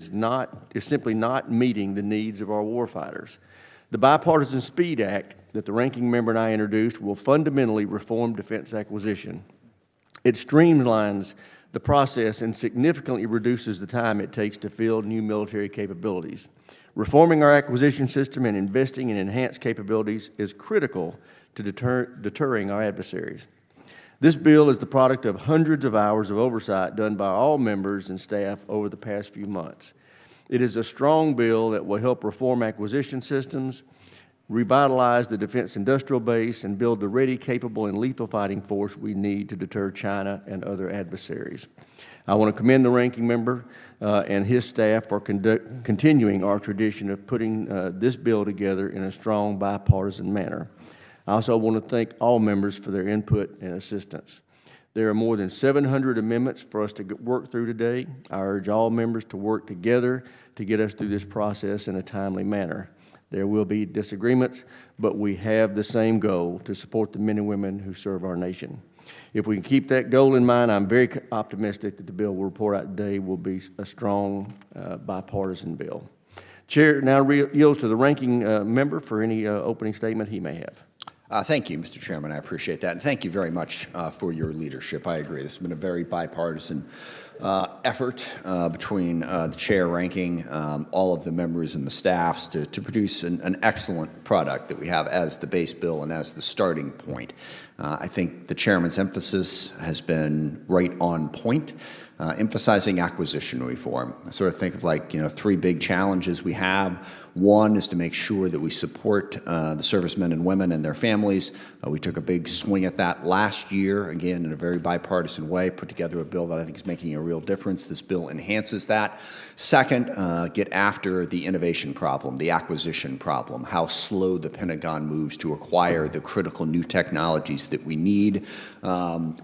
is simply not meeting the needs of our warfighters. The Bipartisan Speed Act that the ranking member and I introduced will fundamentally reform defense acquisition. It streamlines the process and significantly reduces the time it takes to field new military capabilities. Reforming our acquisition system and investing in enhanced capabilities is critical to deterring our adversaries. This bill is the product of hundreds of hours of oversight done by all members and staff over the past few months. It is a strong bill that will help reform acquisition systems, revitalize the defense industrial base, and build the ready, capable, and lethal fighting force we need to deter China and other adversaries. I want to commend the ranking member and his staff for continuing our tradition of putting this bill together in a strong bipartisan manner. I also want to thank all members for their input and assistance. There are more than 700 amendments for us to work through today. I urge all members to work together to get us through this process in a timely manner. There will be disagreements, but we have the same goal: to support the men and women who serve our nation. If we can keep that goal in mind, I'm very optimistic that the bill we'll report out today will be a strong bipartisan bill. Chair now yields to the ranking member for any opening statement he may have. Thank you, Mr. Chairman. I appreciate that. And thank you very much for your leadership. I agree. This has been a very bipartisan effort between the chair, ranking, all of the members and the staffs to produce an excellent product that we have as the base bill and as the starting point. I think the chairman's emphasis has been right on point. Emphasizing acquisition reform. I sort of think of like, three big challenges we have. One is to make sure that we support the servicemen and women and their families. We took a big swing at that last year, again, in a very bipartisan way, put together a bill that I think is making a real difference. This bill enhances that. Second, get after the innovation problem, the acquisition problem, how slow the Pentagon moves to acquire the critical new technologies that we need.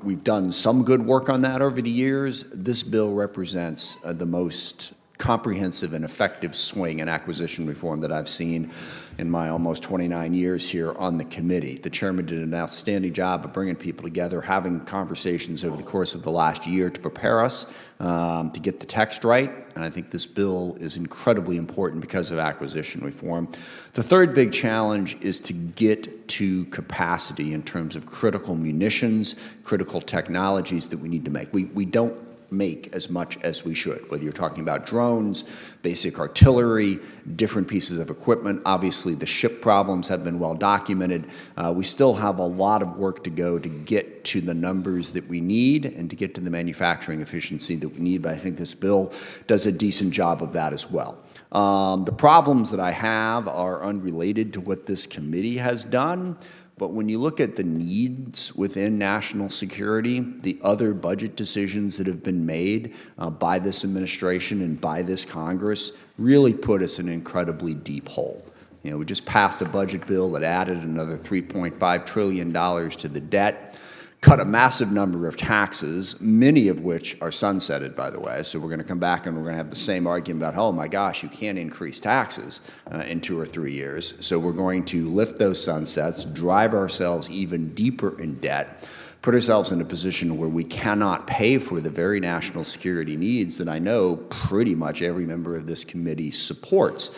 We've done some good work on that over the years. This bill represents the most comprehensive and effective swing in acquisition reform that I've seen in my almost 29 years here on the committee. The chairman did an outstanding job of bringing people together, having conversations over the course of the last year to prepare us to get the text right, and I think this bill is incredibly important because of acquisition reform. The third big challenge is to get to capacity in terms of critical munitions, critical technologies that we need to make. We don't make as much as we should, whether you're talking about drones, basic artillery, different pieces of equipment. Obviously, the ship problems have been well documented. We still have a lot of work to go to get to the numbers that we need and to get to the manufacturing efficiency that we need, but I think this bill does a decent job of that as well. The problems that I have are unrelated to what this committee has done. But when you look at the needs within national security, the other budget decisions that have been made by this administration and by this Congress really put us in an incredibly deep hole. We just passed a budget bill that added another $3.5 trillion to the debt, cut a massive number of taxes, many of which are sunsetted, by the way. So we're going to come back and we're going to have the same argument about, oh my gosh, you can't increase taxes in 2 or 3 years. So we're going to lift those sunsets, drive ourselves even deeper in debt, put ourselves in a position where we cannot pay for the very national security needs that I know pretty much every member of this committee supports.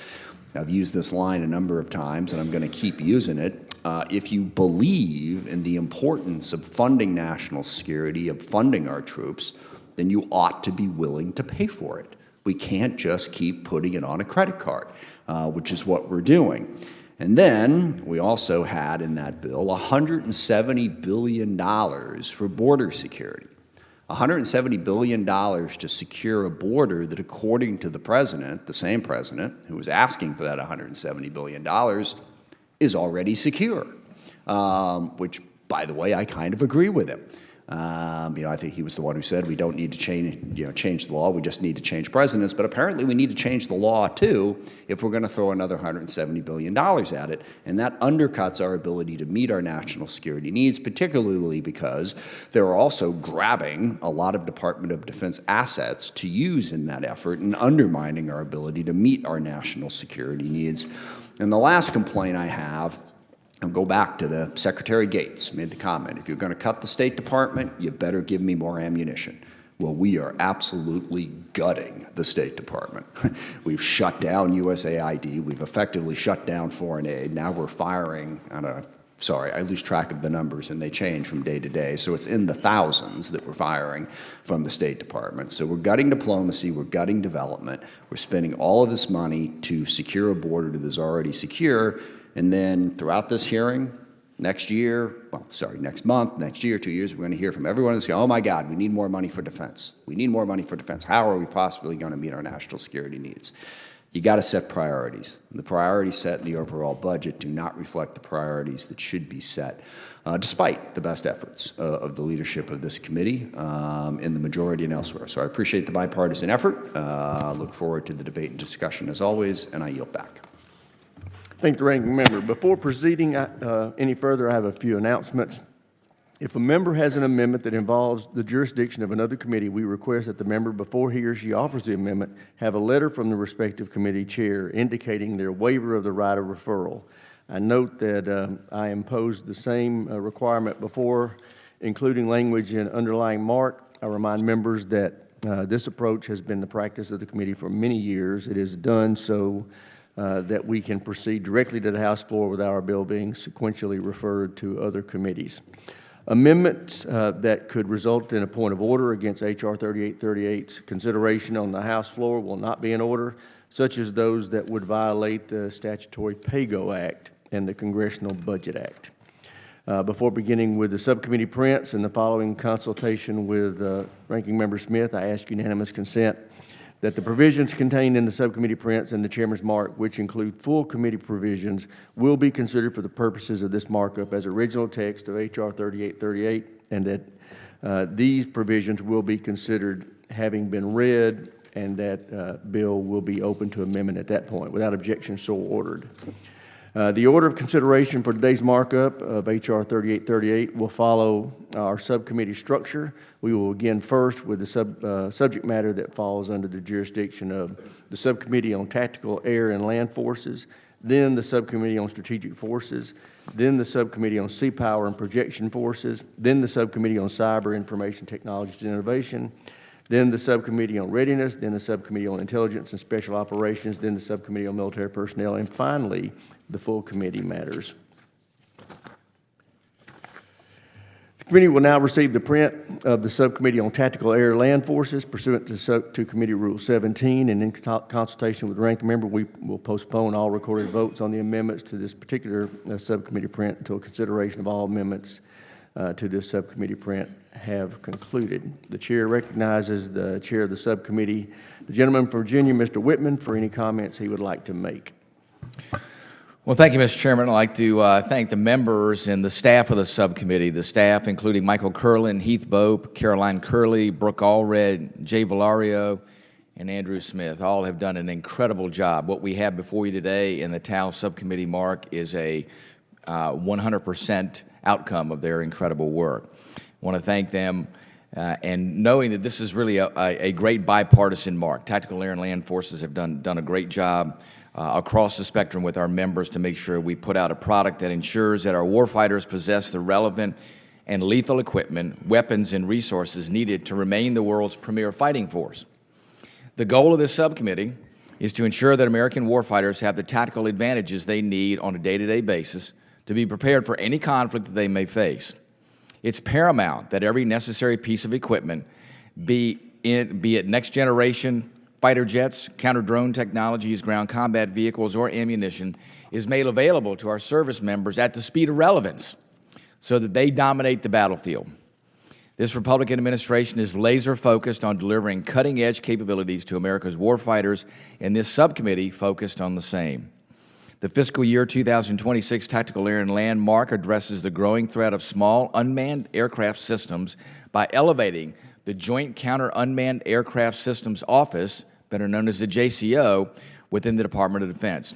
I've used this line a number of times, and I'm going to keep using it. If you believe in the importance of funding national security, of funding our troops, then you ought to be willing to pay for it. We can't just keep putting it on a credit card, which is what we're doing. And then we also had in that bill $170 billion for border security. $170 billion to secure a border that, according to the president, the same president who was asking for that $170 billion, is already secure, which, by the way, I kind of agree with him. I think he was the one who said we don't need to change the law, we just need to change presidents. But apparently we need to change the law, too, if we're going to throw another $170 billion at it. And that undercuts our ability to meet our national security needs, particularly because they're also grabbing a lot of Department of Defense assets to use in that effort and undermining our ability to meet our national security needs. And the last complaint I have, I'll go back to the Secretary Gates made the comment, if you're going to cut the State Department, you better give me more ammunition. Well, we are absolutely gutting the State Department. We've shut down USAID. We've effectively shut down foreign aid. Now we're firing, I don't know, sorry, I lose track of the numbers and they change from day to day. So it's in the thousands that we're firing from the State Department. So we're gutting diplomacy, we're gutting development. We're spending all of this money to secure a border that is already secure. And then throughout this hearing, next year, well, sorry, next month, next year, 2 years, we're going to hear from everyone that's going, oh my God, we need more money for defense. We need more money for defense. How are we possibly going to meet our national security needs? You got to set priorities. The priorities set in the overall budget do not reflect the priorities that should be set, despite the best efforts of the leadership of this committee in the majority and elsewhere. So I appreciate the bipartisan effort. Look forward to the debate and discussion as always, and I yield back. Thank the ranking member. Before proceeding any further, I have a few announcements. If a member has an amendment that involves the jurisdiction of another committee, we request that the member, before he or she offers the amendment, have a letter from the respective committee chair indicating their waiver of the right of referral. I note that I imposed the same requirement before, including language in underlying mark. I remind members that this approach has been the practice of the committee for many years. It is done so that we can proceed directly to the House floor without our bill being sequentially referred to other committees. Amendments that could result in a point of order against H.R. 3838's consideration on the House floor will not be in order, such as those that would violate the statutory PAYGO Act and the Congressional Budget Act. Before beginning with the subcommittee prints and the following consultation with Ranking Member Smith, I ask unanimous consent that the provisions contained in the subcommittee prints and the chairman's mark, which include full committee provisions, will be considered for the purposes of this markup as original text of H.R. 3838, and that these provisions will be considered having been read, and that bill will be open to amendment at that point. Without objection, so ordered. The order of consideration for today's markup of H.R. 3838 will follow our subcommittee structure. We will begin first with the subject matter that falls under the jurisdiction of the Subcommittee on Tactical Air and Land Forces, then the Subcommittee on Strategic Forces, then the Subcommittee on Sea Power and Projection Forces, then the Subcommittee on Cyber Information Technologies and Innovation, then the Subcommittee on Readiness, then the Subcommittee on Intelligence and Special Operations, then the Subcommittee on Military Personnel, and finally, the full committee matters. The committee will now receive the print of the Subcommittee on Tactical Air and Land Forces pursuant to Committee Rule 17, and in consultation with the ranking member, we will postpone all recorded votes on the amendments to this particular subcommittee print until consideration of all amendments to this subcommittee print have concluded. The chair recognizes the chair of the subcommittee, the gentleman from Virginia, Mr. Whitman, for any comments he would like to make. Well, thank you, Mr. Chairman. I'd like to thank the members and the staff of the subcommittee. The staff, including Michael Curlin, Heath Bope, Caroline Curley, Brooke Allred, Jay Valario, and Andrew Smith, all have done an incredible job. What we have before you today in the TAL subcommittee, Mark, is a 100% outcome of their incredible work. I want to thank them, and knowing that this is really a great bipartisan mark. Tactical Air and Land Forces have done a great job across the spectrum with our members to make sure we put out a product that ensures that our warfighters possess the relevant and lethal equipment, weapons, and resources needed to remain the world's premier fighting force. The goal of this subcommittee is to ensure that American warfighters have the tactical advantages they need on a day-to-day basis to be prepared for any conflict that they may face. It's paramount that every necessary piece of equipment, be it next-generation fighter jets, counter-drone technologies, ground combat vehicles, or ammunition, is made available to our service members at the speed of relevance so that they dominate the battlefield. This Republican administration is laser-focused on delivering cutting-edge capabilities to America's warfighters, and this subcommittee focused on the same. The fiscal year 2026 Tactical Air and Land Mark addresses the growing threat of small unmanned aircraft systems by elevating the Joint Counter-Unmanned Aircraft Systems Office, better known as the JCO, within the Department of Defense.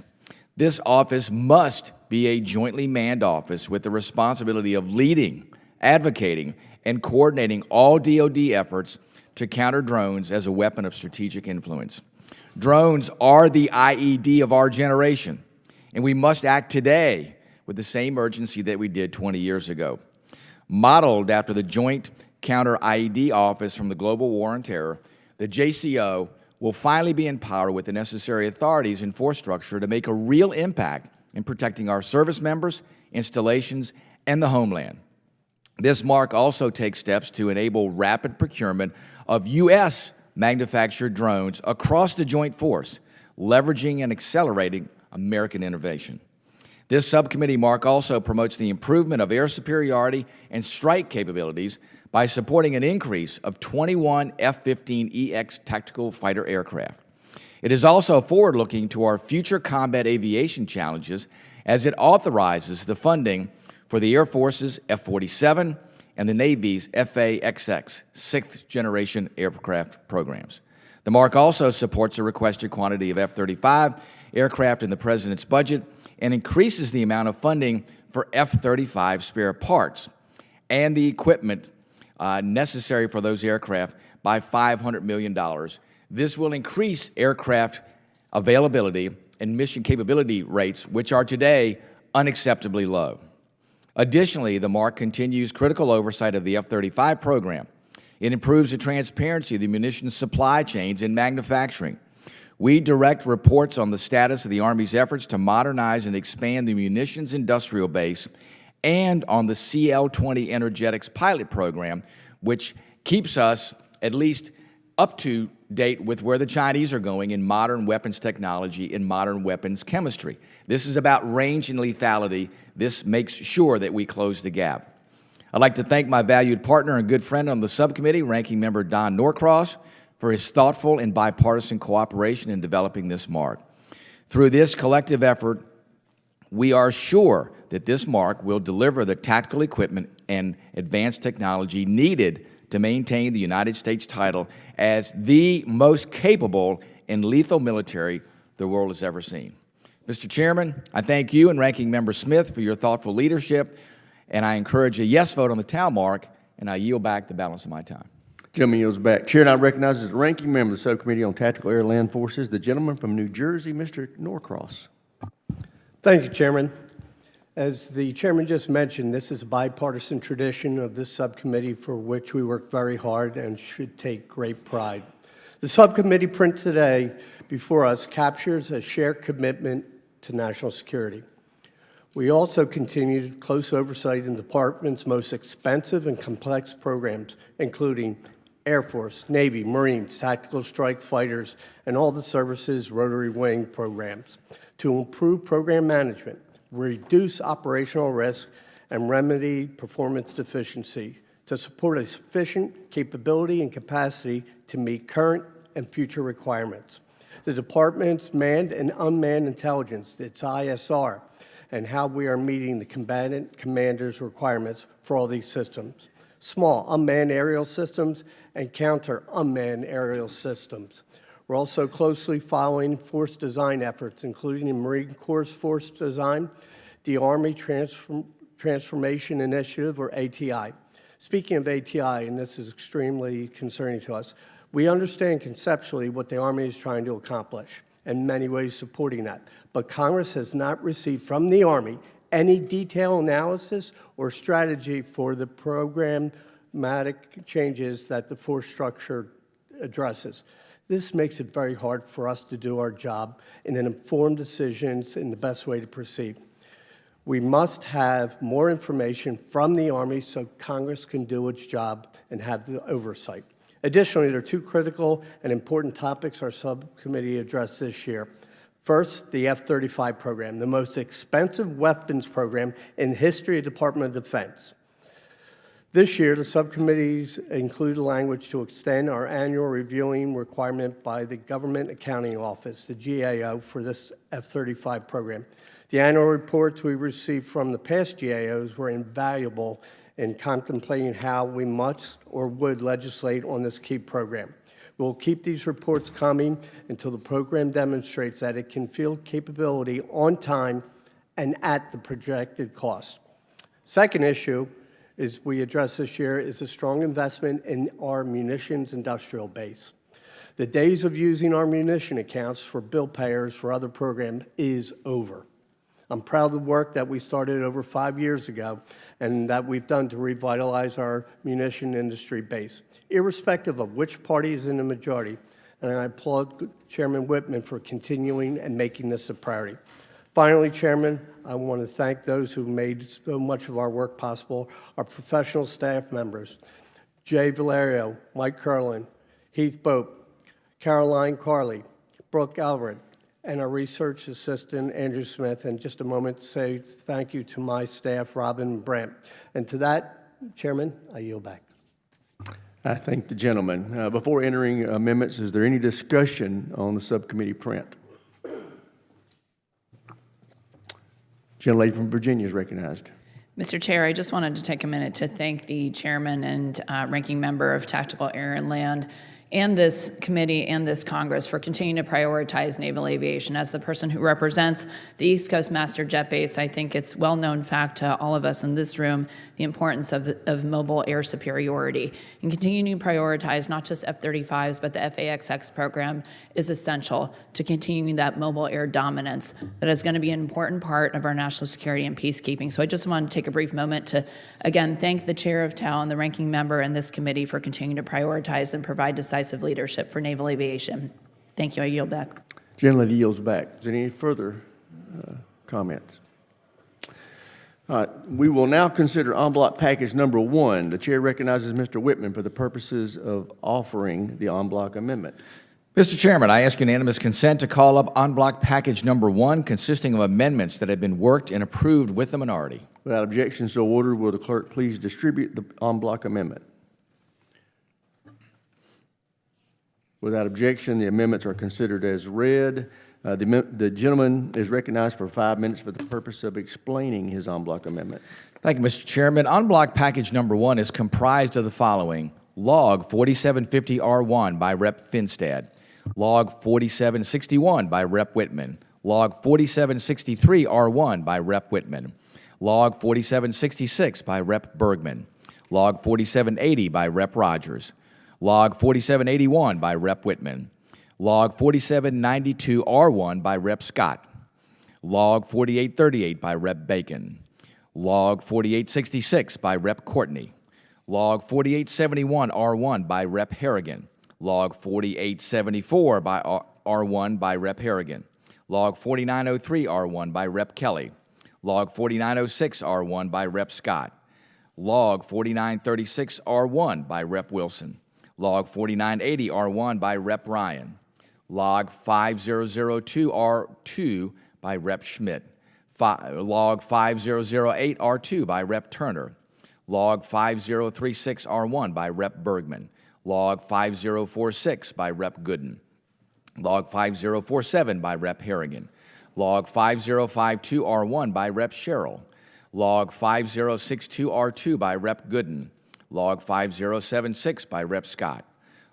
This office must be a jointly manned office with the responsibility of leading, advocating, and coordinating all DoD efforts to counter drones as a weapon of strategic influence. Drones are the IED of our generation, and we must act today with the same urgency that we did 20 years ago. Modeled after the Joint Counter IED Office from the Global War on Terror, the JCO will finally be empowered with the necessary authorities and force structure to make a real impact in protecting our service members, installations, and the homeland. This mark also takes steps to enable rapid procurement of U.S. manufactured drones across the joint force, leveraging and accelerating American innovation. This subcommittee mark also promotes the improvement of air superiority and strike capabilities by supporting an increase of 21 F-15EX tactical fighter aircraft. It is also forward-looking to our future combat aviation challenges as it authorizes the funding for the Air Force's F-47 and the Navy's FY26 sixth-generation aircraft programs. The mark also supports a requested quantity of F-35 aircraft in the President's budget and increases the amount of funding for F-35 spare parts and the equipment necessary for those aircraft by $500 million. This will increase aircraft availability and mission capability rates, which are today unacceptably low. Additionally, the mark continues critical oversight of the F-35 program. It improves the transparency of the munitions supply chains and manufacturing. We direct reports on the status of the Army's efforts to modernize and expand the munitions industrial base and on the CL-20 energetics pilot program, which keeps us at least up to date with where the Chinese are going in modern weapons technology and modern weapons chemistry. This is about range and lethality. This makes sure that we close the gap. I'd like to thank my valued partner and good friend on the subcommittee, Ranking Member Don Norcross, for his thoughtful and bipartisan cooperation in developing this mark. Through this collective effort, we are sure that this mark will deliver the tactical equipment and advanced technology needed to maintain the United States title as the most capable and lethal military the world has ever seen. Mr. Chairman, I thank you and Ranking Member Smith for your thoughtful leadership, and I encourage a yes vote on the TAL mark, and I yield back the balance of my time. Gentleman yields back. Chair now recognizes the ranking member of the Subcommittee on Tactical Air and Land Forces, the gentleman from New Jersey, Mr. Norcross. Thank you, Chairman. As the Chairman just mentioned, this is a bipartisan tradition of this subcommittee for which we work very hard and should take great pride. The subcommittee print today before us captures a shared commitment to national security. We also continue close oversight in the department's most expensive and complex programs, including Air Force, Navy, Marines, tactical strike fighters, and all the services rotary wing programs to improve program management, reduce operational risk, and remedy performance deficiency to support a sufficient capability and capacity to meet current and future requirements. The department's manned and unmanned intelligence, its ISR, and how we are meeting the combatant commanders' requirements for all these systems. Small unmanned aerial systems and counter unmanned aerial systems. We're also closely following force design efforts, including the Marine Corps Force Design, the Army Transformation Initiative, or ATI. Speaking of ATI, and this is extremely concerning to us, we understand conceptually what the Army is trying to accomplish, in many ways supporting that. But Congress has not received from the Army any detailed analysis or strategy for the programmatic changes that the force structure addresses. This makes it very hard for us to do our job and inform decisions in the best way to proceed. We must have more information from the Army so Congress can do its job and have the oversight. Additionally, there are two critical and important topics our subcommittee addressed this year. First, the F-35 program, the most expensive weapons program in the history of the Department of Defense. This year, the subcommittees include language to extend our annual reviewing requirement by the Government Accounting Office, the GAO, for this F-35 program. The annual reports we received from the past GAOs were invaluable in contemplating how we must or would legislate on this key program. We'll keep these reports coming until the program demonstrates that it can field capability on time and at the projected cost. Second issue is we address this year is a strong investment in our munitions industrial base. The days of using our munition accounts for bill payers for other programs is over. I'm proud of the work that we started over 5 years ago and that we've done to revitalize our munition industry base, irrespective of which party is in the majority. And I applaud Chairman Whitman for continuing and making this a priority. Finally, Chairman, I want to thank those who made so much of our work possible, our professional staff members, Jay Valerio, Mike Curlin, Heath Bope, Caroline Carley, Brooke Alred, and our research assistant, Andrew Smith. And just a moment to say thank you to my staff, Robin and Brent. And to that, Chairman, I yield back. I thank the gentleman. Before entering amendments, is there any discussion on the subcommittee print? Gentlelady from Virginia is recognized. Mr. Chair, I just wanted to take a minute to thank the chairman and ranking member of Tactical Air and Land and this committee and this Congress for continuing to prioritize naval aviation. As the person who represents the East Coast Master Jet Base, I think it's well-known fact to all of us in this room the importance of mobile air superiority. And continuing to prioritize not just F-35s, but the FA-XX program is essential to continuing that mobile air dominance that is going to be an important part of our national security and peacekeeping. So I just wanted to take a brief moment to, again, thank the chair of TAL and the ranking member and this committee for continuing to prioritize and provide decisive leadership for naval aviation. Thank you. I yield back. Gentlelady yields back. Is there any further comments? We will now consider en bloc package number 1. The chair recognizes Mr. Whitman for the purposes of offering the en bloc amendment. Mr. Chairman, I ask unanimous consent to call up en bloc package number 1, consisting of amendments that have been worked and approved with the minority. Without objection, so ordered. Will the clerk please distribute the en bloc amendment? Without objection, the amendments are considered as read. The gentleman is recognized for 5 minutes for the purpose of explaining his en bloc amendment. Thank you, Mr. Chairman. En bloc package number 1 is comprised of the following: Log 4750R1 by Rep. Finstad, Log 4761 by Rep. Whitman, Log 4763R1 by Rep. Whitman, Log 4766 by Rep. Bergman, Log 4780 by Rep. Rogers, Log 4781 by Rep. Whitman, Log 4792R1 by Rep. Scott, Log 4838 by Rep. Bacon, Log 4866 by Rep. Courtney, Log 4871R1 by Rep. Harrigan, Log 4874 by R1 by Rep. Harrigan, Log 4903R1 by Rep. Kelly, Log 4906R1 by Rep. Scott, Log 4936R1 by Rep. Wilson, Log 4980R1 by Rep. Ryan, Log 5002R2 by Rep. Schmidt, Log 5008R2 by Rep. Turner, Log 5036R1 by Rep. Bergman, Log 5046 by Rep. Gooden, Log 5047 by Rep. Harrigan, Log 5052R1 by Rep. Sherrill, Log 5062R2 by Rep. Gooden, Log 5076 by Rep. Scott,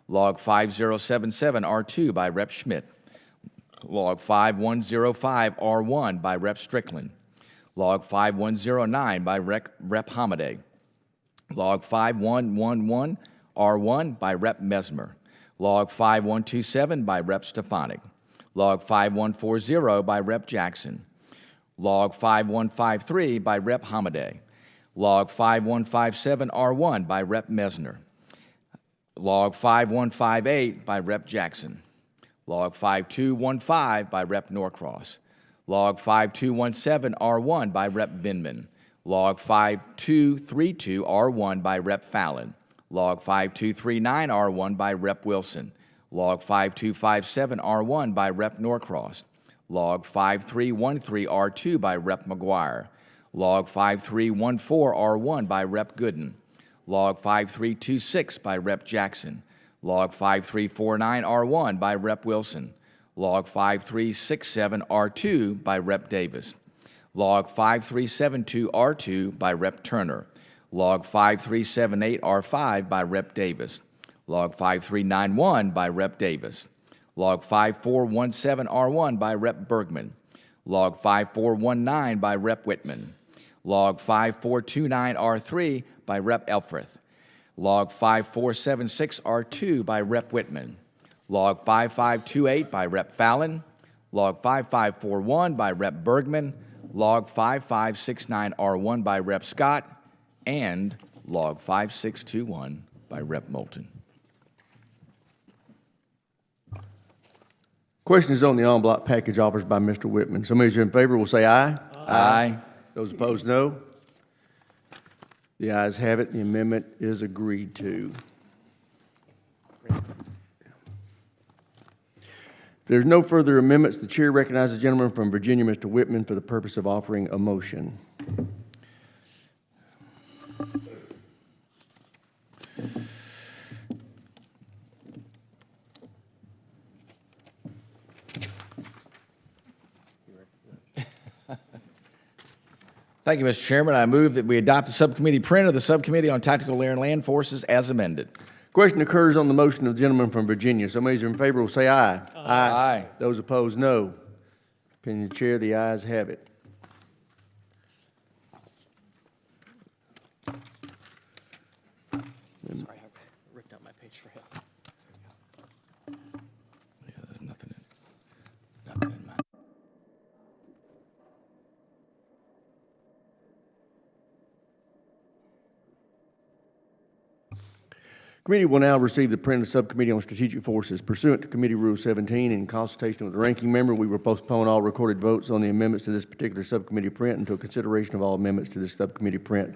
Log 5077R2 by Rep. Schmidt, Log 5105R1 by Rep. Strickland, Log 5109 by Rep. Hamadeh, Log 5111R1 by Rep. Mesmer, Log 5127 by Rep. Stefanik, Log 5140 by Rep. Jackson, Log 5153 by Rep. Hamadeh, Log 5157R1 by Rep. Mesner, Log 5158 by Rep. Jackson, Log 5215 by Rep. Norcross, Log 5217R1 by Rep. Vindman, Log 5232R1 by Rep. Fallon, Log 5239R1 by Rep. Wilson, Log 5257R1 by Rep. Norcross, Log 5313R2 by Rep. McGuire, Log 5314R1 by Rep. Gooden, Log 5326 by Rep. Jackson, Log 5349R1 by Rep. Wilson, Log 5367R2 by Rep. Davis, Log 5372R2 by Rep. Turner, Log 5378R5 by Rep. Davis, Log 5391 by Rep. Davis, Log 5417R1 by Rep. Bergman, Log 5419 by Rep. Whitman, Log 5429R3 by Rep. Elfreth, Log 5476R2 by Rep. Whitman, Log 5528 by Rep. Fallon, Log 5541 by Rep. Bergman, Log 5569R1 by Rep. Scott, and Log 5621 by Rep. Moulton. Question is on the en bloc package offered by Mr. Whitman. Some of you in favor will say aye. Aye. Those opposed, no. The ayes have it. The amendment is agreed to. If there's no further amendments, the chair recognizes the gentleman from Virginia, Mr. Whitman, for the purpose of offering a motion. Thank you, Mr. Chairman. I move that we adopt the subcommittee print of the Subcommittee on Tactical Air and Land Forces as amended. Question occurs on the motion of the gentleman from Virginia. Some of you in favor will say aye. Aye. Those opposed, no. Opinion of the chair, the ayes have it. Sorry, I ripped out my page for him. Yeah, there's nothing in mine. Committee will now receive the print of the Subcommittee on Strategic Forces. Pursuant to Committee Rule 17, in consultation with the ranking member, we will postpone all recorded votes on the amendments to this particular subcommittee print until consideration of all amendments to this subcommittee print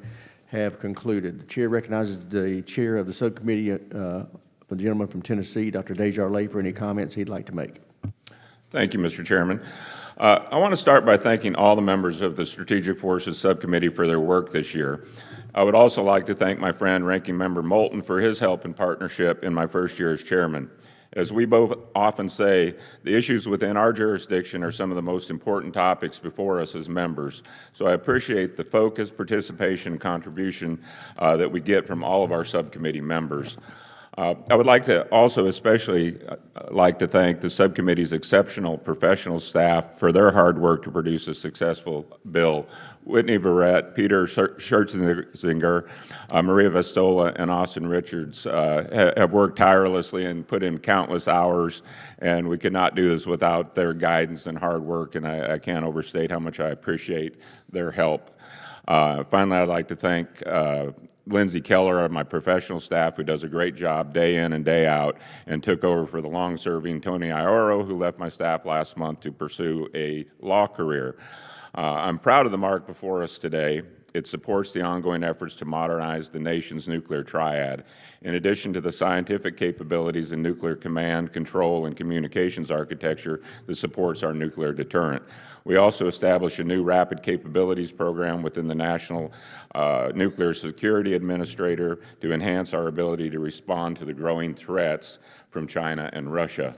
have concluded. The chair recognizes the chair of the subcommittee, the gentleman from Tennessee, Dr. Desjardins, for any comments he'd like to make. Thank you, Mr. Chairman. I want to start by thanking all the members of the Strategic Forces Subcommittee for their work this year. I would also like to thank my friend, Ranking Member Moulton, for his help and partnership in my first year as chairman. As we both often say, the issues within our jurisdiction are some of the most important topics before us as members. So I appreciate the focus, participation, and contribution that we get from all of our subcommittee members. I would like to also especially like to thank the subcommittee's exceptional professional staff for their hard work to produce a successful bill. Whitney Verrett, Peter Schertzinger, Maria Vestola, and Austin Richards have worked tirelessly and put in countless hours, and we could not do this without their guidance and hard work, and I can't overstate how much I appreciate their help. Finally, I'd like to thank Lindsay Keller of my professional staff, who does a great job day in and day out, and took over for the long-serving Tony Ioro, who left my staff last month to pursue a law career. I'm proud of the mark before us today. It supports the ongoing efforts to modernize the nation's nuclear triad. In addition to the scientific capabilities in nuclear command, control, and communications architecture that supports our nuclear deterrent. We also established a new rapid capabilities program within the National Nuclear Security Administrator to enhance our ability to respond to the growing threats from China and Russia.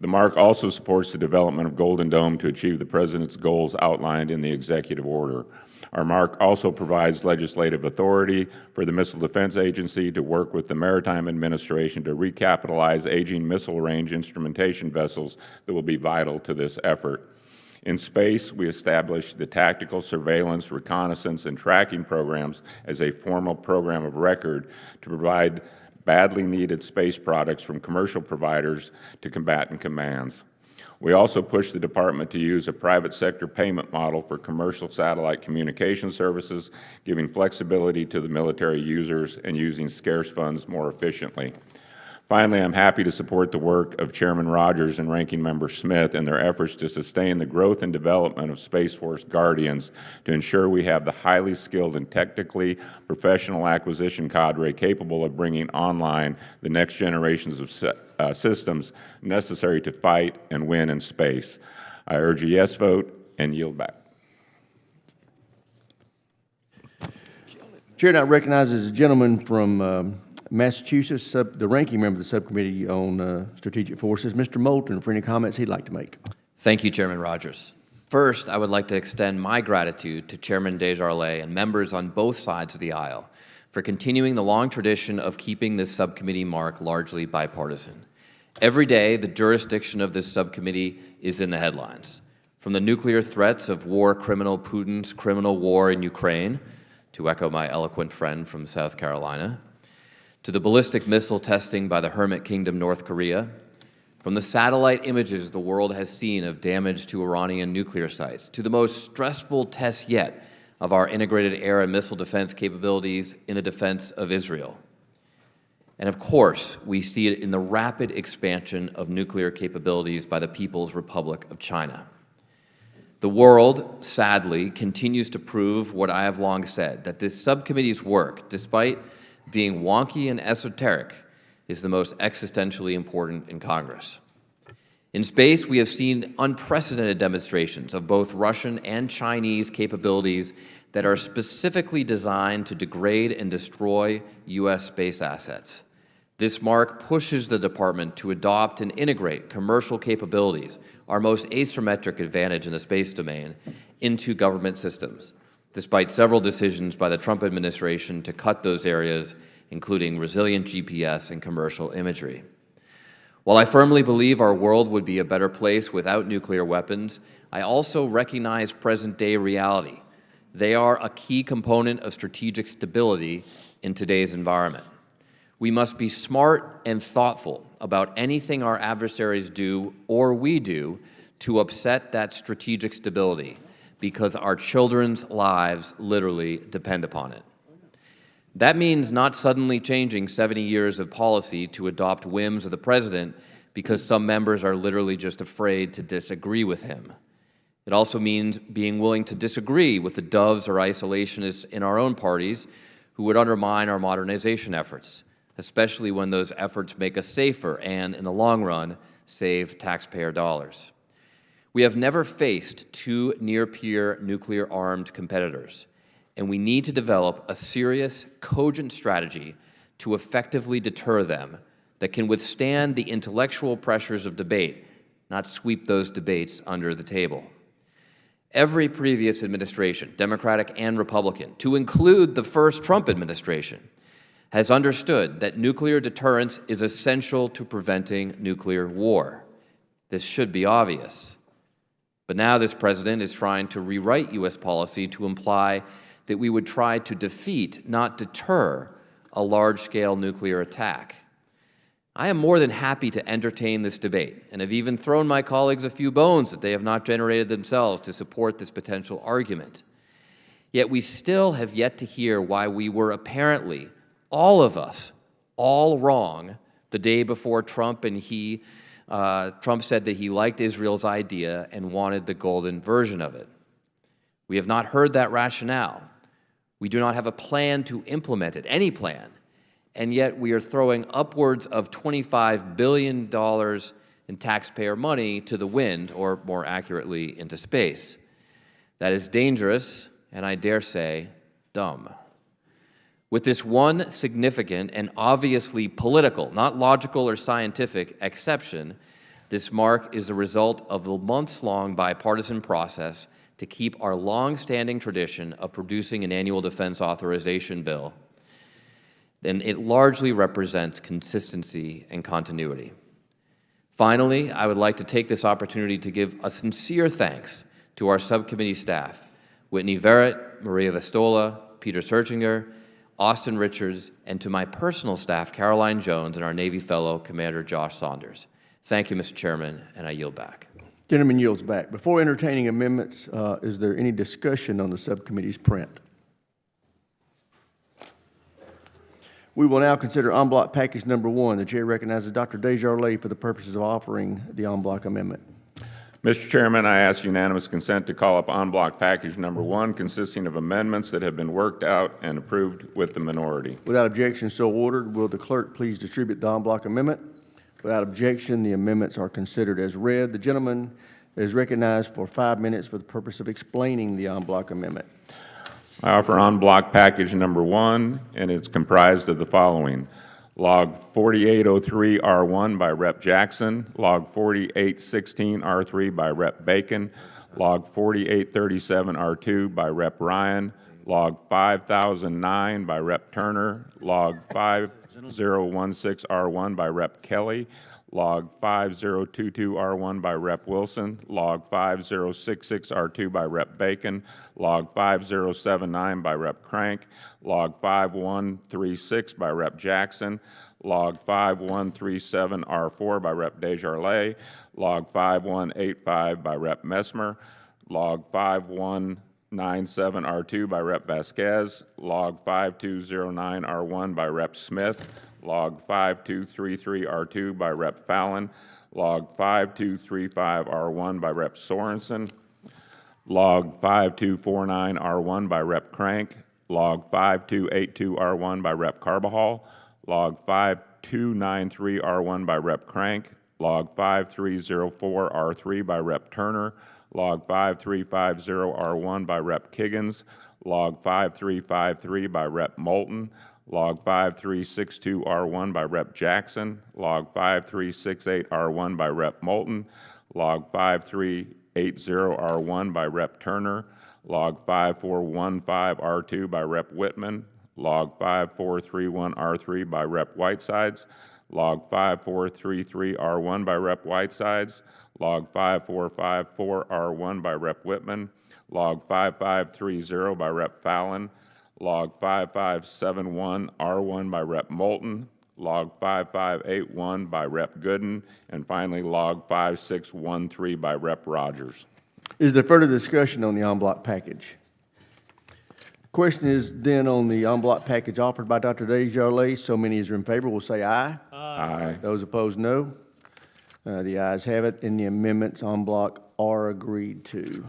The mark also supports the development of Golden Dome to achieve the President's goals outlined in the executive order. Our mark also provides legislative authority for the Missile Defense Agency to work with the Maritime Administration to recapitalize aging missile range instrumentation vessels that will be vital to this effort. In space, we established the Tactical Surveillance, Reconnaissance, and Tracking programs as a formal program of record to provide badly needed space products from commercial providers to combatant commands. We also pushed the department to use a private sector payment model for commercial satellite communication services, giving flexibility to the military users and using scarce funds more efficiently. Finally, I'm happy to support the work of Chairman Rogers and Ranking Member Smith in their efforts to sustain the growth and development of Space Force Guardians to ensure we have the highly skilled and technically professional acquisition cadre capable of bringing online the next generations of systems necessary to fight and win in space. I urge a yes vote and yield back. Chair now recognizes a gentleman from Massachusetts, the ranking member of the Subcommittee on Strategic Forces, Mr. Moulton, for any comments he'd like to make. Thank you, Chairman Rogers. First, I would like to extend my gratitude to Chairman Desjardins and members on both sides of the aisle for continuing the long tradition of keeping this subcommittee mark largely bipartisan. Every day, the jurisdiction of this subcommittee is in the headlines. From the nuclear threats of war criminal Putin's criminal war in Ukraine, to echo my eloquent friend from South Carolina, to the ballistic missile testing by the Hermit Kingdom, North Korea, From the satellite images the world has seen of damage to Iranian nuclear sites, to the most stressful test yet of our integrated air and missile defense capabilities in the defense of Israel. And of course, we see it in the rapid expansion of nuclear capabilities by the People's Republic of China. The world, sadly, continues to prove what I have long said, that this subcommittee's work, despite being wonky and esoteric, is the most existentially important in Congress. In space, we have seen unprecedented demonstrations of both Russian and Chinese capabilities that are specifically designed to degrade and destroy U.S. space assets. This mark pushes the department to adopt and integrate commercial capabilities, our most asymmetric advantage in the space domain, into government systems, despite several decisions by the Trump administration to cut those areas, including resilient GPS and commercial imagery. While I firmly believe our world would be a better place without nuclear weapons, I also recognize present-day reality. They are a key component of strategic stability in today's environment. We must be smart and thoughtful about anything our adversaries do or we do to upset that strategic stability, because our children's lives literally depend upon it. That means not suddenly changing 70 years of policy to adopt whims of the president because some members are literally just afraid to disagree with him. It also means being willing to disagree with the doves or isolationists in our own parties who would undermine our modernization efforts, especially when those efforts make us safer and, in the long run, save taxpayer dollars. We have never faced two near-peer nuclear-armed competitors, and we need to develop a serious, cogent strategy to effectively deter them that can withstand the intellectual pressures of debate, not sweep those debates under the table. Every previous administration, Democratic and Republican, to include the first Trump administration, has understood that nuclear deterrence is essential to preventing nuclear war. This should be obvious. But now this president is trying to rewrite U.S. policy to imply that we would try to defeat, not deter, a large-scale nuclear attack. I am more than happy to entertain this debate, and have even thrown my colleagues a few bones that they have not generated themselves to support this potential argument. Yet we still have yet to hear why we were apparently, all of us, all wrong the day before Trump said that he liked Israel's idea and wanted the golden version of it. We have not heard that rationale. We do not have a plan to implement it, any plan, and yet we are throwing upwards of $25 billion in taxpayer money to the wind, or more accurately, into space. That is dangerous, and I dare say, dumb. With this one significant and obviously political, not logical or scientific, exception, this mark is the result of the months-long bipartisan process to keep our long-standing tradition of producing an annual defense authorization bill. Then it largely represents consistency and continuity. Finally, I would like to take this opportunity to give a sincere thanks to our subcommittee staff, Whitney Verrett, Maria Vestola, Peter Searchinger, Austin Richards, and to my personal staff, Caroline Jones, and our Navy fellow, Commander Josh Saunders. Thank you, Mr. Chairman, and I yield back. Gentleman yields back. Before entertaining amendments, is there any discussion on the subcommittee's print? We will now consider en bloc package number 1. The chair recognizes Dr. Desjardins for the purposes of offering the en bloc amendment. Mr. Chairman, I ask unanimous consent to call up en bloc package number 1, consisting of amendments that have been worked out and approved with the minority. Without objection, so ordered. Will the clerk please distribute the en bloc amendment? Without objection, the amendments are considered as read. The gentleman is recognized for 5 minutes for the purpose of explaining the en bloc amendment. I offer en bloc package number 1, and it's comprised of the following: Log 4803R1 by Rep. Jackson, Log 4816R3 by Rep. Bacon, Log 4837R2 by Rep. Ryan, Log 5009 by Rep. Turner, Log 5016R1 by Rep. Kelly, Log 5022R1 by Rep. Wilson, Log 5066R2 by Rep. Bacon, Log 5079 by Rep. Crank, Log 5136 by Rep. Jackson, Log 5137R4 by Rep. Desjardins, Log 5185 by Rep. Messmer, Log 5197R2 by Rep. Vasquez, Log 5209R1 by Rep. Smith, Log 5233R2 by Rep. Fallon, Log 5235R1 by Rep. Sorensen, Log 5249R1 by Rep. Crank, Log 5282R1 by Rep. Carbajal, Log 5293R1 by Rep. Crank, Log 5304R3 by Rep. Turner, Log 5350R1 by Rep. Kiggins, Log 5353 by Rep. Moulton, Log 5362R1 by Rep. Jackson, Log 5368R1 by Rep. Moulton, Log 5380R1 by Rep. Turner, Log 5415R2 by Rep. Whitman, Log 5431R3 by Rep. Whitesides, Log 5433R1 by Rep. Whitesides, Log 5454R1 by Rep. Whitman, Log 5530 by Rep. Fallon, Log 5571R1 by Rep. Moulton, Log 5581 by Rep. Gooden, and finally Log 5613 by Rep. Rogers. Is there further discussion on the en bloc package? Question is then on the en bloc package offered by Dr. Desjardins. So many as are in favor will say aye. Aye. Those opposed, no. The ayes have it, and the amendments en bloc are agreed to.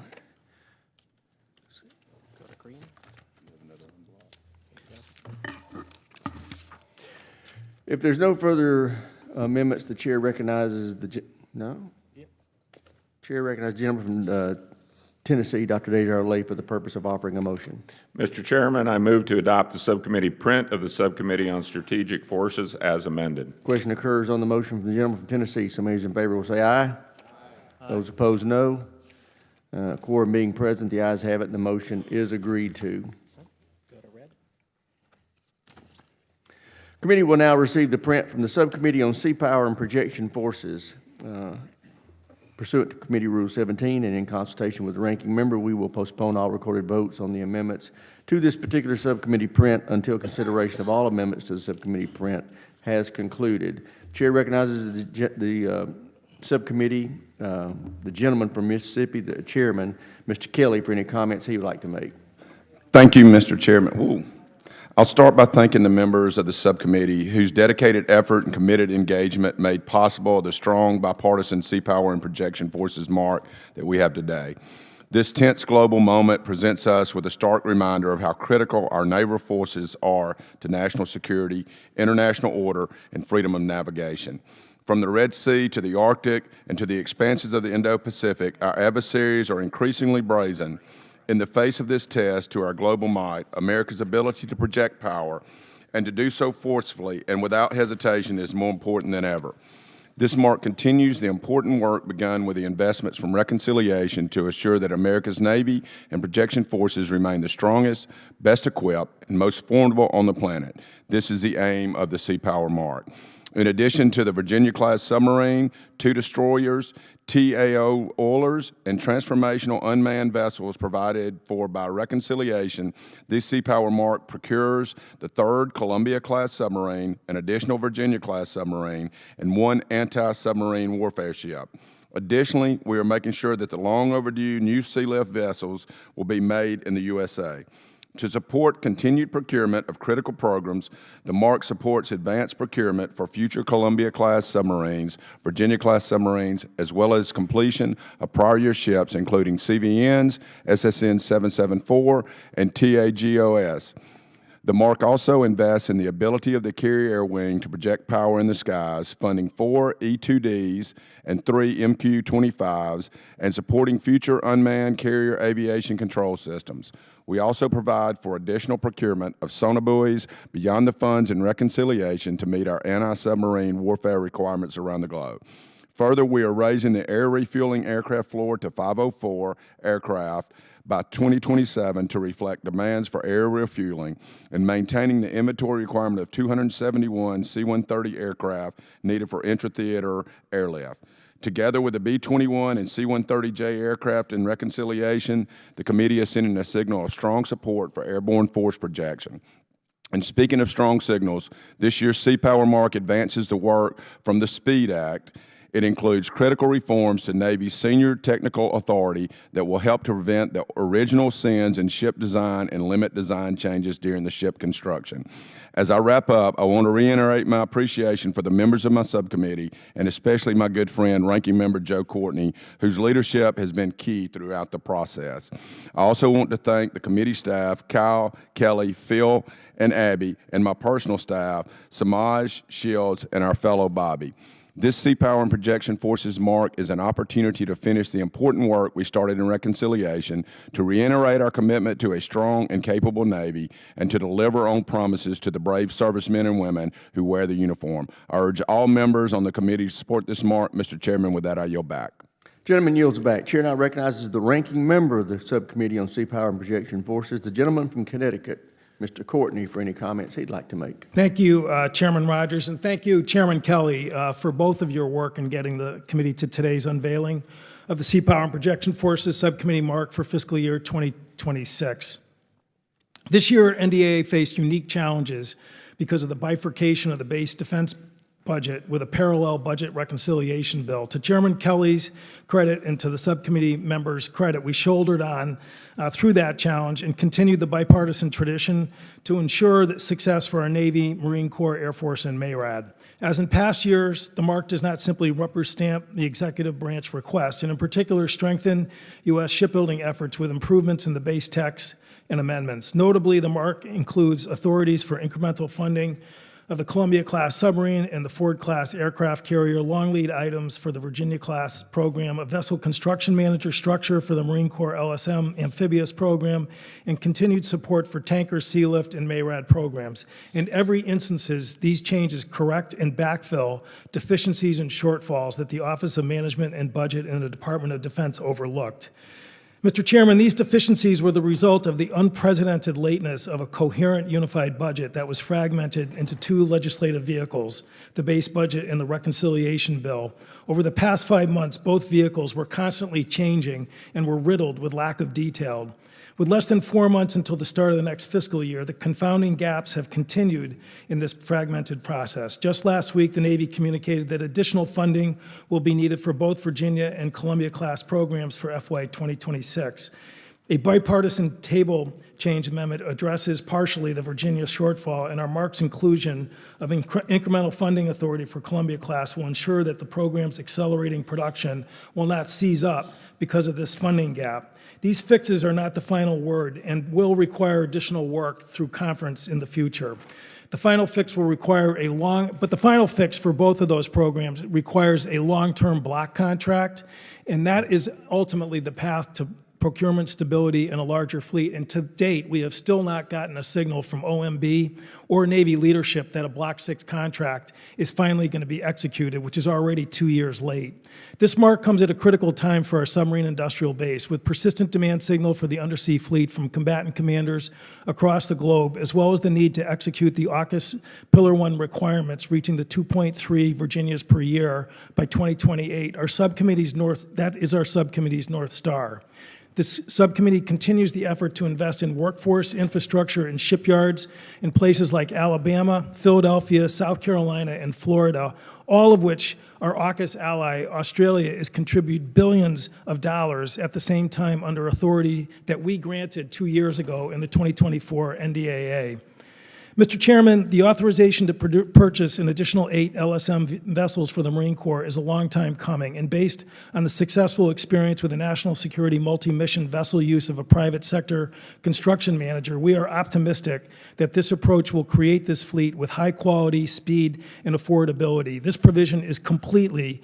If there's no further amendments, the chair recognizes no? Chair recognizes the gentleman from Tennessee, Dr. Desjardins, for the purpose of offering a motion. Mr. Chairman, I move to adopt the subcommittee print of the Subcommittee on Strategic Forces as amended. Question occurs on the motion from the gentleman from Tennessee. Somebody who's in favor will say aye. Those opposed, no. Quorum being present, the ayes have it, and the motion is agreed to. Committee will now receive the print from the Subcommittee on Sea Power and Projection Forces. Pursuant to Committee Rule 17 and in consultation with the ranking member, we will postpone all recorded votes on the amendments to this particular subcommittee print until consideration of all amendments to the subcommittee print has concluded. Chair recognizes the subcommittee, the gentleman from Mississippi, the chairman, Mr. Kelly, for any comments he would like to make. Thank you, Mr. Chairman. Ooh. I'll start by thanking the members of the subcommittee whose dedicated effort and committed engagement made possible the strong bipartisan Sea Power and Projection Forces mark that we have today. This tense global moment presents us with a stark reminder of how critical our naval forces are to national security, international order, and freedom of navigation. From the Red Sea to the Arctic and to the expanses of the Indo-Pacific, our adversaries are increasingly brazen. In the face of this test to our global might, America's ability to project power and to do so forcefully and without hesitation is more important than ever. This mark continues the important work begun with the investments from reconciliation to assure that America's Navy and projection forces remain the strongest, best equipped, and most formidable on the planet. This is the aim of the Sea Power Mark. In addition to the Virginia-class submarine, 2 destroyers, TAO oilers, and transformational unmanned vessels provided for by reconciliation, this Sea Power Mark procures the 3rd Columbia-class submarine, an additional Virginia-class submarine, and 1 anti-submarine warfare ship. Additionally, we are making sure that the long overdue new sea lift vessels will be made in the USA. To support continued procurement of critical programs, the MARC supports advanced procurement for future Columbia-class submarines, Virginia-class submarines, as well as completion of prior year ships, including CVNs, SSN 774, and TAGOS. The MARC also invests in the ability of the carrier air wing to project power in the skies, funding 4 E-2Ds and 3 MQ-25s, and supporting future unmanned carrier aviation control systems. We also provide for additional procurement of sonobuoys beyond the funds in reconciliation to meet our anti-submarine warfare requirements around the globe. Further, we are raising the air refueling aircraft floor to 504 aircraft by 2027 to reflect demands for air refueling and maintaining the inventory requirement of 271 C-130 aircraft needed for intra-theater airlift. Together with the B-21 and C-130J aircraft in reconciliation, the committee is sending a signal of strong support for airborne force projection. And speaking of strong signals, this year's Sea Power Mark advances the work from the SPEED Act. It includes critical reforms to Navy's senior technical authority that will help to prevent the original sins in ship design and limit design changes during the ship construction. As I wrap up, I want to reiterate my appreciation for the members of my subcommittee, and especially my good friend, Ranking Member Joe Courtney, whose leadership has been key throughout the process. I also want to thank the committee staff, Kyle, Kelly, Phil, and Abby, and my personal staff, Samaj, Shields, and our fellow Bobby. This Sea Power and Projection Forces Mark is an opportunity to finish the important work we started in reconciliation, to reiterate our commitment to a strong and capable Navy, and to deliver on promises to the brave servicemen and women who wear the uniform. I urge all members on the committee to support this mark. Mr. Chairman, with that, I yield back. Gentleman yields back. Chair now recognizes the ranking member of the Subcommittee on Sea Power and Projection Forces, the gentleman from Connecticut, Mr. Courtney, for any comments he'd like to make. Thank you, Chairman Rogers, and thank you, Chairman Kelly, for both of your work in getting the committee to today's unveiling of the Sea Power and Projection Forces Subcommittee mark for fiscal year 2026. This year, NDAA faced unique challenges because of the bifurcation of the base defense budget with a parallel budget reconciliation bill. To Chairman Kelly's credit and to the subcommittee members' credit, we shouldered on through that challenge and continued the bipartisan tradition to ensure that success for our Navy, Marine Corps, Air Force, and MARAD. As in past years, the mark does not simply rubber stamp the executive branch request, and in particular strengthen U.S. shipbuilding efforts with improvements in the base text and amendments. Notably, the mark includes authorities for incremental funding of the Columbia-class submarine and the Ford-class aircraft carrier, long lead items for the Virginia-class program, a vessel construction manager structure for the Marine Corps LSM amphibious program, and continued support for tanker, sea lift, and MARAD programs. In every instances, these changes correct and backfill deficiencies and shortfalls that the Office of Management and Budget in the Department of Defense overlooked. Mr. Chairman, these deficiencies were the result of the unprecedented lateness of a coherent unified budget that was fragmented into two legislative vehicles, the base budget and the reconciliation bill. Over the past 5 months, both vehicles were constantly changing and were riddled with lack of detail. With less than 4 months until the start of the next fiscal year, the confounding gaps have continued in this fragmented process. Just last week, the Navy communicated that additional funding will be needed for both Virginia and Columbia-class programs for FY26. A bipartisan table change amendment addresses partially the Virginia shortfall, and our mark's inclusion of incremental funding authority for Columbia-class will ensure that the program's accelerating production will not seize up because of this funding gap. These fixes are not the final word and will require additional work through conference in the future. The final fix will require the final fix for both of those programs requires a long-term block contract, and that is ultimately the path to procurement stability and a larger fleet. And to date, we have still not gotten a signal from OMB or Navy leadership that a Block 6 contract is finally going to be executed, which is already 2 years late. This mark comes at a critical time for our submarine industrial base, with persistent demand signal for the undersea fleet from combatant commanders across the globe, as well as the need to execute the AUKUS Pillar 1 requirements, reaching the 2.3 Virginias per year by 2028. That is our subcommittee's North Star. This subcommittee continues the effort to invest in workforce, infrastructure, and shipyards in places like Alabama, Philadelphia, South Carolina, and Florida, all of which our AUKUS ally, Australia, is contributing billions of dollars at the same time under authority that we granted 2 years ago in the 2024 NDAA. Mr. Chairman, the authorization to purchase an additional 8 LSM vessels for the Marine Corps is a long time coming, and based on the successful experience with the national security multi-mission vessel use of a private sector construction manager, we are optimistic that this approach will create this fleet with high quality, speed, and affordability. This provision is completely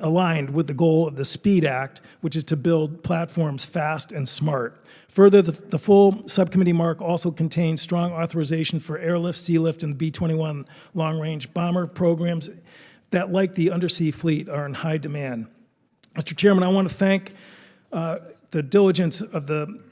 aligned with the goal of the SPEED Act, which is to build platforms fast and smart. Further, the full subcommittee mark also contains strong authorization for Airlift, Sea Lift, and B-21 long-range bomber programs that, like the undersea fleet, are in high demand. Mr. Chairman, I want to thank the diligence of the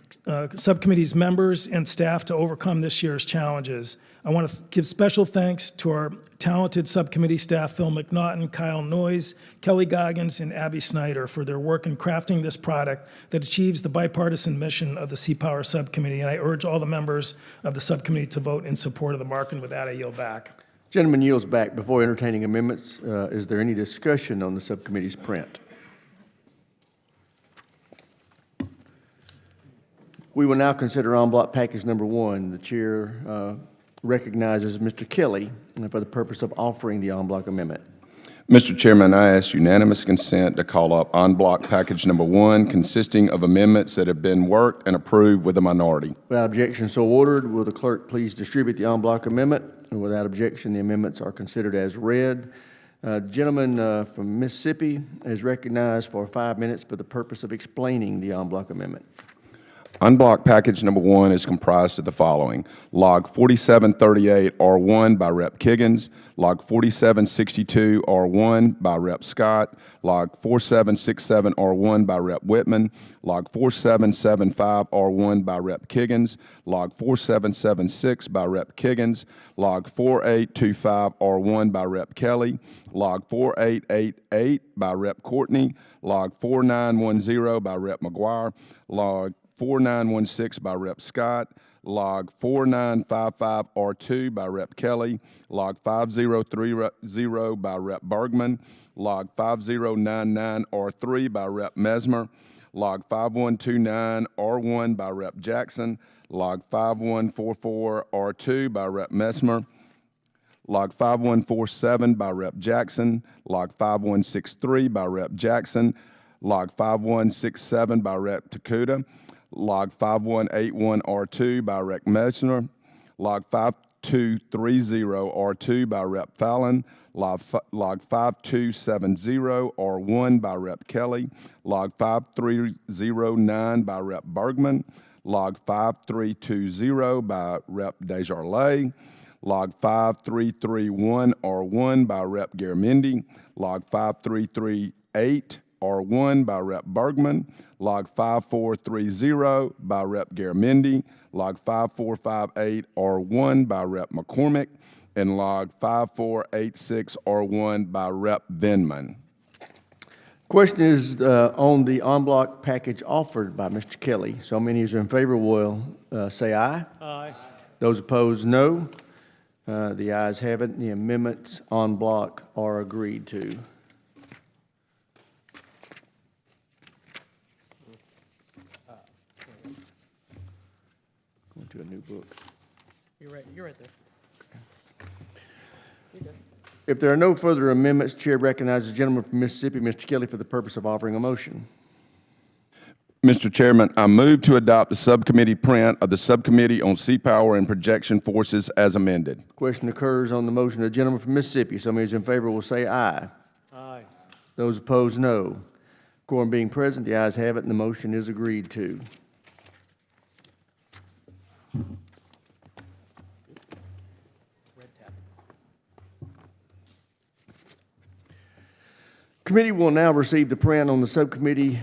subcommittee's members and staff to overcome this year's challenges. I want to give special thanks to our talented subcommittee staff, Phil McNaughton, Kyle Noyes, Kelly Goggins, and Abby Snyder, for their work in crafting this product that achieves the bipartisan mission of the Sea Power Subcommittee. And I urge all the members of the subcommittee to vote in support of the mark, and with that, I yield back. Gentleman yields back. Before entertaining amendments, is there any discussion on the subcommittee's print? We will now consider en bloc package number 1. The chair recognizes Mr. Kelly for the purpose of offering the en bloc amendment. Mr. Chairman, I ask unanimous consent to call up en bloc package number 1, consisting of amendments that have been worked and approved with a minority. Without objection, so ordered. Will the clerk please distribute the en bloc amendment? And without objection, the amendments are considered as read. Gentleman from Mississippi is recognized for 5 minutes for the purpose of explaining the en bloc amendment. En bloc package number 1 is comprised of the following: Log 4738R1 by Rep. Kiggins, Log 4762R1 by Rep. Scott, Log 4767R1 by Rep. Whitman, Log 4775R1 by Rep. Kiggins, Log 4776 by Rep. Kiggins, Log 4825R1 by Rep. Kelly, Log 4888 by Rep. Courtney, Log 4910 by Rep. McGuire, Log 4916 by Rep. Scott, Log 4955R2 by Rep. Kelly, Log 5030 by Rep. Bergman, Log 5099R3 by Rep. Mesmer, Log 5129R1 by Rep. Jackson, Log 5144R2 by Rep. Mesmer, Log 5147 by Rep. Jackson, Log 5163 by Rep. Jackson, Log 5167 by Rep. Takuda, Log 5181R2 by Rep. Mesner, Log 5230R2 by Rep. Fallon, Log 5270R1 by Rep. Kelly, Log 5309 by Rep. Bergman, Log 5320 by Rep. Desjardins, Log 5331R1 by Rep. Garamendi, Log 5338R1 by Rep. Bergman, Log 5430 by Rep. Garamendi, Log 5458R1 by Rep. McCormick, and Log 5486R1 by Rep. Venman. Question is on the en bloc package offered by Mr. Kelly. So many as are in favor will say aye. Aye. Those opposed, no. The ayes have it. The amendments en bloc are agreed to. Going to a new book. You're right there. If there are no further amendments, Chair recognizes the gentleman from Mississippi, Mr. Kelly, for the purpose of offering a motion. Mr. Chairman, I move to adopt the subcommittee print of the Subcommittee on Sea Power and Projection Forces as amended. Question occurs on the motion of the gentleman from Mississippi. Somebody who's in favor will say aye. Aye. Those opposed, no. Quorum being present, the ayes have it, and the motion is agreed to. Committee will now receive the print on the Subcommittee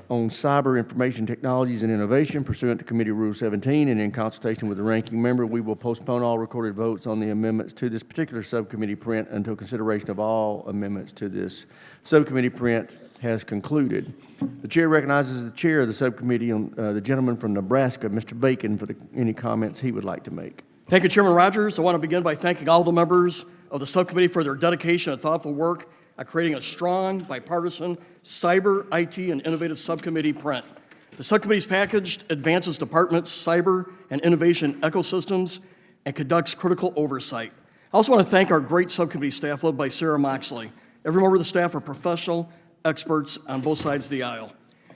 on Cyber Information Technologies and Innovation pursuant to Committee Rule 17, and in consultation with the ranking member, we will postpone all recorded votes on the amendments to this particular subcommittee print until consideration of all amendments to this subcommittee print has concluded. The chair recognizes the chair of the subcommittee, the gentleman from Nebraska, Mr. Bacon, for any comments he would like to make. Thank you, Chairman Rogers. I want to begin by thanking all the members of the subcommittee for their dedication and thoughtful work at creating a strong, bipartisan cyber, IT, and innovative subcommittee print. The subcommittee's package advances departments' cyber and innovation ecosystems and conducts critical oversight. I also want to thank our great subcommittee staff led by Sarah Moxley. Every member of the staff are professional experts on both sides of the aisle.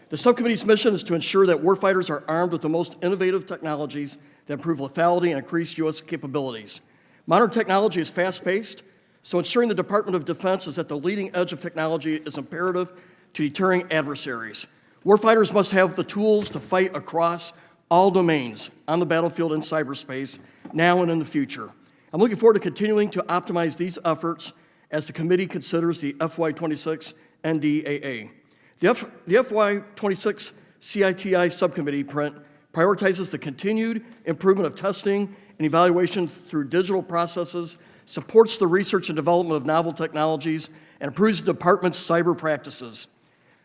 The subcommittee's mission is to ensure that warfighters are armed with the most innovative technologies that improve lethality and increase U.S. capabilities. Modern technology is fast-paced, so ensuring the Department of Defense is at the leading edge of technology is imperative to deterring adversaries. Warfighters must have the tools to fight across all domains on the battlefield and cyberspace, now and in the future. I'm looking forward to continuing to optimize these efforts as the committee considers the FY26 NDAA. The FY26 CITI Subcommittee print prioritizes the continued improvement of testing and evaluation through digital processes, supports the research and development of novel technologies, and improves the department's cyber practices.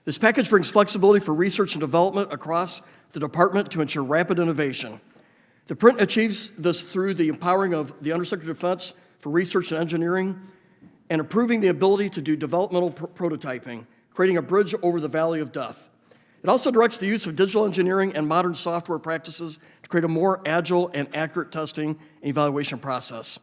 This package brings flexibility for research and development across the department to ensure rapid innovation. The print achieves this through the empowering of the Undersecretary of Defense for Research and Engineering and improving the ability to do developmental prototyping, creating a bridge over the valley of death. It also directs the use of digital engineering and modern software practices to create a more agile and accurate testing and evaluation process.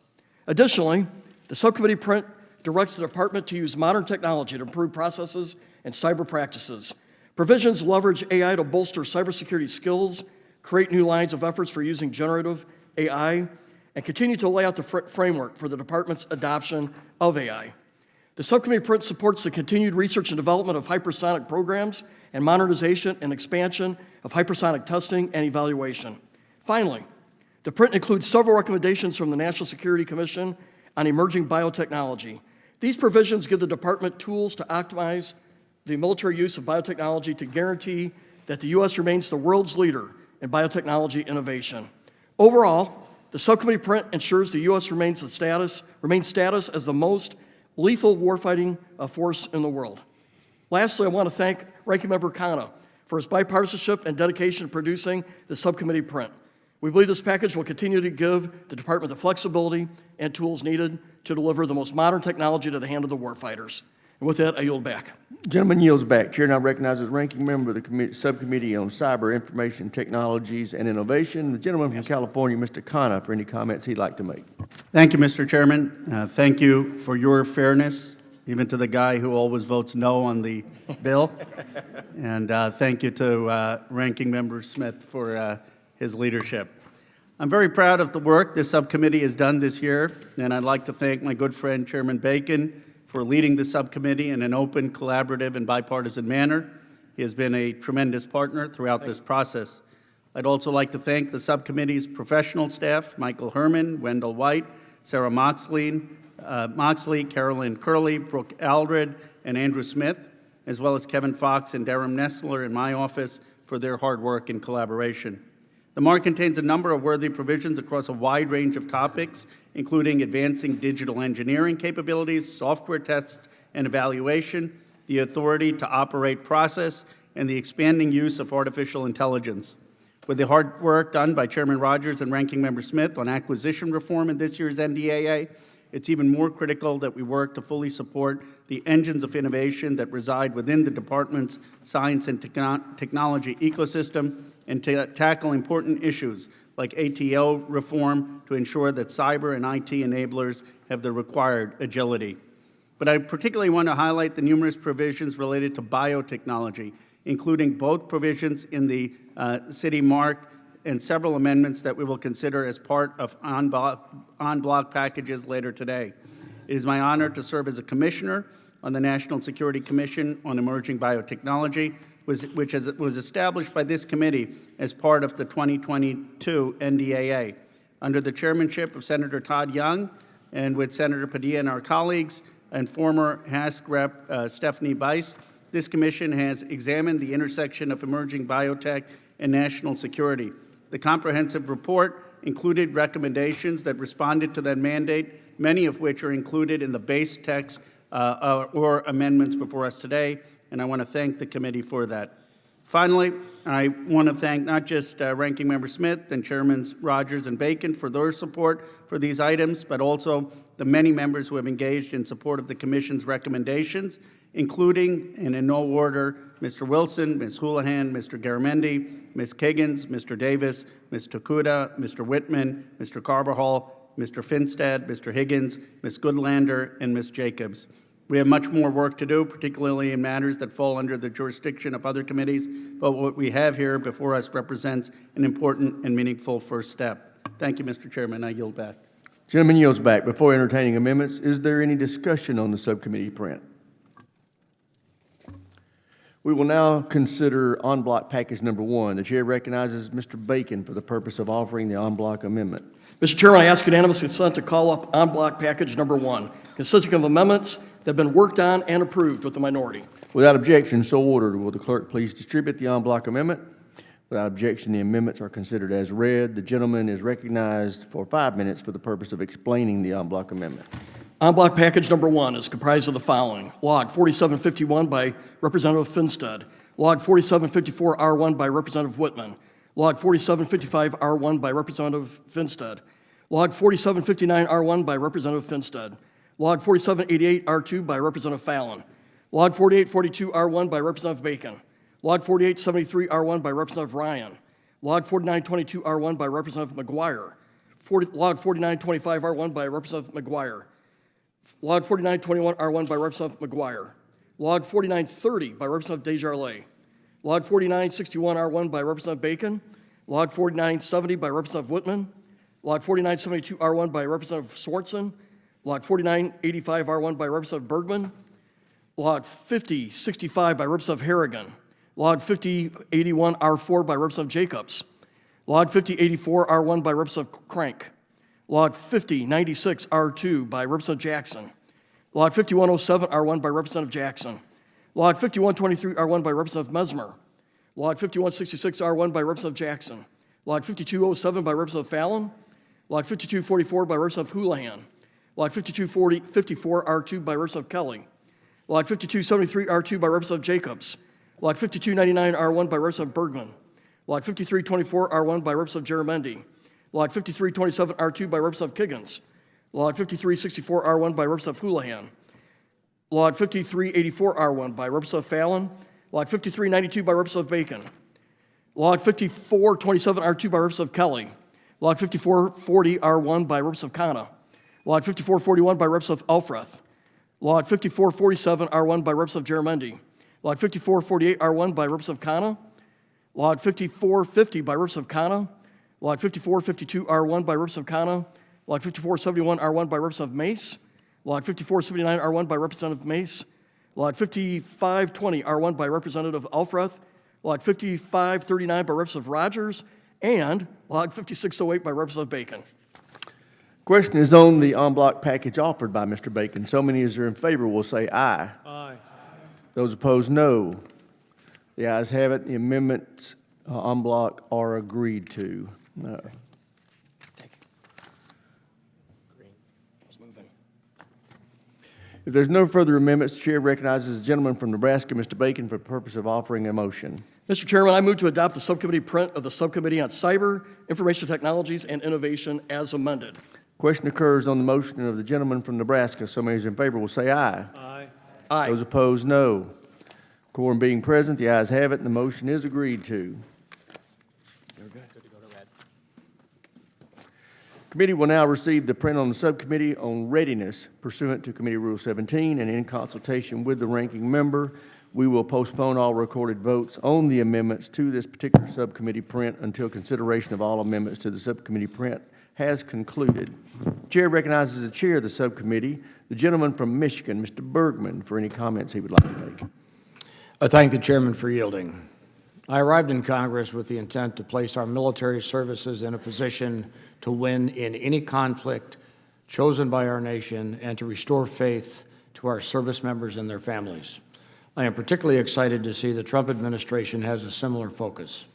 Additionally, the subcommittee print directs the department to use modern technology to improve processes and cyber practices. Provisions leverage AI to bolster cybersecurity skills, create new lines of efforts for using generative AI, and continue to lay out the framework for the department's adoption of AI. The subcommittee print supports the continued research and development of hypersonic programs and modernization and expansion of hypersonic testing and evaluation. Finally, the print includes several recommendations from the National Security Commission on emerging biotechnology. These provisions give the department tools to optimize the military use of biotechnology to guarantee that the U.S. remains the world's leader in biotechnology innovation. Overall, the subcommittee print ensures the U.S. remains status as the most lethal warfighting force in the world. Lastly, I want to thank Ranking Member Khanna for his bipartisanship and dedication to producing the subcommittee print. We believe this package will continue to give the department the flexibility and tools needed to deliver the most modern technology to the hand of the warfighters. And with that, I yield back. Gentleman yields back. Chair now recognizes Ranking Member of the Subcommittee on Cyber Information Technologies and Innovation, the gentleman from California, Mr. Khanna, for any comments he'd like to make. Thank you, Mr. Chairman. Thank you for your fairness, even to the guy who always votes no on the bill. And thank you to Ranking Member Smith for his leadership. I'm very proud of the work this subcommittee has done this year, and I'd like to thank my good friend Chairman Bacon for leading the subcommittee in an open, collaborative, and bipartisan manner. He has been a tremendous partner throughout this process. I'd also like to thank the subcommittee's professional staff, Michael Herman, Wendell White, Sarah Moxley, Carolyn Curley, Brooke Aldred, and Andrew Smith, as well as Kevin Fox and Darren Nestler in my office for their hard work and collaboration. The MARC contains a number of worthy provisions across a wide range of topics, including advancing digital engineering capabilities, software tests and evaluation, the authority to operate process, and the expanding use of artificial intelligence. With the hard work done by Chairman Rogers and Ranking Member Smith on acquisition reform in this year's NDAA, it's even more critical that we work to fully support the engines of innovation that reside within the department's science and technology ecosystem and to tackle important issues like ATO reform to ensure that cyber and IT enablers have the required agility. But I particularly want to highlight the numerous provisions related to biotechnology, including both provisions in the city MARC and several amendments that we will consider as part of on-block packages later today. It is my honor to serve as a commissioner on the National Security Commission on Emerging Biotechnology, which was established by this committee as part of the 2022 NDAA. Under the chairmanship of Senator Todd Young and with Senator Padilla and our colleagues and former HASC Rep. Stephanie Bice, this commission has examined the intersection of emerging biotech and national security. The comprehensive report included recommendations that responded to that mandate, many of which are included in the base text or amendments before us today, and I want to thank the committee for that. Finally, I want to thank not just Ranking Member Smith and Chairmans Rogers and Bacon for their support for these items, but also the many members who have engaged in support of the Commission's recommendations, including, and in no order, Mr. Wilson, Ms. Houlihan, Mr. Garamendi, Ms. Kiggins, Mr. Davis, Ms. Tokuda, Mr. Whitman, Mr. Carbajal, Mr. Finstad, Mr. Higgins, Ms. Goodlander, and Ms. Jacobs. We have much more work to do, particularly in matters that fall under the jurisdiction of other committees, but what we have here before us represents an important and meaningful first step. Thank you, Mr. Chairman. I yield back. Gentleman yields back. Before entertaining amendments, is there any discussion on the subcommittee print? We will now consider on-block package number 1. The chair recognizes Mr. Bacon for the purpose of offering the on-block amendment. Mr. Chairman, I ask unanimous consent to call up on-block package number 1, consisting of amendments that have been worked on and approved with the minority. Without objection, so ordered. Will the clerk please distribute the en bloc amendment? Without objection, the amendments are considered as read. The gentleman is recognized for 5 minutes for the purpose of explaining the en bloc amendment. En bloc package number 1 is comprised of the following. Log 4751 by Representative Finstead. Log 4754R1 by Representative Whitman. Log 4755R1 by Representative Finstead. Log 4759R1 by Representative Finstead. Log 4788R2 by Representative Fallon. Log 4842R1 by Representative Bacon. Log 4873R1 by Representative Ryan. Log 4922R1 by Representative McGuire. Log 4925R1 by Representative McGuire. Log 4921R1 by Representative McGuire. Log 4930 by Representative Desjardins. Log 4961R1 by Representative Bacon. Log 4970 by Representative Whitman. Log 4972R1 by Representative Swartzen. Log 4985R1 by Representative Bergman. Log 5065 by Representative Harrigan. Log 5081R4 by Representative Jacobs. Log 5084R1 by Representative Crank. Log 5096R2 by Representative Jackson. Log 5107R1 by Representative Jackson. Log 5123R1 by Representative Mesmer. Log 5166R1 by Representative Jackson. Log 5207 by Representative Fallon. Log 5244 by Representative Houlihan. Log 5254R2 by Representative Kelly. Log 5273R2 by Representative Jacobs. Log 5299R1 by Representative Bergman. Log 5324R1 by Representative Geramendi. Log 5327R2 by Representative Kiggins. Log 5364R1 by Representative Houlihan. Log 5384R1 by Representative Fallon. Log 5392 by Representative Bacon. Log 5427R2 by Representative Kelly. Log 5440R1 by Representative Khanna. Log 5441 by Representative Alfreth. Log 5447R1 by Representative Geramendi. Log 5448R1 by Representative Khanna. Log 5450 by Representative Khanna. Log 5452R1 by Representative Khanna. Log 5471R1 by Representative Mace. Log 5479R1 by Representative Mace. Log 5520R1 by Representative Alfreth. Log 5539 by Representative Rogers. And Log 5608 by Representative Bacon. Question is on the en bloc package offered by Mr. Bacon. So many as are in favor will say aye. Aye. Those opposed, no. The ayes have it. The amendments en bloc are agreed to. If there's no further amendments, the chair recognizes the gentleman from Nebraska, Mr. Bacon, for the purpose of offering a motion. Mr. Chairman, I move to adopt the subcommittee print of the Subcommittee on Cyber, Information Technologies, and Innovation as amended. Question occurs on the motion of the gentleman from Nebraska. So many as in favor will say aye. Aye. Aye. Those opposed, no. Quorum being present, the ayes have it, and the motion is agreed to. Committee will now receive the print on the subcommittee on readiness pursuant to Committee Rule 17, and in consultation with the ranking member, we will postpone all recorded votes on the amendments to this particular subcommittee print until consideration of all amendments to the subcommittee print has concluded. Chair recognizes the chair of the subcommittee, the gentleman from Michigan, Mr. Bergman, for any comments he would like to make. I thank the chairman for yielding. I arrived in Congress with the intent to place our military services in a position to win in any conflict chosen by our nation and to restore faith to our service members and their families. I am particularly excited to see the Trump administration has a similar focus.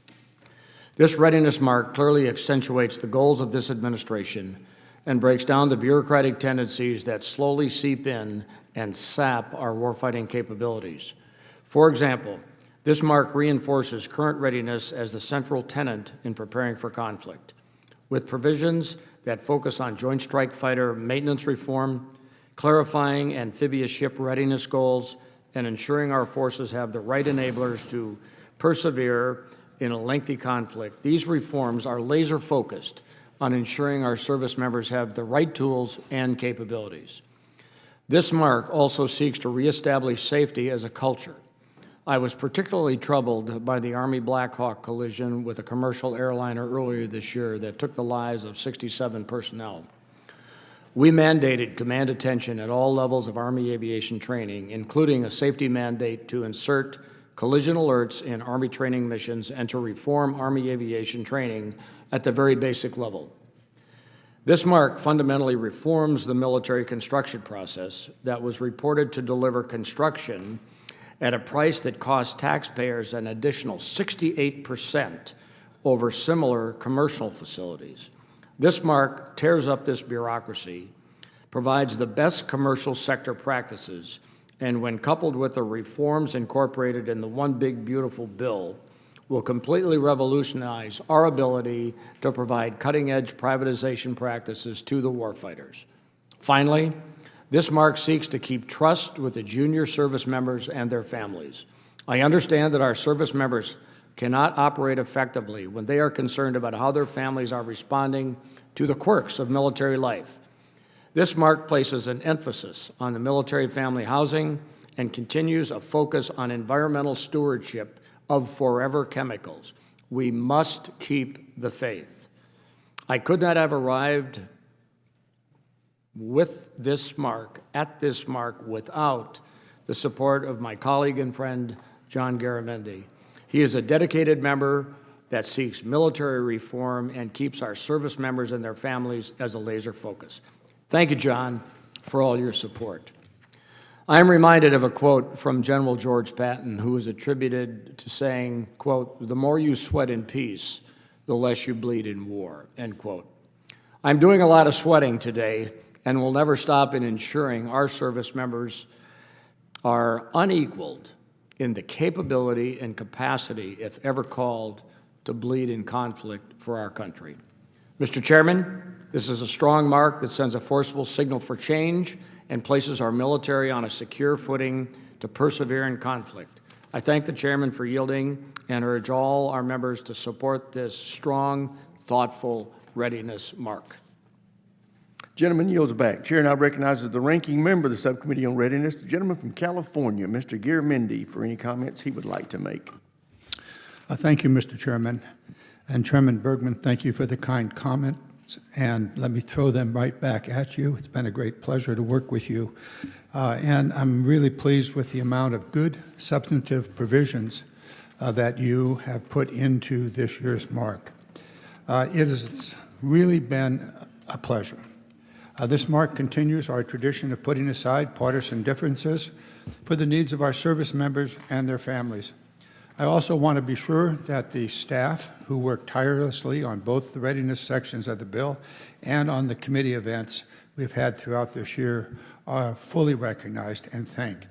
This readiness mark clearly accentuates the goals of this administration and breaks down the bureaucratic tendencies that slowly seep in and sap our warfighting capabilities. For example, this mark reinforces current readiness as the central tenet in preparing for conflict, with provisions that focus on Joint Strike Fighter maintenance reform, clarifying amphibious ship readiness goals, and ensuring our forces have the right enablers to persevere in a lengthy conflict. These reforms are laser-focused on ensuring our service members have the right tools and capabilities. This mark also seeks to reestablish safety as a culture. I was particularly troubled by the Army Black Hawk collision with a commercial airliner earlier this year that took the lives of 67 personnel. We mandated command attention at all levels of Army aviation training, including a safety mandate to insert collision alerts in Army training missions and to reform Army aviation training at the very basic level. This mark fundamentally reforms the military construction process that was reported to deliver construction at a price that cost taxpayers an additional 68% over similar commercial facilities. This mark tears up this bureaucracy, provides the best commercial sector practices, and when coupled with the reforms incorporated in the One Big Beautiful Bill, will completely revolutionize our ability to provide cutting-edge privatization practices to the warfighters. Finally, this mark seeks to keep trust with the junior service members and their families. I understand that our service members cannot operate effectively when they are concerned about how their families are responding to the quirks of military life. This mark places an emphasis on the military family housing and continues a focus on environmental stewardship of forever chemicals. We must keep the faith. I could not have arrived with this mark, at this mark, without the support of my colleague and friend, John Garamendi. He is a dedicated member that seeks military reform and keeps our service members and their families as a laser focus. Thank you, John, for all your support. I am reminded of a quote from General George Patton, who is attributed to saying, quote, "The more you sweat in peace, the less you bleed in war," end quote. I'm doing a lot of sweating today and will never stop in ensuring our service members are unequaled in the capability and capacity, if ever called, to bleed in conflict for our country. Mr. Chairman, this is a strong mark that sends a forceful signal for change and places our military on a secure footing to persevere in conflict. I thank the chairman for yielding and urge all our members to support this strong, thoughtful readiness mark. Gentleman yields back. Chair now recognizes the ranking member of the Subcommittee on Readiness, the gentleman from California, Mr. Garamendi, for any comments he would like to make. Thank you, Mr. Chairman. And Chairman Bergman, thank you for the kind comments. And let me throw them right back at you. It's been a great pleasure to work with you. And I'm really pleased with the amount of good substantive provisions that you have put into this year's mark. It has really been a pleasure. This mark continues our tradition of putting aside partisan differences for the needs of our service members and their families. I also want to be sure that the staff who worked tirelessly on both the readiness sections of the bill and on the committee events we've had throughout this year are fully recognized and thanked.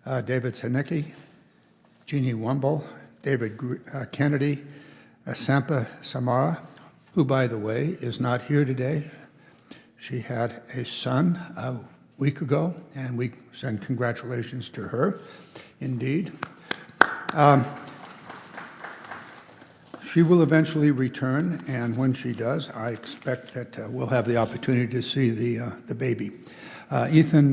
David Zanicki, Jeannie Wumble, David Kennedy, Sampa Samara, who, by the way, is not here today. She had a son a week ago, and we send congratulations to her, indeed. She will eventually return, and when she does, I expect that we'll have the opportunity to see the baby. Ethan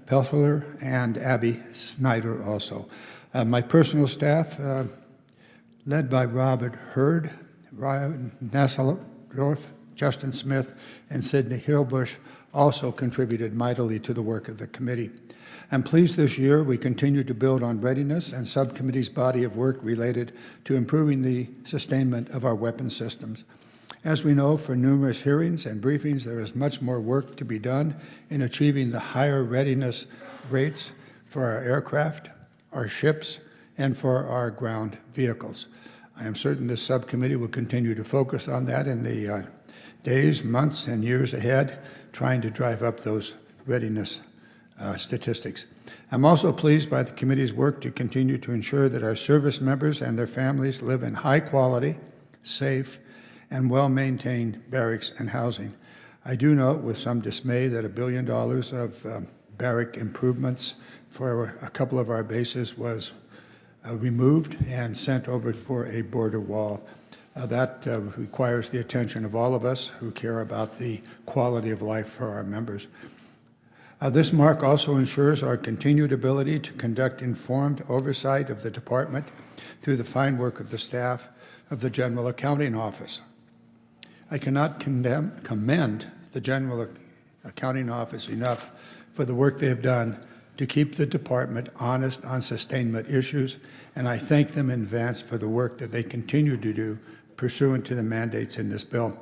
Peltler and Abby Snyder also. My personal staff, led by Robert Hurd, Ryan Nasseldorf, Justin Smith, and Sidney Hillbush, also contributed mightily to the work of the committee. I'm pleased this year we continue to build on readiness and subcommittee's body of work related to improving the sustainment of our weapons systems. As we know, for numerous hearings and briefings, there is much more work to be done in achieving the higher readiness rates for our aircraft, our ships, and for our ground vehicles. I am certain this subcommittee will continue to focus on that in the days, months, and years ahead, trying to drive up those readiness statistics. I'm also pleased by the committee's work to continue to ensure that our service members and their families live in high quality, safe, and well-maintained barracks and housing. I do note with some dismay that $1 billion of barrack improvements for a couple of our bases was removed and sent over for a border wall. That requires the attention of all of us who care about the quality of life for our members. This mark also ensures our continued ability to conduct informed oversight of the department through the fine work of the staff of the General Accounting Office. I cannot commend the General Accounting Office enough for the work they have done to keep the department honest on sustainment issues, and I thank them in advance for the work that they continue to do pursuant to the mandates in this bill.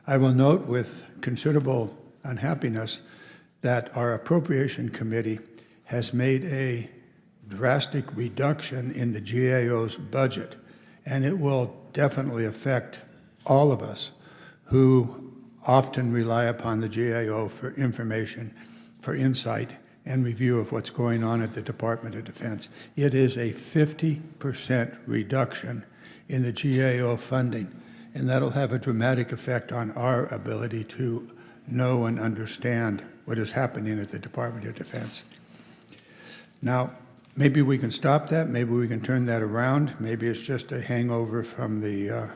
I will note with considerable unhappiness that our Appropriation Committee has made a drastic reduction in the GAO's budget, and it will definitely affect all of us who often rely upon the GAO for information, for insight, and review of what's going on at the Department of Defense. It is a 50% reduction in the GAO funding, and that'll have a dramatic effect on our ability to know and understand what is happening at the Department of Defense. Now, maybe we can stop that, maybe we can turn that around, maybe it's just a hangover from the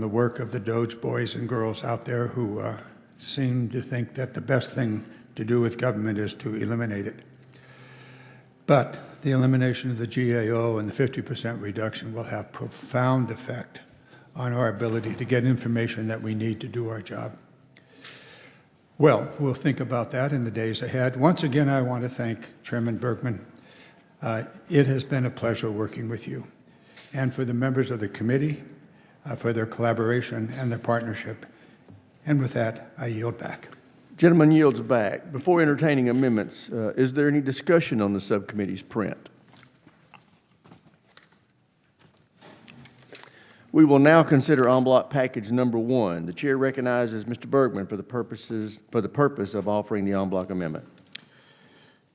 work of the Doge boys and girls out there who seem to think that the best thing to do with government is to eliminate it. But the elimination of the GAO and the 50% reduction will have profound effect on our ability to get information that we need to do our job. Well, we'll think about that in the days ahead. Once again, I want to thank Chairman Bergman. It has been a pleasure working with you, and for the members of the committee, for their collaboration and their partnership. And with that, I yield back. Gentleman yields back. Before entertaining amendments, is there any discussion on the subcommittee's print? We will now consider en bloc package number 1. The chair recognizes Mr. Bergman for the purpose of offering the en bloc amendment.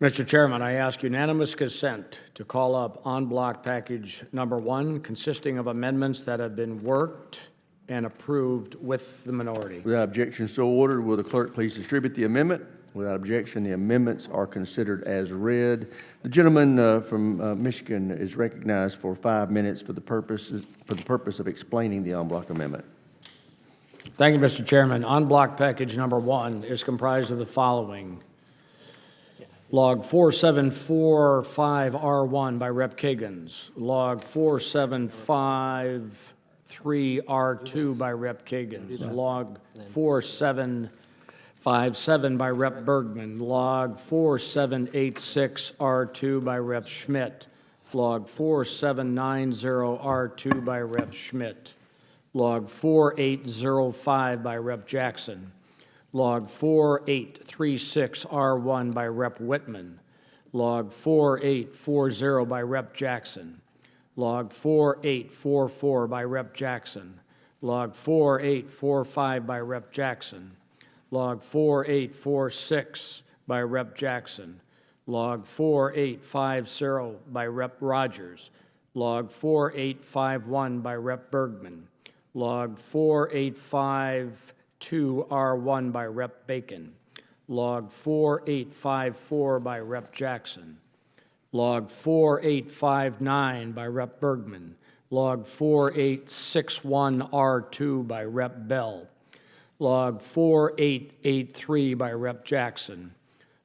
Mr. Chairman, I ask unanimous consent to call up en bloc package number 1, consisting of amendments that have been worked and approved with the minority. Without objection, so ordered. Will the clerk please distribute the amendment? Without objection, the amendments are considered as read. The gentleman from Michigan is recognized for 5 minutes for the purpose of explaining the en bloc amendment. Thank you, Mr. Chairman. En bloc package number 1 is comprised of the following. Log 4745R1 by Rep. Kagans. Log 4753R2 by Rep. Kagans. Log 4757 by Rep. Bergman. Log 4786R2 by Rep. Schmidt. Log 4790R2 by Rep. Schmidt. Log 4805 by Rep. Jackson. Log 4836R1 by Rep. Whitman. Log 4840 by Rep. Jackson. Log 4844 by Rep. Jackson. Log 4845 by Rep. Jackson. Log 4846 by Rep. Jackson. Log 4850 by Rep. Rogers. Log 4851 by Rep. Bergman. Log 4852R1 by Rep. Bacon. Log 4854 by Rep. Jackson. Log 4859 by Rep. Bergman. Log 4861R2 by Rep. Bell. Log 4883 by Rep. Jackson.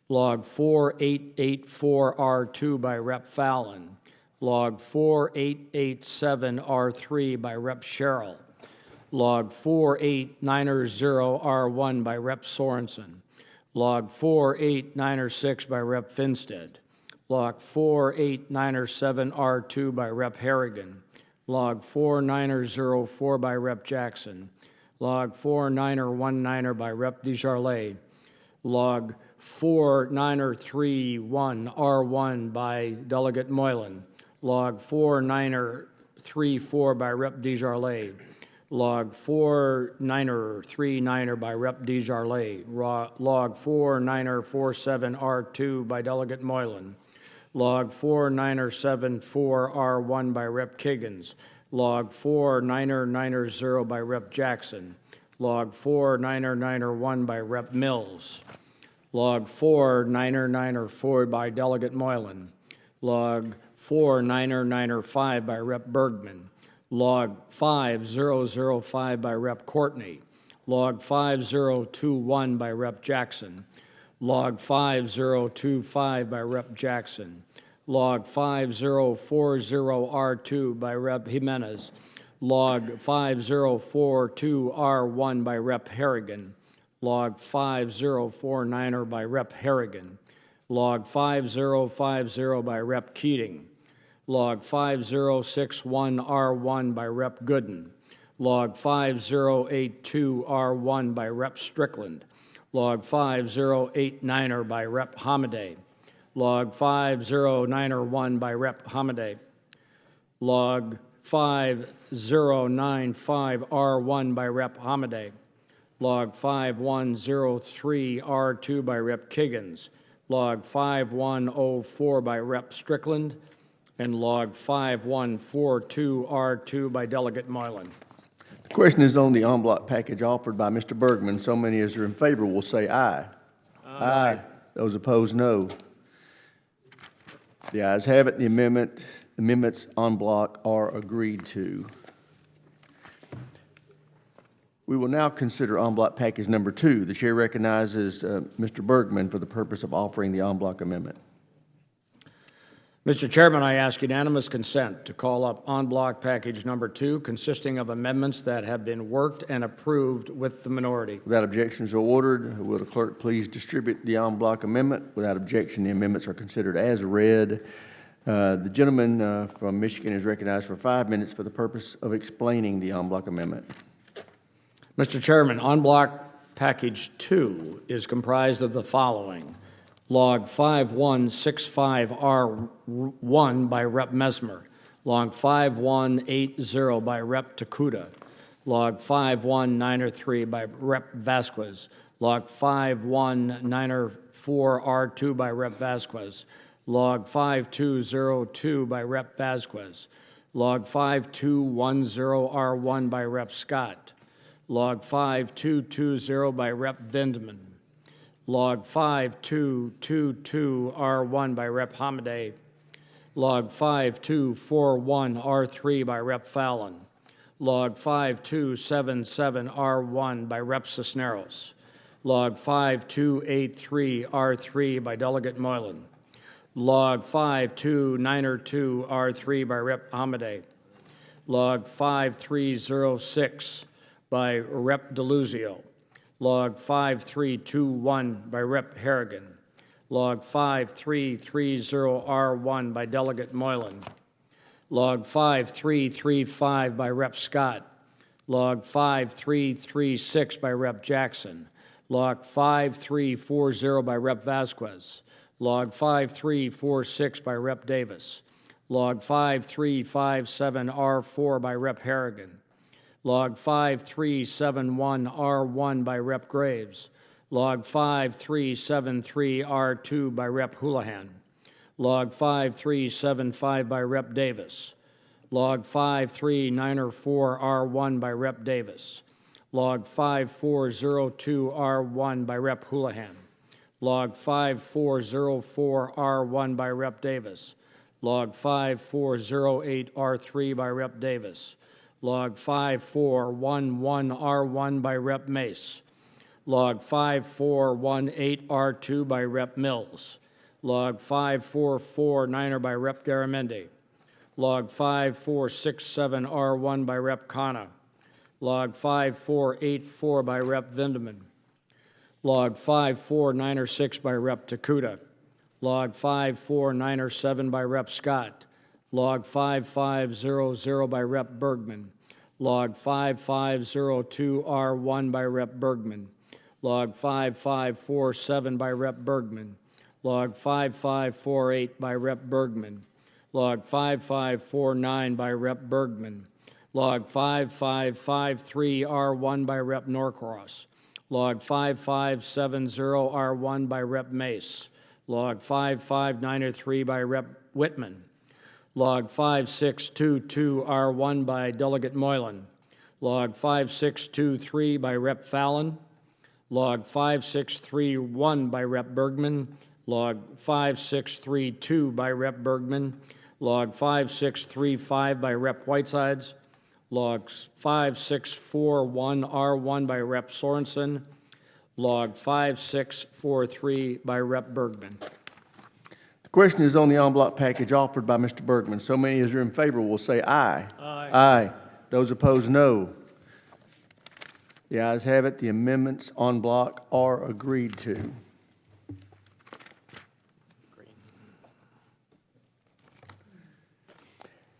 Log 4884R2 by Rep. Fallon. Log 4887R3 by Rep. Sherrill. Log 4890R1 by Rep. Sorensen. Log 4896 by Rep. Finstead. Log 4897R2 by Rep. Harrigan. Log 4904 by Rep. Jackson. Log 4919 by Rep. Desjardins. Log 4931R1 by Delegate Moylan. Log 4934 by Rep. Desjardins. Log 4939 by Rep. Desjardins. Log 4947R2 by Delegate Moylan. Log 4974R1 by Rep. Kiggins. Log 4990 by Rep. Jackson. Log 4991 by Rep. Mills. Log 4994 by Delegate Moylan. Log 4995 by Rep. Bergman. Log 5005 by Rep. Courtney. Log 5021 by Rep. Jackson. Log 5025 by Rep. Jackson. Log 5040R2 by Rep. Jimenez. Log 5042R1 by Rep. Harrigan. Log 5049 by Rep. Harrigan. Log 5050 by Rep. Keating. Log 5061R1 by Rep. Gooden. Log 5082R1 by Rep. Strickland. Log 5089er by Rep. Hamadeh. Log 5091 by Rep. Hamadeh. Log 5095R1 by Rep. Hamadeh. Log 5103R2 by Rep. Kiggins. Log 5104 by Rep. Strickland. And log 5142R2 by Delegate Moylan. The question is on the en bloc package offered by Mr. Bergman. So many as are in favor will say aye. Aye. Those opposed, no. The ayes have it. The amendments en bloc are agreed to. We will now consider en bloc package number 2. The chair recognizes Mr. Bergman for the purpose of offering the en bloc amendment. Mr. Chairman, I ask unanimous consent to call up en bloc package number 2, consisting of amendments that have been worked and approved with the minority. Without objections are ordered. Will the clerk please distribute the en bloc amendment? Without objection, the amendments are considered as read. The gentleman from Michigan is recognized for 5 minutes for the purpose of explaining the en bloc amendment. Mr. Chairman, en bloc package 2 is comprised of the following. Log 5165R1 by Rep. Mesmer. Log 5180 by Rep. Takuda. Log 5193 by Rep. Vasquez. Log 5194R2 by Rep. Vasquez. Log 5202 by Rep. Vasquez. Log 5210R1 by Rep. Scott. Log 5220 by Rep. Vindman. Log 5222R1 by Rep. Hamadeh. Log 5241R3 by Rep. Fallon. Log 5277R1 by Rep. Cisneros. Log 5283R3 by Delegate Moylan. Log 5292R3 by Rep. Hamadeh. Log 5306 by Rep. Deluzio. Log 5321 by Rep. Harrigan. Log 5330R1 by Delegate Moylan. Log 5335 by Rep. Scott. Log 5336 by Rep. Jackson. Log 5340 by Rep. Vasquez. Log 5346 by Rep. Davis. Log 5357R4 by Rep. Harrigan. Log 5371R1 by Rep. Graves. Log 5373R2 by Rep. Houlihan. Log 5375 by Rep. Davis. Log 5394R1 by Rep. Davis. Log 5402R1 by Rep. Houlihan. Log 5404R1 by Rep. Davis. Log 5408R3 by Rep. Davis. Log 5411R1 by Rep. Mace. Log 5418R2 by Rep. Mills. Log 5449er by Rep. Garamendi. Log 5467R1 by Rep. Khanna. Log 5484 by Rep. Vindeman. Log 5496 by Rep. Takuda. Log 5497 by Rep. Scott. Log 5500 by Rep. Bergman. Log 5502R1 by Rep. Bergman. Log 5547 by Rep. Bergman. Log 5548 by Rep. Bergman. Log 5549 by Rep. Bergman. Log 5553R1 by Rep. Norcross. Log 5570R1 by Rep. Mace. Log 5593 by Rep. Whitman. Log 5622R1 by Delegate Moylan. Log 5623 by Rep. Fallon. Log 5631 by Rep. Bergman. Log 5632 by Rep. Bergman. Log 5635 by Rep. Whitesides. Log 5641R1 by Rep. Sorensen. Log 5643 by Rep. Bergman. The question is on the en bloc package offered by Mr. Bergman. So many as are in favor will say aye. Aye. Aye. Those opposed, no. The ayes have it. The amendments en bloc are agreed to.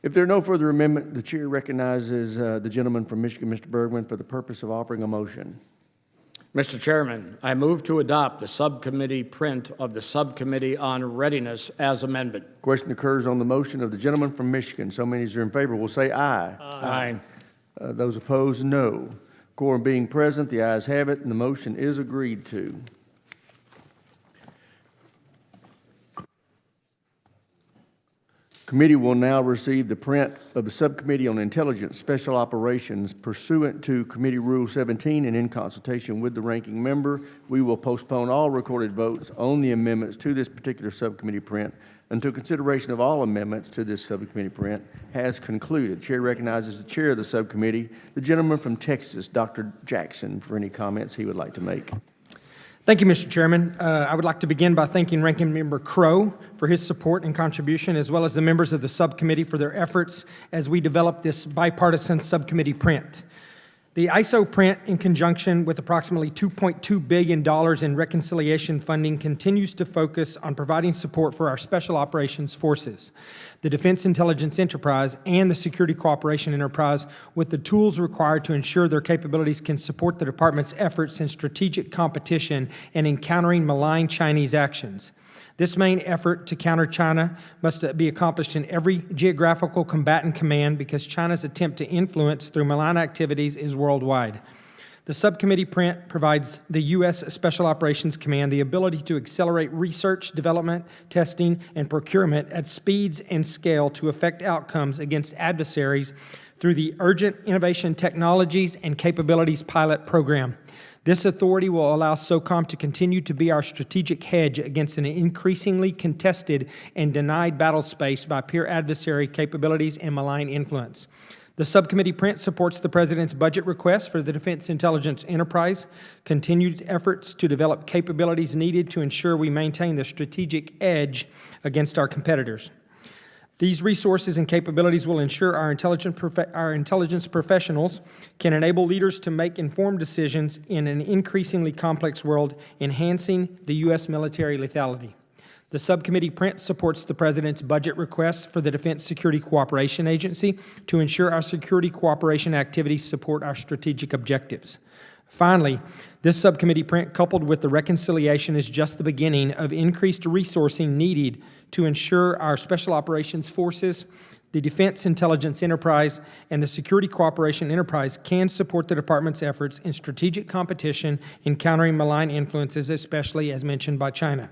If there are no further amendment, the chair recognizes the gentleman from Michigan, Mr. Bergman, for the purpose of offering a motion. Mr. Chairman, I move to adopt the subcommittee print of the Subcommittee on Readiness as amended. Question occurs on the motion of the gentleman from Michigan. So many as are in favor will say aye. Aye. Those opposed, no. Quorum being present, the ayes have it, and the motion is agreed to. Committee will now receive the print of the Subcommittee on Intelligence Special Operations pursuant to Committee Rule 17 and in consultation with the ranking member. We will postpone all recorded votes on the amendments to this particular subcommittee print until consideration of all amendments to this subcommittee print has concluded. Chair recognizes the chair of the subcommittee, the gentleman from Texas, Dr. Jackson, for any comments he would like to make. Thank you, Mr. Chairman. I would like to begin by thanking Ranking Member Crow for his support and contribution, as well as the members of the subcommittee for their efforts as we develop this bipartisan subcommittee print. The ISO print, in conjunction with approximately $2.2 billion in reconciliation funding, continues to focus on providing support for our Special Operations Forces, the Defense Intelligence Enterprise, and the Security Cooperation Enterprise with the tools required to ensure their capabilities can support the Department's efforts in strategic competition and in countering malign Chinese actions. This main effort to counter China must be accomplished in every geographical combatant command because China's attempt to influence through malign activities is worldwide. The subcommittee print provides the U.S. Special Operations Command the ability to accelerate research, development, testing, and procurement at speeds and scale to affect outcomes against adversaries through the Urgent Innovation Technologies and Capabilities Pilot Program. This authority will allow SOCOM to continue to be our strategic hedge against an increasingly contested and denied battle space by peer adversary capabilities and malign influence. The subcommittee print supports the President's budget request for the Defense Intelligence Enterprise, continued efforts to develop capabilities needed to ensure we maintain the strategic edge against our competitors. These resources and capabilities will ensure our intelligence professionals can enable leaders to make informed decisions in an increasingly complex world, enhancing the U.S. military lethality. The subcommittee print supports the President's budget request for the Defense Security Cooperation Agency to ensure our security cooperation activities support our strategic objectives. Finally, this subcommittee print, coupled with the reconciliation, is just the beginning of increased resourcing needed to ensure our Special Operations Forces, the Defense Intelligence Enterprise, and the Security Cooperation Enterprise can support the Department's efforts in strategic competition in countering malign influences, especially as mentioned by China.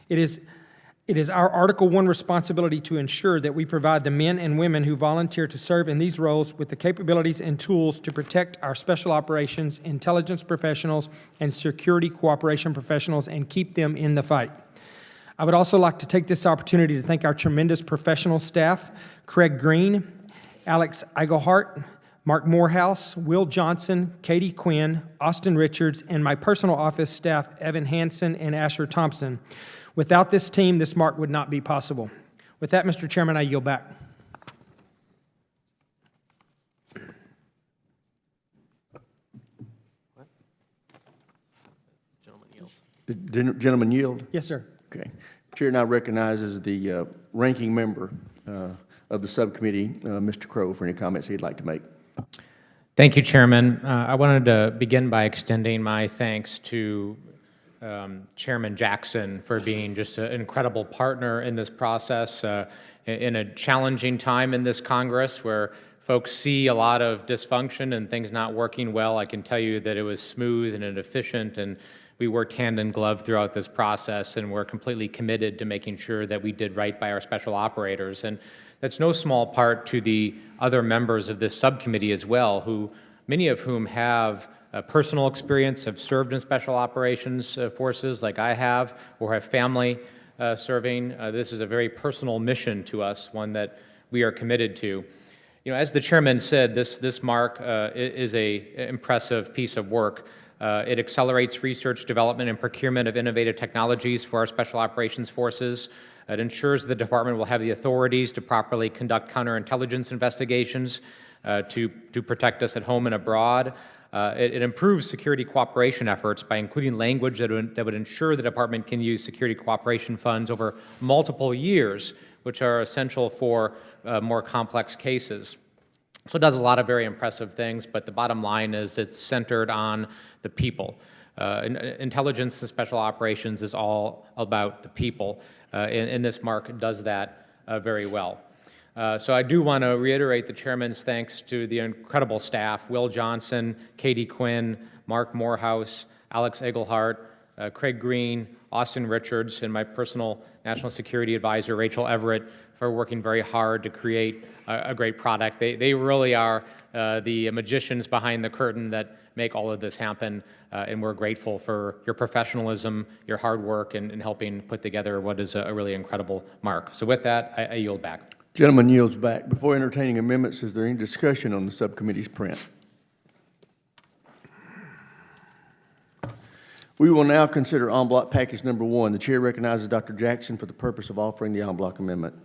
It is our Article I responsibility to ensure that we provide the men and women who volunteer to serve in these roles with the capabilities and tools to protect our special operations, intelligence professionals, and security cooperation professionals and keep them in the fight. I would also like to take this opportunity to thank our tremendous professional staff, Craig Green, Alex Eigelhart, Mark Morehouse, Will Johnson, Katie Quinn, Austin Richards, and my personal office staff, Evan Hansen and Asher Thompson. Without this team, this mark would not be possible. With that, Mr. Chairman, I yield back. Did gentleman yield? Yes, sir. Okay. Chair now recognizes the ranking member of the subcommittee, Mr. Crow, for any comments he'd like to make. Thank you, Chairman. I wanted to begin by extending my thanks to Chairman Jackson for being just an incredible partner in this process in a challenging time in this Congress where folks see a lot of dysfunction and things not working well. I can tell you that it was smooth and efficient, and we worked hand in glove throughout this process, and we're completely committed to making sure that we did right by our special operators. And that's no small part to the other members of this subcommittee as well, who many of whom have personal experience, have served in special operations forces like I have, or have family serving. This is a very personal mission to us, one that we are committed to. You know, as the chairman said, this mark is an impressive piece of work. It accelerates research, development, and procurement of innovative technologies for our special operations forces. It ensures the department will have the authorities to properly conduct counterintelligence investigations to protect us at home and abroad. It improves security cooperation efforts by including language that would ensure the department can use security cooperation funds over multiple years which are essential for more complex cases. So it does a lot of very impressive things, but the bottom line is it's centered on the people. Intelligence and special operations is all about the people, and this MARC does that very well. So I do want to reiterate the chairman's thanks to the incredible staff, Will Johnson, Katie Quinn, Mark Morehouse, Alex Egelhart, Craig Green, Austin Richards, and my personal national security advisor, Rachel Everett, for working very hard to create a great product. They really are the magicians behind the curtain that make all of this happen, and we're grateful for your professionalism, your hard work, and helping put together what is a really incredible MARC. So with that, I yield back. Gentleman yields back. Before entertaining amendments, is there any discussion on the subcommittee's print? We will now consider en bloc package number 1. The chair recognizes Dr. Jackson for the purpose of offering the en bloc amendment.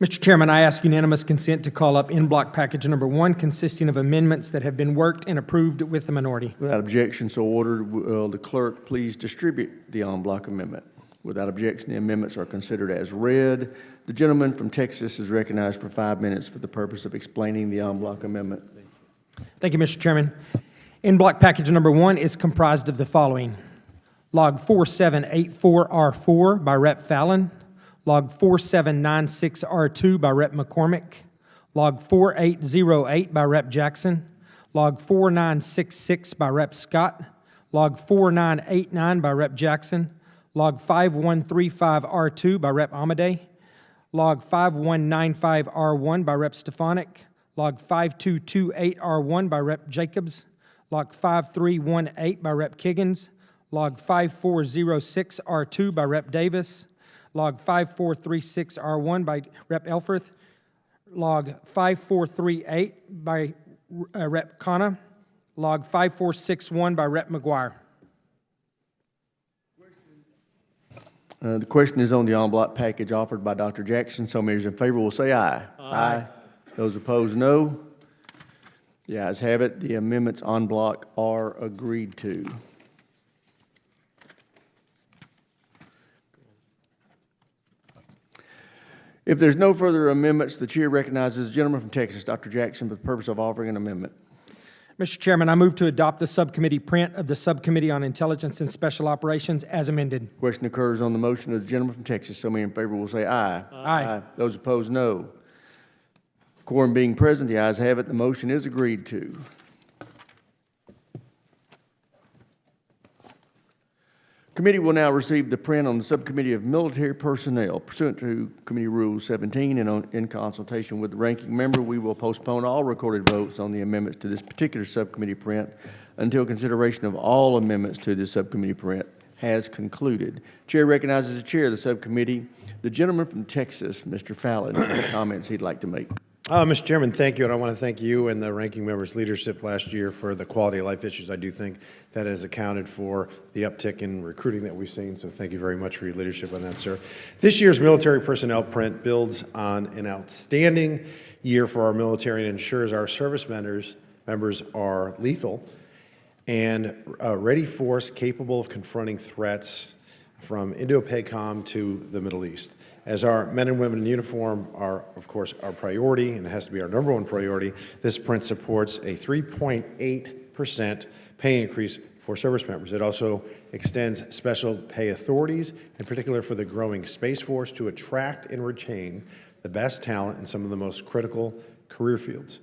Mr. Chairman, I ask unanimous consent to call up en bloc package number 1, consisting of amendments that have been worked and approved with the minority. Without objection, so ordered. Will the clerk please distribute the en bloc amendment? Without objection, the amendments are considered as read. The gentleman from Texas is recognized for 5 minutes for the purpose of explaining the en bloc amendment. Thank you, Mr. Chairman. En bloc package number 1 is comprised of the following: Log 4784R4 by Rep. Fallon, Log 4796R2 by Rep. McCormick, Log 4808 by Rep. Jackson, Log 4966 by Rep. Scott, Log 4989 by Rep. Jackson, Log 5135R2 by Rep. Amadei, Log 5195R1 by Rep. Stefanik, Log 5228R1 by Rep. Jacobs, Log 5318 by Rep. Kiggins, Log 5406R2 by Rep. Davis, Log 5436R1 by Rep. Elfreth, Log 5438 by Rep. Khanna, Log 5461 by Rep. McGuire. The question is on the en bloc package offered by Dr. Jackson. So many in favor will say aye. Aye. Those opposed, no. The ayes have it. The amendments en bloc are agreed to. If there's no further amendments, the chair recognizes the gentleman from Texas, Dr. Jackson, for the purpose of offering an amendment. Mr. Chairman, I move to adopt the subcommittee print of the Subcommittee on Intelligence and Special Operations as amended. Question occurs on the motion of the gentleman from Texas. So many in favor will say aye. Aye. Those opposed, no. Quorum being present, the ayes have it. The motion is agreed to. Committee will now receive the print on the Subcommittee of Military Personnel. Pursuant to Committee Rule 17 and in consultation with the ranking member, we will postpone all recorded votes on the amendments to this particular subcommittee print until consideration of all amendments to this subcommittee print has concluded. Chair recognizes the chair of the subcommittee, the gentleman from Texas, Mr. Fallon, for the comments he'd like to make. Mr. Chairman, thank you, and I want to thank you and the ranking member's leadership last year for the quality of life issues. I do think that has accounted for the uptick in recruiting that we've seen, so thank you very much for your leadership on that, sir. This year's military personnel print builds on an outstanding year for our military and ensures our service members are lethal and a ready force capable of confronting threats from Indo-PACOM to the Middle East. As our men and women in uniform are, of course, our priority, and it has to be our number one priority, this print supports a 3.8% pay increase for service members. It also extends special pay authorities, in particular for the growing Space Force, to attract and retain the best talent in some of the most critical career fields.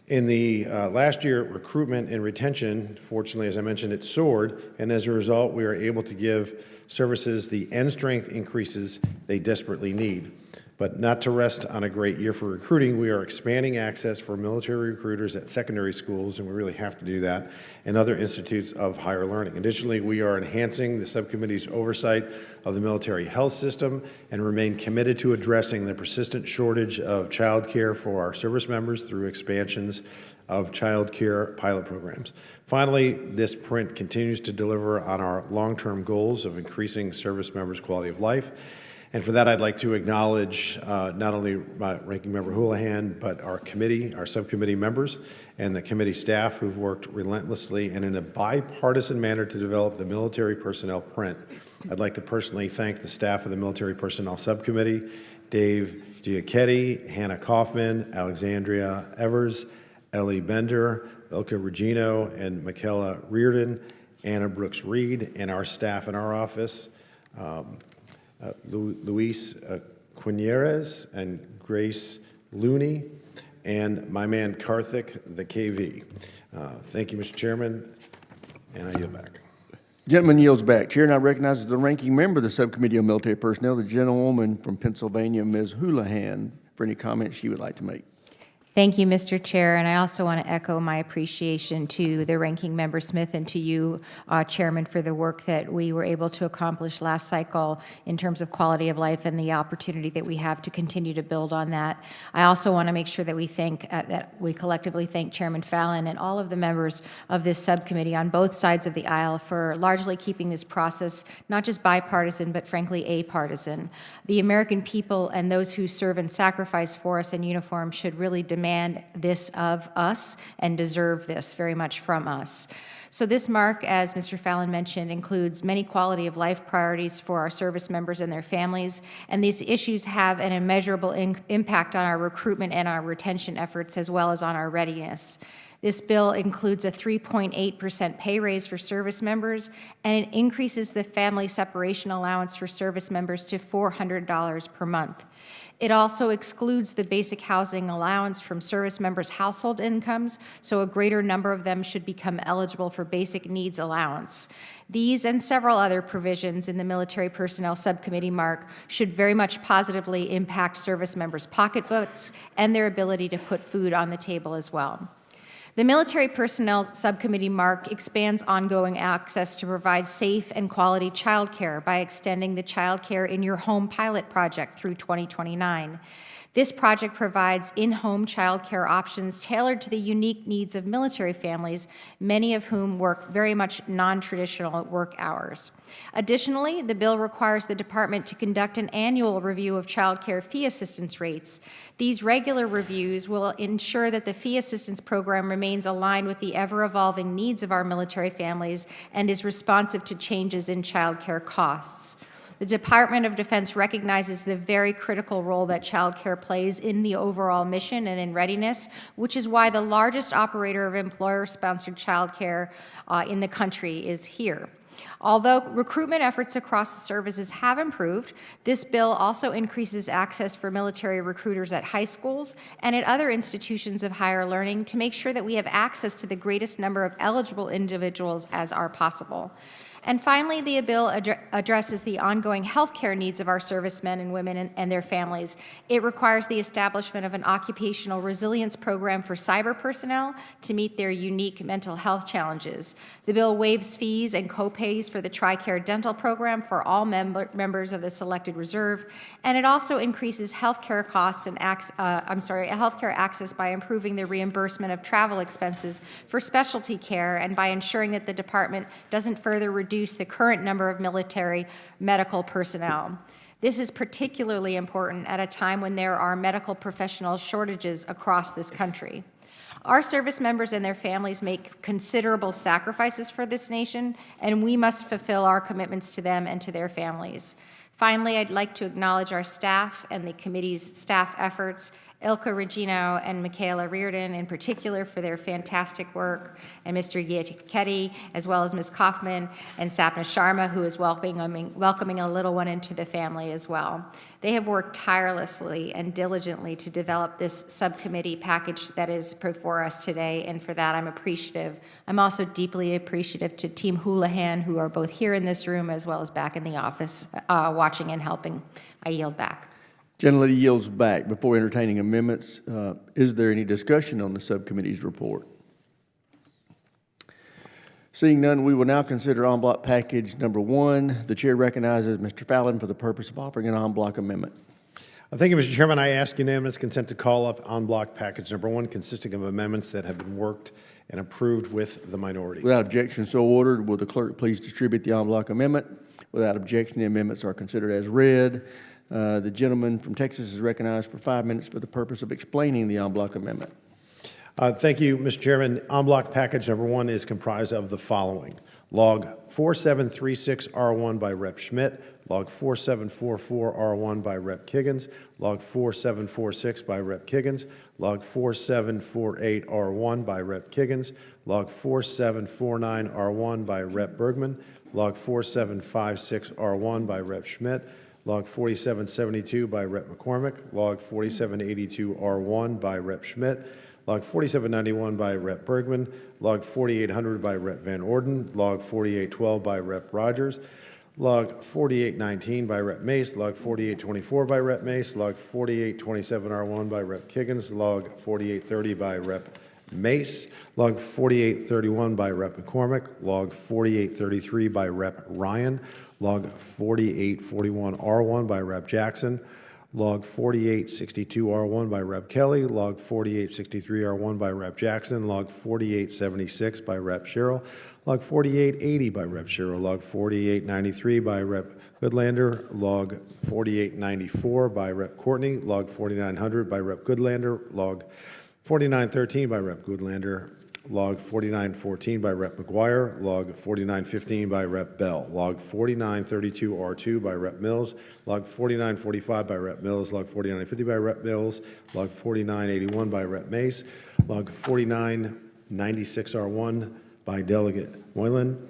In the last year, recruitment and retention, fortunately, as I mentioned, it soared, and as a result, we are able to give services the end strength increases they desperately need. But not to rest on a great year for recruiting, we are expanding access for military recruiters at secondary schools, and we really have to do that, and other institutes of higher learning. Additionally, we are enhancing the subcommittee's oversight of the military health system and remain committed to addressing the persistent shortage of child care for our service members through expansions of child care pilot programs. Finally, this print continues to deliver on our long-term goals of increasing service members' quality of life. And for that, I'd like to acknowledge not only my ranking member Houlihan, but our committee, our subcommittee members, and the committee staff who've worked relentlessly and in a bipartisan manner to develop the military personnel print. I'd like to personally thank the staff of the Military Personnel Subcommittee, Dave Giacchetti, Hannah Kaufman, Alexandria Evers, Ellie Bender, Ilka Regino, and Michaela Reardon, Anna Brooks Reed, and our staff in our office, Luis Quiñeres and Grace Looney, and my man Karthik, the KV. Thank you, Mr. Chairman, and I yield back. Gentleman yields back. Chair now recognizes the ranking member of the Subcommittee on Military Personnel, the gentlewoman from Pennsylvania, Ms. Houlihan, for any comments she would like to make. Thank you, Mr. Chair, and I also want to echo my appreciation to the Ranking Member Smith and to you, Chairman, for the work that we were able to accomplish last cycle in terms of quality of life and the opportunity that we have to continue to build on that. I also want to make sure that we collectively thank Chairman Fallon and all of the members of this subcommittee on both sides of the aisle for largely keeping this process not just bipartisan, but frankly apartisan. The American people and those who serve and sacrifice for us in uniform should really demand this of us and deserve this very much from us. So this mark, as Mr. Fallon mentioned, includes many quality of life priorities for our service members and their families, and these issues have an immeasurable impact on our recruitment and our retention efforts, as well as on our readiness. This bill includes a 3.8% pay raise for service members, and it increases the family separation allowance for service members to $400 per month. It also excludes the basic housing allowance from service members' household incomes, so a greater number of them should become eligible for basic needs allowance. These and several other provisions in the Military Personnel Subcommittee mark should very much positively impact service members' pocketbooks and their ability to put food on the table as well. The Military Personnel Subcommittee mark expands ongoing access to provide safe and quality child care by extending the Child Care in Your Home pilot project through 2029. This project provides in-home child care options tailored to the unique needs of military families, many of whom work very much non-traditional work hours. Additionally, the bill requires the department to conduct an annual review of child care fee assistance rates. These regular reviews will ensure that the fee assistance program remains aligned with the ever-evolving needs of our military families and is responsive to changes in child care costs. The Department of Defense recognizes the very critical role that child care plays in the overall mission and in readiness, which is why the largest operator of employer-sponsored child care in the country is here. Although recruitment efforts across the services have improved, this bill also increases access for military recruiters at high schools and at other institutions of higher learning to make sure that we have access to the greatest number of eligible individuals as are possible. And finally, the bill addresses the ongoing health care needs of our servicemen and women and their families. It requires the establishment of an occupational resilience program for cyber personnel to meet their unique mental health challenges. The bill waives fees and co-pays for the TRICARE dental program for all members of the selected reserve, and it also increases health care costs and health care access by improving the reimbursement of travel expenses for specialty care and by ensuring that the department doesn't further reduce the current number of military medical personnel. This is particularly important at a time when there are medical professional shortages across this country. Our service members and their families make considerable sacrifices for this nation, and we must fulfill our commitments to them and to their families. Finally, I'd like to acknowledge our staff and the committee's staff efforts, Ilka Regino and Michaela Reardon in particular for their fantastic work, and Mr. Giacchetti, as well as Ms. Kaufman and Sapna Sharma, who is welcoming a little one into the family as well. They have worked tirelessly and diligently to develop this subcommittee package that is before us today, and for that I'm appreciative. I'm also deeply appreciative to Team Houlihan, who are both here in this room as well as back in the office watching and helping. I yield back. Gentlelady yields back. Before entertaining amendments, is there any discussion on the subcommittee's report? Seeing none, we will now consider en bloc package number 1. The chair recognizes Mr. Fallon for the purpose of offering an en bloc amendment. Thank you, Mr. Chairman. I ask unanimous consent to call up en bloc package number 1, consisting of amendments that have been worked and approved with the minority. Without objection, so ordered. Will the clerk please distribute the en bloc amendment? Without objection, the amendments are considered as read. The gentleman from Texas is recognized for 5 minutes for the purpose of explaining the en bloc amendment. Thank you, Mr. Chairman. En bloc package number 1 is comprised of the following. Log 4736R1 by Rep. Schmidt, Log 4744R1 by Rep. Kiggins, Log 4746 by Rep. Kiggins, Log 4748R1 by Rep. Kiggins, Log 4749R1 by Rep. Bergman, Log 4756R1 by Rep. Schmidt, Log 4772 by Rep. McCormick, Log 4782R1 by Rep. Schmidt, Log 4791 by Rep. Bergman, Log 4800 by Rep. Van Orden, Log 4812 by Rep. Rogers, Log 4819 by Rep. Mace, Log 4824 by Rep. Mace, Log 4827R1 by Rep. Kiggins, Log 4830 by Rep. Mace, Log 4831 by Rep. McCormick, Log 4833 by Rep. Ryan, Log 4841R1 by Rep. Jackson, Log 4862R1 by Rep. Kelly, Log 4863R1 by Rep. Jackson, Log 4876 by Rep. Sherrill, Log 4880 by Rep. Sherrill, Log 4893 by Rep. Goodlander, Log 4894 by Rep. Courtney, Log 4900 by Rep. Goodlander, Log 4913 by Rep. Goodlander, Log 4914 by Rep. McGuire, Log 4915 by Rep. Bell, Log 4932R2 by Rep. Mills, Log 4945 by Rep. Mills, Log 4950 by Rep. Mills, Log 4981 by Rep. Mace, Log 4996R1 by Delegate Moylan,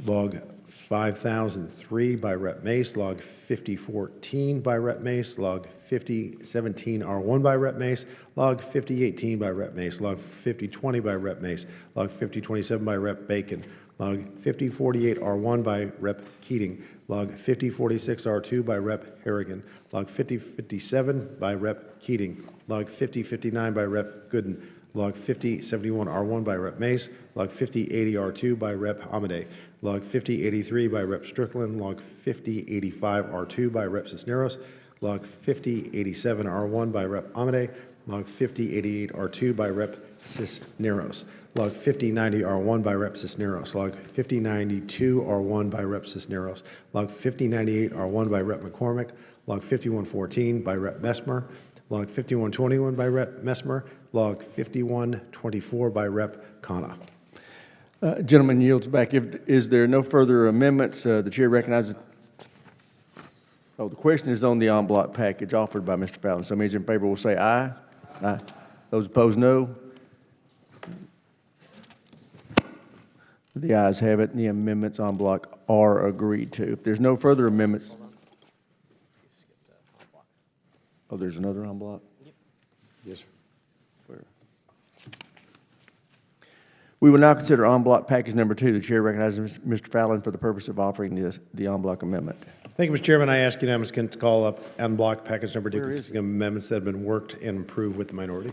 Log 5003 by Rep. Mace, Log 5014 by Rep. Mace, Log 5017R1 by Rep. Mace, Log 5018 by Rep. Mace, Log 5020 by Rep. Mace, Log 5027 by Rep. Bacon, Log 5048R1 by Rep. Keating, Log 5046R2 by Rep. Harrigan, Log 5057 by Rep. Keating, Log 5059 by Rep. Gooden, Log 5071R1 by Rep. Mace, Log 5080R2 by Rep. Amadei, Log 5083 by Rep. Strickland, Log 5085R2 by Rep. Cisneros, Log 5087R1 by Rep. Amadei, Log 5088R2 by Rep. Cisneros, Log 5090R1 by Rep. Cisneros, Log 5092R1 by Rep. Cisneros, Log 5098R1 by Rep. McCormick, Log 5114 by Rep. Messmer, Log 5121 by Rep. Messmer, Log 5124 by Rep. Khanna. Gentleman yields back. Is there no further amendments? The chair recognizes. Oh, the question is on the en bloc package offered by Mr. Fallon. Some in favor will say aye. Aye. Those opposed, no. The ayes have it, and the amendments en bloc are agreed to. If there's no further amendments. Oh, there's another en bloc? Yes, sir. Where? We will now consider en bloc package number 2. The chair recognizes Mr. Fallon for the purpose of offering the en bloc amendment. Thank you, Mr. Chairman. I ask unanimous consent to call up en bloc package number 2 consisting of amendments that have been worked and improved with the minority.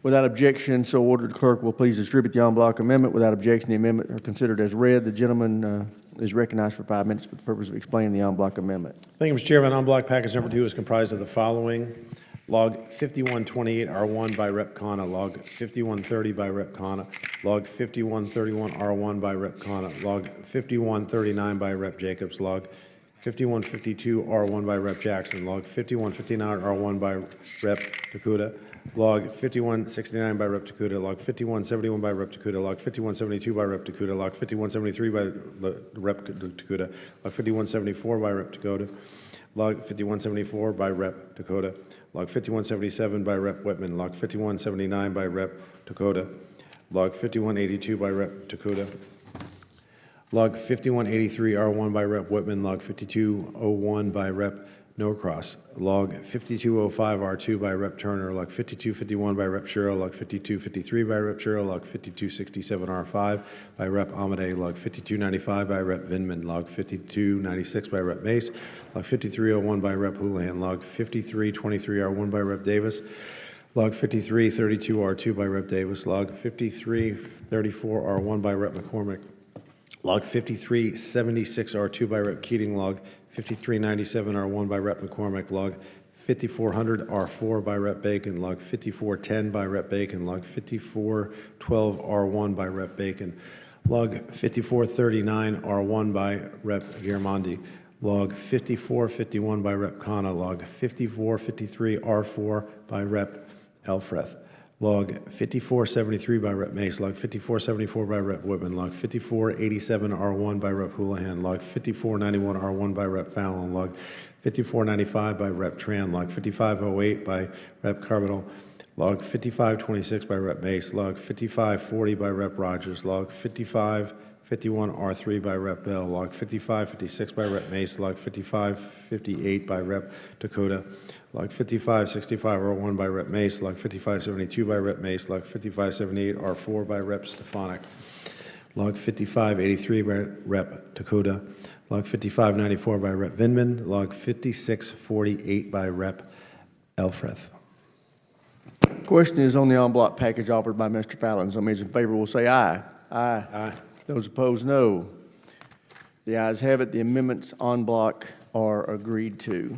Without objection, so ordered, clerk will please distribute the en bloc amendment. Without objection, the amendment are considered as read. The gentleman is recognized for 5 minutes for the purpose of explaining the en bloc amendment. Thank you, Mr. Chairman. En bloc package number 2 is comprised of the following. Log 5128R1 by Rep. Khanna, Log 5130 by Rep. Khanna, Log 5131R1 by Rep. Khanna, Log 5139 by Rep. Jacobs, Log 5152R1 by Rep. Jackson, Log 5159R1 by Rep. Takuda, Log 5169 by Rep. Takuda, Log 5171 by Rep. Takuda, Log 5172 by Rep. Takuda, Log 5173 by Rep. Takuda, Log 5174 by Rep. Takuda, Log 5174 by Rep. Dakota, Log 5177 by Rep. Whitman, Log 5179 by Rep. Dakota, Log 5182 by Rep. Dakota, Log 5183R1 by Rep. Whitman, Log 5201 by Rep. Norcross, Log 5205R2 by Rep. Turner, Log 5251 by Rep. Sherrill, Log 5253 by Rep. Sherrill, Log 5267R5 by Rep. Amadei, Log 5295 by Rep. Vindman, Log 5296 by Rep. Mace, Log 5301 by Rep. Houlihan, Log 5323R1 by Rep. Davis, Log 5332R2 by Rep. Davis, Log 5334R1 by Rep. McCormick, Log 5376R2 by Rep. Keating, Log 5397R1 by Rep. McCormick, Log 5400R4 by Rep. Bacon, Log 5410 by Rep. Bacon, Log 5412R1 by Rep. Bacon, Log 5439R1 by Rep. Giaramondi, Log 5451 by Rep. Khanna. Log 5453 R4 by Rep. Elfreth. Log 5473 by Rep. Mace. Log 5474 by Rep. Whitman. Log 5487 R1 by Rep. Houlihan. Log 5491 R1 by Rep. Fallon. Log 5495 by Rep. Tran. Log 5508 by Rep. Carbonell. Log 5526 by Rep. Mace. Log 5540 by Rep. Rogers. Log 5551 R3 by Rep. Bell. Log 5556 by Rep. Mace. Log 5558 by Rep. Dakota. Log 5565 R1 by Rep. Mace. Log 5572 by Rep. Mace. Log 5578 R4 by Rep. Stefanik. Log 5583 by Rep. Dakota. Log 5594 by Rep. Vindman. Log 5648 by Rep. Elfreth. Question is on the en bloc package offered by Mr. Fallon. Those in favor will say aye. Aye. Aye. Those opposed, no. The ayes have it. The amendments en bloc are agreed to.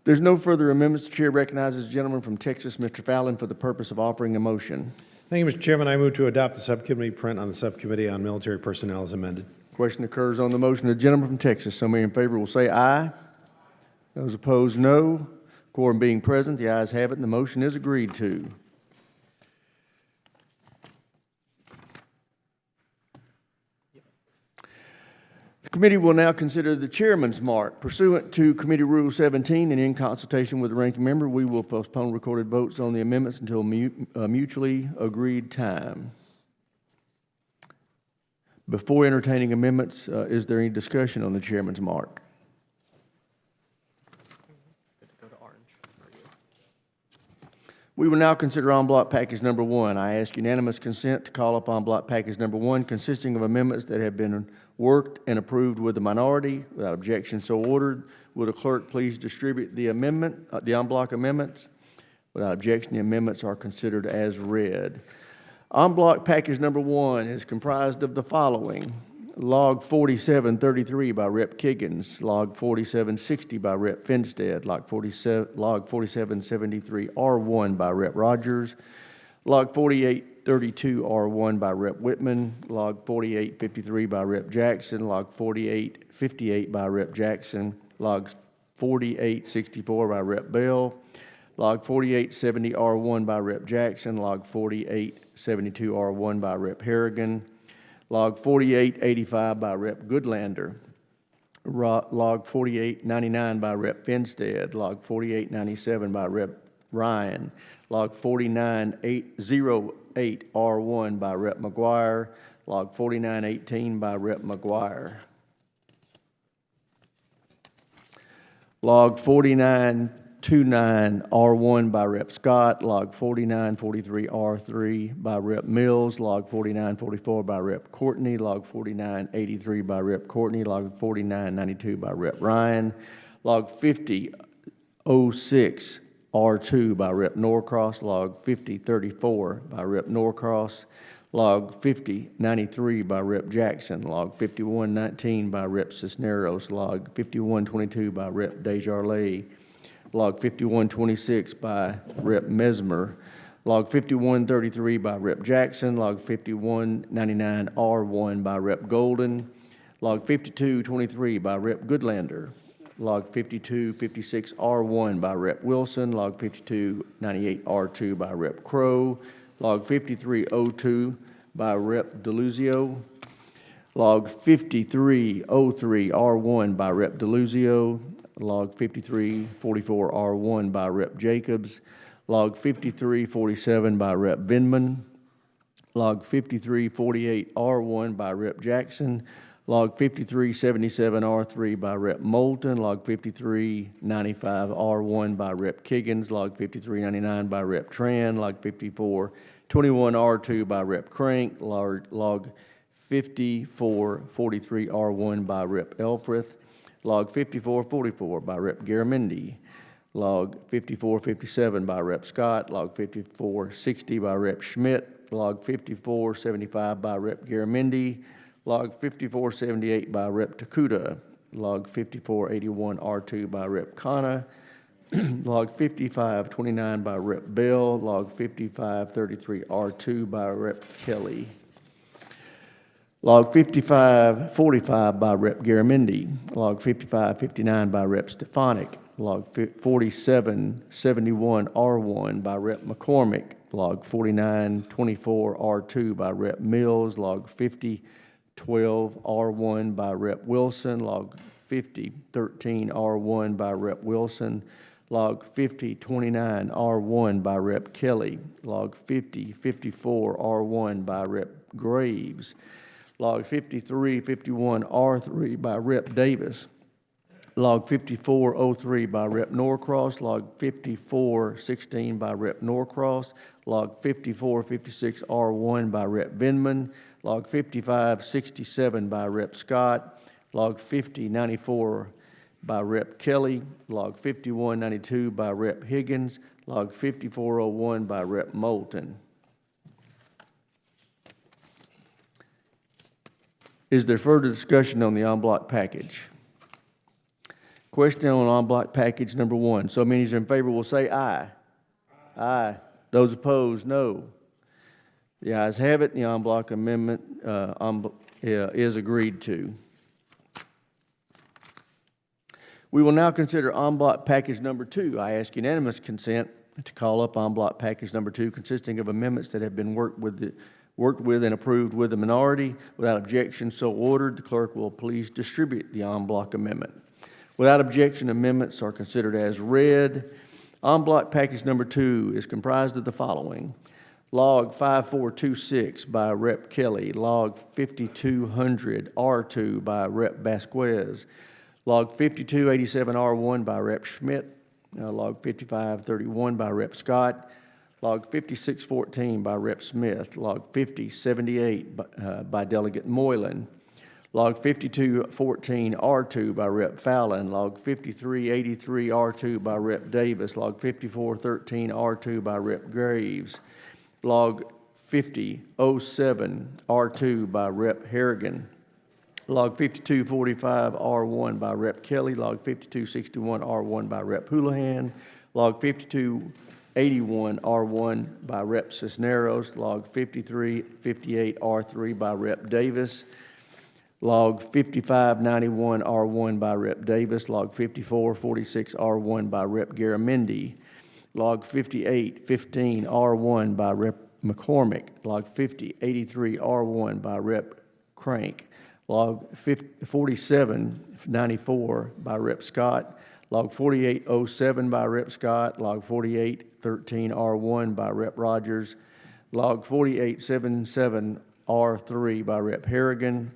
There's no further amendments. The chair recognizes the gentleman from Texas, Mr. Fallon, for the purpose of offering a motion. Thank you, Mr. Chairman. I move to adopt the subcommittee print on the Subcommittee on Military Personnel as amended. Question occurs on the motion. The gentleman from Texas. So many in favor will say aye. Those opposed, no. Quorum being present, the ayes have it, and the motion is agreed to. The committee will now consider the chairman's mark. Pursuant to Committee Rule 17 and in consultation with the ranking member, we will postpone recorded votes on the amendments until mutually agreed time. Before entertaining amendments, is there any discussion on the chairman's mark? We will now consider en bloc package number 1. I ask unanimous consent to call up en bloc package number 1, consisting of amendments that have been worked and approved with the minority. Without objection so ordered, will the clerk please distribute the amendment, the en bloc amendments? Without objection, the amendments are considered as read. En bloc package number 1 is comprised of the following: Log 4733 by Rep. Kiggins, Log 4760 by Rep. Finstead, Log 4773 R1 by Rep. Rogers, Log 4832 R1 by Rep. Whitman, Log 4853 by Rep. Jackson, Log 4858 by Rep. Jackson, Log 4864 by Rep. Bell, Log 4870 R1 by Rep. Jackson, Log 4872 R1 by Rep. Harrigan, Log 4885 by Rep. Goodlander, Log 4899 by Rep. Finstead, Log 4897 by Rep. Ryan, Log 4908 R1 by Rep. McGuire, Log 4918 by Rep. McGuire, Log 4929 R1 by Rep. Scott, Log 4943 R3 by Rep. Mills, Log 4944 by Rep. Courtney, Log 4983 by Rep. Courtney, Log 4992 by Rep. Ryan, Log 5006 R2 by Rep. Norcross, Log 5034 by Rep. Norcross, Log 5093 by Rep. Jackson, Log 5119 by Rep. Cisneros, Log 5122 by Rep. Desjardins, Log 5126 by Rep. Mesmer, Log 5133 by Rep. Jackson, Log 5199 R1 by Rep. Golden, Log 5223 by Rep. Goodlander, Log 5256 R1 by Rep. Wilson, Log 5298 R2 by Rep. Crow, Log 5302 by Rep. Deluzio, Log 5303 R1 by Rep. Deluzio, Log 5344 R1 by Rep. Jacobs, Log 5347 by Rep. Vindman, Log 5348 R1 by Rep. Jackson, Log 5377 R3 by Rep. Moulton, Log 5395 R1 by Rep. Kiggins, Log 5399 by Rep. Tran, Log 5421 R2 by Rep. Crank, Log 5443 R1 by Rep. Elfreth, Log 5444 by Rep. Garamendi, Log 5457 by Rep. Scott, Log 5460 by Rep. Schmidt, Log 5475 by Rep. Garamendi, Log 5478 by Rep. Takuda, Log 5481 R2 by Rep. Khanna, Log 5529 by Rep. Bell, Log 5533 R2 by Rep. Kelly. Log 5545 by Rep. Garamendi. Log 5559 by Rep. Stefanik. Log 4771R1 by Rep. McCormick. Log 4924R2 by Rep. Mills. Log 5012R1 by Rep. Wilson. Log 5013R1 by Rep. Wilson. Log 5029R1 by Rep. Kelly. Log 5054R1 by Rep. Graves. Log 5351R3 by Rep. Davis. Log 5403 by Rep. Norcross. Log 5416 by Rep. Norcross. Log 5456R1 by Rep. Vindman. Log 5567 by Rep. Scott. Log 5094 by Rep. Kelly. Log 5192 by Rep. Higgins. Log 5401 by Rep. Moulton. Is there further discussion on the en bloc package? Question on en bloc package number 1. So many as are in favor will say aye. Aye. Those opposed, no. The ayes have it. The en bloc amendment is agreed to. We will now consider en bloc package number 2. I ask unanimous consent to call up en bloc package number 2, consisting of amendments that have been worked with and approved with the minority. Without objection, so ordered. The clerk will please distribute the en bloc amendment. Without objection, amendments are considered as read. En bloc package number 2 is comprised of the following: Log 5426 by Rep. Kelly, Log 5200R2 by Rep. Vasquez, Log 5287R1 by Rep. Schmidt, Log 5531 by Rep. Scott, Log 5614 by Rep. Smith, Log 5078 by Delegate Moylan, Log 5214R2 by Rep. Fallon, Log 5383R2 by Rep. Davis, Log 5413R2 by Rep. Graves, Log 5007R2 by Rep. Harrigan, Log 5245R1 by Rep. Kelly, Log 5261R1 by Rep. Houlihan, Log 5281R1 by Rep. Cisneros, Log 5358R3 by Rep. Davis, Log 5591R1 by Rep. Davis, Log 5446R1 by Rep. Garamendi, Log 5815R1 by Rep. McCormick, Log 5083R1 by Rep. Crank, Log 4794 by Rep. Scott, Log 4807 by Rep. Scott, Log 4813R1 by Rep. Rogers, Log 4877R3 by Rep. Harrigan,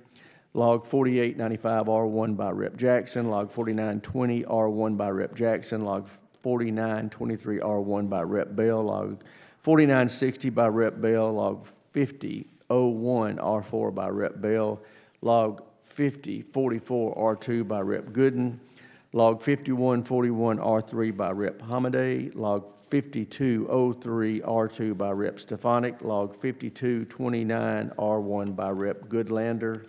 Log 4895R1 by Rep. Jackson, Log 4920R1 by Rep. Jackson, Log 4923R1 by Rep. Bell, Log 4960 by Rep. Bell, Log 5001R4 by Rep. Bell, Log 5044R2 by Rep. Gooden, Log 5141R3 by Rep. Hamadeh, Log 5203R2 by Rep. Stefanik, Log 5229R1 by Rep. Goodlander,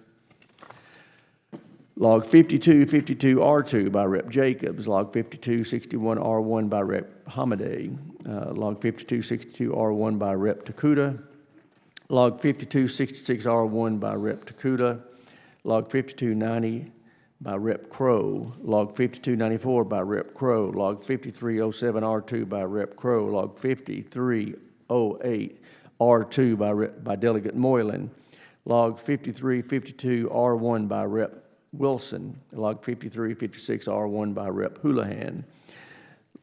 Log 5252R2 by Rep. Jacobs, Log 5261R1 by Rep. Hamadeh, Log 5262R1 by Rep. Takuda, Log 5266R1 by Rep. Takuda, Log 5290 by Rep. Crow, Log 5294 by Rep. Crow, Log 5307R2 by Rep. Crow, Log 5308R2 by Delegate Moylan, Log 5352R1 by Rep. Wilson, Log 5356R1 by Rep. Houlihan,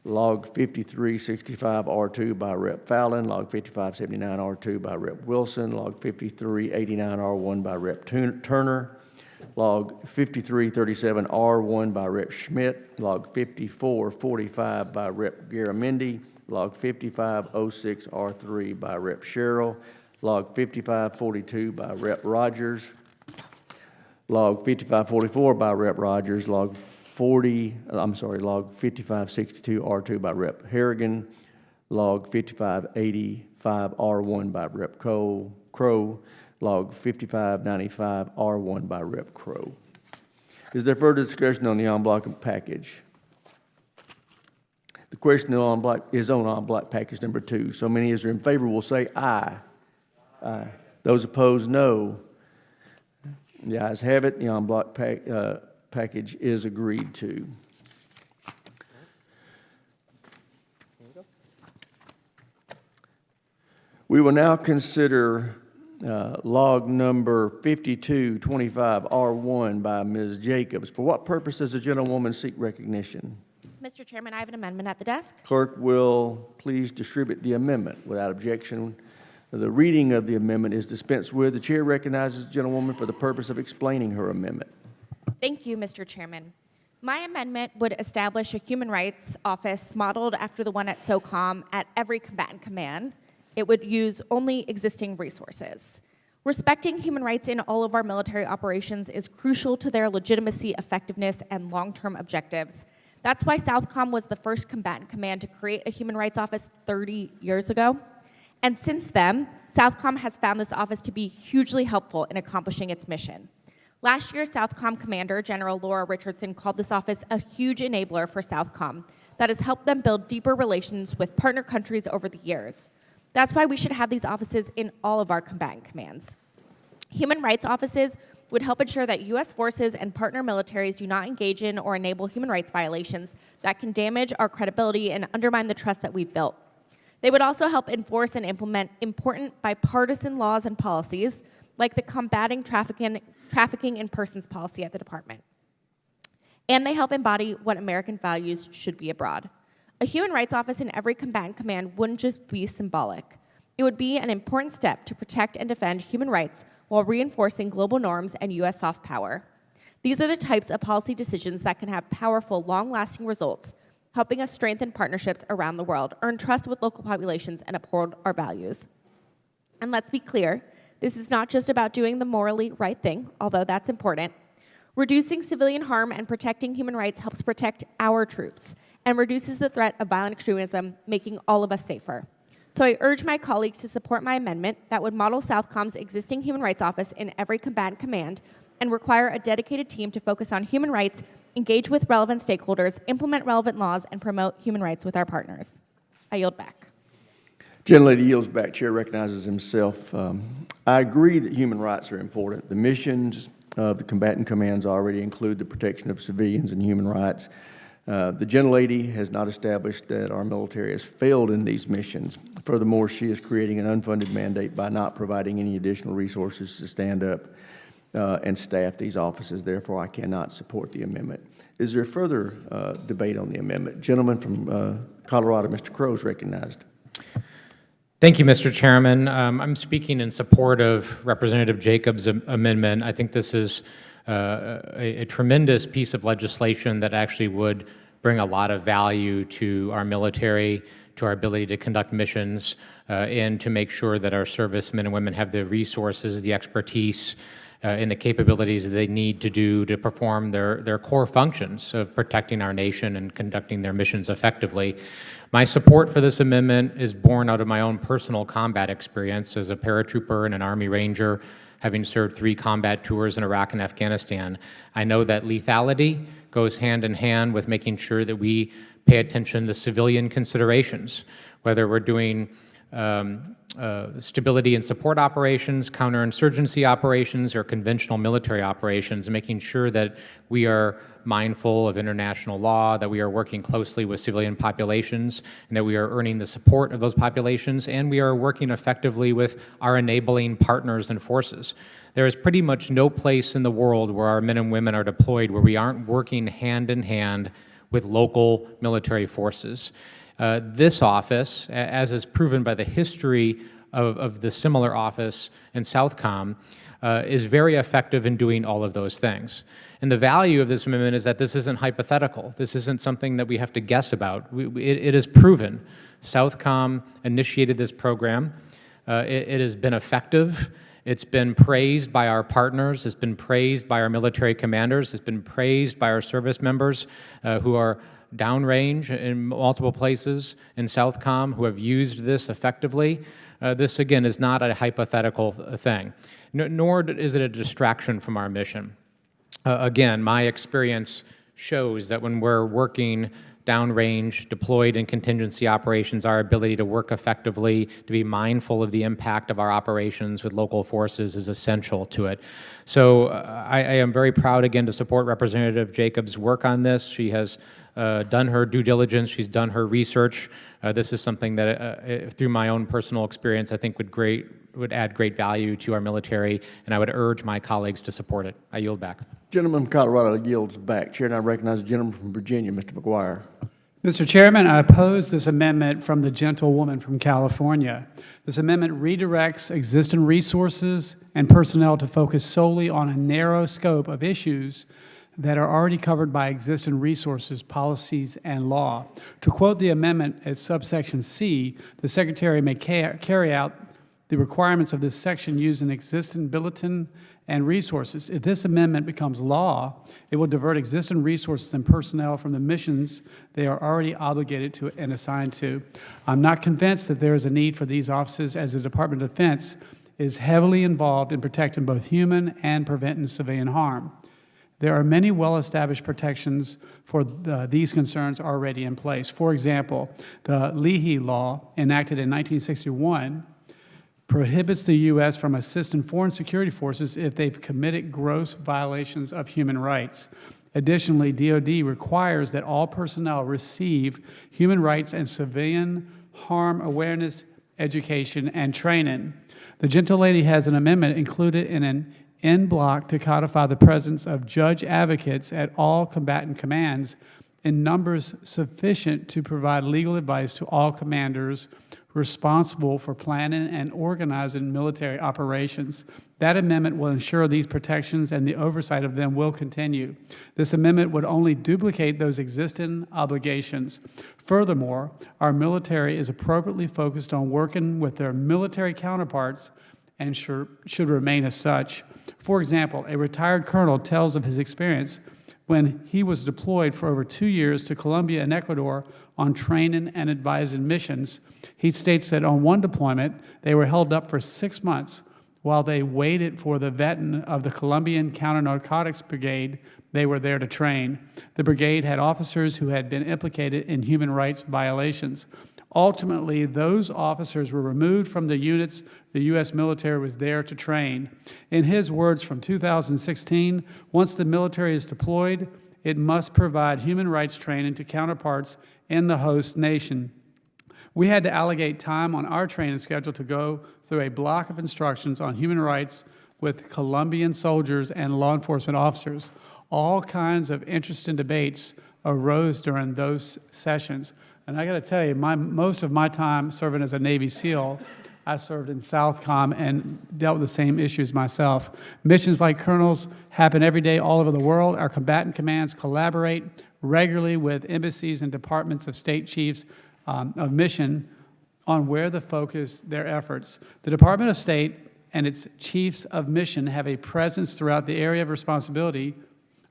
Log 5365R2 by Rep. Fallon, Log 5579R2 by Rep. Wilson, Log 5389R1 by Rep. Turner, Log 5337R1 by Rep. Schmidt, Log 5445 by Rep. Garamendi, Log 5506R3 by Rep. Sherrill, Log 5542 by Rep. Rogers, Log 5544 by Rep. Rogers, Log 5562R2 by Rep. Harrigan, Log 5585R1 by Rep. Crow, Log 5595R1 by Rep. Crow. Is there further discussion on the en bloc package? The question is on en bloc package number 2. So many as are in favor will say aye. Aye. Those opposed, no. The ayes have it. The en bloc package is agreed to. We will now consider log number 5225R1 by Ms. Jacobs. For what purpose does the gentlewoman seek recognition? Mr. Chairman, I have an amendment at the desk. Clerk will please distribute the amendment. Without objection, the reading of the amendment is dispensed with. The chair recognizes the gentlewoman for the purpose of explaining her amendment. Thank you, Mr. Chairman. My amendment would establish a human rights office modeled after the one at SOCOM at every combatant command. It would use only existing resources. Respecting human rights in all of our military operations is crucial to their legitimacy, effectiveness, and long-term objectives. That's why Southcom was the first combatant command to create a human rights office 30 years ago. And since then, Southcom has found this office to be hugely helpful in accomplishing its mission. Last year, Southcom Commander General Laura Richardson called this office a huge enabler for Southcom that has helped them build deeper relations with partner countries over the years. That's why we should have these offices in all of our combatant commands. Human rights offices would help ensure that U.S. forces and partner militaries do not engage in or enable human rights violations that can damage our credibility and undermine the trust that we've built. They would also help enforce and implement important bipartisan laws and policies, like the combating trafficking in persons policy at the department. And they help embody what American values should be abroad. A human rights office in every combatant command wouldn't just be symbolic. It would be an important step to protect and defend human rights while reinforcing global norms and U.S. soft power. These are the types of policy decisions that can have powerful, long-lasting results, helping us strengthen partnerships around the world, earn trust with local populations, and uphold our values. And let's be clear, this is not just about doing the morally right thing, although that's important. Reducing civilian harm and protecting human rights helps protect our troops and reduces the threat of violent extremism, making all of us safer. So I urge my colleagues to support my amendment that would model Southcom's existing human rights office in every combatant command and require a dedicated team to focus on human rights, engage with relevant stakeholders, implement relevant laws, and promote human rights with our partners. I yield back. Gentlelady yields back. Chair recognizes himself. I agree that human rights are important. The missions of the combatant commands already include the protection of civilians and human rights. The gentlelady has not established that our military has failed in these missions. Furthermore, she is creating an unfunded mandate by not providing any additional resources to stand up and staff these offices. Therefore, I cannot support the amendment. Is there further debate on the amendment? Gentleman from Colorado, Mr. Crowe, is recognized. Thank you, Mr. Chairman. I'm speaking in support of Representative Jacobs' amendment. I think this is a tremendous piece of legislation that actually would bring a lot of value to our military, to our ability to conduct missions, and to make sure that our servicemen and women have the resources, the expertise, and the capabilities they need to perform their core functions of protecting our nation and conducting their missions effectively. My support for this amendment is born out of my own personal combat experience as a paratrooper and an Army Ranger, having served 3 combat tours in Iraq and Afghanistan. I know that lethality goes hand in hand with making sure that we pay attention to civilian considerations, whether we're doing stability and support operations, counterinsurgency operations, or conventional military operations, making sure that we are mindful of international law, that we are working closely with civilian populations, and that we are earning the support of those populations, and we are working effectively with our enabling partners and forces. There is pretty much no place in the world where our men and women are deployed where we aren't working hand in hand with local military forces. This office, as is proven by the history of the similar office in Southcom, is very effective in doing all of those things. And the value of this amendment is that this isn't hypothetical. This isn't something that we have to guess about. It is proven. Southcom initiated this program. It has been effective. It's been praised by our partners. It's been praised by our military commanders. It's been praised by our service members who are downrange in multiple places in Southcom who have used this effectively. This, again, is not a hypothetical thing, nor is it a distraction from our mission. Again, my experience shows that when we're working downrange, deployed in contingency operations, our ability to work effectively, to be mindful of the impact of our operations with local forces is essential to it. So I am very proud again to support Representative Jacobs' work on this. She has done her due diligence, she's done her research. This is something that, through my own personal experience, I think would add great value to our military, and I would urge my colleagues to support it. I yield back. Gentleman from Colorado yields back. Chair, and I recognize the gentleman from Virginia, Mr. McGuire. Mr. Chairman, I oppose this amendment from the gentlewoman from California. This amendment redirects existing resources and personnel to focus solely on a narrow scope of issues that are already covered by existing resources, policies, and law. To quote the amendment at subsection C, the Secretary may carry out the requirements of this section using existing bulletin and resources. If this amendment becomes law, it will divert existing resources and personnel from the missions they are already obligated to and assigned to. I'm not convinced that there is a need for these offices, as the Department of Defense is heavily involved in protecting both human and preventing civilian harm. There are many well-established protections for these concerns already in place. For example, the Leahy Law, enacted in 1961, prohibits the U.S. from assisting foreign security forces if they've committed gross violations of human rights. Additionally, DoD requires that all personnel receive human rights and civilian harm awareness, education, and training. The gentlelady has an amendment included in an en bloc to codify the presence of judge advocates at all combatant commands in numbers sufficient to provide legal advice to all commanders responsible for planning and organizing military operations. That amendment will ensure these protections and the oversight of them will continue. This amendment would only duplicate those existing obligations. Furthermore, our military is appropriately focused on working with their military counterparts and should remain as such. For example, a retired colonel tells of his experience when he was deployed for over 2 years to Colombia and Ecuador on training and advising missions. He states that on one deployment, they were held up for 6 months while they waited for the vetting of the Colombian Counter-Narcotics Brigade they were there to train. The brigade had officers who had been implicated in human rights violations. Ultimately, those officers were removed from the units the U.S. military was there to train. In his words from 2016, once the military is deployed, it must provide human rights training to counterparts in the host nation. We had to allocate time on our training schedule to go through a block of instructions on human rights with Colombian soldiers and law enforcement officers. All kinds of interesting debates arose during those sessions. And I got to tell you, most of my time serving as a Navy SEAL, I served in Southcom and dealt with the same issues myself. Missions like Colonels happen every day all over the world. Our combatant commands collaborate regularly with embassies and departments of state chiefs of mission on where to focus their efforts. The Department of State and its chiefs of mission have a presence throughout the area of responsibility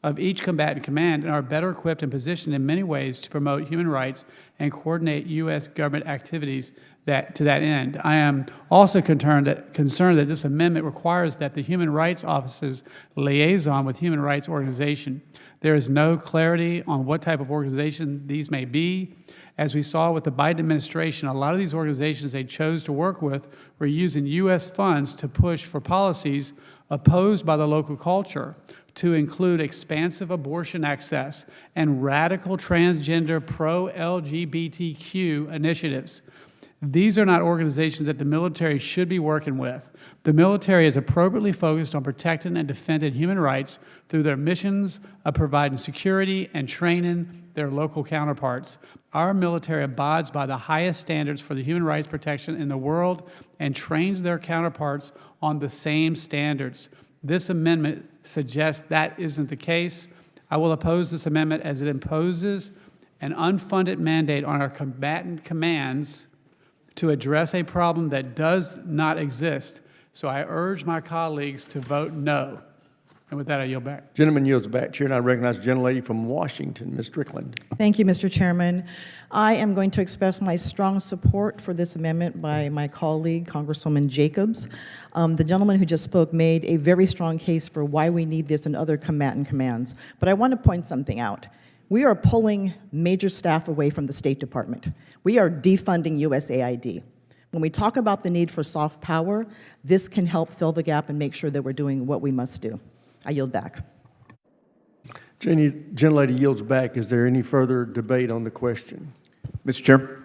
of each combatant command and are better equipped and positioned in many ways to promote human rights and coordinate U.S. government activities to that end. I am also concerned that this amendment requires that the Human Rights Office's liaison with human rights organization. There is no clarity on what type of organization these may be. As we saw with the Biden administration, a lot of these organizations they chose to work with were using U.S. funds to push for policies opposed by the local culture, to include expansive abortion access and radical transgender pro-LGBTQ initiatives. These are not organizations that the military should be working with. The military is appropriately focused on protecting and defending human rights through their missions of providing security and training their local counterparts. Our military abides by the highest standards for the human rights protection in the world and trains their counterparts on the same standards. This amendment suggests that isn't the case. I will oppose this amendment as it imposes an unfunded mandate on our combatant commands to address a problem that does not exist. So I urge my colleagues to vote no. And with that, I yield back. Gentleman yields back. Chair, and I recognize the gentlelady from Washington, Ms. Strickland. Thank you, Mr. Chairman. I am going to express my strong support for this amendment by my colleague, Congresswoman Jacobs. The gentleman who just spoke made a very strong case for why we need this in other combatant commands. But I want to point something out. We are pulling major staff away from the State Department. We are defunding USAID. When we talk about the need for soft power, this can help fill the gap and make sure that we're doing what we must do. I yield back. Jenny, gentlelady yields back. Is there any further debate on the question? Mr. Chair.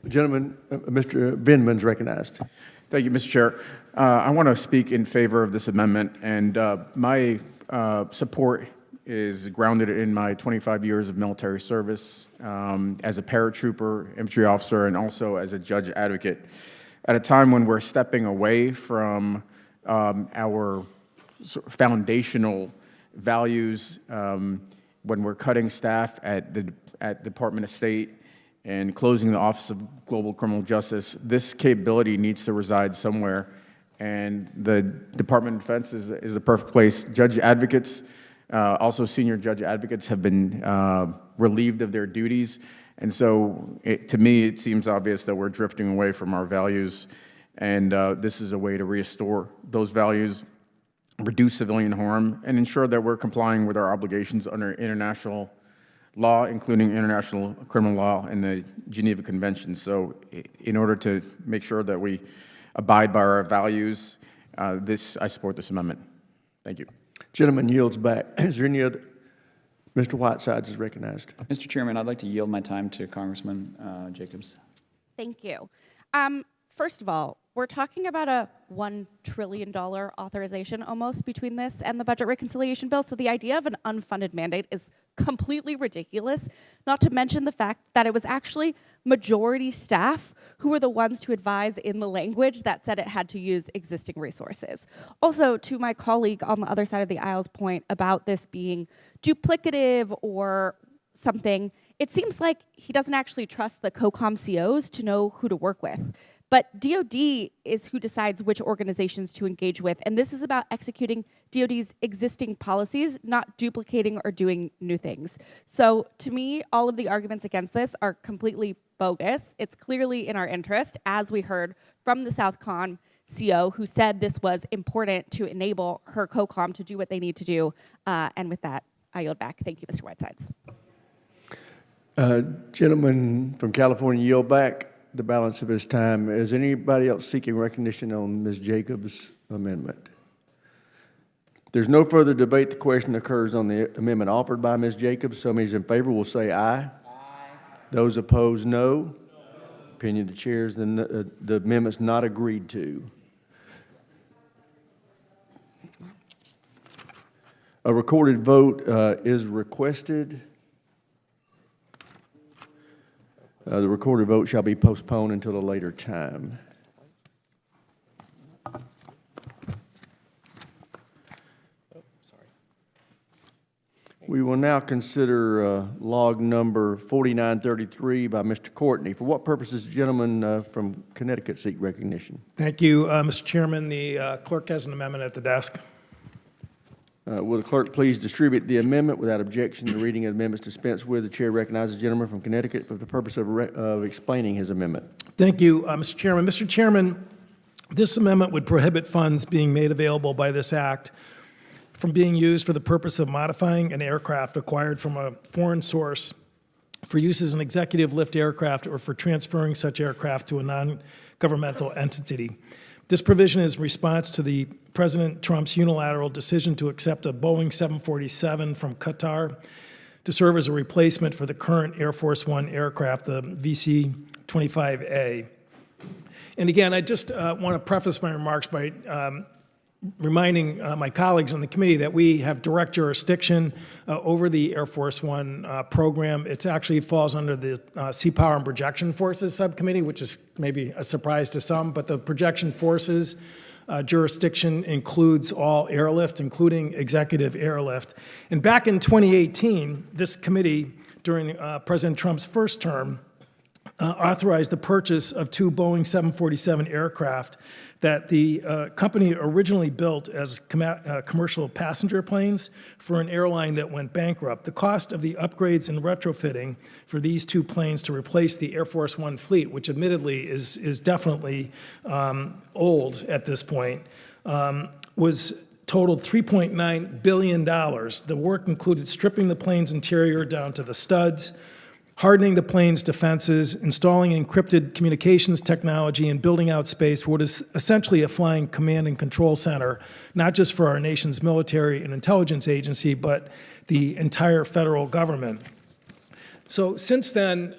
Gentleman, Mr. Vindman's recognized. Thank you, Mr. Chair. I want to speak in favor of this amendment, and my support is grounded in my 25 years of military service as a paratrooper, infantry officer, and also as a judge advocate. At a time when we're stepping away from our foundational values, when we're cutting staff at the Department of State and closing the Office of Global Criminal Justice, this capability needs to reside somewhere, and the Department of Defense is the perfect place. Judge advocates, also senior judge advocates, have been relieved of their duties, and so to me it seems obvious that we're drifting away from our values, and this is a way to restore those values, reduce civilian harm, and ensure that we're complying with our obligations under international law, including international criminal law and the Geneva Convention. So in order to make sure that we abide by our values, I support this amendment. Thank you. Gentleman yields back. Is there any other? Mr. Whitesides is recognized. Mr. Chairman, I'd like to yield my time to Congressman Jacobs. Thank you. First of all, we're talking about a $1 trillion authorization almost between this and the budget reconciliation bill. So the idea of an unfunded mandate is completely ridiculous, not to mention the fact that it was actually majority staff who were the ones to advise in the language that said it had to use existing resources. Also, to my colleague on the other side of the aisle's point about this being duplicative or something, it seems like he doesn't actually trust the COCOM COs to know who to work with. But DoD is who decides which organizations to engage with, and this is about executing DoD's existing policies, not duplicating or doing new things. So to me, all of the arguments against this are completely bogus. It's clearly in our interest, as we heard from the Southcon CO, who said this was important to enable her COCOM to do what they need to do. And with that, I yield back. Thank you, Mr. Whitesides. Gentleman from California yield back the balance of his time. Is anybody else seeking recognition on Ms. Jacobs' amendment? There's no further debate. The question occurs on the amendment offered by Ms. Jacobs. So many in favor will say aye. Aye. Those opposed, no. No. Opinion of the chair is the amendment's not agreed to. A recorded vote is requested. The recorded vote shall be postponed until a later time. We will now consider log number 4933 by Mr. Courtney. For what purposes, gentlemen from Connecticut seek recognition? Thank you, Mr. Chairman. The clerk has an amendment at the desk. Will the clerk please distribute the amendment without objection? The reading of the amendment is dispensed with. The chair recognizes the gentleman from Connecticut for the purpose of explaining his amendment. Thank you, Mr. Chairman. Mr. Chairman, this amendment would prohibit funds being made available by this act from being used for the purpose of modifying an aircraft acquired from a foreign source for use as an executive lift aircraft or for transferring such aircraft to a non-governmental entity. This provision is in response to the President Trump's unilateral decision to accept a Boeing 747 from Qatar to serve as a replacement for the current Air Force One aircraft, the VC-25A. And again, I just want to preface my remarks by reminding my colleagues on the committee that we have direct jurisdiction over the Air Force One program. It actually falls under the Sea Power and Projection Forces Subcommittee, which is maybe a surprise to some, but the Projection Forces jurisdiction includes all airlift, including executive airlift. And back in 2018, this committee, during President Trump's first term, authorized the purchase of 2 Boeing 747 aircraft that the company originally built as commercial passenger planes for an airline that went bankrupt. The cost of the upgrades and retrofitting for these 2 planes to replace the Air Force One fleet, which admittedly is definitely old at this point, was totaled $3.9 billion. The work included stripping the plane's interior down to the studs, hardening the plane's defenses, installing encrypted communications technology, and building out space for what is essentially a flying command and control center, not just for our nation's military and intelligence agency, but the entire federal government. So since then,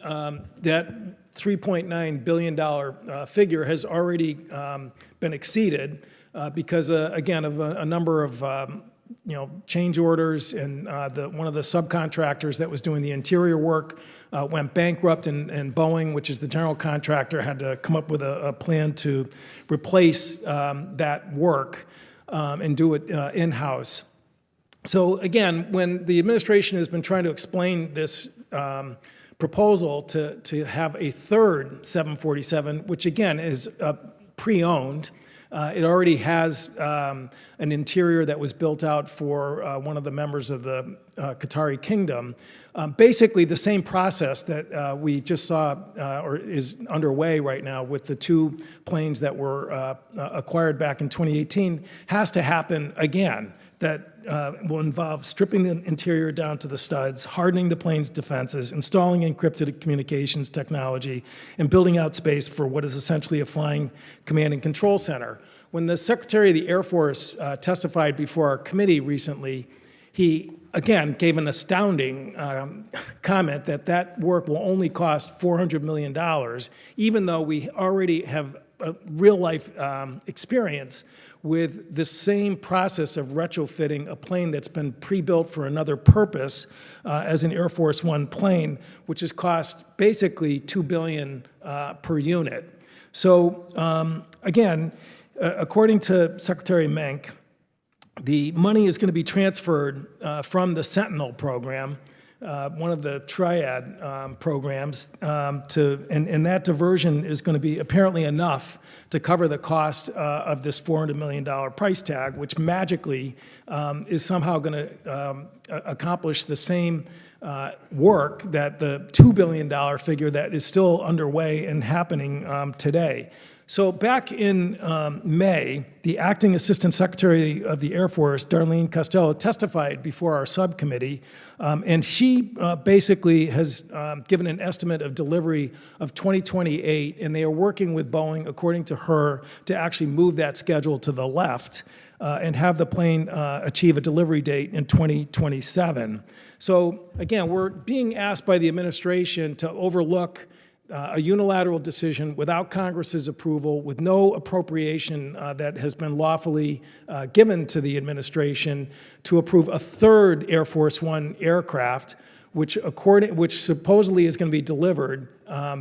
that $3.9 billion figure has already been exceeded because, again, of a number of change orders, and one of the subcontractors that was doing the interior work went bankrupt, and Boeing, which is the general contractor, had to come up with a plan to replace that work and do it in-house. So again, when the administration has been trying to explain this proposal to have a third 747, which again is pre-owned, it already has an interior that was built out for one of the members of the Qatari kingdom. Basically the same process that we just saw or is underway right now with the two planes that were acquired back in 2018 has to happen again. That will involve stripping the interior down to the studs, hardening the plane's defenses, installing encrypted communications technology, and building out space for what is essentially a flying command and control center. When the Secretary of the Air Force testified before our committee recently, he, again, gave an astounding comment that work will only cost $400 million, even though we already have a real-life experience with the same process of retrofitting a plane that's been pre-built for another purpose as an Air Force One plane, which has cost basically $2 billion per unit. So again, according to Secretary Menk, the money is going to be transferred from the Sentinel program, one of the triad programs, and that diversion is going to be apparently enough to cover the cost of this $400 million price tag, which magically is somehow going to accomplish the same work that the $2 billion figure that is still underway and happening today. So back in May, the acting Assistant Secretary of the Air Force, Darlene Costello, testified before our subcommittee, and she basically has given an estimate of delivery of 2028, and they are working with Boeing, according to her, to actually move that schedule to the left and have the plane achieve a delivery date in 2027. So again, we're being asked by the administration to overlook a unilateral decision without Congress's approval, with no appropriation that has been lawfully given to the administration to approve a third Air Force One aircraft, which supposedly is going to be delivered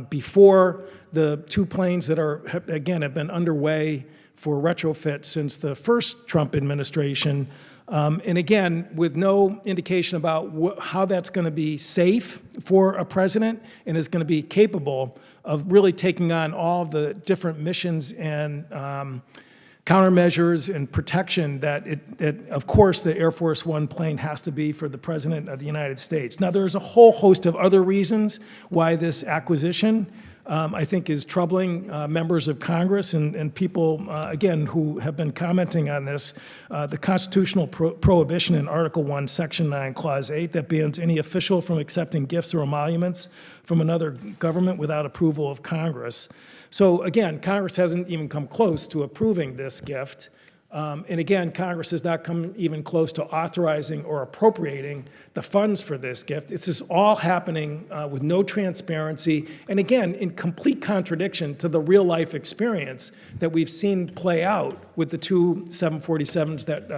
before the two planes that have been underway for retrofit since the first Trump administration. And again, with no indication about how that's going to be safe for a president and is going to be capable of really taking on all the different missions and countermeasures and protection that, of course, the Air Force One plane has to be for the President of the United States. Now, there's a whole host of other reasons why this acquisition I think is troubling members of Congress and people, again, who have been commenting on this. The constitutional prohibition in Article 1, Section 9, Clause 8, that bans any official from accepting gifts or emoluments from another government without approval of Congress. So again, Congress hasn't even come close to approving this gift. And again, Congress has not come even close to authorizing or appropriating the funds for this gift. It's just all happening with no transparency, and again, in complete contradiction to the real-life experience that we've seen play out with the two 747s that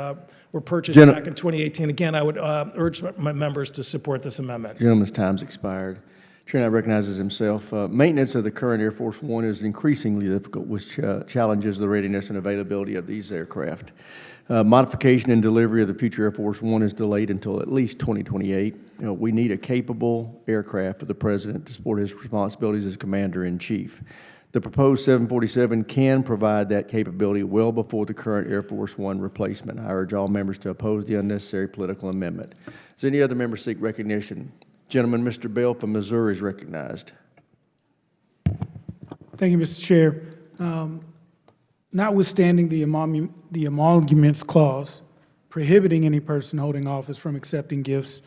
were purchased back in 2018. Again, I would urge my members to support this amendment. Gentleman's time's expired. Chair now recognizes himself. Maintenance of the current Air Force One is increasingly difficult, which challenges the readiness and availability of these aircraft. Modification and delivery of the future Air Force One is delayed until at least 2028. We need a capable aircraft for the President to support his responsibilities as Commander-in-Chief. The proposed 747 can provide that capability well before the current Air Force One replacement. I urge all members to oppose the unnecessary political amendment. Does any other member seek recognition? Gentleman, Mr. Bell from Missouri is recognized. Thank you, Mr. Chair. Notwithstanding the emoluments clause, prohibiting any person holding office from accepting gifts,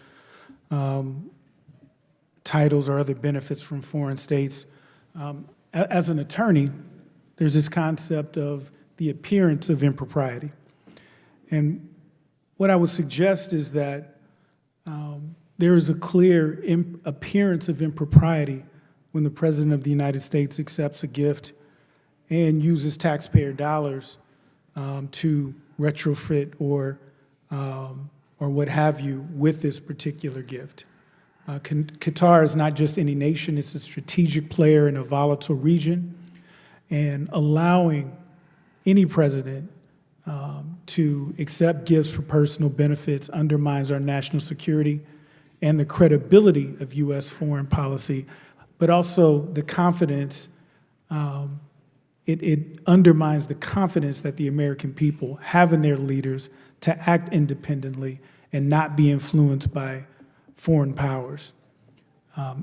titles, or other benefits from foreign states. As an attorney, there's this concept of the appearance of impropriety. And what I would suggest is that there is a clear appearance of impropriety when the President of the United States accepts a gift and uses taxpayer dollars to retrofit or what have you with this particular gift. Qatar is not just any nation, it's a strategic player in a volatile region, and allowing any president to accept gifts for personal benefits undermines our national security and the credibility of U.S. foreign policy, but also the confidence, it undermines the confidence that the American people have in their leaders to act independently and not be influenced by foreign powers.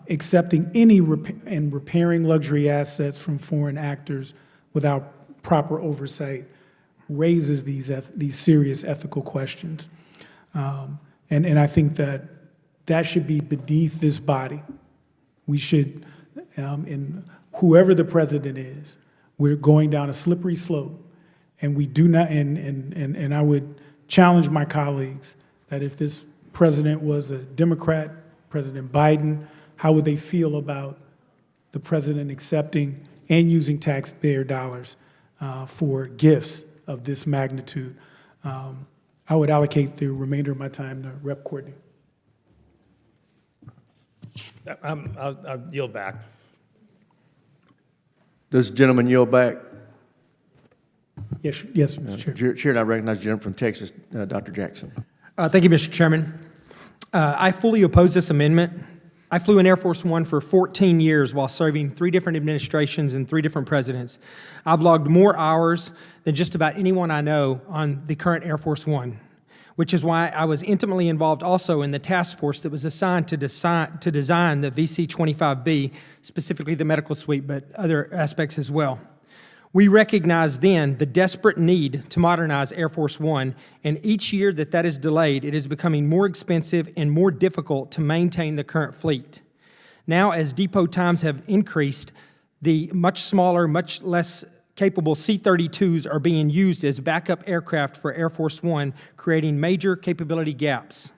Accepting any and repairing luxury assets from foreign actors without proper oversight raises these serious ethical questions. And I think that should be beneath this body. We should, and whoever the president is, we're going down a slippery slope, and we do not, and I would challenge my colleagues that if this president was a Democrat, President Biden, how would they feel about the president accepting and using taxpayer dollars for gifts of this magnitude? I would allocate the remainder of my time to Rep. Courtney. I'll yield back. Does the gentleman yield back? Yes, Mr. Chair. Chair, and I recognize the gentleman from Texas, Dr. Jackson. Thank you, Mr. Chairman. I fully oppose this amendment. I flew in Air Force One for 14 years while serving 3 different administrations and 3 different presidents. I've logged more hours than just about anyone I know on the current Air Force One, which is why I was intimately involved also in the task force that was assigned to design the VC-25B, specifically the medical suite, but other aspects as well. We recognized then the desperate need to modernize Air Force One, and each year that is delayed, it is becoming more expensive and more difficult to maintain the current fleet. Now, as depot times have increased, the much smaller, much less capable C-32s are being used as backup aircraft for Air Force One, creating major capability gaps.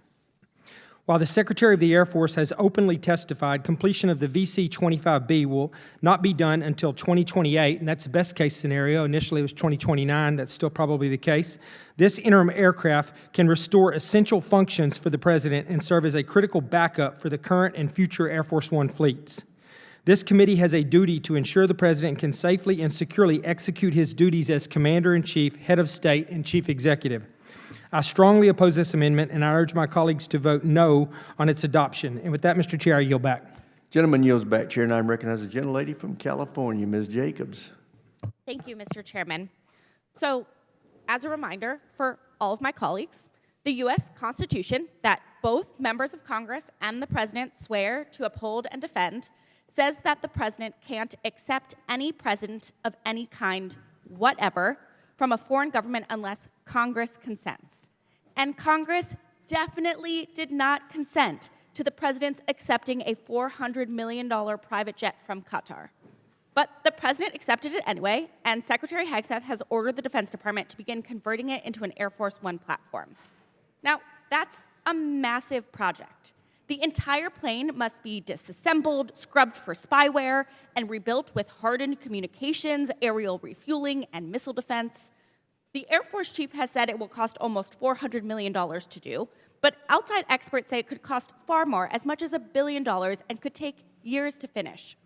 While the Secretary of the Air Force has openly testified completion of the VC-25B will not be done until 2028, and that's the best case scenario. Initially it was 2029, that's still probably the case. This interim aircraft can restore essential functions for the President and serve as a critical backup for the current and future Air Force One fleets. This committee has a duty to ensure the President can safely and securely execute his duties as Commander-in-Chief, Head of State, and Chief Executive. I strongly oppose this amendment, and I urge my colleagues to vote no on its adoption. And with that, Mr. Chair, I yield back. Gentleman yields back, Chair, and I recognize the gentlelady from California, Ms. Jacobs. Thank you, Mr. Chairman. So, as a reminder for all of my colleagues, the U.S. Constitution that both members of Congress and the President swear to uphold and defend says that the President can't accept any present of any kind, whatever, from a foreign government unless Congress consents. And Congress definitely did not consent to the President's accepting a $400 million private jet from Qatar. But the President accepted it anyway, and Secretary Hegseth has ordered the Defense Department to begin converting it into an Air Force One platform. Now, that's a massive project. The entire plane must be disassembled, scrubbed for spyware, and rebuilt with hardened communications, aerial refueling, and missile defense. The Air Force Chief has said it will cost almost $400 million to do, but outside experts say it could cost far more, as much as $1 billion, and could take years to finish.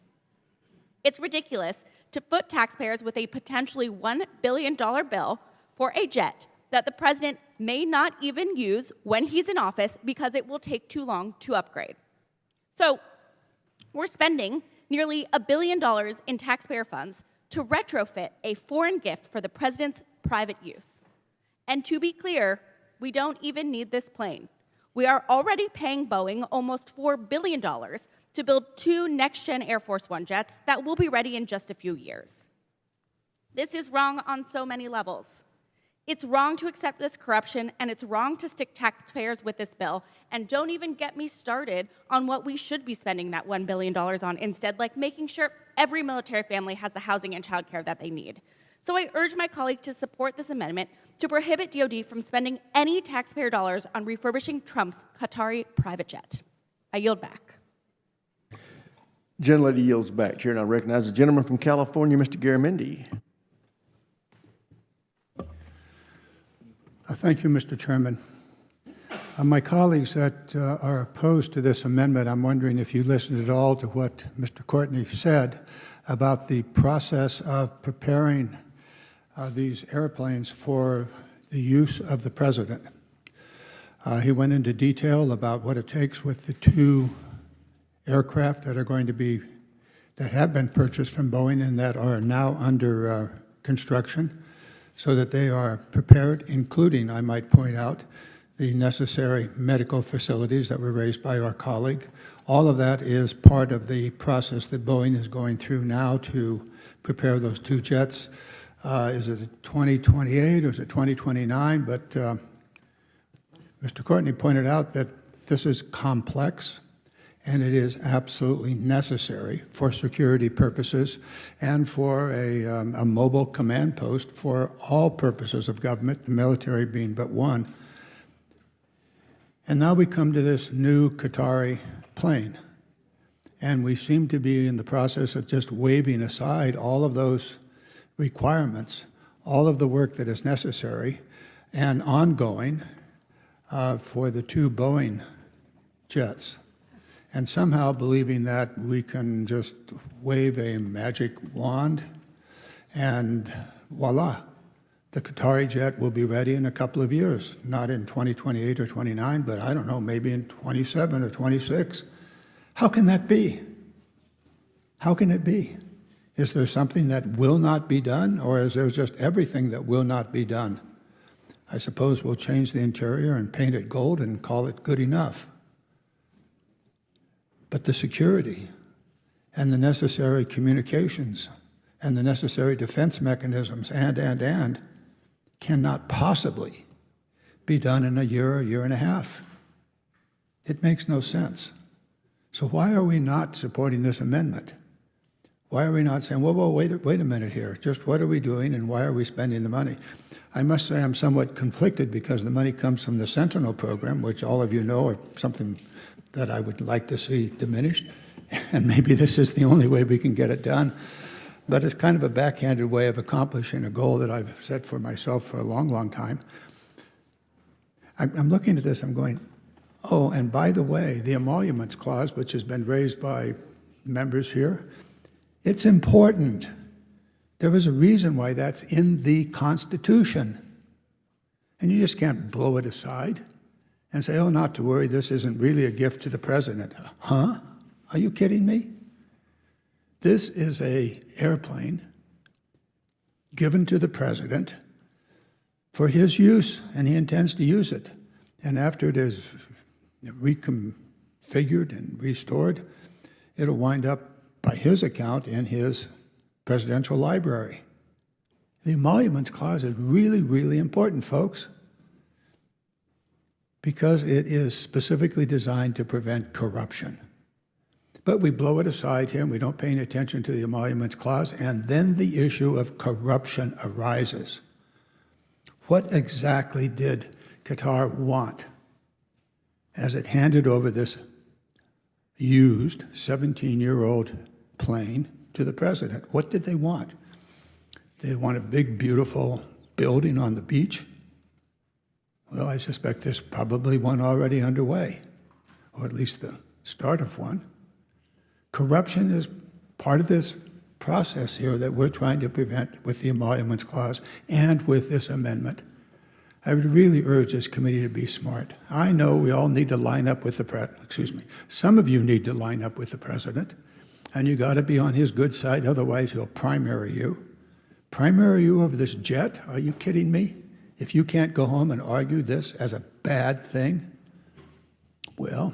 It's ridiculous to foot taxpayers with a potentially $1 billion bill for a jet that the President may not even use when he's in office because it will take too long to upgrade. So we're spending nearly $1 billion in taxpayer funds to retrofit a foreign gift for the President's private use. And to be clear, we don't even need this plane. We are already paying Boeing almost $4 billion to build 2 next-gen Air Force One jets that will be ready in just a few years. This is wrong on so many levels. It's wrong to accept this corruption, and it's wrong to stick taxpayers with this bill. And don't even get me started on what we should be spending that $1 billion on instead, like making sure every military family has the housing and childcare that they need. So I urge my colleague to support this amendment to prohibit DoD from spending any taxpayer dollars on refurbishing Trump's Qatari private jet. I yield back. Gentlelady yields back. Chair now recognizes the gentleman from California, Mr. Garamendi. Thank you, Mr. Chairman. My colleagues that are opposed to this amendment, I'm wondering if you listened at all to what Mr. Courtney said about the process of preparing these airplanes for the use of the president. He went into detail about what it takes with the two aircraft that are going to be, that have been purchased from Boeing and that are now under construction, so that they are prepared, including, I might point out, the necessary medical facilities that were raised by our colleague. All of that is part of the process that Boeing is going through now to prepare those two jets. Is it 2028 or is it 2029? But Mr. Courtney pointed out that this is complex, and it is absolutely necessary for security purposes and for a mobile command post for all purposes of government, the military being but one. And now we come to this new Qatari plane, and we seem to be in the process of just waving aside all of those requirements, all of the work that is necessary and ongoing for the two Boeing jets, and somehow believing that we can just wave a magic wand and voila, the Qatari jet will be ready in a couple of years, not in 2028 or 29, but I don't know, maybe in 27 or 26. How can that be? How can it be? Is there something that will not be done, or is there just everything that will not be done? I suppose we'll change the interior and paint it gold and call it good enough. But the security and the necessary communications and the necessary defense mechanisms and cannot possibly be done in a year and a half. It makes no sense. So why are we not supporting this amendment? Why are we not saying, well, wait a minute here, just what are we doing and why are we spending the money? I must say I'm somewhat conflicted because the money comes from the Sentinel program, which all of you know are something that I would like to see diminished, and maybe this is the only way we can get it done. But it's kind of a backhanded way of accomplishing a goal that I've set for myself for a long, long time. I'm looking at this, I'm going, oh, and by the way, the emoluments clause, which has been raised by members here, it's important. There is a reason why that's in the Constitution. And you just can't blow it aside and say, oh, not to worry, this isn't really a gift to the president. Huh? Are you kidding me? This is an airplane given to the president for his use, and he intends to use it. And after it is reconfigured and restored, it'll wind up, by his account, in his presidential library. The emoluments clause is really, really important, folks, because it is specifically designed to prevent corruption. But we blow it aside here, and we don't pay any attention to the emoluments clause, and then the issue of corruption arises. What exactly did Qatar want as it handed over this used 17-year-old plane to the president? What did they want? They want a big, beautiful building on the beach? Well, I suspect there's probably one already underway, or at least the start of one. Corruption is part of this process here that we're trying to prevent with the emoluments clause and with this amendment. I would really urge this committee to be smart. I know we all need to line up with some of you need to line up with the president, and you got to be on his good side, otherwise he'll primary you. Primary you over this jet? Are you kidding me? If you can't go home and argue this as a bad thing, well,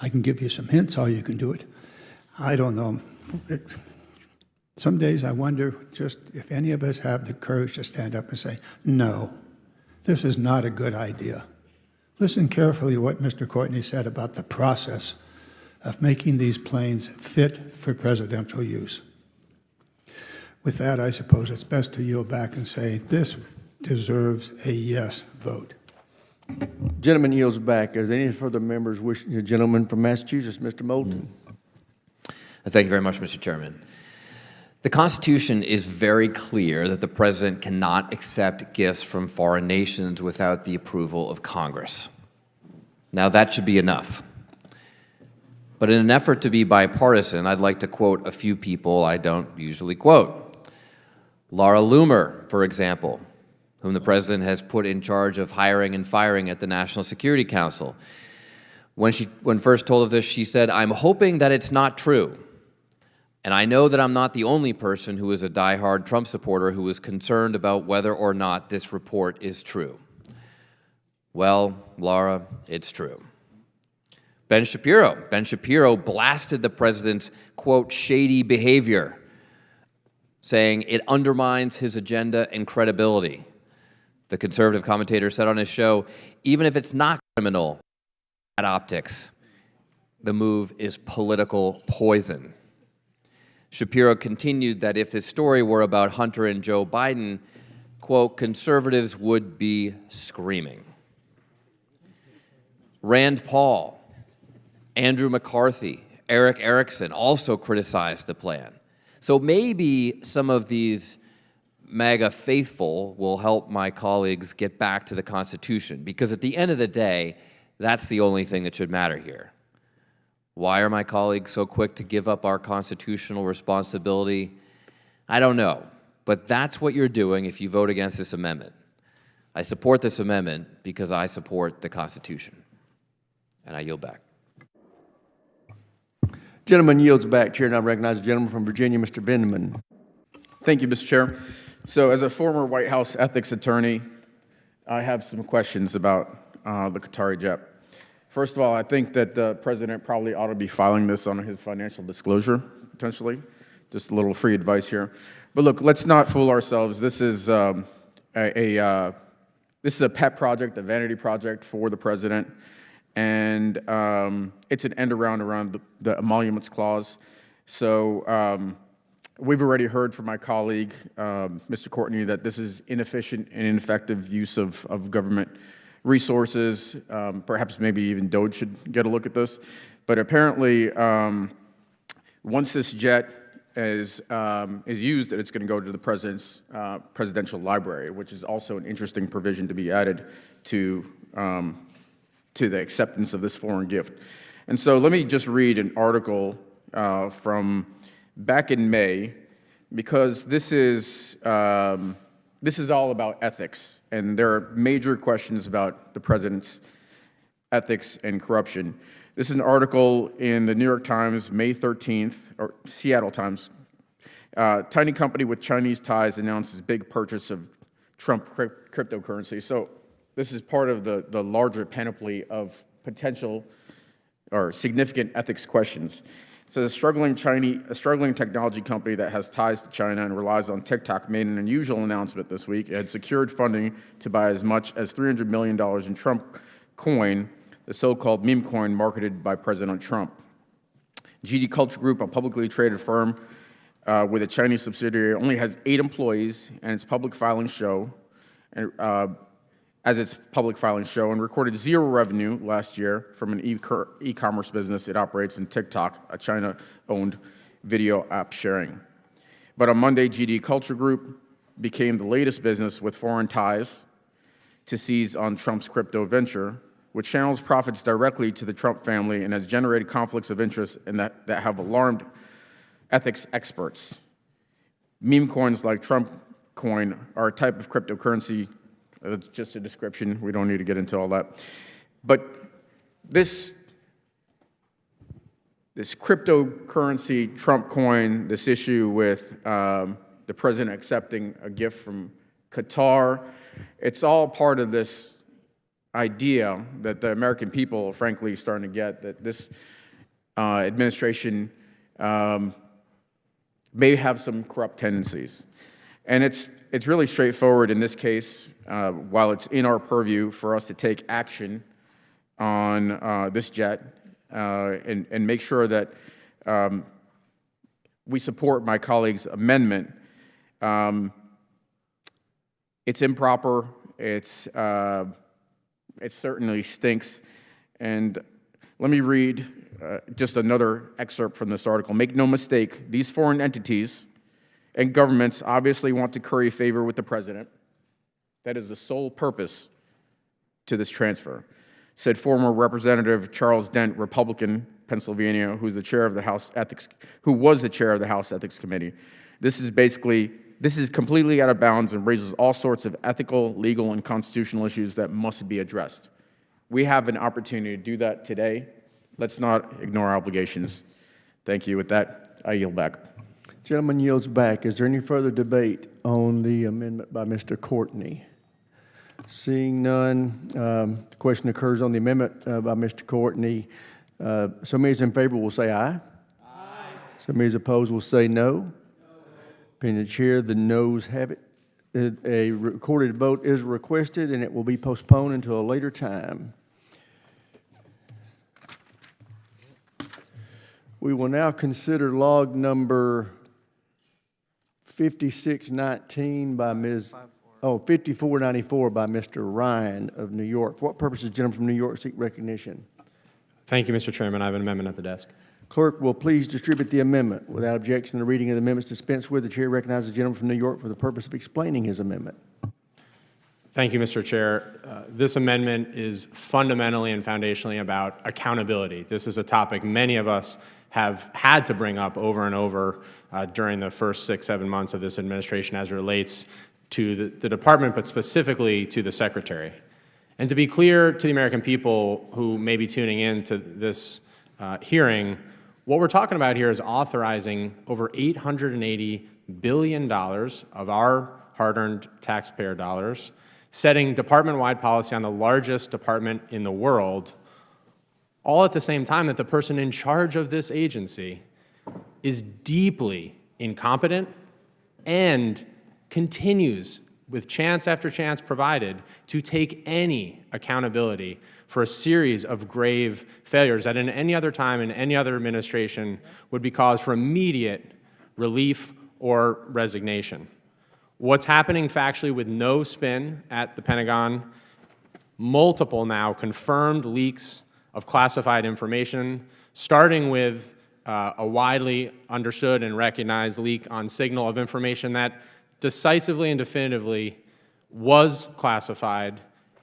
I can give you some hints how you can do it. I don't know. Some days I wonder just if any of us have the courage to stand up and say, no, this is not a good idea. Listen carefully to what Mr. Courtney said about the process of making these planes fit for presidential use. With that, I suppose it's best to yield back and say this deserves a yes vote. Gentleman yields back. Is there any further members wish? The gentleman from Massachusetts, Mr. Moulton. Thank you very much, Mr. Chairman. The Constitution is very clear that the President cannot accept gifts from foreign nations without the approval of Congress. Now, that should be enough. But in an effort to be bipartisan, I'd like to quote a few people I don't usually quote. Laura Loomer, for example, whom the President has put in charge of hiring and firing at the National Security Council. When first told of this, she said, "I'm hoping that it's not true. And I know that I'm not the only person who is a diehard Trump supporter who is concerned about whether or not this report is true." Well, Laura, it's true. Ben Shapiro blasted the President's, quote, shady behavior, saying it undermines his agenda and credibility. The conservative commentator said on his show, even if it's not criminal, bad optics, the move is political poison. Shapiro continued that if this story were about Hunter and Joe Biden, quote, conservatives would be screaming. Rand Paul, Andrew McCarthy, Eric Erickson also criticized the plan. So maybe some of these MAGA faithful will help my colleagues get back to the Constitution, because at the end of the day, that's the only thing that should matter here. Why are my colleagues so quick to give up our constitutional responsibility? I don't know, but that's what you're doing if you vote against this amendment. I support this amendment because I support the Constitution. And I yield back. Gentleman yields back. Chair now recognizes the gentleman from Virginia, Mr. Benjamin. Thank you, Mr. Chair. So as a former White House ethics attorney, I have some questions about the Qatari jet. First of all, I think that the President probably ought to be filing this on his financial disclosure, potentially. Just a little free advice here. But look, let's not fool ourselves. This is a pet project, a vanity project for the President. And it's an end around the emoluments clause. So we've already heard from my colleague, Mr. Courtney, that this is inefficient and ineffective use of government resources. Perhaps maybe even DOJ should get a look at this. But apparently, once this jet is used, that it's going to go to the President's presidential library, which is also an interesting provision to be added to the acceptance of this foreign gift. And so let me just read an article from back in May, because this is all about ethics, and there are major questions about the President's ethics and corruption. This is an article in the New York Times, May 13th, or Seattle Times. Tiny company with Chinese ties announces big purchase of Trump cryptocurrency. So this is part of the larger panoply of potential or significant ethics questions. It says a struggling technology company that has ties to China and relies on TikTok made an unusual announcement this week. It had secured funding to buy as much as $300 million in Trump coin, the so-called meme coin marketed by President Trump. GD Culture Group, a publicly traded firm with a Chinese subsidiary, only has 8 employees, and its public filing show, and recorded 0 revenue last year from an e-commerce business it operates in TikTok, a China-owned video app sharing. But on Monday, GD Culture Group became the latest business with foreign ties to seize on Trump's crypto venture, which channels profits directly to the Trump family and has generated conflicts of interest that have alarmed ethics experts. Meme coins like Trump coin are a type of cryptocurrency. That's just a description. We don't need to get into all that. But this cryptocurrency, Trump coin, this issue with the President accepting a gift from Qatar, it's all part of this idea that the American people are frankly starting to get, that this administration may have some corrupt tendencies. And it's really straightforward in this case, while it's in our purview for us to take action on this jet and make sure that we support my colleague's amendment. It's improper. It certainly stinks. And let me read just another excerpt from this article. Make no mistake, these foreign entities and governments obviously want to curry favor with the president. That is the sole purpose to this transfer, said former Representative Charles Dent, Republican, Pennsylvania, who was the chair of the House Ethics Committee. This is completely out of bounds and raises all sorts of ethical, legal, and constitutional issues that must be addressed. We have an opportunity to do that today. Let's not ignore our obligations. Thank you. With that, I yield back. Gentleman yields back. Is there any further debate on the amendment by Mr. Courtney? Seeing none, the question occurs on the amendment by Mr. Courtney. So many is in favor will say aye. Aye. So many is opposed will say no. Opinion of the chair, the noes have it. A recorded vote is requested, and it will be postponed until a later time. We will now consider log number 5619 by Ms. 5494 by Mr. Ryan of New York. For what purpose does the gentleman from New York seek recognition? Thank you, Mr. Chairman. I have an amendment at the desk. Clerk will please distribute the amendment. Without objection, the reading of the amendment is dispensed with. The chair recognizes the gentleman from New York for the purpose of explaining his amendment. Thank you, Mr. Chair. This amendment is fundamentally and foundationally about accountability. This is a topic many of us have had to bring up over and over during the first 6-7 months of this administration as it relates to the department, but specifically to the secretary. And to be clear to the American people who may be tuning in to this hearing, what we're talking about here is authorizing over $880 billion of our hard-earned taxpayer dollars, setting department-wide policy on the largest department in the world, all at the same time that the person in charge of this agency is deeply incompetent and continues, with chance after chance provided, to take any accountability for a series of grave failures that in any other time, in any other administration, would be cause for immediate relief or resignation. What's happening factually with no spin at the Pentagon, multiple now confirmed leaks of classified information, starting with a widely understood and recognized leak on Signal of information that decisively and definitively was classified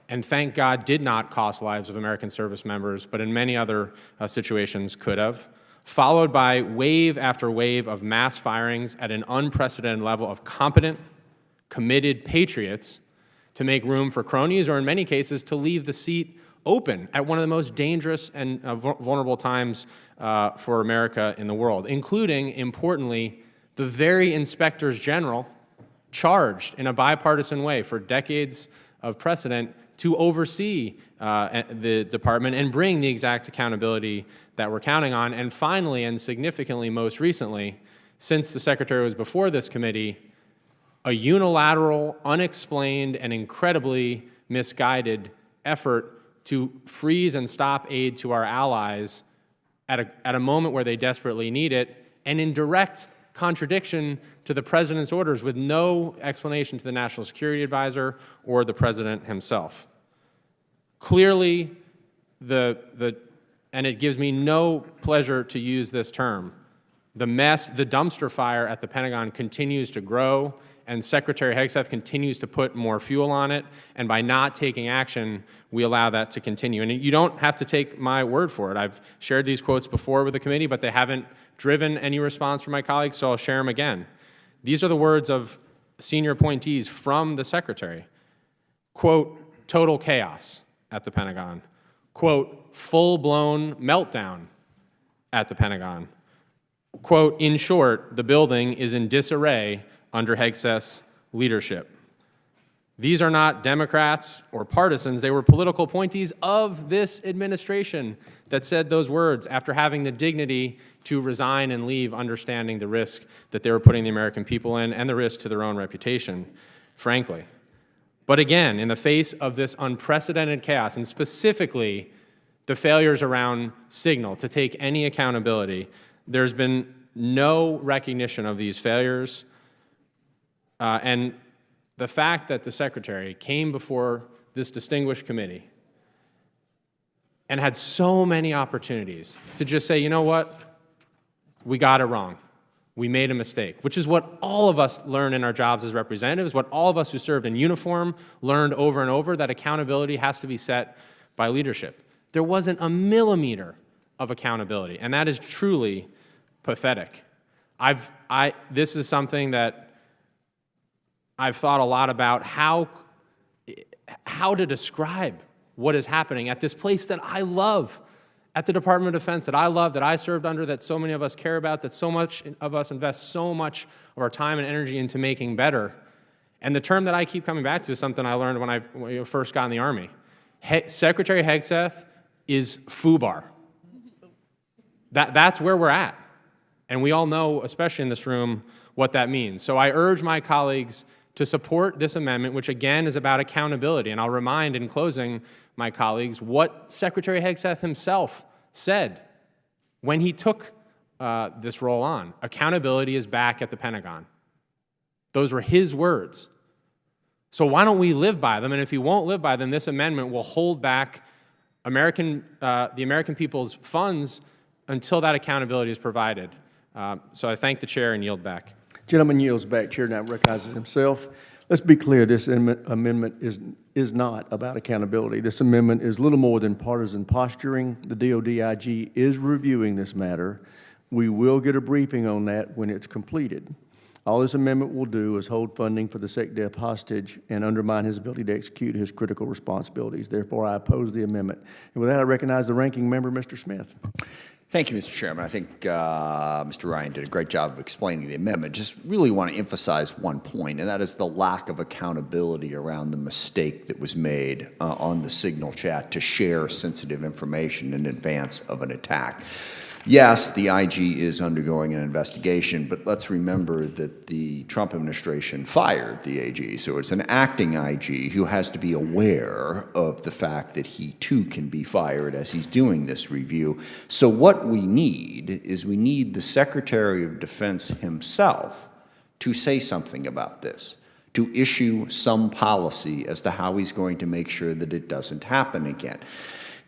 and, thank God, did not cost lives of American service members, but in many other situations could have, followed by wave after wave of mass firings at an unprecedented level of competent, committed patriots to make room for cronies, or in many cases, to leave the seat open at one of the most dangerous and vulnerable times for America in the world, including, importantly, the very inspectors general charged in a bipartisan way for decades of precedent to oversee the department and bring the exact accountability that we're counting on. And finally, and significantly most recently, since the Secretary was before this committee, a unilateral, unexplained, and incredibly misguided effort to freeze and stop aid to our allies at a moment where they desperately need it, and in direct contradiction to the President's orders, with no explanation to the National Security Advisor or the President himself. Clearly, and it gives me no pleasure to use this term, the dumpster fire at the Pentagon continues to grow, and Secretary Hegseth continues to put more fuel on it, and by not taking action, we allow that to continue. And you don't have to take my word for it. I've shared these quotes before with the committee, but they haven't driven any response from my colleagues, so I'll share them again. These are the words of senior appointees from the Secretary. Quote, total chaos at the Pentagon. Quote, full-blown meltdown at the Pentagon. Quote, in short, the building is in disarray under Hegseth's leadership. These are not Democrats or partisans. They were political appointees of this administration that said those words after having the dignity to resign and leave, understanding the risk that they were putting the American people in and the risk to their own reputation, frankly. But again, in the face of this unprecedented chaos, and specifically the failures around Signal to take any accountability, there's been no recognition of these failures. And the fact that the Secretary came before this distinguished committee and had so many opportunities to just say, you know what, we got it wrong. We made a mistake, which is what all of us learn in our jobs as representatives, what all of us who served in uniform learned over and over, that accountability has to be set by leadership. There wasn't a millimeter of accountability, and that is truly pathetic. This is something that I've thought a lot about, how to describe what is happening at this place that I love, at the Department of Defense that I love, that I served under, that so many of us care about, that so much of us invest so much of our time and energy into making better. And the term that I keep coming back to is something I learned when I first got in the Army. Secretary Hegseth is FUBAR. That's where we're at. And we all know, especially in this room, what that means. So I urge my colleagues to support this amendment, which again is about accountability. And I'll remind in closing my colleagues what Secretary Hegseth himself said when he took this role on. Accountability is back at the Pentagon. Those were his words. So why don't we live by them? And if you won't live by them, this amendment will hold back the American people's funds until that accountability is provided. So I thank the chair and yield back. Gentleman yields back. Chair now recognizes himself. Let's be clear, this amendment is not about accountability. This amendment is little more than partisan posturing. The DOD IG is reviewing this matter. We will get a briefing on that when it's completed. All this amendment will do is hold funding for the SecDef hostage and undermine his ability to execute his critical responsibilities. Therefore, I oppose the amendment. And with that, I recognize the ranking member, Mr. Smith. Thank you, Mr. Chairman. I think Mr. Ryan did a great job of explaining the amendment. Just really want to emphasize one point, and that is the lack of accountability around the mistake that was made on the Signal chat to share sensitive information in advance of an attack. Yes, the IG is undergoing an investigation, but let's remember that the Trump administration fired the AG, so it's an acting IG who has to be aware of the fact that he too can be fired as he's doing this review. So what we need is we need the Secretary of Defense himself to say something about this, to issue some policy as to how he's going to make sure that it doesn't happen again.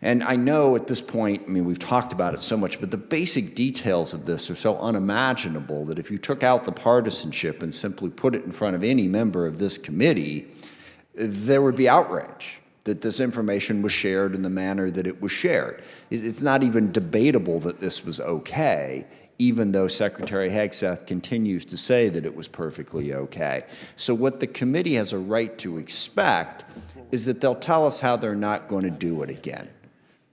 And I know at this point, I mean, we've talked about it so much, but the basic details of this are so unimaginable that if you took out the partisanship and simply put it in front of any member of this committee, there would be outrage that this information was shared in the manner that it was shared. It's not even debatable that this was okay, even though Secretary Hegseth continues to say that it was perfectly okay. So what the committee has a right to expect is that they'll tell us how they're not going to do it again,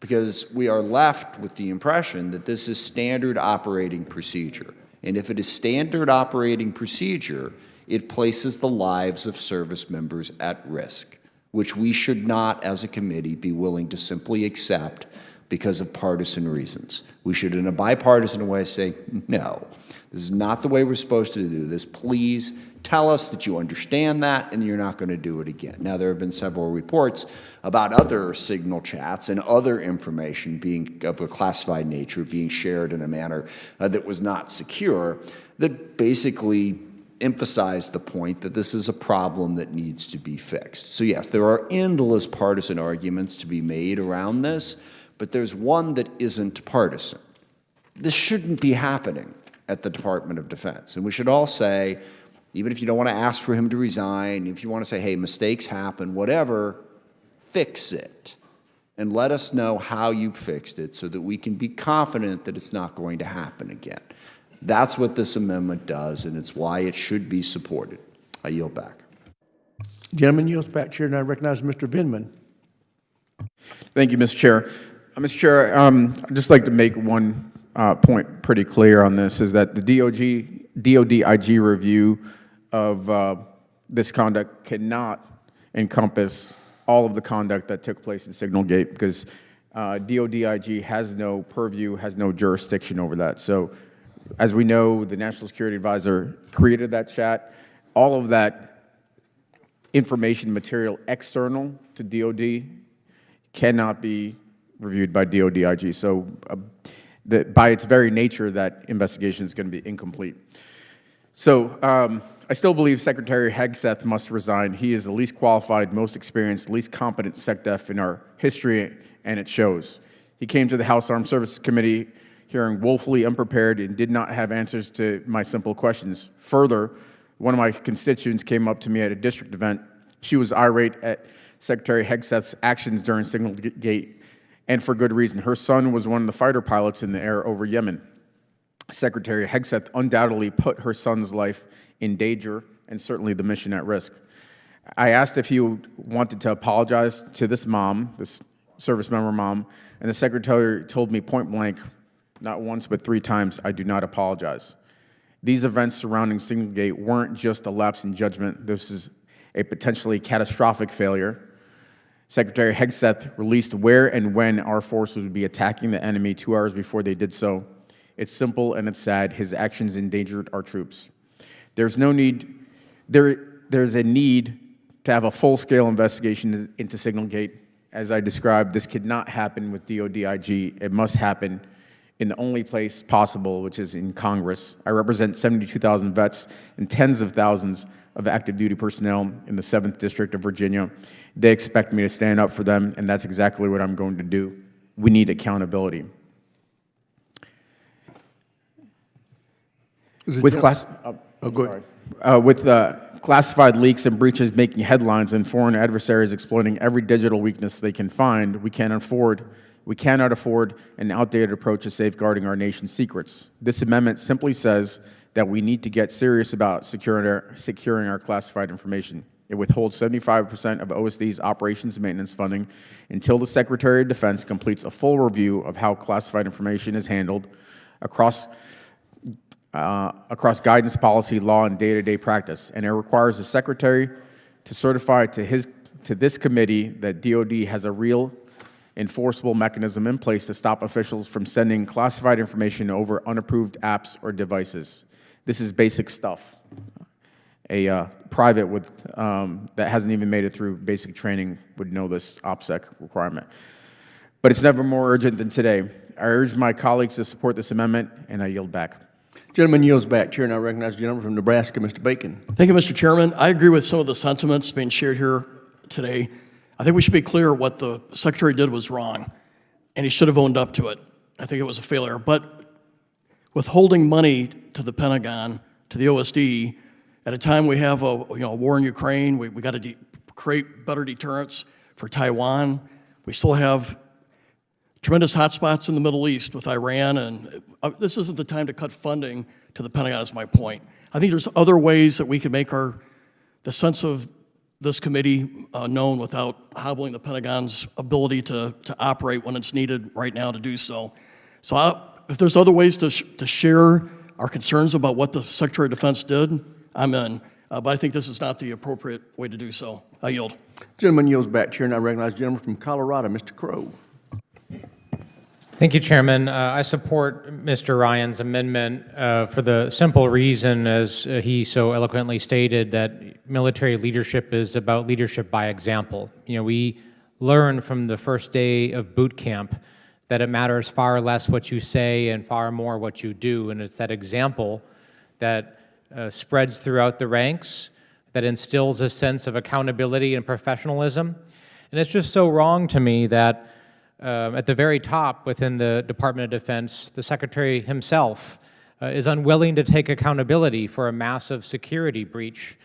because we are left with the impression that this is standard operating procedure. And if it is standard operating procedure, it places the lives of service members at risk, which we should not, as a committee, be willing to simply accept because of partisan reasons. We should, in a bipartisan way, say, no, this is not the way we're supposed to do this. Please tell us that you understand that and you're not going to do it again. Now, there have been several reports about other Signal chats and other information being of a classified nature being shared in a manner that was not secure, that basically emphasized the point that this is a problem that needs to be fixed. So yes, there are endless partisan arguments to be made around this, but there's one that isn't partisan. This shouldn't be happening at the Department of Defense. And we should all say, even if you don't want to ask for him to resign, if you want to say, hey, mistakes happen, whatever, fix it. And let us know how you fixed it so that we can be confident that it's not going to happen again. That's what this amendment does, and it's why it should be supported. I yield back. Gentleman yields back. Chair now recognizes Mr. Vindman. Thank you, Mr. Chair. Mr. Chair, I'd just like to make one point pretty clear on this, is that the DOD IG review of this conduct cannot encompass all of the conduct that took place in Signalgate, because DODIG has no purview, has no jurisdiction over that. So as we know, the National Security Advisor created that chat. All of that information material external to DOD cannot be reviewed by DODIG. So by its very nature, that investigation is going to be incomplete. So I still believe Secretary Hegseth must resign. He is the least qualified, most experienced, least competent SecDef in our history, and it shows. He came to the House Armed Services Committee hearing woefully unprepared and did not have answers to my simple questions. Further, one of my constituents came up to me at a district event. She was irate at Secretary Hegseth's actions during Signalgate, and for good reason. Her son was one of the fighter pilots in the air over Yemen. Secretary Hegseth undoubtedly put her son's life in danger and certainly the mission at risk. I asked if he wanted to apologize to this mom, this service member mom, and the secretary told me point blank, not once but 3 times, I do not apologize. These events surrounding Signalgate weren't just a lapse in judgment. This is a potentially catastrophic failure. Secretary Hegseth released where and when our forces would be attacking the enemy 2 hours before they did so. It's simple and it's sad. His actions endangered our troops. There's a need to have a full-scale investigation into Signalgate. As I described, this could not happen with DODIG. It must happen in the only place possible, which is in Congress. I represent 72,000 vets and tens of thousands of active duty personnel in the 7th District of Virginia. They expect me to stand up for them, and that's exactly what I'm going to do. We need accountability. With classified leaks and breaches making headlines and foreign adversaries exploiting every digital weakness they can find, we cannot afford an outdated approach to safeguarding our nation's secrets. This amendment simply says that we need to get serious about securing our classified information. It withholds 75% of OSD's operations and maintenance funding until the Secretary of Defense completes a full review of how classified information is handled across guidance, policy, law, and day-to-day practice. And it requires the Secretary to certify to this committee that DOD has a real enforceable mechanism in place to stop officials from sending classified information over unapproved apps or devices. This is basic stuff. A private that hasn't even made it through basic training would know this OPSEC requirement. But it's never more urgent than today. I urge my colleagues to support this amendment, and I yield back. Gentleman yields back. Chair now recognizes the gentleman from Nebraska, Mr. Bacon. Thank you, Mr. Chairman. I agree with some of the sentiments being shared here today. I think we should be clear what the Secretary did was wrong, and he should have owned up to it. I think it was a failure. But withholding money to the Pentagon, to the OSD, at a time we have a war in Ukraine, we got to create better deterrence for Taiwan. We still have tremendous hotspots in the Middle East with Iran, and this isn't the time to cut funding to the Pentagon, is my point. I think there's other ways that we can make the sense of this committee known without hobbling the Pentagon's ability to operate when it's needed right now to do so. So if there's other ways to share our concerns about what the Secretary of Defense did, I'm in. But I think this is not the appropriate way to do so. I yield. Gentleman yields back. Chair now recognizes the gentleman from Colorado, Mr. Crow. Thank you, Chairman. I support Mr. Ryan's amendment for the simple reason, as he so eloquently stated, that military leadership is about leadership by example. We learn from the first day of boot camp that it matters far less what you say and far more what you do, and it's that example that spreads throughout the ranks, that instills a sense of accountability and professionalism. And it's just so wrong to me that at the very top within the Department of Defense, the Secretary himself is unwilling to take accountability for a massive security breach.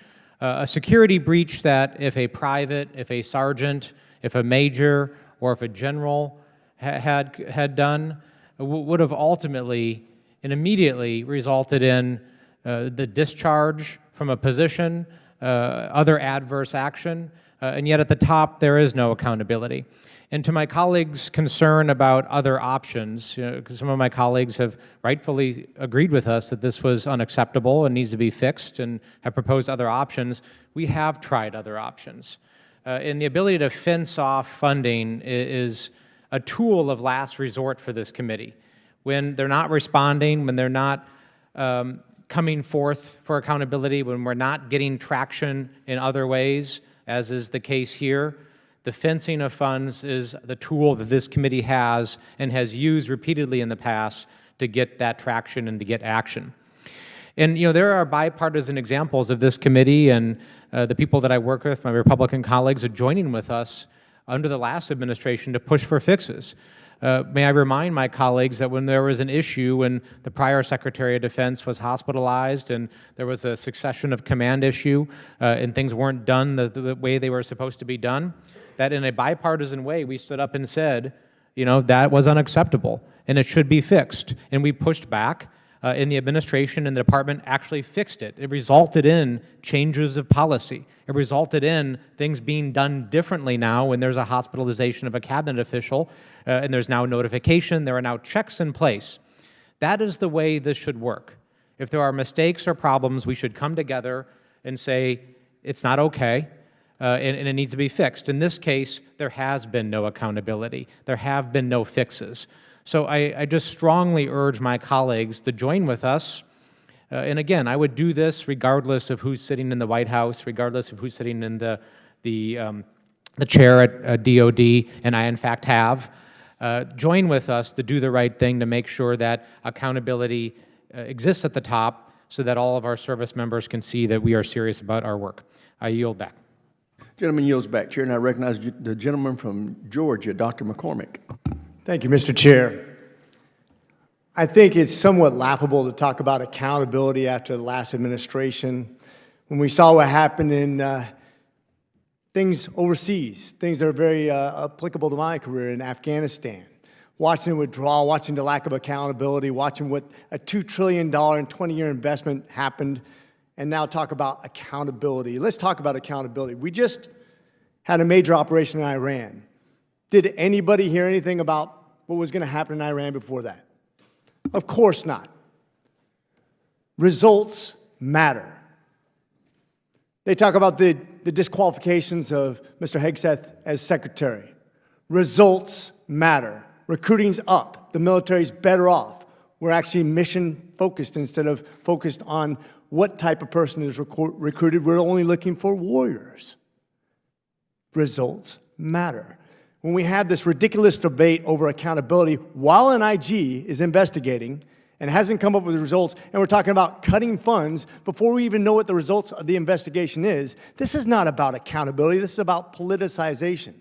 A security breach that if a private, if a sergeant, if a major, or if a general had done, would have ultimately and immediately resulted in the discharge from a position, other adverse action, and yet at the top there is no accountability. And to my colleagues' concern about other options, because some of my colleagues have rightfully agreed with us that this was unacceptable and needs to be fixed and have proposed other options, we have tried other options. And the ability to fence off funding is a tool of last resort for this committee. When they're not responding, when they're not coming forth for accountability, when we're not getting traction in other ways, as is the case here, the fencing of funds is the tool that this committee has and has used repeatedly in the past to get that traction and to get action. And there are bipartisan examples of this committee and the people that I work with, my Republican colleagues, are joining with us under the last administration to push for fixes. May I remind my colleagues that when there was an issue, when the prior Secretary of Defense was hospitalized and there was a succession of command issue and things weren't done the way they were supposed to be done, that in a bipartisan way we stood up and said, that was unacceptable and it should be fixed. And we pushed back. In the administration and the department actually fixed it. It resulted in changes of policy. It resulted in things being done differently now when there's a hospitalization of a cabinet official and there's now notification, there are now checks in place. That is the way this should work. If there are mistakes or problems, we should come together and say, it's not okay, and it needs to be fixed. In this case, there has been no accountability. There have been no fixes. So I just strongly urge my colleagues to join with us. And again, I would do this regardless of who's sitting in the White House, regardless of who's sitting in the chair at DOD, and I in fact have. Join with us to do the right thing to make sure that accountability exists at the top so that all of our service members can see that we are serious about our work. I yield back. Gentleman yields back. Chair, and I recognize the gentleman from Georgia, Dr. McCormick. Thank you, Mr. Chair. I think it's somewhat laughable to talk about accountability after the last administration when we saw what happened in things overseas, things that are very applicable to my career in Afghanistan. Watching the withdrawal, watching the lack of accountability, watching what a $2 trillion and 20-year investment happened, and now talk about accountability. Let's talk about accountability. We just had a major operation in Iran. Did anybody hear anything about what was going to happen in Iran before that? Of course not. Results matter. They talk about the disqualifications of Mr. Hegseth as secretary. Results matter. Recruiting's up. The military's better off. We're actually mission-focused instead of focused on what type of person is recruited. We're only looking for warriors. Results matter. When we have this ridiculous debate over accountability while an IG is investigating and hasn't come up with the results, and we're talking about cutting funds before we even know what the results of the investigation is, this is not about accountability. This is about politicization.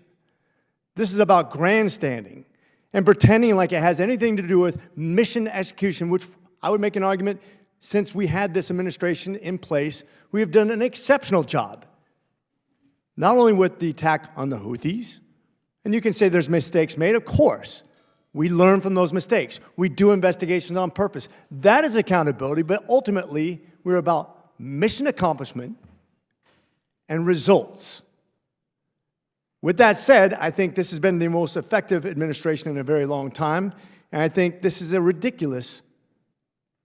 This is about grandstanding and pretending like it has anything to do with mission execution, which I would make an argument, since we had this administration in place, we have done an exceptional job, not only with the attack on the Houthis. And you can say there's mistakes made. Of course, we learn from those mistakes. We do investigations on purpose. That is accountability, but ultimately, we're about mission accomplishment and results. With that said, I think this has been the most effective administration in a very long time, and I think this is a ridiculous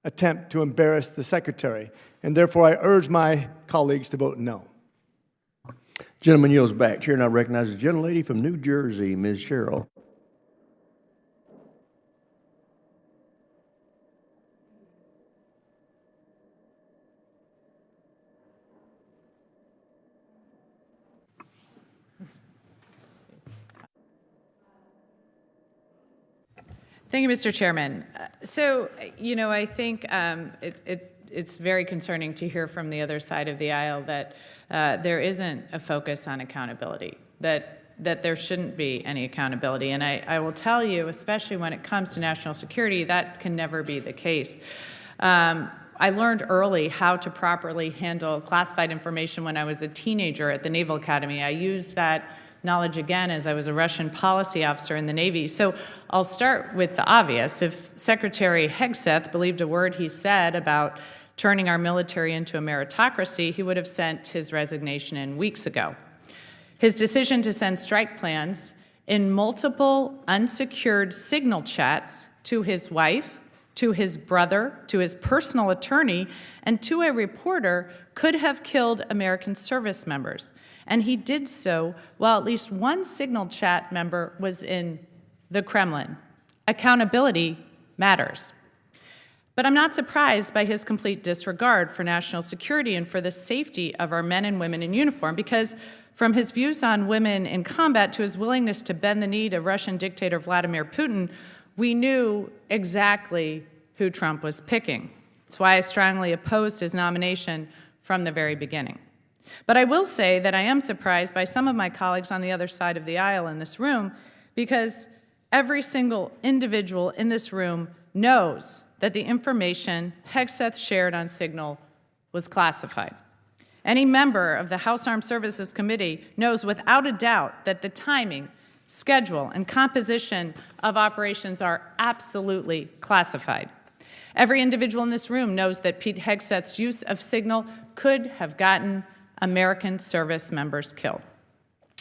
attempt to embarrass the secretary, and therefore I urge my colleagues to vote no. Gentleman yields back. Chair, and I recognize the gentlelady from New Jersey, Ms. Sherrill. Thank you, Mr. Chairman. So, I think it's very concerning to hear from the other side of the aisle that there isn't a focus on accountability, that there shouldn't be any accountability. And I will tell you, especially when it comes to national security, that can never be the case. I learned early how to properly handle classified information when I was a teenager at the Naval Academy. I used that knowledge again as I was a Russian policy officer in the Navy. So I'll start with the obvious. If Secretary Hegseth believed a word he said about turning our military into a meritocracy, he would have sent his resignation in weeks ago. His decision to send strike plans in multiple unsecured signal chats to his wife, to his brother, to his personal attorney, and to a reporter could have killed American service members. And he did so while at least one Signal chat member was in the Kremlin. Accountability matters. But I'm not surprised by his complete disregard for national security and for the safety of our men and women in uniform, because from his views on women in combat to his willingness to bend the knee to Russian dictator Vladimir Putin, we knew exactly who Trump was picking. That's why I strongly opposed his nomination from the very beginning. But I will say that I am surprised by some of my colleagues on the other side of the aisle in this room, because every single individual in this room knows that the information Hegseth shared on Signal was classified. Any member of the House Armed Services Committee knows without a doubt that the timing, schedule, and composition of operations are absolutely classified. Every individual in this room knows that Pete Hegseth's use of Signal could have gotten American service members killed.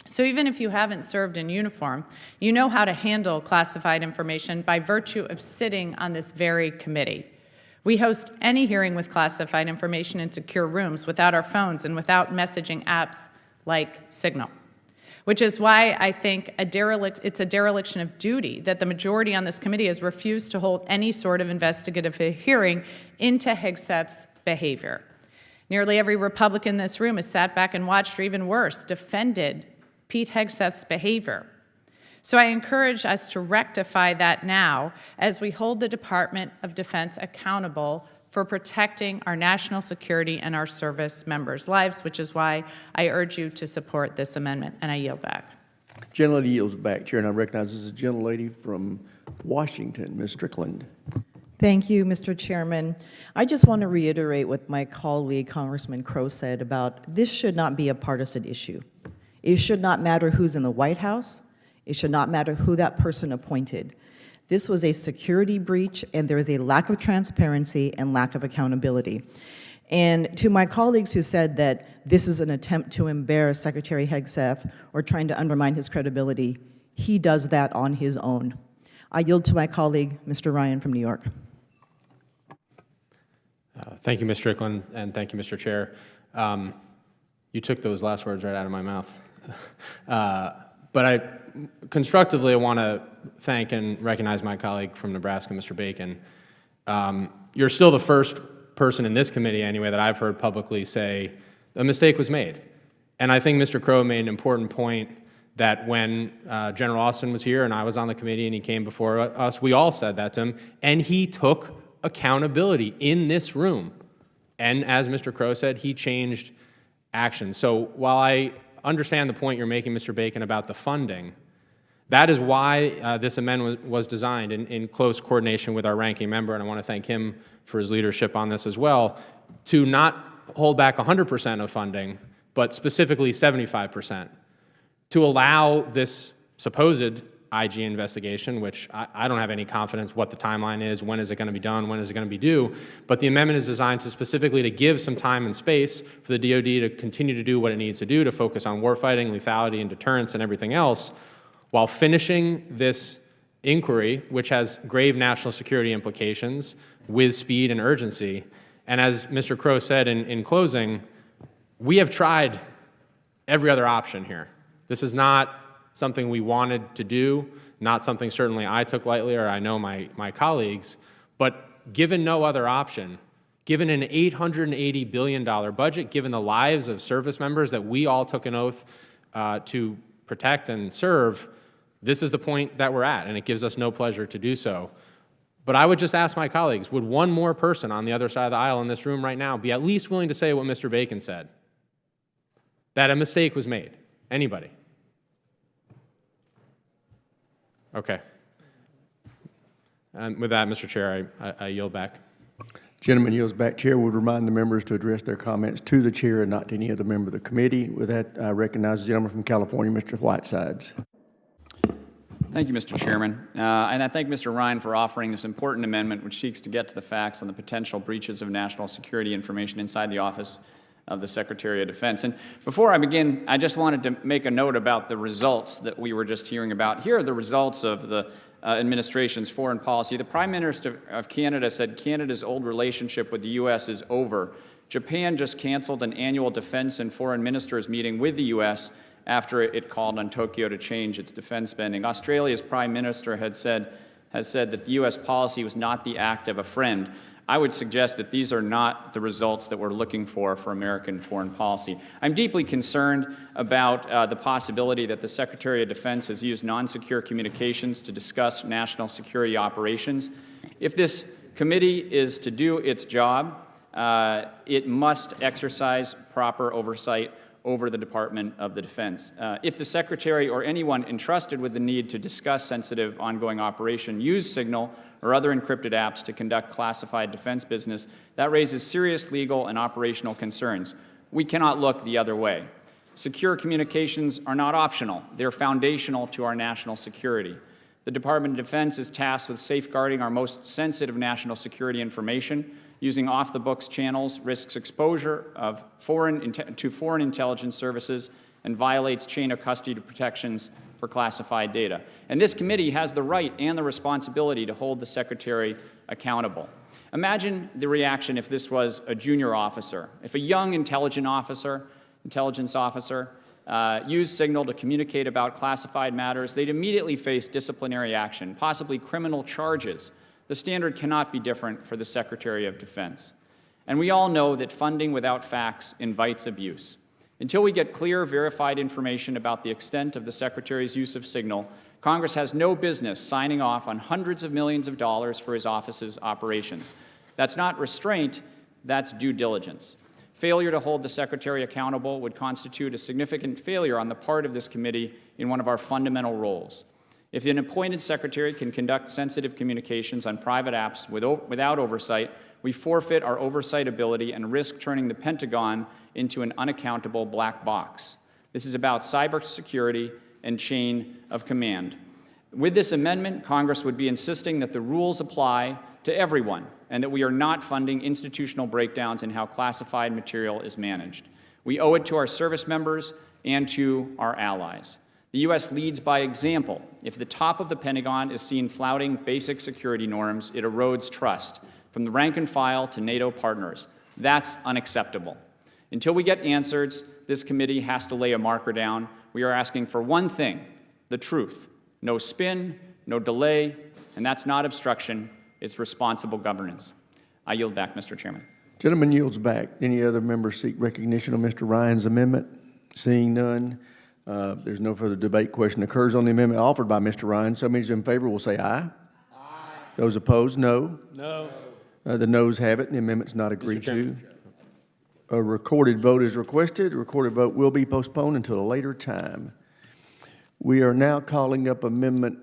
So even if you haven't served in uniform, you know how to handle classified information by virtue of sitting on this very committee. We host any hearing with classified information in secure rooms without our phones and without messaging apps like Signal, which is why I think it's a dereliction of duty that the majority on this committee has refused to hold any sort of investigative hearing into Hegseth's behavior. Nearly every Republican in this room has sat back and watched, or even worse, defended Pete Hegseth's behavior. So I encourage us to rectify that now as we hold the Department of Defense accountable for protecting our national security and our service members' lives, which is why I urge you to support this amendment, and I yield back. Gentlelady yields back, Chair, and I recognize this is a gentlelady from Washington, Ms. Strickland. Thank you, Mr. Chairman. I just want to reiterate what my colleague, Congressman Crow, said about this should not be a partisan issue. It should not matter who's in the White House. It should not matter who that person appointed. This was a security breach, and there is a lack of transparency and lack of accountability. And to my colleagues who said that this is an attempt to embarrass Secretary Hegseth or trying to undermine his credibility, he does that on his own. I yield to my colleague, Mr. Ryan from New York. Thank you, Ms. Strickland, and thank you, Mr. Chair. You took those last words right out of my mouth. But I want to thank and recognize my colleague from Nebraska, Mr. Bacon. You're still the first person in this committee, anyway, that I've heard publicly say a mistake was made. And I think Mr. Crow made an important point that when General Austin was here and I was on the committee and he came before us, we all said that to him, and he took accountability in this room. And as Mr. Crow said, he changed action. So while I understand the point you're making, Mr. Bacon, about the funding, that is why this amendment was designed in close coordination with our ranking member, and I want to thank him for his leadership on this as well, to not hold back 100% of funding, but specifically 75%, to allow this supposed IG investigation, which I don't have any confidence what the timeline is, when is it going to be done, when is it going to be due, but the amendment is designed to specifically to give some time and space for the DoD to continue to do what it needs to do to focus on warfighting, lethality, and deterrence and everything else, while finishing this inquiry, which has grave national security implications, with speed and urgency. And as Mr. Crow said in closing, we have tried every other option here. This is not something we wanted to do, not something certainly I took lightly, or I know my colleagues, but given no other option, given an $880 billion budget, given the lives of service members that we all took an oath to protect and serve, this is the point that we're at, and it gives us no pleasure to do so. But I would just ask my colleagues, would one more person on the other side of the aisle in this room right now be at least willing to say what Mr. Bacon said? That a mistake was made? Anybody? Okay. And with that, Mr. Chair, I yield back. Gentleman yields back. Chair would remind the members to address their comments to the chair and not to any other member of the committee. With that, I recognize the gentleman from California, Mr. Whitesides. Thank you, Mr. Chairman. And I thank Mr. Ryan for offering this important amendment which seeks to get to the facts on the potential breaches of national security information inside the office of the Secretary of Defense. And before I begin, I just wanted to make a note about the results that we were just hearing about. Here are the results of the administration's foreign policy. The Prime Minister of Canada said Canada's old relationship with the U.S. is over. Japan just canceled an annual defense and foreign ministers meeting with the U.S. after it called on Tokyo to change its defense spending. Australia's Prime Minister has said that the U.S. policy was not the act of a friend. I would suggest that these are not the results that we're looking for American foreign policy. I'm deeply concerned about the possibility that the Secretary of Defense has used non-secure communications to discuss national security operations. If this committee is to do its job, it must exercise proper oversight over the Department of the Defense. If the Secretary or anyone entrusted with the need to discuss sensitive ongoing operation use Signal or other encrypted apps to conduct classified defense business, that raises serious legal and operational concerns. We cannot look the other way. Secure communications are not optional. They're foundational to our national security. The Department of Defense is tasked with safeguarding our most sensitive national security information. Using off-the-books channels risks exposure to foreign intelligence services and violates chain of custody protections for classified data. And this committee has the right and the responsibility to hold the Secretary accountable. Imagine the reaction if this was a junior officer, if a young intelligence officer used Signal to communicate about classified matters. They'd immediately face disciplinary action, possibly criminal charges. The standard cannot be different for the Secretary of Defense. And we all know that funding without facts invites abuse. Until we get clear, verified information about the extent of the Secretary's use of Signal, Congress has no business signing off on hundreds of millions of dollars for his office's operations. That's not restraint, that's due diligence. Failure to hold the Secretary accountable would constitute a significant failure on the part of this committee in one of our fundamental roles. If an appointed Secretary can conduct sensitive communications on private apps without oversight, we forfeit our oversight ability and risk turning the Pentagon into an unaccountable black box. This is about cybersecurity and chain of command. With this amendment, Congress would be insisting that the rules apply to everyone and that we are not funding institutional breakdowns in how classified material is managed. We owe it to our service members and to our allies. The U.S. leads by example. If the top of the Pentagon is seen flouting basic security norms, it erodes trust, from the rank and file to NATO partners. That's unacceptable. Until we get answers, this committee has to lay a marker down. We are asking for one thing, the truth. No spin, no delay, and that's not obstruction, it's responsible governance. I yield back, Mr. Chairman. Gentleman yields back. Any other members seek recognition of Mr. Ryan's amendment? Seeing none, there's no further debate. Question occurs on the amendment offered by Mr. Ryan. So many in favor will say aye. Aye. Those opposed, no. No. The noes have it, and the amendment's not agreed to. A recorded vote is requested. A recorded vote will be postponed until a later time. We are now calling up amendment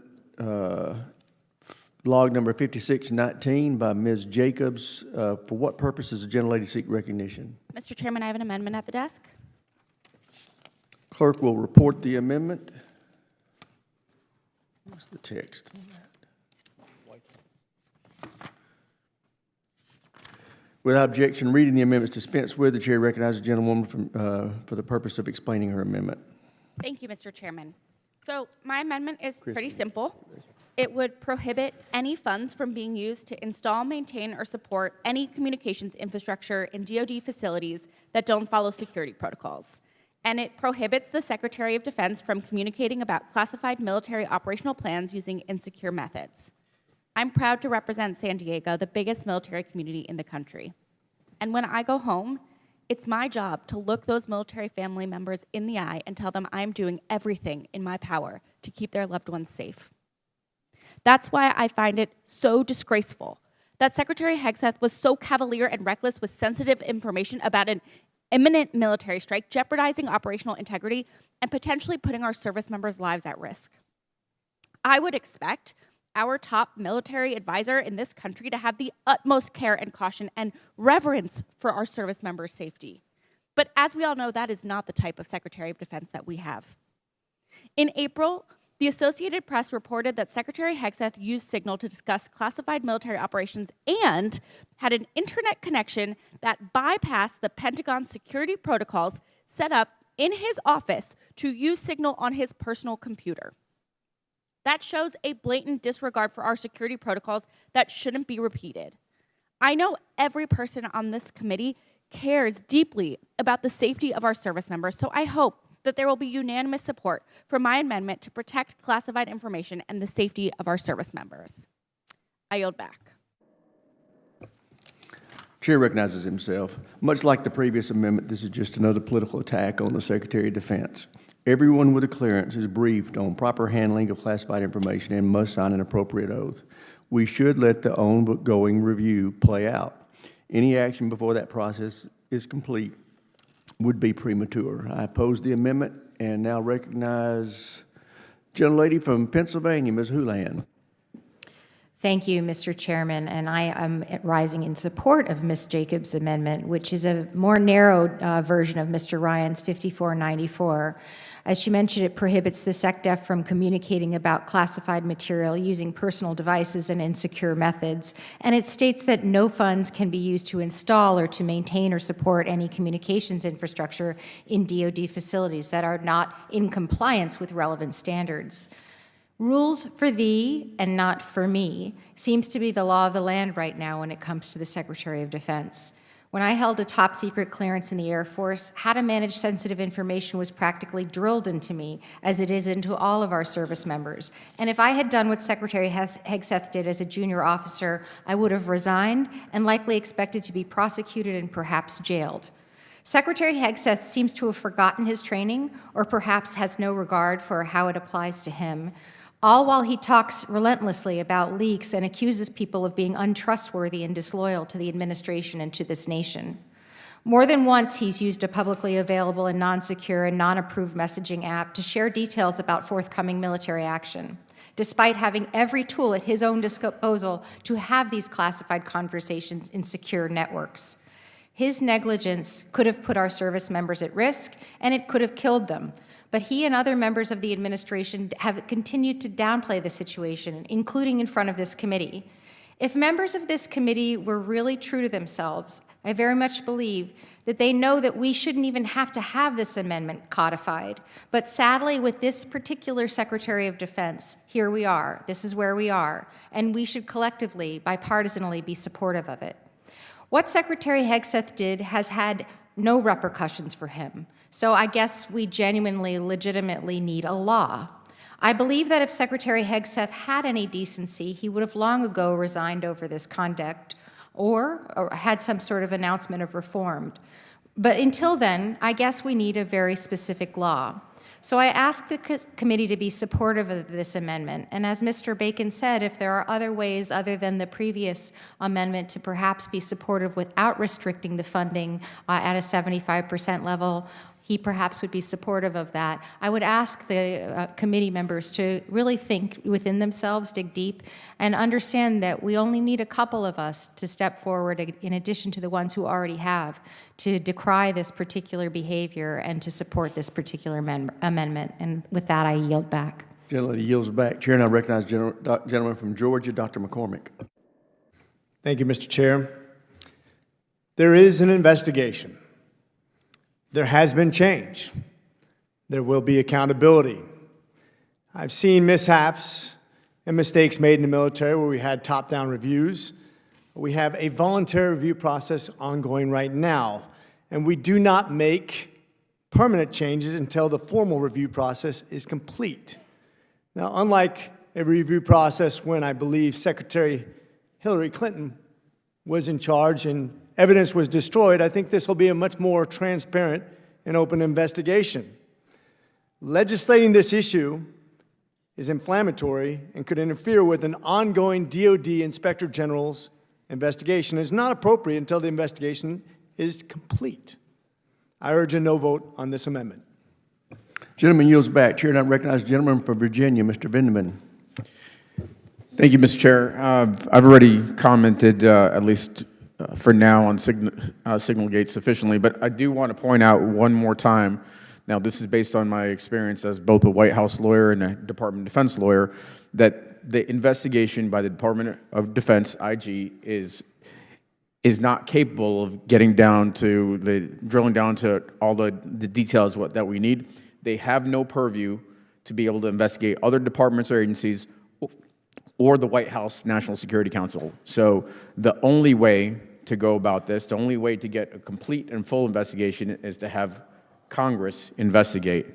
log number 5619 by Ms. Jacobs. For what purpose does the gentlelady seek recognition? Mr. Chairman, I have an amendment at the desk. Clerk will report the amendment. What's the text on that? Without objection, reading the amendments dispensed with, the chair recognizes the gentlewoman for the purpose of explaining her amendment. Thank you, Mr. Chairman. So my amendment is pretty simple. It would prohibit any funds from being used to install, maintain, or support any communications infrastructure in DoD facilities that don't follow security protocols. And it prohibits the Secretary of Defense from communicating about classified military operational plans using insecure methods. I'm proud to represent San Diego, the biggest military community in the country. And when I go home, it's my job to look those military family members in the eye and tell them I'm doing everything in my power to keep their loved ones safe. That's why I find it so disgraceful that Secretary Hegseth was so cavalier and reckless with sensitive information about an imminent military strike, jeopardizing operational integrity and potentially putting our service members' lives at risk. I would expect our top military advisor in this country to have the utmost care and caution and reverence for our service members' safety. But as we all know, that is not the type of Secretary of Defense that we have. In April, The Associated Press reported that Secretary Hegseth used Signal to discuss classified military operations and had an internet connection that bypassed the Pentagon security protocols set up in his office to use Signal on his personal computer. That shows a blatant disregard for our security protocols that shouldn't be repeated. I know every person on this committee cares deeply about the safety of our service members, so I hope that there will be unanimous support for my amendment to protect classified information and the safety of our service members. I yield back. Chair recognizes himself. Much like the previous amendment, this is just another political attack on the Secretary of Defense. Everyone with a clearance is briefed on proper handling of classified information and must sign an appropriate oath. We should let the ongoing review play out. Any action before that process is complete would be premature. I oppose the amendment and now recognize gentlelady from Pennsylvania, Ms. Houlihan. Thank you, Mr. Chairman, and I am rising in support of Ms. Jacobs' amendment, which is a more narrow version of Mr. Ryan's 5494. As she mentioned, it prohibits the SecDef from communicating about classified material using personal devices and insecure methods, and it states that no funds can be used to install or to maintain or support any communications infrastructure in DoD facilities that are not in compliance with relevant standards. Rules for thee and not for me seems to be the law of the land right now when it comes to the Secretary of Defense. When I held a top secret clearance in the Air Force, how to manage sensitive information was practically drilled into me, as it is into all of our service members. And if I had done what Secretary Hegseth did as a junior officer, I would have resigned and likely expected to be prosecuted and perhaps jailed. Secretary Hegseth seems to have forgotten his training, or perhaps has no regard for how it applies to him, all while he talks relentlessly about leaks and accuses people of being untrustworthy and disloyal to the administration and to this nation. More than once, he's used a publicly available and non-secure and non-approved messaging app to share details about forthcoming military action, despite having every tool at his own disposal to have these classified conversations in secure networks. His negligence could have put our service members at risk, and it could have killed them. But he and other members of the administration have continued to downplay the situation, including in front of this committee. If members of this committee were really true to themselves, I very much believe that they know that we shouldn't even have to have this amendment codified. But sadly, with this particular Secretary of Defense, here we are. This is where we are. And we should collectively, bipartisanly, be supportive of it. What Secretary Hegseth did has had no repercussions for him. So I guess we genuinely, legitimately need a law. I believe that if Secretary Hegseth had any decency, he would have long ago resigned over this conduct or had some sort of announcement of reform. But until then, I guess we need a very specific law. So I ask the committee to be supportive of this amendment. And as Mr. Bacon said, if there are other ways other than the previous amendment to perhaps be supportive without restricting the funding at a 75% level, he perhaps would be supportive of that. I would ask the committee members to really think within themselves, dig deep, and understand that we only need a couple of us to step forward, in addition to the ones who already have, to decry this particular behavior and to support this particular amendment. And with that, I yield back. Gentleman yields back. Chair, now recognize gentleman from Georgia, Dr. McCormick. Thank you, Mr. Chair. There is an investigation. There has been change. There will be accountability. I've seen mishaps and mistakes made in the military where we had top-down reviews. We have a voluntary review process ongoing right now, and we do not make permanent changes until the formal review process is complete. Now, unlike a review process when I believe Secretary Hillary Clinton was in charge and evidence was destroyed, I think this will be a much more transparent and open investigation. Legislating this issue is inflammatory and could interfere with an ongoing DoD Inspector General's investigation. It's not appropriate until the investigation is complete. I urge a no vote on this amendment. Gentleman yields back. Chair, now recognize the gentleman from Virginia, Mr. Vindeman. Thank you, Mr. Chair. I've already commented, at least for now, on Signalgate sufficiently, but I do want to point out one more time Now, this is based on my experience as both a White House lawyer and a Department of Defense lawyer, that the investigation by the Department of Defense, IG, is not capable of getting down to drilling down to all the details that we need. They have no purview to be able to investigate other departments or agencies or the White House National Security Council. So the only way to go about this, the only way to get a complete and full investigation is to have Congress investigate.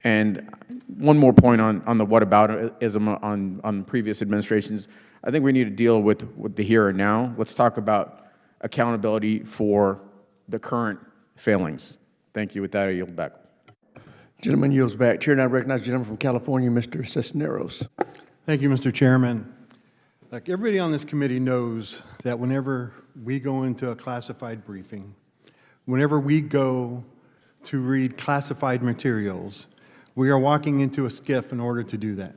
And one more point on the whataboutism on previous administrations. I think we need to deal with the here and now. Let's talk about accountability for the current failings. Thank you. With that, I yield back. Gentleman yields back. Chair now recognizes the gentleman from California, Mr. Cisneros. Thank you, Mr. Chairman. Like everybody on this committee knows that whenever we go into a classified briefing, whenever we go to read classified materials, we are walking into a skiff in order to do that.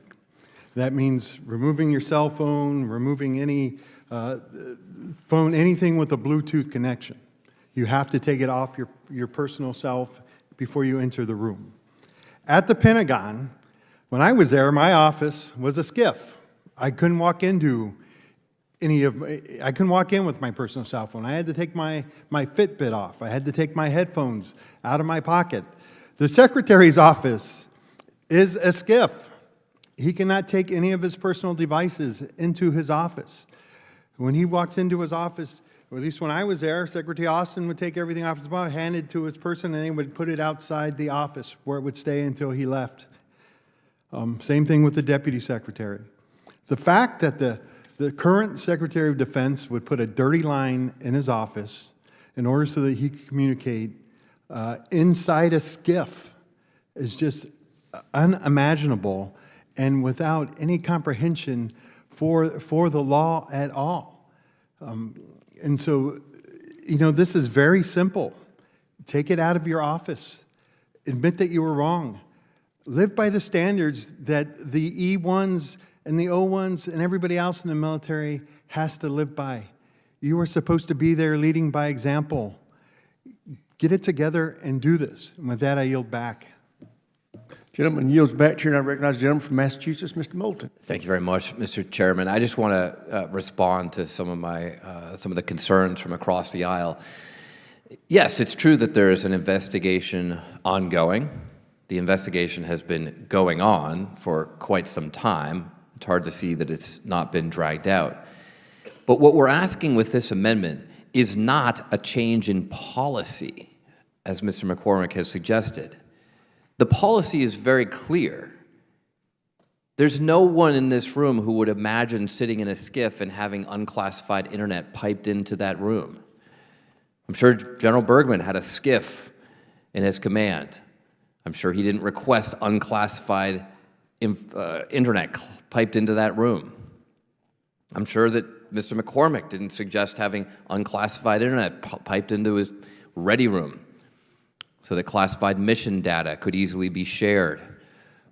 That means removing your cell phone, removing any phone, anything with a Bluetooth connection. You have to take it off your personal self before you enter the room. At the Pentagon, when I was there, my office was a skiff. I couldn't walk into I couldn't walk in with my personal cell phone. I had to take my Fitbit off. I had to take my headphones out of my pocket. The Secretary's office is a skiff. He cannot take any of his personal devices into his office. When he walks into his office, or at least when I was there, Secretary Austin would take everything off his body, hand it to his person, and he would put it outside the office where it would stay until he left. Same thing with the Deputy Secretary. The fact that the current Secretary of Defense would put a dirty line in his office in order so that he could communicate inside a skiff is just unimaginable and without any comprehension for the law at all. And so, you know, this is very simple. Take it out of your office. Admit that you were wrong. Live by the standards that the E1s and the O1s and everybody else in the military has to live by. You are supposed to be there leading by example. Get it together and do this. And with that, I yield back. Gentleman yields back. Chair now recognizes the gentleman from Massachusetts, Mr. Moulton. Thank you very much, Mr. Chairman. I just want to respond to some of the concerns from across the aisle. Yes, it's true that there is an investigation ongoing. The investigation has been going on for quite some time. It's hard to see that it's not been dragged out. But what we're asking with this amendment is not a change in policy, as Mr. McCormick has suggested. The policy is very clear. There's no one in this room who would imagine sitting in a skiff and having unclassified internet piped into that room. I'm sure General Bergman had a skiff in his command. I'm sure he didn't request unclassified internet piped into that room. I'm sure that Mr. McCormick didn't suggest having unclassified internet piped into his ready room so that classified mission data could easily be shared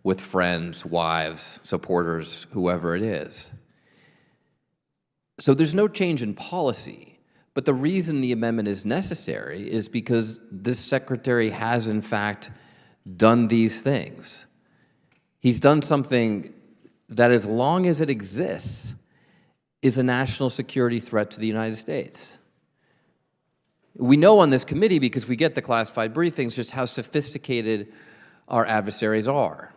with friends, wives, supporters, whoever it is. So there's no change in policy, but the reason the amendment is necessary is because this secretary has, in fact, done these things. He's done something that, as long as it exists, is a national security threat to the United States. We know on this committee, because we get the classified briefings, just how sophisticated our adversaries are.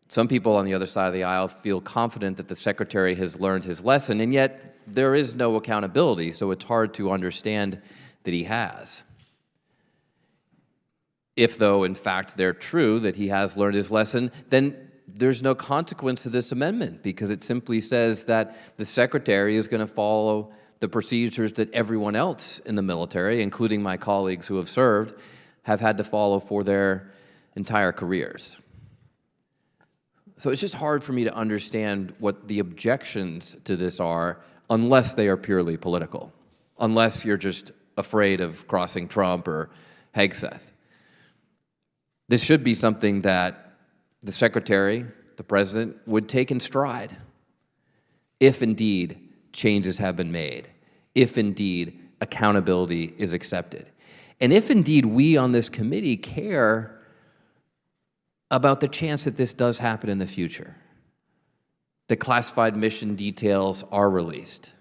Some people on the other side of the aisle feel confident that the secretary has learned his lesson, and yet there is no accountability, so it's hard to understand that he has. If, though, in fact, they're true that he has learned his lesson, then there's no consequence to this amendment, because it simply says that the secretary is going to follow the procedures that everyone else in the military, including my colleagues who have served, have had to follow for their entire careers. So it's just hard for me to understand what the objections to this are, unless they are purely political, unless you're just afraid of crossing Trump or Hegseth. This should be something that the secretary, the president, would take in stride if indeed changes have been made, if indeed accountability is accepted. And if indeed we on this committee care about the chance that this does happen in the future, that classified mission details are released.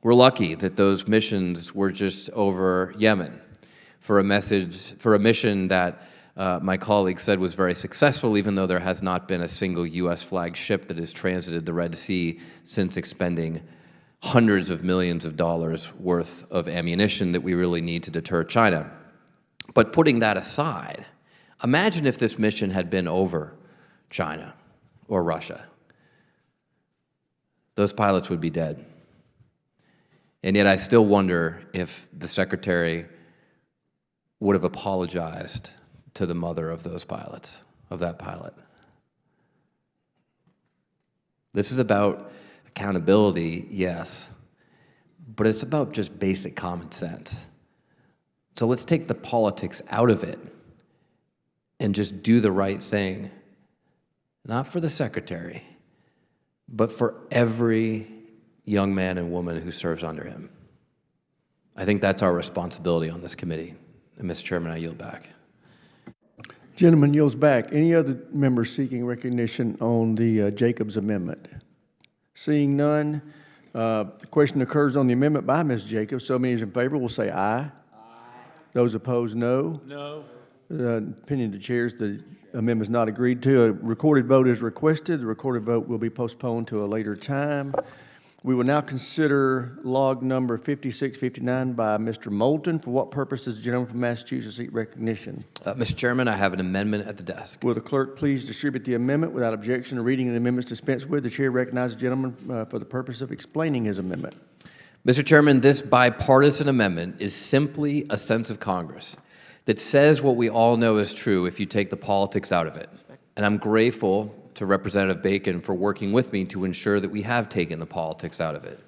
We're lucky that those missions were just over Yemen for a mission that my colleague said was very successful, even though there has not been a single U.S. flagged ship that has transited the Red Sea since expending hundreds of millions of dollars worth of ammunition that we really need to deter China. But putting that aside, imagine if this mission had been over China or Russia. Those pilots would be dead. And yet I still wonder if the Secretary would have apologized to the mother of those pilots, of that pilot. This is about accountability, yes, but it's about just basic common sense. So let's take the politics out of it and just do the right thing, not for the Secretary, but for every young man and woman who serves under him. I think that's our responsibility on this committee. And Mr. Chairman, I yield back. Gentleman yields back. Any other members seeking recognition on the Jacobs Amendment? Seeing none, the question occurs on the amendment by Ms. Jacobs. So many is in favor will say aye. Aye. Those opposed, no. No. Opinion of the chair is the amendment is not agreed to. A recorded vote is requested. The recorded vote will be postponed to a later time. We will now consider log number 5659 by Mr. Moulton. For what purpose does the gentleman from Massachusetts seek recognition? Mr. Chairman, I have an amendment at the desk. Will the clerk please distribute the amendment without objection to reading of the amendments dispensed with? The chair recognizes the gentleman for the purpose of explaining his amendment. Mr. Chairman, this bipartisan amendment is simply a sense of Congress that says what we all know is true if you take the politics out of it. And I'm grateful to Representative Bacon for working with me to ensure that we have taken the politics out of it.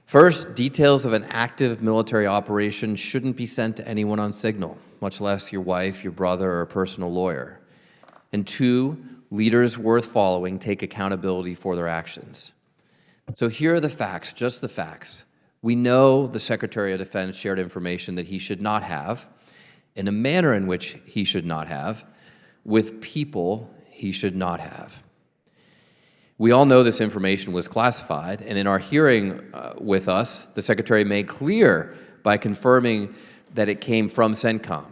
First, details of an active military operation shouldn't be sent to anyone on Signal, much less your wife, your brother, or a personal lawyer. And two, leaders worth following take accountability for their actions. So here are the facts, just the facts. We know the Secretary of Defense shared information that he should not have, in a manner in which he should not have, with people he should not have. We all know this information was classified, and in our hearing with us, the Secretary made clear by confirming that it came from CENTCOM.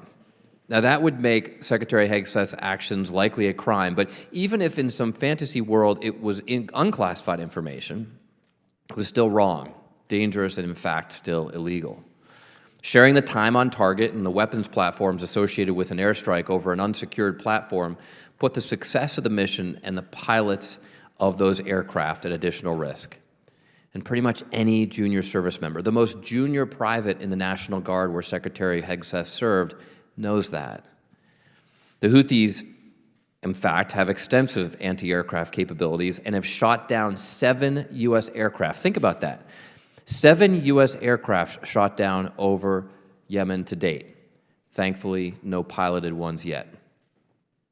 Now that would make Secretary Hegseth's actions likely a crime, but even if in some fantasy world it was unclassified information, it was still wrong, dangerous, and in fact still illegal. Sharing the time on target and the weapons platforms associated with an airstrike over an unsecured platform put the success of the mission and the pilots of those aircraft at additional risk. And pretty much any junior service member, the most junior private in the National Guard where Secretary Hegseth served, knows that. The Houthis, in fact, have extensive anti-aircraft capabilities and have shot down 7 U.S. aircraft. Think about that. 7 U.S. aircraft shot down over Yemen to date. Thankfully, no piloted ones yet.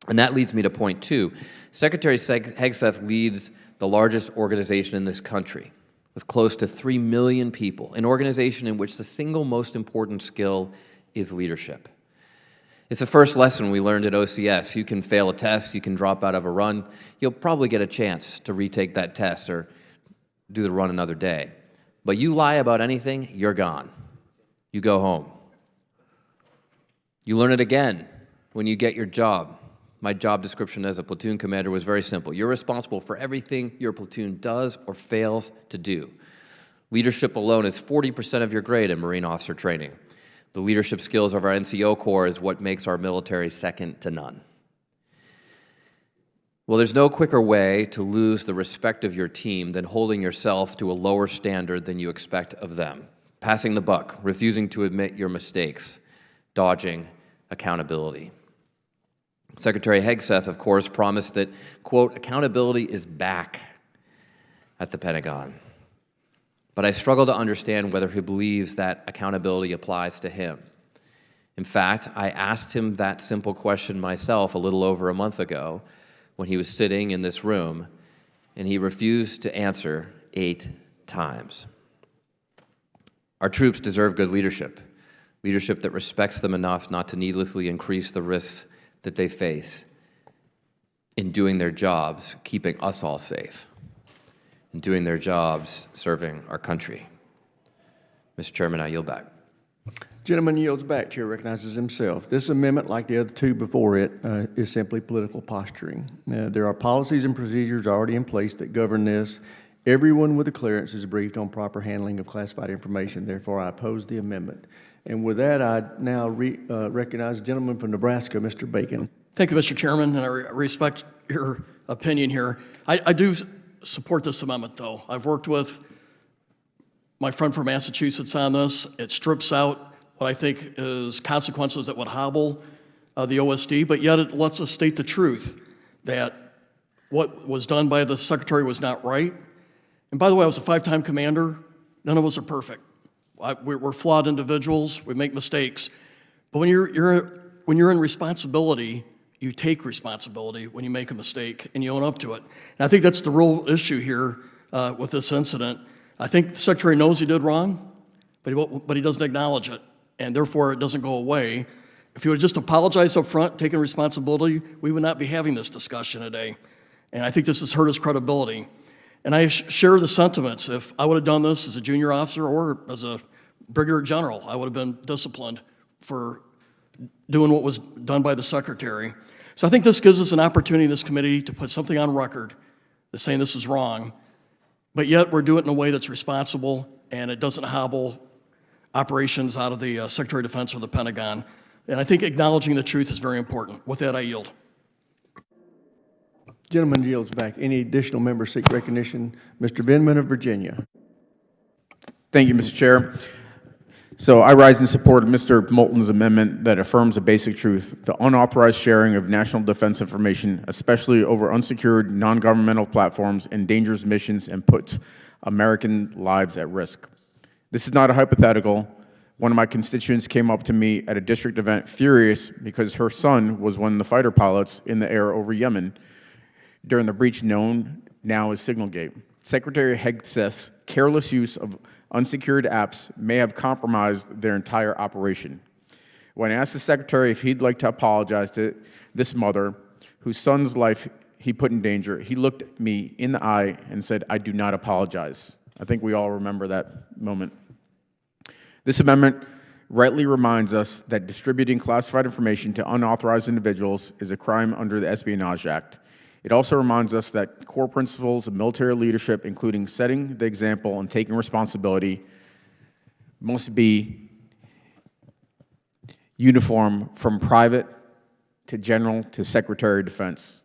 And that leads me to point 2. Secretary Hegseth leads the largest organization in this country with close to 3 million people, an organization in which the single most important skill is leadership. It's the first lesson we learned at OCS. You can fail a test, you can drop out of a run, you'll probably get a chance to retake that test or do the run another day. But you lie about anything, you're gone. You go home. You learn it again when you get your job. My job description as a platoon commander was very simple. You're responsible for everything your platoon does or fails to do. Leadership alone is 40% of your grade in Marine officer training. The leadership skills of our NCO Corps is what makes our military second to none. Well, there's no quicker way to lose the respect of your team than holding yourself to a lower standard than you expect of them. Passing the buck, refusing to admit your mistakes, dodging accountability. Secretary Hegseth, of course, promised that, quote, accountability is back at the Pentagon. But I struggle to understand whether he believes that accountability applies to him. In fact, I asked him that simple question myself a little over a month ago when he was sitting in this room, and he refused to answer 8 times. Our troops deserve good leadership, leadership that respects them enough not to needlessly increase the risks that they face in doing their jobs, keeping us all safe, in doing their jobs, serving our country. Mr. Chairman, I yield back. Gentleman yields back. Chair recognizes himself. This amendment, like the other two before it, is simply political posturing. There are policies and procedures already in place that govern this. Everyone with a clearance is briefed on proper handling of classified information. Therefore, I oppose the amendment. And with that, I now recognize the gentleman from Nebraska, Mr. Bacon. Thank you, Mr. Chairman, and I respect your opinion here. I do support this amendment, though. I've worked with my friend from Massachusetts on this. It strips out what I think is consequences that would hobble the OSD, but yet it lets us state the truth that what was done by the Secretary was not right. And by the way, I was a 5-time commander. None of us are perfect. We're flawed individuals. We make mistakes. But when you're in responsibility, you take responsibility when you make a mistake and you own up to it. And I think that's the real issue here with this incident. I think the Secretary knows he did wrong, but he doesn't acknowledge it, and therefore it doesn't go away. If he would just apologize up front, taking responsibility, we would not be having this discussion today. And I think this has hurt his credibility. And I share the sentiments. If I would have done this as a junior officer or as a brigadier general, I would have been disciplined for doing what was done by the Secretary. So I think this gives us an opportunity in this committee to put something on record that's saying this is wrong, but yet we're doing it in a way that's responsible and it doesn't hobble operations out of the Secretary of Defense or the Pentagon. And I think acknowledging the truth is very important. With that, I yield. Gentleman yields back. Any additional members seek recognition? Mr. Vindman of Virginia. Thank you, Mr. Chair. So I rise in support of Mr. Moulton's amendment that affirms a basic truth. The unauthorized sharing of national defense information, especially over unsecured, non-governmental platforms, endangers missions and puts American lives at risk. This is not a hypothetical. One of my constituents came up to me at a district event furious because her son was one of the fighter pilots in the air over Yemen during the breach known now as Signalgate. Secretary Hegseth's careless use of unsecured apps may have compromised their entire operation. When I asked the Secretary if he'd like to apologize to this mother, whose son's life he put in danger, he looked at me in the eye and said, "I do not apologize." I think we all remember that moment. This amendment rightly reminds us that distributing classified information to unauthorized individuals is a crime under the Espionage Act. It also reminds us that core principles of military leadership, including setting the example and taking responsibility, must be uniform from private to general to Secretary of Defense.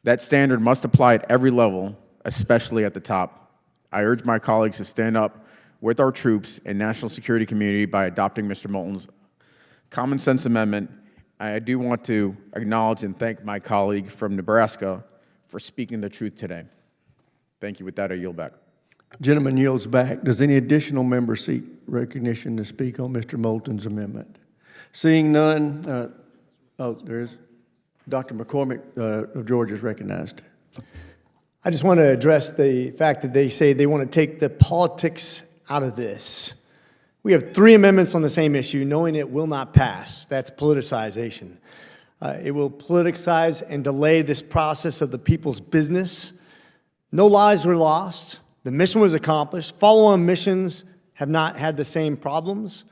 That standard must apply at every level, especially at the top. I urge my colleagues to stand up with our troops and national security community by adopting Mr. Moulton's common sense amendment. I do want to acknowledge and thank my colleague from Nebraska for speaking the truth today. Thank you. With that, I yield back. Gentleman yields back. Does any additional member seek recognition to speak on Mr. Moulton's amendment? Seeing none, there is. Dr. McCormick of Georgia is recognized. I just want to address the fact that they say they want to take the politics out of this. We have 3 amendments on the same issue, knowing it will not pass. That's politicization. It will politicize and delay this process of the people's business. No lives were lost. The mission was accomplished. Follow-on missions have not had the same problems.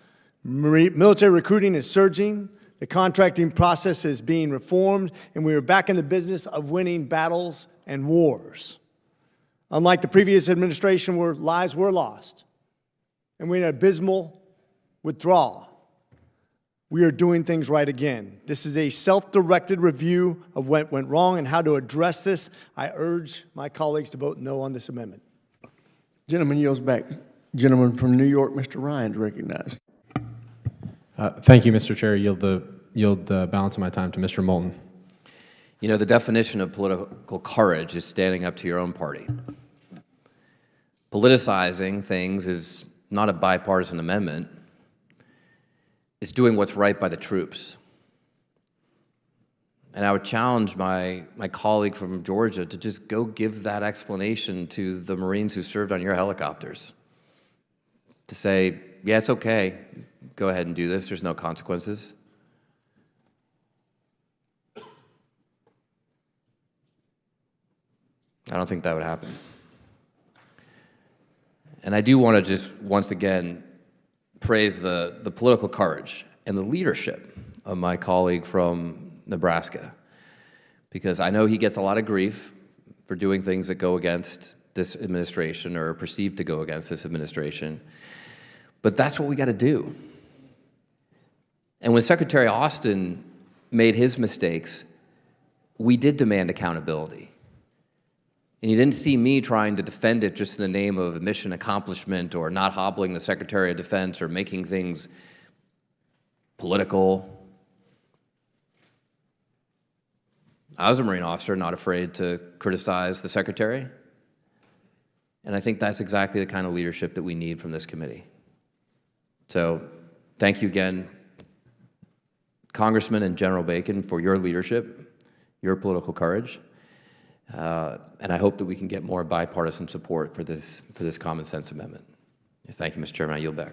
Military recruiting is surging. The contracting process is being reformed, and we are back in the business of winning battles and wars. Unlike the previous administration where lives were lost, and we had abysmal withdrawal, we are doing things right again. This is a self-directed review of what went wrong and how to address this. I urge my colleagues to vote no on this amendment. Gentleman yields back. Gentleman from New York, Mr. Ryan, is recognized. Thank you, Mr. Chair. Yield the balance of my time to Mr. Moulton. You know, the definition of political courage is standing up to your own party. Politicizing things is not a bipartisan amendment. It's doing what's right by the troops. And I would challenge my colleague from Georgia to just go give that explanation to the Marines who served on your helicopters. To say, yeah, it's okay, go ahead and do this, there's no consequences. I don't think that would happen. And I do want to just once again praise the political courage and the leadership of my colleague from Nebraska, because I know he gets a lot of grief for doing things that go against this administration or are perceived to go against this administration, but that's what we got to do. And when Secretary Austin made his mistakes, we did demand accountability. And you didn't see me trying to defend it just in the name of mission accomplishment or not hobbling the Secretary of Defense or making things political. I was a Marine officer, not afraid to criticize the Secretary. And I think that's exactly the kind of leadership that we need from this committee. So thank you again, Congressman and General Bacon, for your leadership, your political courage. And I hope that we can get more bipartisan support for this common sense amendment. Thank you, Mr. Chairman. I yield back.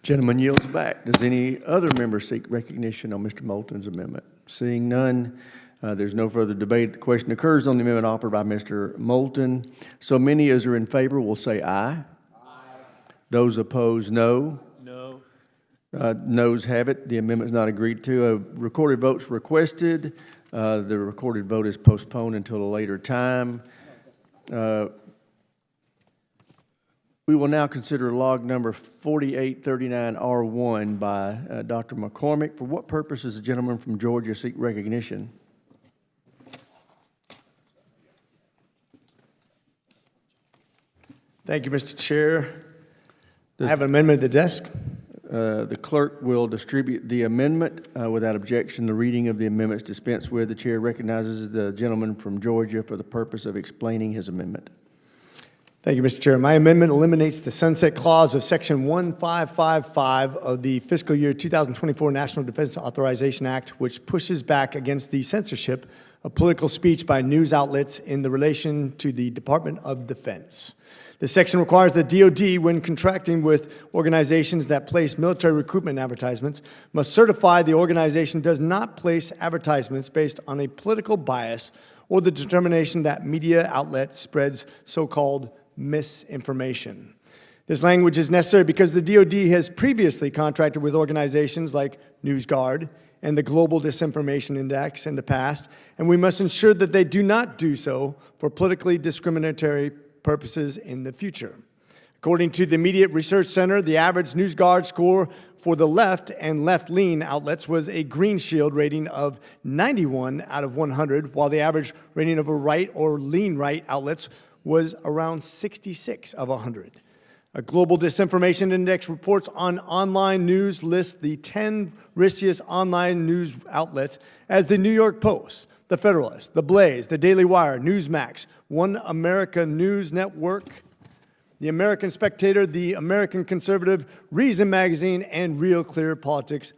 Gentleman yields back. Does any other member seek recognition on Mr. Moulton's amendment? Seeing none, there's no further debate. The question occurs on the amendment offered by Mr. Moulton. So many as are in favor will say aye. Aye. Those opposed, no. No. Noes have it. The amendment is not agreed to. Recorded votes requested. The recorded vote is postponed until a later time. We will now consider log number 4839R1 by Dr. McCormick. For what purpose does the gentleman from Georgia seek recognition? Thank you, Mr. Chair. I have an amendment at the desk. The clerk will distribute the amendment. Without objection, the reading of the amendment is dispensed with. The chair recognizes the gentleman from Georgia for the purpose of explaining his amendment. Thank you, Mr. Chair. My amendment eliminates the sunset clause of Section 1555 of the fiscal year 2024 National Defense Authorization Act, which pushes back against the censorship of political speech by news outlets in the relation to the Department of Defense. This section requires the DoD, when contracting with organizations that place military recruitment advertisements, must certify the organization does not place advertisements based on a political bias or the determination that media outlet spreads so-called misinformation. This language is necessary because the DoD has previously contracted with organizations like NewsGuard and the Global Disinformation Index in the past, and we must ensure that they do not do so for politically discriminatory purposes in the future. According to the Immediate Research Center, the average NewsGuard score for the left and left-lean outlets was a Green Shield rating of 91 out of 100, while the average rating of a right or lean right outlets was around 66 of 100. A Global Disinformation Index reports on online news lists the 10 riskiest online news outlets as the New York Post, The Federalist, The Blaze, The Daily Wire, Newsmax, One America News Network, The American Spectator, The American Conservative, Reason Magazine, and Real Clear Politics,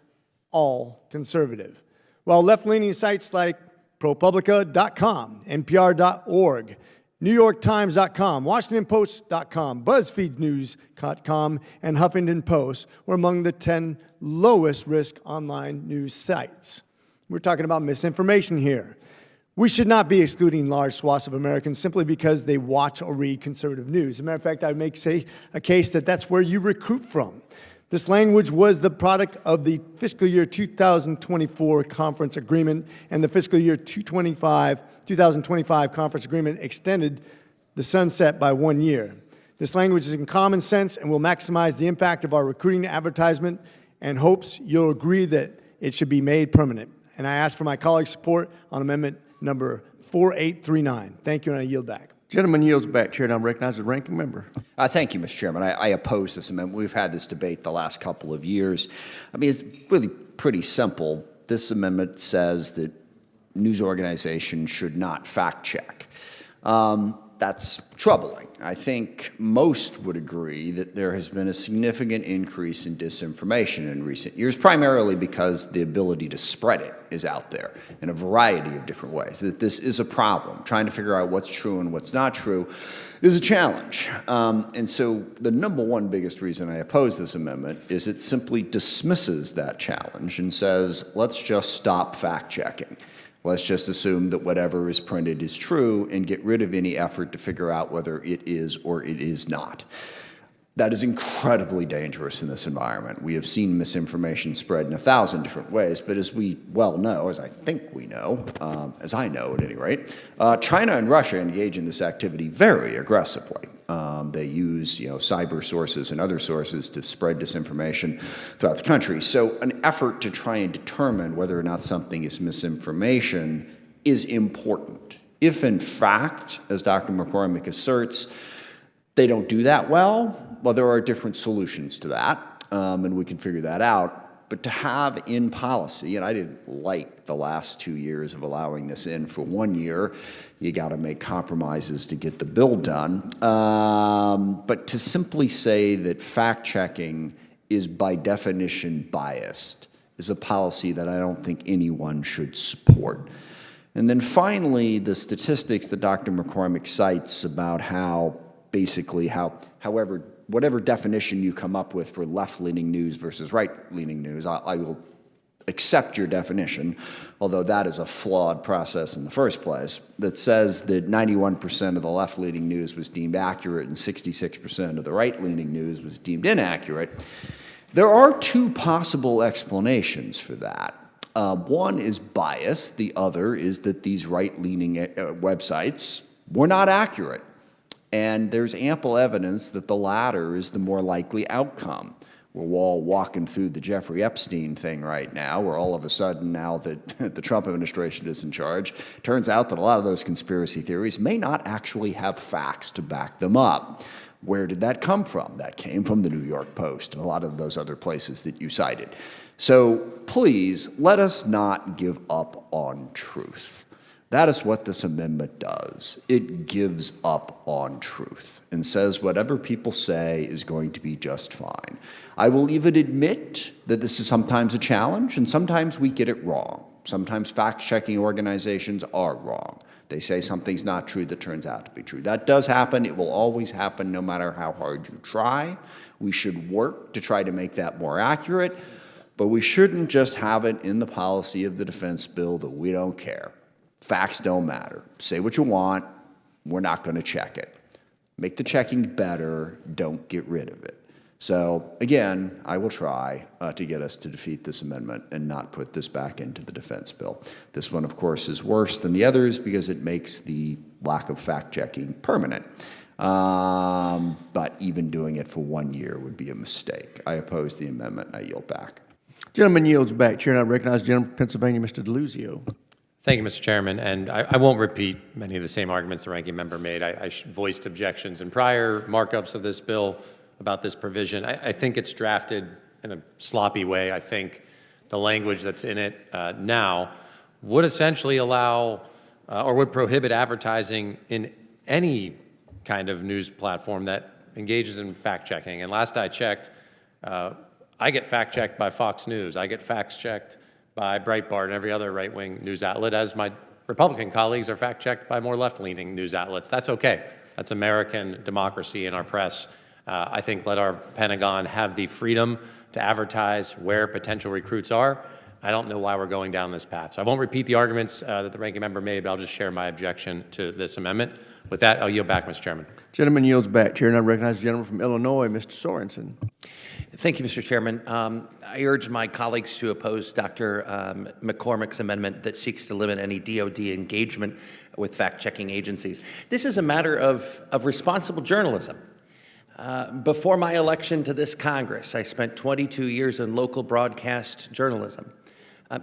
all conservative. While left-leaning sites like ProPublica.com, NPR.org, NewYorkTimes.com, WashingtonPost.com, BuzzFeedNews.com, and Huffington Post were among the 10 lowest risk online news sites. We're talking about misinformation here. We should not be excluding large swaths of Americans simply because they watch or read conservative news. As a matter of fact, I would make a case that that's where you recruit from. This language was the product of the fiscal year 2024 conference agreement, and the fiscal year 2025 conference agreement extended the sunset by 1 year. This language is in common sense and will maximize the impact of our recruiting advertisement, and hopes you'll agree that it should be made permanent. And I ask for my colleagues' support on amendment number 4839. Thank you, and I yield back. Gentleman yields back. Chair now recognizes the ranking member. Thank you, Mr. Chairman. I oppose this amendment. We've had this debate the last couple of years. I mean, it's really pretty simple. This amendment says that news organizations should not fact check. That that's troubling. I think most would agree that there has been a significant increase in disinformation in recent years, primarily because the ability to spread it is out there in a variety of different ways, that this is a problem. Trying to figure out what's true and what's not true is a challenge. And so the number one biggest reason I oppose this amendment is it simply dismisses that challenge and says, let's just stop fact-checking. Let's just assume that whatever is printed is true and get rid of any effort to figure out whether it is or it is not. That is incredibly dangerous in this environment. We have seen misinformation spread in 1,000 different ways, but as we well know, as I think we know, as I know at any rate, China and Russia engage in this activity very aggressively. They use, cyber sources and other sources to spread disinformation throughout the country. So an effort to try and determine whether or not something is misinformation is important. If in fact, as Dr. McCormick asserts, they don't do that well, there are different solutions to that, and we can figure that out. But to have in policy, and I didn't like the last 2 years of allowing this in for 1 year, you got to make compromises to get the bill done. But to simply say that fact-checking is by definition biased is a policy that I don't think anyone should support. And then finally, the statistics that Dr. McCormick cites about how basically whatever definition you come up with for left-leaning news versus right-leaning news, I will accept your definition, although that is a flawed process in the first place, that says that 91% of the left-leaning news was deemed accurate and 66% of the right-leaning news was deemed inaccurate. There are two possible explanations for that. One is bias. The other is that these right-leaning websites were not accurate. And there's ample evidence that the latter is the more likely outcome. We're all walking through the Jeffrey Epstein thing right now, where all of a sudden, now that the Trump administration is in charge, turns out that a lot of those conspiracy theories may not actually have facts to back them up. Where did that come from? That came from the New York Post and a lot of those other places that you cited. So please, let us not give up on truth. That is what this amendment does. It gives up on truth and says whatever people say is going to be just fine. I will even admit that this is sometimes a challenge, and sometimes we get it wrong. Sometimes fact-checking organizations are wrong. They say something's not true that turns out to be true. That does happen. It will always happen no matter how hard you try. We should work to try to make that more accurate, but we shouldn't just have it in the policy of the defense bill that we don't care. Facts don't matter. Say what you want. We're not going to check it. Make the checking better. Don't get rid of it. So again, I will try to get us to defeat this amendment and not put this back into the defense bill. This one, of course, is worse than the others because it makes the lack of fact-checking permanent. But even doing it for 1 year would be a mistake. I oppose the amendment. I yield back. Gentleman yields back. Chair, and I recognize the gentleman from Pennsylvania, Mr. DeLuzio. Thank you, Mr. Chairman, and I won't repeat many of the same arguments the ranking member made. I voiced objections in prior markups of this bill about this provision. I think it's drafted in a sloppy way. I think the language that's in it now would essentially allow or would prohibit advertising in any kind of news platform that engages in fact-checking. And last I checked, I get fact-checked by Fox News. I get fact-checked by Breitbart and every other right-wing news outlet, as my Republican colleagues are fact-checked by more left-leaning news outlets. That's okay. That's American democracy in our press. I think let our Pentagon have the freedom to advertise where potential recruits are. I don't know why we're going down this path. So I won't repeat the arguments that the ranking member made, but I'll just share my objection to this amendment. With that, I'll yield back, Mr. Chairman. Gentleman yields back. Chair, and I recognize the gentleman from Illinois, Mr. Sorensen. Thank you, Mr. Chairman. I urge my colleagues to oppose Dr. McCormick's amendment that seeks to limit any DOD engagement with fact-checking agencies. This is a matter of responsible journalism. Before my election to this Congress, I spent 22 years in local broadcast journalism.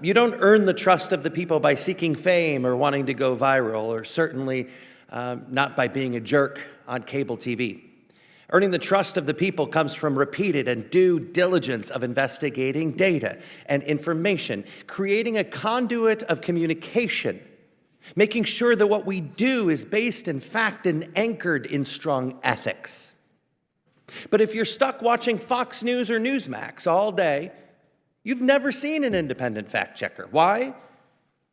You don't earn the trust of the people by seeking fame or wanting to go viral, or certainly not by being a jerk on cable TV. Earning the trust of the people comes from repeated and due diligence of investigating data and information, creating a conduit of communication making sure that what we do is based in fact and anchored in strong ethics. But if you're stuck watching Fox News or Newsmax all day, you've never seen an independent fact checker. Why?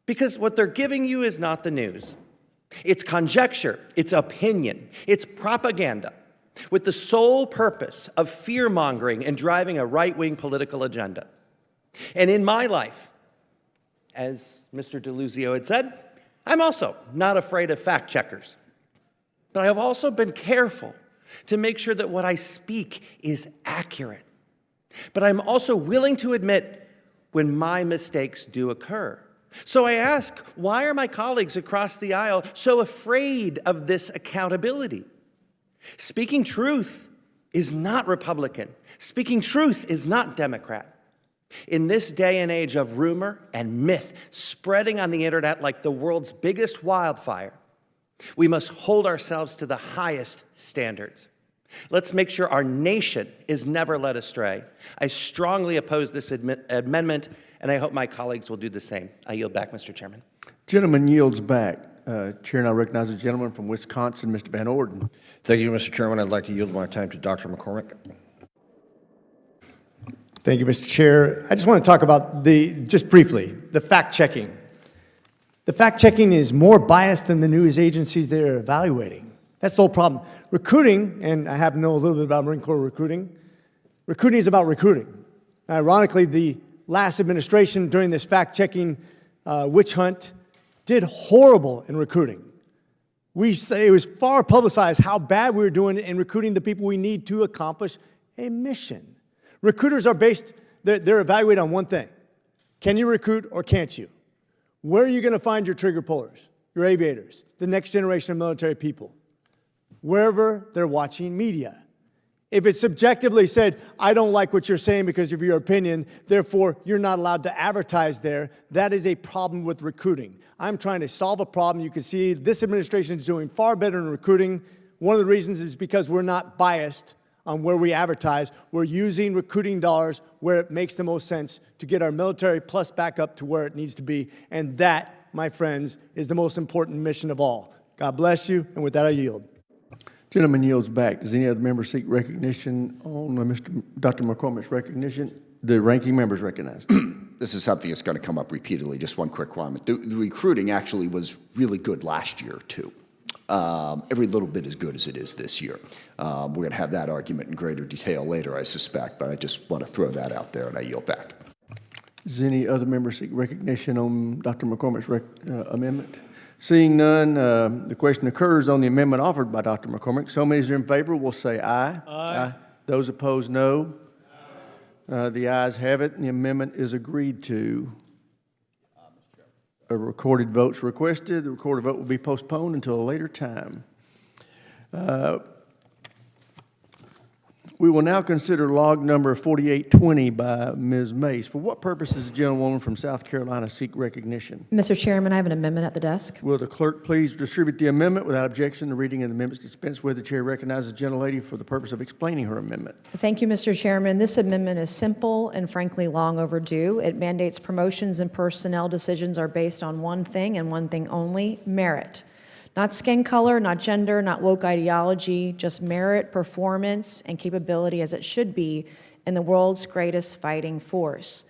Because what they're giving you is not the news. It's conjecture, it's opinion, it's propaganda, with the sole purpose of fear-mongering and driving a right-wing political agenda. And in my life, as Mr. DeLuzio had said, I'm also not afraid of fact checkers. But I have also been careful to make sure that what I speak is accurate. But I'm also willing to admit when my mistakes do occur. So I ask, why are my colleagues across the aisle so afraid of this accountability? Speaking truth is not Republican. Speaking truth is not Democrat. In this day and age of rumor and myth spreading on the internet like the world's biggest wildfire, we must hold ourselves to the highest standards. Let's make sure our nation is never led astray. I strongly oppose this amendment, and I hope my colleagues will do the same. I yield back, Mr. Chairman. Gentleman yields back. Chair now recognizes the gentleman from Wisconsin, Mr. Van Orden. Thank you, Mr. Chairman. I'd like to yield my time to Dr. McCormick. Thank you, Mr. Chair. I just want to talk about just briefly, the fact-checking. The fact-checking is more biased than the news agencies they're evaluating. That's the whole problem. Recruiting, and I happen to know a little bit about Marine Corps recruiting is about recruiting. Ironically, the last administration during this fact-checking witch hunt did horrible in recruiting. We say it was far publicized how bad we were doing in recruiting the people we need to accomplish a mission. Recruiters are they're evaluated on one thing. Can you recruit or can't you? Where are you going to find your trigger pullers, your aviators, the next generation of military people? Wherever they're watching media. If it's subjectively said, I don't like what you're saying because of your opinion, therefore you're not allowed to advertise there, that is a problem with recruiting. I'm trying to solve a problem. You can see this administration is doing far better in recruiting. One of the reasons is because we're not biased on where we advertise. We're using recruiting dollars where it makes the most sense to get our military plus back up to where it needs to be. And that, my friends, is the most important mission of all. God bless you, and with that I yield. Gentleman yields back. Does any other member seek recognition on Dr. McCormick's recognition? The ranking member is recognized. This is something that's going to come up repeatedly. Just one quick comment. The recruiting actually was really good last year, too. Every little bit as good as it is this year. We're going to have that argument in greater detail later, I suspect, but I just want to throw that out there, and I yield back. Does any other member seek recognition on Dr. McCormick's amendment? Seeing none, the question occurs on the amendment offered by Dr. McCormick. So many as are in favor will say aye. Aye. Those opposed, no. The ayes have it, and the amendment is agreed to. A recorded vote's requested. The recorded vote will be postponed until a later time. We will now consider log number 4820 by Ms. Mace. For what purpose does the gentlewoman from South Carolina seek recognition? Mr. Chairman, I have an amendment at the desk. Will the clerk please distribute the amendment without objection? The reading of the amendments dispensed with. The chair recognizes the gentlelady for the purpose of explaining her amendment. Thank you, Mr. Chairman. This amendment is simple and frankly long overdue. It mandates promotions and personnel decisions are based on one thing and one thing only, merit. Not skin color, not gender, not woke ideology, just merit, performance, and capability as it should be in the world's greatest fighting force.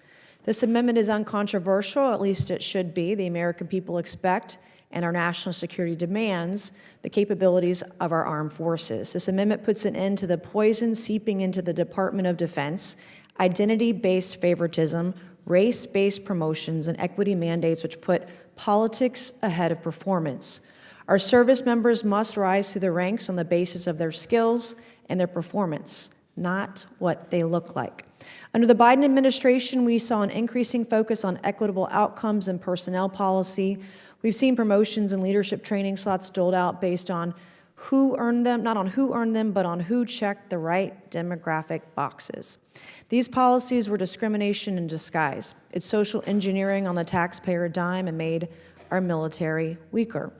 This amendment is uncontroversial, at least it should be. The American people expect and our national security demands the capabilities of our armed forces. This amendment puts an end to the poison seeping into the Department of Defense, identity-based favoritism, race-based promotions, and equity mandates which put politics ahead of performance. Our service members must rise through the ranks on the basis of their skills and their performance, not what they look like. Under the Biden administration, we saw an increasing focus on equitable outcomes and personnel policy. We've seen promotions and leadership training slots doled out based on who earned them, not on who earned them, but on who checked the right demographic boxes. These policies were discrimination in disguise. It's social engineering on the taxpayer dime and made our military weaker.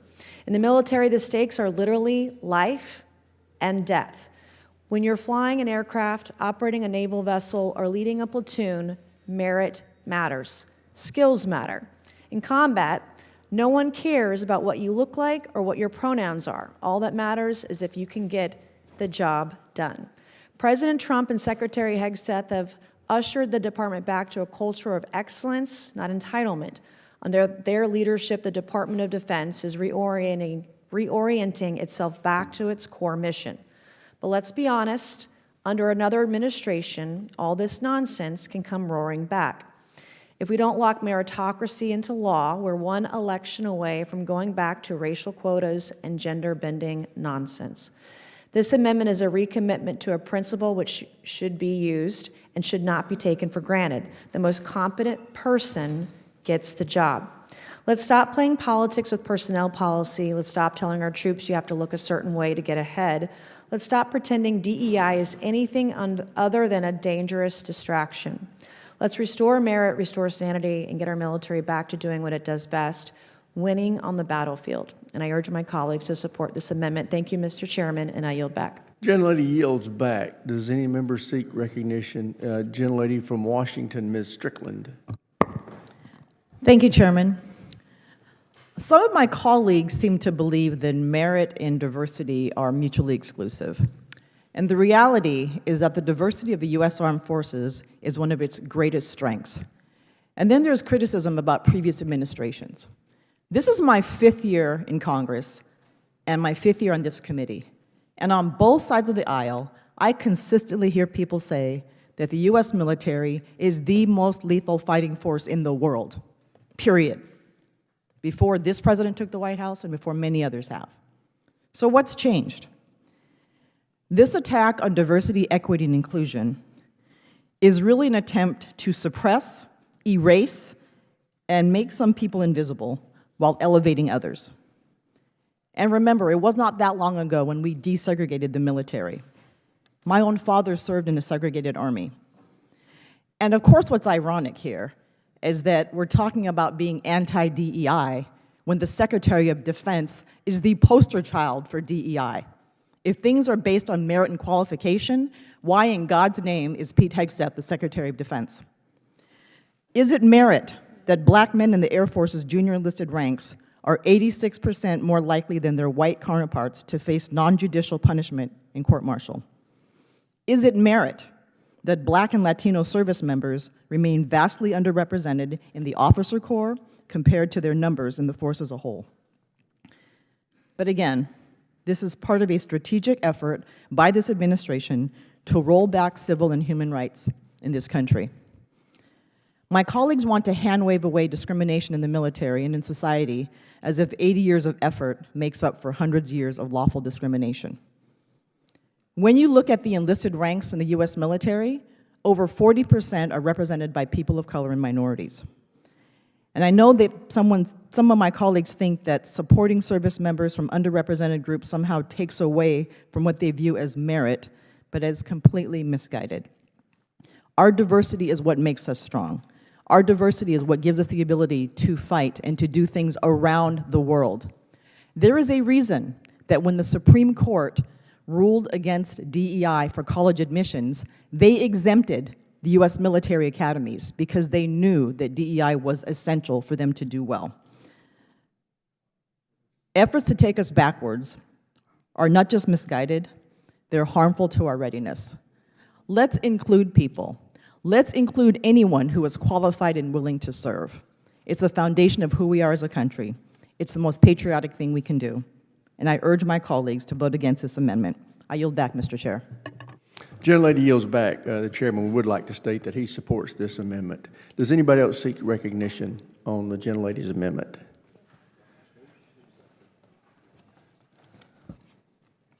In the military, the stakes are literally life and death. When you're flying an aircraft, operating a naval vessel, or leading a platoon, merit matters. Skills matter. In combat, No one cares about what you look like or what your pronouns are. All that matters is if you can get the job done. President Trump and Secretary Hegseth have ushered the department back to a culture of excellence, not entitlement. Under their leadership, the Department of Defense is reorienting itself back to its core mission. But let's be honest, under another administration, all this nonsense can come roaring back. If we don't lock meritocracy into law, we're one election away from going back to racial quotas and gender-bending nonsense. This amendment is a recommitment to a principle which should be used and should not be taken for granted. The most competent person gets the job. Let's stop playing politics with personnel policy. Let's stop telling our troops you have to look a certain way to get ahead. Let's stop pretending DEI is anything other than a dangerous distraction. Let's restore merit, restore sanity, and get our military back to doing what it does best, winning on the battlefield. And I urge my colleagues to support this amendment. Thank you, Mr. Chairman, and I yield back. Gentlelady yields back. Does any member seek recognition? Gentlelady from Washington, Ms. Strickland. Thank you, Chairman. Some of my colleagues seem to believe that merit and diversity are mutually exclusive. And the reality is that the diversity of the U.S. Armed Forces is one of its greatest strengths. And then there's criticism about previous administrations. This is my 5th year in Congress and my 5th year on this committee. And on both sides of the aisle, I consistently hear people say that the U.S. military is the most lethal fighting force in the world, period. Before this president took the White House and before many others have. So what's changed? This attack on diversity, equity, and inclusion is really an attempt to suppress, erase, and make some people invisible while elevating others. And remember, it was not that long ago when we desegregated the military. My own father served in a segregated army. And of course, what's ironic here is that we're talking about being anti-DEI when the Secretary of Defense is the poster child for DEI. If things are based on merit and qualification, why in God's name is Pete Hegseth the Secretary of Defense? Is it merit that black men in the Air Force's junior enlisted ranks are 86% more likely than their white counterparts to face non-judicial punishment in court-martial? Is it merit that black and Latino service members remain vastly underrepresented in the officer corps compared to their numbers in the force as a whole? But again, this is part of a strategic effort by this administration to roll back civil and human rights in this country. My colleagues want to hand-wave away discrimination in the military and in society as if 80 years of effort makes up for hundreds of years of lawful discrimination. When you look at the enlisted ranks in the U.S. military, over 40% are represented by people of color and minorities. And I know that some of my colleagues think that supporting service members from underrepresented groups somehow takes away from what they view as merit, but is completely misguided. Our diversity is what makes us strong. Our diversity is what gives us the ability to fight and to do things around the world. There is a reason that when the Supreme Court ruled against DEI for college admissions, they exempted the U.S. military academies because they knew that DEI was essential for them to do well. Efforts to take us backwards are not just misguided, they're harmful to our readiness. Let's include people. Let's include anyone who is qualified and willing to serve. It's the foundation of who we are as a country. It's the most patriotic thing we can do. And I urge my colleagues to vote against this amendment. I yield back, Mr. Chair. Gentlelady yields back. The chairman would like to state that he supports this amendment. Does anybody else seek recognition on the gentlelady's amendment?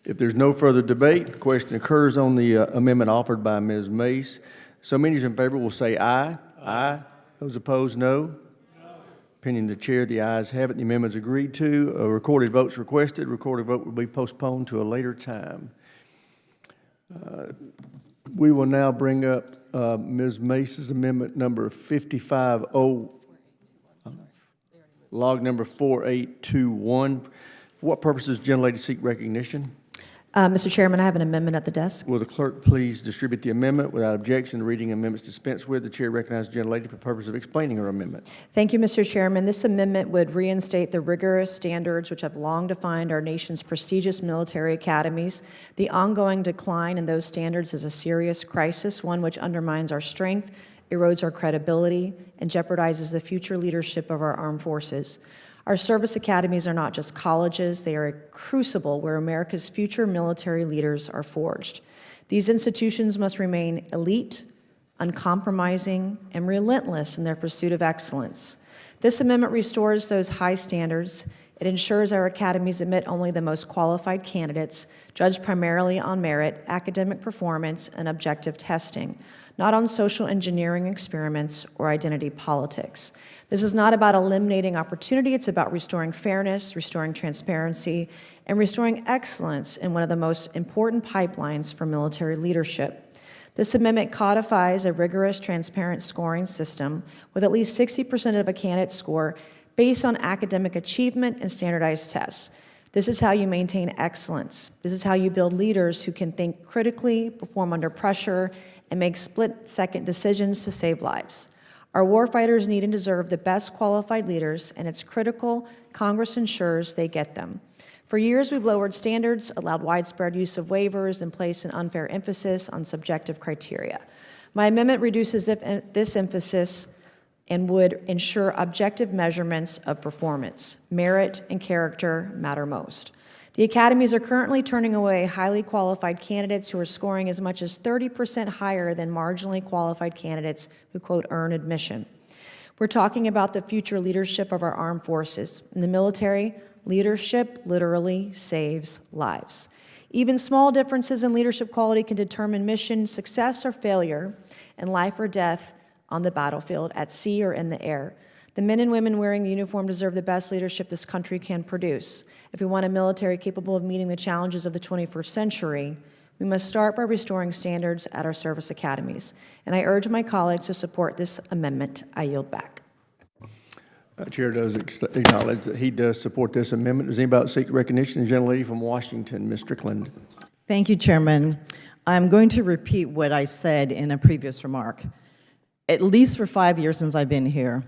If there's no further debate, the question occurs on the amendment offered by Ms. Mace. So many in favor will say aye. Aye. Those opposed, no. Opinion of the chair, the ayes have it. The amendment is agreed to. Recorded votes requested. Recorded vote will be postponed to a later time. We will now bring up Ms. Mace's amendment number 55-0, log number 4821. For what purposes, gentlelady, seek recognition? Mr. Chairman, I have an amendment at the desk. Will the clerk please distribute the amendment without objection? The reading of amendments dispensed with. The chair recognizes the gentlelady for the purpose of explaining her amendment. Thank you, Mr. Chairman. This amendment would reinstate the rigorous standards which have long defined our nation's prestigious military academies. The ongoing decline in those standards is a serious crisis, one which undermines our strength, erodes our credibility, and jeopardizes the future leadership of our armed forces. Our service academies are not just colleges, they are a crucible where America's future military leaders are forged. These institutions must remain elite, uncompromising, and relentless in their pursuit of excellence. This amendment restores those high standards. It ensures our academies admit only the most qualified candidates, judged primarily on merit, academic performance, and objective testing, not on social engineering experiments or identity politics. This is not about eliminating opportunity, it's about restoring fairness, restoring transparency, and restoring excellence in one of the most important pipelines for military leadership. This amendment codifies a rigorous, transparent scoring system with at least 60% of a candidate's score based on academic achievement and standardized tests. This is how you maintain excellence. This is how you build leaders who can think critically, perform under pressure, and make split-second decisions to save lives. Our warfighters need and deserve the best qualified leaders, and it's critical Congress ensures they get them. For years, we've lowered standards, allowed widespread use of waivers, and placed an unfair emphasis on subjective criteria. My amendment reduces this emphasis and would ensure objective measurements of performance. Merit and character matter most. The academies are currently turning away highly qualified candidates who are scoring as much as 30% higher than marginally qualified candidates who, quote, earn admission. We're talking about the future leadership of our armed forces. In the military, leadership literally saves lives. Even small differences in leadership quality can determine mission success or failure and life or death on the battlefield, at sea or in the air. The men and women wearing the uniform deserve the best leadership this country can produce. If we want a military capable of meeting the challenges of the 21st century, we must start by restoring standards at our service academies. And I urge my colleagues to support this amendment. I yield back. Chair does acknowledge that he does support this amendment. Does anybody else seek recognition? The gentlelady from Washington, Ms. Strickland. Thank you, Chairman. I'm going to repeat what I said in a previous remark. At least for 5 years since I've been here,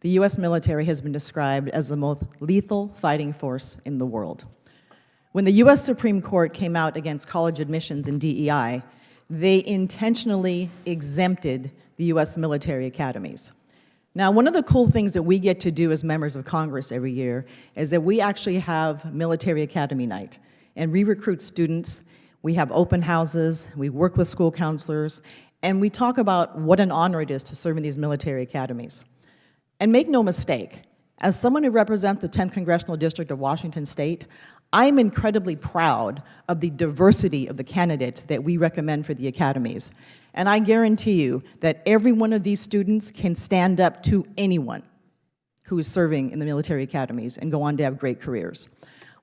the U.S. military has been described as the most lethal fighting force in the world. When the U.S. Supreme Court came out against college admissions in DEI, they intentionally exempted the U.S. military academies. Now, one of the cool things that we get to do as members of Congress every year is that we actually have Military Academy Night, and we recruit students, we have open houses, we work with school counselors, and we talk about what an honor it is to serve in these military academies. And make no mistake, as someone who represents the 10th Congressional District of Washington State, I'm incredibly proud of the diversity of the candidates that we recommend for the academies. And I guarantee you that every one of these students can stand up to anyone who is serving in the military academies and go on to have great careers.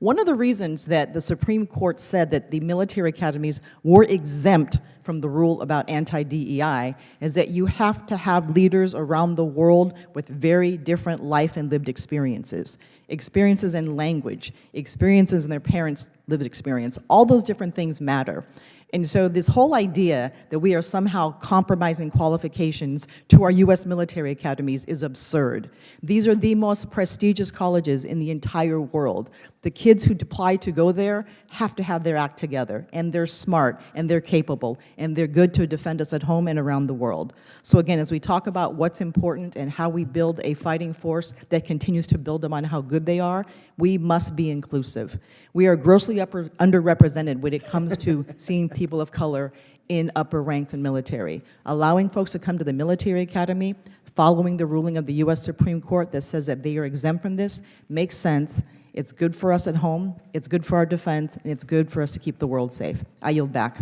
One of the reasons that the Supreme Court said that the military academies were exempt from the rule about anti-DEI is that you have to have leaders around the world with very different life and lived experiences. Experiences in language, experiences in their parents' lived experience. All those different things matter. And so this whole idea that we are somehow compromising qualifications to our U.S. military academies is absurd. These are the most prestigious colleges in the entire world. The kids who apply to go there have to have their act together, and they're smart, and they're capable, and they're good to defend us at home and around the world. So again, as we talk about what's important and how we build a fighting force that continues to build them on how good they are, we must be inclusive. We are grossly underrepresented when it comes to seeing people of color in upper ranks in military. Allowing folks to come to the military academy, following the ruling of the U.S. Supreme Court that says that they are exempt from this, makes sense. It's good for us at home, it's good for our defense, and it's good for us to keep the world safe. I yield back.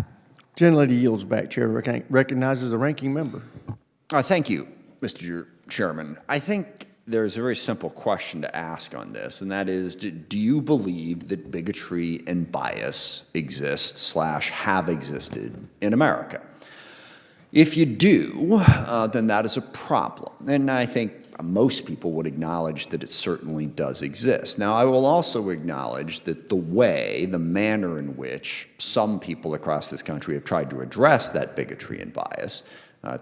Gentlelady yields back. Chair recognizes the ranking member. Thank you, Mr. Chairman. I think there's a very simple question to ask on this, and that is, do you believe that bigotry and bias exist / have existed in America? If you do, then that is a problem. And I think most people would acknowledge that it certainly does exist. Now, I will also acknowledge that the manner in which some people across this country have tried to address that bigotry and bias,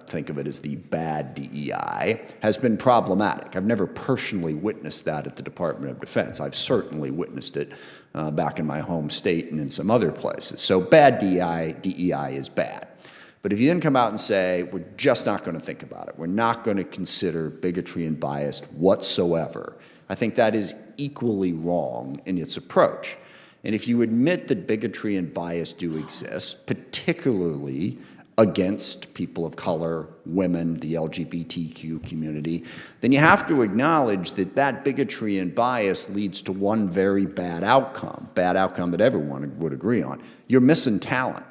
think of it as the bad DEI, has been problematic. I've never personally witnessed that at the Department of Defense. I've certainly witnessed it back in my home state and in some other places. So bad DEI is bad. But if you then come out and say, we're just not going to think about it, we're not going to consider bigotry and bias whatsoever, I think that is equally wrong in its approach. And if you admit that bigotry and bias do exist, particularly against people of color, women, the LGBTQ community, then you have to acknowledge that that bigotry and bias leads to one very bad outcome that everyone would agree on. You're missing talent.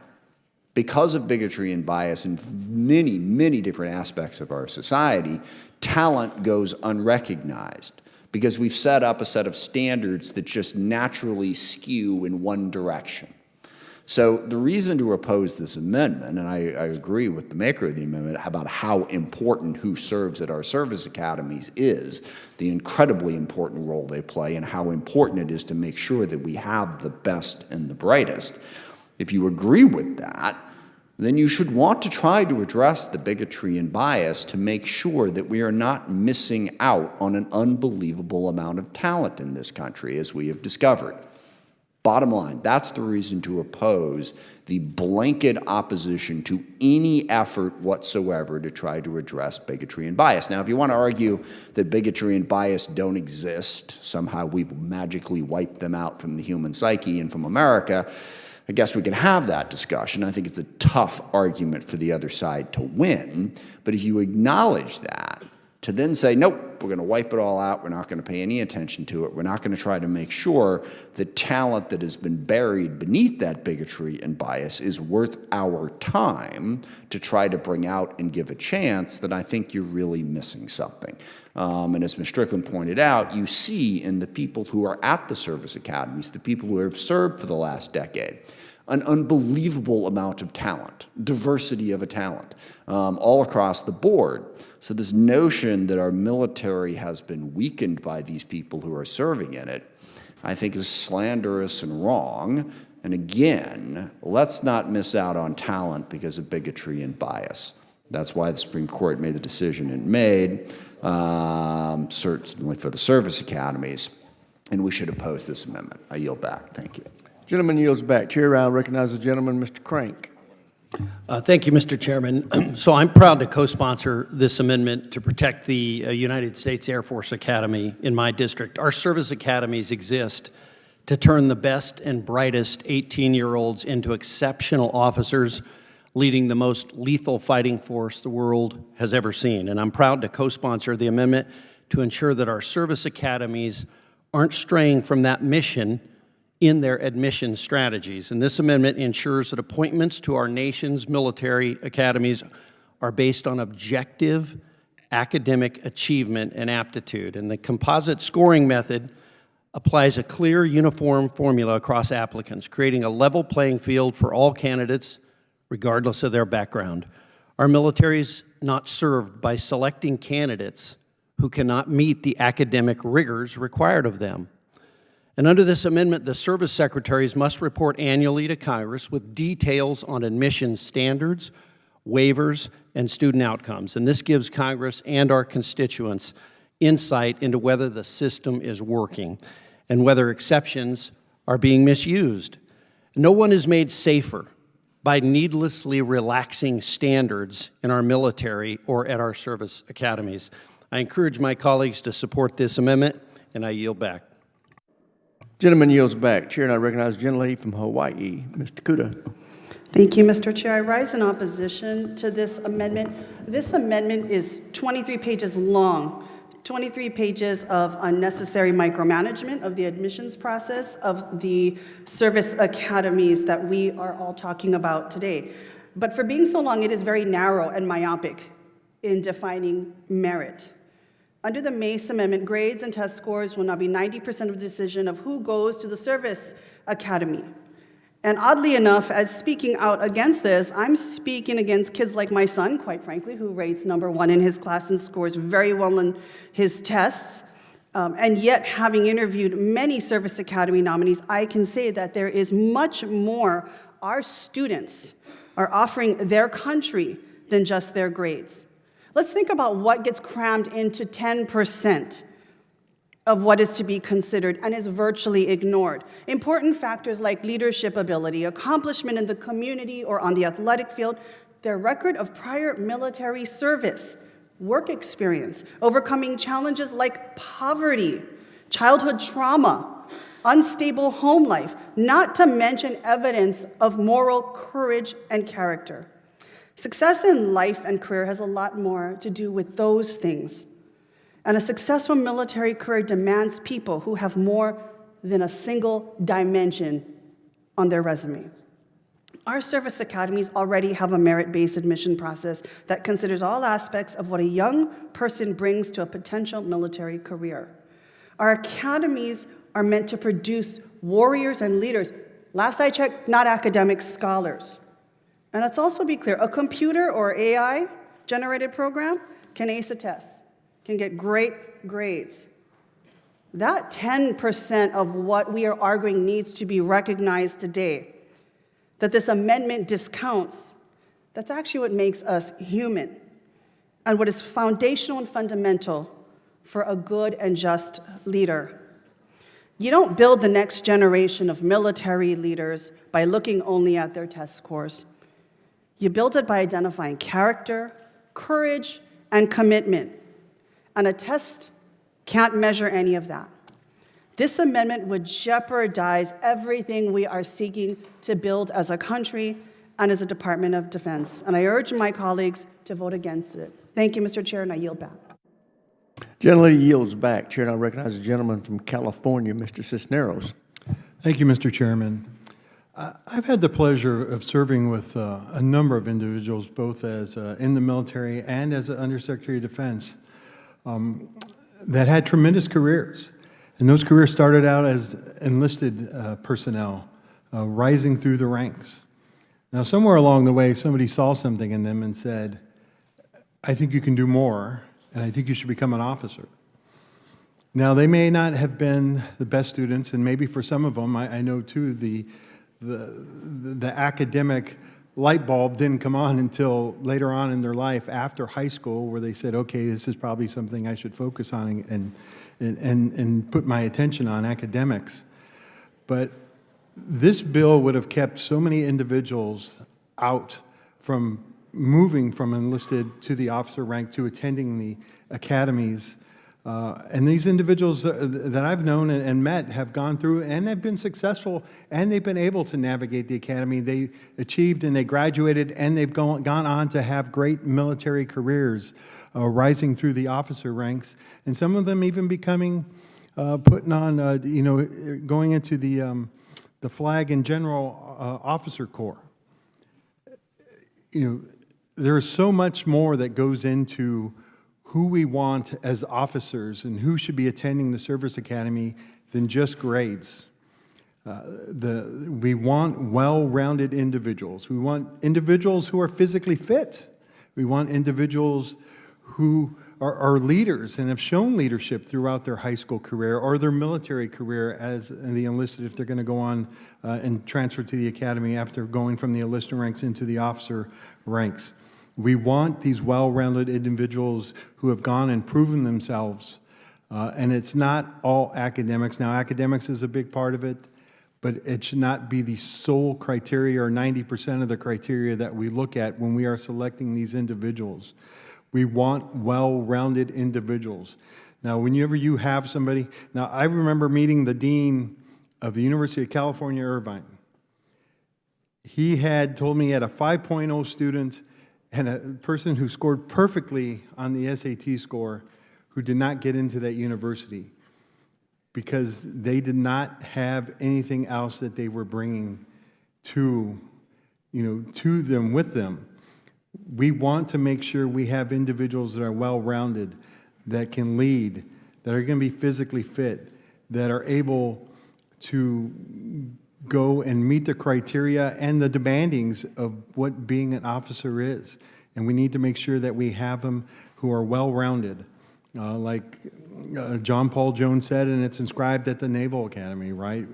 Because of bigotry and bias in many, many different aspects of our society, talent goes unrecognized because we've set up a set of standards that just naturally skew in one direction. So the reason to oppose this amendment, and I agree with the maker of the amendment about how important who serves at our service academies is, the incredibly important role they play, and how important it is to make sure that we have the best and the brightest. If you agree with that, then you should want to try to address the bigotry and bias to make sure that we are not missing out on an unbelievable amount of talent in this country, as we have discovered. Bottom line, that's the reason to oppose the blanket opposition to any effort whatsoever to try to address bigotry and bias. Now, if you want to argue that bigotry and bias don't exist, somehow we've magically wiped them out from the human psyche and from America, I guess we can have that discussion. I think it's a tough argument for the other side to win. But if you acknowledge that, to then say, nope, we're going to wipe it all out, we're not going to pay any attention to it, we're not going to try to make sure the talent that has been buried beneath that bigotry and bias is worth our time to try to bring out and give a chance, then I think you're really missing something. And as Ms. Strickland pointed out, you see in the people who are at the service academies, the people who have served for the last decade, an unbelievable amount of talent, diversity of a talent, all across the board. So this notion that our military has been weakened by these people who are serving in it, I think is slanderous and wrong. And again, let's not miss out on talent because of bigotry and bias. That's why the Supreme Court made the decision it made, certainly for the service academies, and we should oppose this amendment. I yield back. Thank you. Gentleman yields back. Chair, I recognize the gentleman, Mr. Crank. Thank you, Mr. Chairman. So I'm proud to co-sponsor this amendment to protect the United States Air Force Academy in my district. Our service academies exist to turn the best and brightest 18-year-olds into exceptional officers leading the most lethal fighting force the world has ever seen. And I'm proud to co-sponsor the amendment to ensure that our service academies aren't straying from that mission in their admission strategies. And this amendment ensures that appointments to our nation's military academies are based on objective academic achievement and aptitude. And the composite scoring method applies a clear, uniform formula across applicants, creating a level playing field for all candidates, regardless of their background. Our military is not served by selecting candidates who cannot meet the academic rigors required of them. And under this amendment, the service secretaries must report annually to Congress with details on admissions standards, waivers, and student outcomes. And this gives Congress and our constituents insight into whether the system is working and whether exceptions are being misused. No one is made safer by needlessly relaxing standards in our military or at our service academies. I encourage my colleagues to support this amendment, and I yield back. Gentleman yields back. Chair, and I recognize the gentlelady from Hawaii, Ms. Takuda. Thank you, Mr. Chair. I rise in opposition to this amendment. This amendment is 23 pages long, 23 pages of unnecessary micromanagement of the admissions process of the service academies that we are all talking about today. But for being so long, it is very narrow and myopic in defining merit. Under the Mace Amendment, grades and test scores will now be 90% of the decision of who goes to the service academy. And oddly enough, as speaking out against this, I'm speaking against kids like my son, quite frankly, who rates #1 in his class and scores very well on his tests. And yet, having interviewed many Service Academy nominees, I can say that there is much more our students are offering their country than just their grades. Let's think about what gets crammed into 10% of what is to be considered and is virtually ignored. Important factors like leadership ability, accomplishment in the community or on the athletic field, their record of prior military service, work experience, overcoming challenges like poverty, childhood trauma, unstable home life, not to mention evidence of moral courage and character. Success in life and career has a lot more to do with those things. And a successful military career demands people who have more than a single dimension on their resume. Our service academies already have a merit-based admission process that considers all aspects of what a young person brings to a potential military career. Our academies are meant to produce warriors and leaders. Last I checked, not academic scholars. And let's also be clear, a computer or AI-generated program can ace a test, can get great grades. That 10% of what we are arguing needs to be recognized today, that this amendment discounts, that's actually what makes us human and what is foundational and fundamental for a good and just leader. You don't build the next generation of military leaders by looking only at their test scores. You build it by identifying character, courage, and commitment. And a test can't measure any of that. This amendment would jeopardize everything we are seeking to build as a country and as a Department of Defense. And I urge my colleagues to vote against it. Thank you, Mr. Chair, and I yield back. Gentlelady yields back. Chair now recognizes the gentleman from California, Mr. Cisneros. Thank you, Mr. Chairman. I've had the pleasure of serving with a number of individuals, both as in the military and as an Undersecretary of Defense, that had tremendous careers. And those careers started out as enlisted personnel, rising through the ranks. Now, somewhere along the way, somebody saw something in them and said, I think you can do more, and I think you should become an officer. Now, they may not have been the best students, and maybe for some of them, I know too, the academic light bulb didn't come on until later on in their life after high school, where they said, okay, this is probably something I should focus on and put my attention on, academics. But this bill would have kept so many individuals out from moving from enlisted to the officer rank to attending the academies. And these individuals that I've known and met have gone through and have been successful, and they've been able to navigate the academy. They achieved and they graduated, and they've gone on to have great military careers, rising through the officer ranks, and some of them even becoming, putting on, going into the Flag and General Officer Corps. There is so much more that goes into who we want as officers and who should be attending the service academy than just grades. We want well-rounded individuals. We want individuals who are physically fit. We want individuals who are leaders and have shown leadership throughout their high school career or their military career as the enlisted, if they're going to go on and transfer to the academy after going from the enlisted ranks into the officer ranks. We want these well-rounded individuals who have gone and proven themselves, and it's not all academics. Now, academics is a big part of it, but it should not be the sole criteria or 90% of the criteria that we look at when we are selecting these individuals. We want well-rounded individuals. Now, whenever you have somebody, now I remember meeting the dean of the University of California, Irvine. He had told me he had a 5.0 student and a person who scored perfectly on the SAT score who did not get into that university because they did not have anything else that they were bringing to them, with them. We want to make sure we have individuals that are well-rounded, that can lead, that are going to be physically fit, that are able to go and meet the criteria and the demandings of what being an officer is. And we need to make sure that we have them who are well-rounded. Like John Paul Jones said, and it's inscribed at the Naval Academy, right?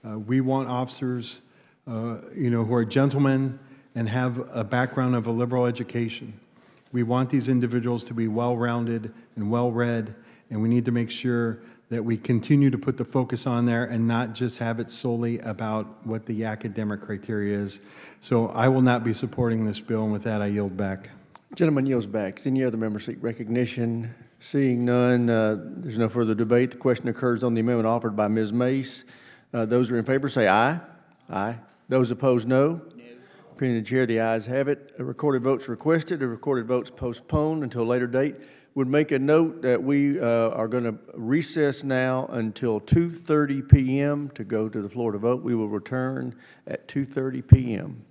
We want officers, who are gentlemen and have a background of a liberal education. We want these individuals to be well-rounded and well-read, and we need to make sure that we continue to put the focus on there and not just have it solely about what the academic criteria is. So I will not be supporting this bill, and with that, I yield back. Gentleman yields back. Does any other member seek recognition? Seeing none, there's no further debate. The question occurs on the amendment offered by Ms. Mace. Those who are in favor say aye. Aye. Those opposed, no. Opinion of the chair, the ayes have it. A recorded votes requested. A recorded votes postponed until a later date. Would make a note that we are going to recess now until 2:30 p.m. to go to the floor to vote. We will return at 2:30 p.m.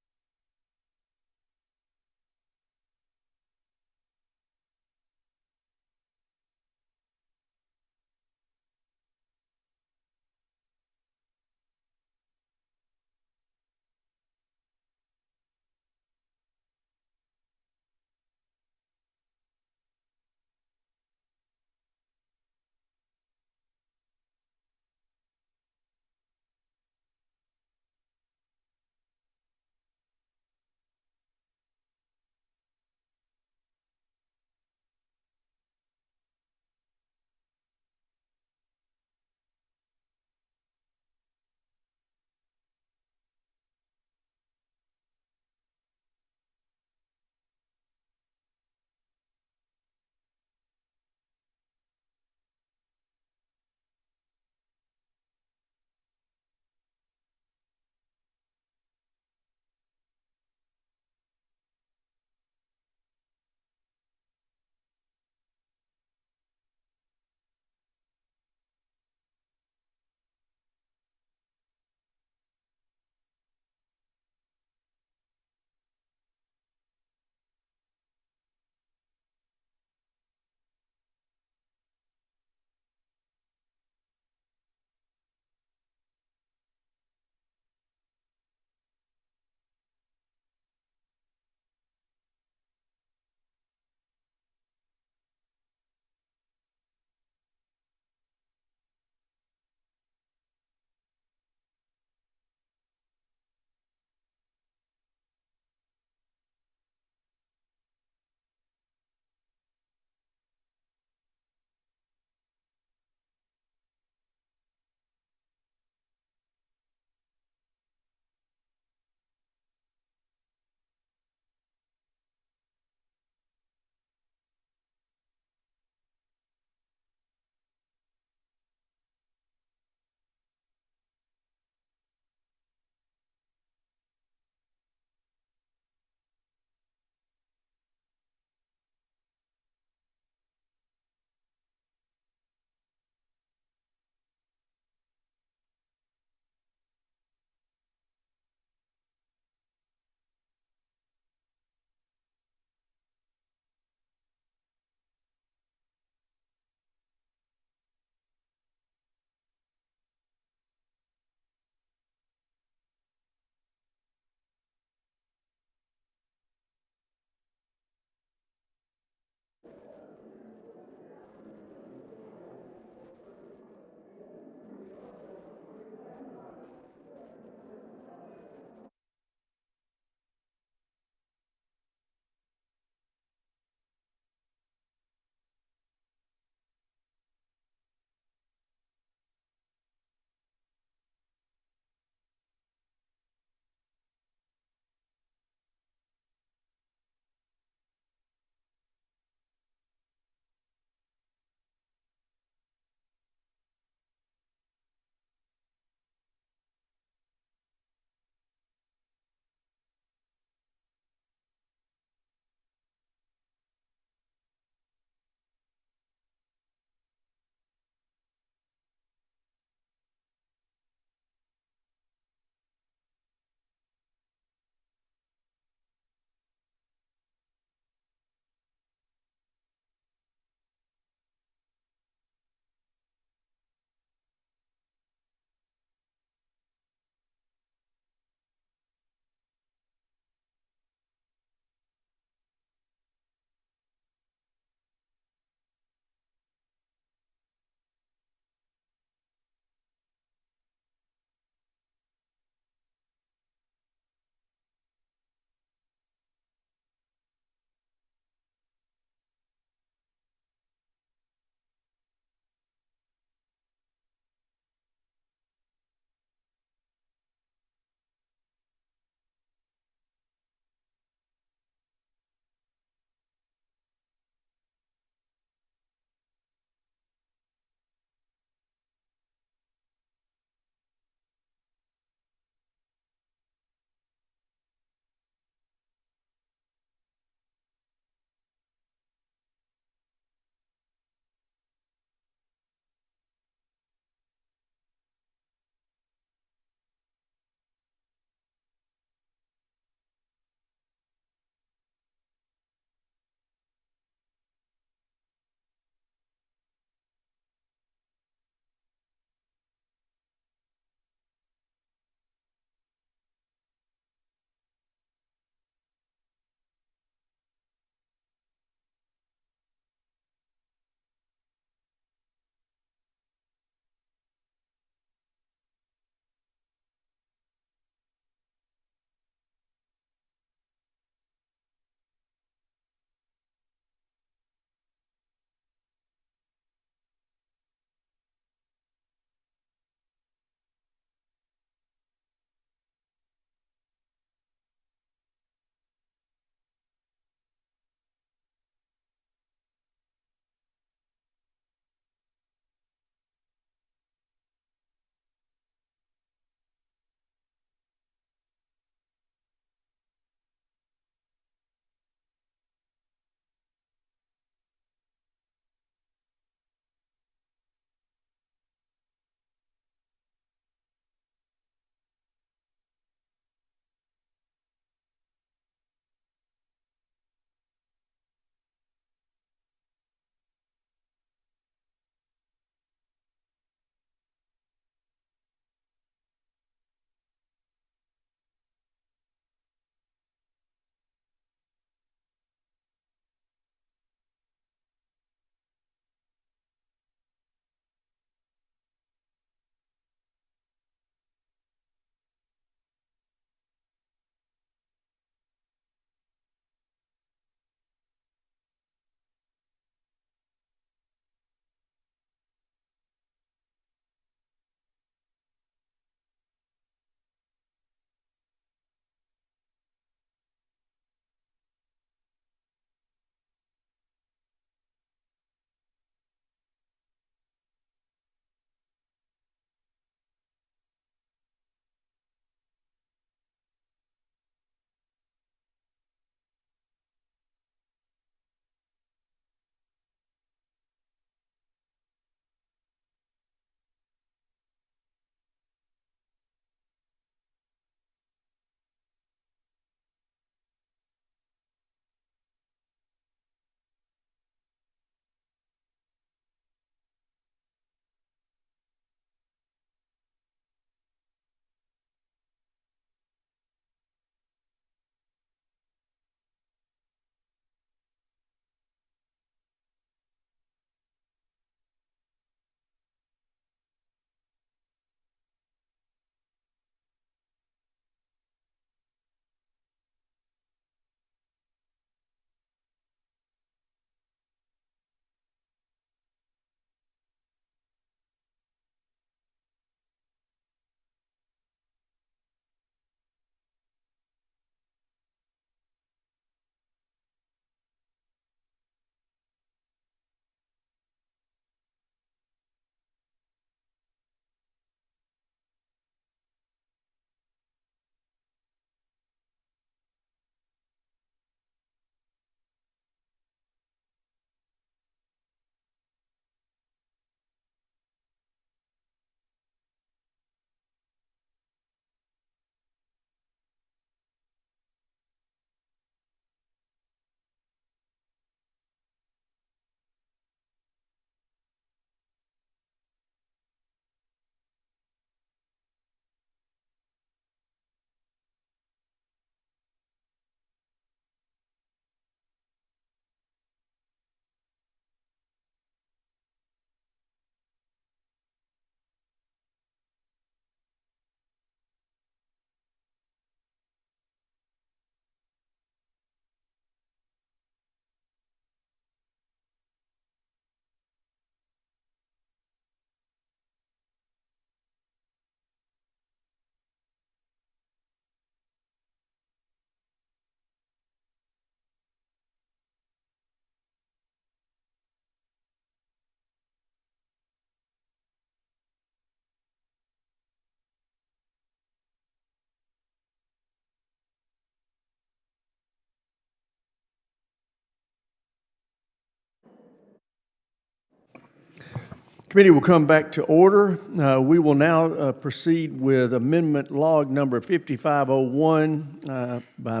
Committee will come back to order. We will now proceed with amendment log number 5501 by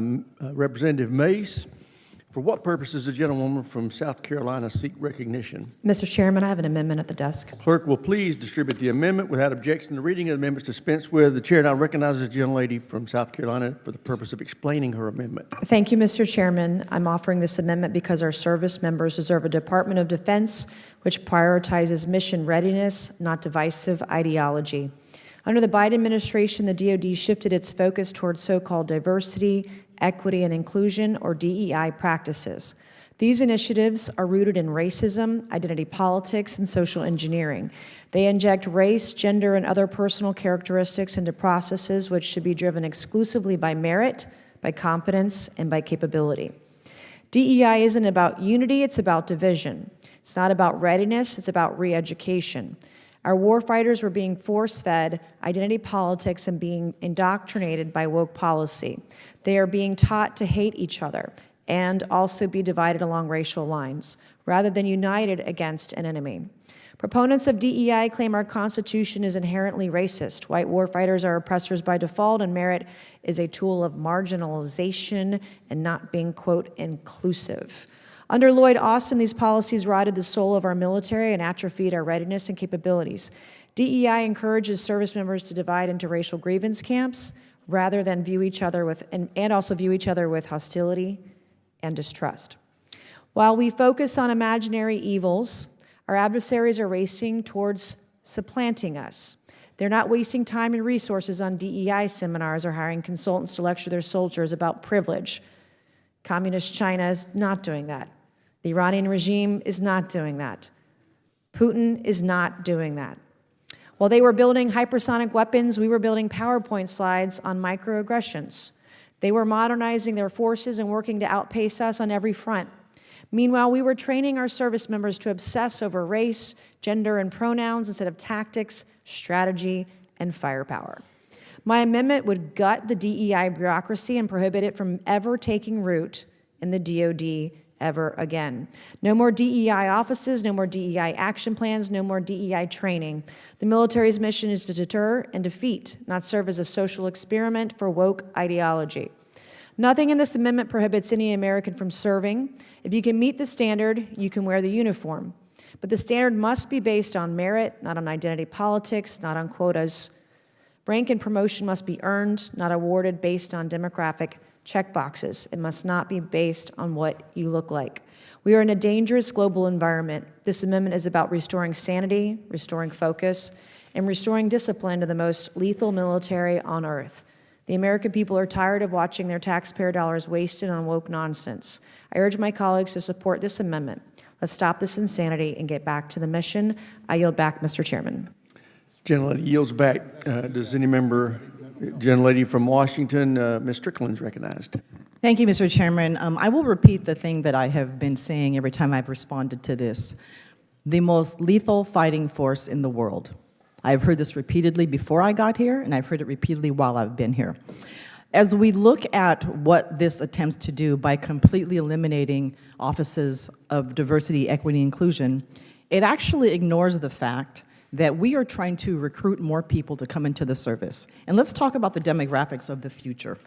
Representative Mace. For what purpose does the gentlewoman from South Carolina seek recognition? Mr. Chairman, I have an amendment at the desk. Clerk will please distribute the amendment without objection. The reading of the amendment is dispensed with. The chair now recognizes the gentlelady from South Carolina for the purpose of explaining her amendment. Thank you, Mr. Chairman. I'm offering this amendment because our service members deserve a Department of Defense which prioritizes mission readiness, not divisive ideology. Under the Biden administration, the DoD shifted its focus towards so-called diversity, equity, and inclusion, or DEI practices. These initiatives are rooted in racism, identity politics, and social engineering. They inject race, gender, and other personal characteristics into processes which should be driven exclusively by merit, by competence, and by capability. DEI isn't about unity, it's about division. It's not about readiness, it's about re-education. Our warfighters were being force-fed identity politics and being indoctrinated by woke policy. They are being taught to hate each other and also be divided along racial lines, rather than united against an enemy. Proponents of DEI claim our Constitution is inherently racist. White warfighters are oppressors by default, and merit is a tool of marginalization and not being, quote, inclusive. Under Lloyd Austin, these policies rotted the soul of our military and atrophied our readiness and capabilities. DEI encourages service members to divide into racial grievance camps rather than view each other with, and also view each other with hostility and distrust. While we focus on imaginary evils, our adversaries are racing towards supplanting us. They're not wasting time and resources on DEI seminars or hiring consultants to lecture their soldiers about privilege. Communist China is not doing that. The Iranian regime is not doing that. Putin is not doing that. While they were building hypersonic weapons, we were building PowerPoint slides on microaggressions. They were modernizing their forces and working to outpace us on every front. Meanwhile, we were training our service members to obsess over race, gender, and pronouns instead of tactics, strategy, and firepower. My amendment would gut the DEI bureaucracy and prohibit it from ever taking root in the DoD ever again. No more DEI offices, no more DEI action plans, no more DEI training. The military's mission is to deter and defeat, not serve as a social experiment for woke ideology. Nothing in this amendment prohibits any American from serving. If you can meet the standard, you can wear the uniform. But the standard must be based on merit, not on identity politics, not on quotas. Rank and promotion must be earned, not awarded based on demographic checkboxes. It must not be based on what you look like. We are in a dangerous global environment. This amendment is about restoring sanity, restoring focus, and restoring discipline to the most lethal military on earth. The American people are tired of watching their taxpayer dollars wasted on woke nonsense. I urge my colleagues to support this amendment. Let's stop this insanity and get back to the mission. I yield back, Mr. Chairman. Gentlelady yields back. Does any member, gentlelady from Washington, Ms. Strickland is recognized. Thank you, Mr. Chairman. I will repeat the thing that I have been saying every time I've responded to this. The most lethal fighting force in the world. I've heard this repeatedly before I got here, and I've heard it repeatedly while I've been here. As we look at what this attempts to do by completely eliminating offices of diversity, equity, inclusion, it actually ignores the fact that we are trying to recruit more people to come into the service. And let's talk about the demographics of the future.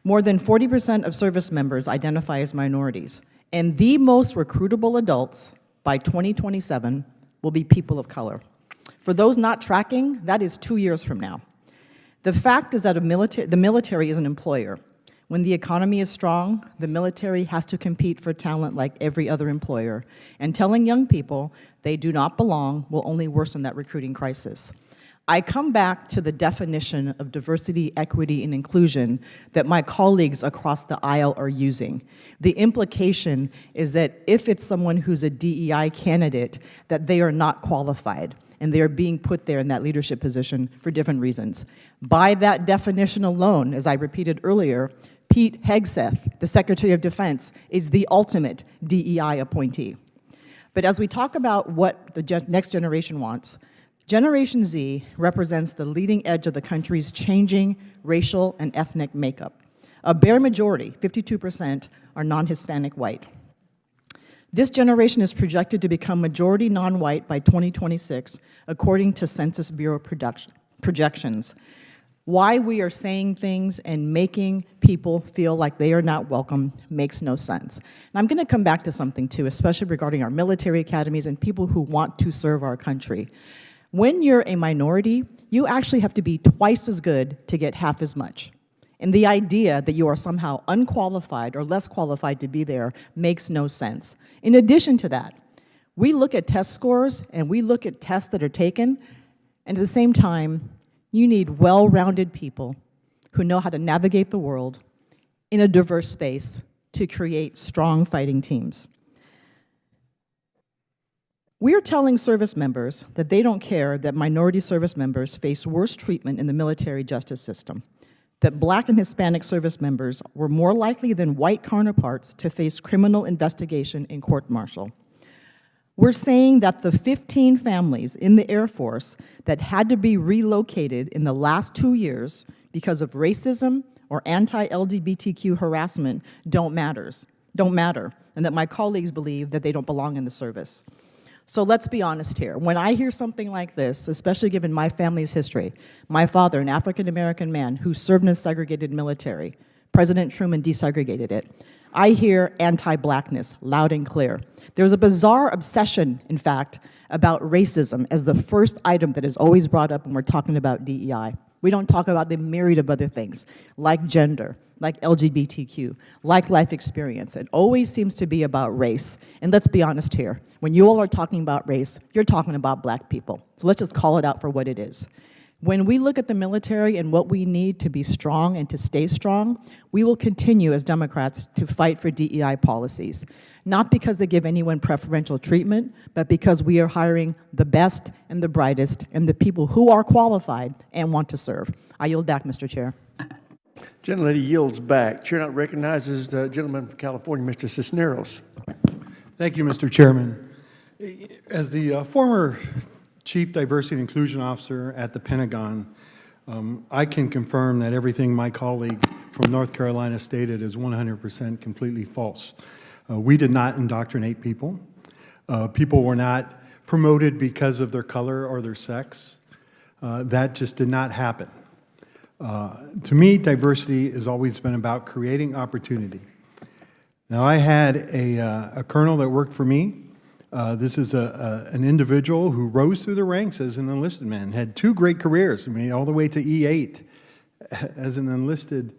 More than 40% of service members identify as minorities, and the most recruitable adults by 2027 will be people of color. For those not tracking, that is 2 years from now. The fact is that the military is an employer. When the economy is strong, the military has to compete for talent like every other employer, and telling young people they do not belong will only worsen that recruiting crisis. I come back to the definition of diversity, equity, and inclusion that my colleagues across the aisle are using. The implication is that if it's someone who's a DEI candidate, that they are not qualified, and they are being put there in that leadership position for different reasons. By that definition alone, as I repeated earlier, Pete Hegseth, the Secretary of Defense, is the ultimate DEI appointee. But as we talk about what the next generation wants, Generation Z represents the leading edge of the country's changing racial and ethnic makeup. A bare majority, 52%, are non-Hispanic white. This generation is projected to become majority non-white by 2026, according to Census Bureau projections. Why we are saying things and making people feel like they are not welcome makes no sense. And I'm going to come back to something too, especially regarding our military academies and people who want to serve our country. When you're a minority, you actually have to be twice as good to get half as much. And the idea that you are somehow unqualified or less qualified to be there makes no sense. In addition to that, we look at test scores and we look at tests that are taken, and at the same time, you need well-rounded people who know how to navigate the world in a diverse space to create strong fighting teams. We are telling service members that they don't care that minority service members face worse treatment in the military justice system, that Black and Hispanic service members were more likely than white counterparts to face criminal investigation in court-martial. We're saying that the 15 families in the Air Force that had to be relocated in the last 2 years because of racism or anti-LGBTQ harassment don't matter, and that my colleagues believe that they don't belong in the service. So let's be honest here. When I hear something like this, especially given my family's history, my father, an African-American man who served in a segregated military, President Truman desegregated it, I hear anti-Blackness loud and clear. There's a bizarre obsession, in fact, about racism as the first item that is always brought up when we're talking about DEI. We don't talk about the myriad of other things, like gender, like LGBTQ, like life experience. It always seems to be about race. And let's be honest here. When you all are talking about race, you're talking about Black people. So let's just call it out for what it is. When we look at the military and what we need to be strong and to stay strong, we will continue as Democrats to fight for DEI policies. Not because they give anyone preferential treatment, but because we are hiring the best and the brightest and the people who are qualified and want to serve. I yield back, Mr. Chair. Gentlelady yields back. Chair now recognizes the gentleman from California, Mr. Cisneros. Thank you, Mr. Chairman. As the former Chief Diversity and Inclusion Officer at the Pentagon, I can confirm that everything my colleague from North Carolina stated is 100% completely false. We did not indoctrinate people. People were not promoted because of their color or their sex. That just did not happen. To me, diversity has always been about creating opportunity. Now, I had a colonel that worked for me. This is an individual who rose through the ranks as an enlisted man, had 2 great careers, I mean, all the way to E8 as an enlisted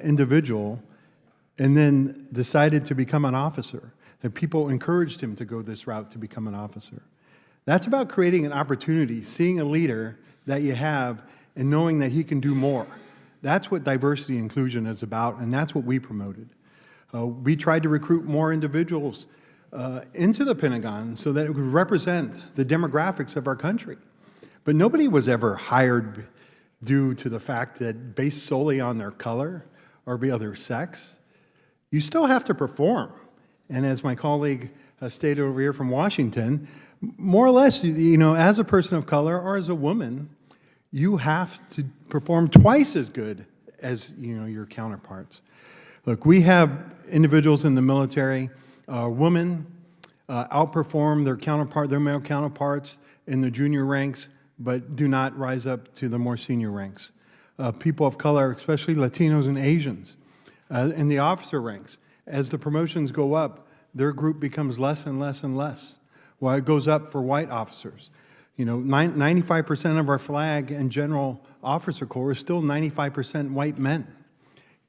individual, and then decided to become an officer. And people encouraged him to go this route to become an officer. That's about creating an opportunity, seeing a leader that you have and knowing that he can do more. That's what diversity and inclusion is about, and that's what we promoted. We tried to recruit more individuals into the Pentagon so that it would represent the demographics of our country. But nobody was ever hired due to the fact that based solely on their color or their sex. You still have to perform. And as my colleague stated over here from Washington, more or less, you know, as a person of color or as a woman, you have to perform twice as good as, you know, your counterparts. Look, we have individuals in the military, women outperform their male counterparts in the junior ranks, but do not rise up to the more senior ranks. People of color, especially Latinos and Asians, in the officer ranks, as the promotions go up, their group becomes less and less and less. While it goes up for white officers. You know, 95% of our flag and general officer corps is still 95% white men.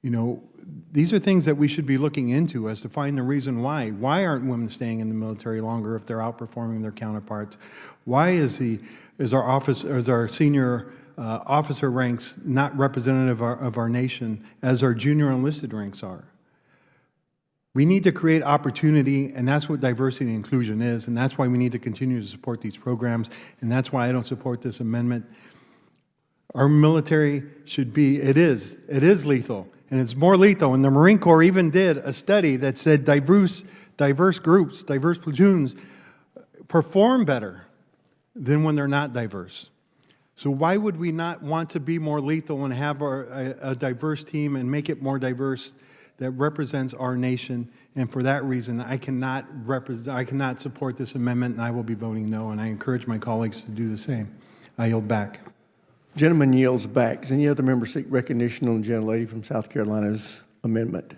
You know, these are things that we should be looking into as to find the reason why. Why aren't women staying in the military longer if they're outperforming their counterparts? Why is our senior officer ranks not representative of our nation as our junior enlisted ranks are? We need to create opportunity, and that's what diversity and inclusion is, and that's why we need to continue to support these programs, and that's why I don't support this amendment. Our military should be, it is lethal, and it's more lethal, and the Marine Corps even did a study that said diverse groups, diverse platoons perform better than when they're not diverse. So why would we not want to be more lethal and have a diverse team and make it more diverse that represents our nation, and for that reason, I cannot support this amendment, and I will be voting no, and I encourage my colleagues to do the same. I yield back. Gentleman yields back. Does any other member seek recognition on the gentlelady from South Carolina's amendment?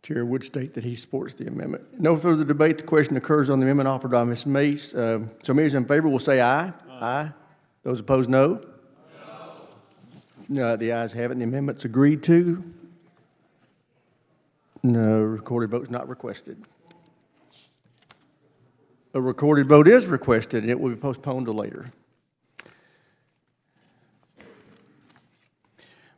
Chair would state that he supports the amendment. No further debate. The question occurs on the amendment offered by Ms. Mace. So members in favor will say aye. Aye. Those opposed, no. No. The ayes have it, and the amendment's agreed to. No, recorded vote is not requested. A recorded vote is requested, and it will be postponed to later.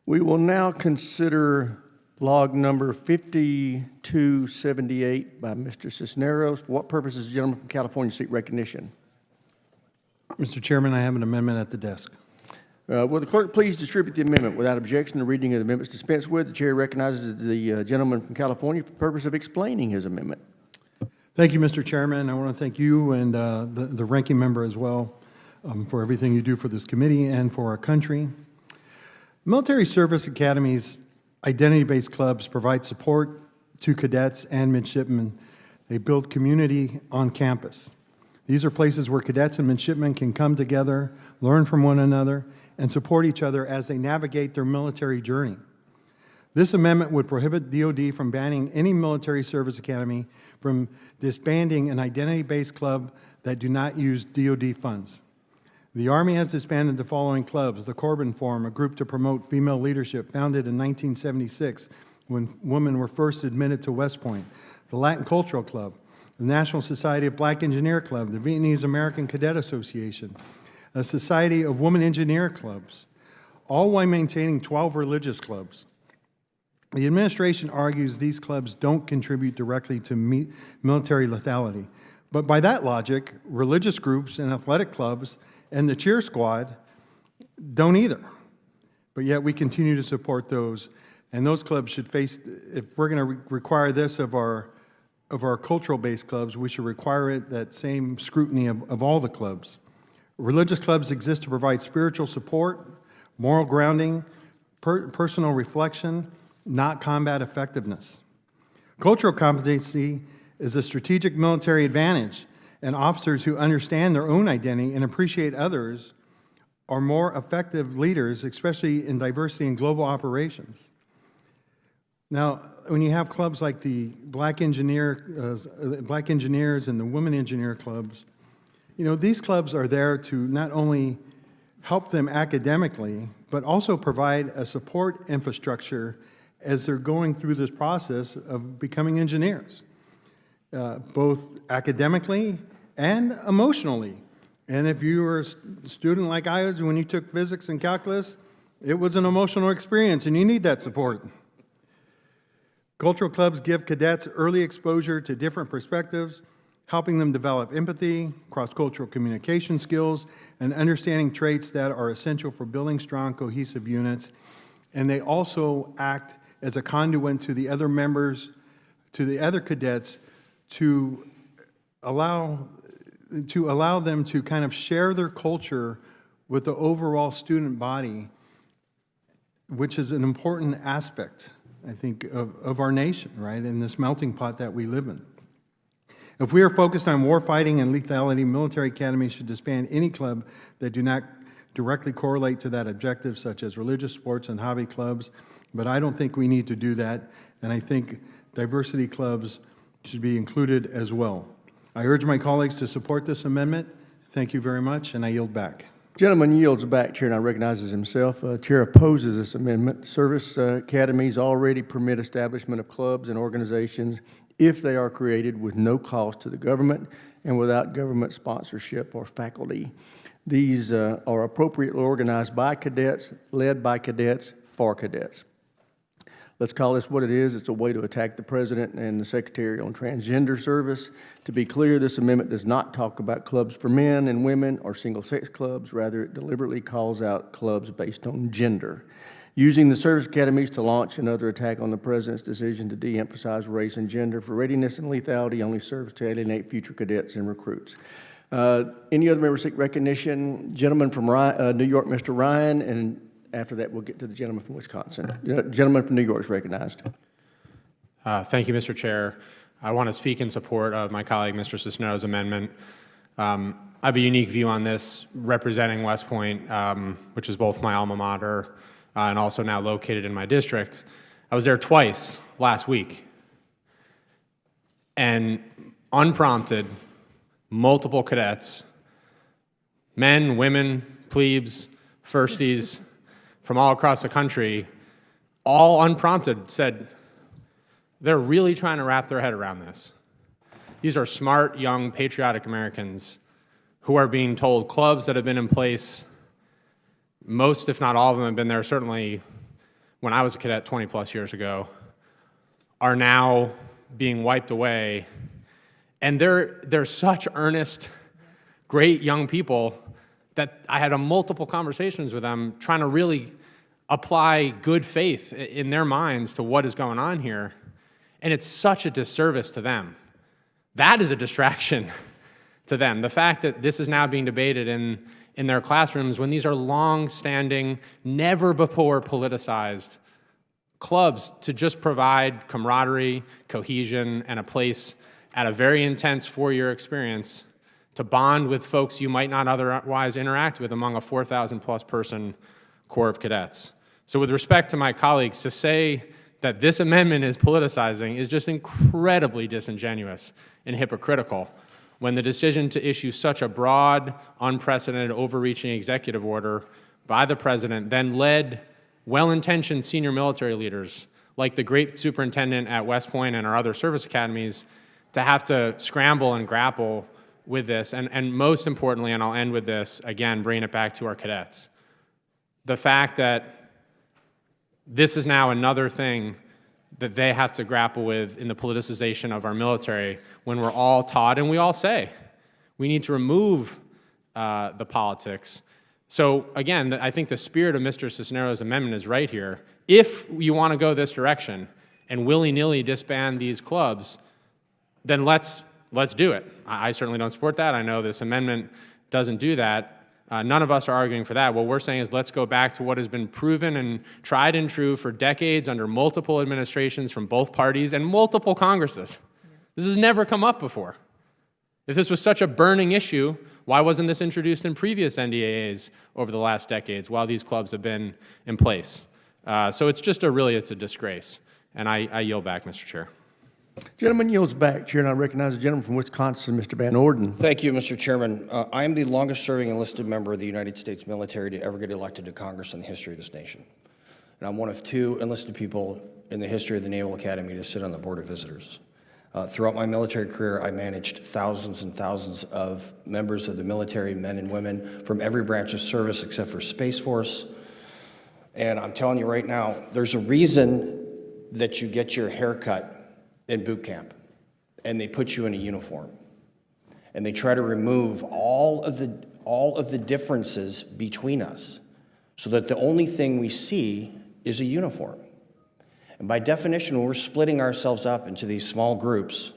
We will now consider log number 5278 by Mr. Cisneros. For what purpose does the gentleman from California seek recognition? Mr. Chairman, I have an amendment at the desk. Will the clerk please distribute the amendment? Without objection, the reading of the amendment is dispensed with. The chair recognizes the gentleman from California for the purpose of explaining his amendment. Thank you, Mr. Chairman. I want to thank you and the ranking member as well for everything you do for this committee and for our country. Military service academies, identity-based clubs provide support to cadets and midshipmen. They build community on campus. These are places where cadets and midshipmen can come together, learn from one another, and support each other as they navigate their military journey. This amendment would prohibit DoD from banning any military service academy from disbanding an identity-based club that do not use DoD funds. The Army has disbanded the following clubs: the Corbin Forum, a group to promote female leadership, founded in 1976 when women were first admitted to West Point; the Latin Cultural Club; the National Society of Black Engineer Club; the Vietnamese American Cadet Association; a Society of Women Engineer Clubs, all while maintaining 12 religious clubs. The administration argues these clubs don't contribute directly to military lethality, but by that logic, religious groups and athletic clubs and the cheer squad don't either. But yet we continue to support those, and those clubs should face, if we're going to require this of our cultural-based clubs, we should require that same scrutiny of all the clubs. Religious clubs exist to provide spiritual support, moral grounding, personal reflection, not combat effectiveness. Cultural competency is a strategic military advantage, and officers who understand their own identity and appreciate others are more effective leaders, especially in diversity and global operations. Now, when you have clubs like the Black Engineers and the Women Engineer Clubs, you know, these clubs are there to not only help them academically, but also provide a support infrastructure as they're going through this process of becoming engineers, both academically and emotionally. And if you were a student like I was when you took physics and calculus, it was an emotional experience, and you need that support. Cultural clubs give cadets early exposure to different perspectives, helping them develop empathy, cross-cultural communication skills, and understanding traits that are essential for building strong, cohesive units. And they also act as a conduit to the other members, to the other cadets, to allow them to kind of share their culture with the overall student body, which is an important aspect, I think, of our nation, right, in this melting pot that we live in. If we are focused on warfighting and lethality, military academies should disband any club that do not directly correlate to that objective, such as religious, sports, and hobby clubs. But I don't think we need to do that, and I think diversity clubs should be included as well. I urge my colleagues to support this amendment. Thank you very much, and I yield back. Gentleman yields back. Chair now recognizes himself. Chair opposes this amendment. Service academies already permit establishment of clubs and organizations if they are created with no cost to the government and without government sponsorship or faculty. These are appropriately organized by cadets, led by cadets, for cadets. Let's call this what it is. It's a way to attack the President and the Secretary on transgender service. To be clear, this amendment does not talk about clubs for men and women or single-sex clubs. Rather, it deliberately calls out clubs based on gender, using the service academies to launch another attack on the President's decision to de-emphasize race and gender for readiness and lethality only serves to alienate future cadets and recruits. Any other members seek recognition? Gentleman from New York, Mr. Ryan, and after that, we'll get to the gentleman from Wisconsin. Gentleman from New York is recognized. Thank you, Mr. Chair. I want to speak in support of my colleague, Mr. Cisneros' amendment. I have a unique view on this, representing West Point, which is both my alma mater and also now located in my district. I was there twice last week, and unprompted, multiple cadets, men, women, plebes, firsties, from all across the country, all unprompted said, they're really trying to wrap their head around this. These are smart, young, patriotic Americans who are being told clubs that have been in place, most, if not all of them, have been there certainly when I was a cadet 20 plus years ago, are now being wiped away. And they're such earnest, great young people that I had multiple conversations with them trying to really apply good faith in their minds to what is going on here. And it's such a disservice to them. That is a distraction to them. The fact that this is now being debated in their classrooms when these are long-standing, never before politicized clubs to just provide camaraderie, cohesion, and a place at a very intense four-year experience to bond with folks you might not otherwise interact with among a 4,000 plus person Corps of Cadets. So with respect to my colleagues, to say that this amendment is politicizing is just incredibly disingenuous and hypocritical when the decision to issue such a broad, unprecedented, overreaching executive order by the president then led well-intentioned senior military leaders like the great superintendent at West Point and our other service academies to have to scramble and grapple with this. And most importantly, and I'll end with this, again, bringing it back to our cadets, the fact that this is now another thing that they have to grapple with in the politicization of our military when we're all taught and we all say we need to remove the politics. So again, I think the spirit of Mr. Cisneros' amendment is right here. If you want to go this direction and willy-nilly disband these clubs, then let's do it. I certainly don't support that. I know this amendment doesn't do that. None of us are arguing for that. What we're saying is let's go back to what has been proven and tried and true for decades under multiple administrations from both parties and multiple Congresses. This has never come up before. If this was such a burning issue, why wasn't this introduced in previous NDAAs over the last decades while these clubs have been in place? So it's just it's a disgrace. And I yield back, Mr. Chair. Gentleman yields back. Chair, and I recognize the gentleman from Wisconsin, Mr. Van Orden. Thank you, Mr. Chairman. I am the longest-serving enlisted member of the United States military to ever get elected to Congress in the history of this nation. And I'm one of two enlisted people in the history of the Naval Academy to sit on the Board of Visitors. Throughout my military career, I managed thousands and thousands of members of the military, men and women, from every branch of service except for Space Force. And I'm telling you right now, there's a reason that you get your hair cut in boot camp, and they put you in a uniform, and they try to remove all of the differences between us, so that the only thing we see is a uniform. And by definition, when we're splitting ourselves up into these small groups,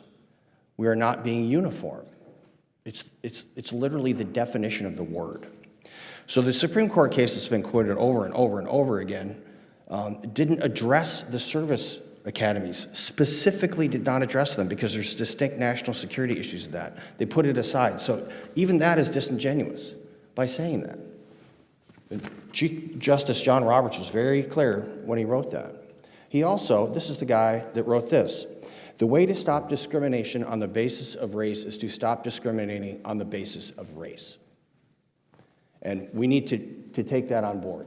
we are not being uniform. It's literally the definition of the word. So the Supreme Court case that's been quoted over and over and over again didn't address the service academies, specifically did not address them because there's distinct national security issues with that. They put it aside. So even that is disingenuous by saying that. Chief Justice John Roberts was very clear when he wrote that. He also, this is the guy that wrote this, the way to stop discrimination on the basis of race is to stop discriminating on the basis of race. And we need to take that on board.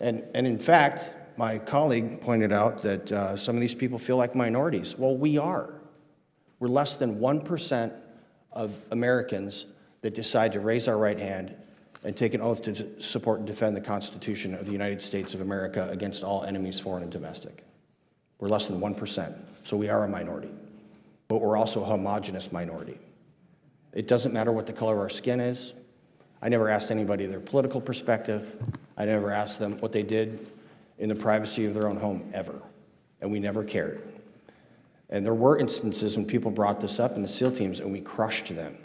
And in fact, my colleague pointed out that some of these people feel like minorities. Well, we are. We're less than 1% of Americans that decide to raise our right hand and take an oath to support and defend the Constitution of the United States of America against all enemies, foreign and domestic. We're less than 1%, so we are a minority. But we're also a homogenous minority. It doesn't matter what the color of our skin is. I never asked anybody their political perspective. I never asked them what they did in the privacy of their own home, ever. And we never cared. And there were instances when people brought this up in the SEAL teams and we crushed them.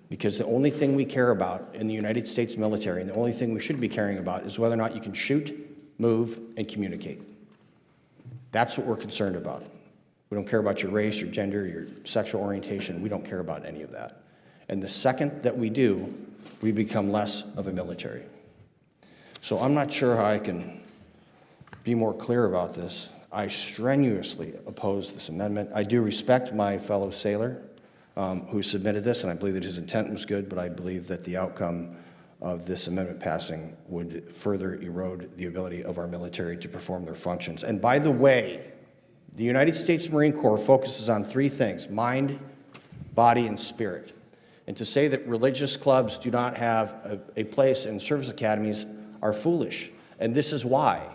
Because the only thing we care about in the United States military, and the only thing we should be caring about, is whether or not you can shoot, move, and communicate. That's what we're concerned about. We don't care about your race, your gender, your sexual orientation. We don't care about any of that. And the second that we do, we become less of a military. So I'm not sure how I can be more clear about this. I strenuously oppose this amendment. I do respect my fellow sailor who submitted this, and I believe that his intent was good, but I believe that the outcome of this amendment passing would further erode the ability of our military to perform their functions. And by the way, the United States Marine Corps focuses on three things: mind, body, and spirit. And to say that religious clubs do not have a place in service academies are foolish. And this is why.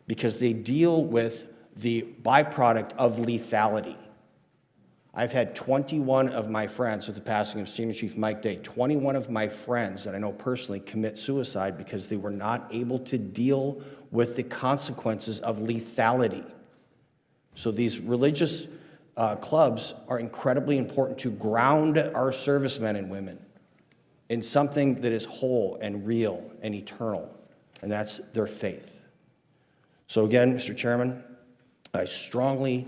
Because they deal with the byproduct of lethality. I've had 21 of my friends, with the passing of Senior Chief Mike Day, 21 of my friends that I know personally commit suicide because they were not able to deal with the consequences of lethality. So these religious clubs are incredibly important to ground our servicemen and women in something that is whole and real and eternal, and that's their faith. So again, Mr. Chairman, I strongly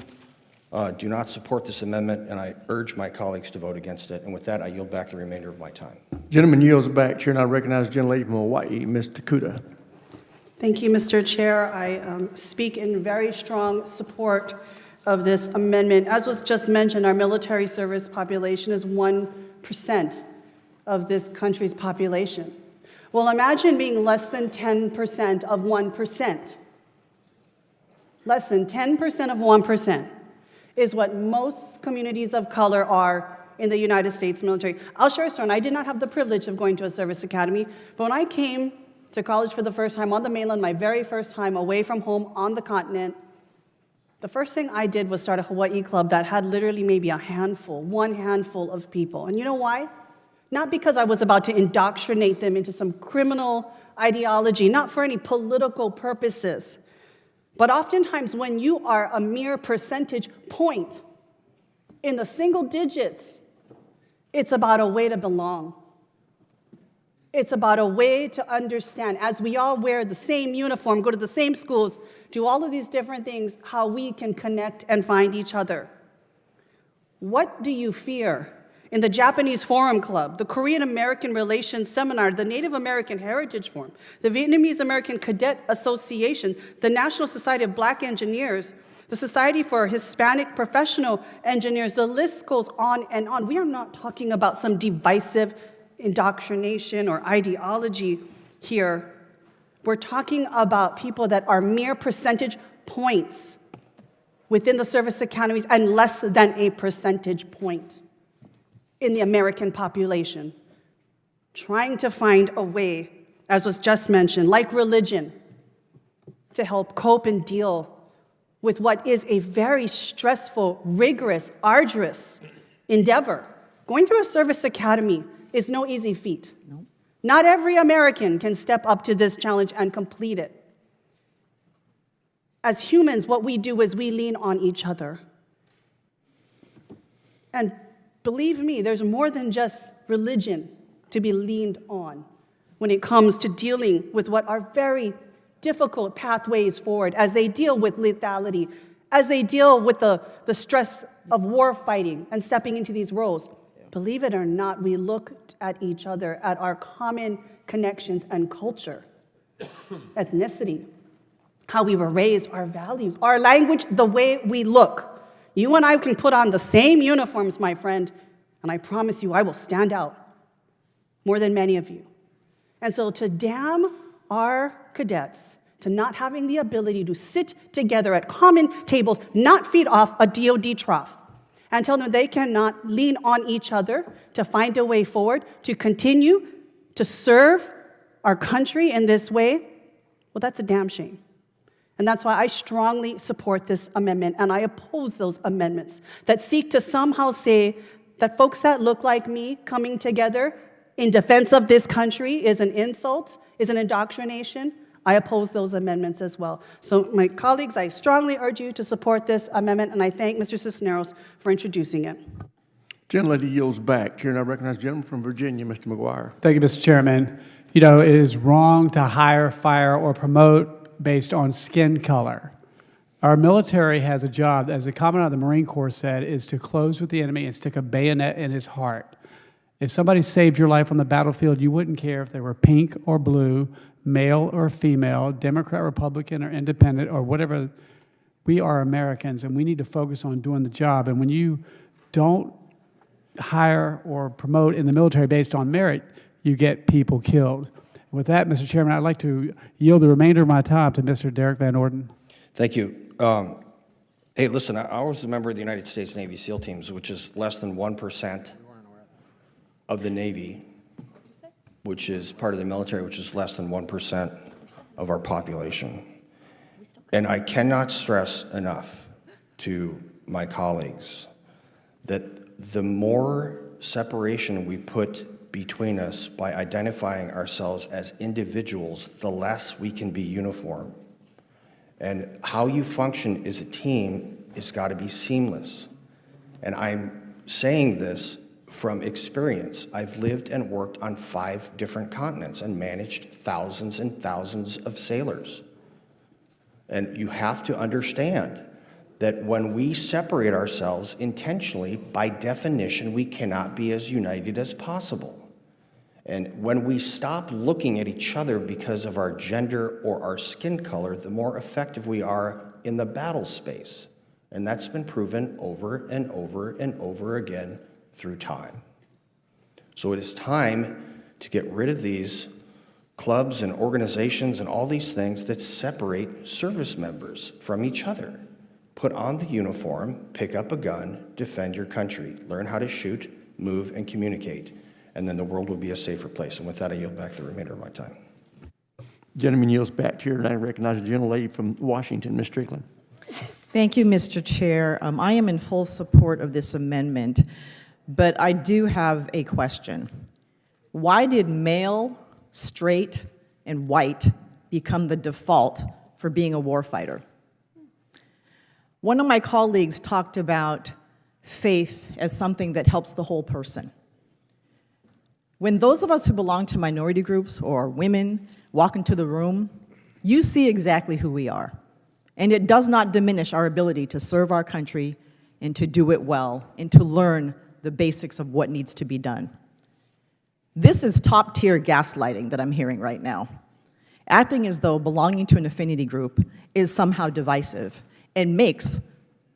do not support this amendment, and I urge my colleagues to vote against it. And with that, I yield back the remainder of my time. Gentleman yields back. Chair now recognizes the gentlelady from Hawaii, Ms. Takuda. Thank you, Mr. Chair. I speak in very strong support of this amendment. As was just mentioned, our military service population is 1% of this country's population. Well, imagine being less than 10% of 1%. Less than 10% of 1% is what most communities of color are in the United States military. I'll share a story. I did not have the privilege of going to a service academy, but when I came to college for the first time on the mainland, my very first time away from home on the continent, the first thing I did was start a Hawaii club that had literally maybe one handful of people. And you know why? Not because I was about to indoctrinate them into some criminal ideology, not for any political purposes. But oftentimes when you are a mere percentage point in the single digits, it's about a way to belong. It's about a way to understand, as we all wear the same uniform, go to the same schools, do all of these different things, how we can connect and find each other. What do you fear? In the Japanese Forum Club, the Korean American Relations Seminar, the Native American Heritage Forum, the Vietnamese American Cadet Association, the National Society of Black Engineers, the Society for Hispanic Professional Engineers, the list goes on and on. We are not talking about some divisive indoctrination or ideology here. We're talking about people that are mere percentage points within the service academies and less than a percentage point in the American population, trying to find a way, as was just mentioned, like religion, to help cope and deal with what is a very stressful, rigorous, arduous endeavor. Going through a service academy is no easy feat. No. Not every American can step up to this challenge and complete it. As humans, what we do is we lean on each other. And believe me, there's more than just religion to be leaned on when it comes to dealing with what are very difficult pathways forward as they deal with lethality, as they deal with the stress of war fighting and stepping into these roles. Believe it or not, we look at each other, at our common connections and culture, ethnicity, how we were raised, our values, our language, the way we look. You and I can put on the same uniforms, my friend, and I promise you I will stand out more than many of you. And so to damn our cadets to not having the ability to sit together at common tables, not feed off a DOD trough, and tell them they cannot lean on each other to find a way forward, to continue to serve our country in this way, well, that's a damn shame. And that's why I strongly support this amendment, and I oppose those amendments that seek to somehow say that folks that look like me coming together in defense of this country is an insult, is an indoctrination. I oppose those amendments as well. So my colleagues, I strongly urge you to support this amendment, and I thank Mr. Cisneros for introducing it. Gentlelady yields back. Chair now recognizes the gentleman from Virginia, Mr. McGuire. Thank you, Mr. Chairman. You know, it is wrong to hire, fire, or promote based on skin color. Our military has a job, as the Commandant of the Marine Corps said, is to close with the enemy and stick a bayonet in his heart. If somebody saved your life on the battlefield, you wouldn't care if they were pink or blue, male or female, Democrat, Republican, or independent, or whatever. We are Americans, and we need to focus on doing the job. And when you don't hire or promote in the military based on merit, you get people killed. With that, Mr. Chairman, I'd like to yield the remainder of my time to Mr. Derek Van Orden. Thank you. Hey, listen, I was a member of the United States Navy SEAL teams, which is less than 1% of the Navy, which is part of the military, which is less than 1% of our population. And I cannot stress enough to my colleagues that the more separation we put between us by identifying ourselves as individuals, the less we can be uniform. And how you function as a team has got to be seamless. And I'm saying this from experience. I've lived and worked on 5 different continents and managed thousands and thousands of sailors. And you have to understand that when we separate ourselves intentionally, by definition, we cannot be as united as possible. And when we stop looking at each other because of our gender or our skin color, the more effective we are in the battle space. And that's been proven over and over and over again through time. So it is time to get rid of these clubs and organizations and all these things that separate service members from each other. Put on the uniform, pick up a gun, defend your country, learn how to shoot, move, and communicate. And then the world will be a safer place. And with that, I yield back the remainder of my time. Gentleman yields back to you, and I recognize the gentlelady from Washington, Ms. Strickland. Thank you, Mr. Chair. I am in full support of this amendment, but I do have a question. Why did male, straight, and white become the default for being a warfighter? One of my colleagues talked about faith as something that helps the whole person. When those of us who belong to minority groups or women walk into the room, you see exactly who we are. And it does not diminish our ability to serve our country and to do it well and to learn the basics of what needs to be done. This is top-tier gaslighting that I'm hearing right now. Acting as though belonging to an affinity group is somehow divisive and makes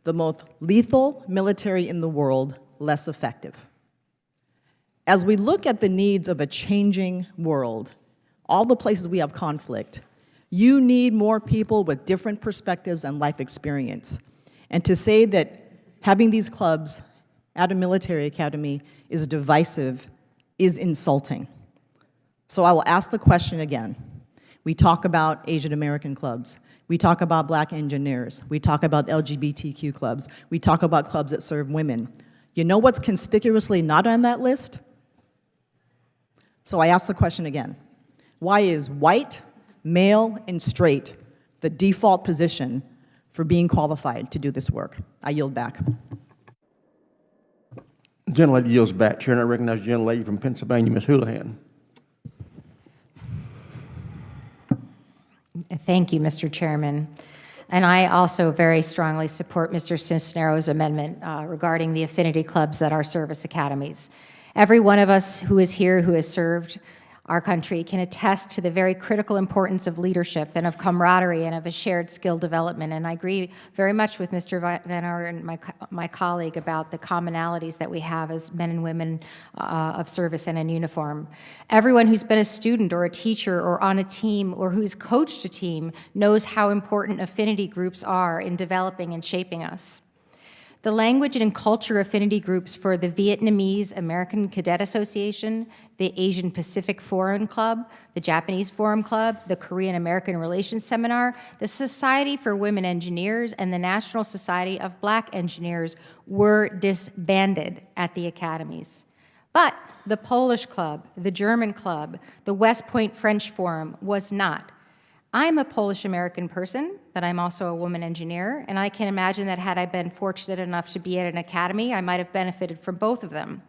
the most lethal military in the world less effective. As we look at the needs of a changing world, all the places we have conflict, you need more people with different perspectives and life experience. And to say that having these clubs at a military academy is divisive is insulting. So I will ask the question again. We talk about Asian American clubs. We talk about black engineers. We talk about LGBTQ clubs. We talk about clubs that serve women. You know what's conspicuously not on that list? So I ask the question again. Why is white, male, and straight the default position for being qualified to do this work? I yield back. The gentlelady yields back to you, and I recognize the gentlelady from Pennsylvania, Ms. Houlihan. Thank you, Mr. Chairman. And I also very strongly support Mr. Cisneros' amendment regarding the affinity clubs at our service academies. Every one of us who is here who has served our country can attest to the very critical importance of leadership and of camaraderie and of a shared skill development. And I agree very much with Mr. Van Orden, my colleague, about the commonalities that we have as men and women of service and in uniform. Everyone who's been a student or a teacher or on a team or who's coached a team knows how important affinity groups are in developing and shaping us. The language and culture affinity groups for the Vietnamese American Cadet Association, the Asian Pacific Forum Club, the Japanese Forum Club, the Korean American Relations Seminar, the Society for Women Engineers, and the National Society of Black Engineers were disbanded at the academies. But the Polish Club, the German Club, the West Point French Forum was not. I'm a Polish-American person, but I'm also a woman engineer, and I can imagine that had I been fortunate enough to be at an academy, I might have benefited from both of them.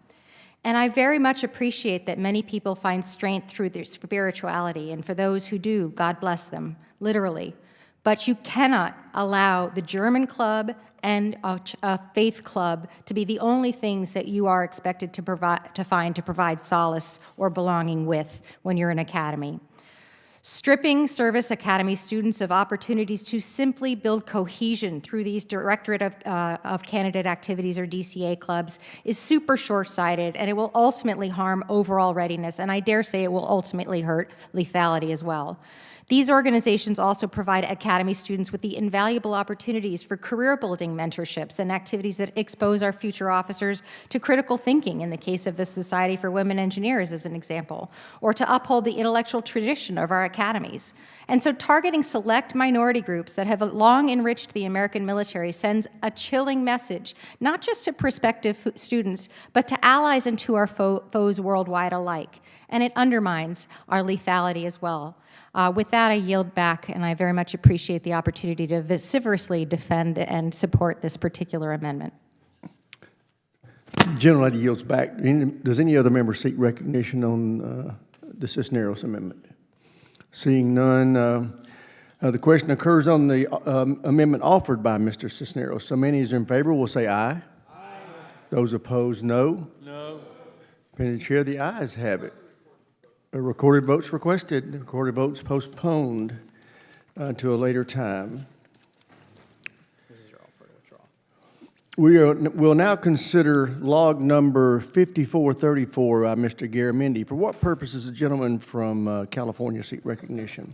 And I very much appreciate that many people find strength through their spirituality, and for those who do, God bless them, literally. But you cannot allow the German club and a faith club to be the only things that you are expected to provide solace or belonging with when you're in academy. Stripping service academy students of opportunities to simply build cohesion through these Directorate of Candidate Activities or DCA clubs is super short-sighted, and it will ultimately harm overall readiness, and I dare say it will ultimately hurt lethality as well. These organizations also provide academy students with the invaluable opportunities for career-building mentorships and activities that expose our future officers to critical thinking, in the case of the Society for Women Engineers as an example, or to uphold the intellectual tradition of our academies. And so targeting select minority groups that have long enriched the American military sends a chilling message, not just to prospective students, but to allies and to our foes worldwide alike. And it undermines our lethality as well. With that, I yield back, and I very much appreciate the opportunity to vociferously defend and support this particular amendment. General Lady yields back. Does any other member seek recognition on the Cisneros amendment? Seeing none, the question occurs on the amendment offered by Mr. Cisneros. So many as in favor will say aye. Aye. Those opposed, no. No. Pending chair, the ayes have it. Recorded votes requested, recorded votes postponed to a later time. We'll now consider log number 5434 by Mr. Garamendi. For what purpose does the gentleman from California seek recognition?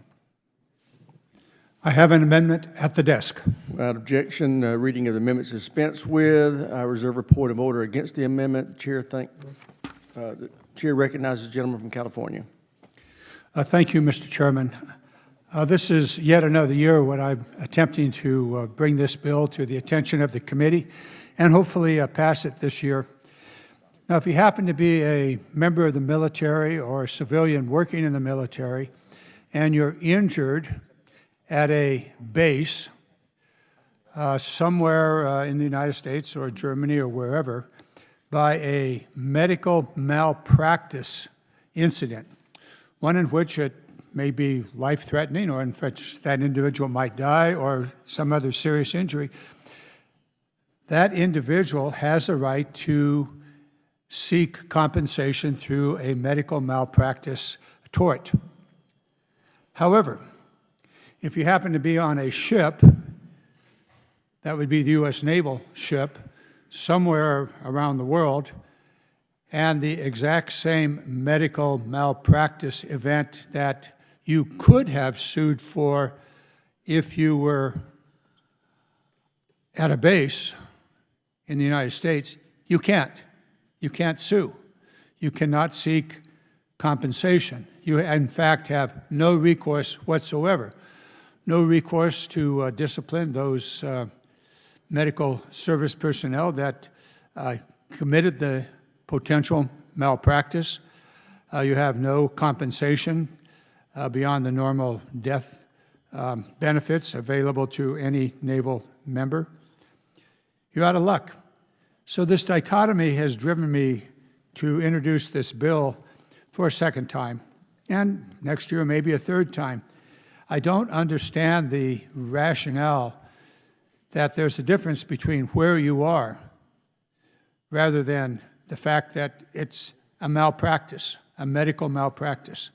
I have an amendment at the desk. Without objection, reading of the amendment is dispensed with. I reserve a point of order against the amendment. The Chair recognizes the gentleman from California. Thank you, Mr. Chairman. This is yet another year when I'm attempting to bring this bill to the attention of the committee and hopefully pass it this year. Now, if you happen to be a member of the military or a civilian working in the military and you're injured at a base somewhere in the United States or Germany or wherever by a medical malpractice incident, one in which it may be life-threatening or in which that individual might die or some other serious injury, that individual has a right to seek compensation through a medical malpractice tort. However, if you happen to be on a ship, that would be the U.S. naval ship, somewhere around the world, and the exact same medical malpractice event that you could have sued for if you were at a base in the United States, you can't. You can't sue. You cannot seek compensation. You, in fact, have no recourse whatsoever. No recourse to discipline those medical service personnel that committed the potential malpractice. You have no compensation beyond the normal death benefits available to any naval member. You're out of luck. So this dichotomy has driven me to introduce this bill for a second time, and next year maybe a third time. I don't understand the rationale that there's a difference between where you are rather than the fact that it's a malpractice, a medical malpractice.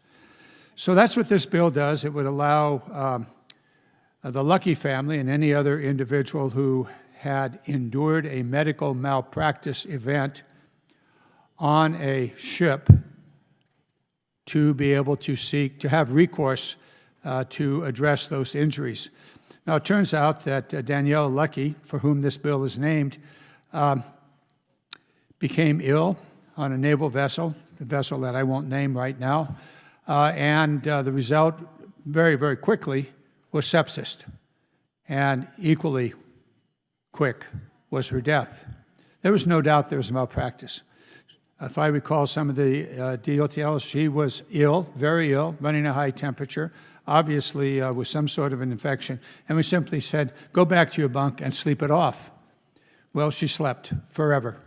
So that's what this bill does. It would allow the Lucky family and any other individual who had endured a medical malpractice event on a ship to be able to seek, to have recourse to address those injuries. Now, it turns out that Danielle Lucky, for whom this bill is named, became ill on a naval vessel, the vessel that I won't name right now, and the result very, very quickly was sepsis, and equally quick was her death. There was no doubt there was malpractice. If I recall some of the details, she was ill, very ill, running a high temperature, obviously with some sort of an infection, and we simply said, go back to your bunk and sleep it off. Well, she slept forever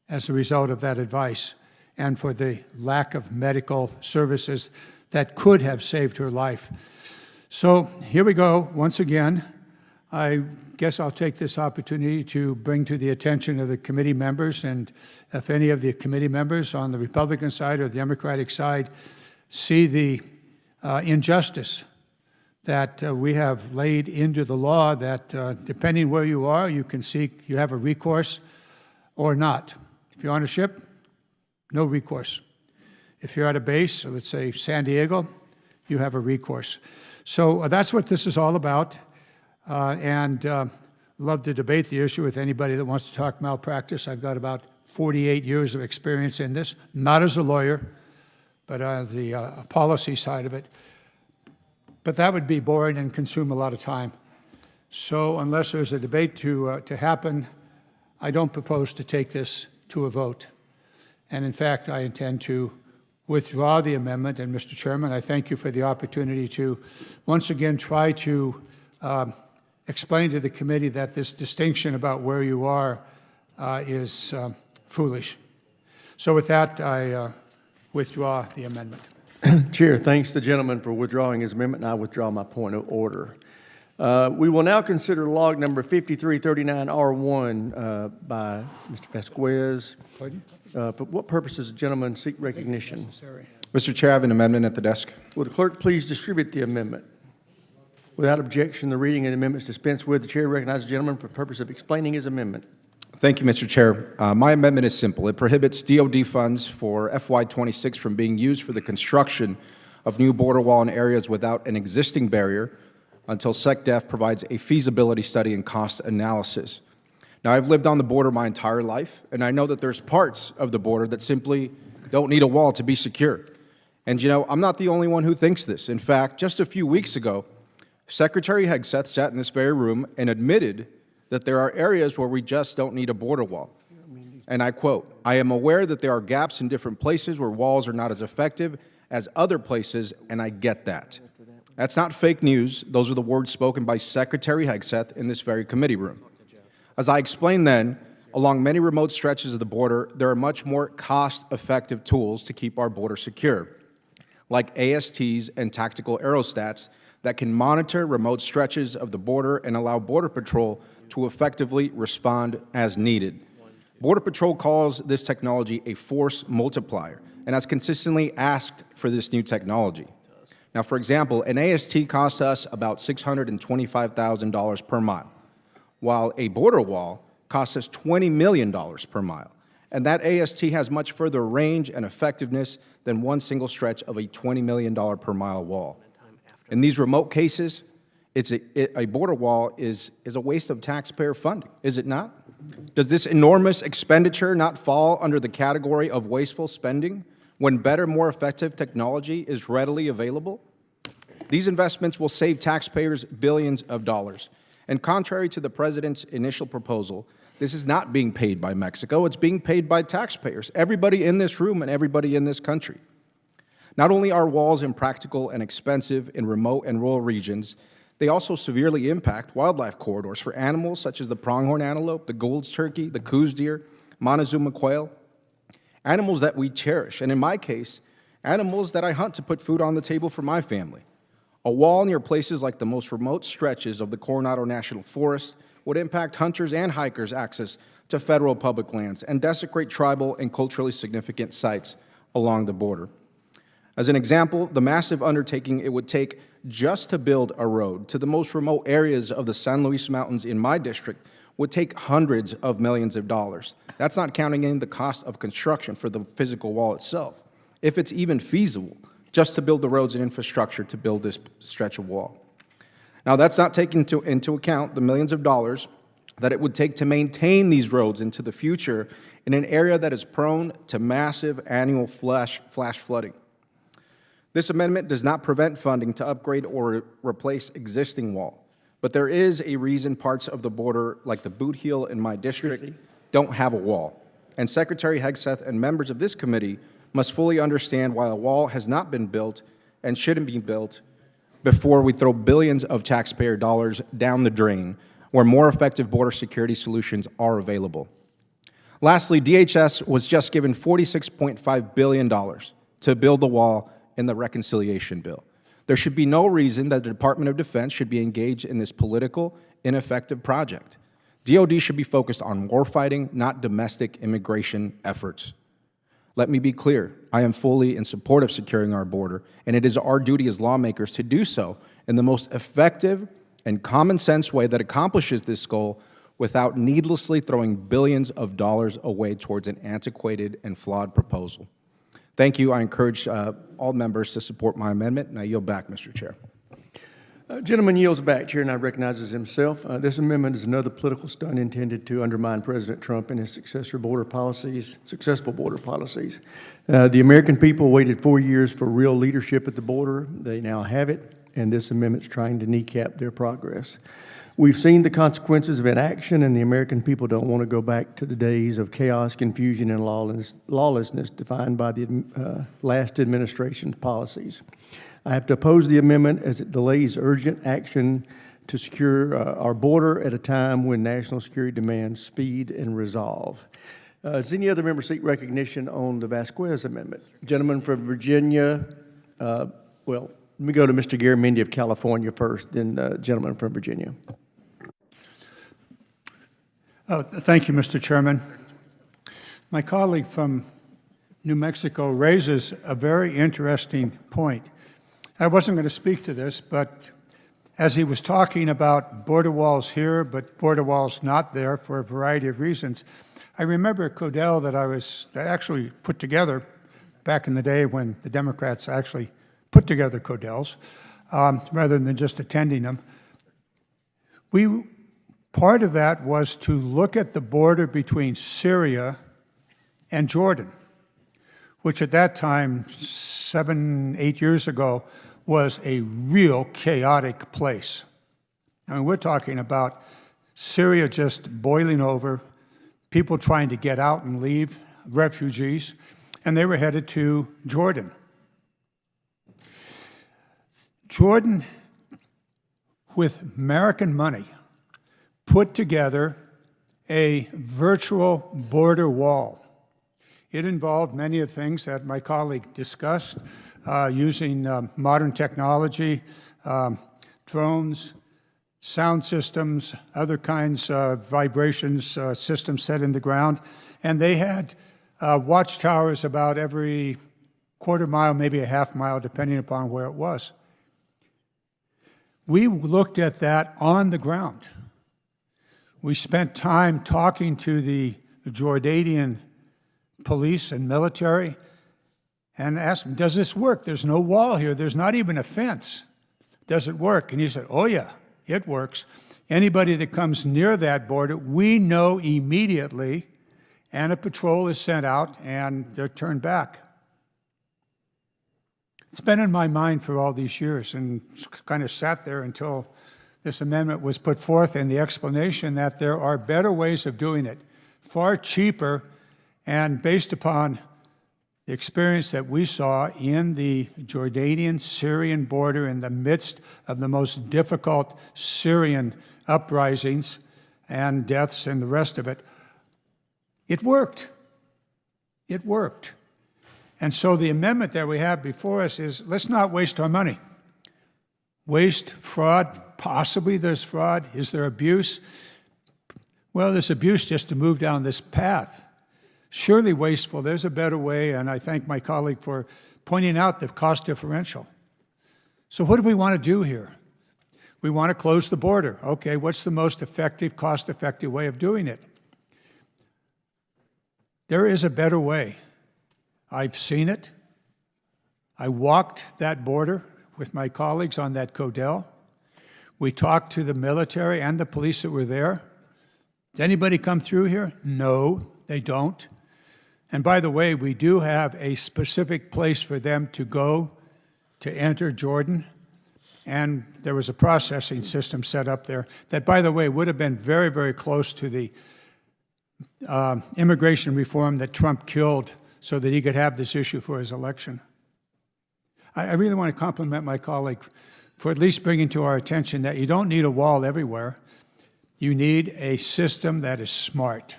as a result of that advice and for the lack of medical services that could have saved her life. So here we go, once again. I guess I'll take this opportunity to bring to the attention of the committee members, and if any of the committee members on the Republican side or the Democratic side see the injustice that we have laid into the law, that depending where you are, you have a recourse or not. If you're on a ship, no recourse. If you're at a base, let's say San Diego, you have a recourse. So that's what this is all about, and love to debate the issue with anybody that wants to talk malpractice. I've got about 48 years of experience in this, not as a lawyer, but on the policy side of it. But that would be boring and consume a lot of time. So unless there's a debate to happen, I don't propose to take this to a vote. And in fact, I intend to withdraw the amendment. And Mr. Chairman, I thank you for the opportunity to once again try to explain to the committee that this distinction about where you are is foolish. So with that, I withdraw the amendment. Chair thanks the gentleman for withdrawing his amendment, and I withdraw my point of order. We will now consider log number 5339R1 by Mr. Vasquez. For what purpose does the gentleman seek recognition? Mr. Chair, I have an amendment at the desk. Will the clerk please distribute the amendment? Without objection, the reading of the amendment is dispensed with. The chair recognizes the gentleman for the purpose of explaining his amendment. Thank you, Mr. Chair. My amendment is simple. It prohibits DOD funds for FY26 from being used for the construction of new border wall in areas without an existing barrier until SecDef provides a feasibility study and cost analysis. Now, I've lived on the border my entire life, and I know that there's parts of the border that simply don't need a wall to be secure. And, you know, I'm not the only one who thinks this. In fact, just a few weeks ago, Secretary Hegseth sat in this very room and admitted that there are areas where we just don't need a border wall. And I quote, "I am aware that there are gaps in different places where walls are not as effective as other places, and I get that." That's not fake news. Those are the words spoken by Secretary Hegseth in this very committee room. As I explained then, along many remote stretches of the border, there are much more cost-effective tools to keep our border secure, like ASTs and tactical aerostats that can monitor remote stretches of the border and allow Border Patrol to effectively respond as needed. Border Patrol calls this technology a force multiplier and has consistently asked for this new technology. Now, for example, an AST costs us about $625,000 per mile, while a border wall costs us $20 million per mile. And that AST has much further range and effectiveness than one single stretch of a $20 million per mile wall. In these remote cases, a border wall is a waste of taxpayer funding, is it not? Does this enormous expenditure not fall under the category of wasteful spending when better, more effective technology is readily available? These investments will save taxpayers billions of dollars. And contrary to the President's initial proposal, this is not being paid by Mexico, it's being paid by taxpayers, everybody in this room and everybody in this country. Not only are walls impractical and expensive in remote and rural regions, they also severely impact wildlife corridors for animals such as the pronghorn antelope, the Gould's turkey, the Coues deer, Montezuma quail, animals that we cherish, and in my case, animals that I hunt to put food on the table for my family. A wall near places like the most remote stretches of the Coronado National Forest would impact hunters and hikers' access to federal public lands and desecrate tribal and culturally significant sites along the border. As an example, the massive undertaking it would take just to build a road to the most remote areas of the San Luis Mountains in my district would take hundreds of millions of dollars. That's not counting in the cost of construction for the physical wall itself, if it's even feasible, just to build the roads and infrastructure to build this stretch of wall. Now, that's not taking into account the millions of dollars that it would take to maintain these roads into the future in an area that is prone to massive annual flash flooding. This amendment does not prevent funding to upgrade or replace existing wall, but there is a reason parts of the border, like the Boot Heel in my district, don't have a wall. And Secretary Hegseth and members of this committee must fully understand why a wall has not been built and shouldn't be built before we throw billions of taxpayer dollars down the drain where more effective border security solutions are available. Lastly, DHS was just given $46.5 billion to build the wall in the reconciliation bill. There should be no reason that the Department of Defense should be engaged in this political, ineffective project. DoD should be focused on warfighting, not domestic immigration efforts. Let me be clear, I am fully in support of securing our border, and it is our duty as lawmakers to do so in the most effective and common sense way that accomplishes this goal without needlessly throwing billions of dollars away towards an antiquated and flawed proposal. Thank you. I encourage all members to support my amendment, and I yield back, Mr. Chair. Gentleman yields back. Chair now recognizes himself. This amendment is another political stunt intended to undermine President Trump and his successful border policies. The American people waited 4 years for real leadership at the border. They now have it, and this amendment's trying to kneecap their progress. We've seen the consequences of inaction, and the American people don't want to go back to the days of chaos, confusion, and lawlessness defined by the last administration's policies. I have to oppose the amendment as it delays urgent action to secure our border at a time when national security demands speed and resolve. Does any other member seek recognition on the Vasquez amendment? Gentleman from Virginia, well, let me go to Mr. Garamendi of California first, then gentleman from Virginia. Thank you, Mr. Chairman. My colleague from New Mexico raises a very interesting point. I wasn't going to speak to this, but as he was talking about border walls here, but border walls not there for a variety of reasons, I remember a codel that I actually put together back in the day when the Democrats actually put together codels rather than just attending them. Part of that was to look at the border between Syria and Jordan, which at that time, 7, 8 years ago, was a real chaotic place. I mean, we're talking about Syria just boiling over, people trying to get out and leave, refugees, and they were headed to Jordan. Jordan, with American money, put together a virtual border wall. It involved many of the things that my colleague discussed, using modern technology, drones, sound systems, other kinds of vibrations systems set in the ground. And they had watchtowers about every quarter mile, maybe a half mile, depending upon where it was. We looked at that on the ground. We spent time talking to the Jordanian police and military and asked him, does this work? There's no wall here. There's not even a fence. Does it work? And he said, oh yeah, it works. Anybody that comes near that border, we know immediately, and a patrol is sent out and they're turned back. It's been in my mind for all these years and kind of sat there until this amendment was put forth, and the explanation that there are better ways of doing it, far cheaper, and based upon the experience that we saw in the Jordanian-Syrian border in the midst of the most difficult Syrian uprisings and deaths and the rest of it. It worked. It worked. And so the amendment that we have before us is, let's not waste our money. Waste, fraud, possibly there's fraud. Is there abuse? Well, there's abuse just to move down this path. Surely wasteful. There's a better way, and I thank my colleague for pointing out the cost differential. So what do we want to do here? We want to close the border. Okay, what's the most effective, cost-effective way of doing it? There is a better way. I've seen it. I walked that border with my colleagues on that codel. We talked to the military and the police that were there. Does anybody come through here? No, they don't. And by the way, we do have a specific place for them to go to enter Jordan. And there was a processing system set up there that, by the way, would have been very, very close to the immigration reform that Trump killed so that he could have this issue for his election. I really want to compliment my colleague for at least bringing to our attention that you don't need a wall everywhere. You need a system that is smart,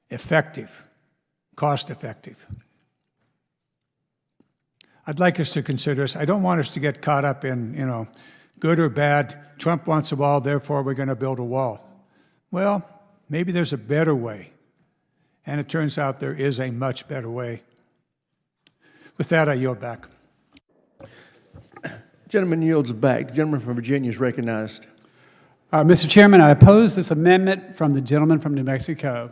effective, cost-effective. I'd like us to consider this. I don't want us to get caught up in, good or bad. Trump wants a wall, therefore we're going to build a wall. Well, maybe there's a better way. And it turns out there is a much better way. With that, I yield back. Gentleman yields back. The gentleman from Virginia is recognized. Mr. Chairman, I oppose this amendment from the gentleman from New Mexico.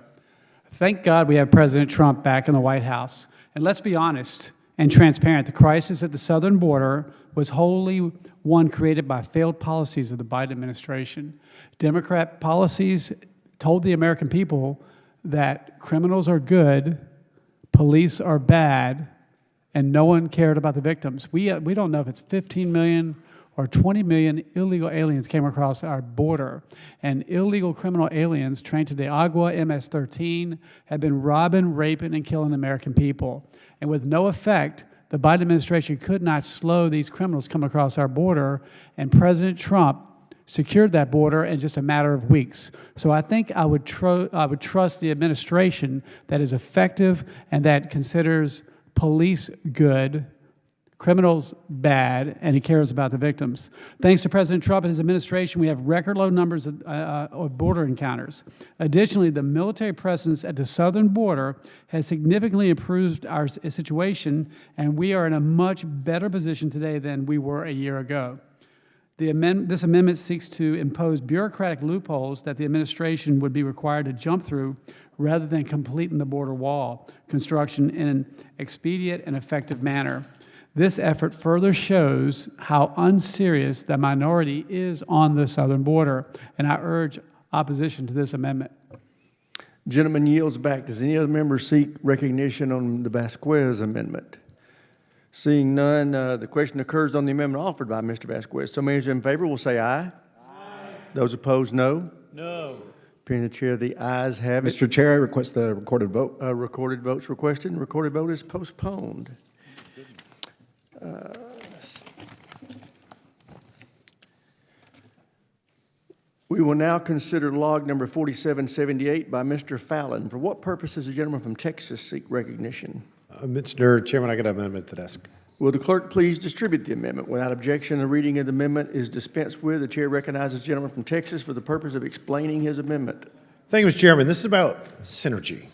Thank God we have President Trump back in the White House. And let's be honest and transparent. The crisis at the southern border was wholly one created by failed policies of the Biden administration. Democrat policies told the American people that criminals are good, police are bad, and no one cared about the victims. We don't know if it's 15 million or 20 million illegal aliens came across our border. And illegal criminal aliens trained to the Agua MS-13 have been robbing, raping, and killing American people. And with no effect, the Biden administration could not slow these criminals coming across our border, and President Trump secured that border in just a matter of weeks. So I think I would trust the administration that is effective and that considers police good, criminals bad, and he cares about the victims. Thanks to President Trump and his administration, we have record low numbers of border encounters. Additionally, the military presence at the southern border has significantly improved our situation, and we are in a much better position today than we were a year ago. This amendment seeks to impose bureaucratic loopholes that the administration would be required to jump through rather than completing the border wall construction in an expedient and effective manner. This effort further shows how unserious the minority is on the southern border, and I urge opposition to this amendment. Gentleman yields back. Does any other member seek recognition on the Vasquez amendment? Seeing none, the question occurs on the amendment offered by Mr. Vasquez. So many in favor will say aye. Aye. Those opposed, no. No. Appearing the chair, the ayes have it. Mr. Chair, I request the recorded vote. Recorded votes requested, and recorded vote is postponed. We will now consider log number 4778 by Mr. Fallon. For what purpose does the gentleman from Texas seek recognition? Mr. Chairman, I got an amendment to the desk. Will the clerk please distribute the amendment? Without objection, the reading of the amendment is dispensed with. The chair recognizes the gentleman from Texas for the purpose of explaining his amendment. Thank you, Mr. Chairman. This is about synergy.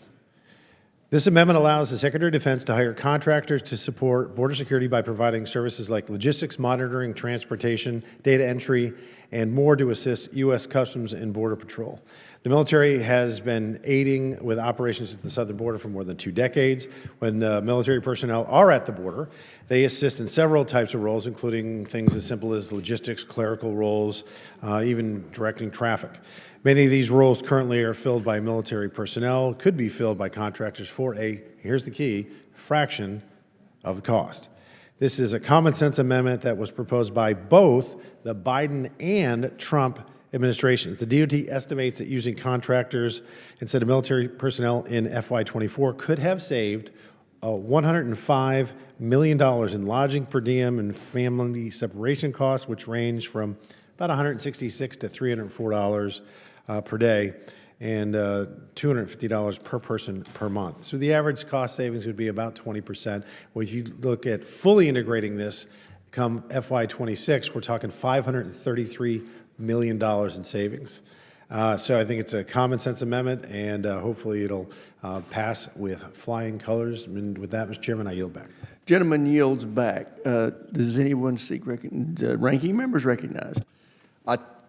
This amendment allows the Secretary of Defense to hire contractors to support border security by providing services like logistics, monitoring, transportation, data entry, and more to assist U.S. Customs and Border Patrol. The military has been aiding with operations at the southern border for more than 2 decades. When military personnel are at the border, they assist in several types of roles, including things as simple as logistics, clerical roles, even directing traffic. Many of these roles currently are filled by military personnel, could be filled by contractors for here's the key, fraction of the cost. This is a common sense amendment that was proposed by both the Biden and Trump administrations. The DOT estimates that using contractors instead of military personnel in FY24 could have saved $105 million in lodging per diem and family separation costs, which range from about $166 to $304 per day, and $250 per person per month. So the average cost savings would be about 20%. Well, if you look at fully integrating this, come FY26, we're talking $533 million in savings. So I think it's a common sense amendment, and hopefully it'll pass with flying colors. And with that, Mr. Chairman, I yield back. Gentleman yields back. Does anyone seek ranking members recognized?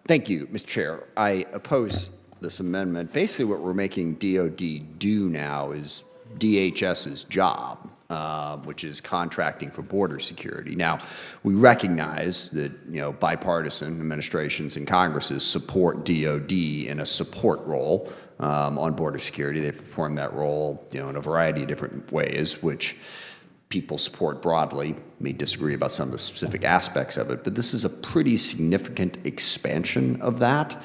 Thank you, Mr. Chair. I oppose this amendment. Basically, what we're making DOD do now is DHS's job, which is contracting for border security. Now, we recognize that bipartisan administrations and Congresses support DOD in a support role on border security. They perform that role, in a variety of different ways, which people support broadly. May disagree about some of the specific aspects of it, but this is a pretty significant expansion of that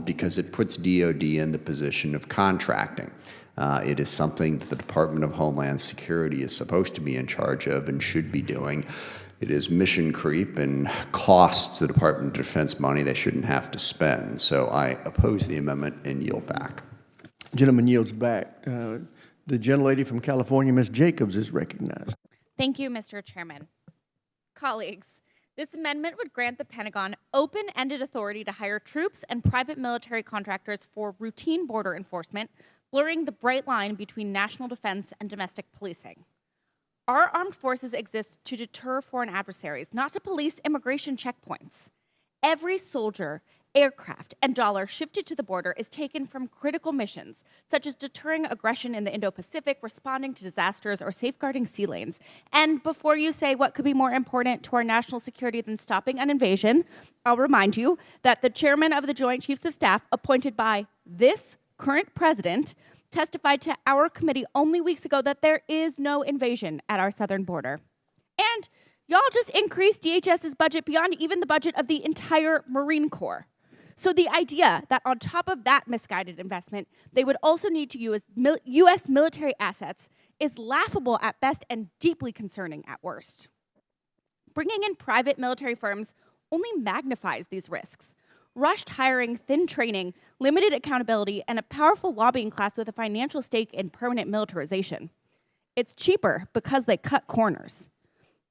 because it puts DOD in the position of contracting. It is something that the Department of Homeland Security is supposed to be in charge of and should be doing. It is mission creep and costs the Department of Defense money they shouldn't have to spend. So I oppose the amendment and yield back. Gentleman yields back. The gentlelady from California, Ms. Jacobs, is recognized. Thank you, Mr. Chairman. Colleagues, this amendment would grant the Pentagon open-ended authority to hire troops and private military contractors for routine border enforcement, blurring the bright line between national defense and domestic policing. Our armed forces exist to deter foreign adversaries, not to police immigration checkpoints. Every soldier, aircraft, and dollar shifted to the border is taken from critical missions, such as deterring aggression in the Indo-Pacific, responding to disasters, or safeguarding sea lanes. And before you say what could be more important to our national security than stopping an invasion, I'll remind you that the chairman of the Joint Chiefs of Staff, appointed by this current president, testified to our committee only weeks ago that there is no invasion at our southern border. And y'all just increased DHS's budget beyond even the budget of the entire Marine Corps. So the idea that on top of that misguided investment, they would also need to use U.S. military assets is laughable at best and deeply concerning at worst. Bringing in private military firms only magnifies these risks. Rushed hiring, thin training, limited accountability, and a powerful lobbying class with a financial stake in permanent militarization. It's cheaper because they cut corners.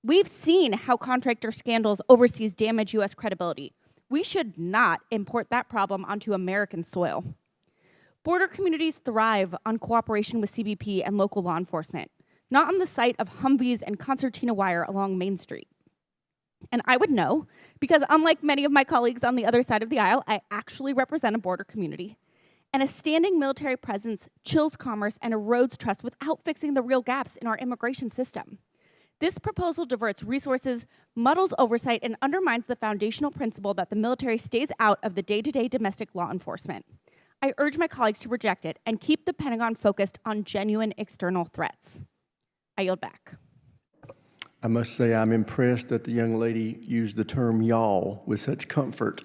We've seen how contractor scandals overseas damage U.S. credibility. We should not import that problem onto American soil. Border communities thrive on cooperation with CBP and local law enforcement, not on the sight of Humvees and concertina wire along Main Street. And I would know, because unlike many of my colleagues on the other side of the aisle, I actually represent a border community. And a standing military presence chills commerce and erodes trust without fixing the real gaps in our immigration system. This proposal diverts resources, muddles oversight, and undermines the foundational principle that the military stays out of the day-to-day domestic law enforcement. I urge my colleagues to reject it and keep the Pentagon focused on genuine external threats. I yield back. I must say I'm impressed that the young lady used the term y'all with such comfort.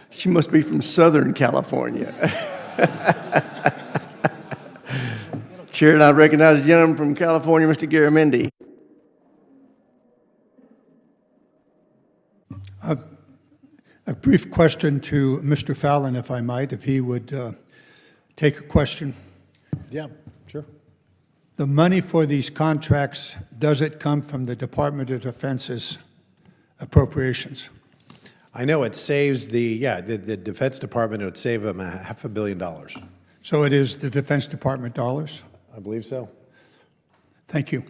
She must be from Southern California. Chair, and I recognize the gentleman from California, Mr. Garamendi. A brief question to Mr. Fallon, if I might, if he would take a question. Yeah, sure. The money for these contracts, does it come from the Department of Defense's appropriations? I know it saves the Defense Department, it would save them $500 million. So it is the Defense Department dollars? I believe so. Thank you.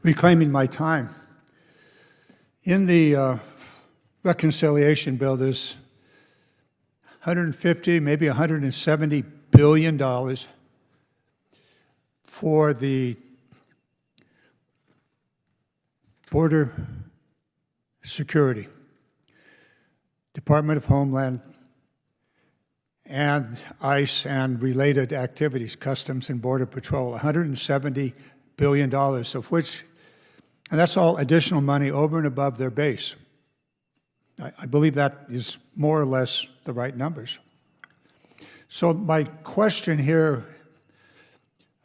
Reclaiming my time. In the reconciliation bill, there's 150, maybe 170 billion dollars for the border security, Department of Homeland, and ICE and related activities, Customs and Border Patrol, $170 billion, of which, and that's all additional money over and above their base. I believe that is more or less the right numbers. So my question here,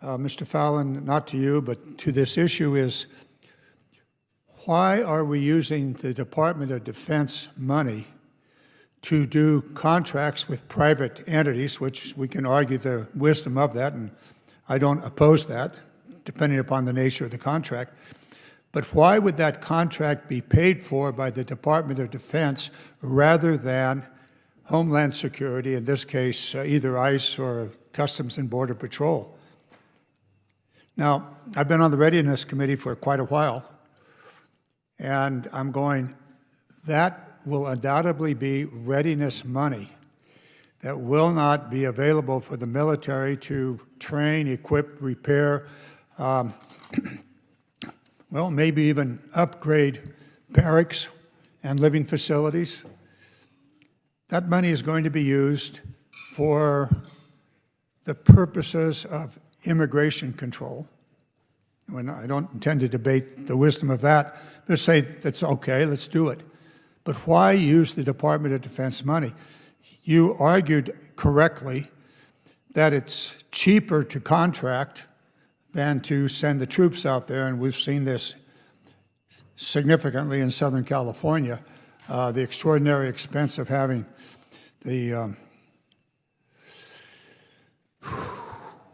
Mr. Fallon, not to you, but to this issue is, why are we using the Department of Defense money to do contracts with private entities, which we can argue the wisdom of that, and I don't oppose that, depending upon the nature of the contract. But why would that contract be paid for by the Department of Defense rather than Homeland Security, in this case, either ICE or Customs and Border Patrol? Now, I've been on the Readiness Committee for quite a while, and I'm going, that will undoubtedly be readiness money that will not be available for the military to train, equip, repair, well, maybe even upgrade barracks and living facilities. That money is going to be used for the purposes of immigration control. When I don't intend to debate the wisdom of that, just say that's okay, let's do it. But why use the Department of Defense money? You argued correctly that it's cheaper to contract than to send the troops out there, and we've seen this significantly in Southern California, the extraordinary expense of having the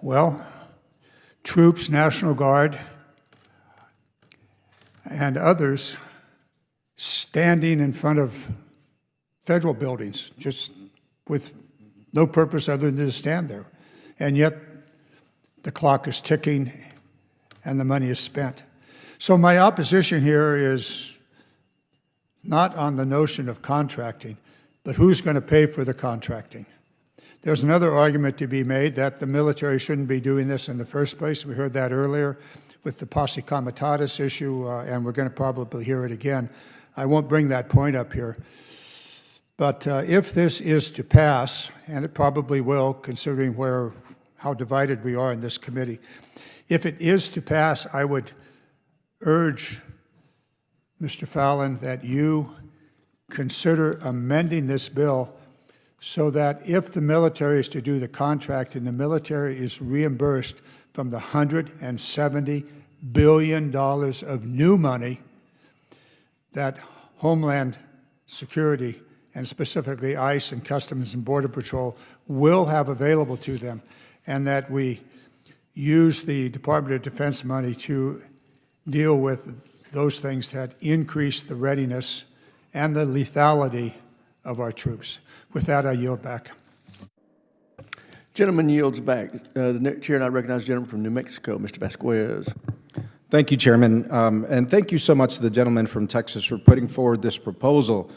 Well, troops, National Guard, and others standing in front of federal buildings, just with no purpose other than to stand there. And yet, the clock is ticking and the money is spent. So my opposition here is not on the notion of contracting, but who's going to pay for the contracting. There's another argument to be made that the military shouldn't be doing this in the first place. We heard that earlier with the posse comitatus issue, and we're going to probably hear it again. I won't bring that point up here. But if this is to pass, and it probably will, considering how divided we are in this committee, if it is to pass, I would urge Mr. Fallon that you consider amending this bill so that if the military is to do the contracting, the military is reimbursed from the $170 billion of new money that Homeland Security, and specifically ICE and Customs and Border Patrol, will have available to them, and that we use the Department of Defense money to deal with those things that increase the readiness and the lethality of our troops. With that, I yield back. Gentleman yields back. The chair now recognizes the gentleman from New Mexico, Mr. Vasquez. Thank you, Chairman, and thank you so much to the gentleman from Texas for putting forward this proposal.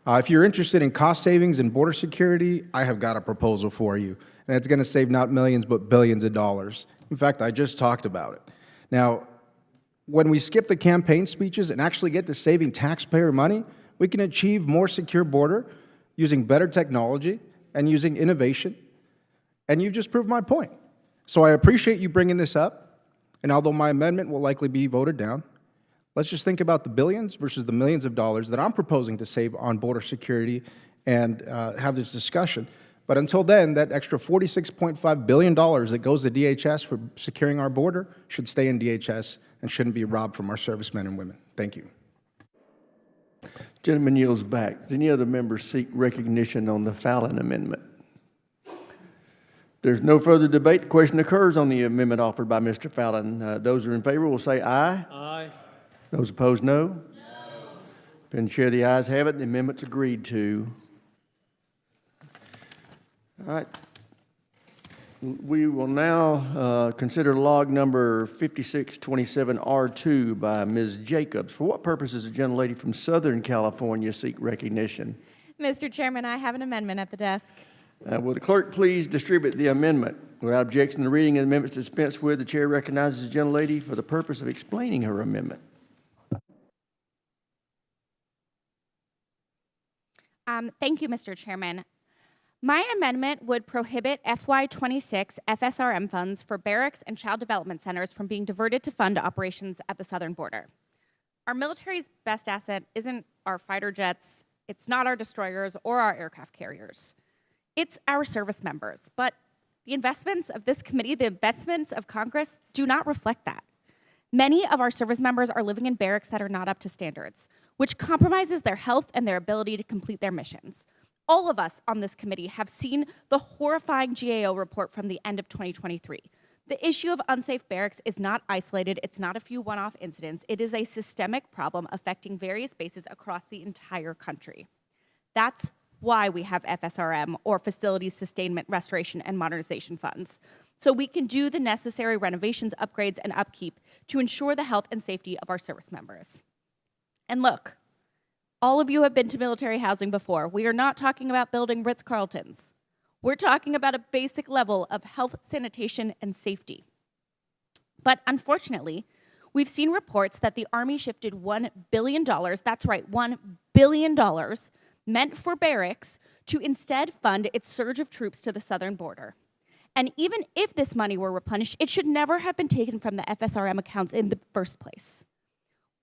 If you're interested in cost savings and border security, I have got a proposal for you, and it's going to save not millions but billions of dollars. In fact, I just talked about it. Now, when we skip the campaign speeches and actually get to saving taxpayer money, we can achieve more secure border using better technology and using innovation, and you've just proved my point. So I appreciate you bringing this up, and although my amendment will likely be voted down, let's just think about the billions versus the millions of dollars that I'm proposing to save on border security and have this discussion. But until then, that extra $46.5 billion that goes to DHS for securing our border should stay in DHS and shouldn't be robbed from our servicemen and women. Thank you. Gentleman yields back. Does any other member seek recognition on the Fallon amendment? There's no further debate. The question occurs on the amendment offered by Mr. Fallon. Those who are in favor will say aye. Aye. Those opposed, no. No. Been chair, the ayes have it. The amendment's agreed to. All right. We will now consider log number 5627R2 by Ms. Jacobs. For what purpose does the gentlelady from Southern California seek recognition? Mr. Chairman, I have an amendment at the desk. Will the clerk please distribute the amendment? Without objection, the reading of the amendment is dispensed with. The chair recognizes the gentlelady for the purpose of explaining her amendment. Thank you, Mr. Chairman. My amendment would prohibit FY26 FSRM funds for barracks and child development centers from being diverted to fund operations at the southern border. Our military's best asset isn't our fighter jets, it's not our destroyers or our aircraft carriers. It's our service members, but the investments of this committee, the investments of Congress, do not reflect that. Many of our service members are living in barracks that are not up to standards, which compromises their health and their ability to complete their missions. All of us on this committee have seen the horrifying GAO report from the end of 2023. The issue of unsafe barracks is not isolated, it's not a few one-off incidents, it is a systemic problem affecting various bases across the entire country. That's why we have FSRM, or Facilities Sustainment, Restoration, and Modernization Funds, so we can do the necessary renovations, upgrades, and upkeep to ensure the health and safety of our service members. And look, all of you have been to military housing before. We are not talking about building Ritz-Carltons. We're talking about a basic level of health, sanitation, and safety. But unfortunately, we've seen reports that the Army shifted $1 billion, that's right, $1 billion, meant for barracks, to instead fund its surge of troops to the southern border. And even if this money were replenished, it should never have been taken from the FSRM accounts in the first place.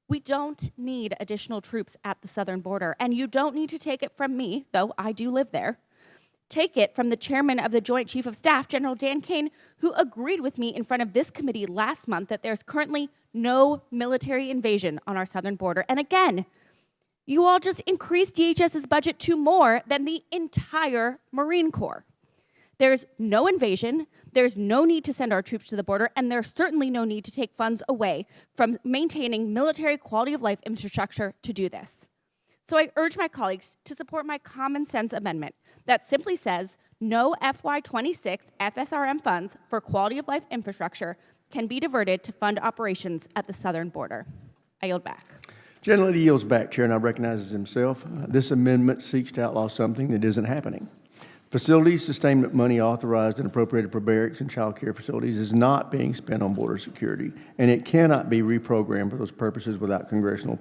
We don't need additional troops at the southern border, and you don't need to take it from me, though I do live there. Take it from the chairman of the Joint Chief of Staff, General Dan Kane, who agreed with me in front of this committee last month that there's currently no military invasion on our southern border. And again, you all just increased DHS's budget to more than the entire Marine Corps. There's no invasion, there's no need to send our troops to the border, and there's certainly no need to take funds away from maintaining military quality of life infrastructure to do this. So I urge my colleagues to support my common sense amendment that simply says no FY26 FSRM funds for quality of life infrastructure can be diverted to fund operations at the southern border. I yield back. Gentlelady yields back. Chair now recognizes himself. This amendment seeks to outlaw something that isn't happening. Facility sustainment money authorized and appropriated for barracks and child care facilities is not being spent on border security, and it cannot be reprogrammed for those purposes without congressional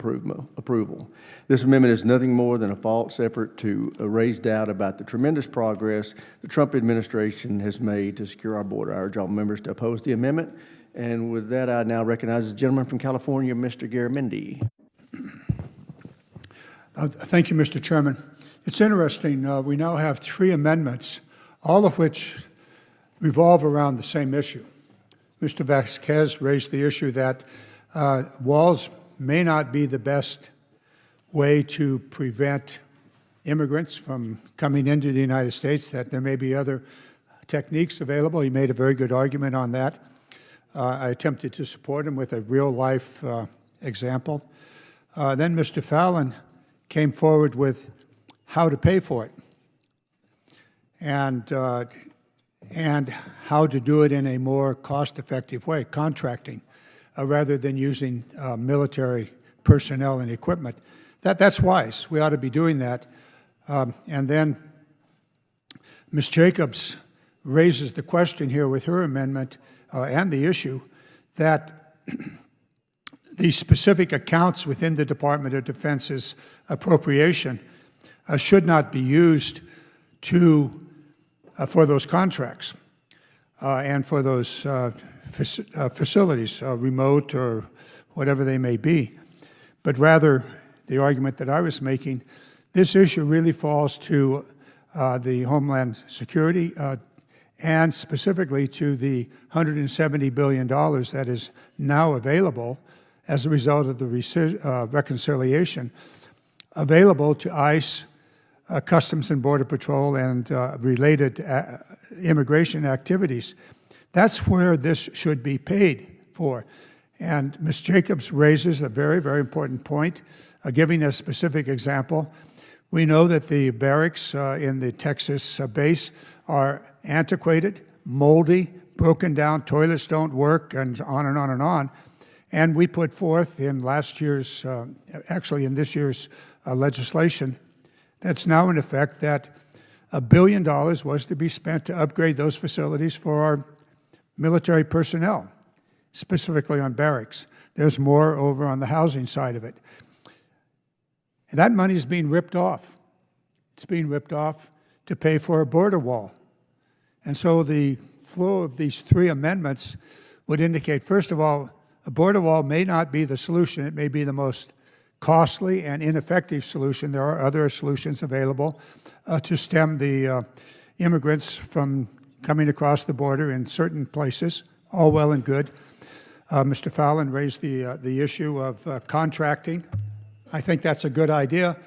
approval. This amendment is nothing more than a false effort to raise doubt about the tremendous progress the Trump administration has made to secure our border. I urge all members to oppose the amendment. And with that, I now recognize the gentleman from California, Mr. Garamendi. Thank you, Mr. Chairman. It's interesting. We now have 3 amendments, all of which revolve around the same issue. Mr. Vasquez raised the issue that walls may not be the best way to prevent immigrants from coming into the United States, that there may be other techniques available. He made a very good argument on that. I attempted to support him with a real-life example. Then Mr. Fallon came forward with how to pay for it and how to do it in a more cost-effective way, contracting, rather than using military personnel and equipment. That's wise. We ought to be doing that. And then Ms. Jacobs raises the question here with her amendment and the issue that the specific accounts within the Department of Defense's appropriation should not be used for those contracts and for those facilities, remote or whatever they may be. But rather, the argument that I was making, this issue really falls to the Homeland Security and specifically to the $170 billion that is now available as a result of the reconciliation, available to ICE, Customs and Border Patrol, and related immigration activities. That's where this should be paid for. And Ms. Jacobs raises a very, very important point, giving a specific example. We know that the barracks in the Texas base are antiquated, moldy, broken down, toilets don't work, and on and on and on. And we put forth in last year's, actually in this year's legislation that's now in effect, that $1 billion was to be spent to upgrade those facilities for our military personnel, specifically on barracks. There's more over on the housing side of it. And that money is being ripped off. It's being ripped off to pay for a border wall. And so the flow of these 3 amendments would indicate, first of all, a border wall may not be the solution. It may be the most costly and ineffective solution. There are other solutions available to stem the immigrants from coming across the border in certain places, all well and good. Mr. Fallon raised the issue of contracting. I think that's a good idea.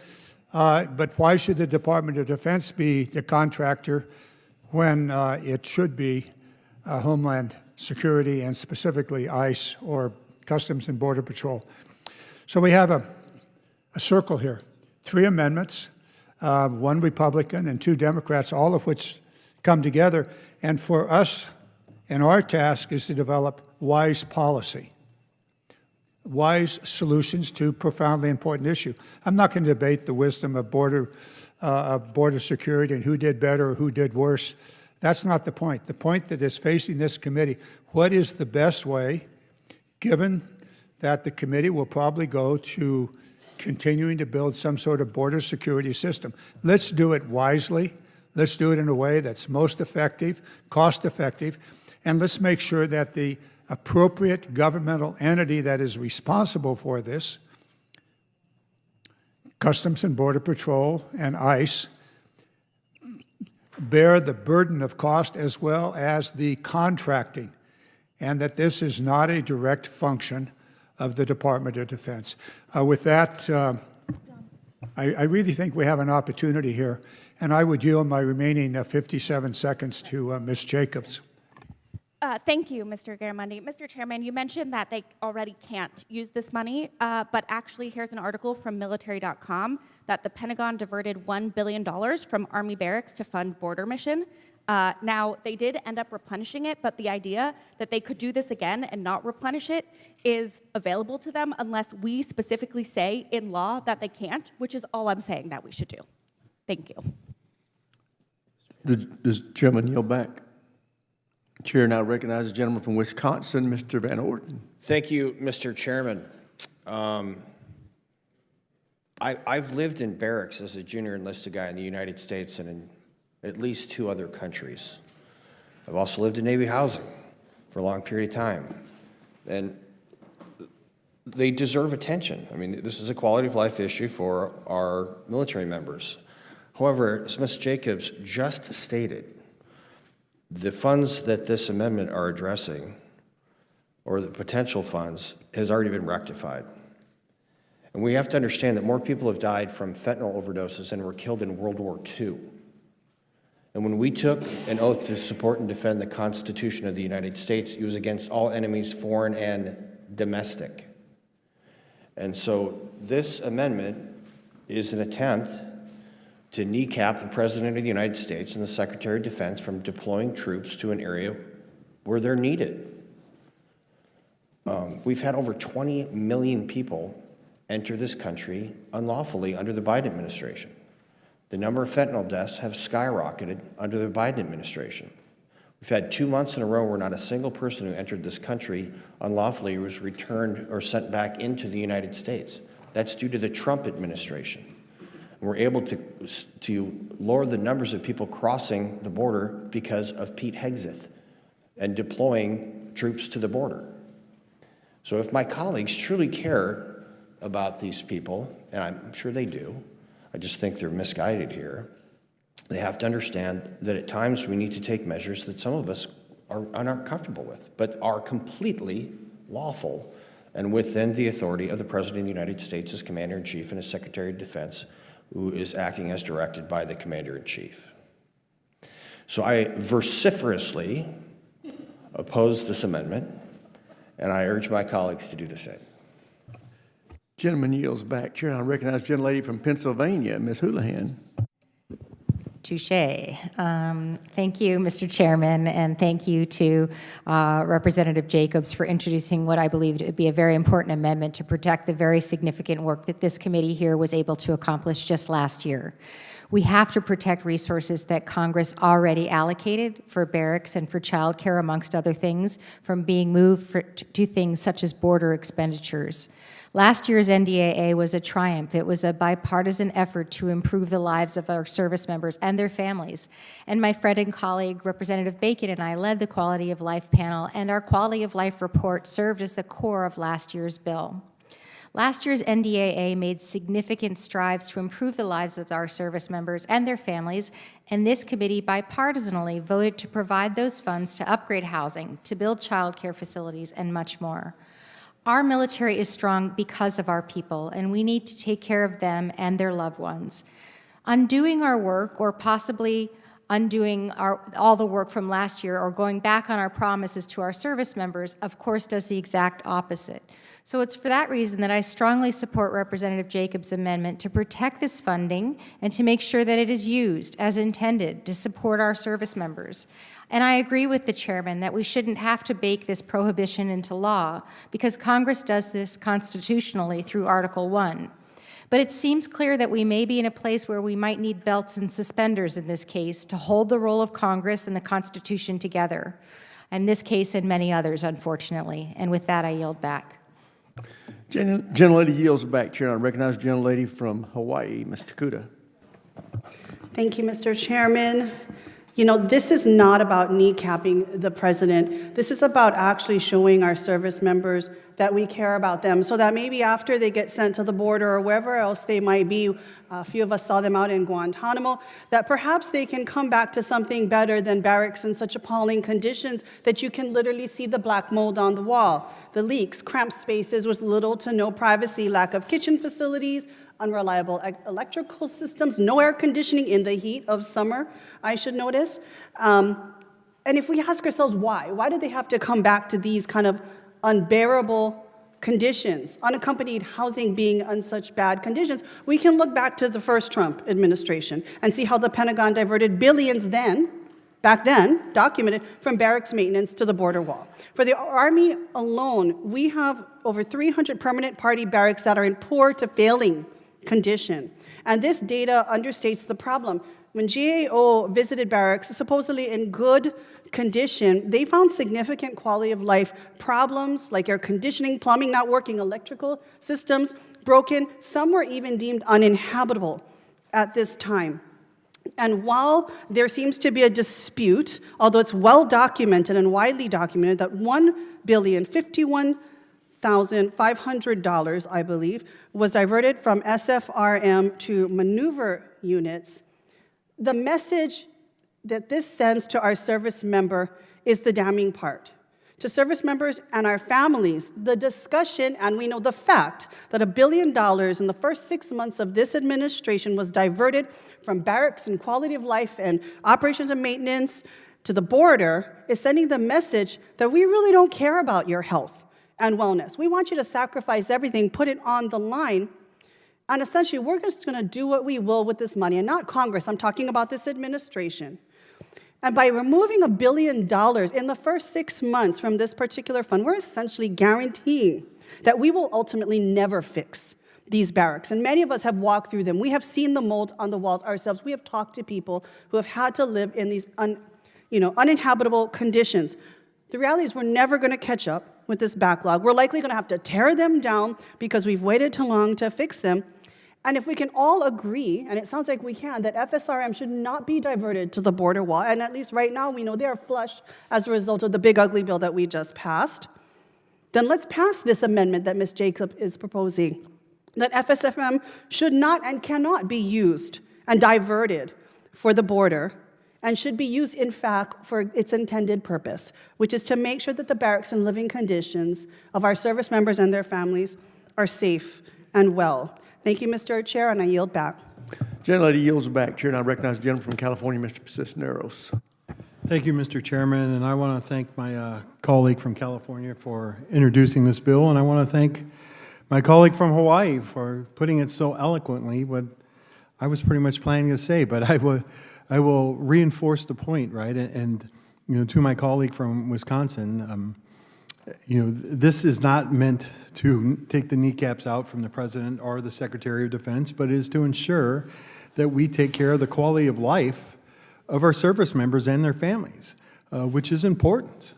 But why should the Department of Defense be the contractor when it should be Homeland Security and specifically ICE or Customs and Border Patrol? So we have a circle here, 3 amendments, 1 Republican and 2 Democrats, all of which come together. And for us, and our task is to develop wise policy, wise solutions to profoundly important issue. I'm not going to debate the wisdom of border security and who did better or who did worse. That's not the point. The point that is facing this committee, what is the best way, given that the committee will probably go to continuing to build some sort of border security system. Let's do it wisely. Let's do it in a way that's most effective, cost effective, and let's make sure that the appropriate governmental entity that is responsible for this, Customs and Border Patrol and ICE, bear the burden of cost as well as the contracting, and that this is not a direct function of the Department of Defense. With that, I really think we have an opportunity here, And I would yield my remaining 57 seconds to Ms. Jacobs. Thank you, Mr. Garamundi. Mr. Chairman, you mentioned that they already can't use this money, but actually here's an article from military.com that the Pentagon diverted $1 billion from Army barracks to fund border mission. Now, they did end up replenishing it, but the idea that they could do this again and not replenish it is available to them unless we specifically say in law that they can't, which is all I'm saying that we should do. Thank you. Does the chairman yield back? Chair now recognizes the gentleman from Wisconsin, Mr. Van Orden. Thank you, Mr. Chairman. I've lived in barracks as a junior enlisted guy in the United States and in at least 2 other countries. I've also lived in Navy housing for a long period of time. And they deserve attention. I mean, this is a quality of life issue for our military members. However, as Ms. Jacobs just stated, the funds that this amendment are addressing, or the potential funds, has already been rectified. And we have to understand that more people have died from fentanyl overdoses than were killed in World War II. And when we took an oath to support and defend the Constitution of the United States, it was against all enemies, foreign and domestic. And so this amendment is an attempt to kneecap the President of the United States and the Secretary of Defense from deploying troops to an area where they're needed. We've had over 20 million people enter this country unlawfully under the Biden administration. The number of fentanyl deaths have skyrocketed under the Biden administration. We've had 2 months in a row where not a single person who entered this country unlawfully was returned or sent back into the United States. That's due to the Trump administration. We're able to lower the numbers of people crossing the border because of Pete Hegseth and deploying troops to the border. So if my colleagues truly care about these people, and I'm sure they do, I just think they're misguided here, they have to understand that at times we need to take measures that some of us aren't comfortable with, but are completely lawful and within the authority of the President of the United States as Commander-in-Chief and as Secretary of Defense, who is acting as directed by the Commander-in-Chief. So I vociferously oppose this amendment, and I urge my colleagues to do the same. Gentleman yields back. Chair, I recognize the gentlelady from Pennsylvania, Ms. Houlihan. Touche. Thank you, Mr. Chairman, and thank you to Representative Jacobs for introducing what I believe to be a very important amendment to protect the very significant work that this committee here was able to accomplish just last year. We have to protect resources that Congress already allocated for barracks and for child care, amongst other things, from being moved to things such as border expenditures. Last year's NDAA was a triumph. It was a bipartisan effort to improve the lives of our service members and their families. And my friend and colleague, Representative Bacon, and I led the Quality of Life panel, and our Quality of Life report served as the core of last year's bill. Last year's NDAA made significant strides to improve the lives of our service members and their families, and this committee bipartisanly voted to provide those funds to upgrade housing, to build child care facilities, and much more. Our military is strong because of our people, and we need to take care of them and their loved ones. Undoing our work, or possibly undoing all the work from last year, or going back on our promises to our service members, of course, does the exact opposite. So it's for that reason that I strongly support Representative Jacobs' amendment to protect this funding and to make sure that it is used as intended to support our service members. And I agree with the chairman that we shouldn't have to bake this prohibition into law, because Congress does this constitutionally through Article 1. But it seems clear that we may be in a place where we might need belts and suspenders in this case to hold the role of Congress and the Constitution together. In this case and many others, unfortunately. And with that, I yield back. Gentlelady yields back. Chair, I recognize the gentlelady from Hawaii, Ms. Takuda. Thank you, Mr. Chairman. You know, this is not about kneecapping the president. This is about actually showing our service members that we care about them, so that maybe after they get sent to the border or wherever else they might be, a few of us saw them out in Guantanamo, that perhaps they can come back to something better than barracks in such appalling conditions that you can literally see the black mold on the wall, the leaks, cramped spaces with little to no privacy, lack of kitchen facilities, unreliable electrical systems, no air conditioning in the heat of summer, I should notice. And if we ask ourselves why did they have to come back to these kind of unbearable conditions, unaccompanied housing being in such bad conditions, we can look back to the first Trump administration and see how the Pentagon diverted billions back then, documented, from barracks maintenance to the border wall. For the Army alone, we have over 300 permanent party barracks that are in poor to failing condition. And this data understates the problem. When GAO visited barracks, supposedly in good condition, they found significant quality of life problems like air conditioning, plumbing not working, electrical systems broken. Some were even deemed uninhabitable at this time. And while there seems to be a dispute, although it's well documented and widely documented, that $1,051,500, I believe, was diverted from SFRM to maneuver units, the message that this sends to our service member is the damning part. To service members and our families, the discussion, and we know the fact, that $1 billion in the first 6 months of this administration was diverted from barracks and quality of life and operations and maintenance to the border is sending the message that we really don't care about your health and wellness. We want you to sacrifice everything, put it on the line, and essentially we're just going to do what we will with this money, and not Congress. I'm talking about this administration. And by removing $1 billion in the first 6 months from this particular fund, we're essentially guaranteeing that we will ultimately never fix these barracks. And many of us have walked through them. We have seen the mold on the walls ourselves. We have talked to people who have had to live in these uninhabitable conditions. The reality is we're never going to catch up with this backlog. We're likely going to have to tear them down because we've waited too long to fix them. And if we can all agree, and it sounds like we can, that FSRM should not be diverted to the border wall, and at least right now we know they are flush as a result of the big ugly bill that we just passed, then let's pass this amendment that Ms. Jacob is proposing, that FSFM should not and cannot be used and diverted for the border, and should be used, in fact, for its intended purpose, which is to make sure that the barracks and living conditions of our service members and their families are safe and well. Thank you, Mr. Chair, and I yield back. Gentlelady yields back. Chair, and I recognize the gentleman from California, Mr. Cisneros. Thank you, Mr. Chairman, and I want to thank my colleague from California for introducing this bill, and I want to thank my colleague from Hawaii for putting it so eloquently, what I was pretty much planning to say, but I will reinforce the point, right? And to my colleague from Wisconsin, this is not meant to take the kneecaps out from the President or the Secretary of Defense, but is to ensure that we take care of the quality of life of our service members and their families, which is important.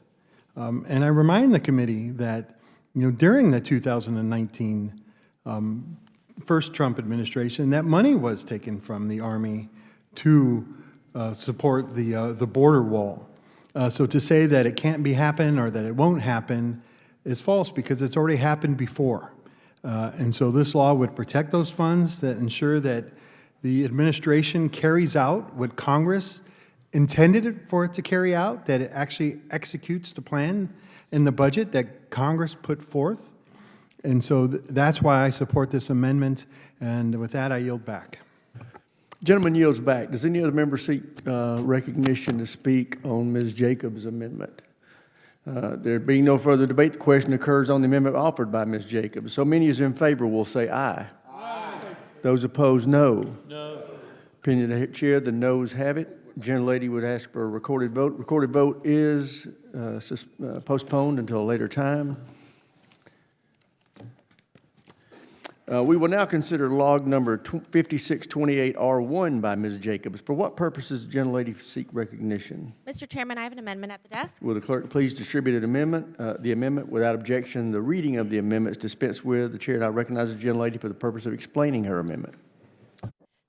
And I remind the committee that during the 2019 first Trump administration, that money was taken from the Army to support the border wall. So to say that it can't be happen or that it won't happen is false, because it's already happened before. And so this law would protect those funds, that ensure that the administration carries out what Congress intended for it to carry out, that it actually executes the plan in the budget that Congress put forth. And so that's why I support this amendment. And with that, I yield back. Gentleman yields back. Does any other member seek recognition to speak on Ms. Jacobs' amendment? There being no further debate, the question occurs on the amendment offered by Ms. Jacobs. So many as in favor will say aye. Aye. Those opposed, no. No. Opinion of the chair, the noes have it. Gentlelady would ask for a recorded vote. Recorded vote is postponed until a later time. We will now consider log number 5628R1 by Ms. Jacobs. For what purposes does the gentlelady seek recognition? Mr. Chairman, I have an amendment at the desk. Will the clerk please distribute the amendment without objection? The reading of the amendment is dispensed with. The chair now recognizes the gentlelady for the purpose of explaining her amendment.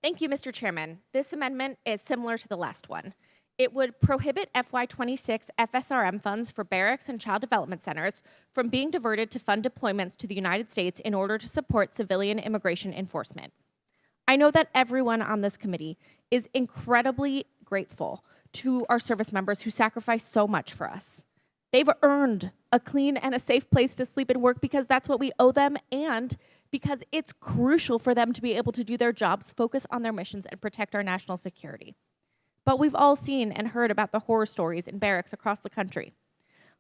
Thank you, Mr. Chairman. This amendment is similar to the last one. It would prohibit FY26 FSRM funds for barracks and child development centers from being diverted to fund deployments to the United States in order to support civilian immigration enforcement. I know that everyone on this committee is incredibly grateful to our service members who sacrifice so much for us. They've earned a clean and a safe place to sleep and work because that's what we owe them, and because it's crucial for them to be able to do their jobs, focus on their missions, and protect our national security. But we've all seen and heard about the horror stories in barracks across the country,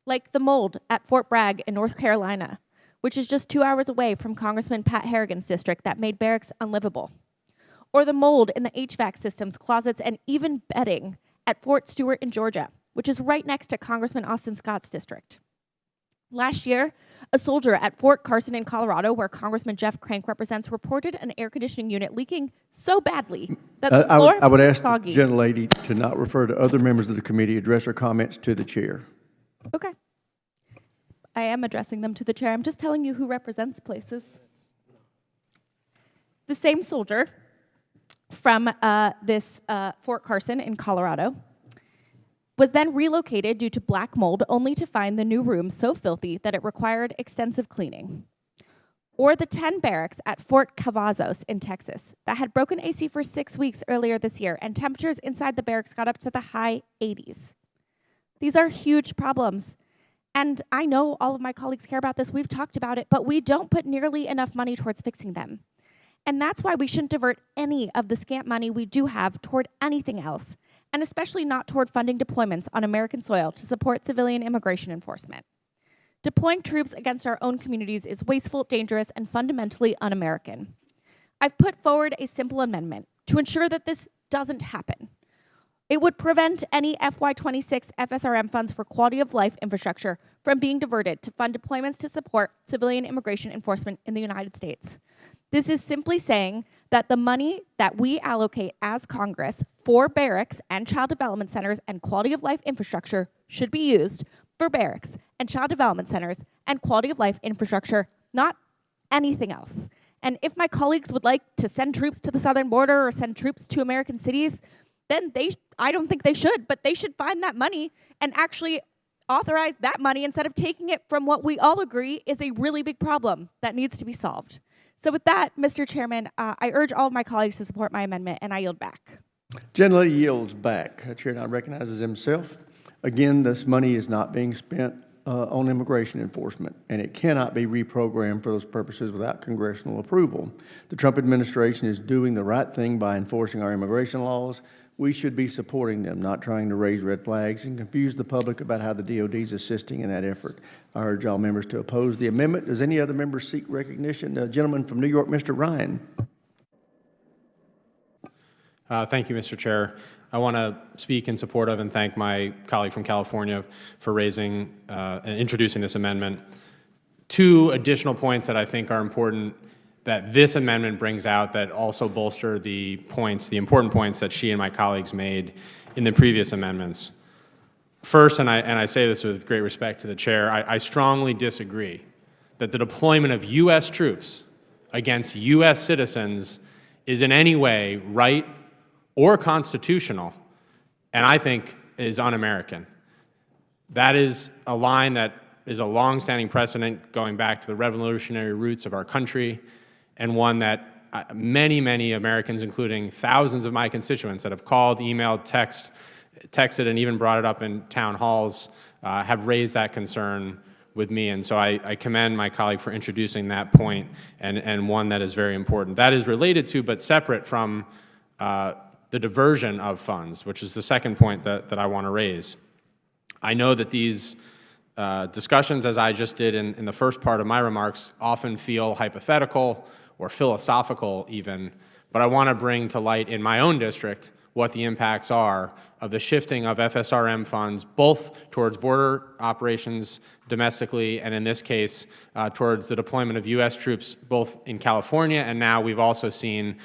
like the mold at Fort Bragg in North Carolina, which is just 2 hours away from Congressman Pat Harrigan's district that made barracks unlivable. Or the mold in the HVAC systems, closets, and even bedding at Fort Stewart in Georgia, which is right next to Congressman Austin Scott's district. Last year, a soldier at Fort Carson in Colorado, where Congressman Jeff Crank represents, reported an air conditioning unit leaking so badly that the floor I would was ask the soggy. gentlelady to not refer to other members of the committee, address her comments to the chair. Okay. I am addressing them to the chair. I'm just telling you who represents places. The same soldier from this Fort Carson in Colorado was then relocated due to black mold, only to find the new room so filthy that it required extensive cleaning. Or the 10 barracks at Fort Cavazos in Texas that had broken AC for 6 weeks earlier this year, and temperatures inside the barracks got up to the high 80s. These are huge problems. And I know all of my colleagues care about this. We've talked about it, but we don't put nearly enough money towards fixing them. And that's why we shouldn't divert any of the scant money we do have toward anything else, and especially not toward funding deployments on American soil to support civilian immigration enforcement. Deploying troops against our own communities is wasteful, dangerous, and fundamentally un-American. I've put forward a simple amendment to ensure that this doesn't happen. It would prevent any FY26 FSRM funds for quality of life infrastructure from being diverted to fund deployments to support civilian immigration enforcement in the United States. This is simply saying that the money that we allocate as Congress for barracks and child development centers and quality of life infrastructure should be used for barracks and child development centers and quality of life infrastructure, not anything else. And if my colleagues would like to send troops to the southern border or send troops to American cities, then I don't think they should, but they should find that money and actually authorize that money instead of taking it from what we all agree is a really big problem that needs to be solved. So with that, Mr. Chairman, I urge all of my colleagues to support my amendment, and I yield back. Gentlelady yields back. Chair now recognizes himself. Again, this money is not being spent on immigration enforcement, and it cannot be reprogrammed for those purposes without congressional approval. The Trump administration is doing the right thing by enforcing our immigration laws. We should be supporting them, not trying to raise red flags and confuse the public about how the DOD is assisting in that effort. I urge all members to oppose the amendment. Does any other member seek recognition? The gentleman from New York, Mr. Ryan. Thank you, Mr. Chair. I want to speak in support of and thank my colleague from California for raising and introducing this amendment. Two additional points that I think are important that this amendment brings out that also bolster the points, the important points that she and my colleagues made in the previous amendments. First, and I say this with great respect to the chair, I strongly disagree that the deployment of U.S. troops against U.S. citizens is in any way right or constitutional, and I think is un-American. That is a line that is a long-standing precedent going back to the revolutionary roots of our country, and one that many, many Americans, including thousands of my constituents that have called, emailed, texted, and even brought it up in town halls, have raised that concern with me. And so I commend my colleague for introducing that point, and one that is very important. That is related to, but separate from, the diversion of funds, which is the second point that I want to raise. I know that these discussions, as I just did in the first part of my remarks, often feel hypothetical or philosophical even, but I want to bring to light in my own district what the impacts are of the shifting of FSRM funds, both towards border operations domestically, and in this case, towards the deployment of U.S. troops both in California, and now we've also seen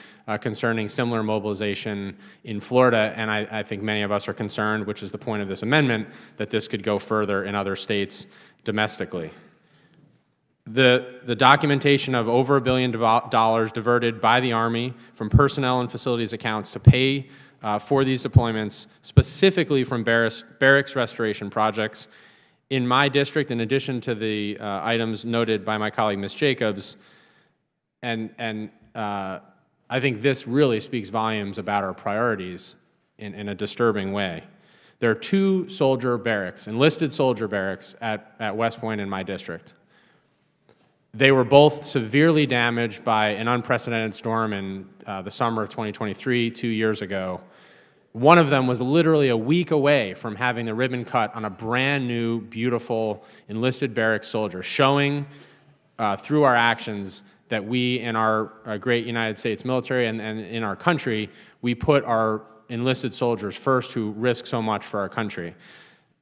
concerning similar mobilization in Florida, and I think many of us are concerned, which is the point of this amendment, that this could go further in other states domestically. The documentation of over $1 billion diverted by the Army from personnel and facilities accounts to pay for these deployments, specifically from barracks restoration projects. In my district, in addition to the items noted by my colleague, Ms. Jacobs, and I think this really speaks volumes about our priorities in a disturbing way. There are 2 soldier barracks, enlisted soldier barracks at West Point in my district. They were both severely damaged by an unprecedented storm in the summer of 2023, 2 years ago. One of them was literally a week away from having the ribbon cut on a brand new, beautiful enlisted barracks soldier, showing through our actions that we in our great United States military and in our country, we put our enlisted soldiers first who risk so much for our country.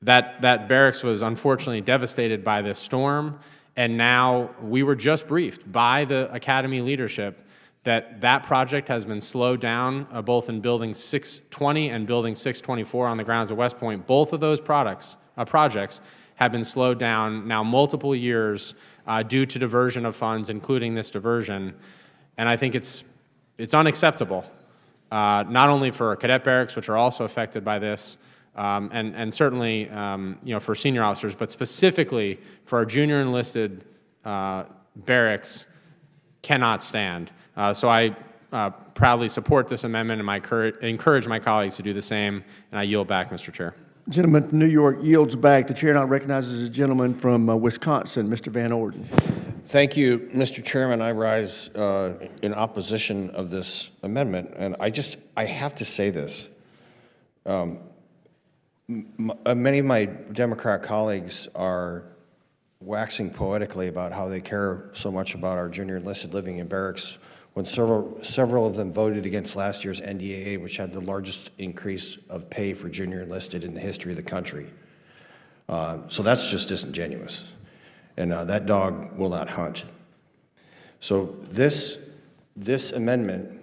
That barracks was unfortunately devastated by this storm, and now we were just briefed by the Academy leadership that project has been slowed down, both in Building 620 and Building 624 on the grounds of West Point. Both of those projects have been slowed down now multiple years due to diversion of funds, including this diversion. And I think it's unacceptable, not only for cadet barracks, which are also affected by this, and certainly for senior officers, but specifically for our junior enlisted barracks cannot stand. So I proudly support this amendment, and I encourage my colleagues to do the same, and I yield back, Mr. Chair. Gentleman from New York yields back. The chair now recognizes a gentleman from Wisconsin, Mr. Van Orden. Thank you, Mr. Chairman. I rise in opposition of this amendment, and I have to say this. Many of my Democrat colleagues are waxing poetically about how they care so much about our junior enlisted living in barracks when several of them voted against last year's NDAA, which had the largest increase of pay for junior enlisted in the history of the country. So that's just disingenuous. And that dog will not hunt. So this amendment,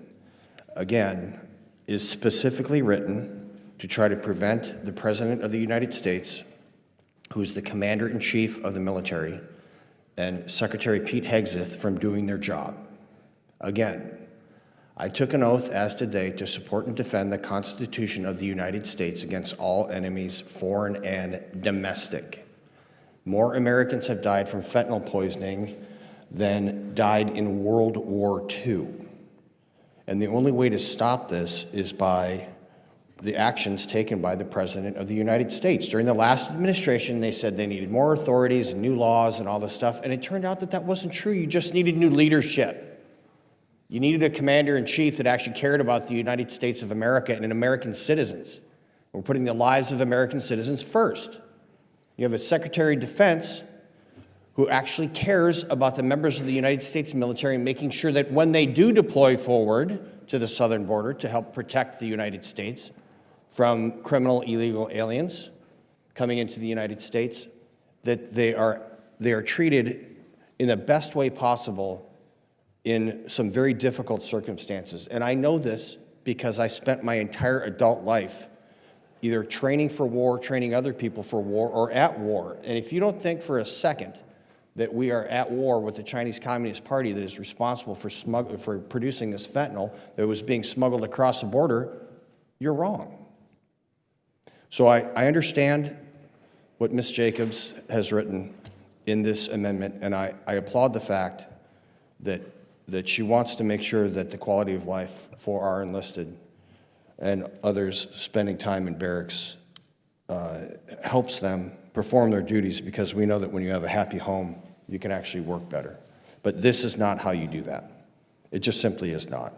again, is specifically written to try to prevent the President of the United States, who is the Commander-in-Chief of the military, and Secretary Pete Hegseth from doing their job. Again, I took an oath, as did they, to support and defend the Constitution of the United States against all enemies, foreign and domestic. More Americans have died from fentanyl poisoning than died in World War II. And the only way to stop this is by the actions taken by the President of the United States. During the last administration, they said they needed more authorities and new laws and all this stuff, and it turned out that that wasn't true. You just needed new leadership. You needed a commander-in-chief that actually cared about the United States of America and American citizens. We're putting the lives of American citizens first. You have a Secretary of Defense who actually cares about the members of the United States military and making sure that when they do deploy forward to the southern border to help protect the United States from criminal illegal aliens coming into the United States, that they are treated in the best way possible in some very difficult circumstances. And I know this because I spent my entire adult life either training for war, training other people for war, or at war. And if you don't think for a second that we are at war with the Chinese Communist Party that is responsible for producing this fentanyl that was being smuggled across the border, you're wrong. So I understand what Ms. Jacobs has written in this amendment, and I applaud the fact that she wants to make sure that the quality of life for our enlisted and others spending time in barracks helps them perform their duties, because we know that when you have a happy home, you can actually work better. But this is not how you do that. It just simply is not.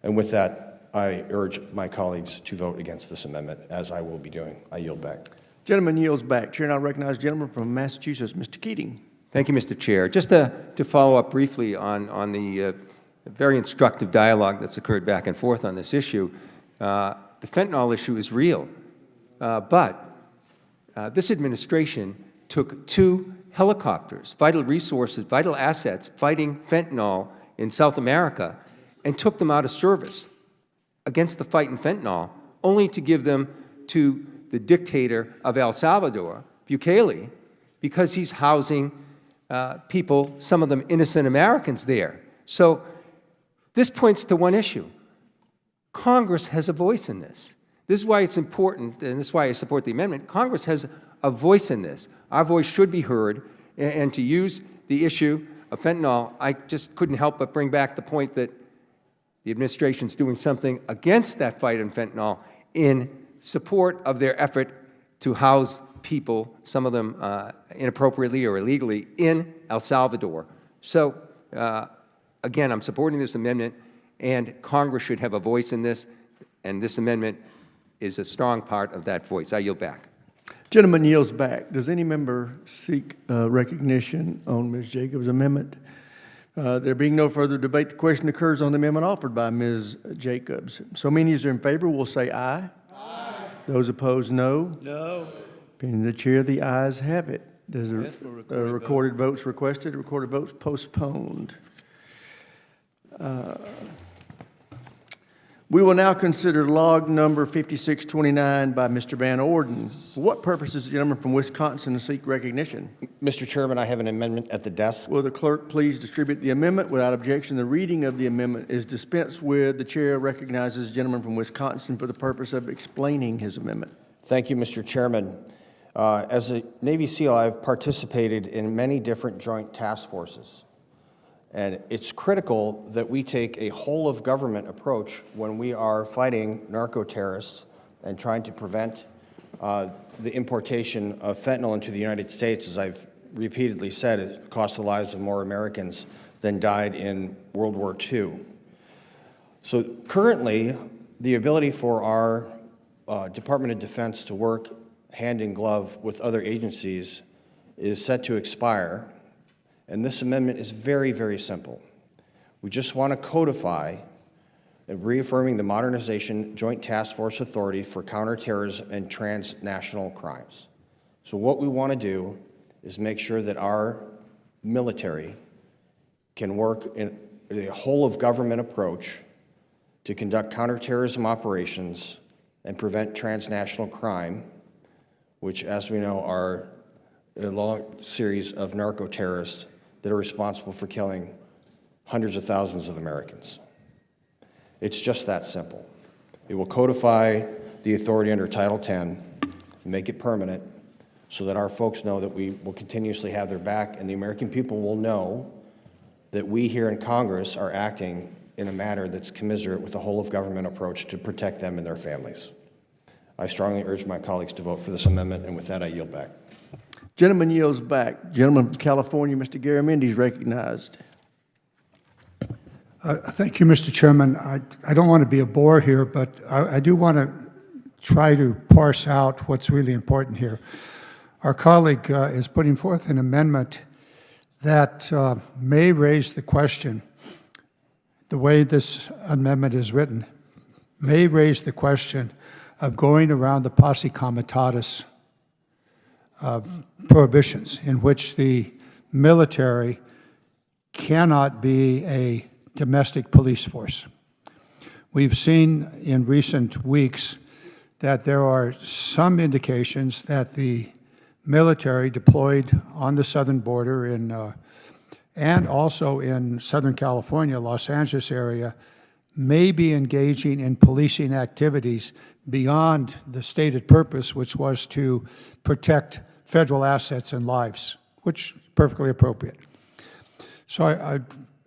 And with that, I urge my colleagues to vote against this amendment, as I will be doing. I yield back. Gentleman yields back. Chair now recognizes the gentleman from Massachusetts, Mr. Keating. Thank you, Mr. Chair. Just to follow up briefly on the very instructive dialogue that's occurred back and forth on this issue, the fentanyl issue is real, but this administration took 2 helicopters, vital resources, vital assets, fighting fentanyl in South America, and took them out of service against the fight in fentanyl, only to give them to the dictator of El Salvador, Bukele, because he's housing people, some of them innocent Americans there. So this points to one issue. Congress has a voice in this. This is why it's important, and this is why I support the amendment. Congress has a voice in this. Our voice should be heard, and to use the issue of fentanyl, I just couldn't help but bring back the point that the administration's doing something against that fight in fentanyl in support of their effort to house people, some of them inappropriately or illegally, in El Salvador. So, again, I'm supporting this amendment, and Congress should have a voice in this, and this amendment is a strong part of that voice. I yield back. Gentleman yields back. Does any member seek recognition on Ms. Jacobs' amendment? There being no further debate, the question occurs on the amendment offered by Ms. Jacobs. So many as are in favor will say aye. Aye. Those opposed, no. No. Opinion of the chair, the ayes have it. Does Yes, for recorded votes requested, recorded votes postponed. We will now consider log number 5629 by Mr. Van Orden. For what purpose does the gentleman from Wisconsin seek recognition? Mr. Chairman, I have an amendment at the desk. Will the clerk please distribute the amendment? Without objection, the reading of the amendment is dispensed with. The chair recognizes the gentleman from Wisconsin for the purpose of explaining his amendment. Thank you, Mr. Chairman. As a Navy SEAL, I've participated in many different joint task forces. And it's critical that we take a whole-of-government approach when we are fighting narco-terrorists and trying to prevent the importation of fentanyl into the United States. As I've repeatedly said, it cost the lives of more Americans than died in World War II. So currently, the ability for our Department of Defense to work hand in glove with other agencies is set to expire. And this amendment is very, very simple. We just want to codify and reaffirming the Modernization Joint Task Force Authority for Counterterrorism and Transnational Crimes. So what we want to do is make sure that our military can work in a whole-of-government approach to conduct counterterrorism operations and prevent transnational crime, which, as we know, are a long series of narco-terrorists that are responsible for killing hundreds of thousands of Americans. It's just that simple. It will codify the authority under Title X, make it permanent, so that our folks know that we will continuously have their back, and the American people will know that we here in Congress are acting in a manner that's commensurate with the whole-of-government approach to protect them and their families. I strongly urge my colleagues to vote for this amendment, and with that, I yield back. Gentleman yields back. Gentleman from California, Mr. Garamendi, is recognized. Thank you, Mr. Chairman. I don't want to be a bore here, but I do want to try to parse out what's really important here. Our colleague is putting forth an amendment that may raise the question, the way this amendment is written, may raise the question of going around the posse comitatus prohibitions, in which the military cannot be a domestic police force. We've seen in recent weeks that there are some indications that the military deployed on the southern border and also in Southern California, Los Angeles area, may be engaging in policing activities beyond the stated purpose, which was to protect federal assets and lives, which is perfectly appropriate. So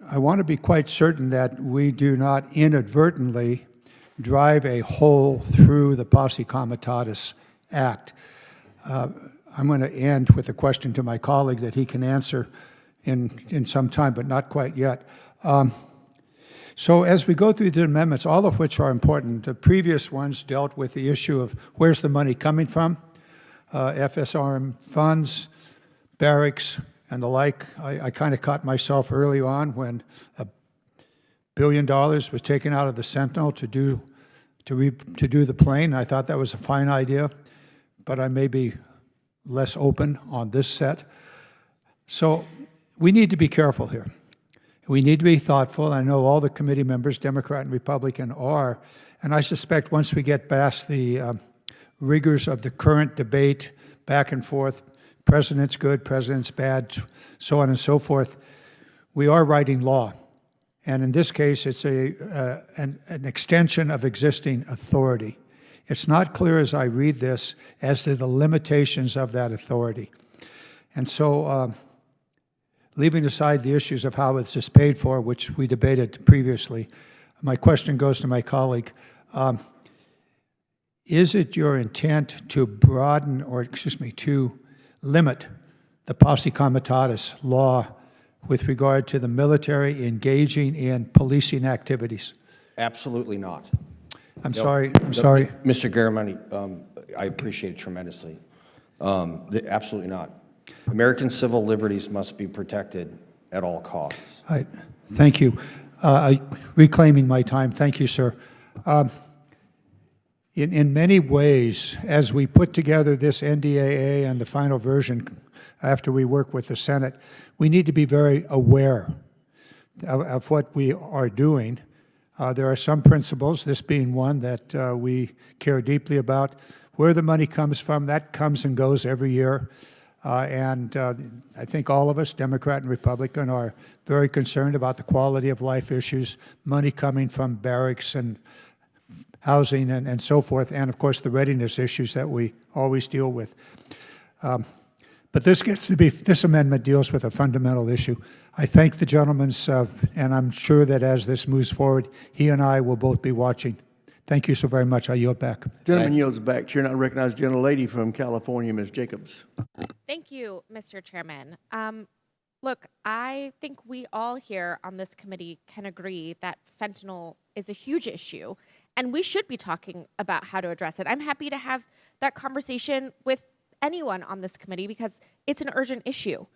I want to be quite certain that we do not inadvertently drive a hole through the Posse Comitatus Act. I'm going to end with a question to my colleague that he can answer in some time, but not quite yet. So as we go through the amendments, all of which are important, the previous ones dealt with the issue of where's the money coming from, FSRM funds, barracks, and the like. I kind of caught myself early on when $1 billion was taken out of the Sentinel to do the plane. I thought that was a fine idea, but I may be less open on this set. So we need to be careful here. We need to be thoughtful. I know all the committee members, Democrat and Republican, are, and I suspect once we get past the rigors of the current debate, back and forth, president's good, president's bad, so on and so forth, we are writing law. And in this case, it's an extension of existing authority. It's not clear as I read this as to the limitations of that authority. And so, leaving aside the issues of how this is paid for, which we debated previously, my question goes to my colleague. Is it your intent to broaden, or excuse me, to limit the posse comitatus law with regard to the military engaging in policing activities? Absolutely not. I'm No, sorry, I'm no, sorry. Mr. Garamani, I appreciate it tremendously. Absolutely not. American civil liberties must be protected at all costs. Thank you. Reclaiming my time, thank you, sir. In many ways, as we put together this NDAA and the final version after we work with the Senate, we need to be very aware of what we are doing. There are some principles, this being one that we care deeply about. Where the money comes from, that comes and goes every year. And I think all of us, Democrat and Republican, are very concerned about the quality of life issues, money coming from barracks and housing and so forth, and of course the readiness issues that we always deal with. But this amendment deals with a fundamental issue. I thank the gentleman's, and I'm sure that as this moves forward, he and I will both be watching. Thank you so very much. I yield back. Gentleman yields back. Chair, now recognize gentlelady from California, Ms. Jacobs. Thank you, Mr. Chairman. Look, I think we all here on this committee can agree that fentanyl is a huge issue, and we should be talking about how to address it. I'm happy to have that conversation with anyone on this committee because it's an urgent issue.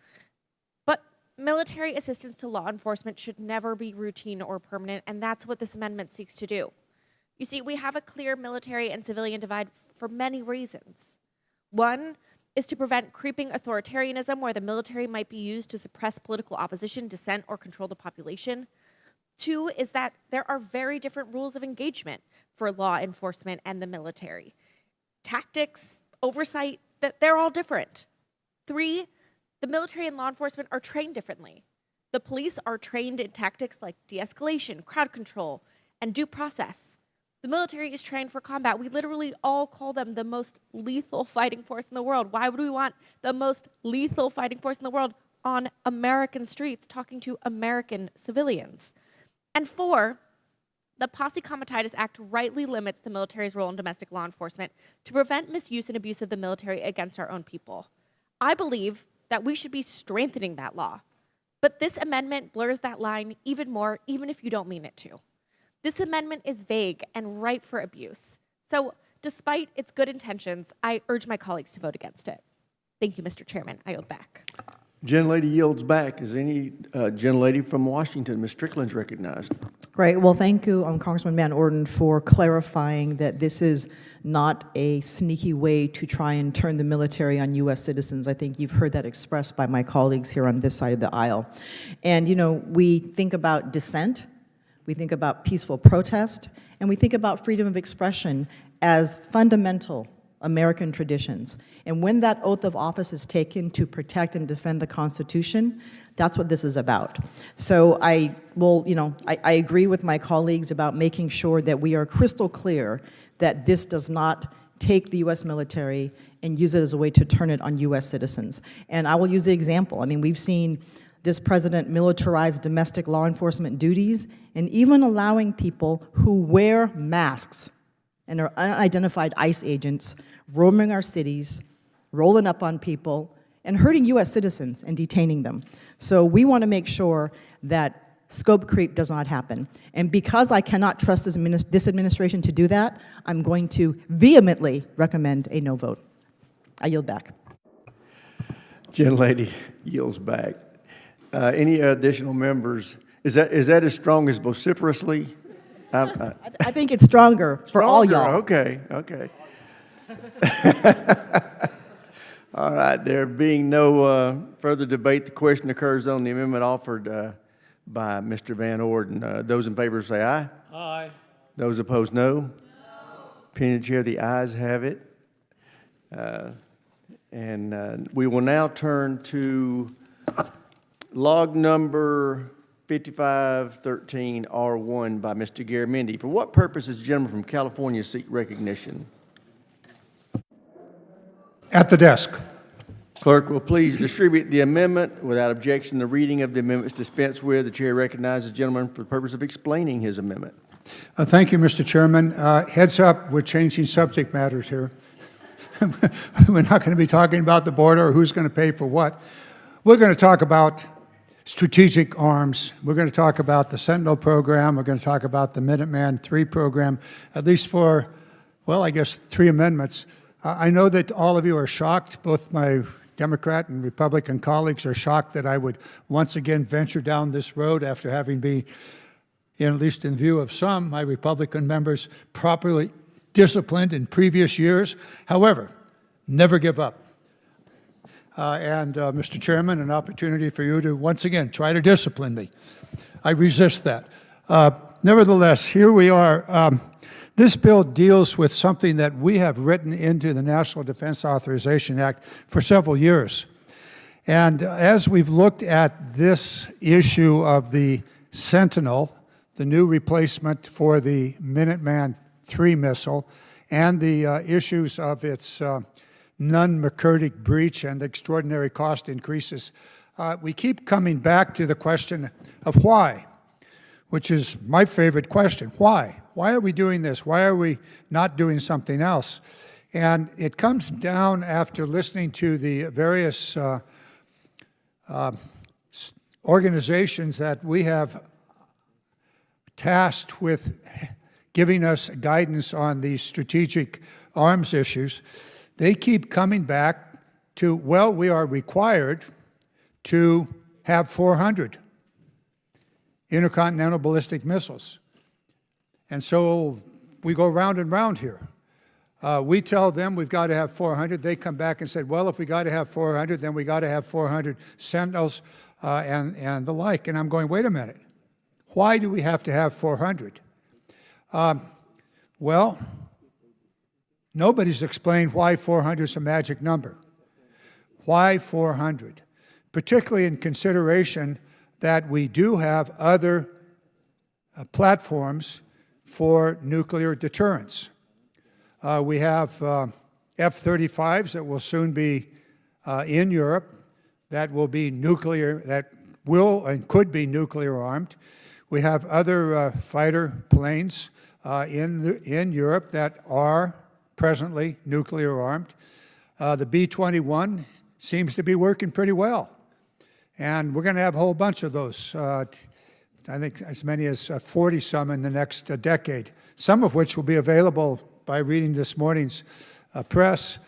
But military assistance to law enforcement should never be routine or permanent, and that's what this amendment seeks to do. You see, we have a clear military and civilian divide for many reasons. One is to prevent creeping authoritarianism where the military might be used to suppress political opposition, dissent, or control the population. Two is that there are very different rules of engagement for law enforcement and the military. Tactics, oversight, they're all different. Three, the military and law enforcement are trained differently. The police are trained in tactics like de-escalation, crowd control, and due process. The military is trained for combat. We literally all call them the most lethal fighting force in the world. Why would we want the most lethal fighting force in the world on American streets talking to American civilians? And four, the Posse Comitatus Act rightly limits the military's role in domestic law enforcement to prevent misuse and abuse of the military against our own people. I believe that we should be strengthening that law. But this amendment blurs that line even more, even if you don't mean it to. This amendment is vague and ripe for abuse. So despite its good intentions, I urge my colleagues to vote against it. Thank you, Mr. Chairman. I yield back. Gentlelady yields back. Is any gentlelady from Washington? Ms. Strickland's recognized. Great. Well, thank you, Congressman Van Orden, for clarifying that this is not a sneaky way to try and turn the military on U.S. citizens. I think you've heard that expressed by my colleagues here on this side of the aisle. And, you know, we think about dissent, we think about peaceful protest, and we think about freedom of expression as fundamental American traditions. And when that oath of office is taken to protect and defend the Constitution, that's what this is about. So I will, I agree with my colleagues about making sure that we are crystal clear that this does not take the U.S. military and use it as a way to turn it on U.S. citizens. And I will use the example. I mean, we've seen this president militarize domestic law enforcement duties and even allowing people who wear masks and are unidentified ICE agents roaming our cities, rolling up on people, and hurting U.S. citizens and detaining them. So we want to make sure that scope creep does not happen. And because I cannot trust this administration to do that, I'm going to vehemently recommend a no vote. I yield back. Gentlelady yields back. Any additional members? Is that as strong as vociferously? I think it's stronger for all y'all. Okay. All right, there being no further debate, the question occurs on the amendment offered by Mr. Van Orden. Those in favor say aye. Aye. Those opposed, no. No. Opinion chair, the ayes have it. And we will now turn to log number 5513R1 by Mr. Garamendi. For what purpose does the gentleman from California seek recognition? At the desk. Clerk will please distribute the amendment. Without objection, the reading of the amendment is dispensed with. The chair recognizes the gentleman for the purpose of explaining his amendment. Thank you, Mr. Chairman. Heads up, we're changing subject matters here. We're not going to be talking about the border or who's going to pay for what. We're going to talk about strategic arms. We're going to talk about the Sentinel program. We're going to talk about the Minuteman III program, at least for, well, I guess 3 amendments. I know that all of you are shocked. Both my Democrat and Republican colleagues are shocked that I would once again venture down this road after having been, at least in view of some, my Republican members, properly disciplined in previous years. However, never give up. Mr. Chairman, an opportunity for you to once again try to discipline me. I resist that. Nevertheless, here we are. This bill deals with something that we have written into the National Defense Authorization Act for several years. And as we've looked at this issue of the Sentinel, the new replacement for the Minuteman III missile, and the issues of its non-McCurdy breach and extraordinary cost increases, we keep coming back to the question of why, which is my favorite question. Why? Why are we doing this? Why are we not doing something else? And it comes down after listening to the various organizations that we have tasked with giving us guidance on these strategic arms issues. They keep coming back to, well, we are required to have 400 intercontinental ballistic missiles. And so we go round and round here. We tell them we've got to have 400. They come back and said, well, if we got to have 400, then we got to have 400 Sentinels and the like. And I'm going, wait a minute. Why do we have to have 400? Well, nobody's explained why 400 is a magic number. Why 400? Particularly in consideration that we do have other platforms for nuclear deterrence. We have F-35s that will soon be in Europe that will be nuclear, that will and could be nuclear armed. We have other fighter planes in Europe that are presently nuclear armed. The B-21 seems to be working pretty well. And we're going to have a whole bunch of those. I think as many as 40 some in the next decade, some of which will be available by reading this morning's press,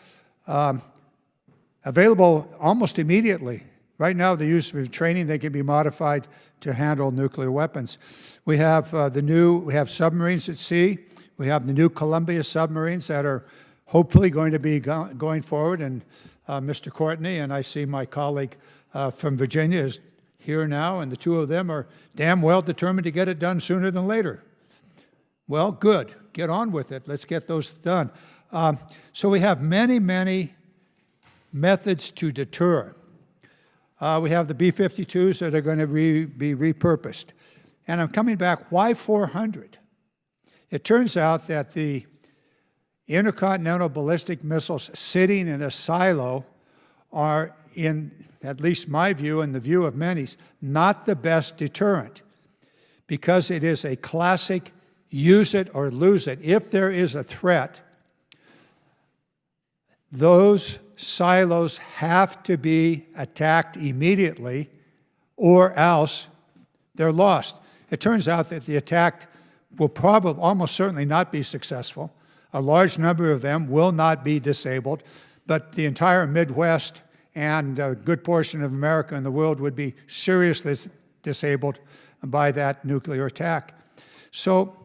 available almost immediately. Right now, the use of training, they can be modified to handle nuclear weapons. We have we have submarines at sea. We have the new Columbia submarines that are hopefully going to be going forward. And Mr. Courtney, and I see my colleague from Virginia is here now, and the two of them are damn well determined to get it done sooner than later. Well, good. Get on with it. Let's get those done. So we have many, many methods to deter. We have the B-52s that are going to be repurposed. And I'm coming back, why 400? It turns out that the intercontinental ballistic missiles sitting in a silo are, in at least my view and the view of many, not the best deterrent, because it is a classic use it or lose it. If there is a threat, those silos have to be attacked immediately or else they're lost. It turns out that the attack will probably, almost certainly not be successful. A large number of them will not be disabled, but the entire Midwest and a good portion of America and the world would be seriously disabled by that nuclear attack. So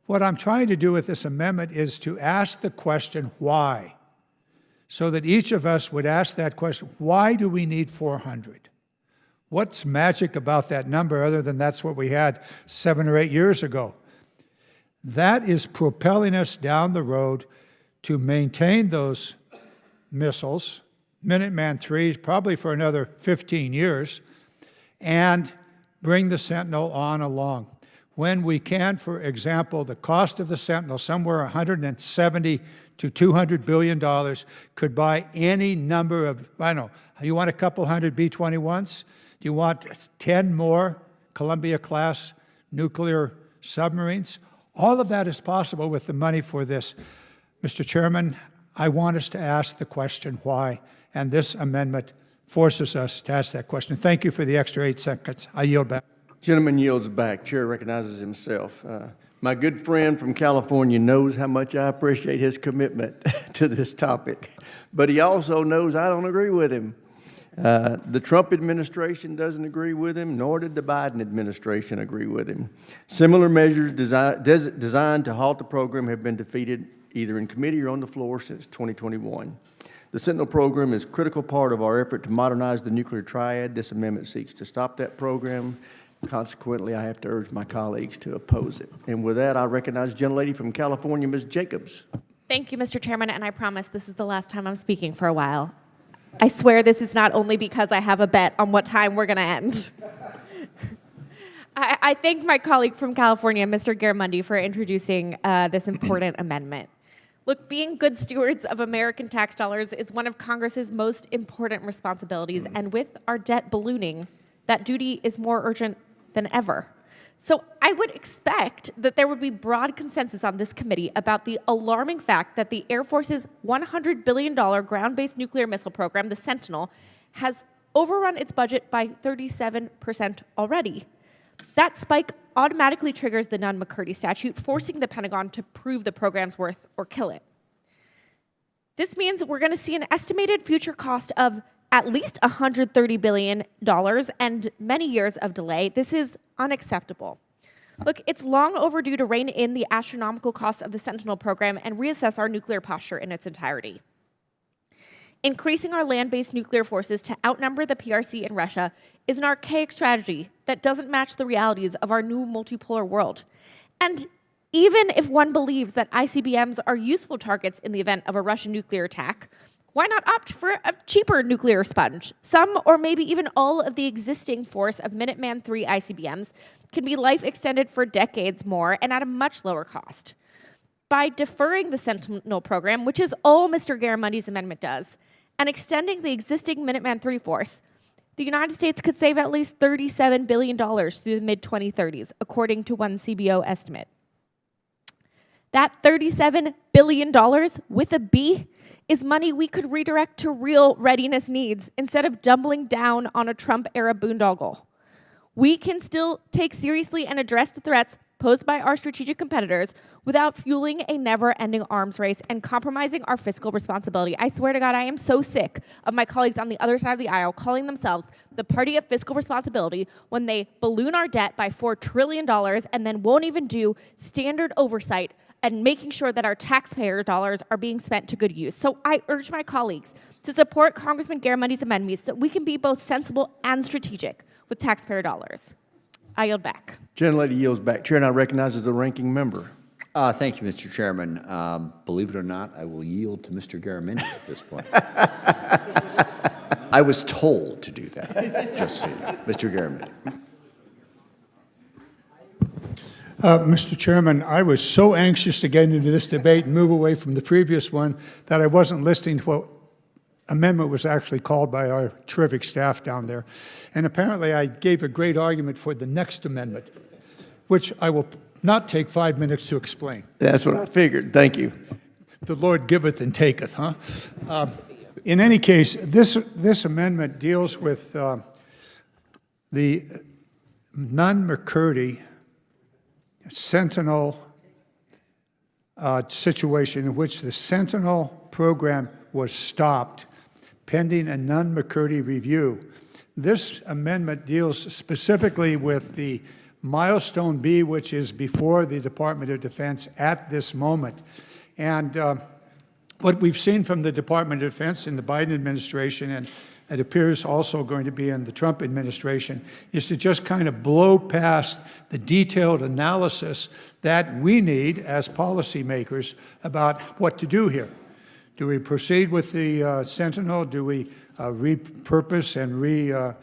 what I'm trying to do with this amendment is to ask the question, why? So that each of us would ask that question, why do we need 400? What's magic about that number other than that's what we had 7 or 8 years ago? That is propelling us down the road to maintain those missiles, Minuteman III, probably for another 15 years, and bring the Sentinel on along. When we can, for example, the cost of the Sentinel, somewhere 170 to $200 billion, could buy any number of, I don't know, you want a couple hundred B-21s? Do you want 10 more Columbia-class nuclear submarines? All of that is possible with the money for this. Mr. Chairman, I want us to ask the question why, and this amendment forces us to ask that question. Thank you for the extra 8 seconds. I yield back. Gentleman yields back. Chair recognizes himself. My good friend from California knows how much I appreciate his commitment to this topic, but he also knows I don't agree with him. The Trump administration doesn't agree with him, nor did the Biden administration agree with him. Similar measures designed to halt the program have been defeated either in committee or on the floor since 2021. The Sentinel program is a critical part of our effort to modernize the nuclear triad. This amendment seeks to stop that program. Consequently, I have to urge my colleagues to oppose it. And with that, I recognize the gentlelady from California, Ms. Jacobs. Thank you, Mr. Chairman, and I promise this is the last time I'm speaking for a while. I swear this is not only because I have a bet on what time we're going to end. I thank my colleague from California, Mr. Garamendi, for introducing this important amendment. Look, being good stewards of American tax dollars is one of Congress's most important responsibilities, and with our debt ballooning, that duty is more urgent than ever. So I would expect that there would be broad consensus on this committee about the alarming fact that the Air Force's $100 billion ground-based nuclear missile program, the Sentinel, has overrun its budget by 37% already. That spike automatically triggers the Nunn-McCurdy statute, forcing the Pentagon to prove the program's worth or kill it. This means we're going to see an estimated future cost of at least $130 billion and many years of delay. This is unacceptable. Look, it's long overdue to rein in the astronomical costs of the Sentinel program and reassess our nuclear posture in its entirety. Increasing our land-based nuclear forces to outnumber the PRC and Russia is an archaic strategy that doesn't match the realities of our new multipolar world. And even if one believes that ICBMs are useful targets in the event of a Russian nuclear attack, why not opt for a cheaper nuclear sponge? Some or maybe even all of the existing force of Minuteman III ICBMs can be life extended for decades more and at a much lower cost. By deferring the Sentinel program, which is all Mr. Garamendi's amendment does, and extending the existing Minuteman III force, the United States could save at least $37 billion through the mid-2030s, according to one CBO estimate. That $37 billion with a B is money we could redirect to real readiness needs instead of doubling down on a Trump-era boondoggle. We can still take seriously and address the threats posed by our strategic competitors without fueling a never-ending arms race and compromising our fiscal responsibility. I swear to God, I am so sick of my colleagues on the other side of the aisle calling themselves the party of fiscal responsibility when they balloon our debt by $4 trillion and then won't even do standard oversight and making sure that our taxpayer dollars are being spent to good use. So I urge my colleagues to support Congressman Garamendi's amendments so we can be both sensible and strategic with taxpayer dollars. I yield back. Gentlelady yields back. Chair now recognizes the ranking member. Thank you, Mr. Chairman. Believe it or not, I will yield to Mr. Garamendi at this point. I was told to do that, just so you know. Mr. Garamendi. Mr. Chairman, I was so anxious to get into this debate and move away from the previous one that I wasn't listening to what amendment was actually called by our terrific staff down there. And apparently I gave a great argument for the next amendment, which I will not take 5 minutes to explain. That's what I figured. Thank you. The Lord giveth and taketh, huh? In any case, this amendment deals with the Nunn-McCurdy Sentinel situation in which the Sentinel program was stopped pending a Nunn-McCurdy review. This amendment deals specifically with the Milestone B, which is before the Department of Defense at this moment. And what we've seen from the Department of Defense in the Biden administration, and it appears also going to be in the Trump administration, is to just kind of blow past the detailed analysis that we need as policymakers about what to do here. Do we proceed with the Sentinel? Do we repurpose and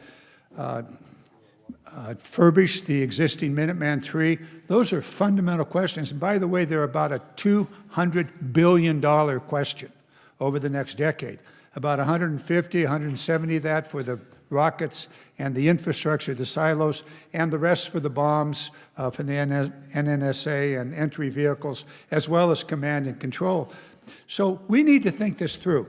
furbish the existing Minuteman III? Those are fundamental questions. And by the way, they're about a $200 billion question over the next decade. about 150, 170 of that for the rockets and the infrastructure, the silos, and the rest for the bombs from the NNSA and entry vehicles, as well as command and control. So we need to think this through.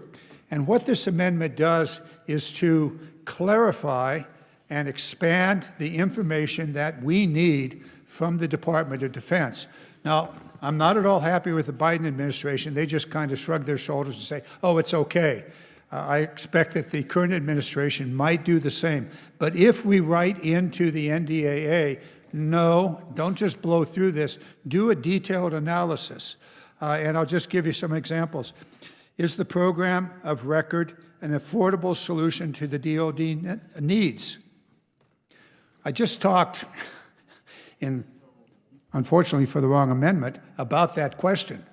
And what this amendment does is to clarify and expand the information that we need from the Department of Defense. Now, I'm not at all happy with the Biden administration. They just kind of shrug their shoulders and say, oh, it's okay. I expect that the current administration might do the same. But if we write into the NDAA, no, don't just blow through this, do a detailed analysis. And I'll just give you some examples. Is the program of record an affordable solution to the DoD needs? I just talked, unfortunately for the wrong amendment, about that question.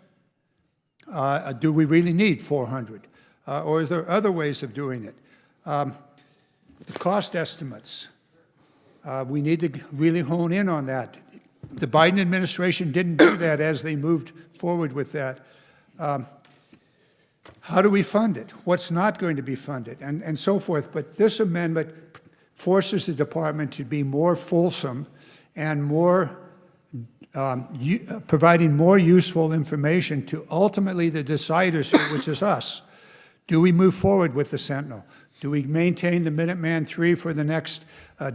Do we really need 400? Or are there other ways of doing it? The cost estimates. We need to really hone in on that. The Biden administration didn't do that as they moved forward with that. How do we fund it? What's not going to be funded? And so forth. But this amendment forces the department to be more fulsome and more providing more useful information to ultimately the deciders, which is us. Do we move forward with the Sentinel? Do we maintain the Minuteman III for the next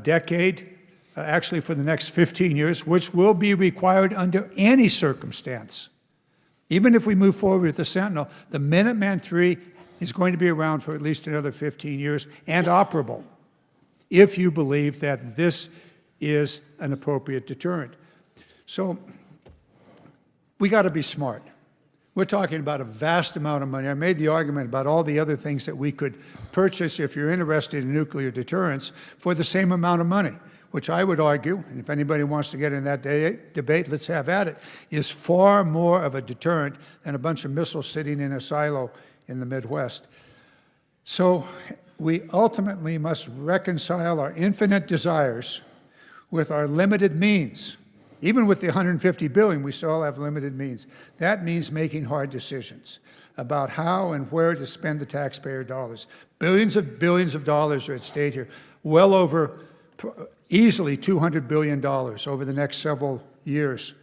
decade? Actually, for the next 15 years, which will be required under any circumstance. Even if we move forward with the Sentinel, the Minuteman III is going to be around for at least another 15 years and operable, if you believe that this is an appropriate deterrent. So we got to be smart. We're talking about a vast amount of money. I made the argument about all the other things that we could purchase if you're interested in nuclear deterrence for the same amount of money, which I would argue, and if anybody wants to get in that debate, let's have at it, is far more of a deterrent than a bunch of missiles sitting in a silo in the Midwest. So we ultimately must reconcile our infinite desires with our limited means. Even with the $150 billion, we still have limited means. That means making hard decisions about how and where to spend the taxpayer dollars. Billions of dollars are at stake here, well over easily $200 billion over the next several years.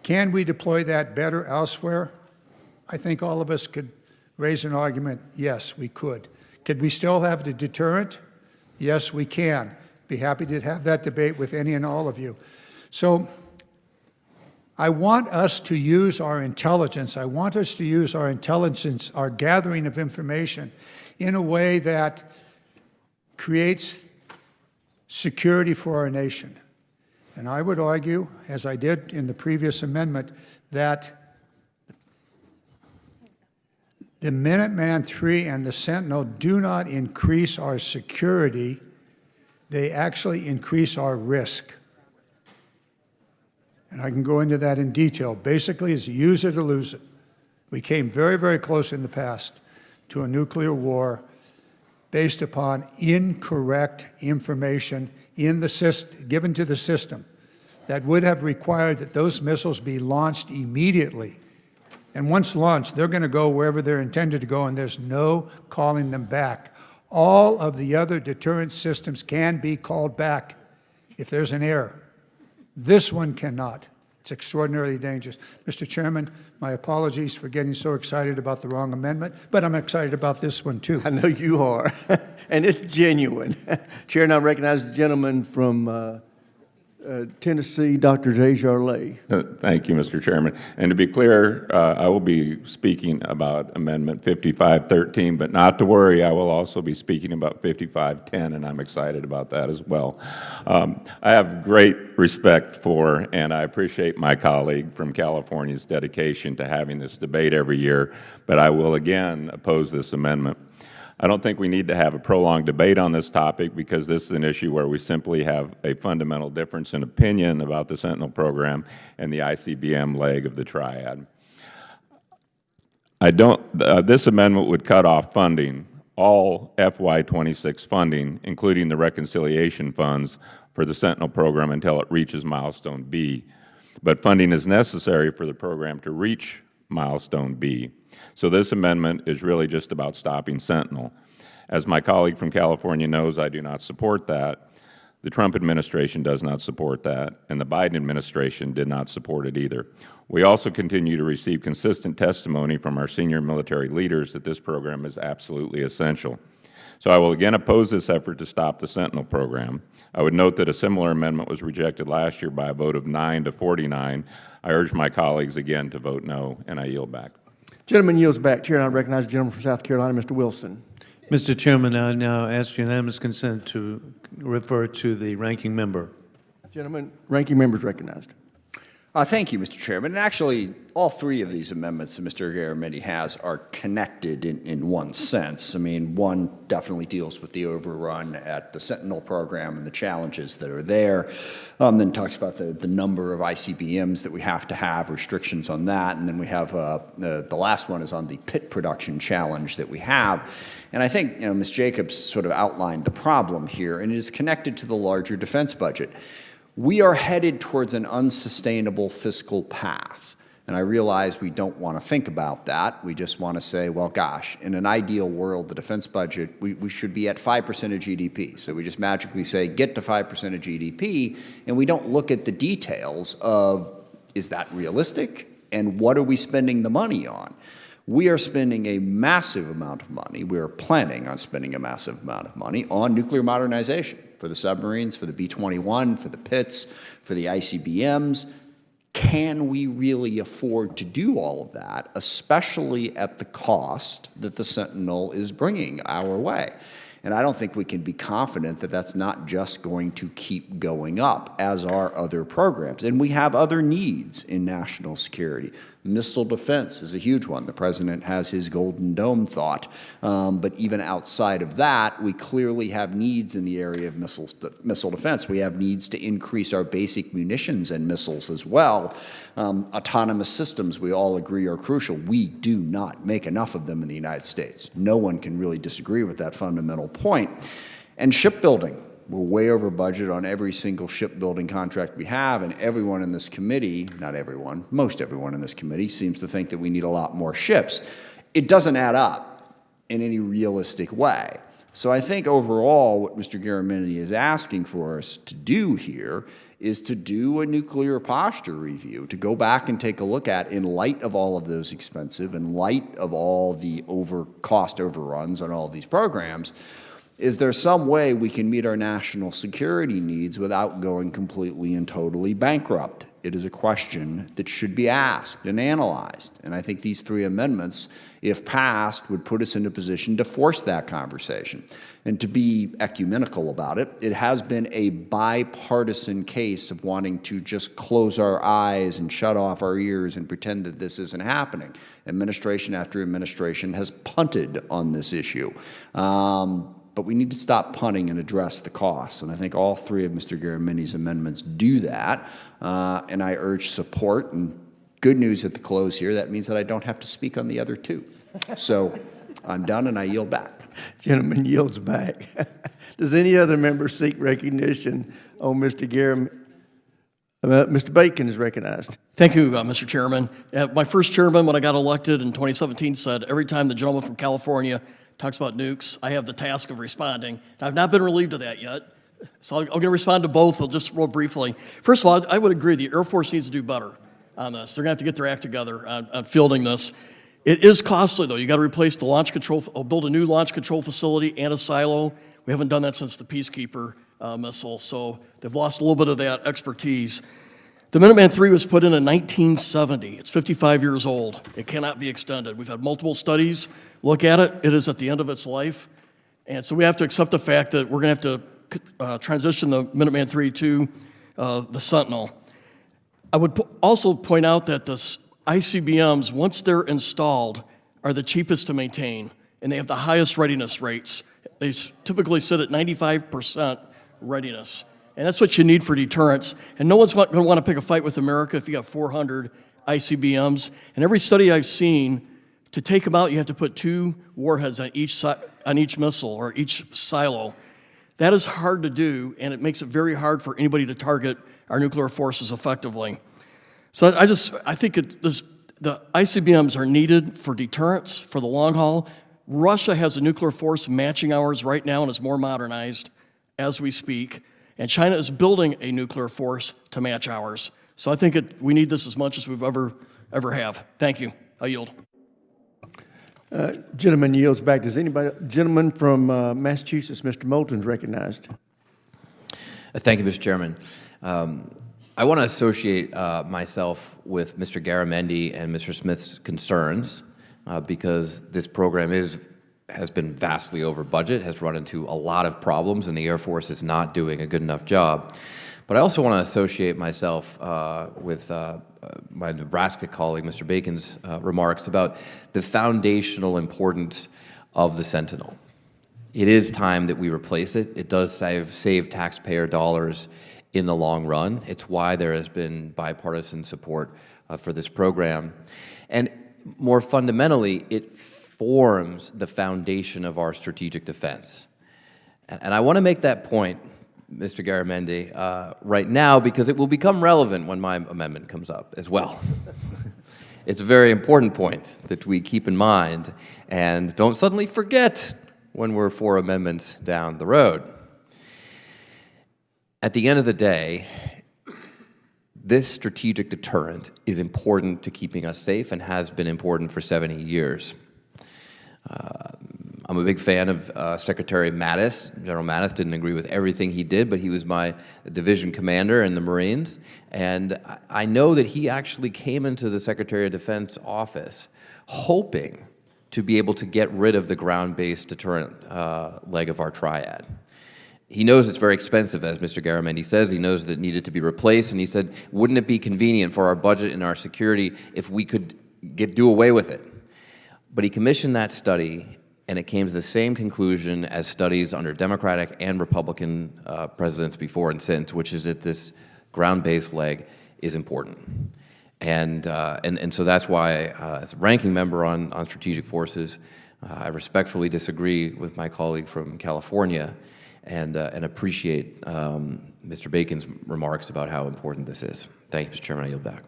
Can we deploy that better elsewhere? I think all of us could raise an argument, yes, we could. Could we still have the deterrent? Yes, we can. Be happy to have that debate with any and all of you. So I want us to use our intelligence. I want us to use our intelligence, our gathering of information, in a way that creates security for our nation. And I would argue, as I did in the previous amendment, that the Minuteman III and the Sentinel do not increase our security. They actually increase our risk. And I can go into that in detail. Basically, it's use it or lose it. We came very, very close in the past to a nuclear war based upon incorrect information in the given to the system that would have required that those missiles be launched immediately. And once launched, they're going to go wherever they're intended to go, and there's no calling them back. All of the other deterrence systems can be called back if there's an error. This one cannot. It's extraordinarily dangerous. Mr. Chairman, my apologies for getting so excited about the wrong amendment, but I'm excited about this one too. I know you are, and it's genuine. Chair, now recognize the gentleman from Tennessee, Dr. Desjardins. Thank you, Mr. Chairman. And to be clear, I will be speaking about Amendment 5513, but not to worry, I will also be speaking about 5510, and I'm excited about that as well. I have great respect for, and I appreciate my colleague from California's dedication to having this debate every year, but I will again oppose this amendment. I don't think we need to have a prolonged debate on this topic because this is an issue where we simply have a fundamental difference in opinion about the Sentinel program and the ICBM leg of the triad. This amendment would cut off funding, all FY26 funding, including the reconciliation funds for the Sentinel program until it reaches milestone B. But funding is necessary for the program to reach milestone B. So this amendment is really just about stopping Sentinel. As my colleague from California knows, I do not support that. The Trump administration does not support that, and the Biden administration did not support it either. We also continue to receive consistent testimony from our senior military leaders that this program is absolutely essential. So I will again oppose this effort to stop the Sentinel program. I would note that a similar amendment was rejected last year by a vote of 9 to 49. I urge my colleagues again to vote no, and I yield back. Gentleman yields back. Chair, and I recognize the gentleman from South Carolina, Mr. Wilson. Mr. Chairman, I now ask unanimous consent to refer to the ranking member. Gentlemen, ranking member is recognized. Thank you, Mr. Chairman. And actually, all three of these amendments that Mr. Garamendi has are connected in one sense. I mean, one definitely deals with the overrun at the Sentinel program and the challenges that are there. Then talks about the number of ICBMs that we have to have, restrictions on that. And then we have the last one is on the pit production challenge that we have. And I think, Ms. Jacobs sort of outlined the problem here, and it is connected to the larger defense budget. We are headed towards an unsustainable fiscal path. And I realize we don't want to think about that. We just want to say, well, gosh, in an ideal world, the defense budget, we should be at 5% of GDP. So we just magically say, get to 5% of GDP, and we don't look at the details of, is that realistic? And what are we spending the money on? We are spending a massive amount of money. We are planning on spending a massive amount of money on nuclear modernization for the submarines, for the B-21, for the pits, for the ICBMs. Can we really afford to do all of that, especially at the cost that the Sentinel is bringing our way? And I don't think we can be confident that that's not just going to keep going up, as are other programs. And we have other needs in national security. Missile defense is a huge one. The president has his Golden Dome thought. But even outside of that, we clearly have needs in the area of missile defense. We have needs to increase our basic munitions and missiles as well. Autonomous systems, we all agree, are crucial. We do not make enough of them in the United States. No one can really disagree with that fundamental point. And shipbuilding. We're way over budget on every single shipbuilding contract we have, and everyone in this committee, not everyone, most everyone in this committee seems to think that we need a lot more ships. It doesn't add up in any realistic way. So I think overall what Mr. Garamendi is asking for us to do here is to do a nuclear posture review, to go back and take a look at, in light of all of those expensive, in light of all the cost overruns on all of these programs, is there some way we can meet our national security needs without going completely and totally bankrupt? It is a question that should be asked and analyzed. And I think these three amendments, if passed, would put us in a position to force that conversation. And to be ecumenical about it, it has been a bipartisan case of wanting to just close our eyes and shut off our ears and pretend that this isn't happening. Administration after administration has punted on this issue. But we need to stop punting and address the costs. And I think all three of Mr. Garamendi's amendments do that. And I urge support. And good news at the close here, that means that I don't have to speak on the other two. So I'm done and I yield back. Gentleman yields back. Does any other member seek recognition on Mr. Garamendi? Mr. Bacon is recognized. Thank you, Mr. Chairman. My first chairman, when I got elected in 2017, said every time the gentleman from California talks about nukes, I have the task of responding. I've not been relieved of that yet, so I'm going to respond to both just real briefly. First of all, I would agree the Air Force needs to do better on this. They're going to have to get their act together on fielding this. It is costly, though. You got to replace the launch control, build a new launch control facility and a silo. We haven't done that since the Peacekeeper missile, so they've lost a little bit of that expertise. The Minuteman III was put in 1970. It's 55 years old. It cannot be extended. We've had multiple studies look at it. It is at the end of its life. And so we have to accept the fact that we're going to have to transition the Minuteman III to the Sentinel. I would also point out that the ICBMs, once they're installed, are the cheapest to maintain, and they have the highest readiness rates. They typically sit at 95% readiness. And that's what you need for deterrence. And no one's going to want to pick a fight with America if you got 400 ICBMs. And every study I've seen, to take them out, you have to put 2 warheads on each missile or each silo. That is hard to do, and it makes it very hard for anybody to target our nuclear forces effectively. So I think the ICBMs are needed for deterrence, for the long haul. Russia has a nuclear force matching ours right now and is more modernized as we speak. And China is building a nuclear force to match ours. So I think we need this as much as we've ever have. Thank you. I yield. Gentleman yields back. Does anybody, gentleman from Massachusetts, Mr. Moulton's recognized. Thank you, Mr. Chairman. I want to associate myself with Mr. Garamendi and Mr. Smith's concerns because this program has been vastly over budget, has run into a lot of problems, and the Air Force is not doing a good enough job. But I also want to associate myself with my Nebraska colleague, Mr. Bacon's remarks about the foundational importance of the Sentinel. It is time that we replace it. It does save taxpayer dollars in the long run. It's why there has been bipartisan support for this program. And more fundamentally, it forms the foundation of our strategic defense. And I want to make that point, Mr. Garamendi, right now because it will become relevant when my amendment comes up as well. It's a very important point that we keep in mind and don't suddenly forget when we're 4 amendments down the road. At the end of the day, this strategic deterrent is important to keeping us safe and has been important for 70 years. I'm a big fan of Secretary Mattis. General Mattis didn't agree with everything he did, but he was my division commander in the Marines. And I know that he actually came into the Secretary of Defense office hoping to be able to get rid of the ground-based deterrent leg of our triad. He knows it's very expensive, as Mr. Garamendi says. He knows that it needed to be replaced, and he said, wouldn't it be convenient for our budget and our security if we could do away with it? But he commissioned that study, and it came to the same conclusion as studies under Democratic and Republican presidents before and since, which is that this ground-based leg is important. And so that's why, as a ranking member on strategic forces, I respectfully disagree with my colleague from California and appreciate Mr. Bacon's remarks about how important this is. Thank you, Mr. Chairman. I yield back.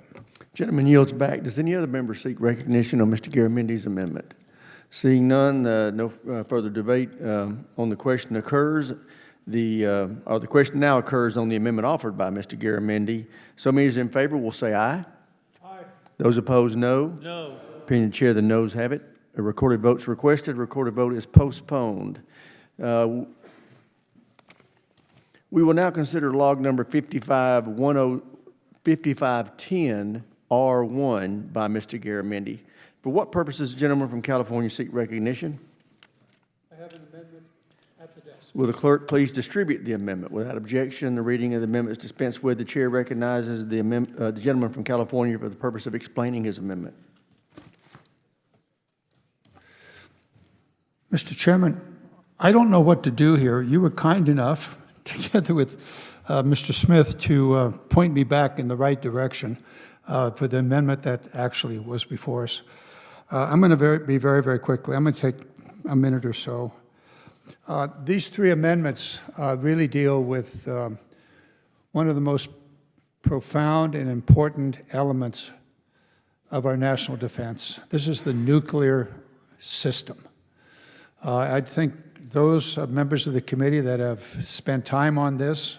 Gentleman yields back. Does any other member seek recognition on Mr. Garamendi's amendment? Seeing none, no further debate on the question occurs. The question now occurs on the amendment offered by Mr. Garamendi. So many as in favor will say aye. Aye. Those opposed, no. No. Opinion of the chair, the noes have it. A recorded vote is requested. A recorded vote is postponed. We will now consider log number 5510 R1 by Mr. Garamendi. For what purposes, gentlemen from California, seek recognition? I have an amendment at the desk. Will the clerk please distribute the amendment? Without objection, the reading of the amendment is dispensed with. The chair recognizes the gentleman from California for the purpose of explaining his amendment. Mr. Chairman, I don't know what to do here. You were kind enough, together with Mr. Smith, to point me back in the right direction for the amendment that actually was before us. I'm going to be very, very quickly. I'm going to take a minute or so. These 3 amendments really deal with one of the most profound and important elements of our national defense. This is the nuclear system. I think those members of the committee that have spent time on this,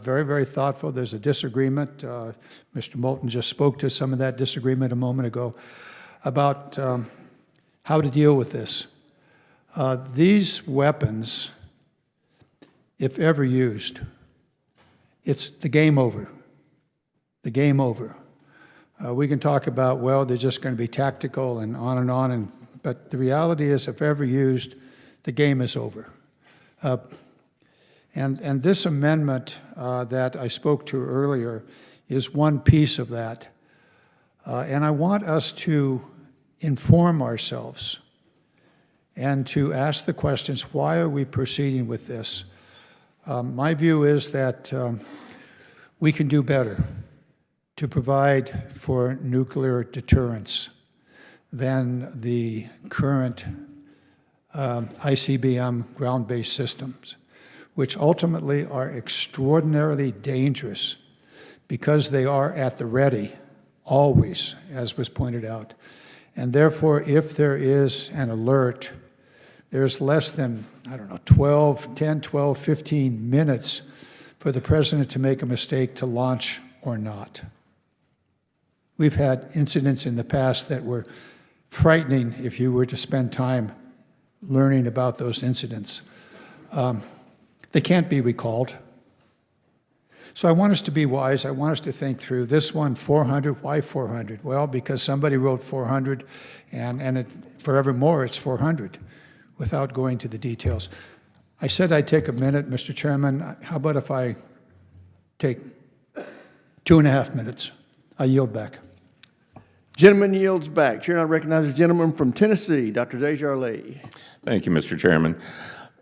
very, very thoughtful. There's a disagreement. Mr. Moulton just spoke to some of that disagreement a moment ago about how to deal with this. These weapons, if ever used, it's the game over. The game over. We can talk about, well, they're just going to be tactical and on, but the reality is, if ever used, the game is over. And this amendment that I spoke to earlier is one piece of that. And I want us to inform ourselves and to ask the questions, why are we proceeding with this? My view is that we can do better to provide for nuclear deterrence than the current ICBM ground-based systems, which ultimately are extraordinarily dangerous because they are at the ready always, as was pointed out. And therefore, if there is an alert, there's less than, 10, 12, 15 minutes for the president to make a mistake to launch or not. We've had incidents in the past that were frightening if you were to spend time learning about those incidents. They can't be recalled. So I want us to be wise. I want us to think through this one, 400. Why 400? Well, because somebody wrote 400, and it, forevermore it's 400, without going to the details. I said I'd take a minute, Mr. Chairman. How about if I take 2.5 minutes? I yield back. Gentleman yields back. Chair now recognizes the gentleman from Tennessee, Dr. Desjardins. Thank you, Mr. Chairman.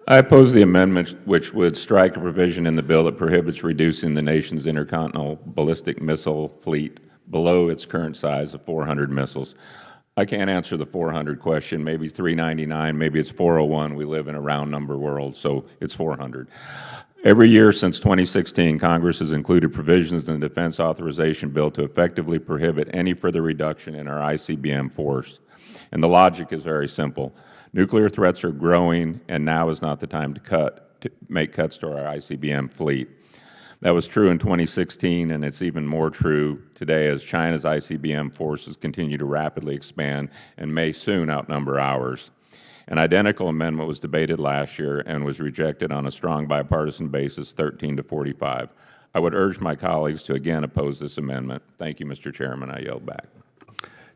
I oppose the amendment which would strike a provision in the bill that prohibits reducing the nation's intercontinental ballistic missile fleet below its current size of 400 missiles. I can't answer the 400 question. Maybe 399, maybe it's 401. We live in a round number world, so it's 400. Every year since 2016, Congress has included provisions in the Defense Authorization Bill to effectively prohibit any further reduction in our ICBM force. And the logic is very simple. Nuclear threats are growing, and now is not the time to make cuts to our ICBM fleet. That was true in 2016, and it's even more true today as China's ICBM forces continue to rapidly expand and may soon outnumber ours. An identical amendment was debated last year and was rejected on a strong bipartisan basis, 13 to 45. I would urge my colleagues to again oppose this amendment. Thank you, Mr. Chairman. I yield back.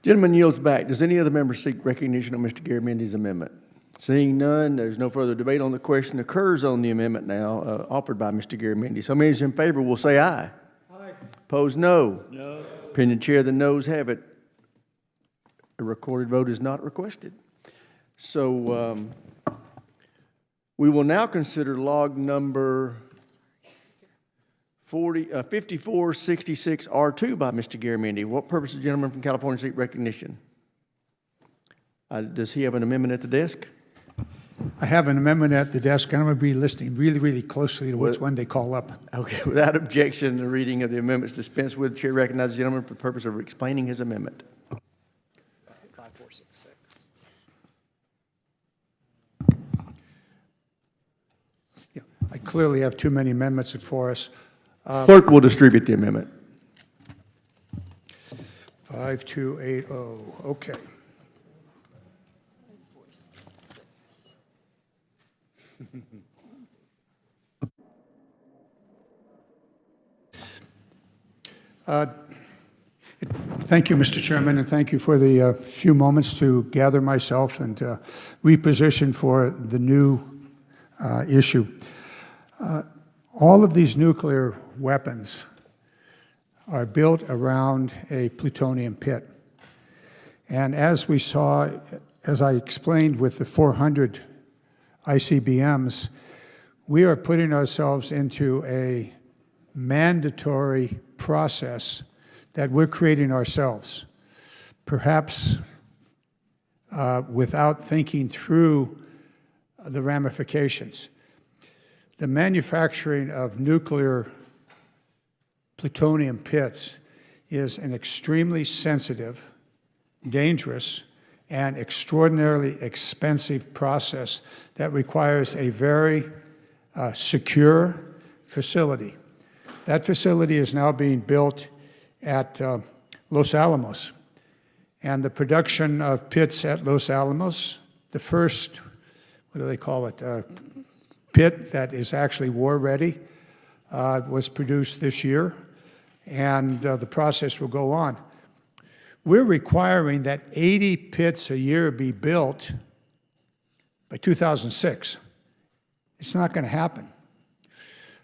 Gentleman yields back. Does any other member seek recognition of Mr. Garamendi's amendment? Seeing none, there's no further debate on the question. Occurs on the amendment now offered by Mr. Garamendi. So many is in favor will say aye. Aye. Opposed, no. No. Opinion chair, the noes have it. A recorded vote is not requested. So we will now consider log number 5466R2 by Mr. Garamendi. What purpose does the gentleman from California seek recognition? Does he have an amendment at the desk? I have an amendment at the desk, and I'm going to be listening really, really closely to which one they call up. Okay, without objection, the reading of the amendments dispensed with. The chair recognizes the gentleman for the purpose of explaining his amendment. 5466. Yeah, I clearly have too many amendments before us. Clerk will distribute the amendment. 5280, okay. Thank you, Mr. Chairman, and thank you for the few moments to gather myself and reposition for the new issue. All of these nuclear weapons are built around a plutonium pit. And as we saw, as I explained with the 400 ICBMs, we are putting ourselves into a mandatory process that we're creating ourselves, perhaps without thinking through the ramifications. The manufacturing of nuclear plutonium pits is an extremely sensitive, dangerous, and extraordinarily expensive process that requires a very secure facility. That facility is now being built at Los Alamos. And the production of pits at Los Alamos, the first, what do they call it, pit that is actually war-ready, was produced this year, and the process will go on. We're requiring that 80 pits a year be built by 2006. It's not going to happen.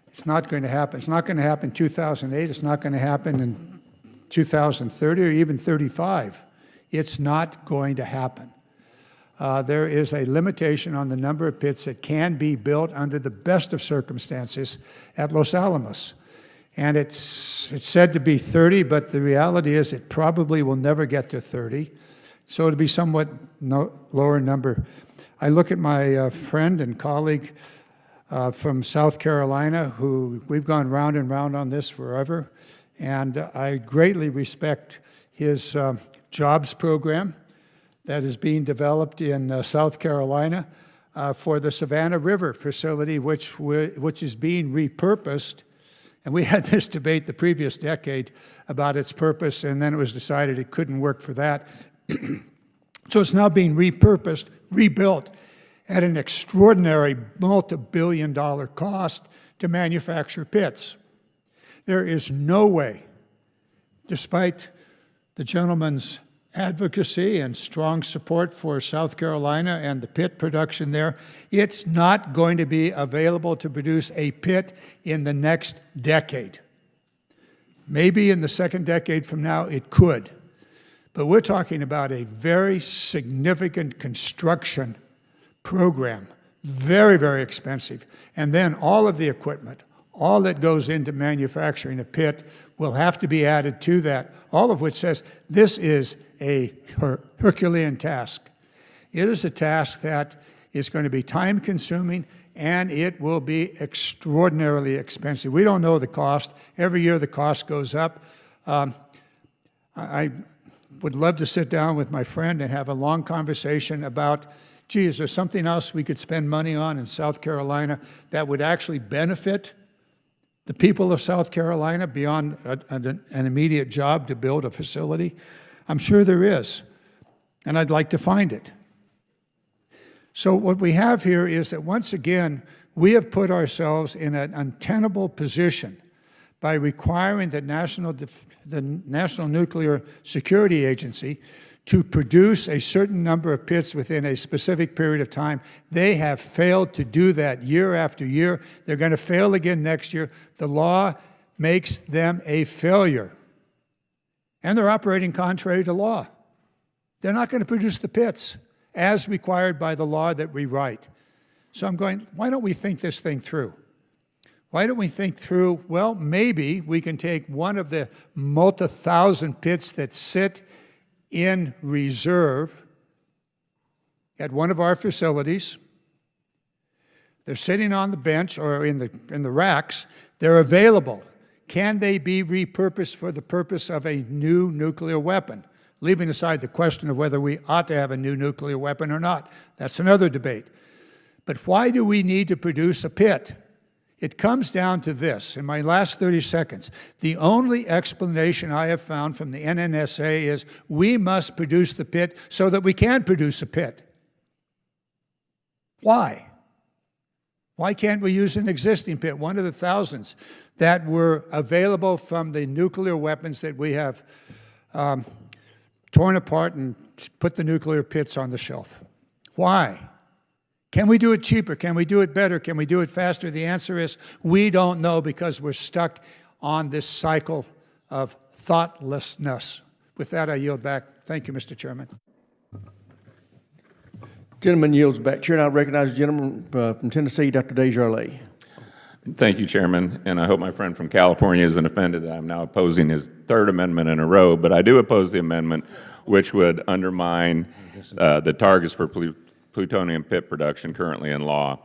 It's not going to happen. It's not going to happen in 2008. It's not going to happen in 2030 or even 35. It's not going to happen. There is a limitation on the number of pits that can be built under the best of circumstances at Los Alamos. And it's said to be 30, but the reality is it probably will never get to 30. So it'll be somewhat lower number. I look at my friend and colleague from South Carolina, who we've gone round and round on this forever, and I greatly respect his jobs program that is being developed in South Carolina for the Savannah River facility, which is being repurposed. And we had this debate the previous decade about its purpose, and then it was decided it couldn't work for that. So it's now being repurposed, rebuilt at an extraordinary multi-billion-dollar cost to manufacture pits. There is no way, despite the gentleman's advocacy and strong support for South Carolina and the pit production there, it's not going to be available to produce a pit in the next decade. Maybe in the second decade from now it could, but we're talking about a very significant construction program, very, very expensive. And then all of the equipment, all that goes into manufacturing a pit will have to be added to that, all of which says this is a Herculean task. It is a task that is going to be time-consuming, and it will be extraordinarily expensive. We don't know the cost. Every year the cost goes up. I would love to sit down with my friend and have a long conversation about, gee, is there something else we could spend money on in South Carolina that would actually benefit the people of South Carolina beyond an immediate job to build a facility? I'm sure there is, and I'd like to find it. So what we have here is that once again, we have put ourselves in an untenable position by requiring the National Nuclear Security Agency to produce a certain number of pits within a specific period of time. They have failed to do that year after year. They're going to fail again next year. The law makes them a failure. And they're operating contrary to law. They're not going to produce the pits as required by the law that we write. So I'm going, why don't we think this thing through? Why don't we think through, well, maybe we can take one of the multi-thousand pits that sit in reserve at one of our facilities. They're sitting on the bench or in the racks. They're available. Can they be repurposed for the purpose of a new nuclear weapon? Leaving aside the question of whether we ought to have a new nuclear weapon or not. That's another debate. But why do we need to produce a pit? It comes down to this. In my last 30 seconds, the only explanation I have found from the NNSA is we must produce the pit so that we can produce a pit. Why? Why can't we use an existing pit, one of the thousands that were available from the nuclear weapons that we have torn apart and put the nuclear pits on the shelf? Why? Can we do it cheaper? Can we do it better? Can we do it faster? The answer is we don't know because we're stuck on this cycle of thoughtlessness. With that, I yield back. Thank you, Mr. Chairman. Gentleman yields back. Chair, and I recognize the gentleman from Tennessee, Dr. Desjardins. Thank you, Chairman, and I hope my friend from California isn't offended that I'm now opposing his third amendment in a row, but I do oppose the amendment which would undermine the targets for plutonium pit production currently in law.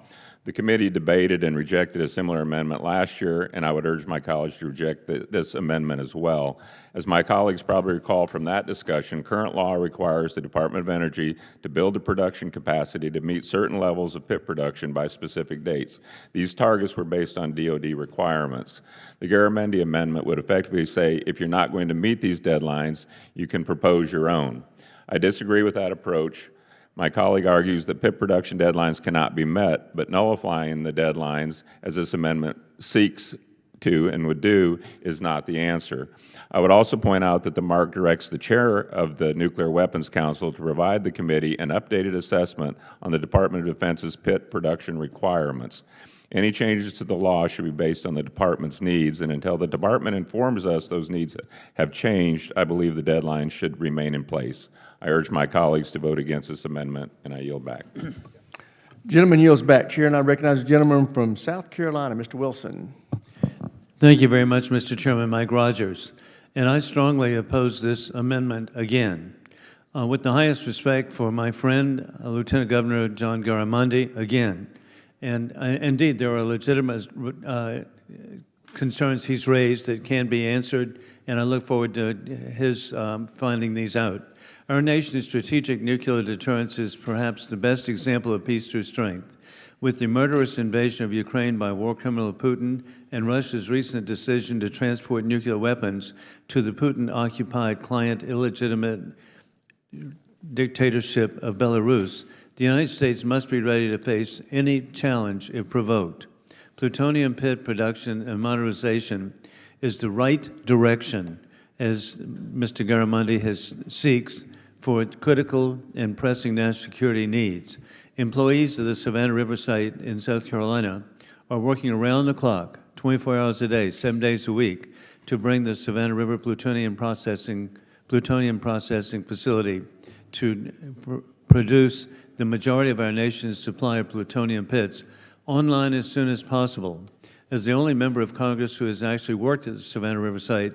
The committee debated and rejected a similar amendment last year, and I would urge my colleagues to reject this amendment as well. As my colleagues probably recall from that discussion, current law requires the Department of Energy to build the production capacity to meet certain levels of pit production by specific dates. These targets were based on DoD requirements. The Garamendi amendment would effectively say if you're not going to meet these deadlines, you can propose your own. I disagree with that approach. My colleague argues that pit production deadlines cannot be met, but nullifying the deadlines, as this amendment seeks to and would do, is not the answer. I would also point out that the MARC directs the chair of the Nuclear Weapons Council to provide the committee an updated assessment on the Department of Defense's pit production requirements. Any changes to the law should be based on the Department's needs, and until the Department informs us those needs have changed, I believe the deadline should remain in place. I urge my colleagues to vote against this amendment, and I yield back. Gentleman yields back. Chair, and I recognize the gentleman from South Carolina, Mr. Wilson. Thank you very much, Mr. Chairman. Mike Rogers. And I strongly oppose this amendment again. With the highest respect for my friend, Lieutenant Governor John Garamendi, again. And indeed, there are legitimate concerns he's raised that can be answered, and I look forward to his finding these out. Our nation's strategic nuclear deterrence is perhaps the best example of peace through strength. With the murderous invasion of Ukraine by war criminal Putin and Russia's recent decision to transport nuclear weapons to the Putin-occupied client illegitimate dictatorship of Belarus, the United States must be ready to face any challenge if provoked. Plutonium pit production and modernization is the right direction, as Mr. Garamendi seeks for critical and pressing national security needs. Employees of the Savannah River site in South Carolina are working around the clock, 24 hours a day, 7 days a week, to bring the Savannah River plutonium processing facility to produce the majority of our nation's supply of plutonium pits online as soon as possible. As the only member of Congress who has actually worked at the Savannah River site,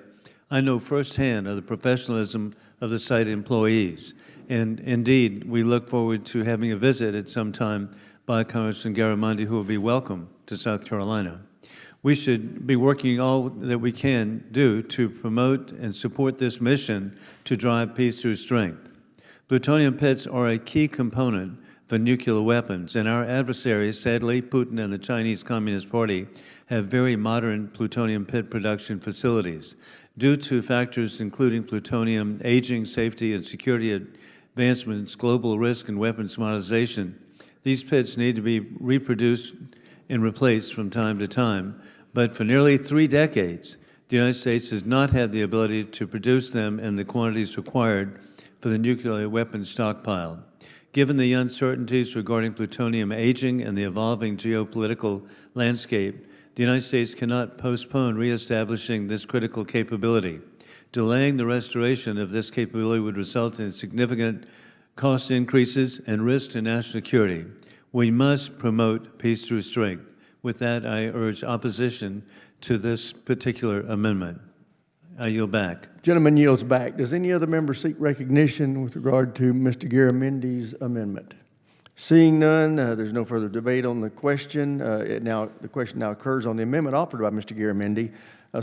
I know firsthand of the professionalism of the site employees. And indeed, we look forward to having a visit at some time by Congressman Garamendi, who will be welcome to South Carolina. We should be working all that we can do to promote and support this mission to drive peace through strength. Plutonium pits are a key component for nuclear weapons, and our adversaries, sadly, Putin and the Chinese Communist Party, have very modern plutonium pit production facilities. Due to factors including plutonium aging, safety, and security advancements, global risk, and weapons modernization, these pits need to be reproduced and replaced from time to time. But for nearly 3 decades, the United States has not had the ability to produce them in the quantities required for the nuclear weapons stockpile. Given the uncertainties regarding plutonium aging and the evolving geopolitical landscape, the United States cannot postpone reestablishing this critical capability. Delaying the restoration of this capability would result in significant cost increases and risk to national security. We must promote peace through strength. With that, I urge opposition to this particular amendment. I yield back. Gentleman yields back. Does any other member seek recognition with regard to Mr. Garamendi's amendment? Seeing none, there's no further debate on the question. The question now occurs on the amendment offered by Mr. Garamendi.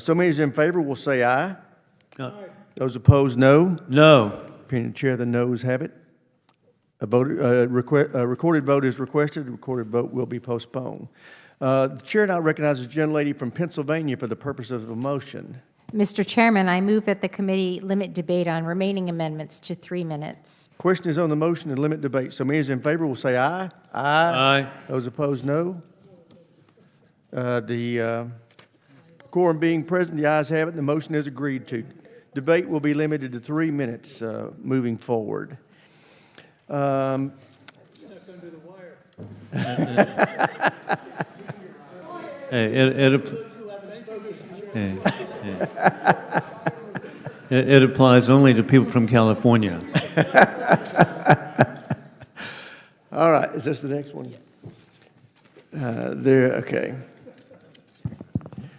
So many as in favor will say aye. Aye. Those opposed, no. No. Opinion of the chair, the noes have it. A recorded vote is requested. A recorded vote will be postponed. The chair now recognizes the gentlelady from Pennsylvania for the purpose of a motion. Mr. Chairman, I move that the committee limit debate on remaining amendments to 3 minutes. Question is on the motion to limit debate. So many as in favor will say aye. Aye. Aye. Those opposed, no. The quorum being present, the ayes have it, and the motion is agreed to. Debate will be limited to 3 minutes moving forward. It applies only to people from California. All right, is this the next one? Okay.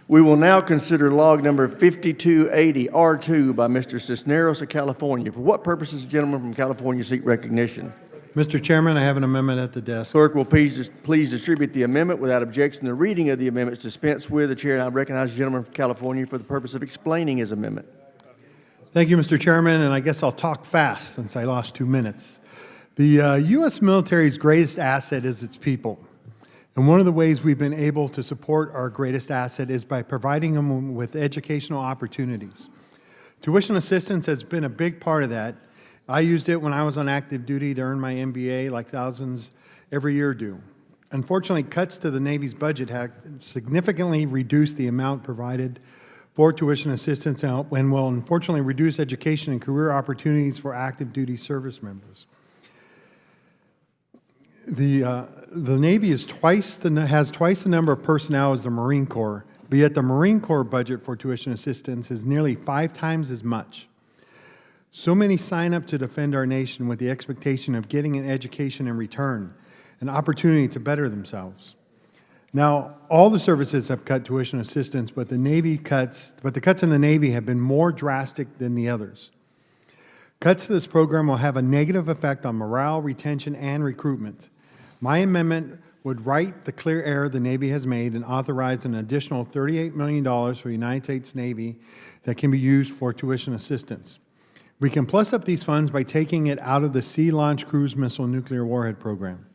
We will now consider log number 5280, R2, by Mr. Cisneros of California. For what purposes, gentlemen from California, seek recognition? Mr. Chairman, I have an amendment at the desk. Clerk will please distribute the amendment. Without objection, the reading of the amendment is dispensed with. The chair now recognizes the gentleman from California for the purpose of explaining his amendment. Thank you, Mr. Chairman, and I guess I'll talk fast since I lost 2 minutes. The U.S. military's greatest asset is its people. And one of the ways we've been able to support our greatest asset is by providing them with educational opportunities. Tuition assistance has been a big part of that. I used it when I was on active duty to earn my MBA, like thousands every year do. Unfortunately, cuts to the Navy's budget have significantly reduced the amount provided for tuition assistance and will unfortunately reduce education and career opportunities for active duty service members. The Navy has twice the number of personnel as the Marine Corps, but yet the Marine Corps budget for tuition assistance is nearly 5 times as much. So many sign up to defend our nation with the expectation of getting an education in return, an opportunity to better themselves. Now, all the services have cut tuition assistance, but the cuts in the Navy have been more drastic than the others. Cuts to this program will have a negative effect on morale, retention, and recruitment. My amendment would right the clear error the Navy has made and authorize an additional $38 million for the United States Navy that can be used for tuition assistance. We can plus up these funds by taking it out of the Sea Launch Cruise Missile Nuclear Warhead Program.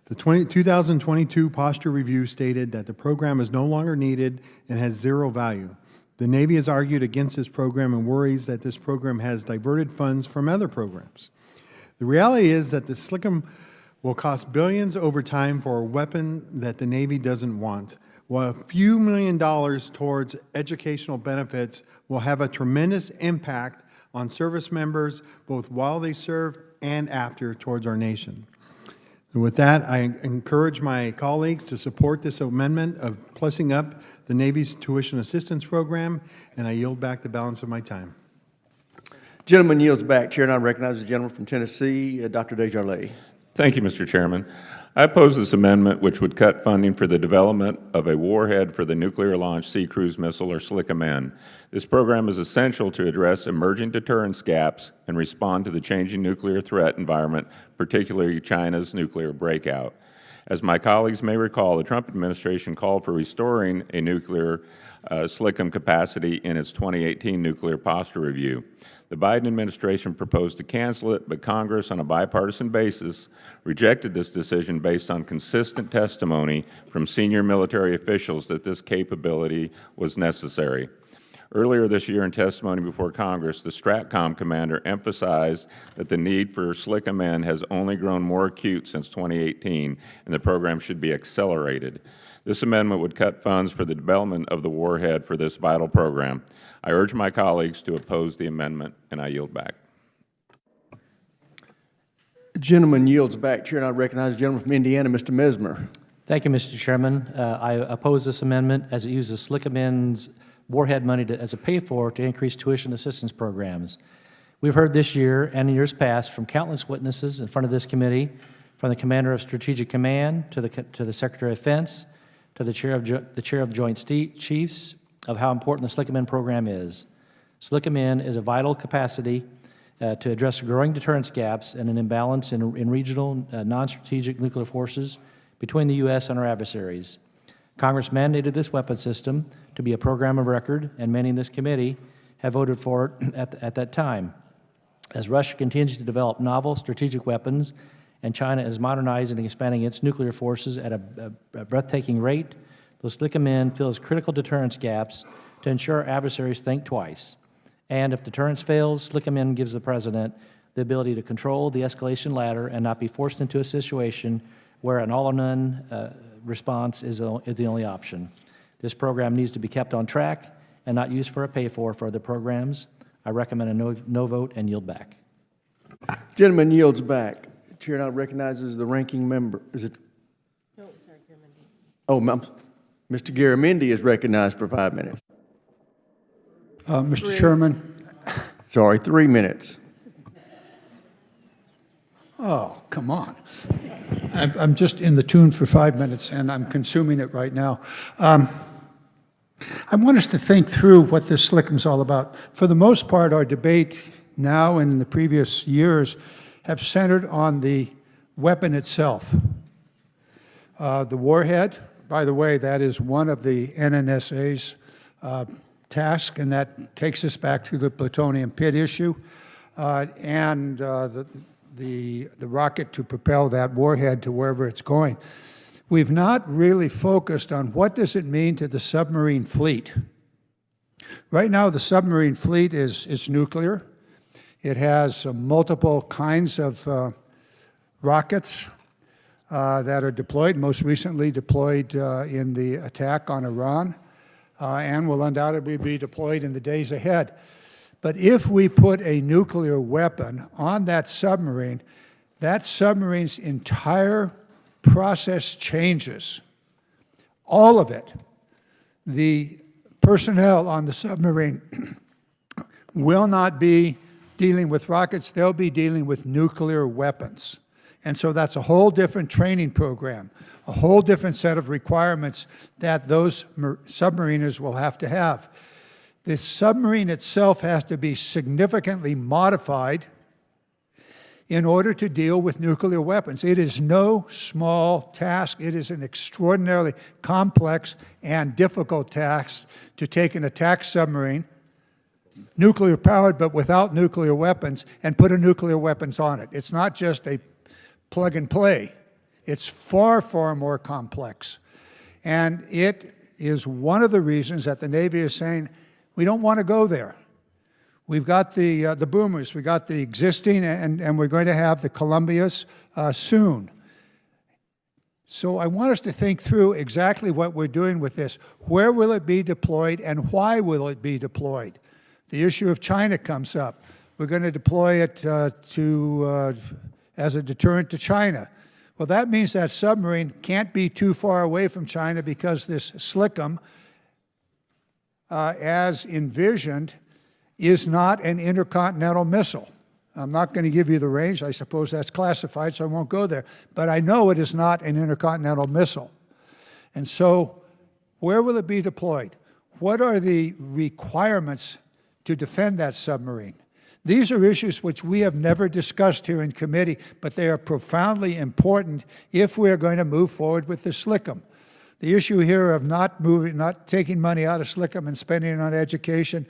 The 2022 posture review stated that the program is no longer needed and has zero value. The Navy has argued against this program and worries that this program has diverted funds from other programs. The reality is that the SLCM will cost billions over time for a weapon that the Navy doesn't want, while a few $1,000,000 towards educational benefits will have a tremendous impact on service members both while they serve and after towards our nation. And with that, I encourage my colleagues to support this amendment of plussing up the Navy's tuition assistance program, and I yield back the balance of my time. Gentleman yields back. Chair, and I recognize the gentleman from Tennessee, Dr. Desjardins. Thank you, Mr. Chairman. I oppose this amendment, which would cut funding for the development of a warhead for the Nuclear Launched Sea Cruise Missile, or SLCM. This program is essential to address emerging deterrence gaps and respond to the changing nuclear threat environment, particularly China's nuclear breakout. As my colleagues may recall, the Trump administration called for restoring a nuclear SLCM capacity in its 2018 nuclear posture review. The Biden administration proposed to cancel it, but Congress, on a bipartisan basis, rejected this decision based on consistent testimony from senior military officials that this capability was necessary. Earlier this year in testimony before Congress, the STRATCOM commander emphasized that the need for SLCM has only grown more acute since 2018, and the program should be accelerated. This amendment would cut funds for the development of the warhead for this vital program. I urge my colleagues to oppose the amendment, and I yield back. Gentleman yields back. Chair, and I recognize the gentleman from Indiana, Mr. Mesmer. Thank you, Mr. Chairman. I oppose this amendment as it uses SLCM's warhead money as a pay-for to increase tuition assistance programs. We've heard this year and in years past from countless witnesses in front of this committee, from the Commander of Strategic Command to the Secretary of Defense to the Chair of Joint Chiefs, of how important the SLCM program is. SLCM is a vital capacity to address growing deterrence gaps and an imbalance in regional non-strategic nuclear forces between the U.S. and our adversaries. Congress mandated this weapon system to be a program of record, and many in this committee have voted for it at that time. As Russia continues to develop novel strategic weapons and China is modernizing and expanding its nuclear forces at a breathtaking rate, the SLCM fills critical deterrence gaps to ensure our adversaries think twice. And if deterrence fails, SLCM gives the President the ability to control the escalation ladder and not be forced into a situation where an all-or-none response is the only option. This program needs to be kept on track and not used for a pay-for other programs. I recommend a no vote and yield back. Gentleman yields back. Chair now recognizes the ranking member. Is it? No, sorry, Garamendi. Oh, Mr. Garamendi is recognized for 5 minutes. Mr. Chairman. Sorry, 3 minutes. Oh, come on. I'm just in the tune for 5 minutes, and I'm consuming it right now. I want us to think through what this SLCM is all about. For the most part, our debate now and in the previous years have centered on the weapon itself. The warhead, by the way, that is one of the NNSA's tasks, and that takes us back to the plutonium pit issue, and the rocket to propel that warhead to wherever it's going. We've not really focused on what does it mean to the submarine fleet. Right now, the submarine fleet is nuclear. It has multiple kinds of rockets that are deployed, most recently deployed in the attack on Iran, and will undoubtedly be deployed in the days ahead. But if we put a nuclear weapon on that submarine's entire process changes. All of it. The personnel on the submarine will not be dealing with rockets, they'll be dealing with nuclear weapons. And so that's a whole different training program, a whole different set of requirements that those submariners will have to have. The submarine itself has to be significantly modified. in order to deal with nuclear weapons. It is no small task. It is an extraordinarily complex and difficult task to take an attack submarine, nuclear-powered but without nuclear weapons, and put a nuclear weapons on it. It's not just a plug and play. It's far, far more complex. And it is one of the reasons that the Navy is saying, we don't want to go there. We've got the boomers, we got the existing, and we're going to have the Columbias soon. So I want us to think through exactly what we're doing with this. Where will it be deployed, and why will it be deployed? The issue of China comes up. We're going to deploy it as a deterrent to China. Well, that means that submarine can't be too far away from China because this SLICM, as envisioned, is not an intercontinental missile. I'm not going to give you the range. I suppose that's classified, so I won't go there. But I know it is not an intercontinental missile. And so where will it be deployed? What are the requirements to defend that submarine? These are issues which we have never discussed here in committee, but they are profoundly important if we are going to move forward with the SLICM. The issue here of not taking money out of SLICM and spending it on education,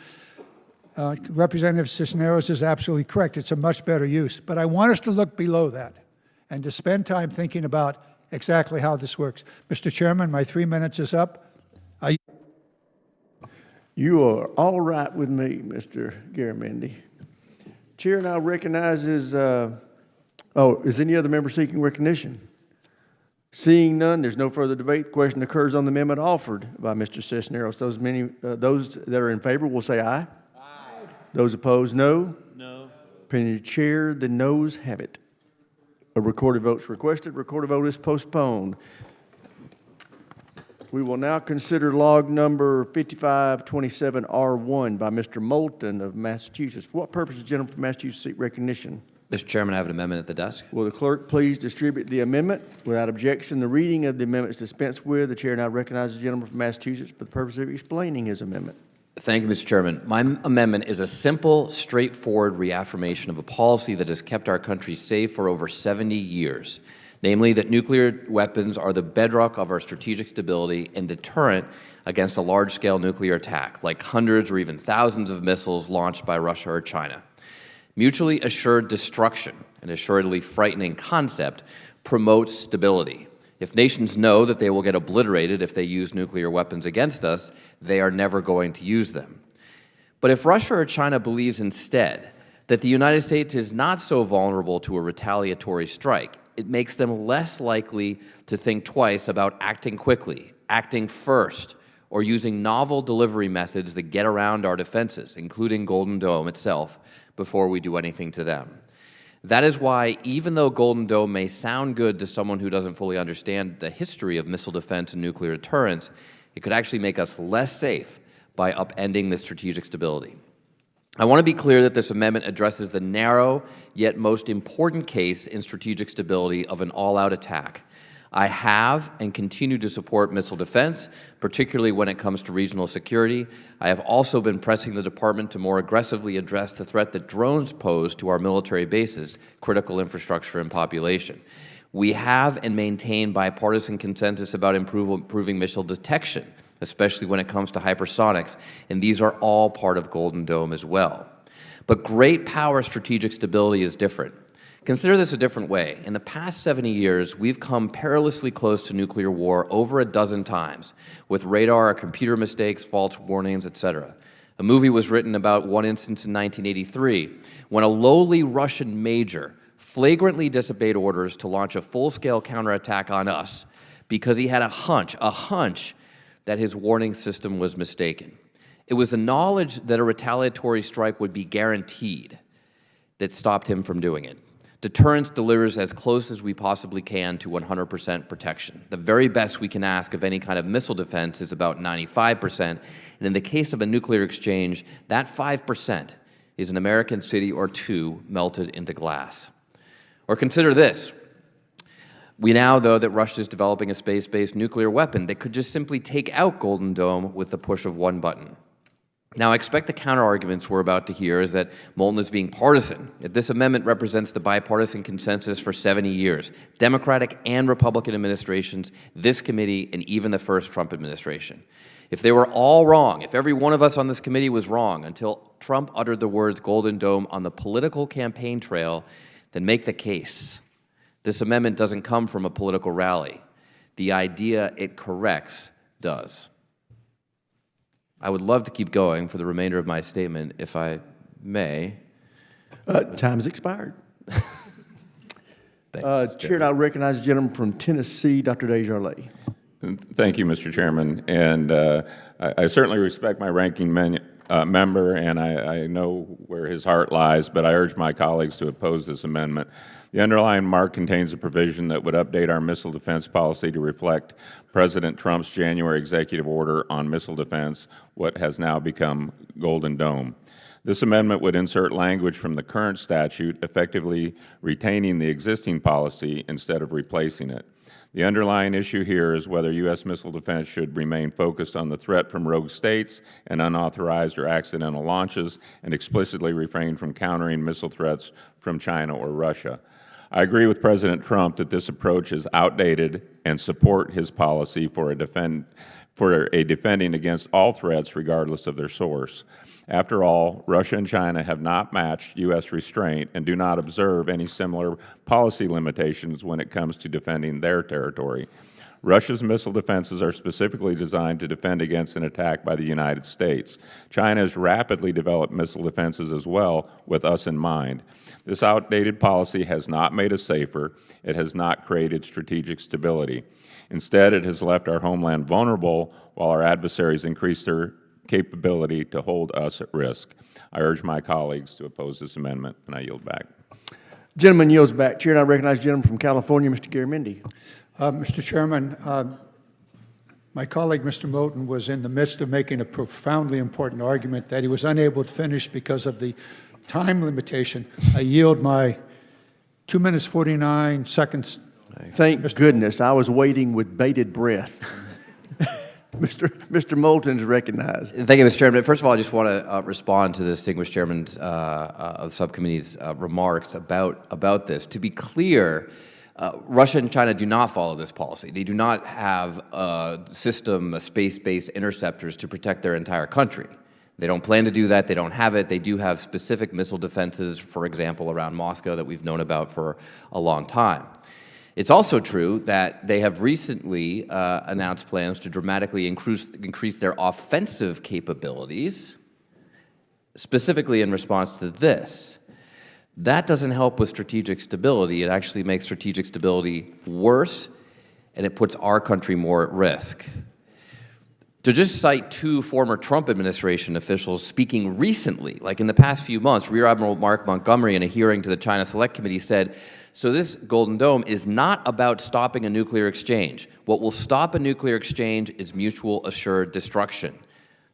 Representative Cisneros is absolutely correct. It's a much better use. But I want us to look below that and to spend time thinking about exactly how this works. Mr. Chairman, my 3 minutes is up. You are all right with me, Mr. Garamendi. Chair now recognizes, is any other member seeking recognition? Seeing none, there's no further debate. The question occurs on the amendment offered by Mr. Cisneros. Those that are in favor will say aye. Those opposed, no. No. Opinion of the chair, the noes have it. A recorded vote is requested. Recorded vote is postponed. We will now consider log number 5527R1 by Mr. Moulton of Massachusetts. For what purpose does the gentleman from Massachusetts seek recognition? Mr. Chairman, I have an amendment at the desk. Will the clerk please distribute the amendment? Without objection, the reading of the amendment is dispensed with. The chair now recognizes the gentleman from Massachusetts for the purpose of explaining his amendment. Thank you, Mr. Chairman. My amendment is a simple, straightforward reaffirmation of a policy that has kept our country safe for over 70 years, namely that nuclear weapons are the bedrock of our strategic stability and deterrent against a large-scale nuclear attack, like hundreds or even thousands of missiles launched by Russia or China. Mutually assured destruction, an assuredly frightening concept, promotes stability. If nations know that they will get obliterated if they use nuclear weapons against us, they are never going to use them. But if Russia or China believes instead that the United States is not so vulnerable to a retaliatory strike, it makes them less likely to think twice about acting quickly, acting first, or using novel delivery methods that get around our defenses, including Golden Dome itself, before we do anything to them. That is why, even though Golden Dome may sound good to someone who doesn't fully understand the history of missile defense and nuclear deterrence, it could actually make us less safe by upending this strategic stability. I want to be clear that this amendment addresses the narrow yet most important case in strategic stability of an all-out attack. I have and continue to support missile defense, particularly when it comes to regional security. I have also been pressing the department to more aggressively address the threat that drones pose to our military bases, critical infrastructure, and population. We have and maintain bipartisan consensus about improving missile detection, especially when it comes to hypersonics, and these are all part of Golden Dome as well. But great power strategic stability is different. Consider this a different way. In the past 70 years, we've come perilously close to nuclear war over a dozen times, with radar or computer mistakes, false warnings, etc. A movie was written about one instance in 1983, when a lowly Russian major flagrantly disobeyed orders to launch a full-scale counterattack on us because he had a hunch that his warning system was mistaken. It was the knowledge that a retaliatory strike would be guaranteed that stopped him from doing it. Deterrence delivers as close as we possibly can to 100% protection. The very best we can ask of any kind of missile defense is about 95%, and in the case of a nuclear exchange, that 5% is an American city or two melted into glass. Or consider this. We now know that Russia is developing a space-based nuclear weapon that could just simply take out Golden Dome with the push of one button. Now, I expect the counter-arguments we're about to hear is that Moulton is being partisan. Yet this amendment represents the bipartisan consensus for 70 years, Democratic and Republican administrations, this committee, and even the first Trump administration. If they were all wrong, if every one of us on this committee was wrong until Trump uttered the words Golden Dome on the political campaign trail, then make the case. This amendment doesn't come from a political rally. The idea it corrects does. I would love to keep going for the remainder of my statement, if I may. Time's expired. Chair, and I recognize the gentleman from Tennessee, Dr. Desjardins. Thank you, Mr. Chairman. And I certainly respect my ranking member, and I know where his heart lies, but I urge my colleagues to oppose this amendment. The underlying mark contains a provision that would update our missile defense policy to reflect President Trump's January executive order on missile defense, what has now become Golden Dome. This amendment would insert language from the current statute, effectively retaining the existing policy instead of replacing it. The underlying issue here is whether U.S. missile defense should remain focused on the threat from rogue states and unauthorized or accidental launches and explicitly refrain from countering missile threats from China or Russia. I agree with President Trump that this approach is outdated and support his policy for a defending against all threats regardless of their source. After all, Russia and China have not matched U.S. restraint and do not observe any similar policy limitations when it comes to defending their territory. Russia's missile defenses are specifically designed to defend against an attack by the United States. China has rapidly developed missile defenses as well, with us in mind. This outdated policy has not made us safer. It has not created strategic stability. Instead, it has left our homeland vulnerable while our adversaries increase their capability to hold us at risk. I urge my colleagues to oppose this amendment, and I yield back. Gentleman yields back. Chair, and I recognize the gentleman from California, Mr. Garamendi. Mr. Chairman, my colleague, Mr. Moulton, was in the midst of making a profoundly important argument that he was unable to finish because of the time limitation. I yield my 2 minutes, 49 seconds. Thank goodness. I was waiting with bated breath. Mr. Moulton is recognized. Thank you, Mr. Chairman. First of all, I just want to respond to the distinguished chairman of the subcommittee's remarks about this. To be clear, Russia and China do not follow this policy. They do not have a system of space-based interceptors to protect their entire country. They don't plan to do that. They don't have it. They do have specific missile defenses, for example, around Moscow that we've known about for a long time. It's also true that they have recently announced plans to dramatically increase their offensive capabilities, specifically in response to this. That doesn't help with strategic stability. It actually makes strategic stability worse, and it puts our country more at risk. To just cite two former Trump administration officials speaking recently, like in the past few months, Rear Admiral Mark Montgomery in a hearing to the China Select Committee said, so this Golden Dome is not about stopping a nuclear exchange. What will stop a nuclear exchange is mutual assured destruction.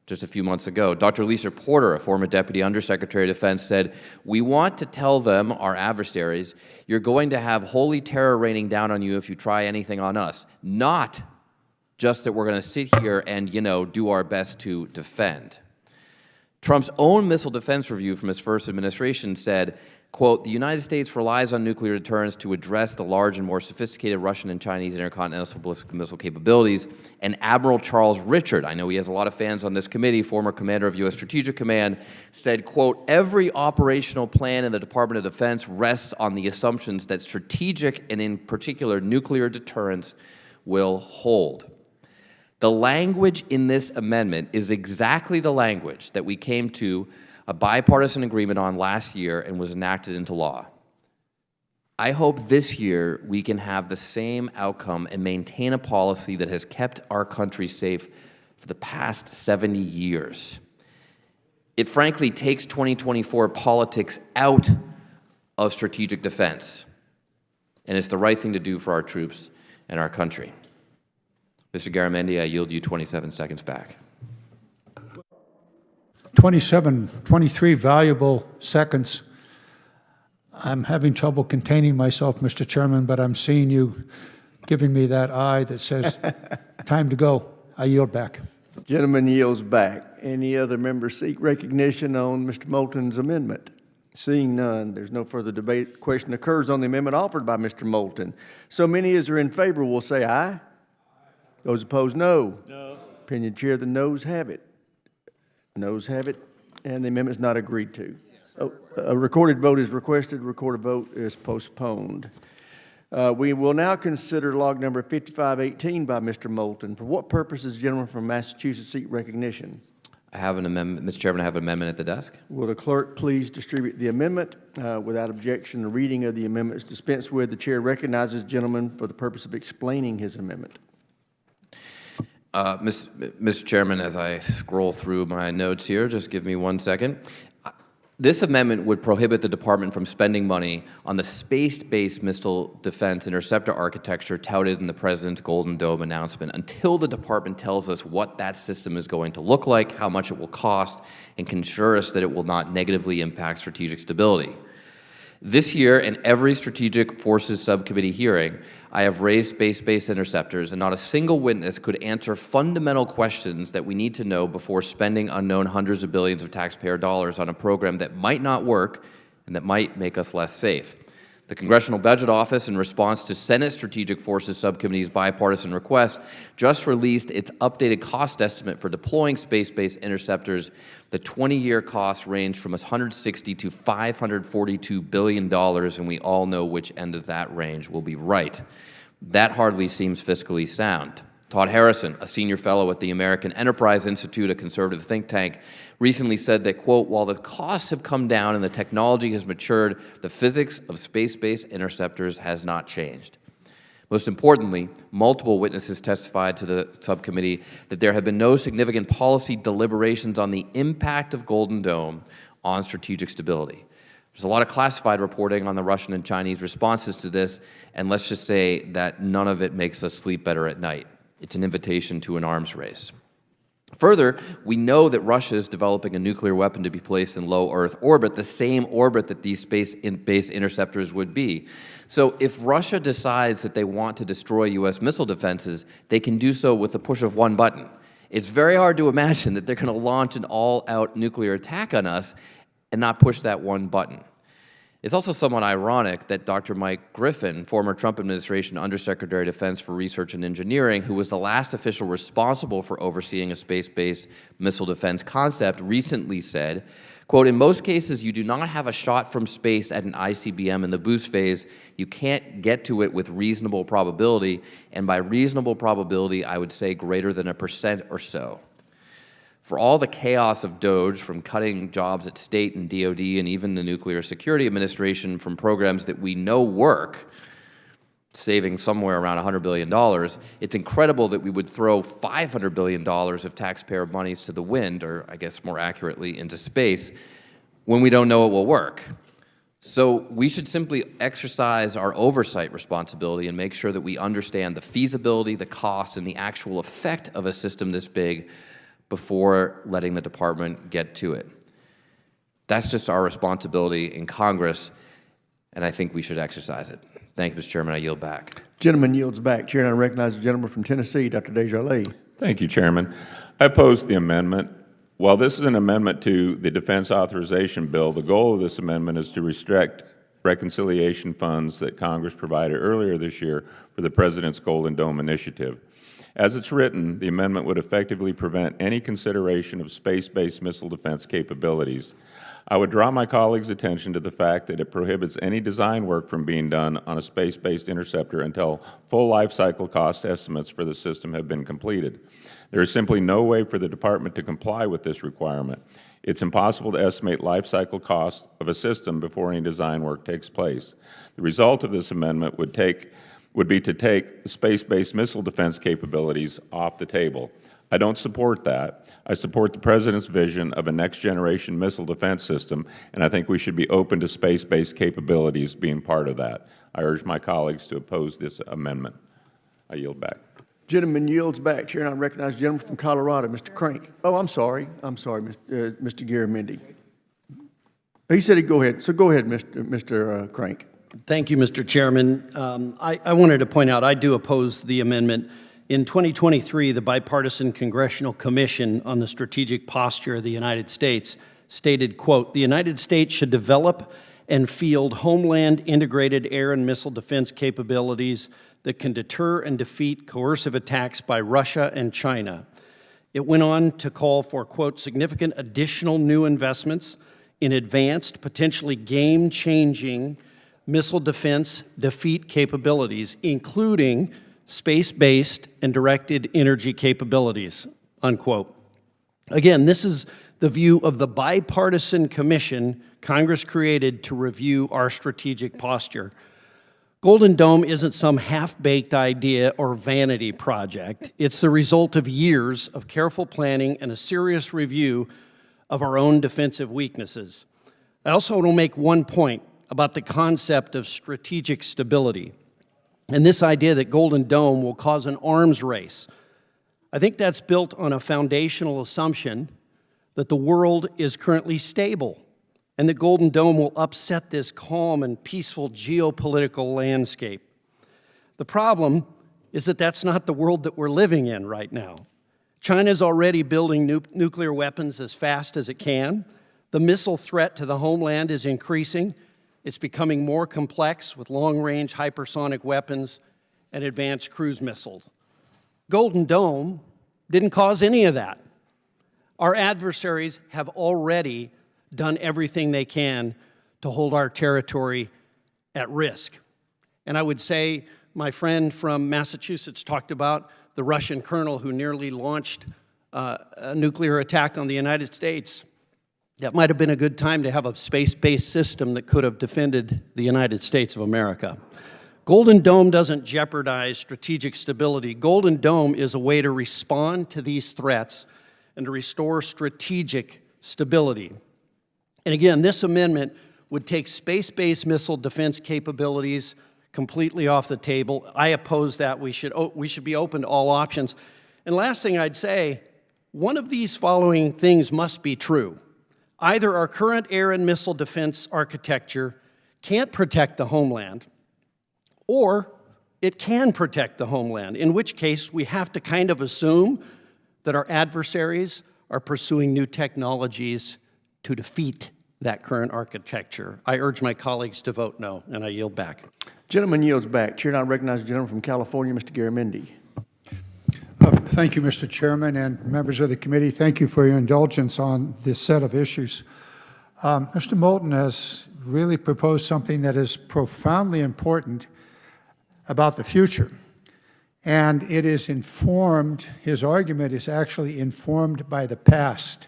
Just a few months ago, Dr. Lisa Porter, a former Deputy Undersecretary of Defense, said, we want to tell them, our adversaries, you're going to have holy terror raining down on you if you try anything on us, not just that we're going to sit here and, do our best to defend. Trump's own missile defense review from his first administration said, quote, the United States relies on nuclear deterrence to address the large and more sophisticated Russian and Chinese intercontinental ballistic missile capabilities. And Admiral Charles Richard, I know he has a lot of fans on this committee, former commander of U.S. Strategic Command, said, quote, every operational plan in the Department of Defense rests on the assumptions that strategic and in particular nuclear deterrence will hold. The language in this amendment is exactly the language that we came to a bipartisan agreement on last year and was enacted into law. I hope this year we can have the same outcome and maintain a policy that has kept our country safe for the past 70 years. It frankly takes 2024 politics out of strategic defense, and it's the right thing to do for our troops and our country. Mr. Garamendi, I yield you 27 seconds back. 23 valuable seconds. I'm having trouble containing myself, Mr. Chairman, but I'm seeing you giving me that eye that says, time to go. I yield back. Gentleman yields back. Any other members seek recognition on Mr. Moulton's amendment? Seeing none, there's no further debate. Question occurs on the amendment offered by Mr. Moulton. So many as are in favor will say aye. Those opposed, no. No. Opinion chair, the noes have it. Noes have it, and the amendment's not agreed to. A recorded vote is requested. Recorded vote is postponed. We will now consider log number 5518 by Mr. Moulton. For what purpose does the gentleman from Massachusetts seek recognition? I have an amendment, Mr. Chairman, I have an amendment at the desk. Will the clerk please distribute the amendment? Without objection, the reading of the amendment is dispensed with. The chair recognizes the gentleman for the purpose of explaining his amendment. Mr. Chairman, as I scroll through my notes here, just give me 1 second. This amendment would prohibit the department from spending money on the space-based missile defense interceptor architecture touted in the President's Golden Dome announcement until the department tells us what that system is going to look like, how much it will cost, and can assure us that it will not negatively impact strategic stability. This year, in every Strategic Forces Subcommittee hearing, I have raised space-based interceptors, and not a single witness could answer fundamental questions that we need to know before spending unknown hundreds of billions of taxpayer dollars on a program that might not work and that might make us less safe. The Congressional Budget Office, in response to Senate Strategic Forces Subcommittee's bipartisan request, just released its updated cost estimate for deploying space-based interceptors. The 20-year costs range from $160 to $542 billion, and we all know which end of that range will be right. That hardly seems fiscally sound. Todd Harrison, a senior fellow at the American Enterprise Institute, a conservative think tank, recently said that, quote, while the costs have come down and the technology has matured, the physics of space-based interceptors has not changed. Most importantly, multiple witnesses testified to the subcommittee that there have been no significant policy deliberations on the impact of Golden Dome on strategic stability. There's a lot of classified reporting on the Russian and Chinese responses to this, and let's just say that none of it makes us sleep better at night. It's an invitation to an arms race. Further, we know that Russia is developing a nuclear weapon to be placed in low Earth orbit, the same orbit that these space-based interceptors would be. So if Russia decides that they want to destroy U.S. missile defenses, they can do so with the push of one button. It's very hard to imagine that they're going to launch an all-out nuclear attack on us and not push that one button. It's also somewhat ironic that Dr. Mike Griffin, former Trump administration Undersecretary of Defense for Research and Engineering, who was the last official responsible for overseeing a space-based missile defense concept, recently said, quote, in most cases, you do not have a shot from space at an ICBM in the boost phase. You can't get to it with reasonable probability, and by reasonable probability, I would say greater than 1% or so. For all the chaos of DOGE, from cutting jobs at state and DOD and even the Nuclear Security Administration from programs that we know work, saving somewhere around $100 billion, it's incredible that we would throw $500 billion of taxpayer monies to the wind, or I guess more accurately, into space, when we don't know it will work. So we should simply exercise our oversight responsibility and make sure that we understand the feasibility, the cost, and the actual effect of a system this big before letting the department get to it. That's just our responsibility in Congress, and I think we should exercise it. Thank you, Mr. Chairman. I yield back. Gentleman yields back. Chair, I recognize the gentleman from Tennessee, Dr. Desjardins. Thank you, Chairman. I oppose the amendment. While this is an amendment to the Defense Authorization Bill, the goal of this amendment is to restrict reconciliation funds that Congress provided earlier this year for the President's Golden Dome initiative. As it's written, the amendment would effectively prevent any consideration of space-based missile defense capabilities. I would draw my colleagues' attention to the fact that it prohibits any design work from being done on a space-based interceptor until full life cycle cost estimates for the system have been completed. There is simply no way for the Department to comply with this requirement. It's impossible to estimate life cycle costs of a system before any design work takes place. The result of this amendment would be to take space-based missile defense capabilities off the table. I don't support that. I support the President's vision of a next-generation missile defense system, and I think we should be open to space-based capabilities being part of that. I urge my colleagues to oppose this amendment. I yield back. Gentleman yields back. Chair, and I recognize the gentleman from Colorado, Mr. Crank. Oh, I'm sorry, Mr. Garamendi. He said he'd go ahead, so go ahead, Mr. Crank. Thank you, Mr. Chairman. I wanted to point out I do oppose the amendment In 2023, the Bipartisan Congressional Commission on the Strategic Posture of the United States stated, quote, "The United States should develop and field homeland integrated air and missile defense capabilities that can deter and defeat coercive attacks by Russia and China." It went on to call for, quote, "significant additional new investments in advanced, potentially game-changing missile defense defeat capabilities, including space-based and directed energy capabilities," unquote. Again, this is the view of the bipartisan commission Congress created to review our strategic posture. Golden Dome isn't some half-baked idea or vanity project. It's the result of years of careful planning and a serious review of our own defensive weaknesses. I also want to make one point about the concept of strategic stability and this idea that Golden Dome will cause an arms race. I think that's built on a foundational assumption that the world is currently stable and that Golden Dome will upset this calm and peaceful geopolitical landscape. The problem is that that's not the world that we're living in right now. China's already building nuclear weapons as fast as it can. The missile threat to the homeland is increasing. It's becoming more complex with long-range hypersonic weapons and advanced cruise missiles. Golden Dome didn't cause any of that. Our adversaries have already done everything they can to hold our territory at risk. And I would say my friend from Massachusetts talked about the Russian colonel who nearly launched a nuclear attack on the United States. That might have been a good time to have a space-based system that could have defended the United States of America. Golden Dome doesn't jeopardize strategic stability. Golden Dome is a way to respond to these threats and to restore strategic stability. And again, this amendment would take space-based missile defense capabilities completely off the table. I oppose that. We should be open to all options. And last thing I'd say, one of these following things must be true. Either our current air and missile defense architecture can't protect the homeland, or it can protect the homeland, in which case we have to kind of assume that our adversaries are pursuing new technologies to defeat that current architecture. I urge my colleagues to vote no, and I yield back. Gentleman yields back. Chair now recognizes the gentleman from California, Mr. Garamendi. Thank you, Mr. Chairman, and members of the committee. Thank you for your indulgence on this set of issues. Mr. Moulton has really proposed something that is profoundly important about the future. And it is informed, his argument is actually informed by the past.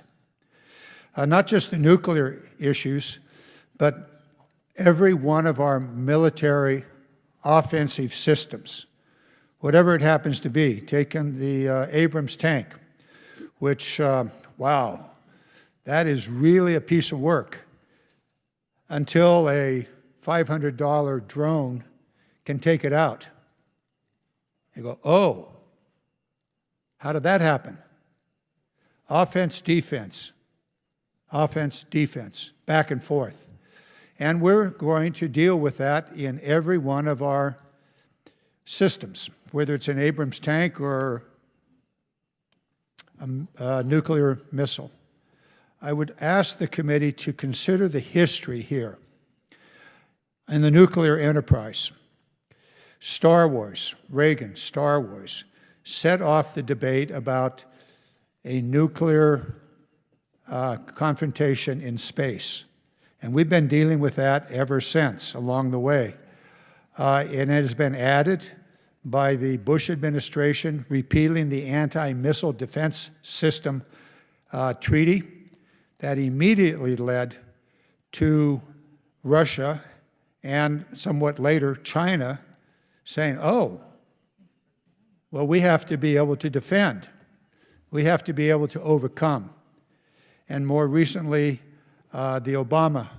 Not just the nuclear issues, but every one of our military offensive systems, whatever it happens to be. Taking the Abrams tank, which, wow, that is really a piece of work until a $500 drone can take it out. You go, oh, how did that happen? Offense, defense, back and forth. And we're going to deal with that in every one of our systems, whether it's an Abrams tank or a nuclear missile. I would ask the committee to consider the history here in the nuclear enterprise. Star Wars, Reagan, Star Wars, set off the debate about a nuclear confrontation in space. And we've been dealing with that ever since along the way. And it has been added by the Bush administration repealing the Anti-Missile Defense System treaty that immediately led to Russia and somewhat later China saying, oh, well, we have to be able to defend. We have to be able to overcome. And more recently, the Obama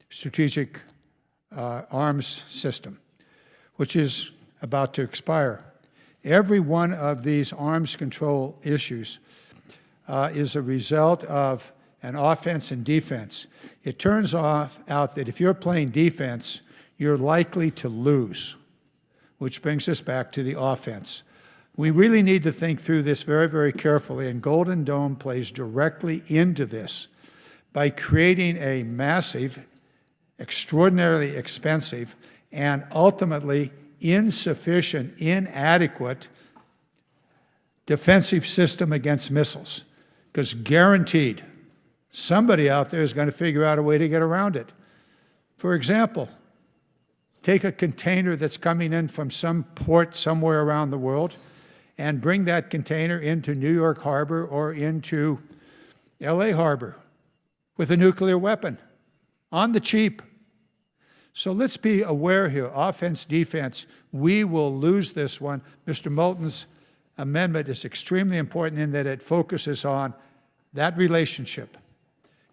Strategic Arms System, which is about to expire. Every one of these arms control issues is a result of an offense and defense. It turns out that if you're playing defense, you're likely to lose, which brings us back to the offense. We really need to think through this very, very carefully, and Golden Dome plays directly into this by creating a massive, extraordinarily expensive, and ultimately insufficient, inadequate defensive system against missiles. Because guaranteed, somebody out there is going to figure out a way to get around it. For example, take a container that's coming in from some port somewhere around the world and bring that container into New York Harbor or into LA Harbor with a nuclear weapon on the cheap. So let's be aware here, offense, defense, we will lose this one. Mr. Moulton's amendment is extremely important in that it focuses on that relationship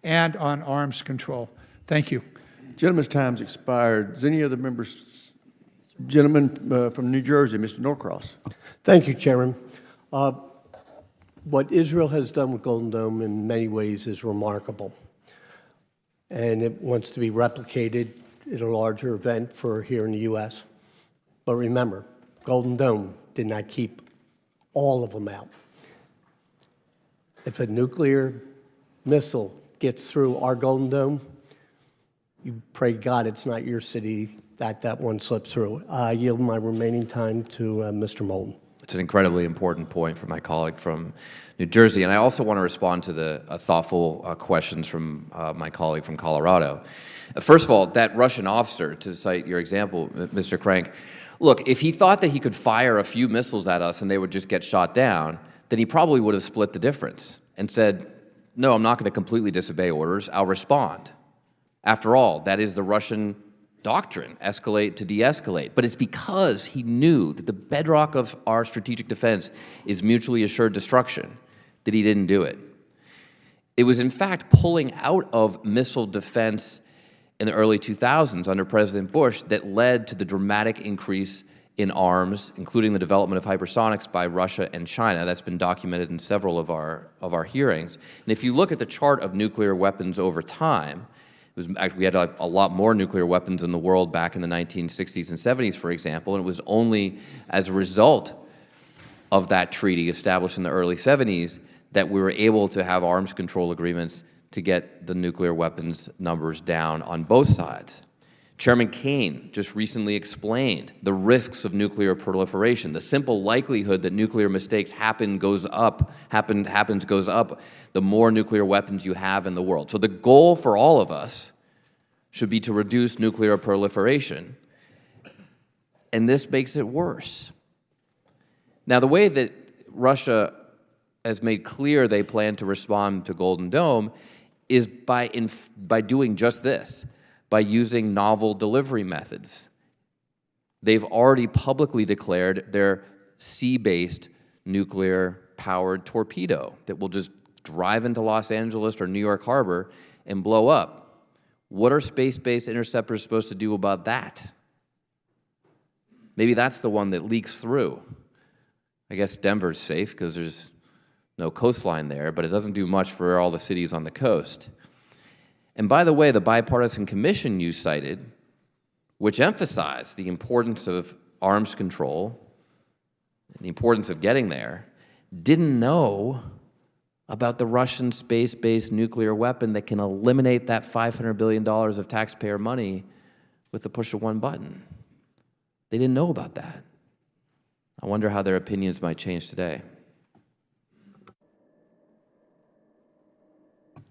and on arms control. Thank you. Gentleman's time's expired. Does any other members, gentleman from New Jersey, Mr. Norcross? Thank you, Chairman. What Israel has done with Golden Dome in many ways is remarkable, and it wants to be replicated at a larger event for here in the U.S. But remember, Golden Dome did not keep all of them out. If a nuclear missile gets through our Golden Dome, you pray God it's not your city that one slips through. I yield my remaining time to Mr. Moulton. It's an incredibly important point for my colleague from New Jersey. And I also want to respond to the thoughtful questions from my colleague from Colorado. First of all, that Russian officer, to cite your example, Mr. Crank, look, if he thought that he could fire a few missiles at us and they would just get shot down, then he probably would have split the difference and said, no, I'm not going to completely disobey orders, I'll respond. After all, that is the Russian doctrine, escalate to de-escalate. But it's because he knew that the bedrock of our strategic defense is mutually assured destruction that he didn't do it. It was in fact pulling out of missile defense in the early 2000s under President Bush that led to the dramatic increase in arms, including the development of hypersonics by Russia and China. That's been documented in several of our hearings. And if you look at the chart of nuclear weapons over time, we had a lot more nuclear weapons in the world back in the 1960s and 70s, for example, and it was only as a result of that treaty established in the early 70s that we were able to have arms control agreements to get the nuclear weapons numbers down on both sides. Chairman Kaine just recently explained the risks of nuclear proliferation. The simple likelihood that nuclear mistakes goes up, the more nuclear weapons you have in the world. So the goal for all of us should be to reduce nuclear proliferation, and this makes it worse. Now, the way that Russia has made clear they plan to respond to Golden Dome is by doing just this, by using novel delivery methods. They've already publicly declared their sea-based nuclear-powered torpedo that will just drive into Los Angeles or New York Harbor and blow up. What are space-based interceptors supposed to do about that? Maybe that's the one that leaks through. I guess Denver's safe because there's no coastline there, but it doesn't do much for all the cities on the coast. And by the way, the bipartisan commission you cited, which emphasized the importance of arms control, the importance of getting there, didn't know about the Russian space-based nuclear weapon that can eliminate that $500 billion of taxpayer money with the push of one button. They didn't know about that. I wonder how their opinions might change today.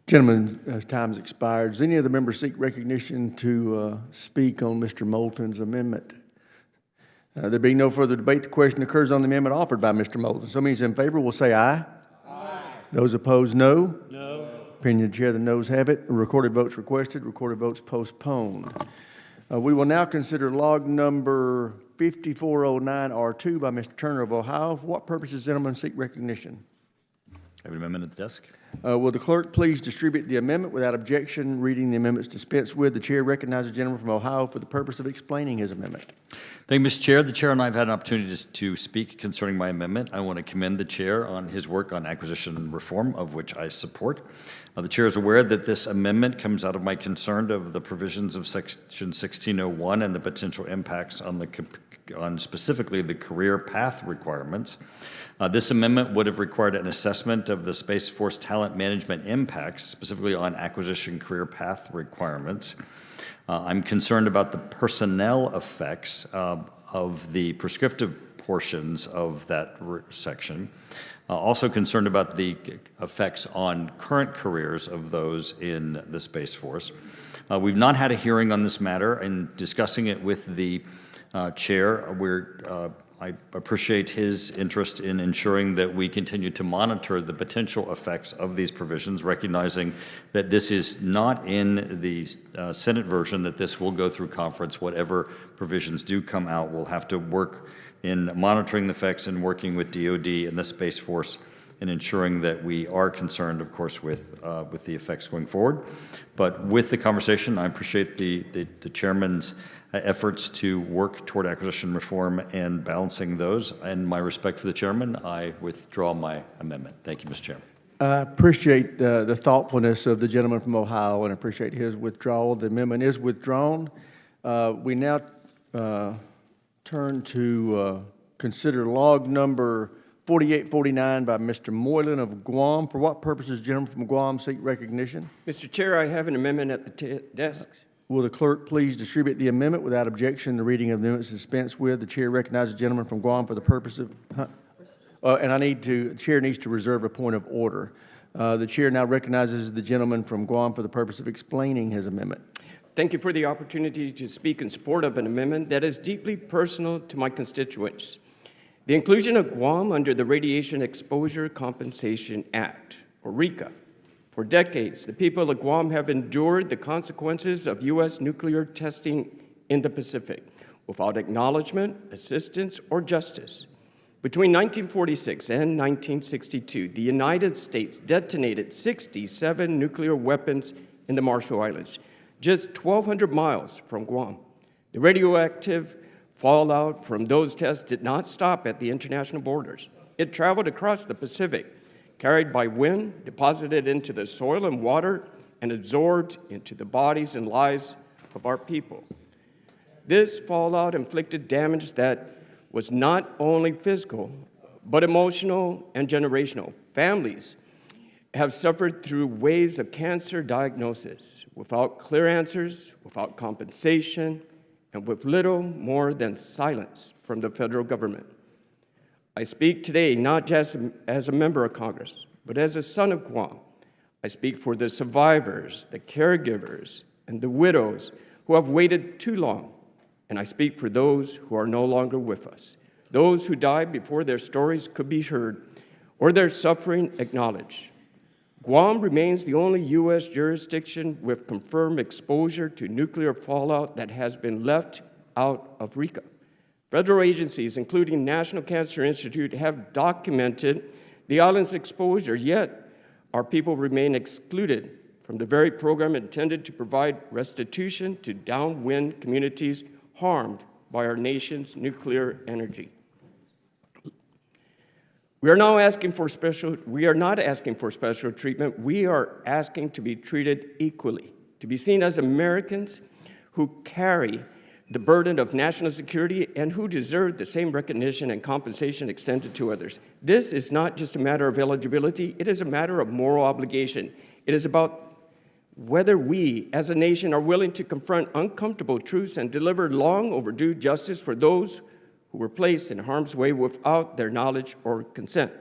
Gentleman's time has expired. Does any of the members seek recognition to speak on Mr. Moulton's amendment? There being no further debate, the question occurs on the amendment offered by Mr. Moulton. So means in favor will say aye. Aye. Those opposed, no. No. Opinion of the chair, the noes have it. Recorded votes requested, recorded votes postponed. We will now consider log number 5409R2 by Mr. Turner of Ohio. For what purposes, gentlemen, seek recognition? I have an amendment at the desk. Will the clerk please distribute the amendment without objection? Reading the amendments dispensed with. The chair recognizes the gentleman from Ohio for the purpose of explaining his amendment. Thank you, Mr. Chair. The chair and I have had an opportunity to speak concerning my amendment. I want to commend the chair on his work on acquisition reform, of which I support. The chair is aware that this amendment comes out of my concern of the provisions of Section 1601 and the potential impacts on the on specifically the career path requirements. This amendment would have required an assessment of the Space Force talent management impacts, specifically on acquisition career path requirements. I'm concerned about the personnel effects of the prescriptive portions of that section. Also concerned about the effects on current careers of those in the Space Force. We've not had a hearing on this matter. In discussing it with the chair, I appreciate his interest in ensuring that we continue to monitor the potential effects of these provisions, recognizing that this is not in the Senate version, that this will go through conference. Whatever provisions do come out, we'll have to work in monitoring the effects and working with DOD and the Space Force and ensuring that we are concerned, of course, with the effects going forward. But with the conversation, I appreciate the chairman's efforts to work toward acquisition reform and balancing those. And my respect for the chairman, I withdraw my amendment. Thank you, Mr. Chairman. I appreciate the thoughtfulness of the gentleman from Ohio and appreciate his withdrawal. The amendment is withdrawn. We now turn to consider log number 4849 by Mr. Moylan of Guam. For what purpose does the gentleman from Guam seek recognition? Mr. Chair, I have an amendment at the desk. Will the clerk please distribute the amendment without objection? The reading of the amendment is dispensed with. The chair recognizes the gentleman from Guam for the purpose of, the chair needs to reserve a point of order. The chair now recognizes the gentleman from Guam for the purpose of explaining his amendment. Thank you for the opportunity to speak in support of an amendment that is deeply personal to my constituents. The inclusion of Guam under the Radiation Exposure Compensation Act, or RECA. For decades, the people of Guam have endured the consequences of U.S. nuclear testing in the Pacific without acknowledgement, assistance, or justice. Between 1946 and 1962, the United States detonated 67 nuclear weapons in the Marshall Islands, just 1,200 miles from Guam. The radioactive fallout from those tests did not stop at the international borders. It traveled across the Pacific, carried by wind, deposited into the soil and water, and absorbed into the bodies and lives of our people. This fallout inflicted damage that was not only physical, but emotional and generational. Families have suffered through waves of cancer diagnosis without clear answers, without compensation, and with little more than silence from the federal government. I speak today not just as a member of Congress, but as a son of Guam. I speak for the survivors, the caregivers, and the widows who have waited too long. And I speak for those who are no longer with us, those who died before their stories could be heard or their suffering acknowledged. Guam remains the only U.S. jurisdiction with confirmed exposure to nuclear fallout that has been left out of RECA. Federal agencies, including National Cancer Institute, have documented the island's exposure, yet our people remain excluded from the very program intended to provide restitution to downwind communities harmed by our nation's nuclear energy. We are not asking for special treatment. We are asking to be treated equally, to be seen as Americans who carry the burden of national security and who deserve the same recognition and compensation extended to others. This is not just a matter of eligibility, it is a matter of moral obligation. It is about whether we as a nation are willing to confront uncomfortable truths and deliver long overdue justice for those who were placed in harm's way without their knowledge or consent.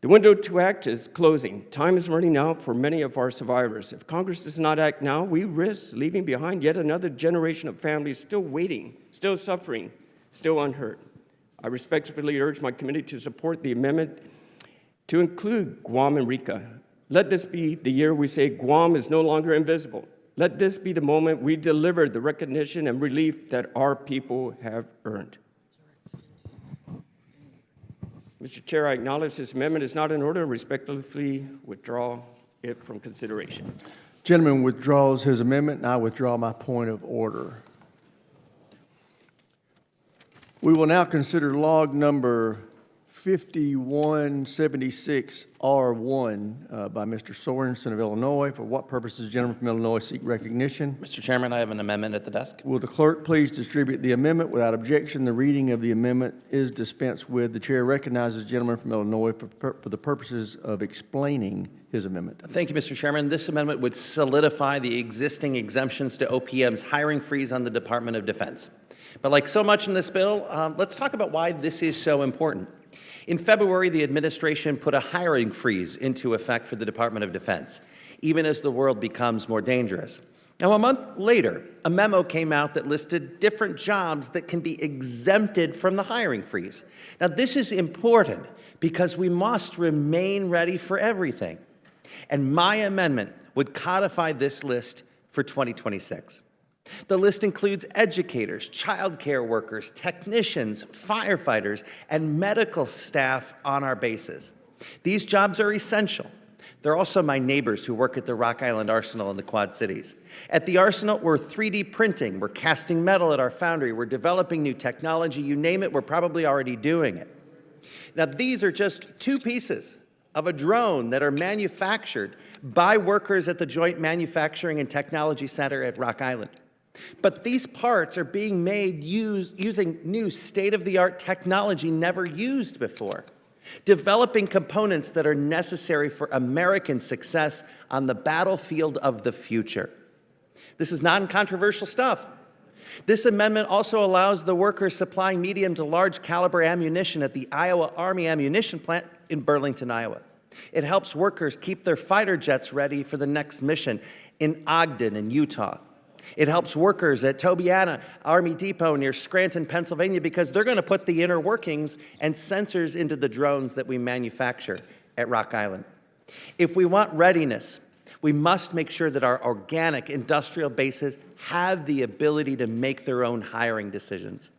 The window to act is closing. Time is running out for many of our survivors. If Congress does not act now, we risk leaving behind yet another generation of families still waiting, still suffering, still unheard. I respectfully urge my committee to support the amendment to include Guam and RECA. Let this be the year we say Guam is no longer invisible. Let this be the moment we deliver the recognition and relief that our people have earned. Mr. Chair, I acknowledge this amendment is not in order and respectfully withdraw it from consideration. Gentleman withdraws his amendment, and I withdraw my point of order. We will now consider log number 5176R1 by Mr. Sorensen of Illinois. For what purposes the gentleman from Illinois seek recognition? Mr. Chairman, I have an amendment at the desk. Will the clerk please distribute the amendment? Without objection, the reading of the amendment is dispensed with. The chair recognizes the gentleman from Illinois for the purposes of explaining his amendment. Thank you, Mr. Chairman. This amendment would solidify the existing exemptions to OPM's hiring freeze on the Department of Defense. But like so much in this bill, let's talk about why this is so important. In February, the administration put a hiring freeze into effect for the Department of Defense, even as the world becomes more dangerous. Now, a month later, a memo came out that listed different jobs that can be exempted from the hiring freeze. Now, this is important because we must remain ready for everything. And my amendment would codify this list for 2026. The list includes educators, child care workers, technicians, firefighters, and medical staff on our bases. These jobs are essential. They're also my neighbors who work at the Rock Island Arsenal in the Quad Cities. At the Arsenal, we're 3D printing, we're casting metal at our foundry, we're developing new technology, you name it, we're probably already doing it. Now, these are just two pieces of a drone that are manufactured by workers at the Joint Manufacturing and Technology Center at Rock Island. But these parts are being made using new state-of-the-art technology never used before, developing components that are necessary for American success on the battlefield of the future. This is non-controversial stuff. This amendment also allows the workers supplying medium to large caliber ammunition at the Iowa Army Ammunition Plant in Burlington, Iowa. It helps workers keep their fighter jets ready for the next mission in Ogden in Utah. It helps workers at Tobiana Army Depot near Scranton, Pennsylvania, because they're going to put the inner workings and sensors into the drones that we manufacture at Rock Island. If we want readiness, we must make sure that our organic industrial bases have the ability to make their own hiring decisions.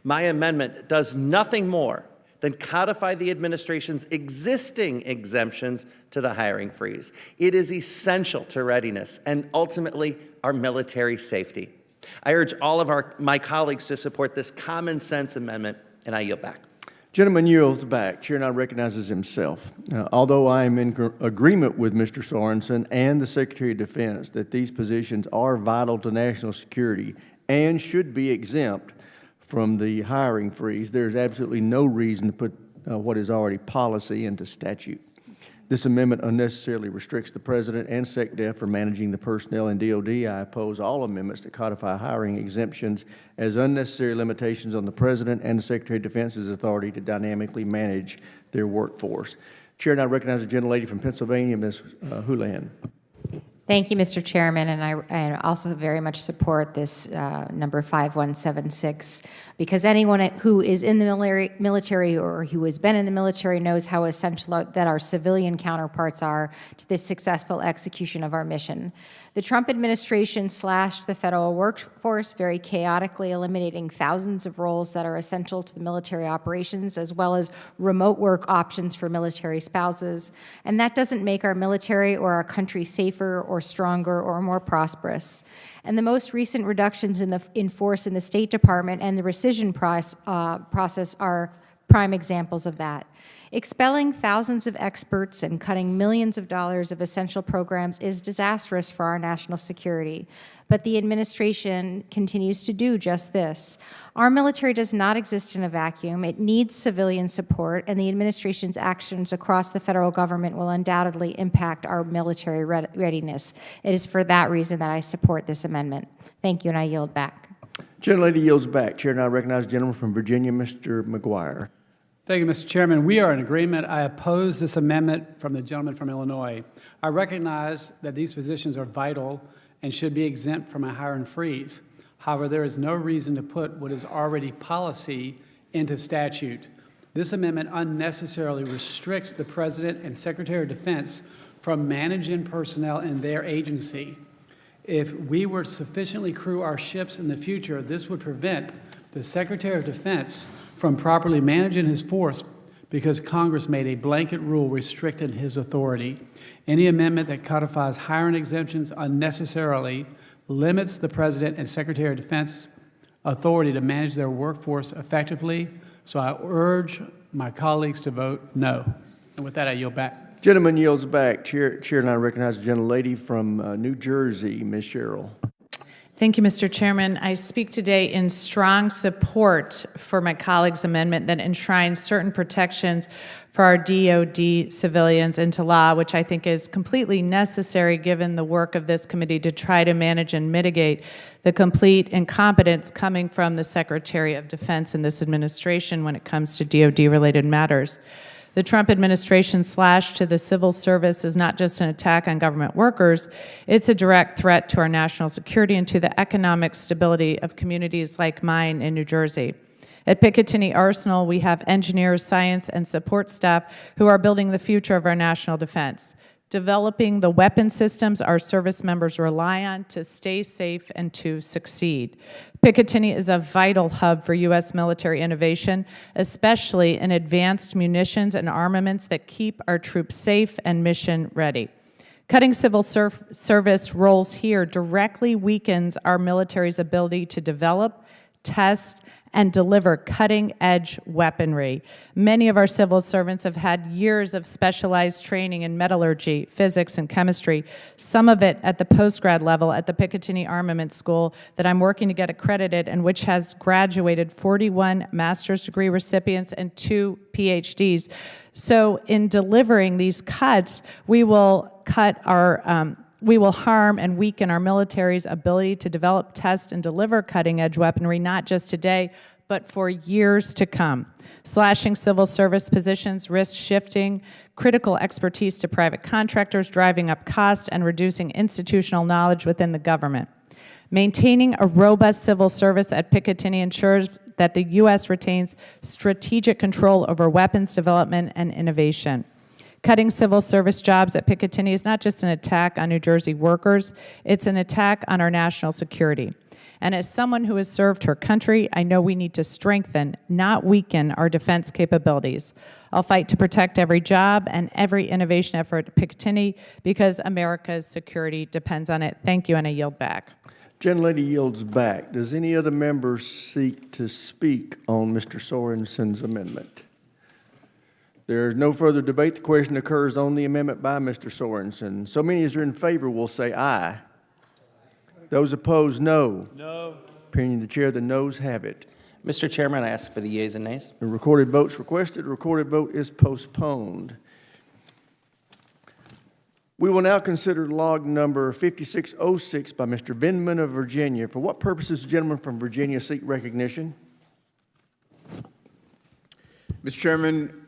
My amendment does nothing more than codify the administration's existing exemptions to the hiring freeze. It is essential to readiness and ultimately our military safety. I urge all of my colleagues to support this common sense amendment, and I yield back. Gentleman yields back. Chair now recognizes himself. Although I am in agreement with Mr. Sorensen and the Secretary of Defense that these positions are vital to national security and should be exempt from the hiring freeze, there is absolutely no reason to put what is already policy into statute. This amendment unnecessarily restricts the President and SecDef from managing the personnel in DOD. I oppose all amendments that codify hiring exemptions as unnecessary limitations on the President and the Secretary of Defense's authority to dynamically manage their workforce. Chair now recognizes the gentlelady from Pennsylvania, Ms. Houlihan. Thank you, Mr. Chairman, and I also very much support this number 5176, because anyone who is in the military or who has been in the military knows how essential that our civilian counterparts are to the successful execution of our mission. The Trump administration slashed the federal workforce very chaotically, eliminating thousands of roles that are essential to the military operations, as well as remote work options for military spouses. And that doesn't make our military or our country safer or stronger or more prosperous. And the most recent reductions in force in the State Department and the rescission process are prime examples of that. Expelling thousands of experts and cutting millions of dollars of essential programs is disastrous for our national security, but the administration continues to do just this. Our military does not exist in a vacuum. It needs civilian support, and the administration's actions across the federal government will undoubtedly impact our military readiness. It is for that reason that I support this amendment. Thank you, and I yield back. Gentlelady yields back. Chair now recognizes the gentleman from Virginia, Mr. McGuire. Thank you, Mr. Chairman. We are in agreement. I oppose this amendment from the gentleman from Illinois. I recognize that these positions are vital and should be exempt from a hiring freeze. However, there is no reason to put what is already policy into statute. This amendment unnecessarily restricts the President and Secretary of Defense from managing personnel in their agency. If we were to sufficiently crew our ships in the future, this would prevent the Secretary of Defense from properly managing his force because Congress made a blanket rule restricting his authority. Any amendment that codifies hiring exemptions unnecessarily limits the President and Secretary of Defense authority to manage their workforce effectively. So I urge my colleagues to vote no. And with that, I yield back. Gentleman yields back. Chair and I recognize the gentlelady from New Jersey, Ms. Sherrill. Thank you, Mr. Chairman. I speak today in strong support for my colleague's amendment that enshrines certain protections for our DoD civilians into law, which I think is completely necessary given the work of this committee to try to manage and mitigate the complete incompetence coming from the Secretary of Defense in this administration when it comes to DoD-related matters. The Trump administration's slash to the civil service is not just an attack on government workers, it's a direct threat to our national security and to the economic stability of communities like mine in New Jersey. At Picatinny Arsenal, we have engineers, science, and support staff who are building the future of our national defense, developing the weapon systems our service members rely on to stay safe and to succeed. Picatinny is a vital hub for U.S. military innovation, especially in advanced munitions and armaments that keep our troops safe and mission ready. Cutting civil service roles here directly weakens our military's ability to develop, test, and deliver cutting-edge weaponry. Many of our civil servants have had years of specialized training in metallurgy, physics, and chemistry, some of it at the postgrad level at the Picatinny Armament School that I'm working to get accredited and which has graduated 41 master's degree recipients and 2 PhDs. So in delivering these cuts, we will harm and weaken our military's ability to develop, test, and deliver cutting-edge weaponry, not just today, but for years to come. Slashing civil service positions, risk shifting, critical expertise to private contractors, driving up cost, and reducing institutional knowledge within the government. Maintaining a robust civil service at Picatinny ensures that the U.S. retains strategic control over weapons development and innovation. Cutting civil service jobs at Picatinny is not just an attack on New Jersey workers, it's an attack on our national security. And as someone who has served her country, I know we need to strengthen, not weaken, our defense capabilities. I'll fight to protect every job and every innovation effort at Picatinny because America's security depends on it. Thank you, and I yield back. Gentlelady yields back. Does any other member seek to speak on Mr. Sorensen's amendment? There is no further debate. The question occurs on the amendment by Mr. Sorensen. So many as are in favor will say aye. Those opposed, no. No. Opinion of the chair, the noes have it. Mr. Chairman, I ask for the yeas and nays. The recorded votes requested. The recorded vote is postponed. We will now consider log number 5606 by Mr. Vindman of Virginia. For what purposes, gentlemen from Virginia, seek recognition? Mr. Chairman,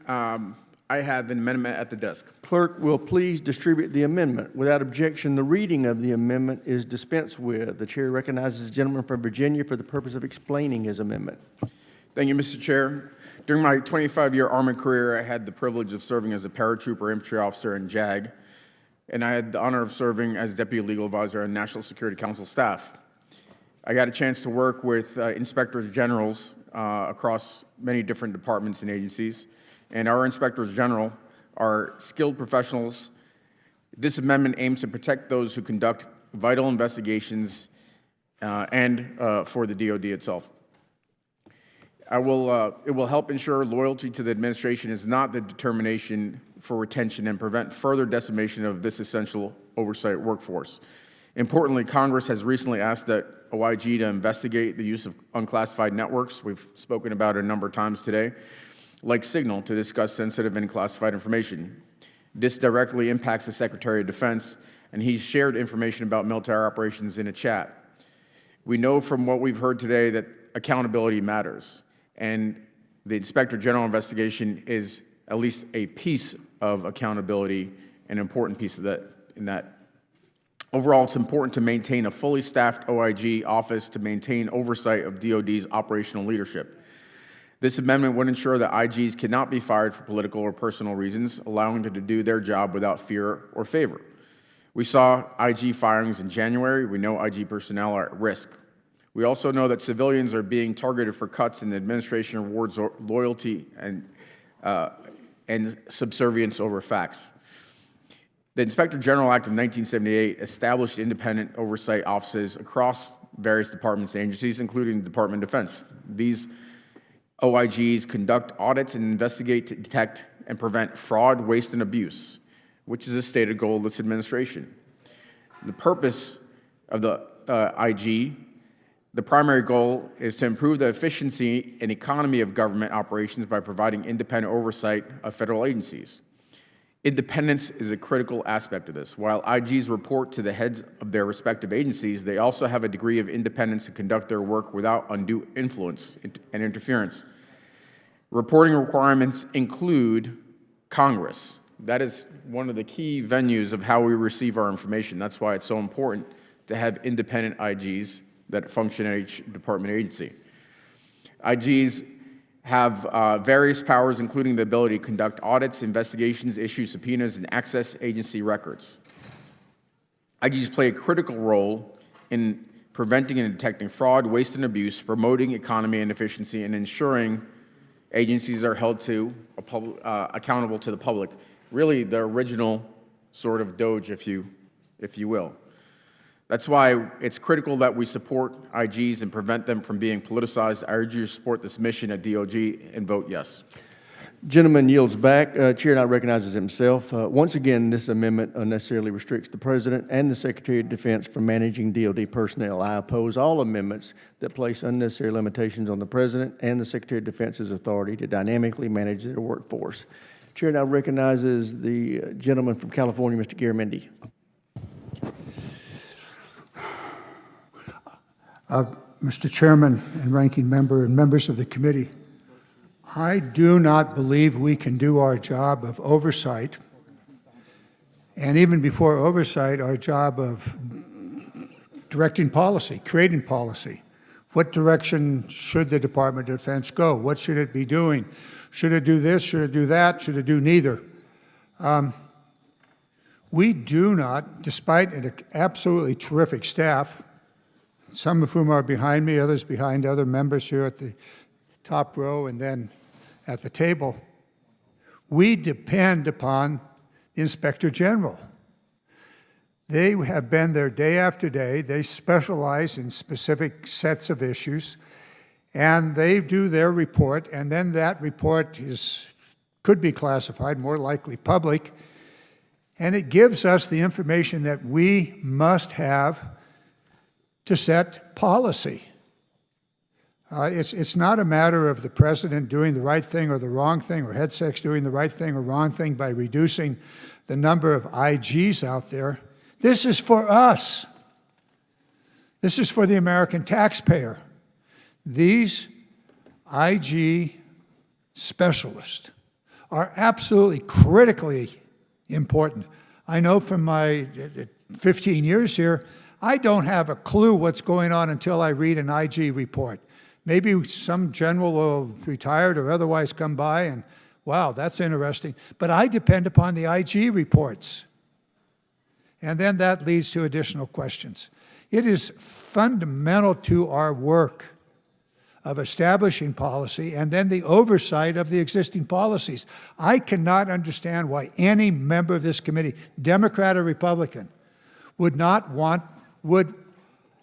I have an amendment at the desk. Clerk will please distribute the amendment. Without objection, the reading of the amendment is dispensed with. The chair recognizes the gentleman from Virginia for the purpose of explaining his amendment. Thank you, Mr. Chair. During my 25-year Army career, I had the privilege of serving as a paratrooper infantry officer in JAG, and I had the honor of serving as Deputy Legal Advisor on National Security Council staff. I got a chance to work with inspectors generals across many different departments and agencies, and our inspectors general are skilled professionals. This amendment aims to protect those who conduct vital investigations and for the DoD itself. It will help ensure loyalty to the administration is not the determination for retention and prevent further decimation of this essential oversight workforce. Importantly, Congress has recently asked that OIG to investigate the use of unclassified networks, we've spoken about it a number of times today, like Signal, to discuss sensitive and classified information. This directly impacts the Secretary of Defense, and he's shared information about military operations in a chat. We know from what we've heard today that accountability matters, and the Inspector General investigation is at least a piece of accountability, an important piece of that. Overall, it's important to maintain a fully staffed OIG office to maintain oversight of DoD's operational leadership. This amendment would ensure that IGs cannot be fired for political or personal reasons, allowing them to do their job without fear or favor. We saw IG firings in January. We know IG personnel are at risk. We also know that civilians are being targeted for cuts, and the administration rewards loyalty and subservience over facts. The Inspector General Act of 1978 established independent oversight offices across various departments and agencies, including the Department of Defense. These OIGs conduct audits and investigate, to detect, and prevent fraud, waste, and abuse, which is a stated goal of this administration. The purpose of the IG, the primary goal is to improve the efficiency and economy of government operations by providing independent oversight of federal agencies. Independence is a critical aspect of this. While IGs report to the heads of their respective agencies, they also have a degree of independence to conduct their work without undue influence and interference. Reporting requirements include Congress. That is one of the key venues of how we receive our information. That's why it's so important to have independent IGs that function at each department agency. IGs have various powers, including the ability to conduct audits, investigations, issue subpoenas, and access agency records. IGs play a critical role in preventing and detecting fraud, waste, and abuse, promoting economy and efficiency, and ensuring agencies are held to accountable to the public. Really, the original sort of Doge, if you will. That's why it's critical that we support IGs and prevent them from being politicized. I urge you to support this mission at DOG and vote yes. Gentleman yields back. Chair now recognizes himself. Once again, this amendment unnecessarily restricts the President and the Secretary of Defense from managing DoD personnel. I oppose all amendments that place unnecessary limitations on the President and the Secretary of Defense's authority to dynamically manage their workforce. Chair now recognizes the gentleman from California, Mr. Garamendi. Mr. Chairman and Ranking Member and members of the committee, I do not believe we can do our job of oversight, and even before oversight, our job of directing policy, creating policy. What direction should the Department of Defense go? What should it be doing? Should it do this? Should it do that? Should it do neither? We do not, despite an absolutely terrific staff, some of whom are behind me, others behind other members here at the top row and then at the table, we depend upon the Inspector General. They have been there day after day. They specialize in specific sets of issues, and they do their report, and then that report could be classified, more likely public, and it gives us the information that we must have to set policy. It's not a matter of the President doing the right thing or the wrong thing, or HeadSec's doing the right thing or wrong thing by reducing the number of IGs out there. This is for us. This is for the American taxpayer. These IG specialists are absolutely critically important. I know from my 15 years here, I don't have a clue what's going on until I read an IG report. Maybe some general will retired or otherwise come by and, wow, that's interesting. But I depend upon the IG reports. And then that leads to additional questions. It is fundamental to our work of establishing policy and then the oversight of the existing policies. I cannot understand why any member of this committee, Democrat or Republican, would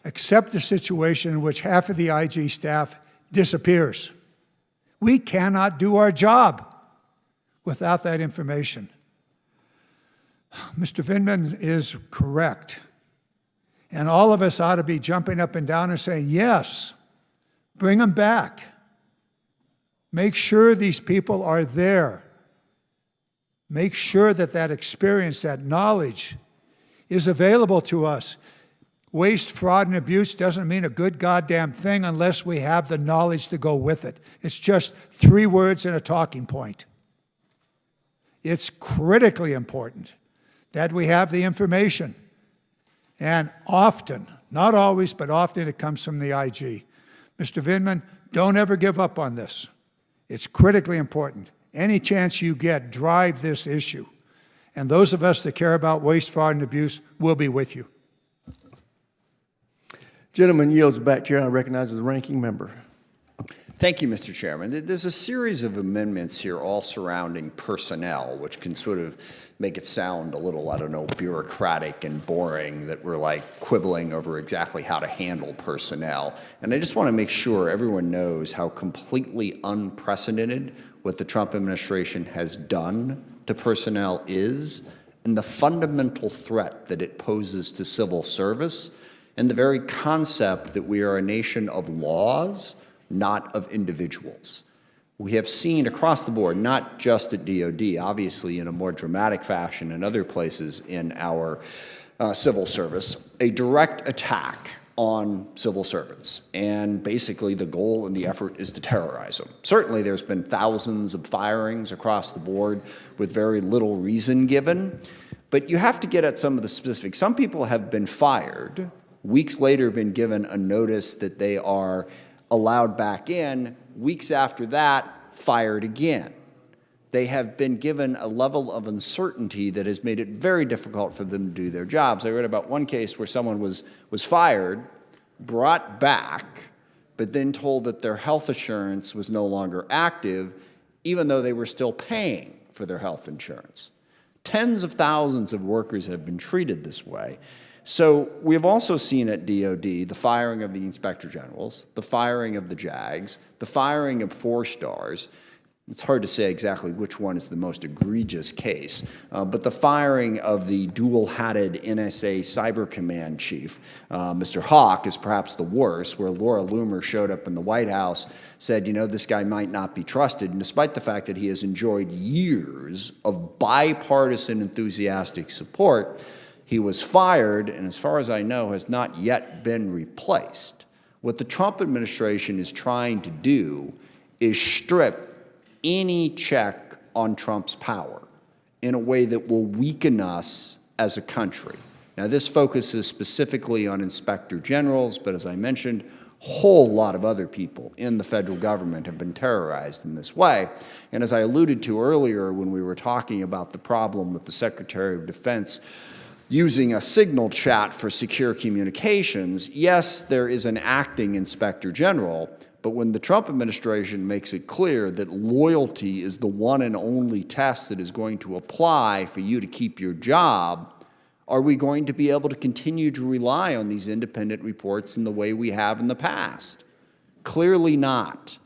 accept a situation in which half of the IG staff disappears. We cannot do our job without that information. Mr. Vindman is correct. And all of us ought to be jumping up and down and saying, yes, bring them back. Make sure these people are there. Make sure that that experience, that knowledge is available to us. Waste, fraud, and abuse doesn't mean a good goddamn thing unless we have the knowledge to go with it. It's just 3 words and a talking point. It's critically important that we have the information. And often, not always, but often it comes from the IG. Mr. Vindman, don't ever give up on this. It's critically important. Any chance you get, drive this issue. And those of us that care about waste, fraud, and abuse will be with you. Gentleman yields back. Chair, I recognize the ranking member. Thank you, Mr. Chairman. There's a series of amendments here all surrounding personnel, which can sort of make it sound a little, I don't know, bureaucratic and boring, that we're like quibbling over exactly how to handle personnel. And I just want to make sure everyone knows how completely unprecedented what the Trump administration has done to personnel is, and the fundamental threat that it poses to civil service, and the very concept that we are a nation of laws, not of individuals. We have seen across the board, not just at DOD, obviously in a more dramatic fashion in other places in our civil service, a direct attack on civil servants. And basically the goal and the effort is to terrorize them. Certainly there's been thousands of firings across the board with very little reason given, but you have to get at some of the specifics. Some people have been fired, weeks later been given a notice that they are allowed back in, weeks after that, fired again. They have been given a level of uncertainty that has made it very difficult for them to do their jobs. I read about one case where someone was fired, brought back, but then told that their health insurance was no longer active, even though they were still paying for their health insurance. Tens of thousands of workers have been treated this way. So we have also seen at DOD the firing of the Inspector Generals, the firing of the JAGs, the firing of 4-stars. It's hard to say exactly which one is the most egregious case, but the firing of the dual-hatted NSA Cyber Command chief, Mr. Hawk, is perhaps the worst, where Laura Loomer showed up in the White House, said, you know, this guy might not be trusted, and despite the fact that he has enjoyed years of bipartisan enthusiastic support, he was fired, and as far as I know, has not yet been replaced. What the Trump administration is trying to do is strip any check on Trump's power in a way that will weaken us as a country. Now, this focuses specifically on inspector generals, but as I mentioned, a whole lot of other people in the federal government have been terrorized in this way. And as I alluded to earlier when we were talking about the problem with the Secretary of Defense using a signal chat for secure communications, yes, there is an acting inspector general, but when the Trump administration makes it clear that loyalty is the one and only test that is going to apply for you to keep your job, are we going to be able to continue to rely on these independent reports in the way we have in the past? Clearly not.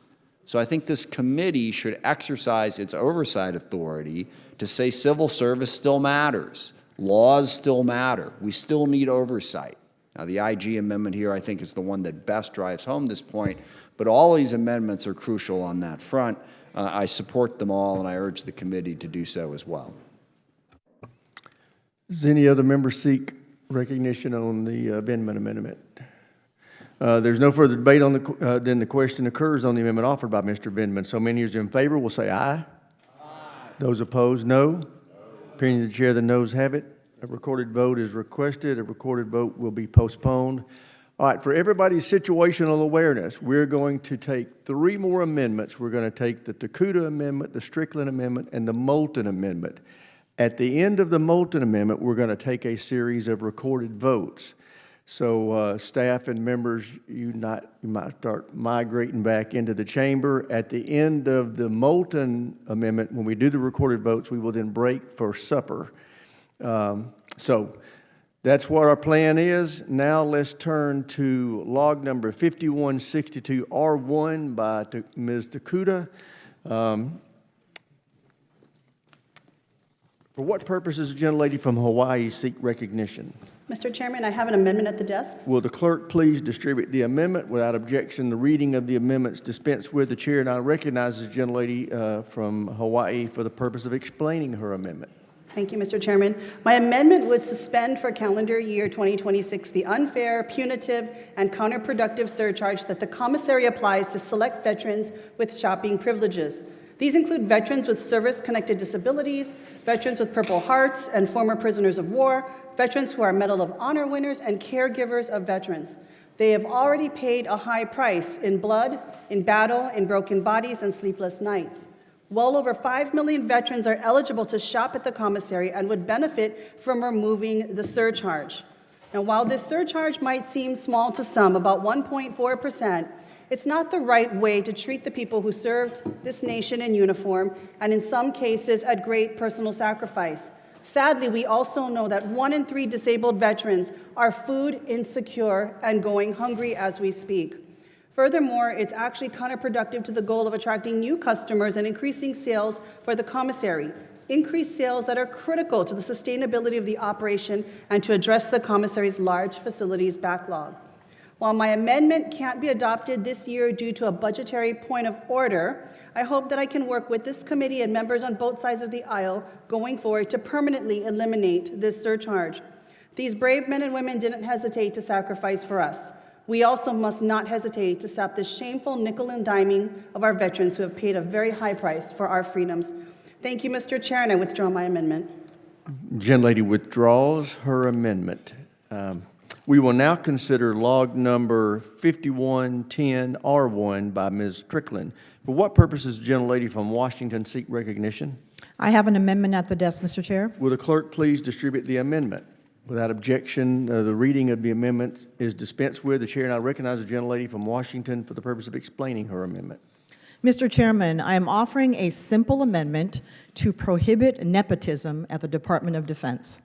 So I think this committee should exercise its oversight authority to say civil service still matters. Laws still matter. We still need oversight. Now, the IG amendment here, I think, is the one that best drives home this point, but all these amendments are crucial on that front. I support them all, and I urge the committee to do so as well. Does any other member seek recognition on the amendment? There's no further debate on then the question occurs on the amendment offered by Mr. Vindman. So many as in favor will say aye. Aye. Those opposed, no. Opinion of the chair, the noes have it. A recorded vote is requested. A recorded vote will be postponed. All right, for everybody's situational awareness, we're going to take 3 more amendments. We're going to take the Takuda Amendment, the Strickland Amendment, and the Moulton Amendment. At the end of the Moulton Amendment, we're going to take a series of recorded votes. So staff and members, you might start migrating back into the chamber. At the end of the Moulton Amendment, when we do the recorded votes, we will then break for supper. So that's what our plan is. Now let's turn to log number 5162R1 by Ms. Takuda. For what purposes does the gentlelady from Hawaii seek recognition? Mr. Chairman, I have an amendment at the desk. Will the clerk please distribute the amendment? Without objection, the reading of the amendments dispensed with. The chair now recognizes the gentlelady from Hawaii for the purpose of explaining her amendment. Thank you, Mr. Chairman. My amendment would suspend for calendar year 2026 the unfair, punitive, and counterproductive surcharge that the commissary applies to select veterans with shopping privileges. These include veterans with service-connected disabilities, veterans with Purple Hearts and former prisoners of war, veterans who are Medal of Honor winners, and caregivers of veterans. They have already paid a high price in blood, in battle, in broken bodies, and sleepless nights. Well over 5 million veterans are eligible to shop at the commissary and would benefit from removing the surcharge. Now, while this surcharge might seem small to some, about 1.4%, It's not the right way to treat the people who served this nation in uniform and in some cases at great personal sacrifice. Sadly, we also know that 1 in 3 disabled veterans are food insecure and going hungry as we speak. Furthermore, it's actually counterproductive to the goal of attracting new customers and increasing sales for the commissary. Increased sales that are critical to the sustainability of the operation and to address the commissary's large facilities backlog. While my amendment can't be adopted this year due to a budgetary point of order, I hope that I can work with this committee and members on both sides of the aisle going forward to permanently eliminate this surcharge. These brave men and women didn't hesitate to sacrifice for us. We also must not hesitate to stop this shameful nickel and diming of our veterans who have paid a very high price for our freedoms. Thank you, Mr. Chair, and I withdraw my amendment. Gentlelady withdraws her amendment. We will now consider log number 5110R1 by Ms. Strickland. For what purposes does the gentlelady from Washington seek recognition? I have an amendment at the desk, Mr. Chair. Will the clerk please distribute the amendment? Without objection, the reading of the amendment is dispensed with. The chair now recognizes the gentlelady from Washington for the purpose of explaining her amendment. Mr. Chairman, I am offering a simple amendment to prohibit nepotism at the Department of Defense.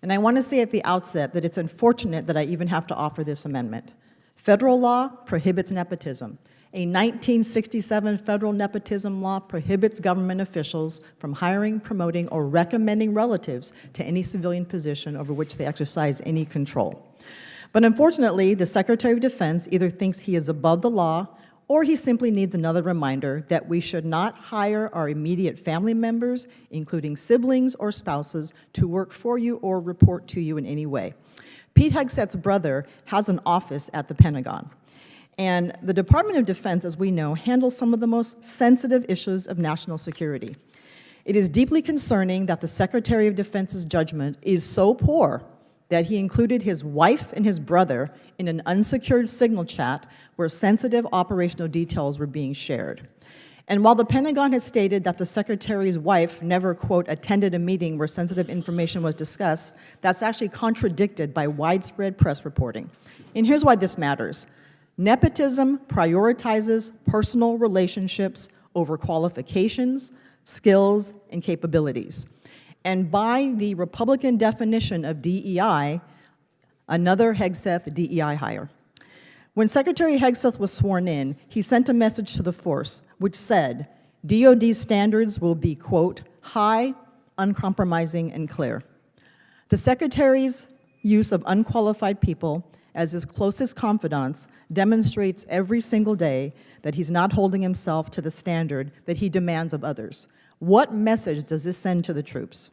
And I want to say at the outset that it's unfortunate that I even have to offer this amendment. Federal law prohibits nepotism. A 1967 federal nepotism law prohibits government officials from hiring, promoting, or recommending relatives to any civilian position over which they exercise any control. But unfortunately, the Secretary of Defense either thinks he is above the law or he simply needs another reminder that we should not hire our immediate family members, including siblings or spouses, to work for you or report to you in any way. Pete Hegseth's brother has an office at the Pentagon. And the Department of Defense, as we know, handles some of the most sensitive issues of national security. It is deeply concerning that the Secretary of Defense's judgment is so poor that he included his wife and his brother in an unsecured signal chat where sensitive operational details were being shared. And while the Pentagon has stated that the Secretary's wife never, quote, attended a meeting where sensitive information was discussed, that's actually contradicted by widespread press reporting. And here's why this matters. Nepotism prioritizes personal relationships over qualifications, skills, and capabilities. And by the Republican definition of DEI, another Hegseth DEI hire. When Secretary Hegseth was sworn in, he sent a message to the force which said, DoD standards will be, quote, high, uncompromising, and clear. The Secretary's use of unqualified people as his closest confidants demonstrates every single day that he's not holding himself to the standard that he demands of others. What message does this send to the troops?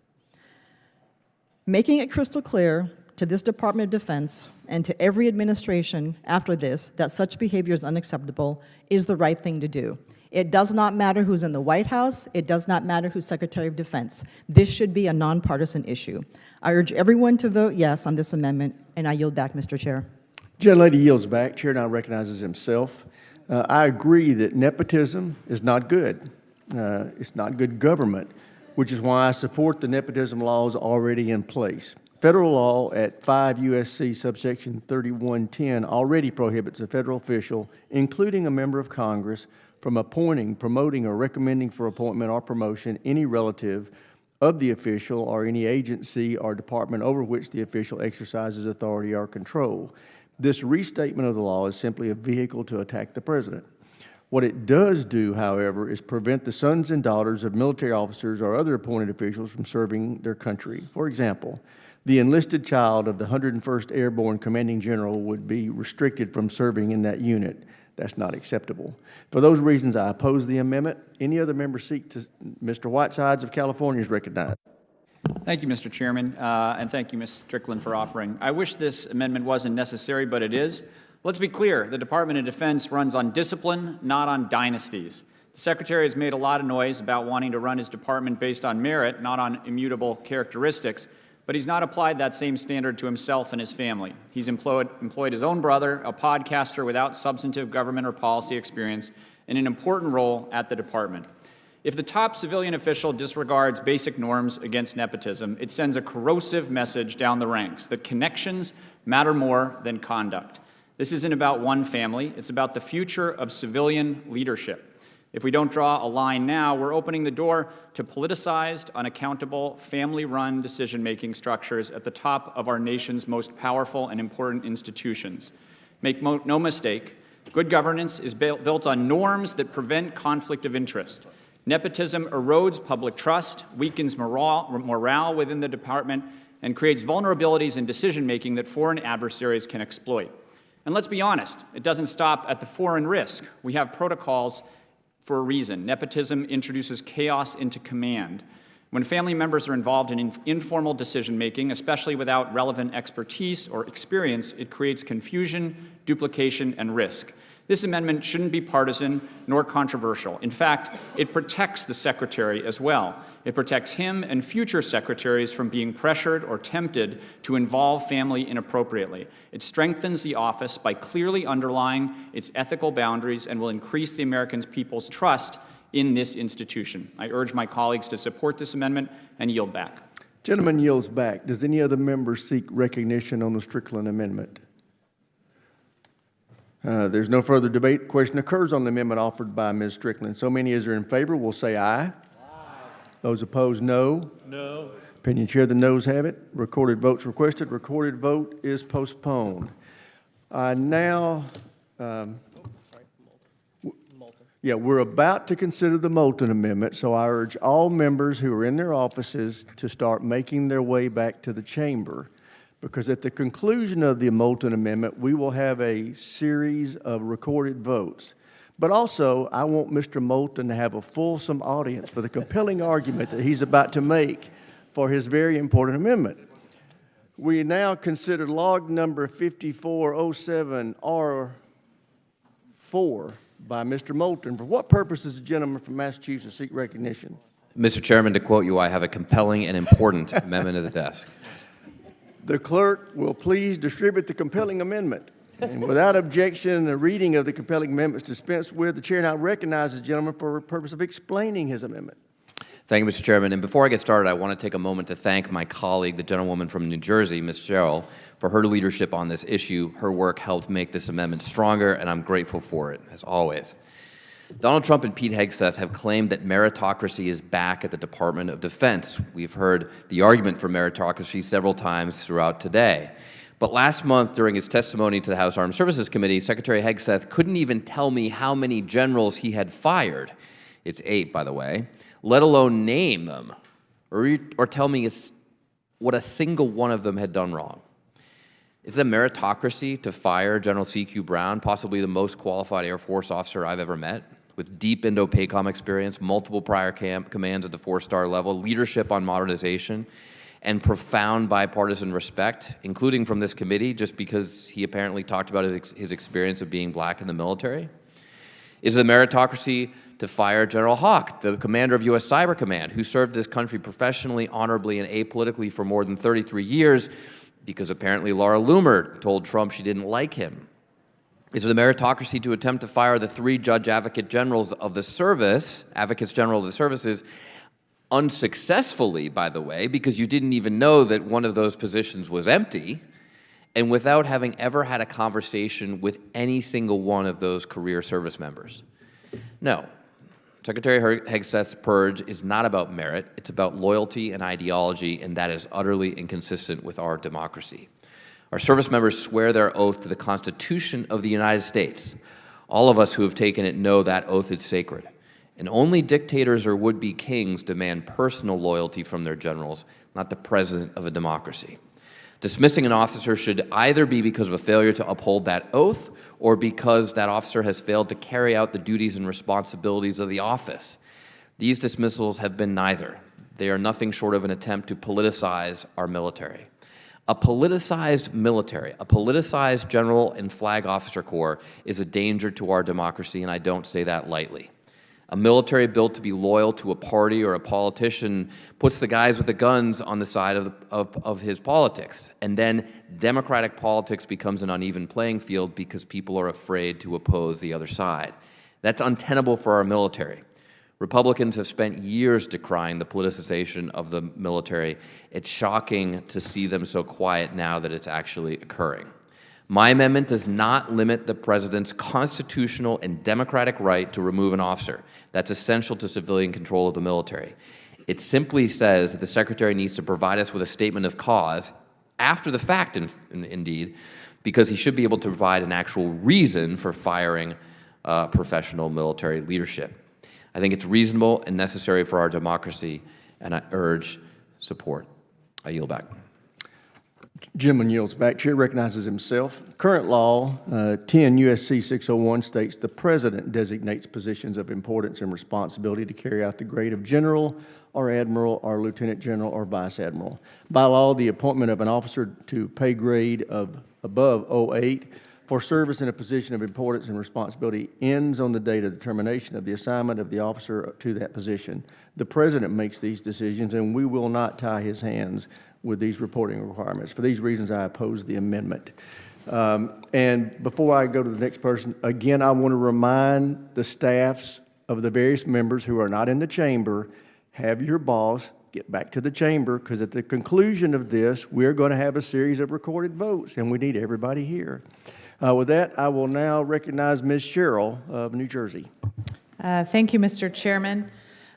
Making it crystal clear to this Department of Defense and to every administration after this that such behavior is unacceptable is the right thing to do. It does not matter who's in the White House. It does not matter who's Secretary of Defense. This should be a nonpartisan issue. I urge everyone to vote yes on this amendment, and I yield back, Mr. Chair. Gentlelady yields back. Chair now recognizes himself. I agree that nepotism is not good. It's not good government, which is why I support the nepotism laws already in place. Federal law at 5 U.S.C. subsection 3110 already prohibits a federal official, including a member of Congress, from appointing, promoting, or recommending for appointment or promotion any relative of the official or any agency or department over which the official exercises authority or control. This restatement of the law is simply a vehicle to attack the president. What it does do, however, is prevent the sons and daughters of military officers or other appointed officials from serving their country. For example, the enlisted child of the 101st Airborne Commanding General would be restricted from serving in that unit. That's not acceptable. For those reasons, I oppose the amendment. Any other members seek to? Mr. Whitesides of California is recognized. Thank you, Mr. Chairman, and thank you, Ms. Strickland, for offering. I wish this amendment wasn't necessary, but it is. Let's be clear, the Department of Defense runs on discipline, not on dynasties. The Secretary has made a lot of noise about wanting to run his department based on merit, not on immutable characteristics, but he's not applied that same standard to himself and his family. He's employed his own brother, a podcaster without substantive government or policy experience, in an important role at the department. If the top civilian official disregards basic norms against nepotism, it sends a corrosive message down the ranks that connections matter more than conduct. This isn't about one family, it's about the future of civilian leadership. If we don't draw a line now, we're opening the door to politicized, unaccountable, family-run decision-making structures at the top of our nation's most powerful and important institutions. Make no mistake, good governance is built on norms that prevent conflict of interest. Nepotism erodes public trust, weakens morale within the department, and creates vulnerabilities in decision-making that foreign adversaries can exploit. And let's be honest, it doesn't stop at the foreign risk. We have protocols for a reason. Nepotism introduces chaos into command. When family members are involved in informal decision-making, especially without relevant expertise or experience, it creates confusion, duplication, and risk. This amendment shouldn't be partisan nor controversial. In fact, it protects the Secretary as well. It protects him and future secretaries from being pressured or tempted to involve family inappropriately. It strengthens the office by clearly underlying its ethical boundaries and will increase the American people's trust in this institution. I urge my colleagues to support this amendment and yield back. Gentleman yields back. Does any other member seek recognition on the Strickland amendment? There's no further debate. Question occurs on the amendment offered by Ms. Strickland. So many as are in favor will say aye. Aye. Those opposed, no. No. Opinion chair, the noes have it. Recorded votes requested. Recorded vote is postponed. We're about to consider the Moulton Amendment, so I urge all members who are in their offices to start making their way back to the chamber, because at the conclusion of the Moulton Amendment, we will have a series of recorded votes. But also, I want Mr. Moulton to have a fulsome audience for the compelling argument that he's about to make for his very important amendment. We now consider log number 5407R4 by Mr. Moulton. For what purpose does the gentleman from Massachusetts seek recognition? Mr. Chairman, to quote you, I have a compelling and important amendment of the desk. The clerk will please distribute the compelling amendment. And without objection, the reading of the compelling amendment is dispensed with. The chair now recognizes the gentleman for the purpose of explaining his amendment. Thank you, Mr. Chairman. And before I get started, I want to take a moment to thank my colleague, the gentlewoman from New Jersey, Ms. Sherrill, for her leadership on this issue. Her work helped make this amendment stronger, and I'm grateful for it, as always. Donald Trump and Pete Hegseth have claimed that meritocracy is back at the Department of Defense. We've heard the argument for meritocracy several times throughout today. But last month, during his testimony to the House Armed Services Committee, Secretary Hegseth couldn't even tell me how many generals he had fired. It's 8, by the way. Let alone name them or tell me what a single one of them had done wrong. Is it a meritocracy to fire General C.Q. Brown, possibly the most qualified Air Force officer I've ever met, with deep Indo-PACOM experience, multiple prior commands at the 4-star level, leadership on modernization, and profound bipartisan respect, including from this committee, just because he apparently talked about his experience of being black in the military? Is it a meritocracy to fire General Hawk, the commander of U.S. Cyber Command, who served this country professionally, honorably, and apolitically for more than 33 years, because apparently Laura Loomer told Trump she didn't like him? Is it a meritocracy to attempt to fire the 3 judge advocate generals of the service, advocates general of the services, unsuccessfully, by the way, because you didn't even know that one of those positions was empty, and without having ever had a conversation with any single one of those career service members? No. Secretary Hegseth's purge is not about merit. It's about loyalty and ideology, and that is utterly inconsistent with our democracy. Our service members swear their oath to the Constitution of the United States. All of us who have taken it know that oath is sacred. And only dictators or would-be kings demand personal loyalty from their generals, not the president of a democracy. Dismissing an officer should either be because of a failure to uphold that oath or because that officer has failed to carry out the duties and responsibilities of the office. These dismissals have been neither. They are nothing short of an attempt to politicize our military. A politicized military, a politicized general and flag officer corps is a danger to our democracy, and I don't say that lightly. A military built to be loyal to a party or a politician puts the guys with the guns on the side of his politics. And then democratic politics becomes an uneven playing field because people are afraid to oppose the other side. That's untenable for our military. Republicans have spent years decrying the politicization of the military. It's shocking to see them so quiet now that it's actually occurring. My amendment does not limit the president's constitutional and democratic right to remove an officer. That's essential to civilian control of the military. It simply says that the secretary needs to provide us with a statement of cause after the fact, indeed, because he should be able to provide an actual reason for firing professional military leadership. I think it's reasonable and necessary for our democracy, and I urge support. I yield back. Gentleman yields back. Chair recognizes himself. Current law, 10 U.S.C. 601 states the president designates positions of importance and responsibility to carry out the grade of general or admiral or lieutenant general or vice admiral. By law, the appointment of an officer to pay grade of above 08 for service in a position of importance and responsibility ends on the date of determination of the assignment of the officer to that position. The president makes these decisions, and we will not tie his hands with these reporting requirements. For these reasons, I oppose the amendment. And before I go to the next person, again, I want to remind the staffs of the various members who are not in the chamber, have your boss get back to the chamber, because at the conclusion of this, we're going to have a series of recorded votes, and we need everybody here. With that, I will now recognize Ms. Sherrill of New Jersey. Thank you, Mr. Chairman.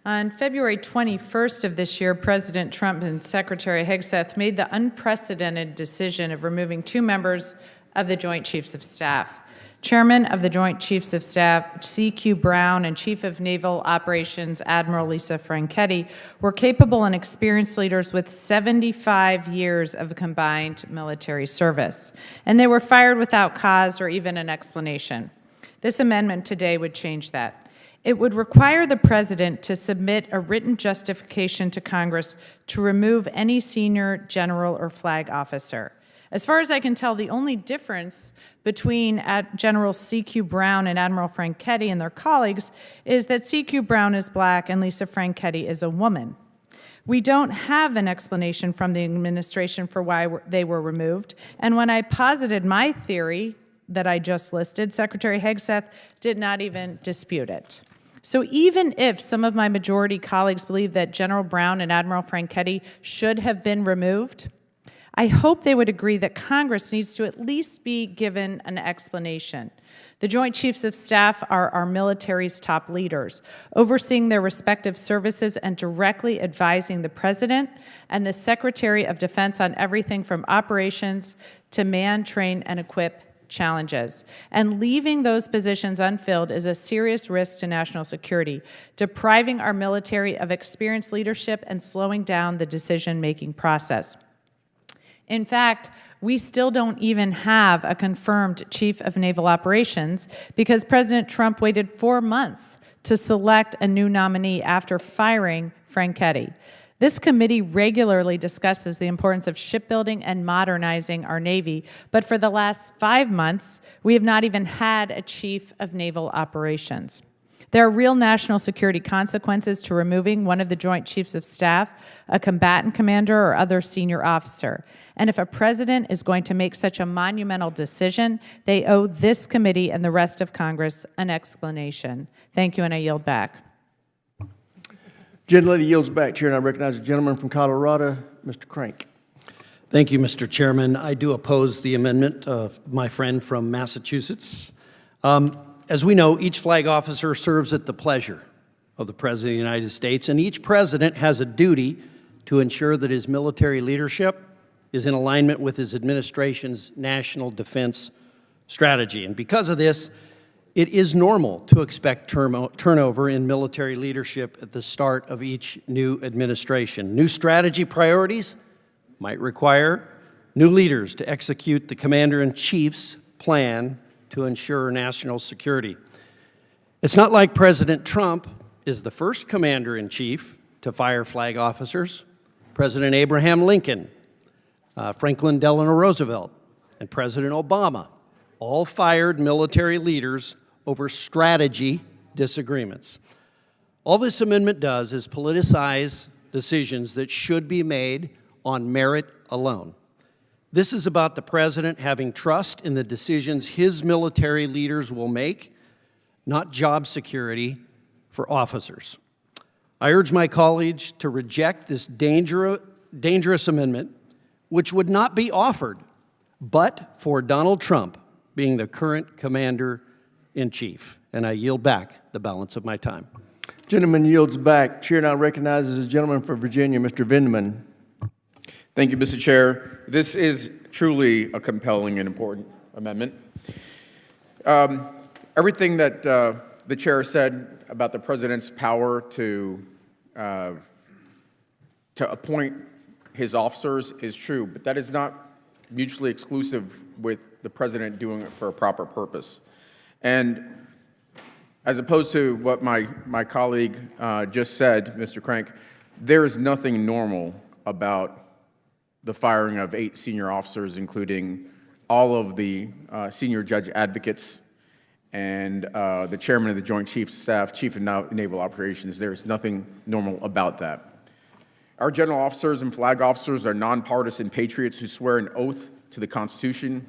On February 21st of this year, President Trump and Secretary Hegseth made the unprecedented decision of removing 2 members of the Joint Chiefs of Staff. Chairman of the Joint Chiefs of Staff, C.Q. Brown, and Chief of Naval Operations, Admiral Lisa Franchetti, were capable and experienced leaders with 75 years of combined military service, and they were fired without cause or even an explanation. This amendment today would change that. It would require the president to submit a written justification to Congress to remove any senior general or flag officer. As far as I can tell, the only difference between General C.Q. Brown and Admiral Franchetti and their colleagues is that C.Q. Brown is black and Lisa Franchetti is a woman. We don't have an explanation from the administration for why they were removed, and when I posited my theory that I just listed, Secretary Hegseth did not even dispute it. So even if some of my majority colleagues believe that General Brown and Admiral Franchetti should have been removed, I hope they would agree that Congress needs to at least be given an explanation. The Joint Chiefs of Staff are our military's top leaders, overseeing their respective services and directly advising the President and the Secretary of Defense on everything from operations to man, train, and equip challenges. And leaving those positions unfilled is a serious risk to national security, depriving our military of experienced leadership and slowing down the decision-making process. In fact, we still don't even have a confirmed Chief of Naval Operations because President Trump waited 4 months to select a new nominee after firing Franchetti. This committee regularly discusses the importance of shipbuilding and modernizing our Navy, but for the last 5 months, we have not even had a Chief of Naval Operations. There are real national security consequences to removing one of the Joint Chiefs of Staff, a combatant commander, or other senior officer. And if a president is going to make such a monumental decision, they owe this committee and the rest of Congress an explanation. Thank you, and I yield back. Gentlelady yields back, Chair, and I recognize the gentleman from Colorado, Mr. Crank. Thank you, Mr. Chairman. I do oppose the amendment of my friend from Massachusetts. As we know, each flag officer serves at the pleasure of the President of the United States, and each president has a duty to ensure that his military leadership is in alignment with his administration's national defense strategy. And because of this, it is normal to expect turnover in military leadership at the start of each new administration. New strategy priorities might require new leaders to execute the Commander-in-Chief's plan to ensure national security. It's not like President Trump is the first Commander-in-Chief to fire flag officers. President Abraham Lincoln, Franklin Delano Roosevelt, and President Obama all fired military leaders over strategy disagreements. All this amendment does is politicize decisions that should be made on merit alone. This is about the president having trust in the decisions his military leaders will make, not job security for officers. I urge my colleagues to reject this dangerous amendment, which would not be offered but for Donald Trump being the current commander-in-chief. And I yield back the balance of my time. Gentleman yields back. Chair now recognizes the gentleman for Virginia, Mr. Vindman. Thank you, Mr. Chair. This is truly a compelling and important amendment. Everything that the chair said about the president's power to appoint his officers is true, but that is not mutually exclusive with the president doing it for a proper purpose. And as opposed to what my colleague just said, Mr. Crank, there is nothing normal about the firing of 8 senior officers, including all of the senior judge advocates and the chairman of the Joint Chiefs of Staff, Chief of Naval Operations. There is nothing normal about that. Our general officers and flag officers are nonpartisan patriots who swear an oath to the Constitution.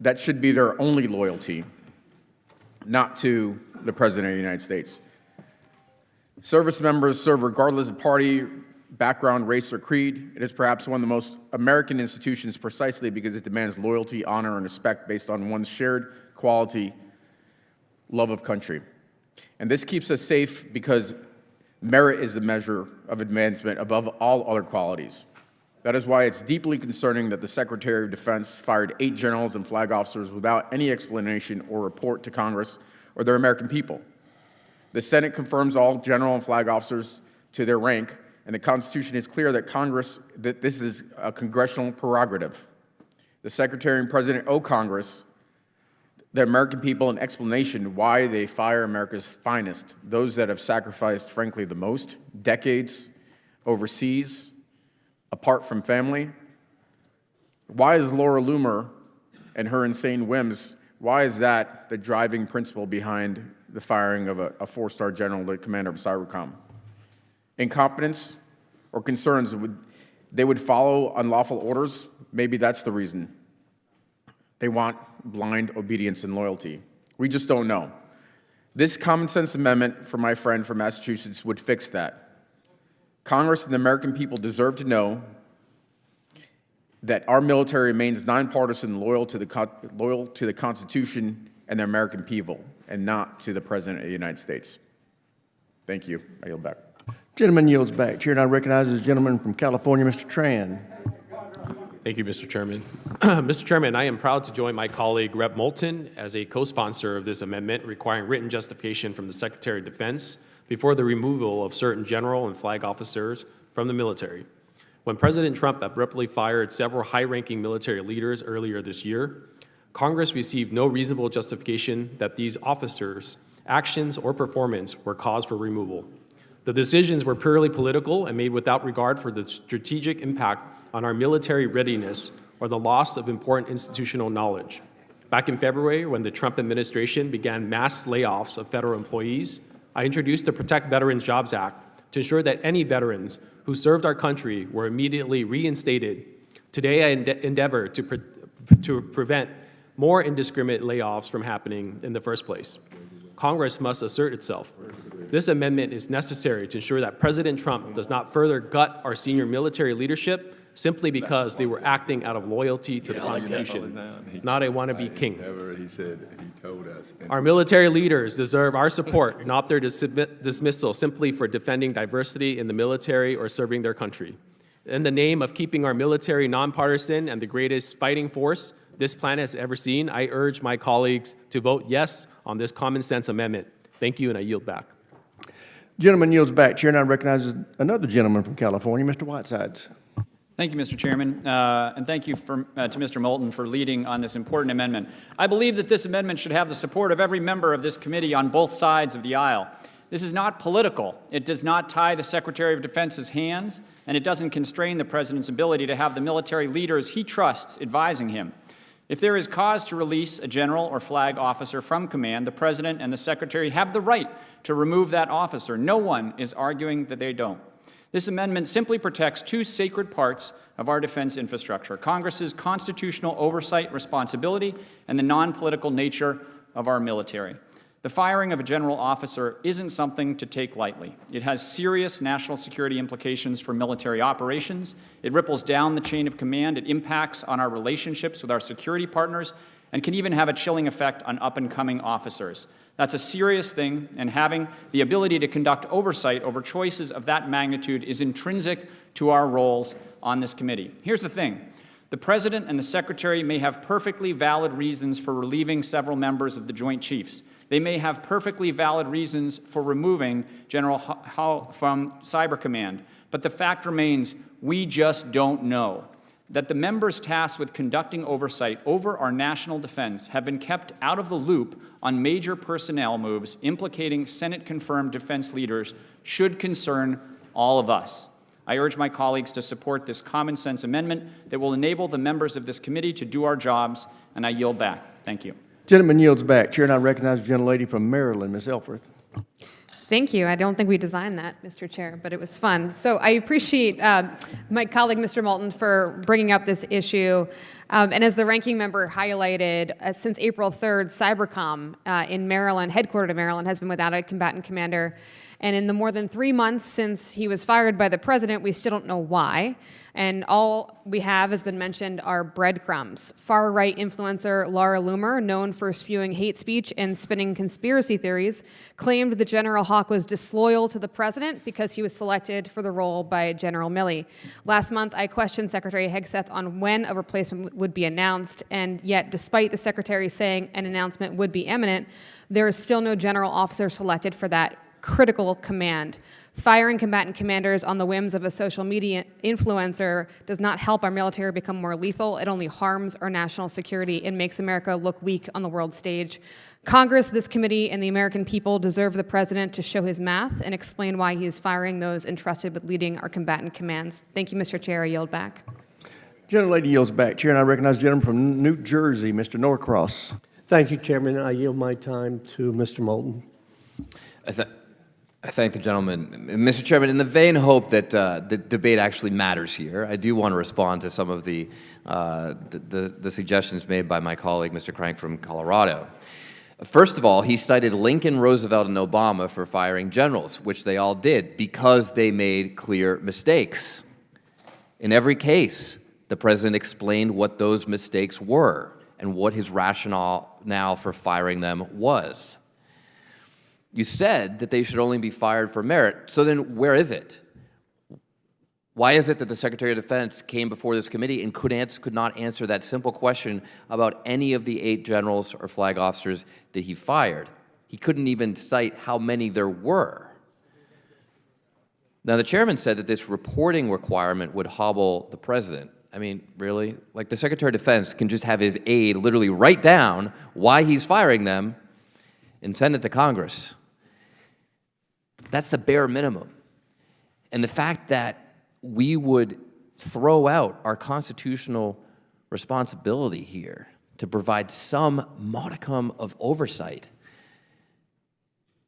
That should be their only loyalty, not to the President of the United States. Service members serve regardless of party, background, race, or creed. It is perhaps one of the most American institutions precisely because it demands loyalty, honor, and respect based on one's shared quality, love of country. And this keeps us safe because merit is the measure of advancement above all other qualities. That is why it's deeply concerning that the Secretary of Defense fired 8 generals and flag officers without any explanation or report to Congress or their American people. The Senate confirms all general and flag officers to their rank, and the Constitution is clear that this is a congressional prerogative. The Secretary and President owe Congress, the American people, an explanation why they fire America's finest, those that have sacrificed, frankly, the most, decades overseas, apart from family. Why is Laura Loomer and her insane whims, why is that the driving principle behind the firing of a 4-star general, the commander of CyberCom? Incompetence or concerns they would follow unlawful orders? Maybe that's the reason. They want blind obedience and loyalty. We just don't know. This common sense amendment from my friend from Massachusetts would fix that. Congress and the American people deserve to know that our military remains nonpartisan, loyal to the Constitution and the American people, and not to the President of the United States. Thank you. I yield back. Gentleman yields back. Chair now recognizes the gentleman from California, Mr. Tran. Thank you, Mr. Chairman. Mr. Chairman, I am proud to join my colleague, Rep. Moulton, as a co-sponsor of this amendment requiring written justification from the Secretary of Defense before the removal of certain general and flag officers from the military. When President Trump abruptly fired several high-ranking military leaders earlier this year, Congress received no reasonable justification that these officers' actions or performance were cause for removal. The decisions were purely political and made without regard for the strategic impact on our military readiness or the loss of important institutional knowledge. Back in February, when the Trump administration began mass layoffs of federal employees, I introduced the Protect Veterans Jobs Act to ensure that any veterans who served our country were immediately reinstated. Today, I endeavor to prevent more indiscriminate layoffs from happening in the first place. Congress must assert itself. This amendment is necessary to ensure that President Trump does not further gut our senior military leadership simply because they were acting out of loyalty to the Constitution, not a wannabe king. Our military leaders deserve our support, not their dismissal simply for defending diversity in the military or serving their country. In the name of keeping our military nonpartisan and the greatest fighting force this planet has ever seen, I urge my colleagues to vote yes on this common sense amendment. Thank you, and I yield back. Gentleman yields back. Chair now recognizes another gentleman from California, Mr. Whitesides. Thank you, Mr. Chairman, and thank you to Mr. Moulton for leading on this important amendment. I believe that this amendment should have the support of every member of this committee on both sides of the aisle. This is not political. It does not tie the Secretary of Defense's hands, and it doesn't constrain the President's ability to have the military leaders he trusts advising him. If there is cause to release a general or flag officer from command, the President and the Secretary have the right to remove that officer. No one is arguing that they don't. This amendment simply protects two sacred parts of our defense infrastructure: Congress's constitutional oversight responsibility and the non-political nature of our military. The firing of a general officer isn't something to take lightly. It has serious national security implications for military operations. It ripples down the chain of command. It impacts on our relationships with our security partners and can even have a chilling effect on up-and-coming officers. That's a serious thing, and having the ability to conduct oversight over choices of that magnitude is intrinsic to our roles on this committee. Here's the thing. The President and the Secretary may have perfectly valid reasons for relieving several members of the Joint Chiefs. They may have perfectly valid reasons for removing General Hull from Cyber Command, but the fact remains we just don't know. That the members tasked with conducting oversight over our national defense have been kept out of the loop on major personnel moves implicating Senate-confirmed defense leaders should concern all of us. I urge my colleagues to support this common-sense amendment that will enable the members of this committee to do our jobs, and I yield back. Thank you. Gentleman yields back. Chair, and I recognize the gentlelady from Maryland, Ms. Elfreth. Thank you. I don't think we designed that, Mr. Chair, but it was fun. So I appreciate my colleague, Mr. Moulton, for bringing up this issue. And as the ranking member highlighted, since April 3rd, Cybercom in Maryland, headquartered in Maryland, has been without a combatant commander. And in the more than 3 months since he was fired by the president, we still don't know why. And all we have has been mentioned are breadcrumbs. Far-right influencer Laura Loomer, known for spewing hate speech and spinning conspiracy theories, claimed that General Hawk was disloyal to the president because he was selected for the role by General Milley. Last month, I questioned Secretary Hegseth on when a replacement would be announced, and yet, despite the secretary saying an announcement would be imminent, there is still no general officer selected for that critical command. Firing combatant commanders on the whims of a social media influencer does not help our military become more lethal. It only harms our national security and makes America look weak on the world stage. Congress, this committee, and the American people deserve the president to show his math and explain why he is firing those entrusted with leading our combatant commands. Thank you, Mr. Chair. I yield back. Gentlelady yields back. Chair, and I recognize the gentleman from New Jersey, Mr. Norcross. Thank you, Chairman. I yield my time to Mr. Moulton. I thank the gentleman. Mr. Chairman, in the vain hope that the debate actually matters here, I do want to respond to some of the suggestions made by my colleague, Mr. Crank from Colorado. First of all, he cited Lincoln, Roosevelt, and Obama for firing generals, which they all did because they made clear mistakes. In every case, the president explained what those mistakes were and what his rationale now for firing them was. You said that they should only be fired for merit, so then where is it? Why is it that the Secretary of Defense came before this committee and could not answer that simple question about any of the 8 generals or flag officers that he fired? He couldn't even cite how many there were. Now, the chairman said that this reporting requirement would hobble the president. I mean, really? Like, the Secretary of Defense can just have his aide literally write down why he's firing them and send it to Congress. That's the bare minimum. And the fact that we would throw out our constitutional responsibility here to provide some modicum of oversight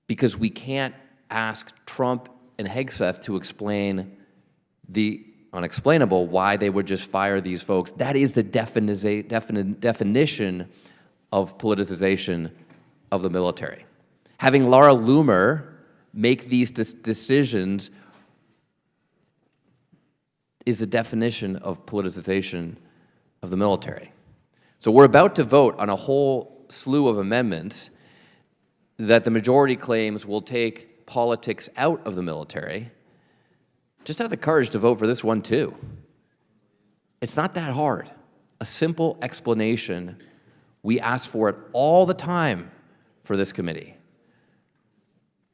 because we can't ask Trump and Hegseth to explain the unexplainable why they would just fire these folks, that is the definition of politicization of the military. Having Laura Loomer make these decisions is a definition of politicization of the military. So we're about to vote on a whole slew of amendments that the majority claims will take politics out of the military. Just have the courage to vote for this one too. It's not that hard. A simple explanation. We ask for it all the time for this committee.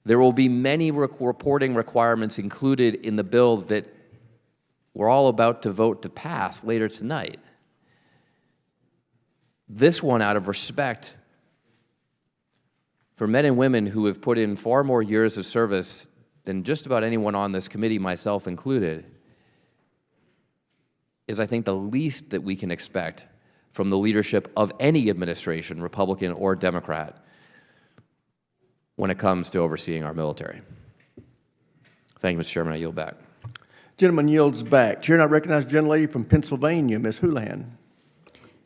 There will be many reporting requirements included in the bill that we're all about to vote to pass later tonight. This one, out of respect for men and women who have put in far more years of service than just about anyone on this committee, myself included, is, I think, the least that we can expect from the leadership of any administration, Republican or Democrat, when it comes to overseeing our military. Thank you, Mr. Chairman. I yield back. Gentleman yields back. Chair, and I recognize the gentlelady from Pennsylvania, Ms. Houlihan.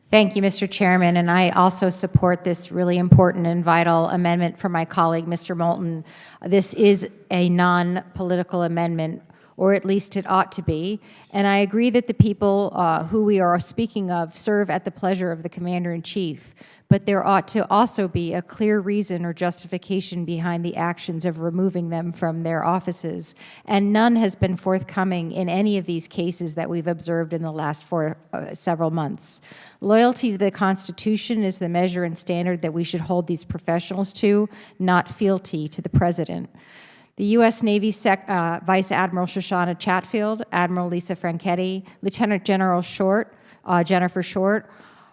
Thank you, Mr. Chairman, and I also support this really important and vital amendment from my colleague, Mr. Moulton. This is a non-political amendment, or at least it ought to be, and I agree that the people who we are speaking of serve at the pleasure of the Commander-in-Chief, but there ought to also be a clear reason or justification behind the actions of removing them from their offices, and none has been forthcoming in any of these cases that we've observed in the last several months. Loyalty to the Constitution is the measure and standard that we should hold these professionals to, not fealty to the President. The U.S. Navy Vice Admiral Shoshana Chatfield, Admiral Lisa Franchetti, Lieutenant General Jennifer Short,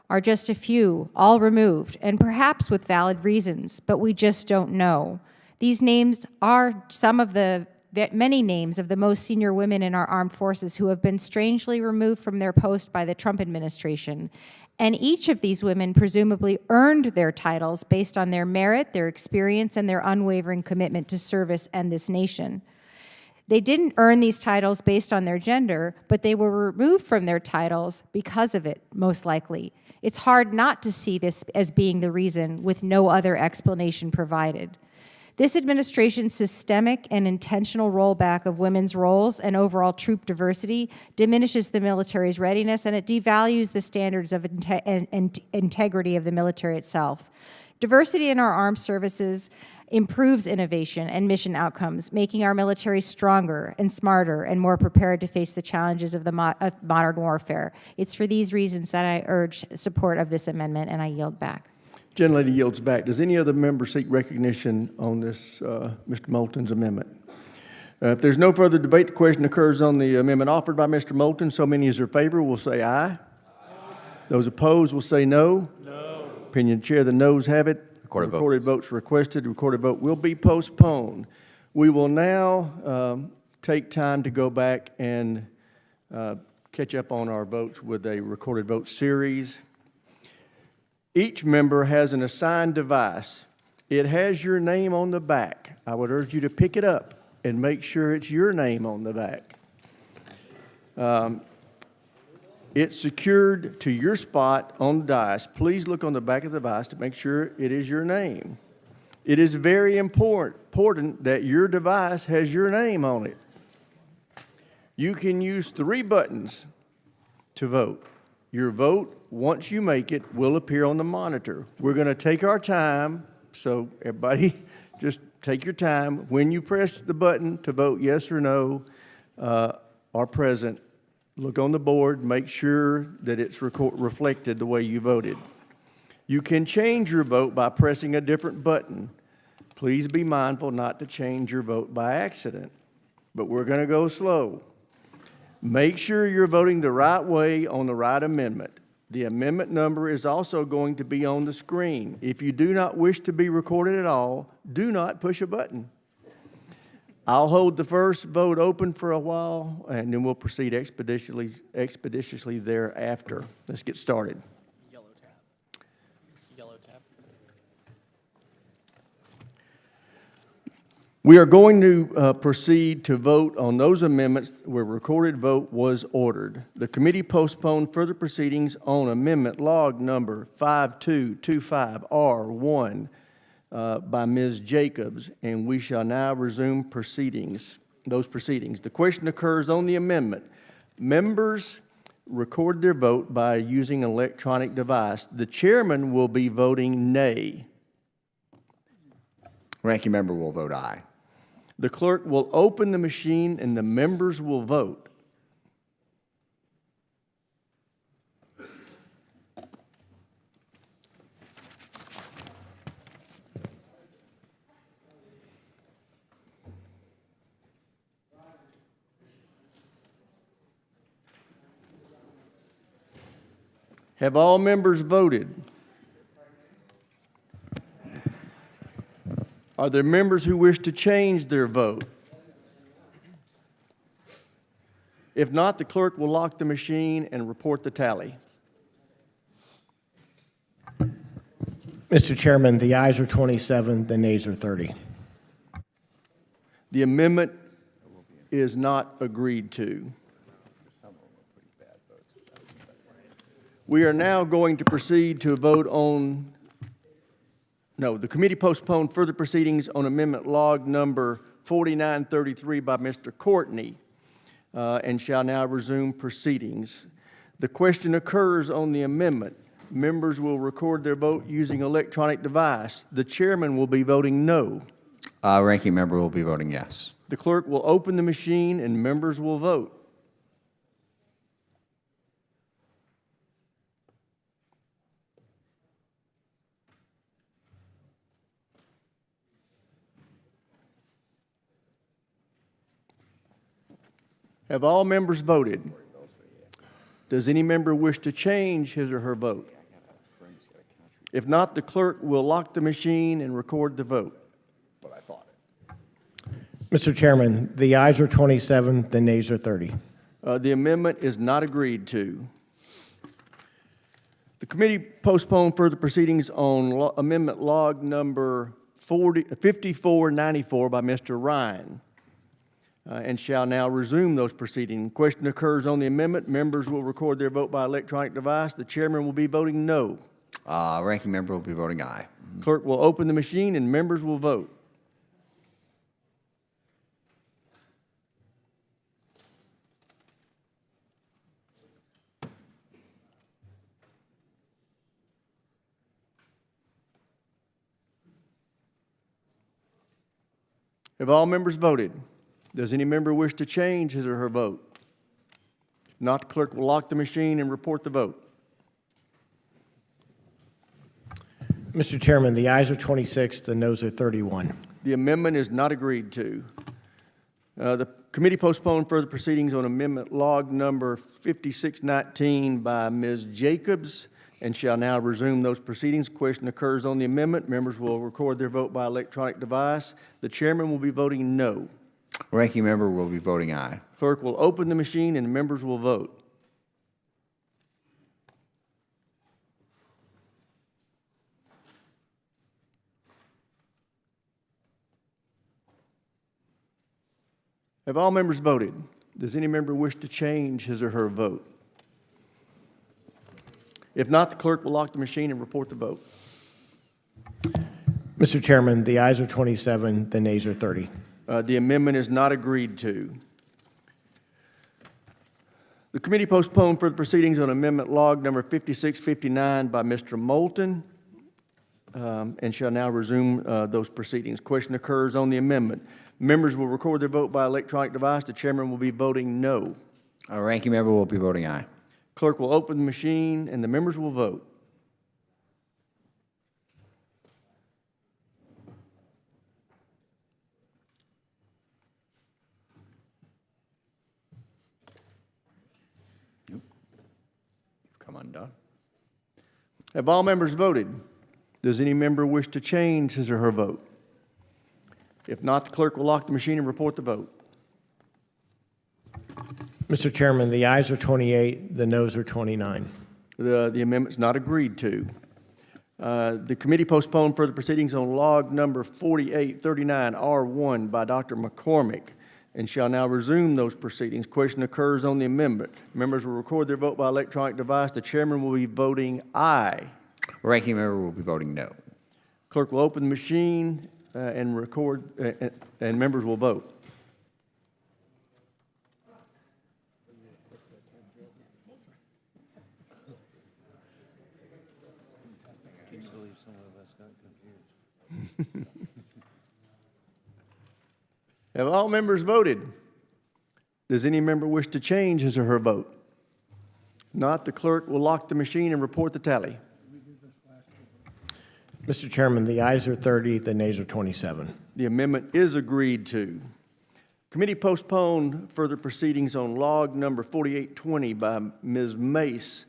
are just a few, all removed, and perhaps with valid reasons, but we just don't know. These names are some of the many names of the most senior women in our armed forces who have been strangely removed from their post by the Trump administration. And each of these women presumably earned their titles based on their merit, their experience, and their unwavering commitment to service and this nation. They didn't earn these titles based on their gender, but they were removed from their titles because of it, most likely. It's hard not to see this as being the reason, with no other explanation provided. This administration's systemic and intentional rollback of women's roles and overall troop diversity diminishes the military's readiness, and it devalues the standards of integrity of the military itself. Diversity in our armed services improves innovation and mission outcomes, making our military stronger and smarter and more prepared to face the challenges of modern warfare. It's for these reasons that I urge support of this amendment, and I yield back. Gentlelady yields back. Does any other member seek recognition on this, Mr. Moulton's amendment? If there's no further debate, the question occurs on the amendment offered by Mr. Moulton. So many as are in favor will say aye. Aye. Those opposed will say no. No. Opinion chair, the noes have it. Recorded votes requested. Recorded vote will be postponed. We will now take time to go back and catch up on our votes with a recorded vote series. Each member has an assigned device. It has your name on the back. I would urge you to pick it up and make sure it's your name on the back. It's secured to your spot on the dais. Please look on the back of the device to make sure it is your name. It is very important that your device has your name on it. You can use 3 buttons to vote. Your vote, once you make it, will appear on the monitor. We're going to take our time, so everybody just take your time. When you press the button to vote yes or no or present, look on the board, make sure that it's reflected the way you voted. You can change your vote by pressing a different button. Please be mindful not to change your vote by accident, but we're going to go slow. Make sure you're voting the right way on the right amendment. The amendment number is also going to be on the screen. If you do not wish to be recorded at all, do not push a button. I'll hold the first vote open for a while, and then we'll proceed expeditiously thereafter. Let's get started. Yellow tab. Yellow tab. We are going to proceed to vote on those amendments where recorded vote was ordered. The committee postponed further proceedings on amendment log number 5225R1 by Ms. Jacobs, and we shall now resume those proceedings. The question occurs on the amendment. Members record their vote by using an electronic device. The chairman will be voting nay. Ranking member will vote aye. The clerk will open the machine and the members will vote. Have all members voted? Are there members who wish to change their vote? If not, the clerk will lock the machine and report the tally. Mr. Chairman, the ayes are 27, the nays are 30. The amendment is not agreed to. We are now going to proceed to a vote on, no, the committee postponed further proceedings on amendment log number 4933 by Mr. Courtney and shall now resume proceedings. The question occurs on the amendment. Members will record their vote using electronic device. The chairman will be voting no. Ranking member will be voting yes. The clerk will open the machine and members will vote. Have all members voted? Does any member wish to change his or her vote? If not, the clerk will lock the machine and record the vote. Mr. Chairman, the ayes are 27, the nays are 30. The amendment is not agreed to. The committee postponed further proceedings on amendment log number 5494 by Mr. Ryan and shall now resume those proceedings. Question occurs on the amendment. Members will record their vote by electronic device. The chairman will be voting no. Ranking member will be voting aye. Clerk will open the machine and members will vote. Have all members voted? Does any member wish to change his or her vote? If not, the clerk will lock the machine and report the vote. Mr. Chairman, the ayes are 26, the noes are 31. The amendment is not agreed to. The committee postponed further proceedings on amendment log number 5619 by Ms. Jacobs and shall now resume those proceedings. Question occurs on the amendment. Members will record their vote by electronic device. The chairman will be voting no. Ranking member will be voting aye. Clerk will open the machine and members will vote. Have all members voted? Does any member wish to change his or her vote? If not, the clerk will lock the machine and report the vote. Mr. Chairman, the ayes are 27, the nays are 30. The amendment is not agreed to. The committee postponed further proceedings on amendment log number 5659 by Mr. Moulton and shall now resume those proceedings. Question occurs on the amendment. Members will record their vote by electronic device. The chairman will be voting no. Ranking member will be voting aye. Clerk will open the machine and the members will vote. Come undone. Have all members voted? Does any member wish to change his or her vote? If not, the clerk will lock the machine and report the vote. Mr. Chairman, the ayes are 28, the noes are 29. The amendment's not agreed to. The committee postponed further proceedings on log number 4839R1 by Dr. McCormick and shall now resume those proceedings. Question occurs on the amendment. Members will record their vote by electronic device. The chairman will be voting aye. Ranking member will be voting no. Clerk will open the machine and record, and members will vote. Have all members voted? Does any member wish to change his or her vote? Not, the clerk will lock the machine and report the tally. Mr. Chairman, the ayes are 30, the nays are 27. The amendment is agreed to. Committee postponed further proceedings on log number 4820 by Ms. Mace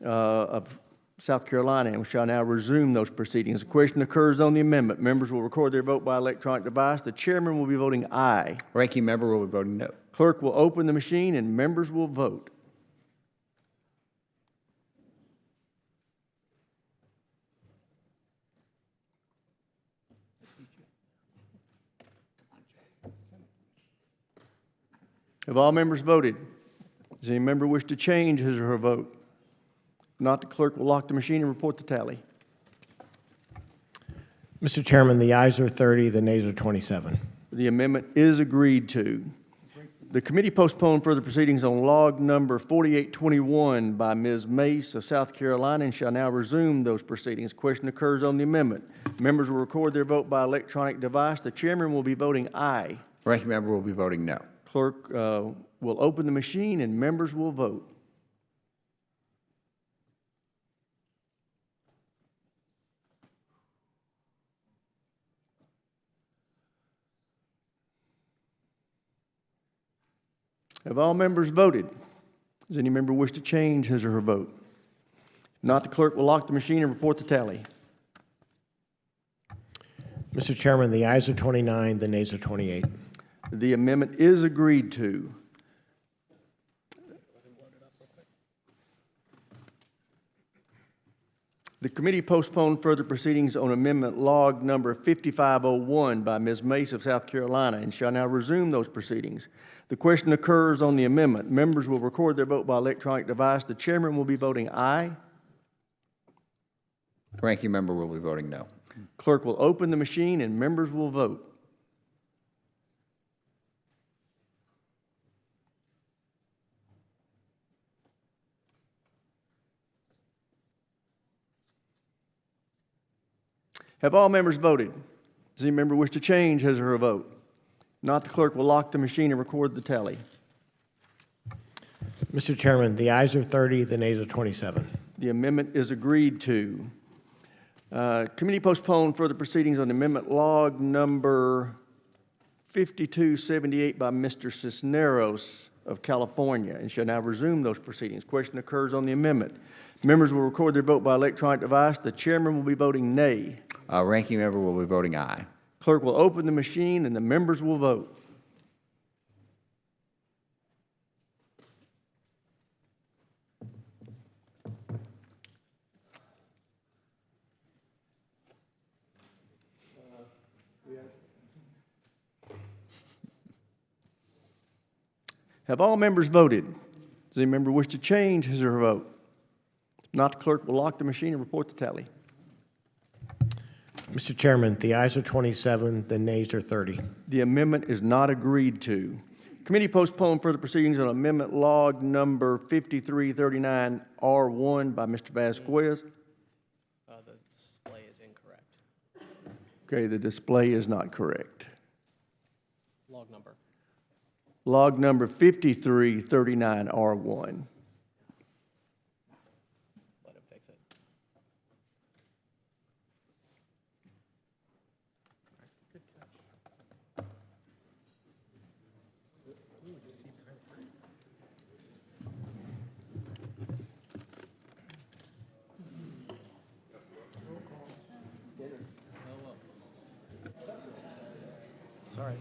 of South Carolina and shall now resume those proceedings. A question occurs on the amendment. Members will record their vote by electronic device. The chairman will be voting aye. Ranking member will be voting no. Clerk will open the machine and members will vote. Have all members voted? Does any member wish to change his or her vote? If Not, the clerk will lock the machine and report the tally. Mr. Chairman, the ayes are 30, the nays are 27. The amendment is agreed to. The committee postponed further proceedings on log number 4821 by Ms. Mace of South Carolina and shall now resume those proceedings. Question occurs on the amendment. Members will record their vote by electronic device. The chairman will be voting aye. Ranking member will be voting no. Clerk will open the machine and members will vote. Have all members voted? Does any member wish to change his or her vote? If not, the clerk will lock the machine and report the tally. Mr. Chairman, the ayes are 29, the nays are 28. The amendment is agreed to. The committee postponed further proceedings on amendment log number 5501 by Ms. Mace of South Carolina and shall now resume those proceedings. The question occurs on the amendment. Members will record their vote by electronic device. The chairman will be voting aye. Ranking member will be voting no. Clerk will open the machine and members will vote. Have all members voted? Does any member wish to change his or her vote? Not, the clerk will lock the machine and record the tally. Mr. Chairman, the ayes are 30, the nays are 27. The amendment is agreed to. Committee postponed further proceedings on amendment log number 5278 by Mr. Cisneros of California and shall now resume those proceedings. Question occurs on the amendment. Members will record their vote by electronic device. The chairman will be voting nay. Ranking member will be voting aye. Clerk will open the machine and the members will vote. Have all members voted? Does any member wish to change his or her vote? If not, the clerk will lock the machine and report the tally. Mr. Chairman, the ayes are 27, the nays are 30. The amendment is not agreed to. Committee postponed further proceedings on amendment log number 5339R1 by Mr. Vasquez. The display is incorrect. Okay, the display is not correct. Log number. Log number 5339R1. Let him fix it. Good catch. Sorry.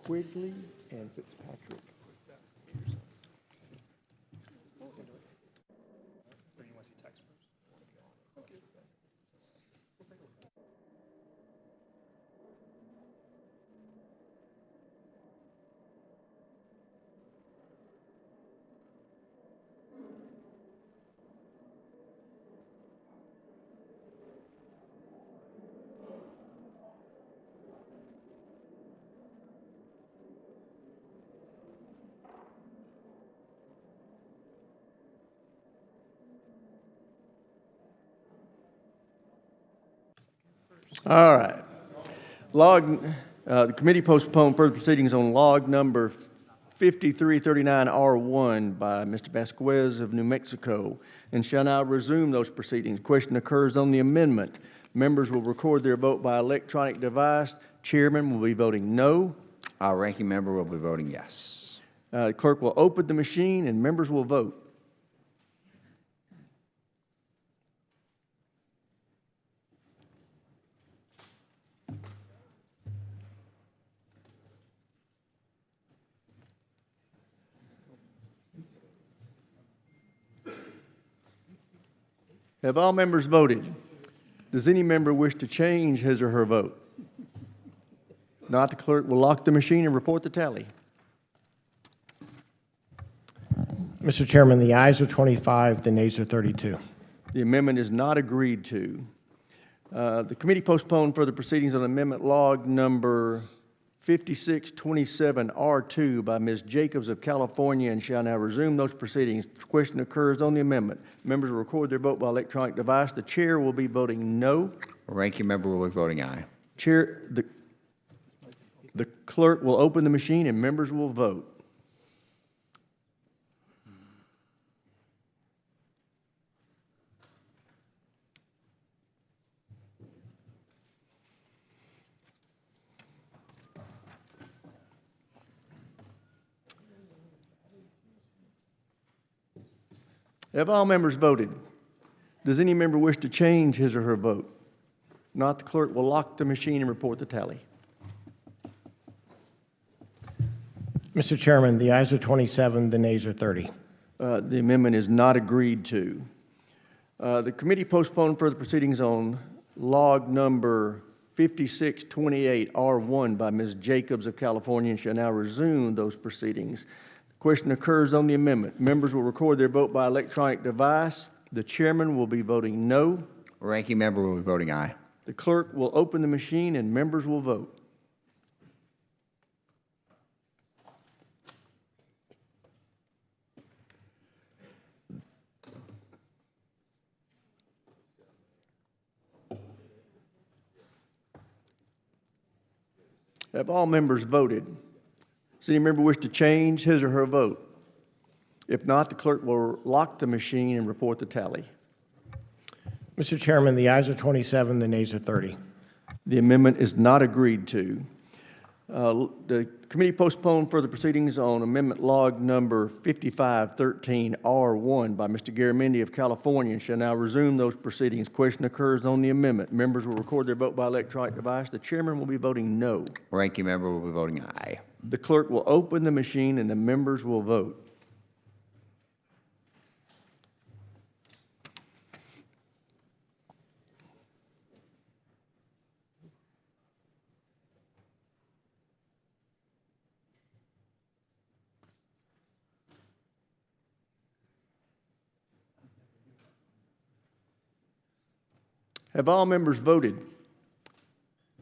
Quigley and Fitzpatrick. All right. The committee postponed further proceedings on log number 5339R1 by Mr. Vasquez of New Mexico and shall now resume those proceedings. Question occurs on the amendment. Members will record their vote by electronic device. Chairman will be voting no. Ranking member will be voting yes. Clerk will open the machine and members will vote. Have all members voted? Does any member wish to change his or her vote? Not, the clerk will lock the machine and report the tally. Mr. Chairman, the ayes are 25, the nays are 32. The amendment is not agreed to. The committee postponed further proceedings on amendment log number 5627R2 by Ms. Jacobs of California and shall now resume those proceedings. The question occurs on the amendment. Members will record their vote by electronic device. The chair will be voting no. Ranking member will be voting aye. The clerk will open the machine and members will vote. Have all members voted? Does any member wish to change his or her vote? Not, the clerk will lock the machine and report the tally. Mr. Chairman, the ayes are 27, the nays are 30. The amendment is not agreed to. The committee postponed further proceedings on log number 5628R1 by Ms. Jacobs of California and shall now resume those proceedings. The question occurs on the amendment. Members will record their vote by electronic device. The chairman will be voting no. Ranking member will be voting aye. The clerk will open the machine and members will vote. Have all members voted? Does any member wish to change his or her vote? If not, the clerk will lock the machine and report the tally. Mr. Chairman, the ayes are 27, the nays are 30. The amendment is not agreed to. The committee postponed further proceedings on amendment log number 5513R1 by Mr. Garamendi of California and shall now resume those proceedings. Question occurs on the amendment. Members will record their vote by electronic device. The chairman will be voting no. Ranking member will be voting aye. The clerk will open the machine and the members will vote. Have all members voted?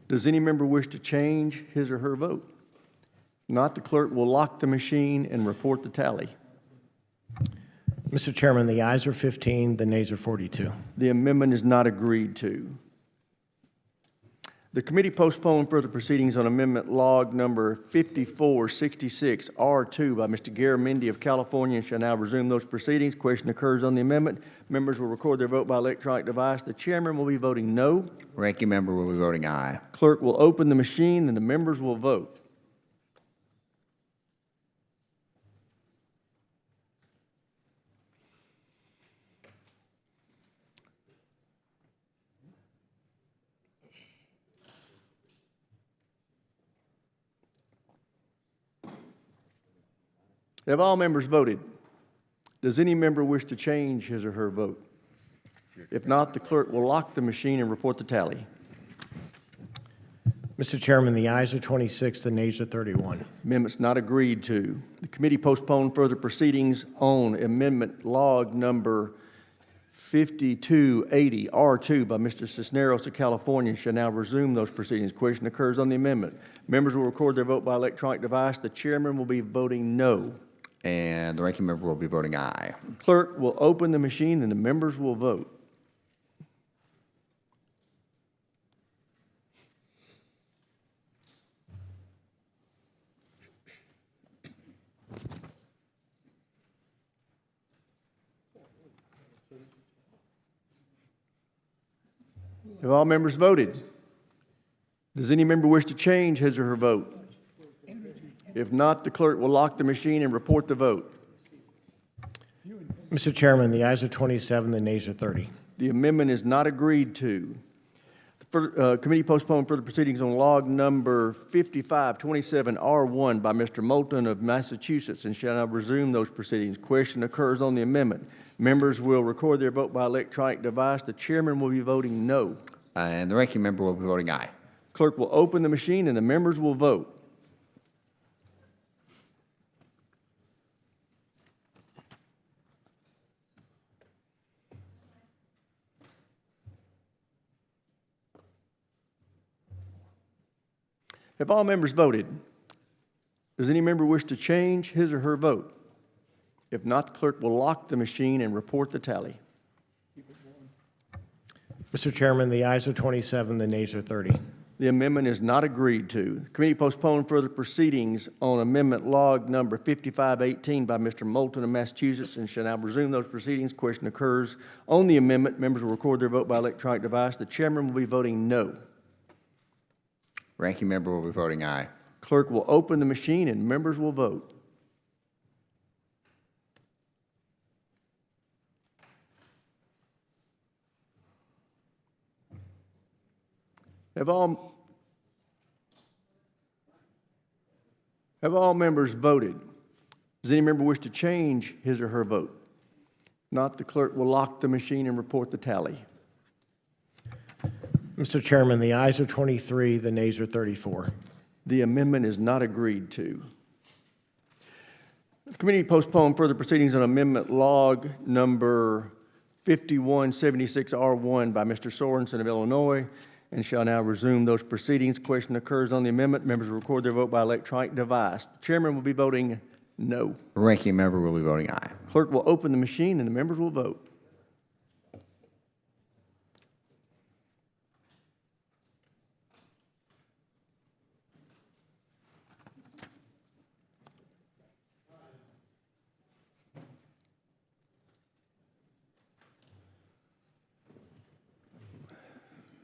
Does any member wish to change his or her vote? Not, the clerk will lock the machine and report the tally. Mr. Chairman, the ayes are 15, the nays are 42. The amendment is not agreed to. The committee postponed further proceedings on amendment log number 5466R2 by Mr. Garamendi of California and shall now resume those proceedings. Question occurs on the amendment. Members will record their vote by electronic device. The chairman will be voting no. Ranking member will be voting aye. Clerk will open the machine and the members will vote. Have all members voted? Does any member wish to change his or her vote? If not, the clerk will lock the machine and report the tally. Mr. Chairman, the ayes are 26, the nays are 31. Amendment's not agreed to. The committee postponed further proceedings on amendment log number 5280R2 by Mr. Cisneros of California shall now resume those proceedings. Question occurs on the amendment. Members will record their vote by electronic device. The chairman will be voting no. And the ranking member will be voting aye. Clerk will open the machine and the members will vote. Have all members voted? Does any member wish to change his or her vote? If not, the clerk will lock the machine and report the vote. Mr. Chairman, the ayes are 27, the nays are 30. The amendment is not agreed to. The committee postponed further proceedings on log number 5527R1 by Mr. Moulton of Massachusetts and shall now resume those proceedings. Question occurs on the amendment. Members will record their vote by electronic device. The chairman will be voting no. And the ranking member will be voting aye. Clerk will open the machine and the members will vote. Have all members voted? Does any member wish to change his or her vote? If not, the clerk will lock the machine and report the tally. Mr. Chairman, the ayes are 27, the nays are 30. The amendment is not agreed to. The committee postponed further proceedings on amendment log number 5518 by Mr. Moulton of Massachusetts and shall now resume those proceedings. Question occurs on the amendment. Members will record their vote by electronic device. The chairman will be voting no. Ranking member will be voting aye. Clerk will open the machine and members will vote. Have all members voted? Does any member wish to change his or her vote? Not, the clerk will lock the machine and report the tally. Mr. Chairman, the ayes are 23, the nays are 34. The amendment is not agreed to. The committee postponed further proceedings on amendment log number 5176R1 by Mr. Sorensen of Illinois and shall now resume those proceedings. Question occurs on the amendment. Members will record their vote by electronic device. The chairman will be voting no. Ranking member will be voting aye. Clerk will open the machine and the members will vote.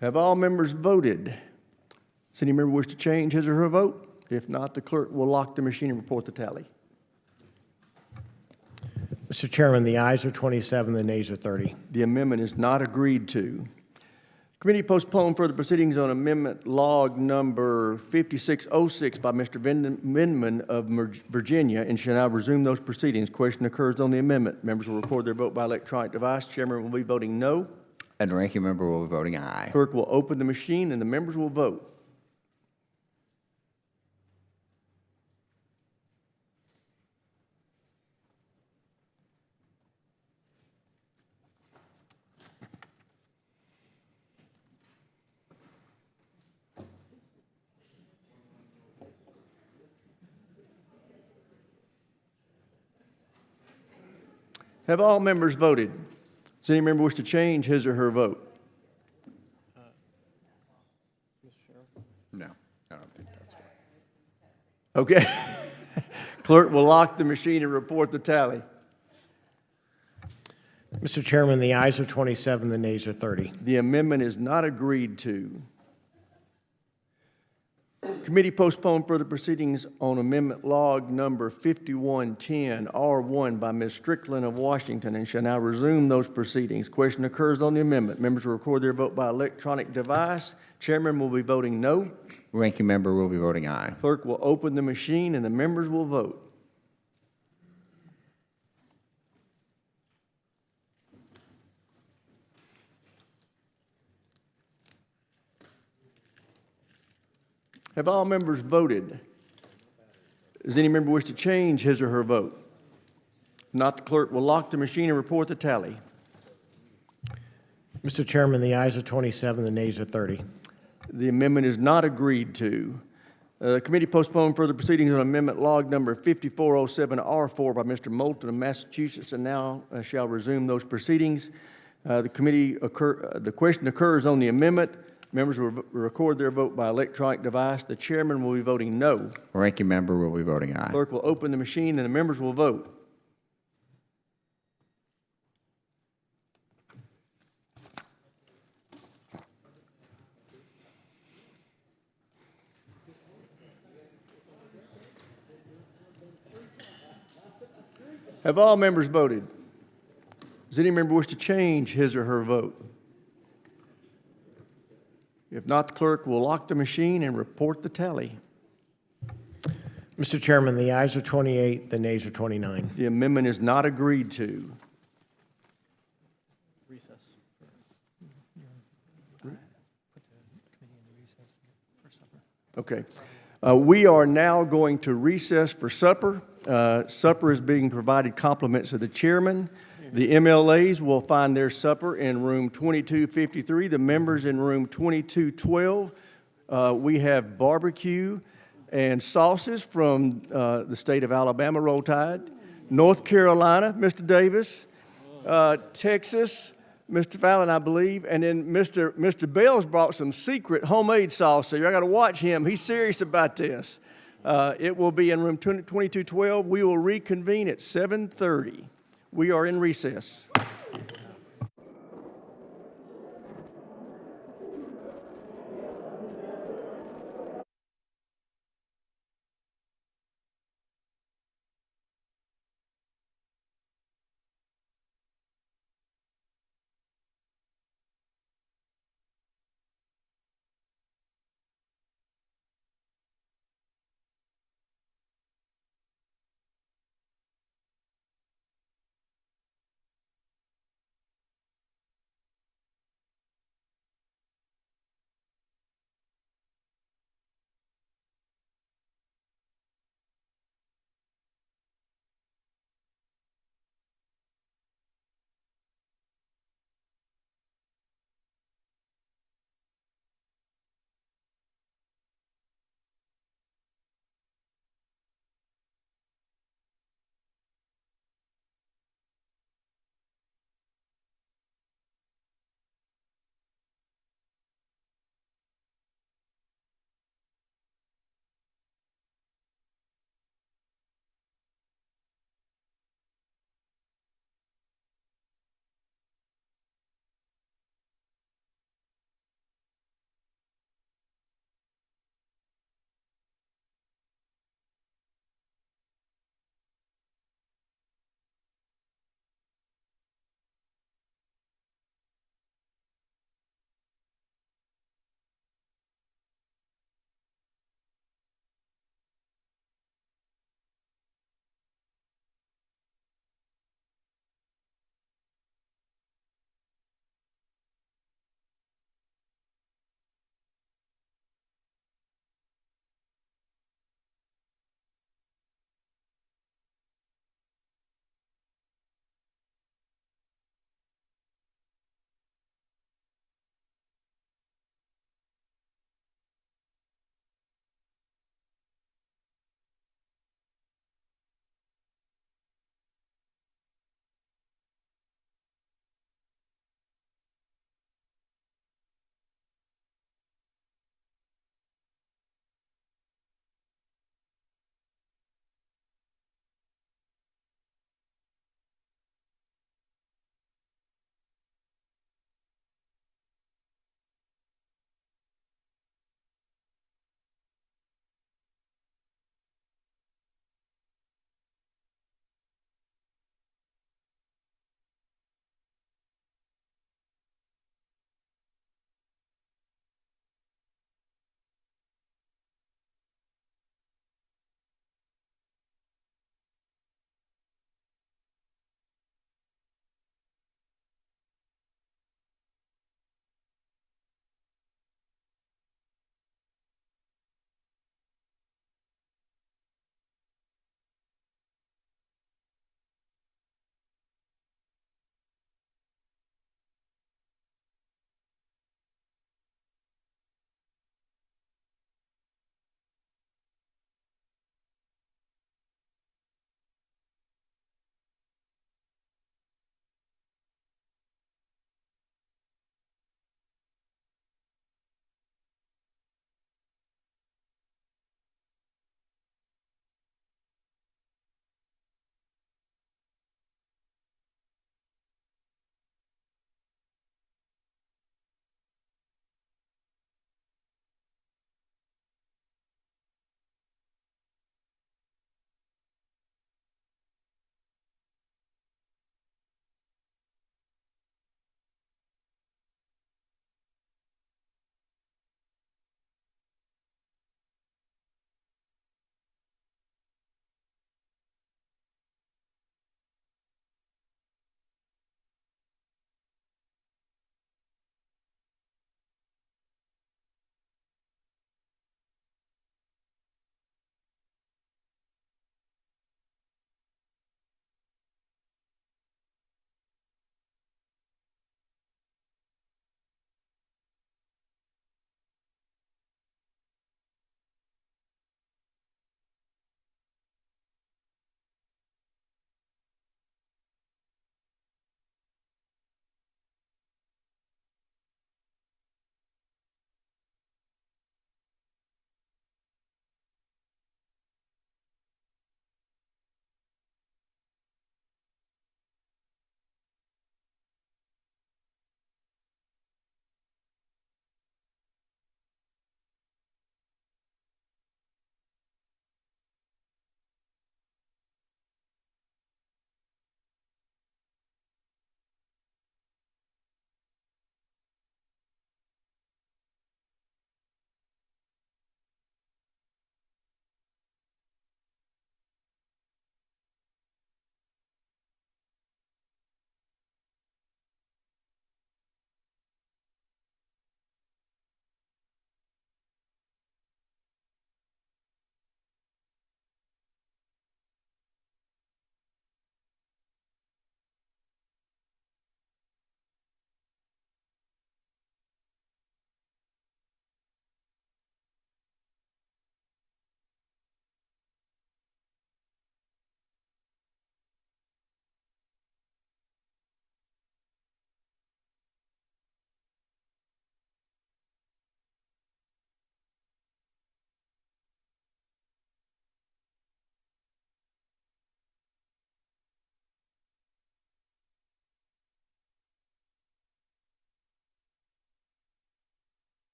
Have all members voted? Does any member wish to change his or her vote? If not, the clerk will lock the machine and report the tally. Mr. Chairman, the ayes are 27, the nays are 30. The amendment is not agreed to. Committee postponed further proceedings on amendment log number 5606 by Mr. Vindman of Virginia and shall now resume those proceedings. Question occurs on the amendment. Members will record their vote by electronic device. Chairman will be voting no. And the ranking member will be voting aye. Clerk will open the machine and the members will vote. Have all members voted? Does any member wish to change his or her vote? No, I don't think that's right. Okay. Clerk will lock the machine and report the tally. Mr. Chairman, the ayes are 27, the nays are 30. The amendment is not agreed to. Committee postponed further proceedings on amendment log number 5110R1 by Ms. Strickland of Washington and shall now resume those proceedings. Question occurs on the amendment. Members will record their vote by electronic device. Chairman will be voting no. Ranking member will be voting aye. Clerk will open the machine and the members will vote. Have all members voted? Does any member wish to change his or her vote? Not, the clerk will lock the machine and report the tally. Mr. Chairman, the ayes are 27, the nays are 30. The amendment is not agreed to. Committee postponed further proceedings on amendment log number 5407R4 by Mr. Moulton of Massachusetts and now shall resume those proceedings. The question occurs on the amendment. Members will record their vote by electronic device. The chairman will be voting no. Ranking member will be voting aye. Clerk will open the machine and the members will vote. Have all members voted? Does any member wish to change his or her vote? If not, the clerk will lock the machine and report the tally. Mr. Chairman, the ayes are 28, the nays are 29. The amendment is not agreed to. Recess. Okay. We are now going to recess for supper. Supper is being provided compliments of the chairman. The MLAs will find their supper in room 2253, the members in room 2212. We have barbecue and sauces from the state of Alabama, Roll Tide, North Carolina, Mr. Davis, Texas, Mr. Fallon, I believe, and then Mr. Bell's brought some secret homemade sauce, so I got to watch him. He's serious about this. It will be in room 2212. We will reconvene at 7:30. We are in recess.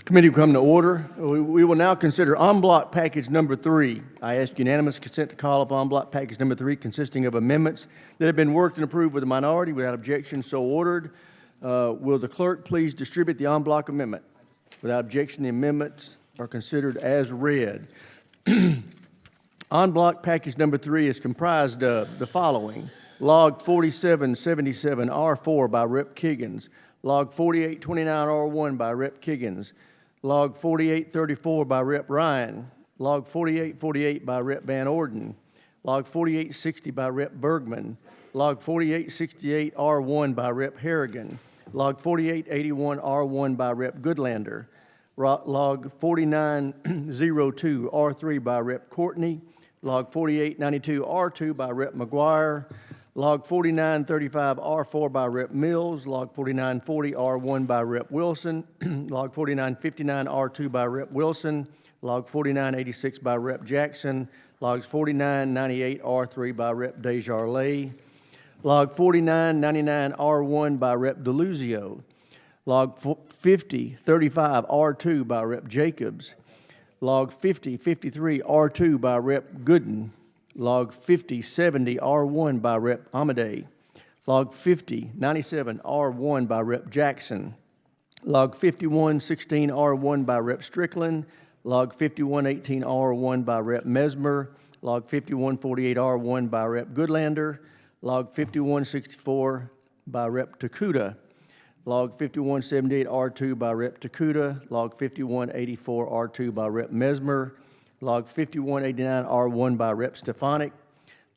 Committee will come to order. We will now consider en bloc package number 3. I ask unanimous consent to call up en bloc package number 3, consisting of amendments that have been worked and approved with a minority. Without objection, so ordered. Will the clerk please distribute the en bloc amendment? Without objection, the amendments are considered as read. En bloc package number 3 is comprised of the following: Log 4777R4 by Rep. Kiggins, Log 4829R1 by Rep. Kiggins, Log 4834 by Rep. Ryan, Log 4848 by Rep. Van Orden, Log 4860 by Rep. Bergman, Log 4868R1 by Rep. Harrigan, Log 4881R1 by Rep. Goodlander, Log 4902R3 by Rep. Courtney, Log 4892R2 by Rep. McGuire, Log 4935R4 by Rep. Mills, Log 4940R1 by Rep. Wilson, Log 4959R2 by Rep. Wilson, Log 4986 by Rep. Jackson, Logs 4998R3 by Rep. Desjardins, Log 4999R1 by Rep. Deluzio, Log 5035R2 by Rep. Jacobs, Log 5053R2 by Rep. Gooden, Log 5070R1 by Rep. Amadei, Log 5097R1 by Rep. Jackson, Log 5116R1 by Rep. Strickland, Log 5118R1 by Rep. Mesmer, Log 5148R1 by Rep. Goodlander, Log 5164 by Rep. Takuda, Log 5178R2 by Rep. Takuda, Log 5184R2 by Rep. Mesmer, Log 5189R1 by Rep. Stefanik,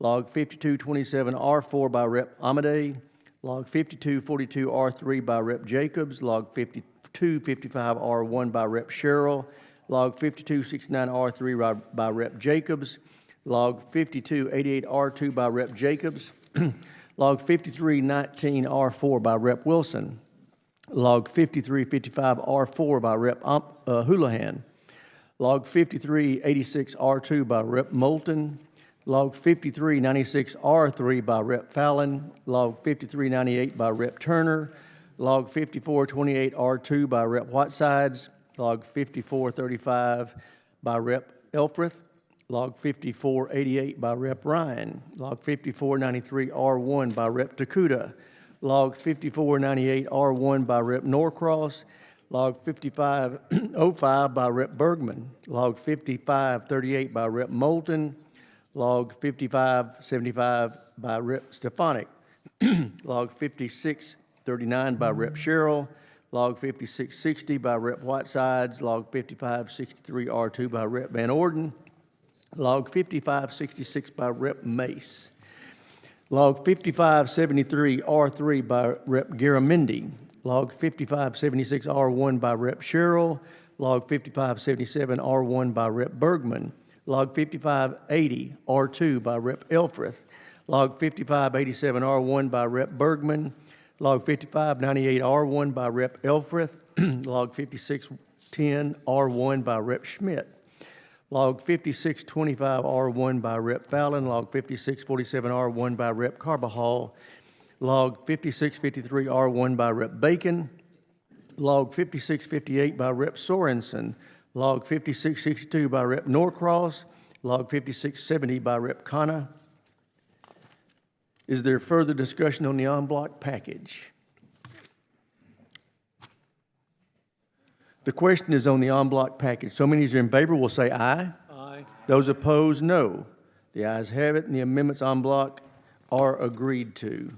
Log 5227R4 by Rep. Amadei, Log 5242R3 by Rep. Jacobs, Log 5255R1 by Rep. Sherrill, Log 5269R3 by Rep. Jacobs, Log 5288R2 by Rep. Jacobs, Log 5319R4 by Rep. Wilson, Log 5355R4 by Rep. Houlihan, Log 5386R2 by Rep. Moulton, Log 5396R3 by Rep. Fallon, Log 5398 by Rep. Turner, Log 5428R2 by Rep. Whitesides, Log 5435 by Rep. Elfreth, Log 5488 by Rep. Ryan, Log 5493R1 by Rep. Takuda, Log 5498R1 by Rep. Norcross, Log 5505 by Rep. Bergman, Log 5538 by Rep. Moulton, Log 5575 by Rep. Stefanik, Log 5639 by Rep. Sherrill, Log 5660 by Rep. Whitesides, Log 5563R2 by Rep. Van Orden, Log 5566 by Rep. Mace, Log 5573R3 by Rep. Garamendi, Log 5576R1 by Rep. Sherrill, Log 5577R1 by Rep. Bergman, Log 5580R2 by Rep. Elfreth, Log 5587R1 by Rep. Bergman, Log 5598R1 by Rep. Elfreth, Log 5610R1 by Rep. Schmidt, Log 5625R1 by Rep. Fallon, Log 5647R1 by Rep. Carbajal, Log 5653R1 by Rep. Bacon, Log 5658 by Rep. Sorensen, Log 5662 by Rep. Norcross, Log 5670 by Rep. Khanna. Is there further discussion on the en bloc package? The question is on the en bloc package. So many as are in favor will say aye. Aye. Those opposed, no. The ayes have it, and the amendments en bloc are agreed to.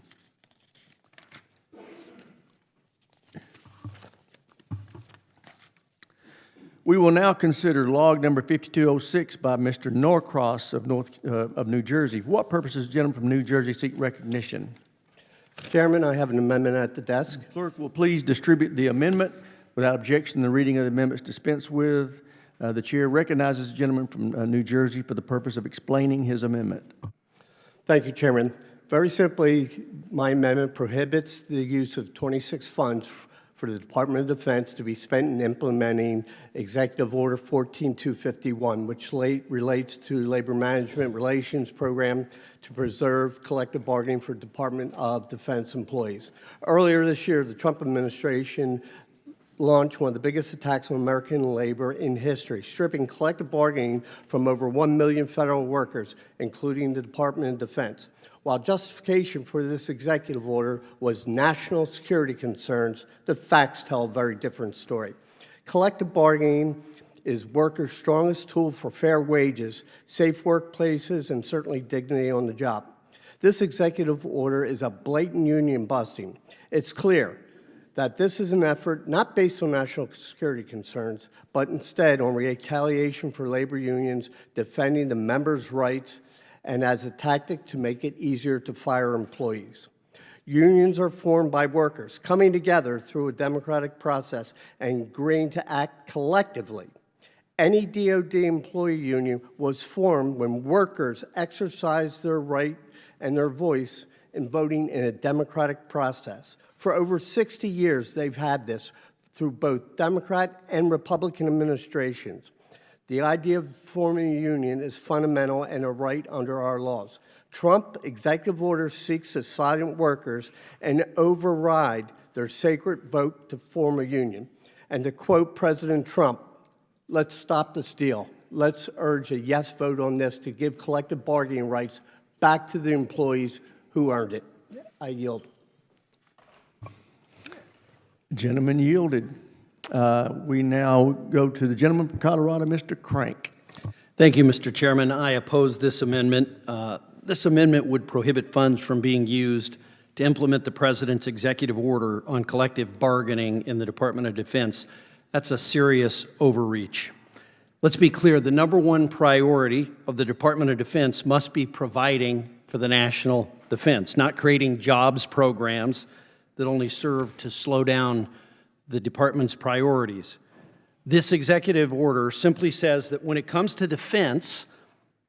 We will now consider log number 5206 by Mr. Norcross of New Jersey. For what purposes does the gentleman from New Jersey seek recognition? Chairman, I have an amendment at the desk. Clerk will please distribute the amendment. Without objection, the reading of the amendment is dispensed with. The chair recognizes the gentleman from New Jersey for the purpose of explaining his amendment. Thank you, Chairman. Very simply, my amendment prohibits the use of 26 funds for the Department of Defense to be spent in implementing Executive Order 14251, which relates to Labor Management Relations Program to preserve collective bargaining for Department of Defense employees. Earlier this year, the Trump administration launched one of the biggest attacks on American labor in history, stripping collective bargaining from over 1 million federal workers, including the Department of Defense. While justification for this executive order was national security concerns, the facts tell a very different story. Collective bargaining is workers' strongest tool for fair wages, safe workplaces, and certainly dignity on the job. This executive order is a blatant union busting. It's clear that this is an effort not based on national security concerns, but instead on retaliation for labor unions defending the members' rights and as a tactic to make it easier to fire employees. Unions are formed by workers coming together through a democratic process and agreeing to act collectively. Any DoD employee union was formed when workers exercised their right and their voice in voting in a democratic process. For over 60 years, they've had this through both Democrat and Republican administrations. The idea of forming a union is fundamental and a right under our laws. Trump executive order seeks to silence workers and override their sacred vote to form a union. And to quote President Trump, let's stop the steal. Let's urge a yes vote on this to give collective bargaining rights back to the employees who earned it. I yield. Gentleman yielded. We now go to the gentleman from Colorado, Mr. Crank. Thank you, Mr. Chairman. I oppose this amendment. This amendment would prohibit funds from being used to implement the President's executive order on collective bargaining in the Department of Defense. That's a serious overreach. Let's be clear, the number one priority of the Department of Defense must be providing for the national defense, not creating jobs programs that only serve to slow down the department's priorities. This executive order simply says that when it comes to defense,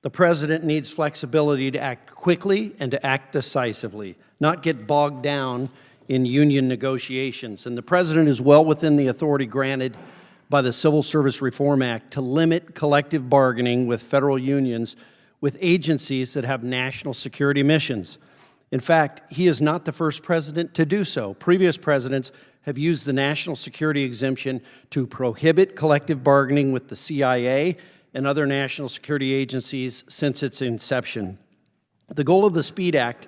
the President needs flexibility to act quickly and to act decisively, not get bogged down in union negotiations. And the President is well within the authority granted by the Civil Service Reform Act to limit collective bargaining with federal unions with agencies that have national security missions. In fact, he is not the first president to do so. Previous presidents have used the national security exemption to prohibit collective bargaining with the CIA and other national security agencies since its inception. The goal of the SPEED Act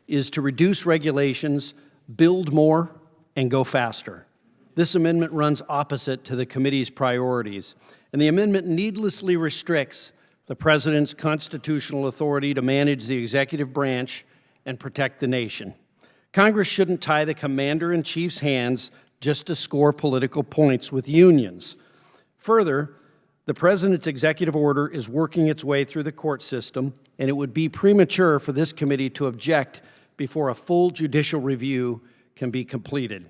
is to reduce regulations, build more, and go faster. This amendment runs opposite to the committee's priorities, and the amendment needlessly restricts the President's constitutional authority to manage the executive branch and protect the nation. Congress shouldn't tie the commander-in-chief's hands just to score political points with unions. Further, the President's executive order is working its way through the court system, and it would be premature for this committee to object before a full judicial review can be completed.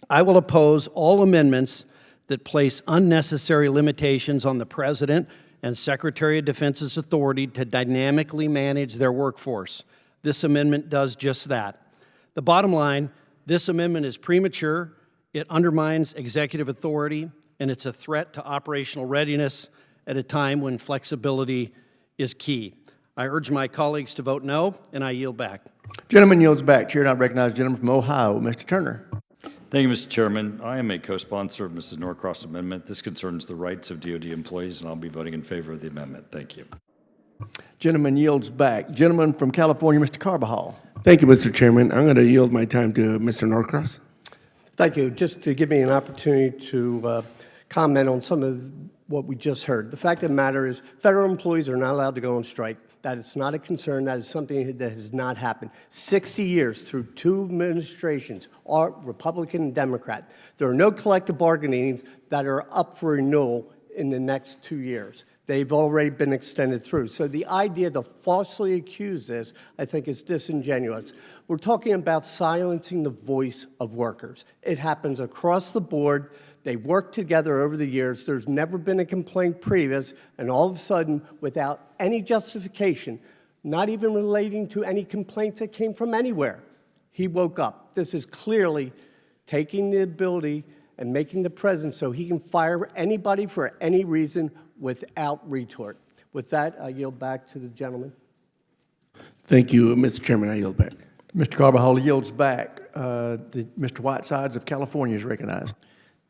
I will oppose all amendments that place unnecessary limitations on the President and Secretary of Defense's authority to dynamically manage their workforce. This amendment does just that. The bottom line, this amendment is premature, it undermines executive authority, and it's a threat to operational readiness at a time when flexibility is key. I urge my colleagues to vote no, and I yield back. Gentleman yields back. Chair now recognizes the gentleman from Ohio, Mr. Turner. Thank you, Mr. Chairman. I am a co-sponsor of Mrs. Norcross' amendment. This concerns the rights of DoD employees, and I'll be voting in favor of the amendment. Thank you. Gentleman yields back. Gentleman from California, Mr. Carbajal. Thank you, Mr. Chairman. I'm going to yield my time to Mr. Norcross. Thank you. Just to give me an opportunity to comment on some of what we just heard. The fact of the matter is federal employees are not allowed to go on strike. That is not a concern. That is something that has not happened. 60 years through two administrations, Republican and Democrat. There are no collective bargainings that are up for renewal in the next 2 years. They've already been extended through. So the idea to falsely accuse this, I think, is disingenuous. We're talking about silencing the voice of workers. It happens across the board. They work together over the years. There's never been a complaint previous, and all of a sudden, without any justification, not even relating to any complaints that came from anywhere, he woke up. This is clearly taking the ability and making the president so he can fire anybody for any reason without retort. With that, I yield back to the gentleman. Thank you, Mr. Chairman. I yield back. Mr. Carbajal yields back. Mr. Whitesides of California is recognized.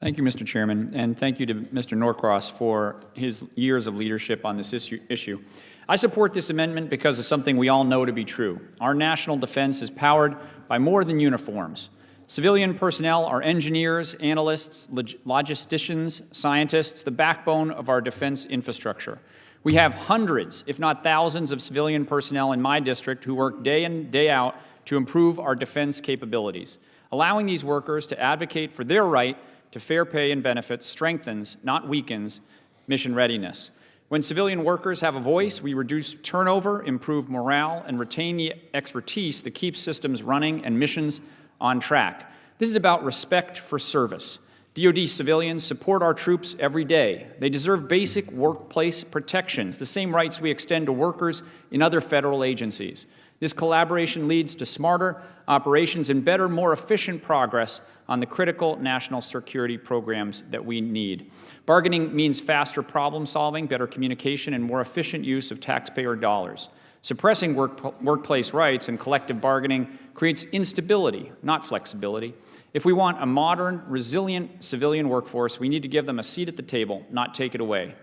Thank you, Mr. Chairman, and thank you to Mr. Norcross for his years of leadership on this issue. I support this amendment because of something we all know to be true. Our national defense is powered by more than uniforms. Civilian personnel are engineers, analysts, logisticians, scientists, the backbone of our defense infrastructure. We have hundreds, if not thousands, of civilian personnel in my district who work day in, day out to improve our defense capabilities. Allowing these workers to advocate for their right to fair pay and benefits strengthens, not weakens, mission readiness. When civilian workers have a voice, we reduce turnover, improve morale, and retain the expertise that keeps systems running and missions on track. This is about respect for service. DoD civilians support our troops every day. They deserve basic workplace protections, the same rights we extend to workers in other federal agencies. This collaboration leads to smarter operations and better, more efficient progress on the critical national security programs that we need. Bargaining means faster problem solving, better communication, and more efficient use of taxpayer dollars. Suppressing workplace rights and collective bargaining creates instability, not flexibility. If we want a modern, resilient civilian workforce, we need to give them a seat at the table, not take it away.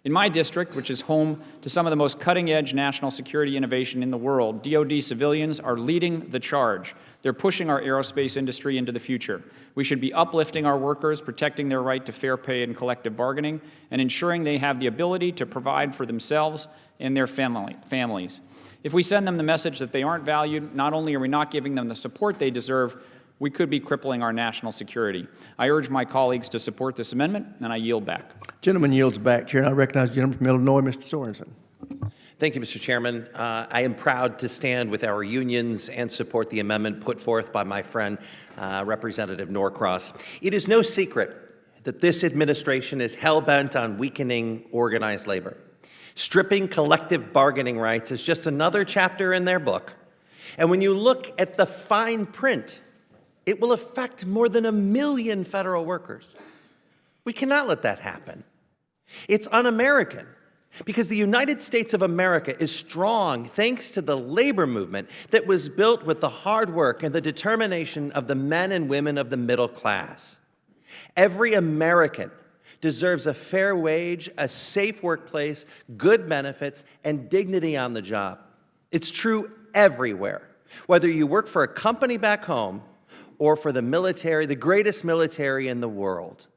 In my district, which is home to some of the most cutting-edge national security innovation in the world, DoD civilians are leading the charge. They're pushing our aerospace industry into the future. We should be uplifting our workers, protecting their right to fair pay and collective bargaining, and ensuring they have the ability to provide for themselves and their families. If we send them the message that they aren't valued, not only are we not giving them the support they deserve, we could be crippling our national security. I urge my colleagues to support this amendment, and I yield back. Gentleman yields back. Chair, and I recognize the gentleman from Illinois, Mr. Sorensen. Thank you, Mr. Chairman. I am proud to stand with our unions and support the amendment put forth by my friend, Representative Norcross. It is no secret that this administration is hell-bent on weakening organized labor. Stripping collective bargaining rights is just another chapter in their book. And when you look at the fine print, it will affect more than 1 million federal workers. We cannot let that happen. It's un-American because the United States of America is strong thanks to the labor movement that was built with the hard work and the determination of the men and women of the middle class. Every American deserves a fair wage, a safe workplace, good benefits, and dignity on the job. It's true everywhere, whether you work for a company back home or for the military, the greatest military in the world.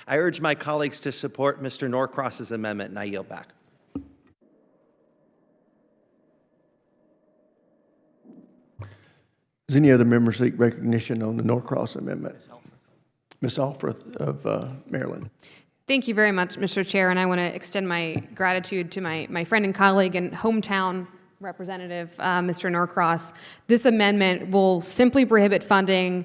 I urge my colleagues to support Mr. Norcross's amendment, and I yield back. Does any other member seek recognition on the Norcross amendment? Ms. Alfrith of Maryland. Thank you very much, Mr. Chair, and I want to extend my gratitude to my friend and colleague and hometown representative, Mr. Norcross. This amendment will simply prohibit funding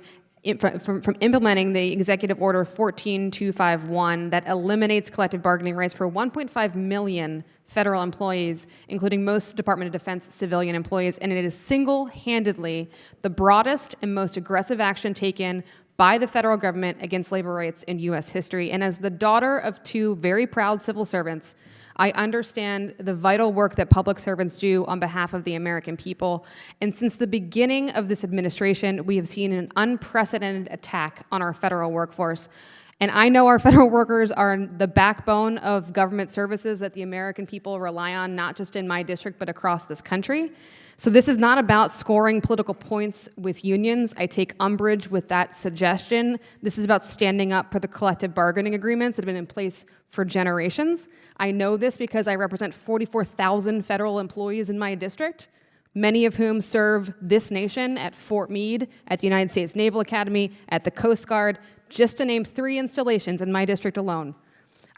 from implementing the Executive Order 14251 that eliminates collective bargaining rights for 1.5 million federal employees, including most Department of Defense civilian employees, and it is single-handedly the broadest and most aggressive action taken by the federal government against labor rights in U.S. history. And as the daughter of two very proud civil servants, I understand the vital work that public servants do on behalf of the American people. And since the beginning of this administration, we have seen an unprecedented attack on our federal workforce. And I know our federal workers are the backbone of government services that the American people rely on, not just in my district, but across this country. So this is not about scoring political points with unions. I take umbrage with that suggestion. This is about standing up for the collective bargaining agreements that have been in place for generations. I know this because I represent 44,000 federal employees in my district, many of whom serve this nation at Fort Meade, at the United States Naval Academy, at the Coast Guard, just to name 3 installations in my district alone.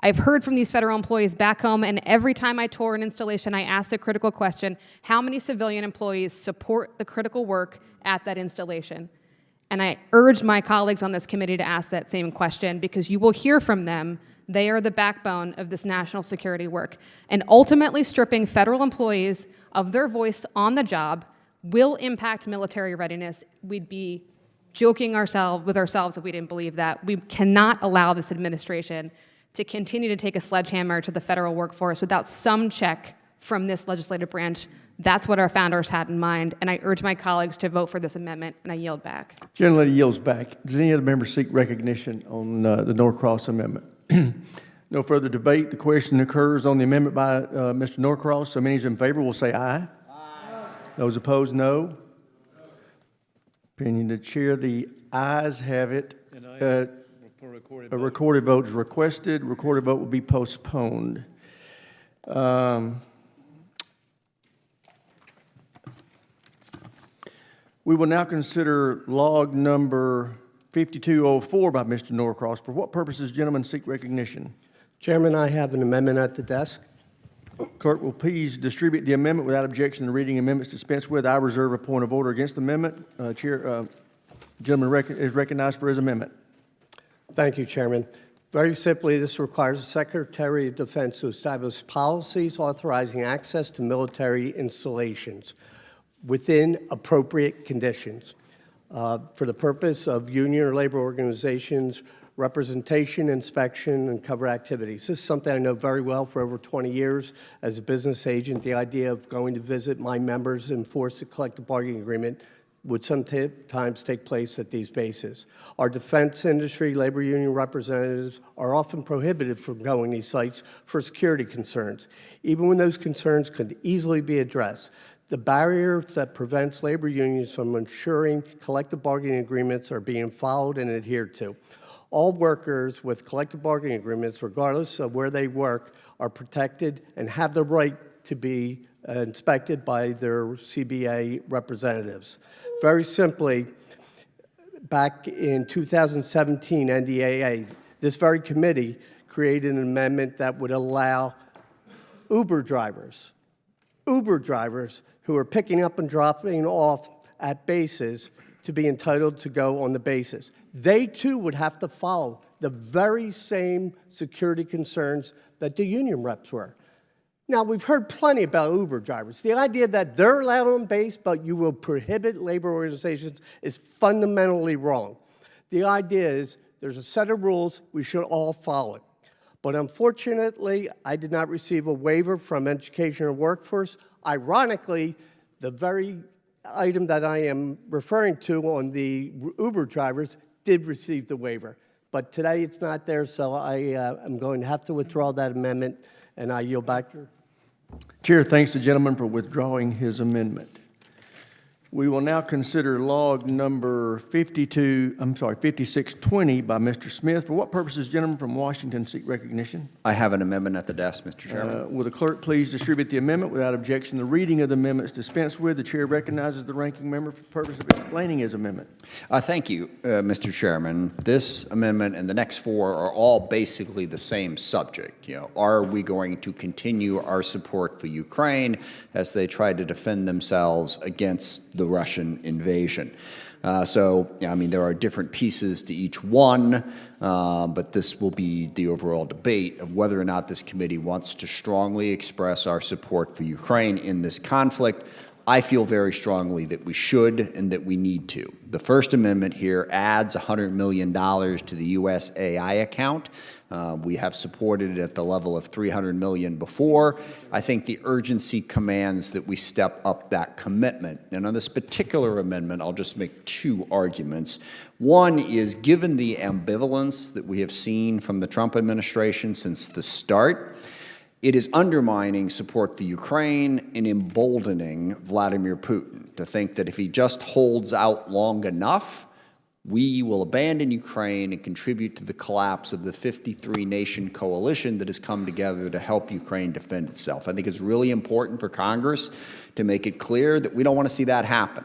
I've heard from these federal employees back home, and every time I tour an installation, I ask the critical question, how many civilian employees support the critical work at that installation? And I urge my colleagues on this committee to ask that same question, because you will hear from them. They are the backbone of this national security work. And ultimately stripping federal employees of their voice on the job will impact military readiness. We'd be joking with ourselves if we didn't believe that. We cannot allow this administration to continue to take a sledgehammer to the federal workforce without some check from this legislative branch. That's what our founders had in mind, and I urge my colleagues to vote for this amendment, and I yield back. Gentlelady yields back. Does any other member seek recognition on the Norcross amendment? No further debate. The question occurs on the amendment by Mr. Norcross. So many in favor will say aye. Aye. Those opposed, no. Opinion of the chair, the ayes have it. A recorded vote is requested. Recorded vote will be postponed. We will now consider log number 5204 by Mr. Norcross. For what purposes, gentlemen, seek recognition? Chairman, I have an amendment at the desk. Clerk will please distribute the amendment without objection. The reading amendments dispensed with. I reserve a point of order against the amendment. Gentleman is recognized for his amendment. Thank you, Chairman. Very simply, this requires the Secretary of Defense to establish policies authorizing access to military installations within appropriate conditions for the purpose of union or labor organizations, representation, inspection, and cover activities. This is something I know very well for over 20 years as a business agent. The idea of going to visit my members and enforce a collective bargaining agreement would sometimes take place at these bases. Our defense industry labor union representatives are often prohibited from going to these sites for security concerns, even when those concerns could easily be addressed. The barrier that prevents labor unions from ensuring collective bargaining agreements are being followed and adhered to. All workers with collective bargaining agreements, regardless of where they work, are protected and have the right to be inspected by their CBA representatives. Very simply, back in 2017, NDAA, this very committee created an amendment that would allow Uber drivers who are picking up and dropping off at bases to be entitled to go on the basis. They too would have to follow the very same security concerns that the union reps were. Now, we've heard plenty about Uber drivers. The idea that they're allowed on base, but you will prohibit labor organizations is fundamentally wrong. The idea is there's a set of rules, we should all follow it. But unfortunately, I did not receive a waiver from Education and Workforce. Ironically, the very item that I am referring to on the Uber drivers did receive the waiver. But today it's not there, so I am going to have to withdraw that amendment, and I yield back. Chair thanks the gentleman for withdrawing his amendment. We will now consider log number 5620 by Mr. Smith. For what purposes, gentlemen from Washington, seek recognition? I have an amendment at the desk, Mr. Chairman. Will the clerk please distribute the amendment without objection? The reading of the amendment is dispensed with. The chair recognizes the ranking member for the purpose of explaining his amendment. Thank you, Mr. Chairman. This amendment and the next four are all basically the same subject. Are we going to continue our support for Ukraine as they try to defend themselves against the Russian invasion? There are different pieces to each one, but this will be the overall debate of whether or not this committee wants to strongly express our support for Ukraine in this conflict. I feel very strongly that we should and that we need to. The First Amendment here adds $100 million to the USAI account. We have supported it at the level of $300 million before. I think the urgency commands that we step up that commitment. And on this particular amendment, I'll just make two arguments. One is, given the ambivalence that we have seen from the Trump administration since the start, it is undermining support for Ukraine and emboldening Vladimir Putin to think that if he just holds out long enough, we will abandon Ukraine and contribute to the collapse of the 53-nation coalition that has come together to help Ukraine defend itself. I think it's really important for Congress to make it clear that we don't want to see that happen.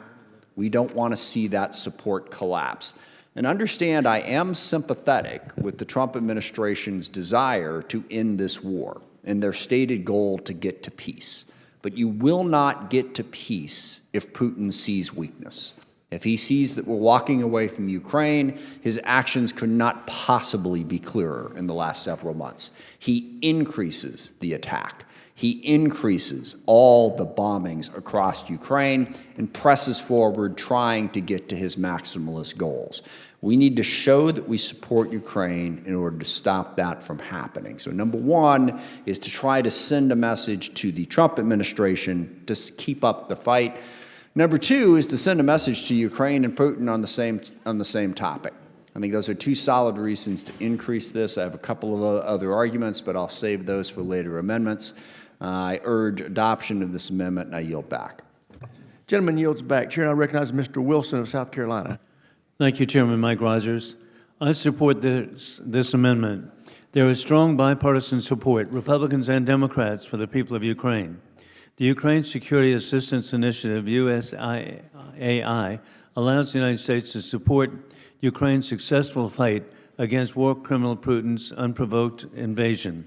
We don't want to see that support collapse. And understand, I am sympathetic with the Trump administration's desire to end this war and their stated goal to get to peace. But you will not get to peace if Putin sees weakness. If he sees that we're walking away from Ukraine, his actions could not possibly be clearer in the last several months. He increases the attack. He increases all the bombings across Ukraine and presses forward trying to get to his maximalist goals. We need to show that we support Ukraine in order to stop that from happening. So number one is to try to send a message to the Trump administration to keep up the fight. Number two is to send a message to Ukraine and Putin on the same topic. I think those are two solid reasons to increase this. I have a couple of other arguments, but I'll save those for later amendments. I urge adoption of this amendment, and I yield back. Gentleman yields back. Chair, I recognize Mr. Wilson of South Carolina. Thank you, Chairman Mike Rogers. I support this amendment. There is strong bipartisan support, Republicans and Democrats, for the people of Ukraine. The Ukraine Security Assistance Initiative, USAI, allows the United States to support Ukraine's successful fight against war criminal Putin's unprovoked invasion.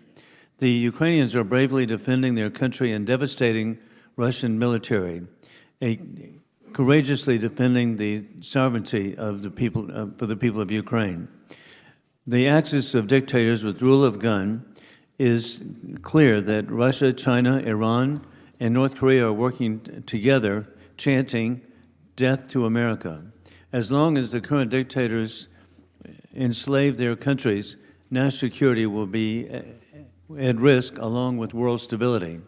The Ukrainians are bravely defending their country and devastating Russian military, courageously defending the sovereignty of the people, for the people of Ukraine. The axis of dictators with rule of gun is clear that Russia, China, Iran, and North Korea are working together, chanting, "Death to America." As long as the current dictators enslave their countries, national security will be at risk along with world stability.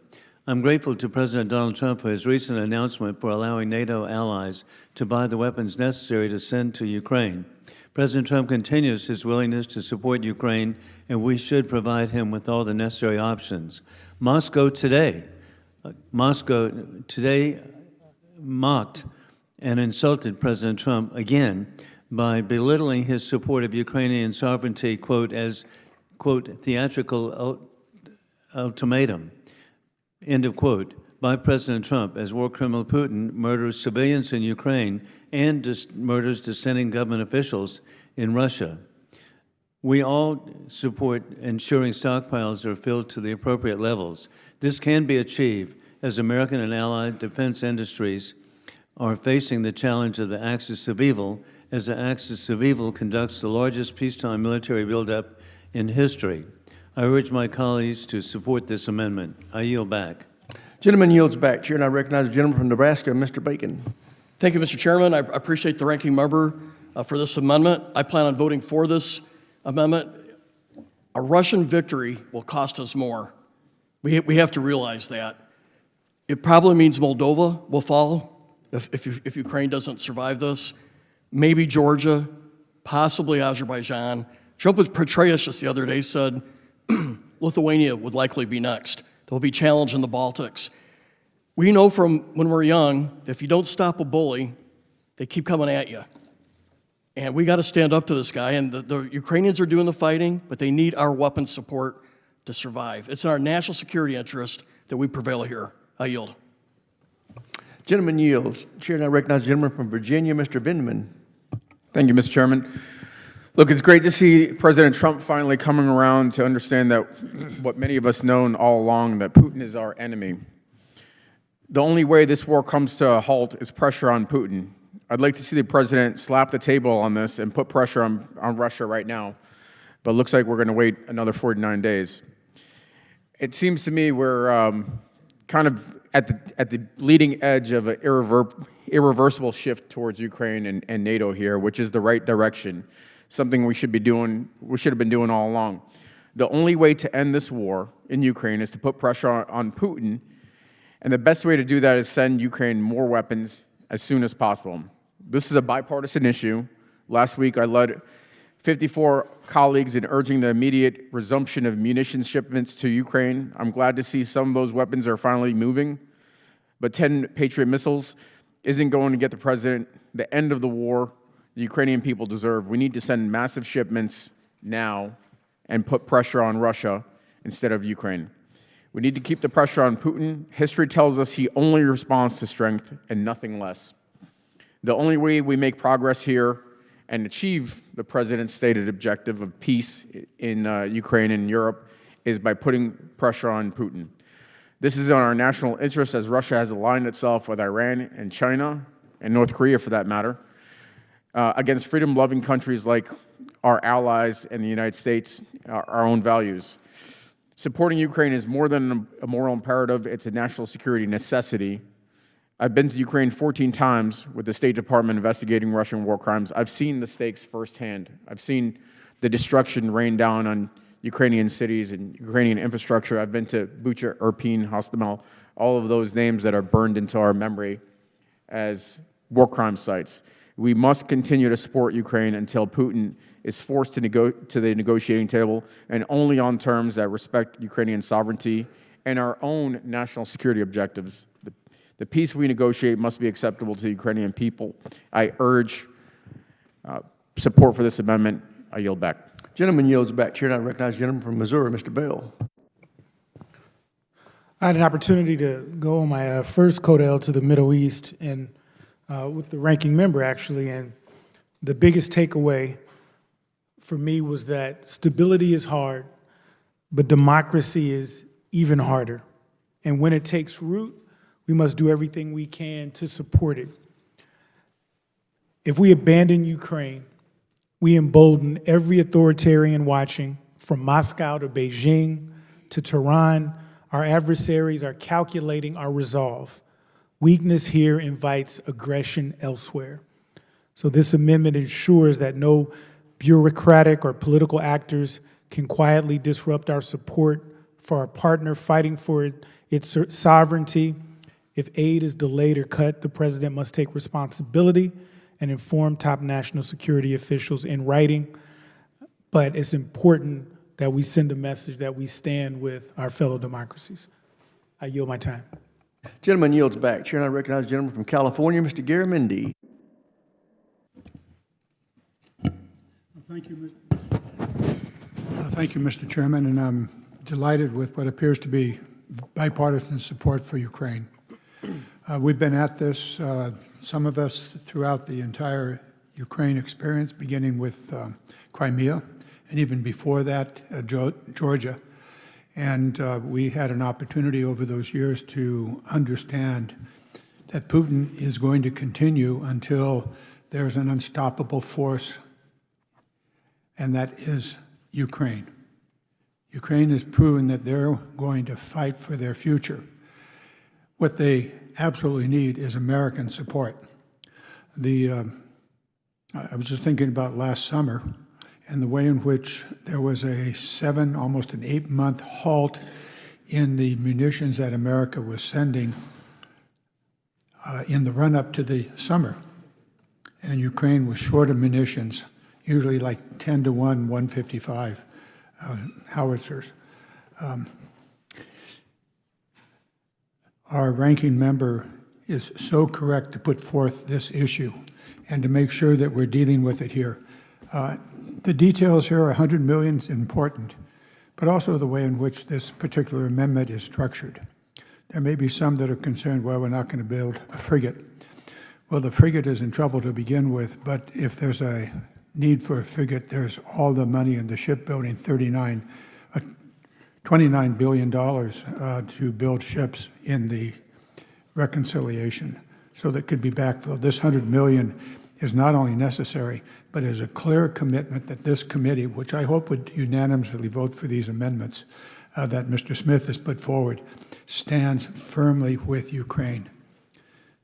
I'm grateful to President Donald Trump for his recent announcement for allowing NATO allies to buy the weapons necessary to send to Ukraine. President Trump continues his willingness to support Ukraine, and we should provide him with all the necessary options. Moscow today mocked and insulted President Trump again by belittling his support of Ukrainian sovereignty, quote, as, quote, theatrical ultimatum, end of quote, by President Trump as war criminal Putin murders civilians in Ukraine and murders dissenting government officials in Russia. We all support ensuring stockpiles are filled to the appropriate levels. This can be achieved as American and allied defense industries are facing the challenge of the axis of evil, as the axis of evil conducts the largest peacetime military buildup in history. I urge my colleagues to support this amendment. I yield back. Gentleman yields back. Chair, and I recognize the gentleman from Nebraska, Mr. Bacon. Thank you, Mr. Chairman. I appreciate the ranking member for this amendment. I plan on voting for this amendment. A Russian victory will cost us more. We have to realize that. It probably means Moldova will fall if Ukraine doesn't survive this. Maybe Georgia, possibly Azerbaijan. Trump with Petraeus just the other day said Lithuania would likely be next. There will be challenge in the Baltics. We know from when we're young that if you don't stop a bully, they keep coming at you. And we got to stand up to this guy. And the Ukrainians are doing the fighting, but they need our weapons support to survive. It's in our national security interest that we prevail here. I yield. Gentleman yields. Chair, and I recognize the gentleman from Virginia, Mr. Vindman. Thank you, Mr. Chairman. Look, it's great to see President Trump finally coming around to understand that what many of us known all along, that Putin is our enemy. The only way this war comes to a halt is pressure on Putin. I'd like to see the president slap the table on this and put pressure on Russia right now, but it looks like we're going to wait another 49 days. It seems to me we're kind of at the leading edge of an irreversible shift towards Ukraine and NATO here, which is the right direction. Something we should have been doing all along. The only way to end this war in Ukraine is to put pressure on Putin, and the best way to do that is send Ukraine more weapons as soon as possible. This is a bipartisan issue. Last week, I led 54 colleagues in urging the immediate resumption of munitions shipments to Ukraine. I'm glad to see some of those weapons are finally moving, but 10 Patriot missiles isn't going to get the president the end of the war the Ukrainian people deserve. We need to send massive shipments now and put pressure on Russia instead of Ukraine. We need to keep the pressure on Putin. History tells us he only responds to strength and nothing less. The only way we make progress here and achieve the president's stated objective of peace in Ukraine and Europe is by putting pressure on Putin. This is in our national interest, as Russia has aligned itself with Iran and China and North Korea, for that matter, against freedom-loving countries like our allies and the United States, our own values. Supporting Ukraine is more than a moral imperative, it's a national security necessity. I've been to Ukraine 14 times with the State Department investigating Russian war crimes. I've seen the stakes firsthand. I've seen the destruction rain down on Ukrainian cities and Ukrainian infrastructure. I've been to Bucha, Irpin, Hostomel, all of those names that are burned into our memory as war crime sites. We must continue to support Ukraine until Putin is forced to go to the negotiating table, and only on terms that respect Ukrainian sovereignty and our own national security objectives. The peace we negotiate must be acceptable to the Ukrainian people. I urge support for this amendment. I yield back. Gentleman yields back. Chair, and I recognize the gentleman from Missouri, Mr. Bell. I had an opportunity to go on my first CODEL to the Middle East and with the ranking member, actually, and the biggest takeaway for me was that stability is hard, but democracy is even harder. And when it takes root, we must do everything we can to support it. If we abandon Ukraine, we embolden every authoritarian watching, from Moscow to Beijing to Tehran. Our adversaries are calculating our resolve. Weakness here invites aggression elsewhere. So this amendment ensures that no bureaucratic or political actors can quietly disrupt our support for our partner fighting for its sovereignty. If aid is delayed or cut, the president must take responsibility and inform top national security officials in writing. But it's important that we send a message that we stand with our fellow democracies. I yield my time. Gentleman yields back. Chair, and I recognize the gentleman from California, Mr. Garamendi. Thank you, Mr. Chairman, and I'm delighted with what appears to be bipartisan support for Ukraine. We've been at this, some of us, throughout the entire Ukraine experience, beginning with Crimea, and even before that, Georgia. And we had an opportunity over those years to understand that Putin is going to continue until there's an unstoppable force, and that is Ukraine. Ukraine has proven that they're going to fight for their future. What they absolutely need is American support. I was just thinking about last summer and the way in which there was a almost an 8-month halt in the munitions that America was sending in the run-up to the summer. And Ukraine was short of munitions, usually like 10 to 1, 155 howitzers. Our ranking member is so correct to put forth this issue and to make sure that we're dealing with it here. The details here, 100 million, is important, but also the way in which this particular amendment is structured. There may be some that are concerned, well, we're not going to build a frigate. Well, the frigate is in trouble to begin with, but if there's a need for a frigate, there's all the money in the shipbuilding, $29 billion to build ships in the reconciliation, so that could be backfilled. This 100 million is not only necessary, but is a clear commitment that this committee, which I hope would unanimously vote for these amendments that Mr. Smith has put forward, stands firmly with Ukraine.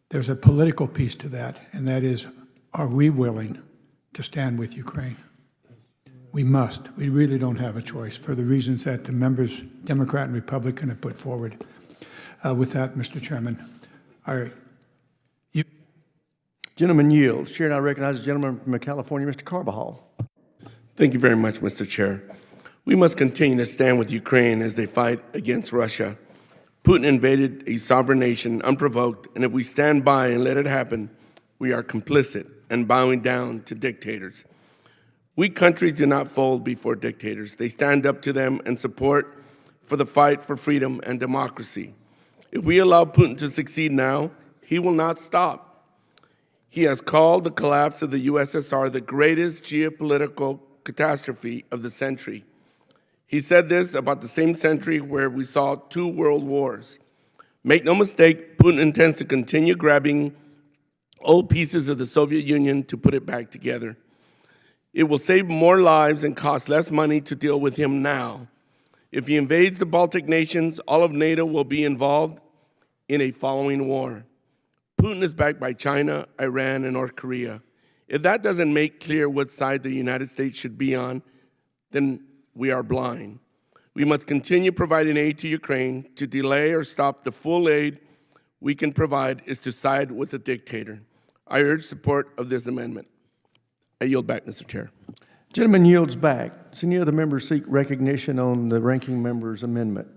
There's a political piece to that, and that is, are we willing to stand with Ukraine? We must. We really don't have a choice for the reasons that the members, Democrat and Republican, have put forward. With that, Mr. Chairman, Gentleman yields. Chair, and I recognize the gentleman from California, Mr. Carbajal. Thank you very much, Mr. Chair. We must continue to stand with Ukraine as they fight against Russia. Putin invaded a sovereign nation unprovoked, and if we stand by and let it happen, we are complicit and bowing down to dictators. Weak countries do not fold before dictators. They stand up to them and support for the fight for freedom and democracy. If we allow Putin to succeed now, he will not stop. He has called the collapse of the USSR the greatest geopolitical catastrophe of the century. He said this about the same century where we saw 2 world wars. Make no mistake, Putin intends to continue grabbing old pieces of the Soviet Union to put it back together. It will save more lives and cost less money to deal with him now. If he invades the Baltic nations, all of NATO will be involved in a following war. Putin is backed by China, Iran, and North Korea. If that doesn't make clear what side the United States should be on, then we are blind. We must continue providing aid to Ukraine. To delay or stop the full aid we can provide is to side with a dictator. I urge support of this amendment. I yield back, Mr. Chair. Gentleman yields back. Does any other member seek recognition on the ranking member's amendment?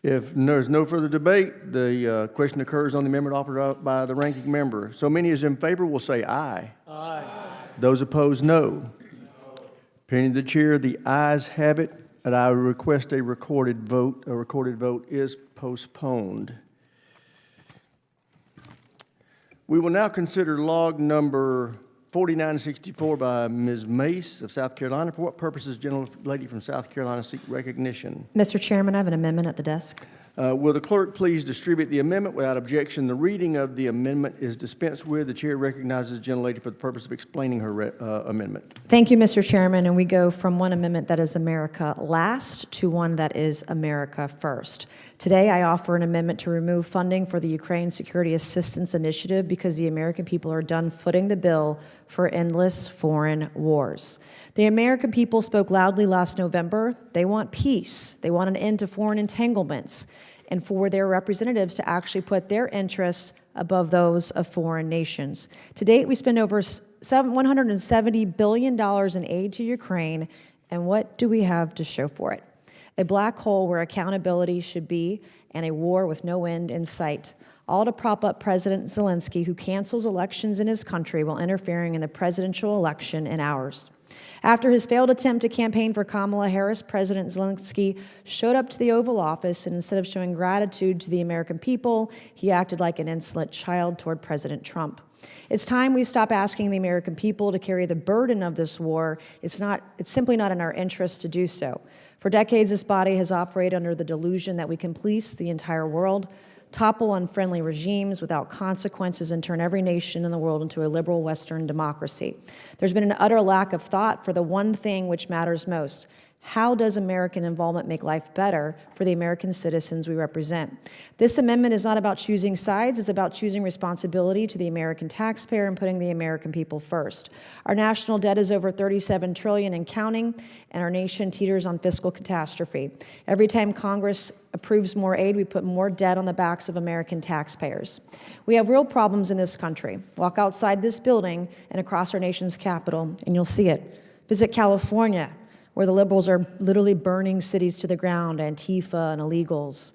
If there's no further debate, the question occurs on the amendment offered up by the ranking member. So many as in favor will say aye. Aye. Those opposed, no. Opinion of the chair, the ayes have it, and I request a recorded vote. A recorded vote is postponed. We will now consider log number 4964 by Ms. Mace of South Carolina. For what purposes, gentlelady from South Carolina, seek recognition? Mr. Chairman, I have an amendment at the desk. Will the clerk please distribute the amendment without objection? The reading of the amendment is dispensed with. The chair recognizes the gentlelady for the purpose of explaining her amendment. Thank you, Mr. Chairman, and we go from one amendment that is America last to one that is America first. Today, I offer an amendment to remove funding for the Ukraine Security Assistance Initiative because the American people are done footing the bill for endless foreign wars. The American people spoke loudly last November. They want peace. They want an end to foreign entanglements, and for their representatives to actually put their interests above those of foreign nations. To date, we spend over $170 billion in aid to Ukraine, and what do we have to show for it? A black hole where accountability should be, and a war with no end in sight. All to prop up President Zelensky, who cancels elections in his country while interfering in the presidential election in ours. After his failed attempt to campaign for Kamala Harris, President Zelensky showed up to the Oval Office, and instead of showing gratitude to the American people, he acted like an insolent child toward President Trump. It's time we stop asking the American people to carry the burden of this war. It's simply not in our interest to do so. For decades, this body has operated under the delusion that we can police the entire world, topple unfriendly regimes without consequences, and turn every nation in the world into a liberal Western democracy. There's been an utter lack of thought for the one thing which matters most. How does American involvement make life better for the American citizens we represent? This amendment is not about choosing sides. It's about choosing responsibility to the American taxpayer and putting the American people first. Our national debt is over $37 trillion and counting, and our nation teeters on fiscal catastrophe. Every time Congress approves more aid, we put more debt on the backs of American taxpayers. We have real problems in this country. Walk outside this building and across our nation's capital, and you'll see it. Visit California, where the liberals are literally burning cities to the ground, Antifa and illegals.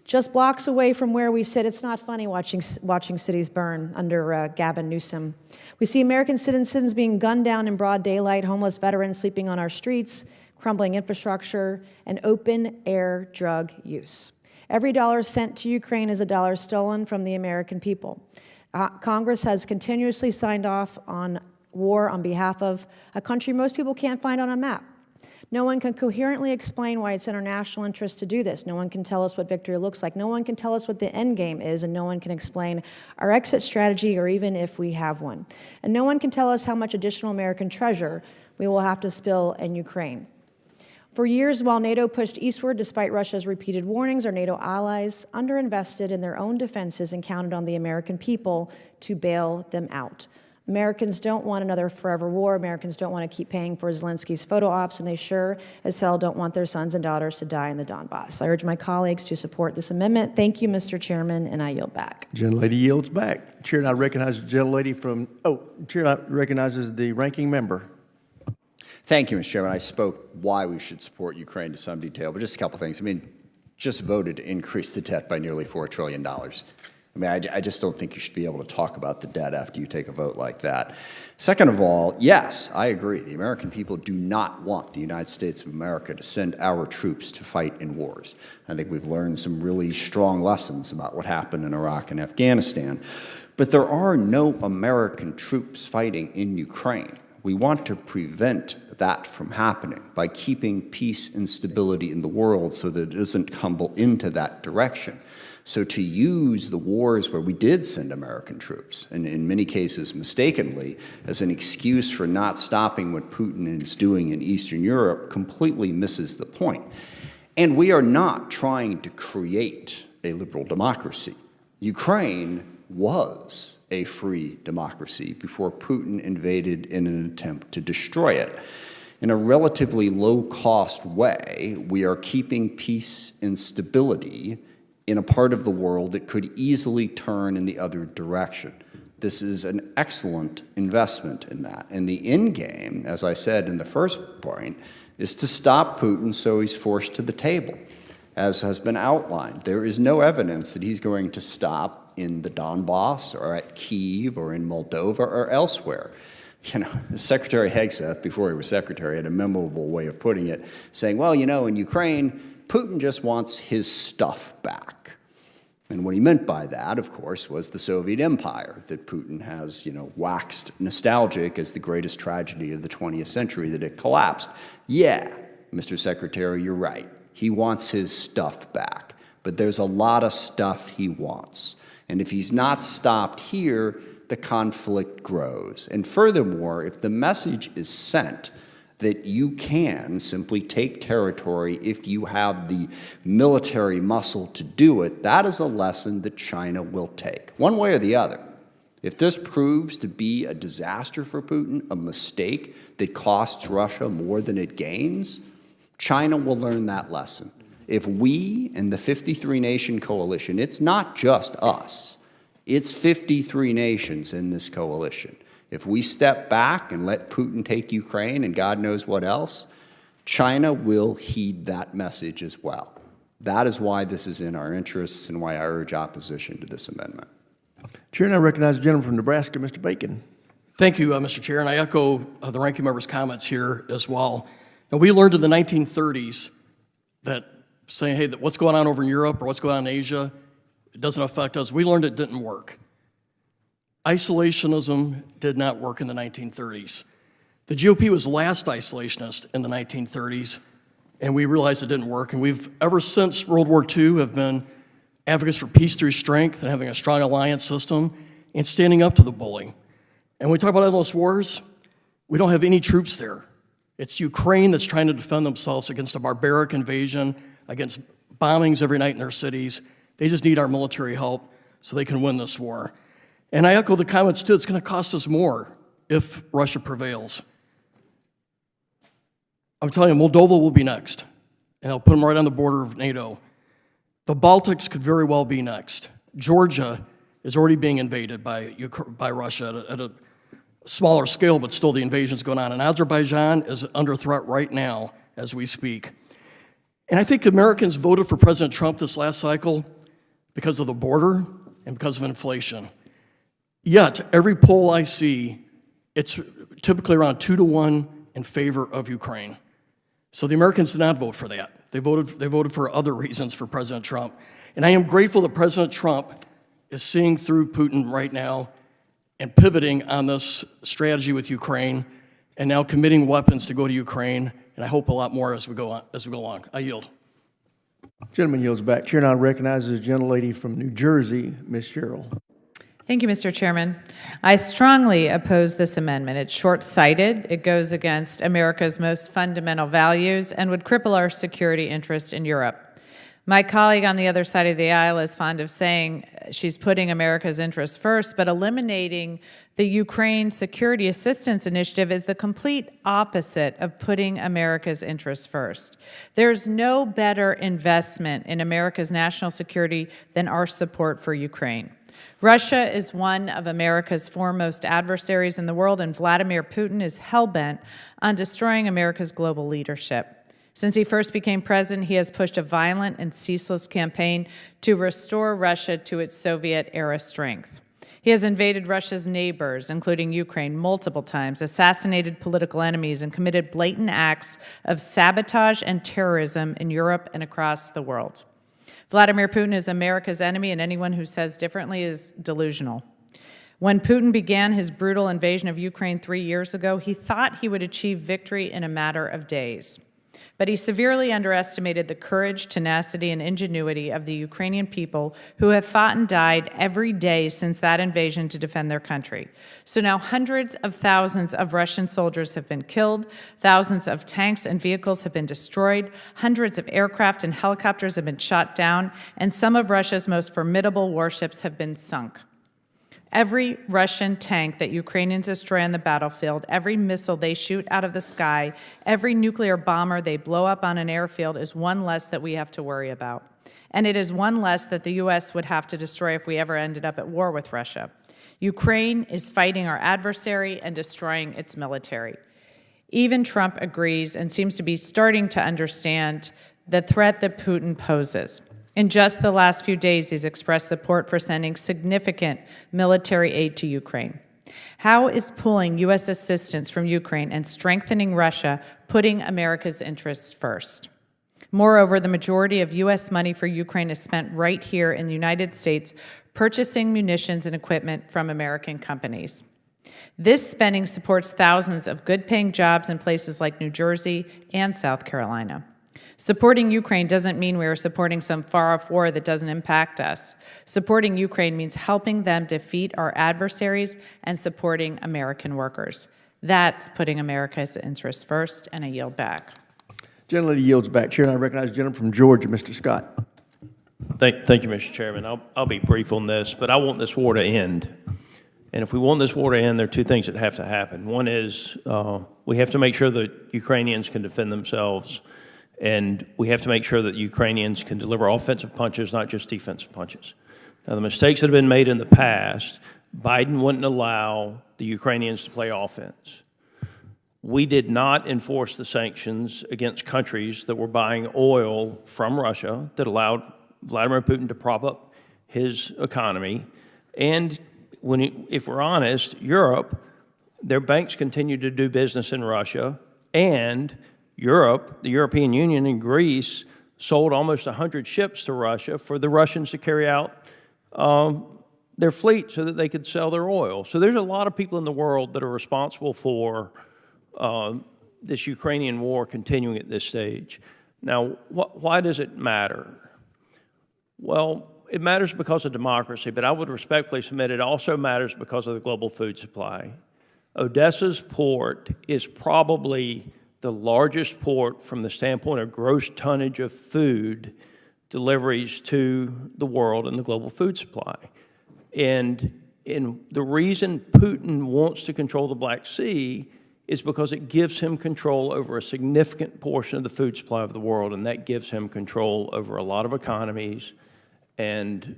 Just blocks away from where we sit, it's not funny watching cities burn under Gavin Newsom. We see American citizens being gunned down in broad daylight, homeless veterans sleeping on our streets, crumbling infrastructure, and open-air drug use. Every dollar sent to Ukraine is a dollar stolen from the American people. Congress has continuously signed off on war on behalf of a country most people can't find on a map. No one can coherently explain why it's in our national interest to do this. No one can tell us what victory looks like. No one can tell us what the end game is, and no one can explain our exit strategy or even if we have one. And no one can tell us how much additional American treasure we will have to spill in Ukraine. For years, while NATO pushed eastward despite Russia's repeated warnings, our NATO allies underinvested in their own defenses and counted on the American people to bail them out. Americans don't want another forever war. Americans don't want to keep paying for Zelensky's photo ops, and they sure as hell don't want their sons and daughters to die in the Donbass. I urge my colleagues to support this amendment. Thank you, Mr. Chairman, and I yield back. Gentlelady yields back. Chair now recognizes the gentlelady from, Chair now recognizes the ranking member. Thank you, Mr. Chairman. I spoke why we should support Ukraine to some detail, but just a couple things. I mean, just voted to increase the debt by nearly $4 trillion. I mean, I just don't think you should be able to talk about the debt after you take a vote like that. Second of all, yes, I agree. The American people do not want the United States of America to send our troops to fight in wars. I think we've learned some really strong lessons about what happened in Iraq and Afghanistan. But there are no American troops fighting in Ukraine. We want to prevent that from happening by keeping peace and stability in the world so that it doesn't tumble into that direction. So to use the wars where we did send American troops, and in many cases mistakenly, as an excuse for not stopping what Putin is doing in Eastern Europe completely misses the point. And we are not trying to create a liberal democracy. Ukraine was a free democracy before Putin invaded in an attempt to destroy it. In a relatively low-cost way, we are keeping peace and stability in a part of the world that could easily turn in the other direction. This is an excellent investment in that. And the end game, as I said in the first point, is to stop Putin so he's forced to the table. As has been outlined, there is no evidence that he's going to stop in the Donbass or at Kyiv or in Moldova or elsewhere. You know, Secretary Hegseth, before he was secretary, had a memorable way of putting it, saying, well, you know, in Ukraine, Putin just wants his stuff back. And what he meant by that, of course, was the Soviet Empire, that Putin has, you know, waxed nostalgic as the greatest tragedy of the 20th century, that it collapsed. Yeah, Mr. Secretary, you're right. He wants his stuff back. But there's a lot of stuff he wants. And if he's not stopped here, the conflict grows. And furthermore, if the message is sent that you can simply take territory if you have the military muscle to do it, that is a lesson that China will take, one way or the other. If this proves to be a disaster for Putin, a mistake that costs Russia more than it gains, China will learn that lesson. If we in the 53-nation coalition, it's not just us, it's 53 nations in this coalition. If we step back and let Putin take Ukraine and God knows what else, China will heed that message as well. That is why this is in our interests and why I urge opposition to this amendment. Chair, and I recognize the gentleman from Nebraska, Mr. Bacon. Thank you, Mr. Chair, and I echo the ranking member's comments here as well. And we learned in the 1930s that saying, hey, what's going on over in Europe or what's going on in Asia, it doesn't affect us. We learned it didn't work. Isolationism did not work in the 1930s. The GOP was last isolationist in the 1930s, and we realized it didn't work. And we've, ever since World War II, have been advocates for peace through strength and having a strong alliance system and standing up to the bully. And when we talk about endless wars, we don't have any troops there. It's Ukraine that's trying to defend themselves against a barbaric invasion, against bombings every night in their cities. They just need our military help so they can win this war. And I echo the comments too, it's going to cost us more if Russia prevails. I'm telling you, Moldova will be next, and I'll put them right on the border of NATO. The Baltics could very well be next. Georgia is already being invaded by Russia at a smaller scale, but still the invasion's going on. And Azerbaijan is under threat right now as we speak. And I think Americans voted for President Trump this last cycle because of the border and because of inflation. Yet, every poll I see, it's typically around 2-to-1 in favor of Ukraine. So the Americans did not vote for that. They voted for other reasons for President Trump. And I am grateful that President Trump is seeing through Putin right now and pivoting on this strategy with Ukraine and now committing weapons to go to Ukraine. And I hope a lot more as we go along. I yield. Gentleman yields back. Chair now recognizes the gentlelady from New Jersey, Ms. Sherrill. Thank you, Mr. Chairman. I strongly oppose this amendment. It's short-sighted, it goes against America's most fundamental values, and would cripple our security interests in Europe. My colleague on the other side of the aisle is fond of saying she's putting America's interests first, but eliminating the Ukraine Security Assistance Initiative is the complete opposite of putting America's interests first. There's no better investment in America's national security than our support for Ukraine. Russia is one of America's foremost adversaries in the world, and Vladimir Putin is hell-bent on destroying America's global leadership. Since he first became president, he has pushed a violent and ceaseless campaign to restore Russia to its Soviet-era strength. He has invaded Russia's neighbors, including Ukraine, multiple times, assassinated political enemies, and committed blatant acts of sabotage and terrorism in Europe and across the world. Vladimir Putin is America's enemy, and anyone who says differently is delusional. When Putin began his brutal invasion of Ukraine 3 years ago, he thought he would achieve victory in a matter of days. But he severely underestimated the courage, tenacity, and ingenuity of the Ukrainian people who have fought and died every day since that invasion to defend their country. So now hundreds of thousands of Russian soldiers have been killed, thousands of tanks and vehicles have been destroyed, hundreds of aircraft and helicopters have been shot down, and some of Russia's most formidable warships have been sunk. Every Russian tank that Ukrainians destroy on the battlefield, every missile they shoot out of the sky, every nuclear bomber they blow up on an airfield is one less that we have to worry about. And it is one less that the U.S. would have to destroy if we ever ended up at war with Russia. Ukraine is fighting our adversary and destroying its military. Even Trump agrees and seems to be starting to understand the threat that Putin poses. In just the last few days, he's expressed support for sending significant military aid to Ukraine. How is pulling U.S. assistance from Ukraine and strengthening Russia putting America's interests first? Moreover, the majority of U.S. money for Ukraine is spent right here in the United States purchasing munitions and equipment from American companies. This spending supports thousands of good-paying jobs in places like New Jersey and South Carolina. Supporting Ukraine doesn't mean we are supporting some far-off war that doesn't impact us. Supporting Ukraine means helping them defeat our adversaries and supporting American workers. That's putting America's interests first, and I yield back. Gentlelady yields back. Chair, and I recognize the gentleman from Georgia, Mr. Scott. Thank you, Mr. Chairman. I'll be brief on this, but I want this war to end. And if we want this war to end, there are two things that have to happen. One is we have to make sure that Ukrainians can defend themselves, and we have to make sure that Ukrainians can deliver offensive punches, not just defensive punches. Now, the mistakes that have been made in the past, Biden wouldn't allow the Ukrainians to play offense. We did not enforce the sanctions against countries that were buying oil from Russia that allowed Vladimir Putin to prop up his economy. And if we're honest, Europe, their banks continue to do business in Russia, and Europe, the European Union and Greece sold almost 100 ships to Russia for the Russians to carry out their fleet so that they could sell their oil. So there's a lot of people in the world that are responsible for this Ukrainian war continuing at this stage. Now, why does it matter? Well, it matters because of democracy, but I would respectfully submit it also matters because of the global food supply. Odessa's port is probably the largest port from the standpoint of gross tonnage of food deliveries to the world and the global food supply. And the reason Putin wants to control the Black Sea is because it gives him control over a significant portion of the food supply of the world, and that gives him control over a lot of economies, and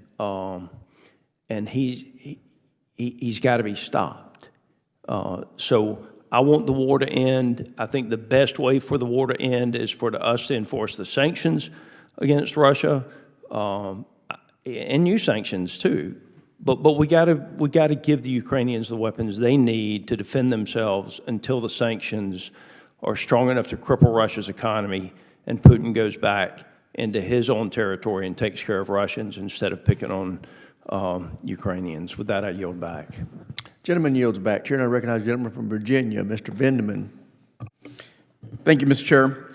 he's got to be stopped. So I want the war to end. I think the best way for the war to end is for us to enforce the sanctions against Russia, and new sanctions too. But we got to give the Ukrainians the weapons they need to defend themselves until the sanctions are strong enough to cripple Russia's economy and Putin goes back into his own territory and takes care of Russians instead of picking on Ukrainians. With that, I yield back. Gentleman yields back. Chair, and I recognize the gentleman from Virginia, Mr. Vendeman. Thank you, Mr. Chair.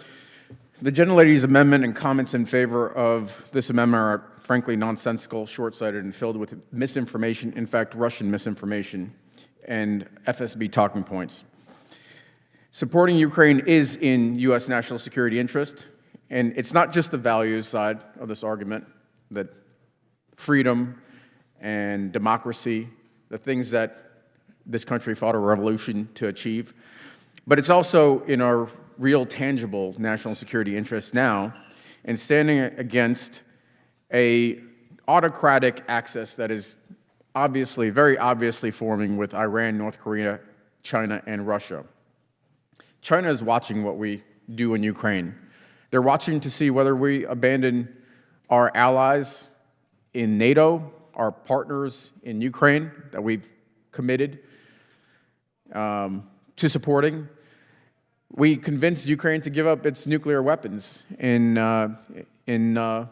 The gentlelady's amendment and comments in favor of this amendment are frankly nonsensical, short-sighted, and filled with misinformation, in fact, Russian misinformation, and FSB talking points. Supporting Ukraine is in U.S. national security interest, and it's not just the values side of this argument, that freedom and democracy, the things that this country fought a revolution to achieve, but it's also in our real tangible national security interests now, and standing against a autocratic axis that is obviously, very obviously forming with Iran, North Korea, China, and Russia. China is watching what we do in Ukraine. They're watching to see whether we abandon our allies in NATO, our partners in Ukraine that we've committed to supporting. We convinced Ukraine to give up its nuclear weapons in the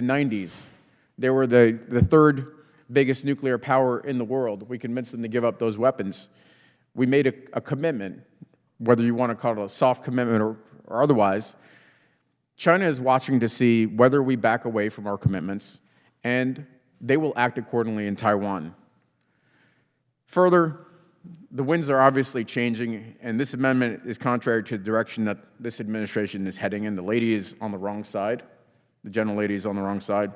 90s. They were the third biggest nuclear power in the world. We convinced them to give up those weapons. We made a commitment, whether you want to call it a soft commitment or otherwise, China is watching to see whether we back away from our commitments, and they will act accordingly in Taiwan. Further, the winds are obviously changing, and this amendment is contrary to the direction that this administration is heading in. The lady is on the wrong side. The general lady is on the wrong side.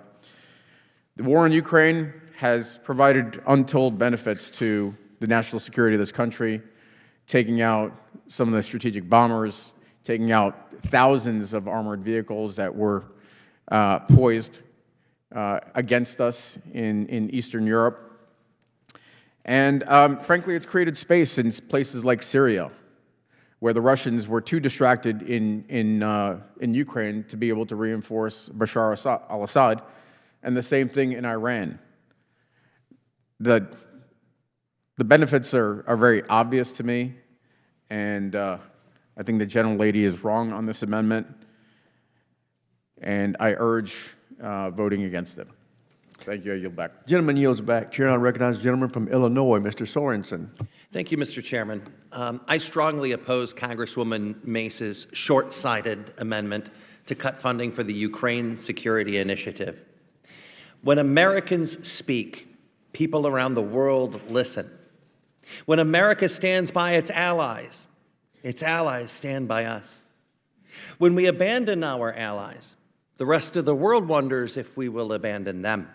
The war in Ukraine has provided untold benefits to the national security of this country, taking out some of the strategic bombers, taking out thousands of armored vehicles that were poised against us in Eastern Europe. And frankly, it's created space in places like Syria, where the Russians were too distracted in Ukraine to be able to reinforce Bashar al-Assad, and the same thing in Iran. The benefits are very obvious to me, and I think the general lady is wrong on this amendment, and I urge voting against it. Thank you. I yield back. Gentleman yields back. Chair, I recognize the gentleman from Illinois, Mr. Sorensen. Thank you, Mr. Chairman. I strongly oppose Congresswoman Mace's short-sighted amendment to cut funding for the Ukraine Security Initiative. When Americans speak, people around the world listen. When America stands by its allies stand by us. When we abandon our allies, the rest of the world wonders if we will abandon them.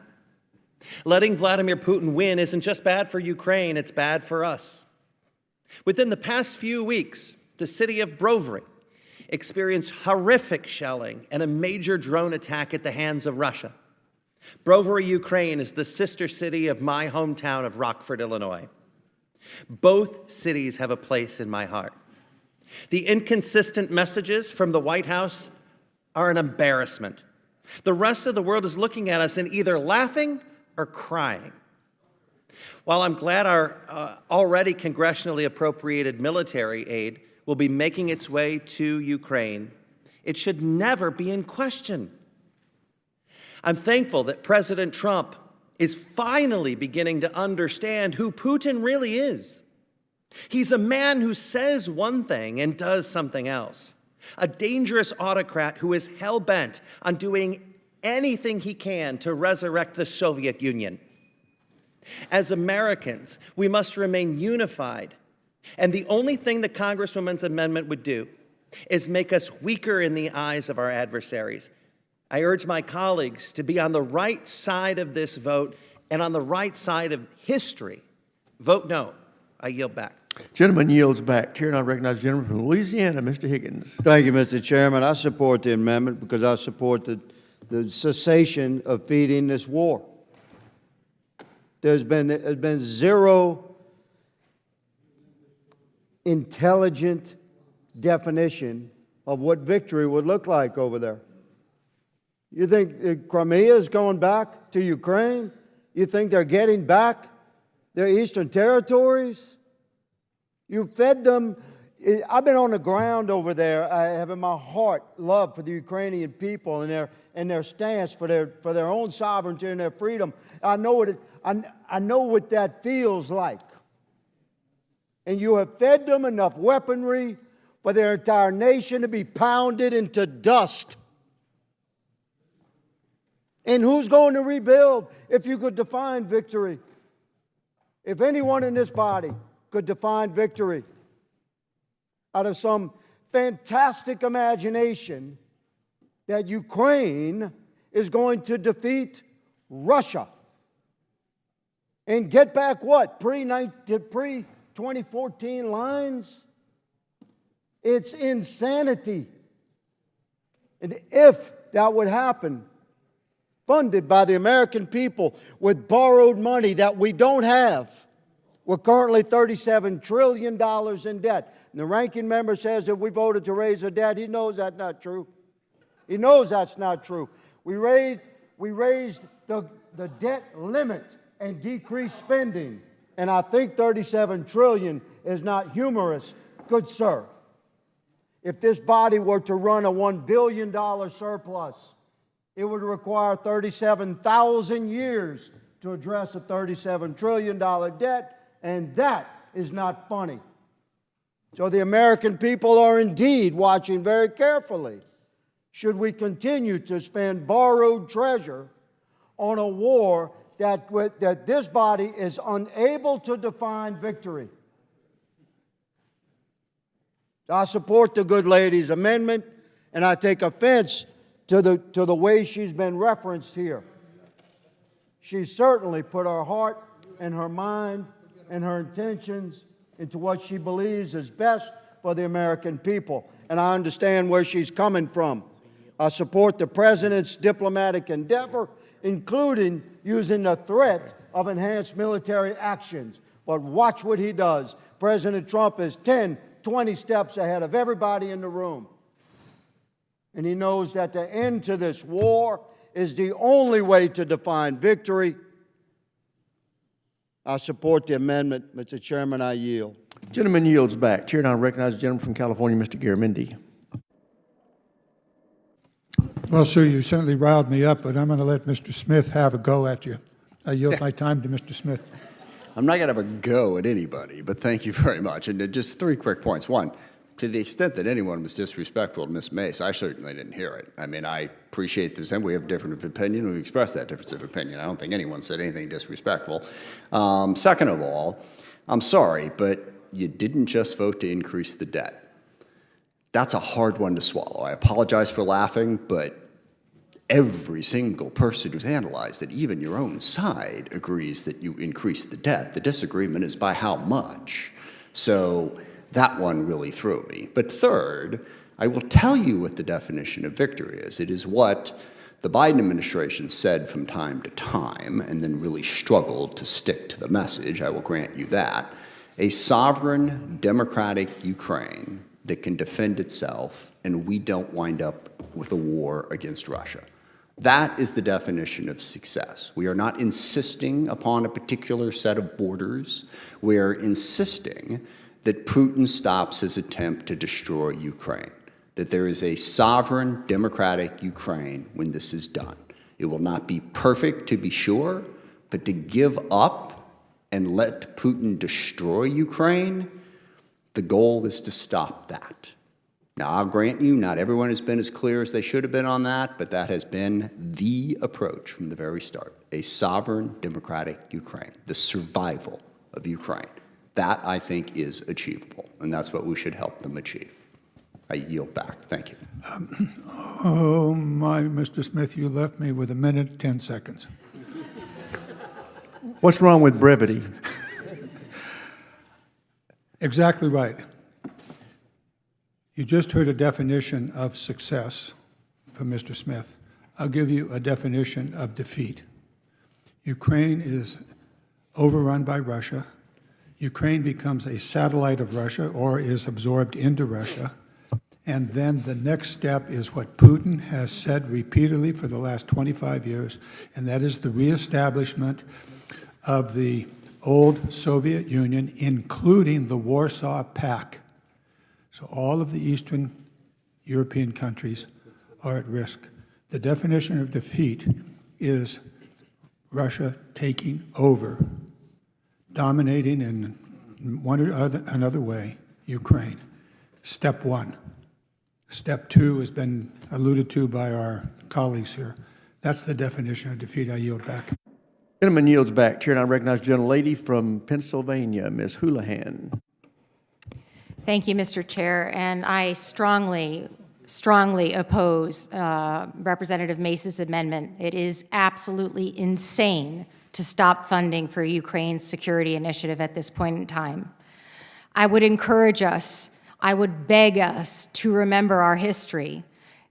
Letting Vladimir Putin win isn't just bad for Ukraine, it's bad for us. Within the past few weeks, the city of Brovary experienced horrific shelling and a major drone attack at the hands of Russia. Brovary, Ukraine is the sister city of my hometown of Rockford, Illinois. Both cities have a place in my heart. The inconsistent messages from the White House are an embarrassment. The rest of the world is looking at us and either laughing or crying. While I'm glad our already congressionally appropriated military aid will be making its way to Ukraine, it should never be in question. I'm thankful that President Trump is finally beginning to understand who Putin really is. He's a man who says one thing and does something else. A dangerous autocrat who is hell-bent on doing anything he can to resurrect the Soviet Union. As Americans, we must remain unified. And the only thing the Congresswoman's amendment would do is make us weaker in the eyes of our adversaries. I urge my colleagues to be on the right side of this vote and on the right side of history. Vote no. I yield back. Gentleman yields back. Chair, and I recognize the gentleman from Louisiana, Mr. Higgins. Thank you, Mr. Chairman. I support the amendment because I support the cessation of feeding this war. There's been zero intelligent definition of what victory would look like over there. You think Crimea is going back to Ukraine? You think they're getting back their eastern territories? You fed them. I've been on the ground over there. I have in my heart love for the Ukrainian people and their stance for their own sovereignty and their freedom. I know what that feels like. And you have fed them enough weaponry for their entire nation to be pounded into dust. And who's going to rebuild if you could define victory? If anyone in this body could define victory out of some fantastic imagination that Ukraine is going to defeat Russia and get back what? Pre-2014 lines? It's insanity. And if that would happen, funded by the American people with borrowed money that we don't have, we're currently $37 trillion in debt. And the ranking member says that we voted to raise the debt. He knows that's not true. He knows that's not true. We raised the debt limit and decreased spending. And I think $37 trillion is not humorous. Good sir, if this body were to run a $1 billion surplus, it would require 37,000 years to address a $37 trillion debt, and that is not funny. So the American people are indeed watching very carefully should we continue to spend borrowed treasure on a war that this body is unable to define victory? I support the good lady's amendment, and I take offense to the way she's been referenced here. She certainly put her heart and her mind and her intentions into what she believes is best for the American people, and I understand where she's coming from. I support the President's diplomatic endeavor, including using the threat of enhanced military actions. But watch what he does. President Trump is 10, 20 steps ahead of everybody in the room. And he knows that the end to this war is the only way to define victory. I support the amendment. Mr. Chairman, I yield. Gentleman yields back. Chair now recognizes the gentleman from California, Mr. Garamendi. Well, sir, you certainly riled me up, but I'm going to let Mr. Smith have a go at you. I yield my time to Mr. Smith. I'm not going to have a go at anybody, but thank you very much. And just 3 quick points. One, to the extent that anyone was disrespectful to Ms. Mace, I certainly didn't hear it. I mean, I appreciate this, and we have a difference of opinion. We expressed that difference of opinion. I don't think anyone said anything disrespectful. Second of all, I'm sorry, but you didn't just vote to increase the debt. That's a hard one to swallow. I apologize for laughing, but every single person who's analyzed it, even your own side, agrees that you increased the debt. The disagreement is by how much. So that one really threw me. But third, I will tell you what the definition of victory is. It is what the Biden administration said from time to time and then really struggled to stick to the message. I will grant you that. A sovereign, democratic Ukraine that can defend itself and we don't wind up with a war against Russia. That is the definition of success. We are not insisting upon a particular set of borders. We are insisting that Putin stops his attempt to destroy Ukraine, that there is a sovereign, democratic Ukraine when this is done. It will not be perfect, to be sure, but to give up and let Putin destroy Ukraine, the goal is to stop that. Now, I'll grant you, not everyone has been as clear as they should have been on that, but that has been the approach from the very start. A sovereign, democratic Ukraine, the survival of Ukraine. That, I think, is achievable, and that's what we should help them achieve. I yield back. Thank you. Oh, my, Mr. Smith, you left me with 1 minute, 10 seconds. What's wrong with brevity? Exactly right. You just heard a definition of success from Mr. Smith. I'll give you a definition of defeat. Ukraine is overrun by Russia. Ukraine becomes a satellite of Russia or is absorbed into Russia. And then the next step is what Putin has said repeatedly for the last 25 years, and that is the reestablishment of the old Soviet Union, including the Warsaw Pact. So all of the Eastern European countries are at risk. The definition of defeat is Russia taking over, dominating in one or another way Ukraine. Step one. Step two has been alluded to by our colleagues here. That's the definition of defeat. I yield back. Gentleman yields back. Chair, I recognize the gentlelady from Pennsylvania, Ms. Houlihan. Thank you, Mr. Chair, and I strongly oppose Representative Mace's amendment. It is absolutely insane to stop funding for Ukraine's security initiative at this point in time. I would encourage us, I would beg us to remember our history.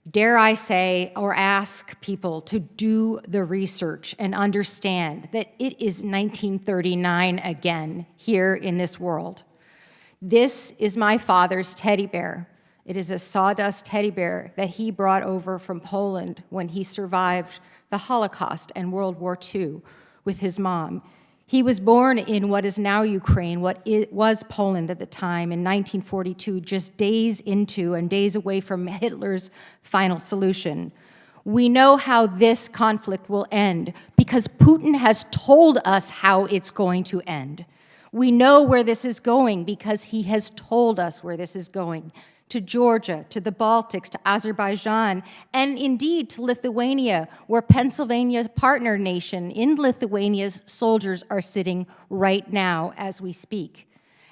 Dare I say, or ask people to do the research and understand that it is 1939 again here in this world. This is my father's teddy bear. It is a sawdust teddy bear that he brought over from Poland when he survived the Holocaust and World War II with his mom. He was born in what is now Ukraine, what it was Poland at the time, in 1942, just days into and days away from Hitler's final solution. We know how this conflict will end because Putin has told us how it's going to end. We know where this is going because he has told us where this is going. To Georgia, to the Baltics, to Azerbaijan, and indeed to Lithuania, where Pennsylvania's partner nation in Lithuania's soldiers are sitting right now as we speak.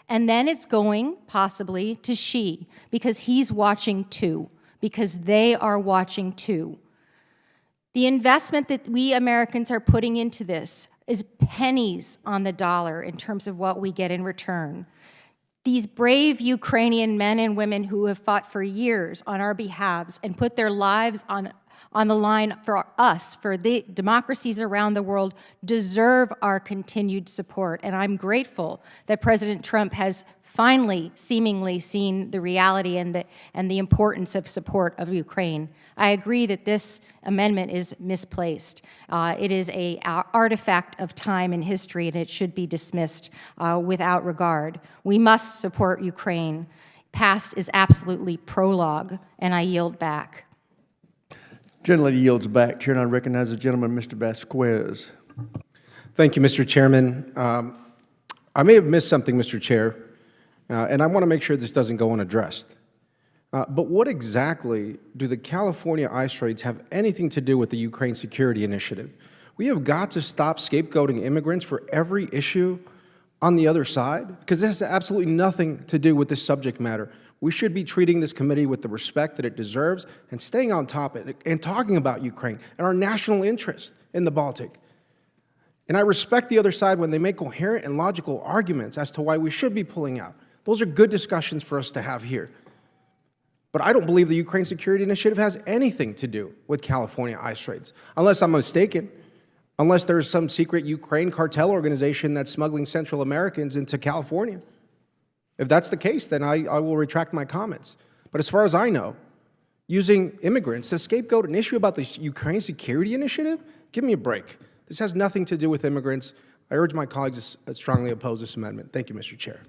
And then it's going, possibly, to Xi, because he's watching too, because they are watching too. The investment that we Americans are putting into this is pennies on the dollar in terms of what we get in return. These brave Ukrainian men and women who have fought for years on our behalves and put their lives on the line for us, for the democracies around the world, deserve our continued support. And I'm grateful that President Trump has finally, seemingly seen the reality and the importance of support of Ukraine. I agree that this amendment is misplaced. It is an artifact of time and history, and it should be dismissed without regard. We must support Ukraine. Past is absolutely prologue, and I yield back. Gentlelady yields back. Chair, and I recognize the gentleman, Mr. Vasquez. Thank you, Mr. Chairman. I may have missed something, Mr. Chair, and I want to make sure this doesn't go unaddressed. But what exactly do the California ICE raids have anything to do with the Ukraine Security Initiative? We have got to stop scapegoating immigrants for every issue on the other side, because this has absolutely nothing to do with this subject matter. We should be treating this committee with the respect that it deserves and staying on top of it and talking about Ukraine and our national interest in the Baltic. And I respect the other side when they make coherent and logical arguments as to why we should be pulling out. Those are good discussions for us to have here. But I don't believe the Ukraine Security Initiative has anything to do with California ICE raids, unless I'm mistaken, unless there's some secret Ukraine cartel organization that's smuggling Central Americans into California. If that's the case, then I will retract my comments. But as far as I know, using immigrants to scapegoat an issue about the Ukraine Security Initiative, give me a break. This has nothing to do with immigrants. I urge my colleagues to strongly oppose this amendment. Thank you, Mr. Chair.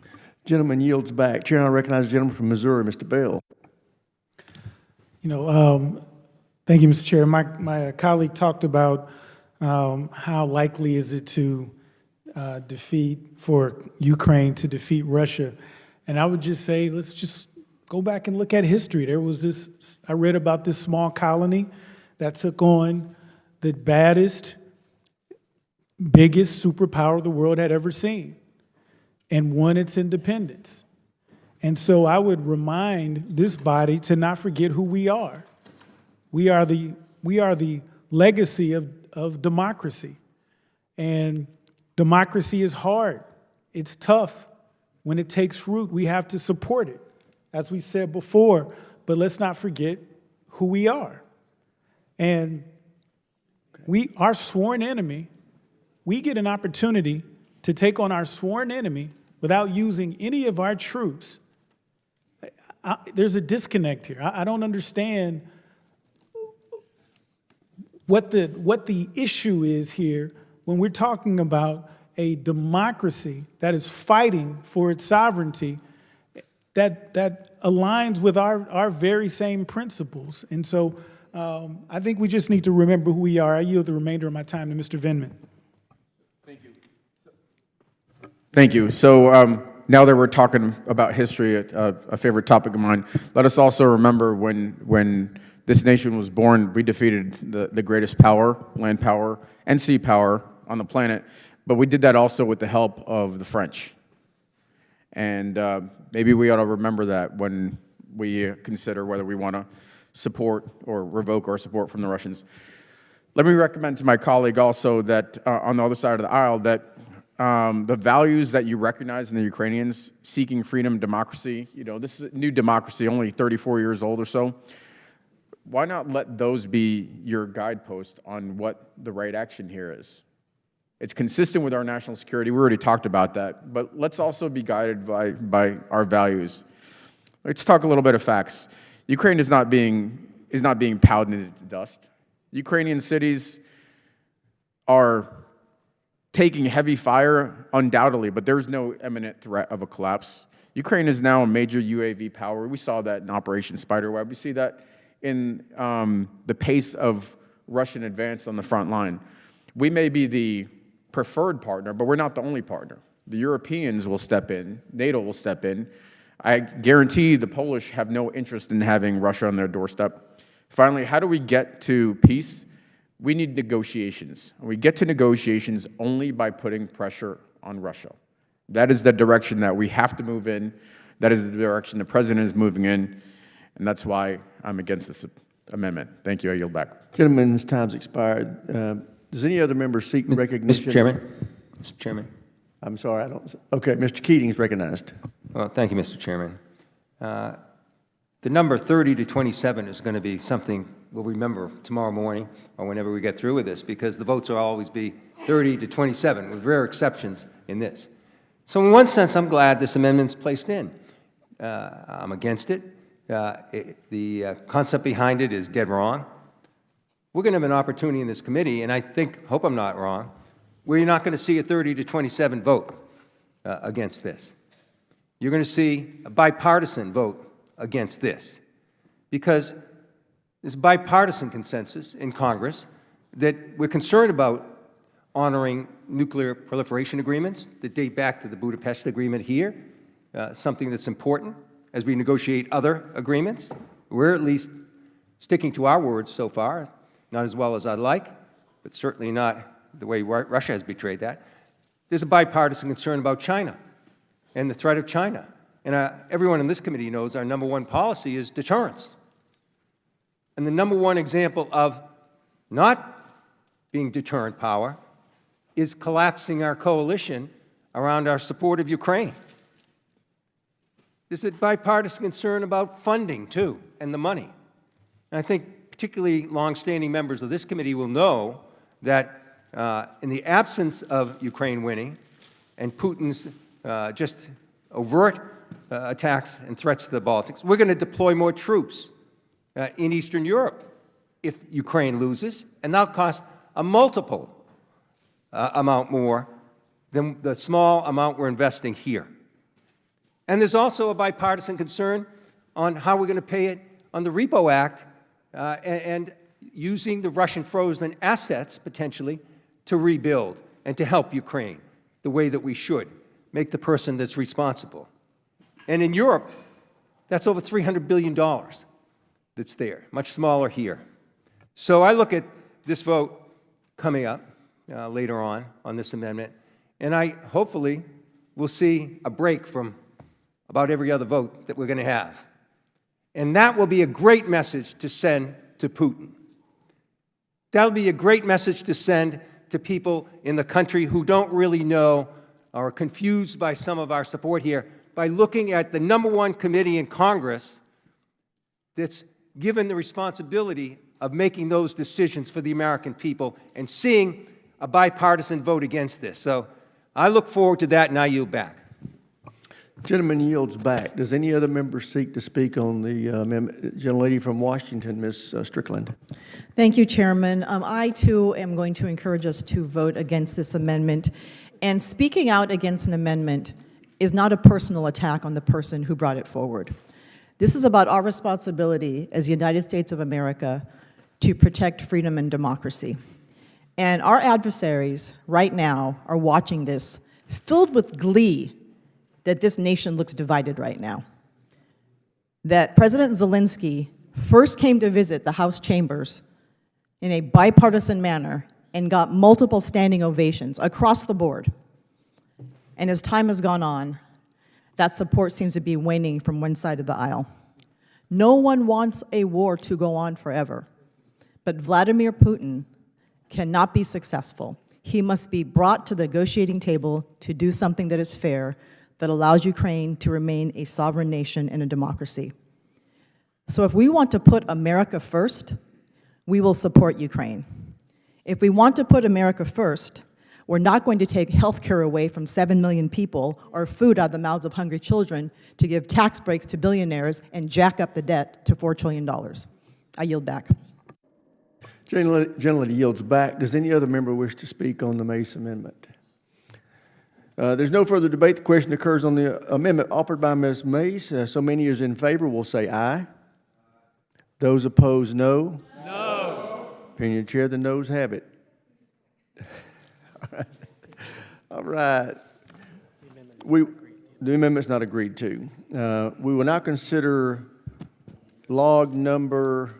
Gentleman yields back. Chair, and I recognize the gentleman from Missouri, Mr. Bell. Thank you, Mr. Chair. My colleague talked about how likely is it to for Ukraine to defeat Russia. And I would just say, let's just go back and look at history. There was this, I read about this small colony that took on the baddest, biggest superpower the world had ever seen and won its independence. And so I would remind this body to not forget who we are. We are the legacy of democracy. And democracy is hard. It's tough. When it takes root, we have to support it, as we said before. But let's not forget who we are. And our sworn enemy, we get an opportunity to take on our sworn enemy without using any of our troops. There's a disconnect here. I don't understand what the issue is here when we're talking about a democracy that is fighting for its sovereignty that aligns with our very same principles. And so I think we just need to remember who we are. I yield the remainder of my time to Mr. Vindman. Thank you. So now that we're talking about history, a favorite topic of mine, let us also remember when this nation was born, we defeated the greatest power, land power, and sea power on the planet. But we did that also with the help of the French. And maybe we ought to remember that when we consider whether we want to support or revoke our support from the Russians. Let me recommend to my colleague also that on the other side of the aisle that the values that you recognize in the Ukrainians, seeking freedom, democracy, this is a new democracy, only 34 years old or so. Why not let those be your guidepost on what the right action here is? It's consistent with our national security. We already talked about that. But let's also be guided by our values. Let's talk a little bit of facts. Ukraine is not being pounded into dust. Ukrainian cities are taking heavy fire, undoubtedly, but there's no imminent threat of a collapse. Ukraine is now a major UAV power. We saw that in Operation Spiderweb. We see that in the pace of Russian advance on the front line. We may be the preferred partner, but we're not the only partner. The Europeans will step in. NATO will step in. I guarantee the Polish have no interest in having Russia on their doorstep. Finally, how do we get to peace? We need negotiations. We get to negotiations only by putting pressure on Russia. That is the direction that we have to move in. That is the direction the president is moving in. And that's why I'm against this amendment. Thank you. I yield back. Gentleman's time's expired. Does any other member seek recognition? Mr. Chairman. I'm sorry, I don't. Okay, Mr. Keating's recognized. Well, thank you, Mr. Chairman. The number 30 to 27 is going to be something we'll remember tomorrow morning or whenever we get through with this, because the votes will always be 30 to 27, with rare exceptions in this. So in one sense, I'm glad this amendment's placed in. I'm against it. The concept behind it is dead wrong. We're going to have an opportunity in this committee, and I hope I'm not wrong, where you're not going to see a 30 to 27 vote against this. You're going to see a bipartisan vote against this, because there's bipartisan consensus in Congress that we're concerned about honoring nuclear proliferation agreements that date back to the Budapest Agreement here, something that's important as we negotiate other agreements. We're at least sticking to our words so far, not as well as I'd like, but certainly not the way Russia has betrayed that. There's a bipartisan concern about China and the threat of China. And everyone in this committee knows our number one policy is deterrence. And the number one example of not being deterrent power is collapsing our coalition around our support of Ukraine. There's a bipartisan concern about funding, too, and the money. And I think particularly longstanding members of this committee will know that in the absence of Ukraine winning and Putin's just overt attacks and threats to the Baltics, we're going to deploy more troops in Eastern Europe if Ukraine loses, and that'll cost a multiple amount more than the small amount we're investing here. And there's also a bipartisan concern on how we're going to pay it on the Repo Act and using the Russian frozen assets, potentially, to rebuild and to help Ukraine the way that we should, make the person that's responsible. And in Europe, that's over $300 billion that's there, much smaller here. So I look at this vote coming up later on this amendment, and I hopefully will see a break from about every other vote that we're going to have. And that will be a great message to send to Putin. That'll be a great message to send to people in the country who don't really know or are confused by some of our support here, by looking at the number one committee in Congress that's given the responsibility of making those decisions for the American people and seeing a bipartisan vote against this. So I look forward to that, and I yield back. Gentleman yields back. Does any other member seek to speak on the amendment? Gentlelady from Washington, Ms. Strickland. Thank you, Chairman. I, too, am going to encourage us to vote against this amendment. And speaking out against an amendment is not a personal attack on the person who brought it forward. This is about our responsibility as the United States of America to protect freedom and democracy. And our adversaries right now are watching this, filled with glee that this nation looks divided right now. That President Zelensky first came to visit the House chambers in a bipartisan manner and got multiple standing ovations across the board. And as time has gone on, that support seems to be waning from one side of the aisle. No one wants a war to go on forever, but Vladimir Putin cannot be successful. He must be brought to the negotiating table to do something that is fair, that allows Ukraine to remain a sovereign nation and a democracy. So if we want to put America first, we will support Ukraine. If we want to put America first, we're not going to take health care away from 7 million people or food out of the mouths of hungry children to give tax breaks to billionaires and jack up the debt to $4 trillion. I yield back. Gentlelady yields back. Does any other member wish to speak on the Mace Amendment? There's no further debate. The question occurs on the amendment offered by Ms. Mace. So many as in favor will say aye. Those opposed, no. No. Opinion of the chair, the noes have it. All right. The amendment's not agreed to. We will now consider log number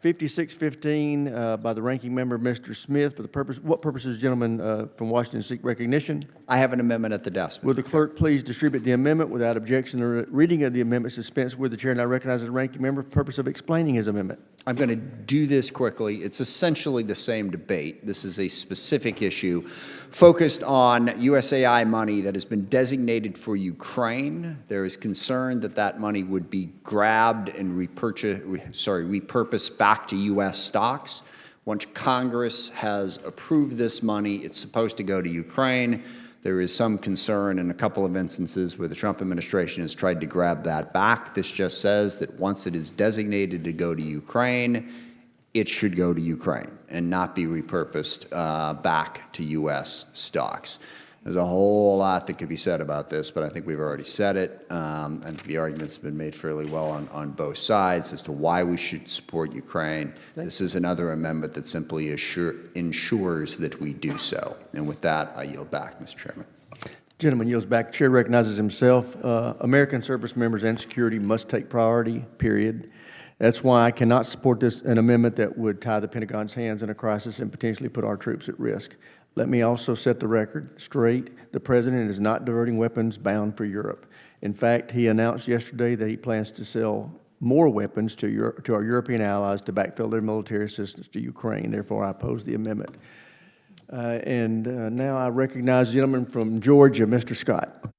5615 by the ranking member, Mr. Smith, for the purpose, what purposes, gentlemen from Washington seek recognition? I have an amendment at the desk. Will the clerk please distribute the amendment without objection? The reading of the amendment dispense with. The chair now recognizes the ranking member for the purpose of explaining his amendment. I'm going to do this quickly. It's essentially the same debate. This is a specific issue focused on USAI money that has been designated for Ukraine. There is concern that that money would be grabbed and repurposed back to U.S. stocks. Once Congress has approved this money, it's supposed to go to Ukraine. There is some concern in a couple of instances where the Trump administration has tried to grab that back. This just says that once it is designated to go to Ukraine, it should go to Ukraine and not be repurposed back to U.S. stocks. There's a whole lot that could be said about this, but I think we've already said it. And the argument's been made fairly well on both sides as to why we should support Ukraine. This is another amendment that simply ensures that we do so. And with that, I yield back, Mr. Chairman. Gentleman yields back. Chair recognizes himself. American service members and security must take priority, period. That's why I cannot support an amendment that would tie the Pentagon's hands in a crisis and potentially put our troops at risk. Let me also set the record straight. The President is not diverting weapons bound for Europe. In fact, he announced yesterday that he plans to sell more weapons to our European allies to backfill their military assistance to Ukraine. Therefore, I oppose the amendment. Now I recognize the gentleman from Georgia, Mr. Scott.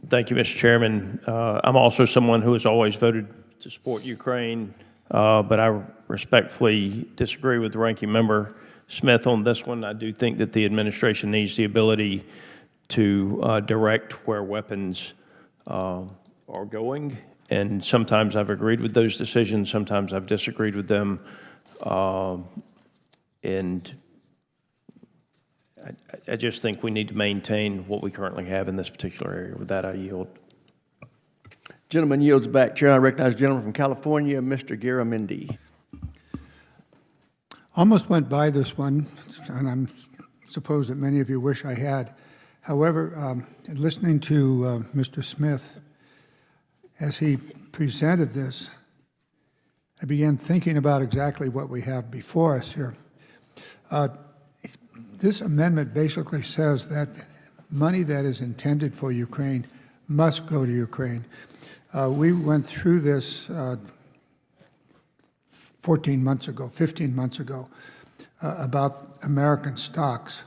Thank you, Mr. Chairman. I'm also someone who has always voted to support Ukraine, but I respectfully disagree with the ranking member Smith on this one. I do think that the administration needs the ability to direct where weapons are going, and sometimes I've agreed with those decisions, sometimes I've disagreed with them, and I just think we need to maintain what we currently have in this particular area. With that, I yield. Gentleman yields back. Chair, I recognize the gentleman from California, Mr. Garamendi. Almost went by this one, and I suppose that many of you wish I had. However, listening to Mr. Smith, as he presented this, I began thinking about exactly what we have before us here. This amendment basically says that money that is intended for Ukraine must go to Ukraine. We went through this 15 months ago, about American stocks.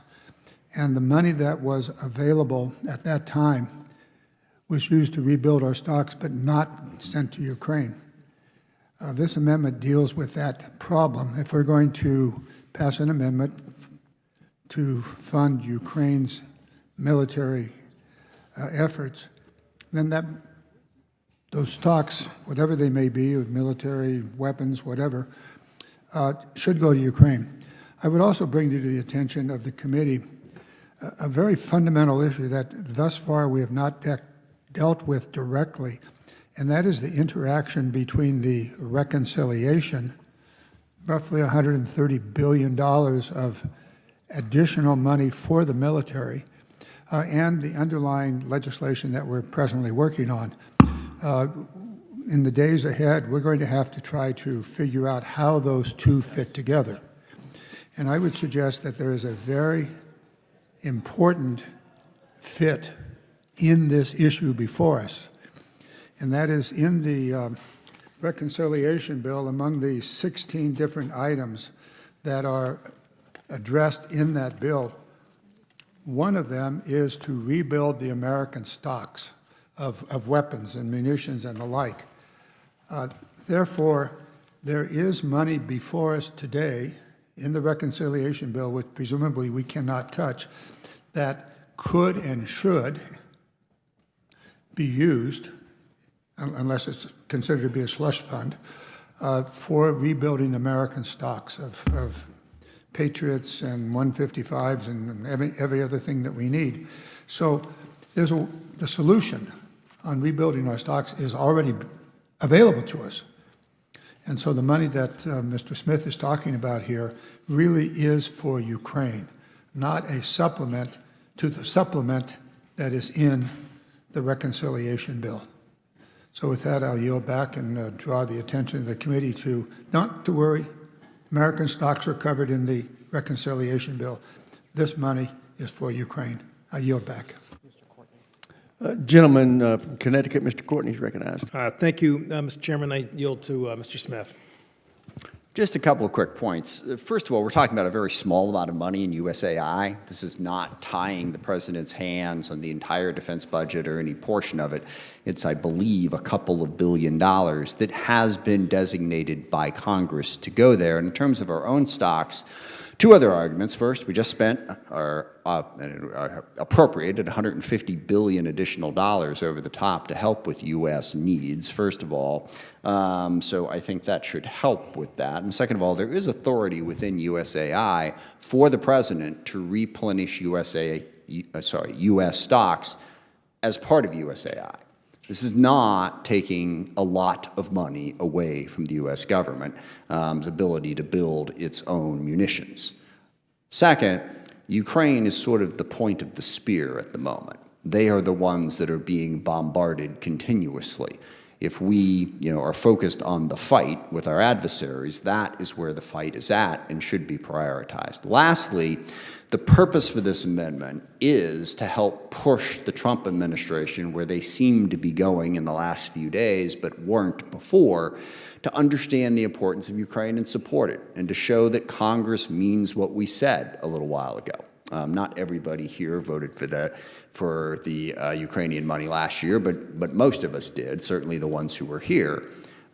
And the money that was available at that time was used to rebuild our stocks, but not sent to Ukraine. This amendment deals with that problem. If we're going to pass an amendment to fund Ukraine's military efforts, then those stocks, whatever they may be, of military weapons, whatever, should go to Ukraine. I would also bring to the attention of the committee a very fundamental issue that thus far we have not dealt with directly, and that is the interaction between the reconciliation, roughly $130 billion of additional money for the military, and the underlying legislation that we're presently working on. In the days ahead, we're going to have to try to figure out how those two fit together. And I would suggest that there is a very important fit in this issue before us, and that is in the reconciliation bill. Among the 16 different items that are addressed in that bill, one of them is to rebuild the American stocks of weapons and munitions and the like. Therefore, there is money before us today in the reconciliation bill, which presumably we cannot touch, that could and should be used, unless it's considered to be a slush fund, for rebuilding American stocks of Patriots and 155s and every other thing that we need. So the solution on rebuilding our stocks is already available to us. And so the money that Mr. Smith is talking about here really is for Ukraine, not a supplement to the supplement that is in the reconciliation bill. So with that, I'll yield back and draw the attention of the committee to not to worry. American stocks are covered in the reconciliation bill. This money is for Ukraine. I yield back. Gentleman from Connecticut, Mr. Courtney is recognized. Thank you, Mr. Chairman. I yield to Mr. Smith. Just a couple of quick points. First of all, we're talking about a very small amount of money in USAI. This is not tying the president's hands on the entire defense budget or any portion of it. It's, I believe, a couple of $2 billion that has been designated by Congress to go there. And in terms of our own stocks, two other arguments. First, we just spent or appropriated $150 billion additional dollars over the top to help with U.S. needs, first of all. So I think that should help with that. And second of all, there is authority within USAI for the president to replenish U.S. stocks as part of USAI. This is not taking a lot of money away from the U.S. government's ability to build its own munitions. Second, Ukraine is sort of the point of the spear at the moment. They are the ones that are being bombarded continuously. If we, are focused on the fight with our adversaries, that is where the fight is at and should be prioritized. Lastly, the purpose for this amendment is to help push the Trump administration where they seem to be going in the last few days, but weren't before, to understand the importance of Ukraine and support it, and to show that Congress means what we said a little while ago. Not everybody here voted for the Ukrainian money last year, but most of us did, certainly the ones who were here.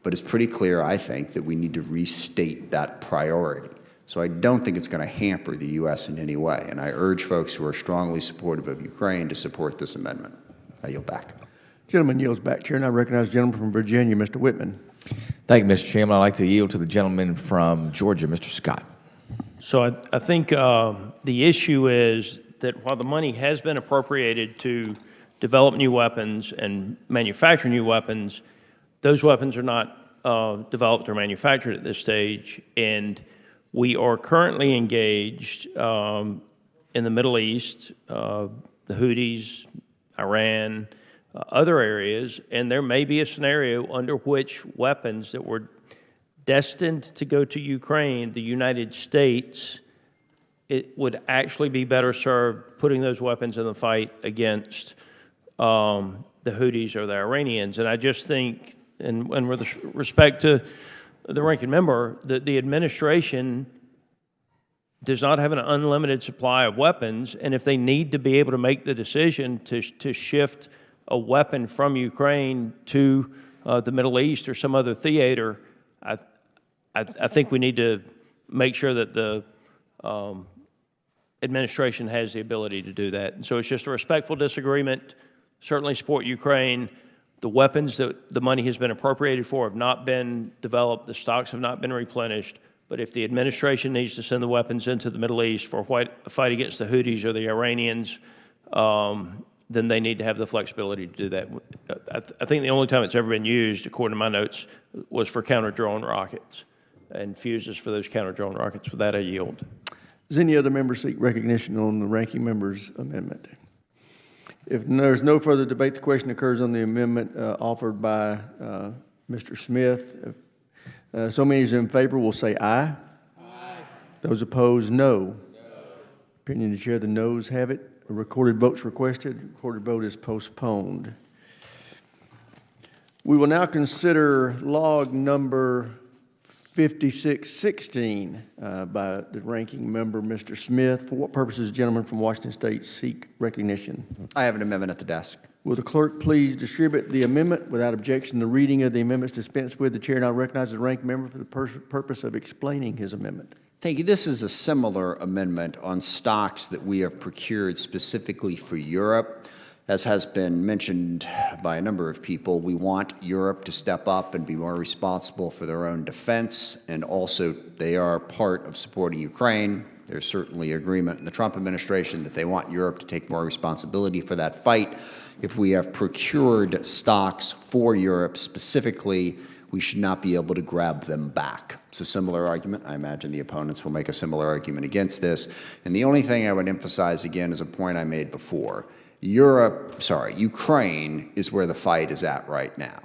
But it's pretty clear, I think, that we need to restate that priority. So I don't think it's going to hamper the U.S. in any way. And I urge folks who are strongly supportive of Ukraine to support this amendment. I yield back. Gentleman yields back, Chair, and I recognize the gentleman from Virginia, Mr. Whitman. Thank you, Mr. Chairman. I'd like to yield to the gentleman from Georgia, Mr. Scott. So I think the issue is that while the money has been appropriated to develop new weapons and manufacture new weapons, those weapons are not developed or manufactured at this stage, and we are currently engaged in the Middle East, the Houthis, Iran, other areas, and there may be a scenario under which weapons that were destined to go to Ukraine, the United States, it would actually be better served putting those weapons in the fight against the Houthis or the Iranians. And I just think, and with respect to the ranking member, the administration does not have an unlimited supply of weapons, and if they need to be able to make the decision to shift a weapon from Ukraine to the Middle East or some other theater, I think we need to make sure that the administration has the ability to do that. And so it's just a respectful disagreement. Certainly support Ukraine. The weapons that the money has been appropriated for have not been developed. The stocks have not been replenished. But if the administration needs to send the weapons into the Middle East for a fight against the Houthis or the Iranians, then they need to have the flexibility to do that. I think the only time it's ever been used, according to my notes, was for counter-drone rockets and fuses for those counter-drone rockets. For that, I yield. Does any other member seek recognition on the ranking member's amendment? If there's no further debate, the question occurs on the amendment offered by Mr. Smith. So many is in favor will say aye. Aye. Those opposed, no. Opinion of the chair, the noes have it. A recorded vote's requested. Recorded vote is postponed. We will now consider log number 5616 by the ranking member, Mr. Smith. For what purposes, gentlemen from Washington State, seek recognition? I have an amendment at the desk. Will the clerk please distribute the amendment? Without objection, the reading of the amendments dispensed with. The chair now recognizes the ranking member for the purpose of explaining his amendment. Thank you. This is a similar amendment on stocks that we have procured specifically for Europe. As has been mentioned by a number of people, we want Europe to step up and be more responsible for their own defense, and also they are part of supporting Ukraine. There's certainly agreement in the Trump administration that they want Europe to take more responsibility for that fight. If we have procured stocks for Europe specifically, we should not be able to grab them back. It's a similar argument. I imagine the opponents will make a similar argument against this. And the only thing I would emphasize again is a point I made before. Ukraine is where the fight is at right now.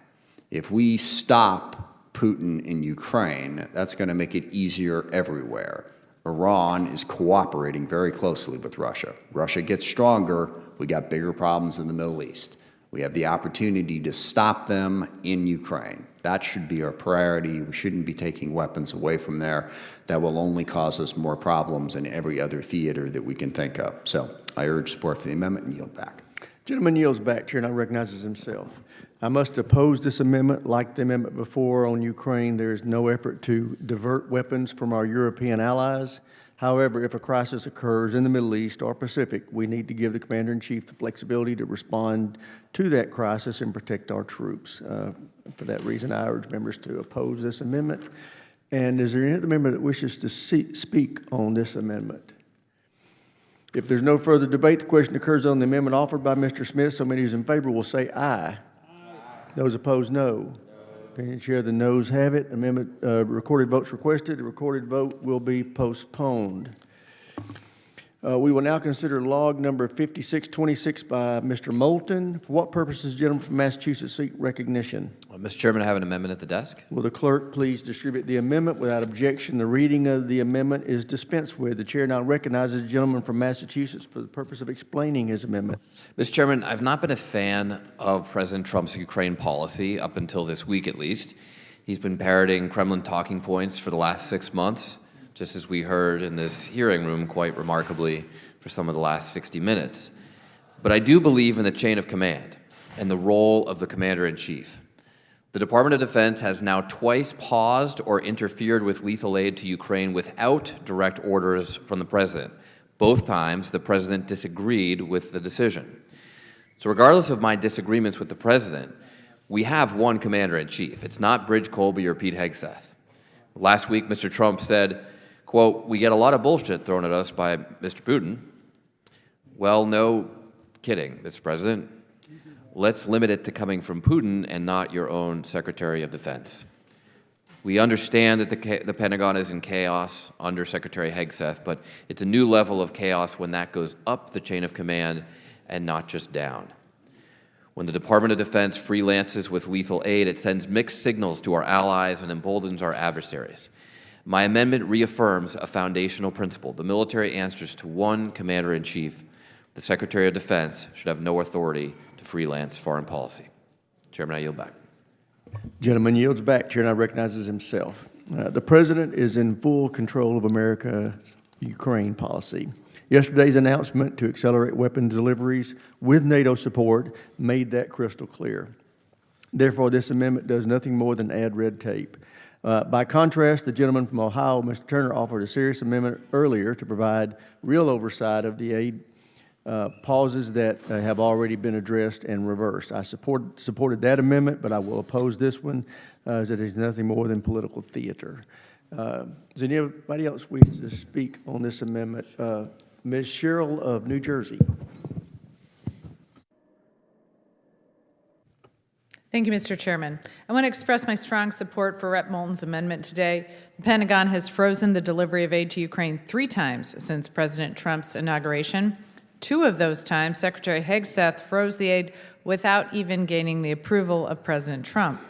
If we stop Putin in Ukraine, that's going to make it easier everywhere. Iran is cooperating very closely with Russia. Russia gets stronger, we got bigger problems in the Middle East. We have the opportunity to stop them in Ukraine. That should be our priority. We shouldn't be taking weapons away from there. That will only cause us more problems in every other theater that we can think of. So I urge support for the amendment and yield back. Gentleman yields back. Chair now recognizes himself. I must oppose this amendment. Like the amendment before on Ukraine, there is no effort to divert weapons from our European allies. However, if a crisis occurs in the Middle East or Pacific, we need to give the Commander-in-Chief the flexibility to respond to that crisis and protect our troops. For that reason, I urge members to oppose this amendment. And is there any other member that wishes to speak on this amendment? If there's no further debate, the question occurs on the amendment offered by Mr. Smith. So many who's in favor will say aye. Those opposed, no. Opinion chair, the noes have it. Amendment recorded votes requested. The recorded vote will be postponed. We will now consider log number 5626 by Mr. Moulton. For what purposes, gentlemen from Massachusetts, seek recognition? Mr. Chairman, I have an amendment at the desk. Will the clerk please distribute the amendment? Without objection, the reading of the amendment is dispensed with. The chair now recognizes the gentleman from Massachusetts for the purpose of explaining his amendment. Mr. Chairman, I've not been a fan of President Trump's Ukraine policy, up until this week at least. He's been parroting Kremlin talking points for the last 6 months, just as we heard in this hearing room quite remarkably for some of the last 60 minutes. But I do believe in the chain of command and the role of the Commander-in-Chief. The Department of Defense has now twice paused or interfered with lethal aid to Ukraine without direct orders from the President. Both times, the President disagreed with the decision. So regardless of my disagreements with the President, we have one Commander-in-Chief. It's not Bridge Colby or Pete Hegseth. Last week, Mr. Trump said, quote, "We get a lot of bullshit thrown at us by Mr. Putin." Well, no kidding, Mr. President. Let's limit it to coming from Putin and not your own Secretary of Defense. We understand that the Pentagon is in chaos under Secretary Hegseth, but it's a new level of chaos when that goes up the chain of command and not just down. When the Department of Defense freelances with lethal aid, it sends mixed signals to our allies and emboldens our adversaries. My amendment reaffirms a foundational principle. The military answers to one Commander-in-Chief. The Secretary of Defense should have no authority to freelance foreign policy. Chairman, I yield back. Gentleman yields back. Chair now recognizes himself. The President is in full control of America's Ukraine policy. Yesterday's announcement to accelerate weapons deliveries with NATO support made that crystal clear. Therefore, this amendment does nothing more than add red tape. By contrast, the gentleman from Ohio, Mr. Turner, offered a serious amendment earlier to provide real oversight of the aid pauses that have already been addressed and reversed. I supported that amendment, but I will oppose this one as it is nothing more than political theater. Does anybody else wish to speak on this amendment? Ms. Sherrill of New Jersey. Thank you, Mr. Chairman. I want to express my strong support for Rep. Moulton's amendment today. The Pentagon has frozen the delivery of aid to Ukraine 3 times since President Trump's inauguration. 2 of those times, Secretary Hegseth froze the aid without even gaining the approval of President Trump.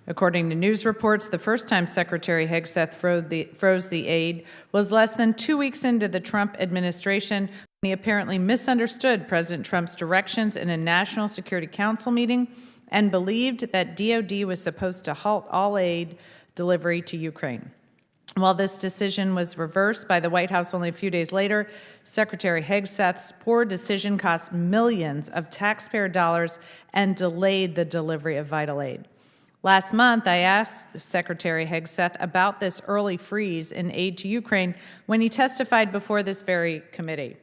According to news reports, the first time Secretary Hegseth froze the aid was less than 2 weeks into the Trump administration, when he apparently misunderstood President Trump's directions in a National Security Council meeting and believed that DOD was supposed to halt all aid delivery to Ukraine. While this decision was reversed by the White House only a few days later, Secretary Hegseth's poor decision cost millions of taxpayer dollars and delayed the delivery of vital aid. Last month, I asked Secretary Hegseth about this early freeze in aid to Ukraine when he testified before this very committee.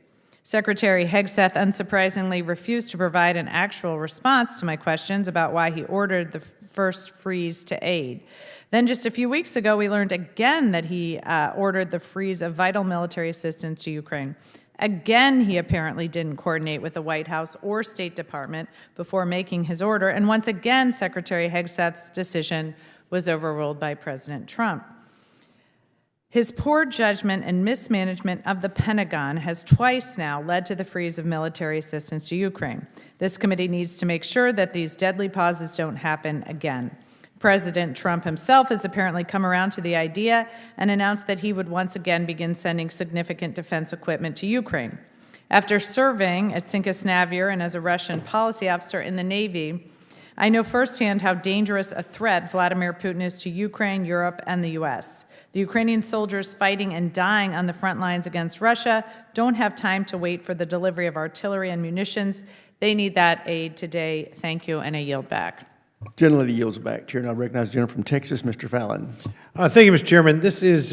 Secretary Hegseth unsurprisingly refused to provide an actual response to my questions about why he ordered the first freeze to aid. Then just a few weeks ago, we learned again that he ordered the freeze of vital military assistance to Ukraine. Again, he apparently didn't coordinate with the White House or State Department before making his order, and once again, Secretary Hegseth's decision was overruled by President Trump. His poor judgment and mismanagement of the Pentagon has twice now led to the freeze of military assistance to Ukraine. This committee needs to make sure that these deadly pauses don't happen again. President Trump himself has apparently come around to the idea and announced that he would once again begin sending significant defense equipment to Ukraine. After serving at Sinkus Navier and as a Russian policy officer in the Navy, I know firsthand how dangerous a threat Vladimir Putin is to Ukraine, Europe, and the U.S. The Ukrainian soldiers fighting and dying on the front lines against Russia don't have time to wait for the delivery of artillery and munitions. They need that aid today. Thank you, and I yield back. Gentlelady yields back. Chair, now recognize the gentleman from Texas, Mr. Fallon. Thank you, Mr. Chairman. This is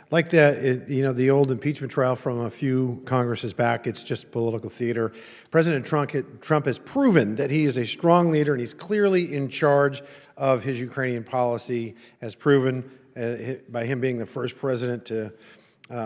like the old impeachment trial from a few Congresses back. It's just political theater. President Trump has proven that he is a strong leader and he's clearly in charge of his Ukrainian policy, as proven by him being the first president to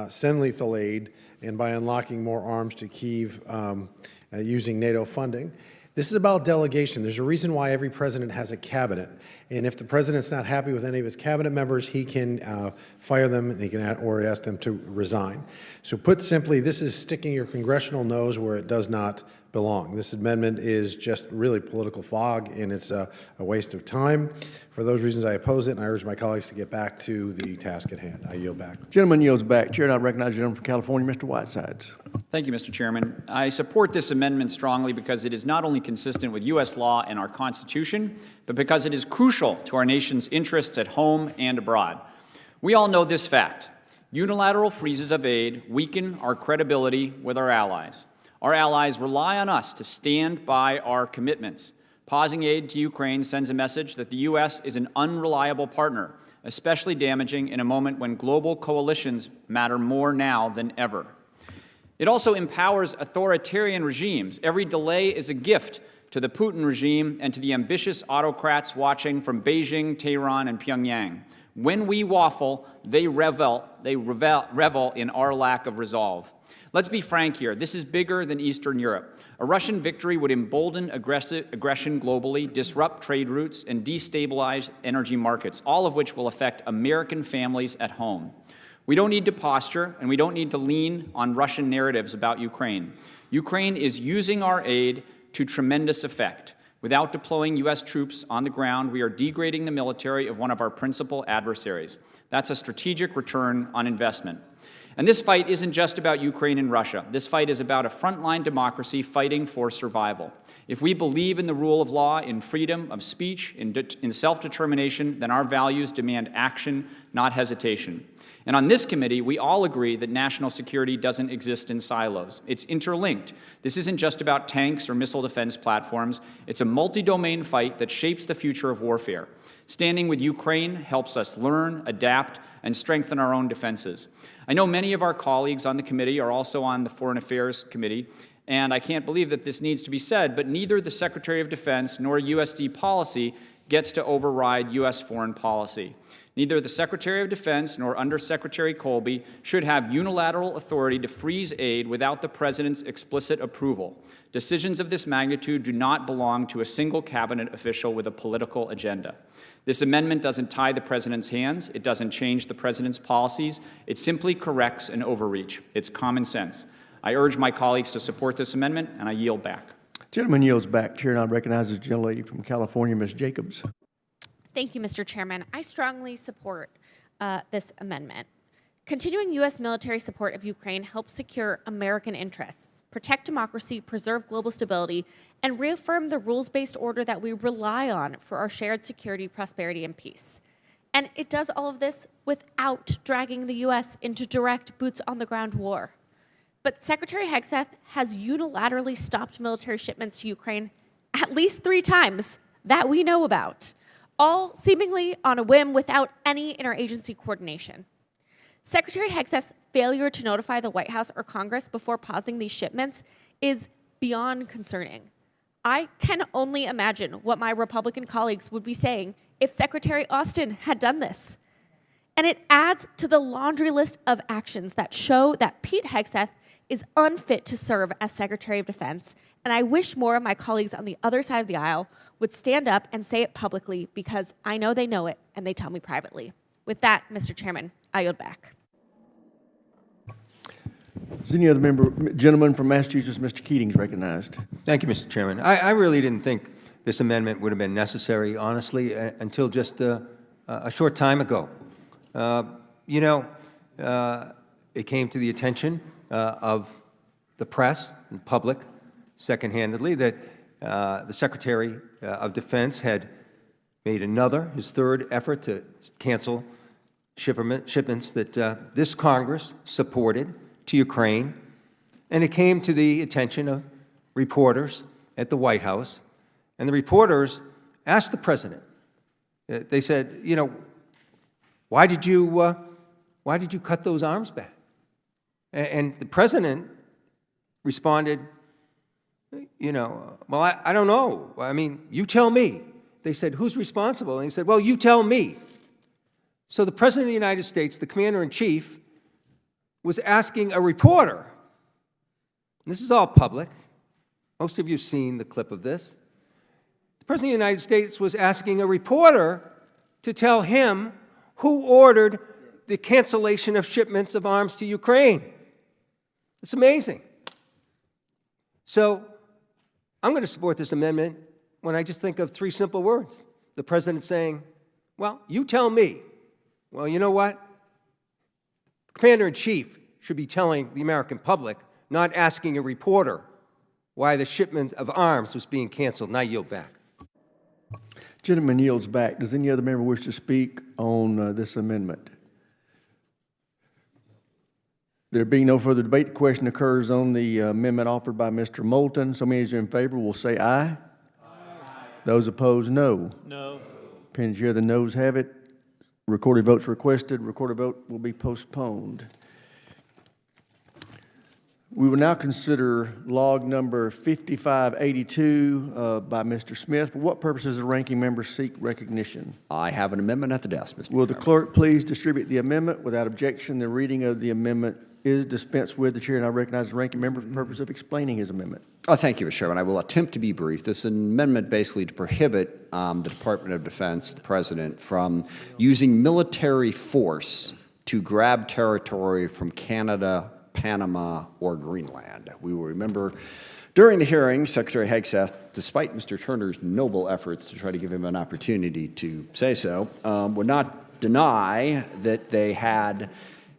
send lethal aid and by unlocking more arms to Kyiv using NATO funding. This is about delegation. There's a reason why every president has a cabinet. And if the president's not happy with any of his cabinet members, he can fire them and he can or ask them to resign. So put simply, this is sticking your congressional nose where it does not belong. This amendment is just really political fog, and it's a waste of time. For those reasons, I oppose it, and I urge my colleagues to get back to the task at hand. I yield back. Gentleman yields back. Chair, now recognize the gentleman from California, Mr. Whitesides. Thank you, Mr. Chairman. I support this amendment strongly because it is not only consistent with U.S. law and our Constitution, but because it is crucial to our nation's interests at home and abroad. We all know this fact. Unilateral freezes of aid weaken our credibility with our allies. Our allies rely on us to stand by our commitments. Pausing aid to Ukraine sends a message that the U.S. is an unreliable partner, especially damaging in a moment when global coalitions matter more now than ever. It also empowers authoritarian regimes. Every delay is a gift to the Putin regime and to the ambitious autocrats watching from Beijing, Tehran, and Pyongyang. When we waffle, they revel in our lack of resolve. Let's be frank here. This is bigger than Eastern Europe. A Russian victory would embolden aggression globally, disrupt trade routes, and destabilize energy markets, all of which will affect American families at home. We don't need to posture, and we don't need to lean on Russian narratives about Ukraine. Ukraine is using our aid to tremendous effect. Without deploying U.S. troops on the ground, we are degrading the military of one of our principal adversaries. That's a strategic return on investment. And this fight isn't just about Ukraine and Russia. This fight is about a frontline democracy fighting for survival. If we believe in the rule of law, in freedom of speech, in self-determination, then our values demand action, not hesitation. And on this committee, we all agree that national security doesn't exist in silos. It's interlinked. This isn't just about tanks or missile defense platforms. It's a multi-domain fight that shapes the future of warfare. Standing with Ukraine helps us learn, adapt, and strengthen our own defenses. I know many of our colleagues on the committee are also on the Foreign Affairs Committee, and I can't believe that this needs to be said, but neither the Secretary of Defense nor USD policy gets to override U.S. foreign policy. Neither the Secretary of Defense nor Undersecretary Colby should have unilateral authority to freeze aid without the President's explicit approval. Decisions of this magnitude do not belong to a single cabinet official with a political agenda. This amendment doesn't tie the President's hands. It doesn't change the President's policies. It simply corrects an overreach. It's common sense. I urge my colleagues to support this amendment, and I yield back. Gentleman yields back. Chair now recognizes the gentlelady from California, Ms. Jacobs. Thank you, Mr. Chairman. I strongly support this amendment. Continuing U.S. military support of Ukraine helps secure American interests, protect democracy, preserve global stability, and reaffirm the rules-based order that we rely on for our shared security, prosperity, and peace. And it does all of this without dragging the U.S. into direct boots-on-the-ground war. But Secretary Hegseth has unilaterally stopped military shipments to Ukraine at least 3 times that we know about, all seemingly on a whim without any interagency coordination. Secretary Hegseth's failure to notify the White House or Congress before pausing these shipments is beyond concerning. I can only imagine what my Republican colleagues would be saying if Secretary Austin had done this. And it adds to the laundry list of actions that show that Pete Hegseth is unfit to serve as Secretary of Defense, and I wish more of my colleagues on the other side of the aisle would stand up and say it publicly, because I know they know it and they tell me privately. With that, Mr. Chairman, I yield back. Is any other gentleman from Massachusetts, Mr. Keating's recognized? Thank you, Mr. Chairman. I really didn't think this amendment would have been necessary, honestly, until just a short time ago. It came to the attention of the press and public, second-handedly, that the Secretary of Defense had made his third effort to cancel shipments that this Congress supported to Ukraine. And it came to the attention of reporters at the White House. And the reporters asked the president, they said, why did you cut those arms back? And the president responded, well, I don't know. I mean, you tell me. They said, who's responsible? And he said, well, you tell me. So the President of the United States, the Commander-in-Chief, was asking a reporter, and this is all public, most of you have seen the clip of this. The President of the United States was asking a reporter to tell him who ordered the cancellation of shipments of arms to Ukraine. It's amazing. So I'm going to support this amendment when I just think of three simple words. The President saying, well, you tell me. Well, you know what? The Commander-in-Chief should be telling the American public, not asking a reporter why the shipment of arms was being canceled. And I yield back. Gentleman yields back. Does any other member wish to speak on this amendment? There being no further debate, the question occurs on the amendment offered by Mr. Moulton. So many as are in favor will say aye. Aye. Those opposed, no. No. Depends here, the noes have it. Recorded votes requested. Recorded vote will be postponed. We will now consider log number 5582 by Mr. Smith. For what purposes the ranking member seek recognition? I have an amendment at the desk, Mr. Will the clerk please distribute the amendment? Without objection, the reading of the amendment is dispensed with. The chair and I recognize the ranking member for the purpose of explaining his amendment. Thank you, Mr. Chairman. I will attempt to be brief. This amendment basically to prohibit the Department of Defense, the President, from using military force to grab territory from Canada, Panama, or Greenland. We will remember during the hearing, Secretary Hegseth, despite Mr. Turner's noble efforts to try to give him an opportunity to say so, would not deny that they had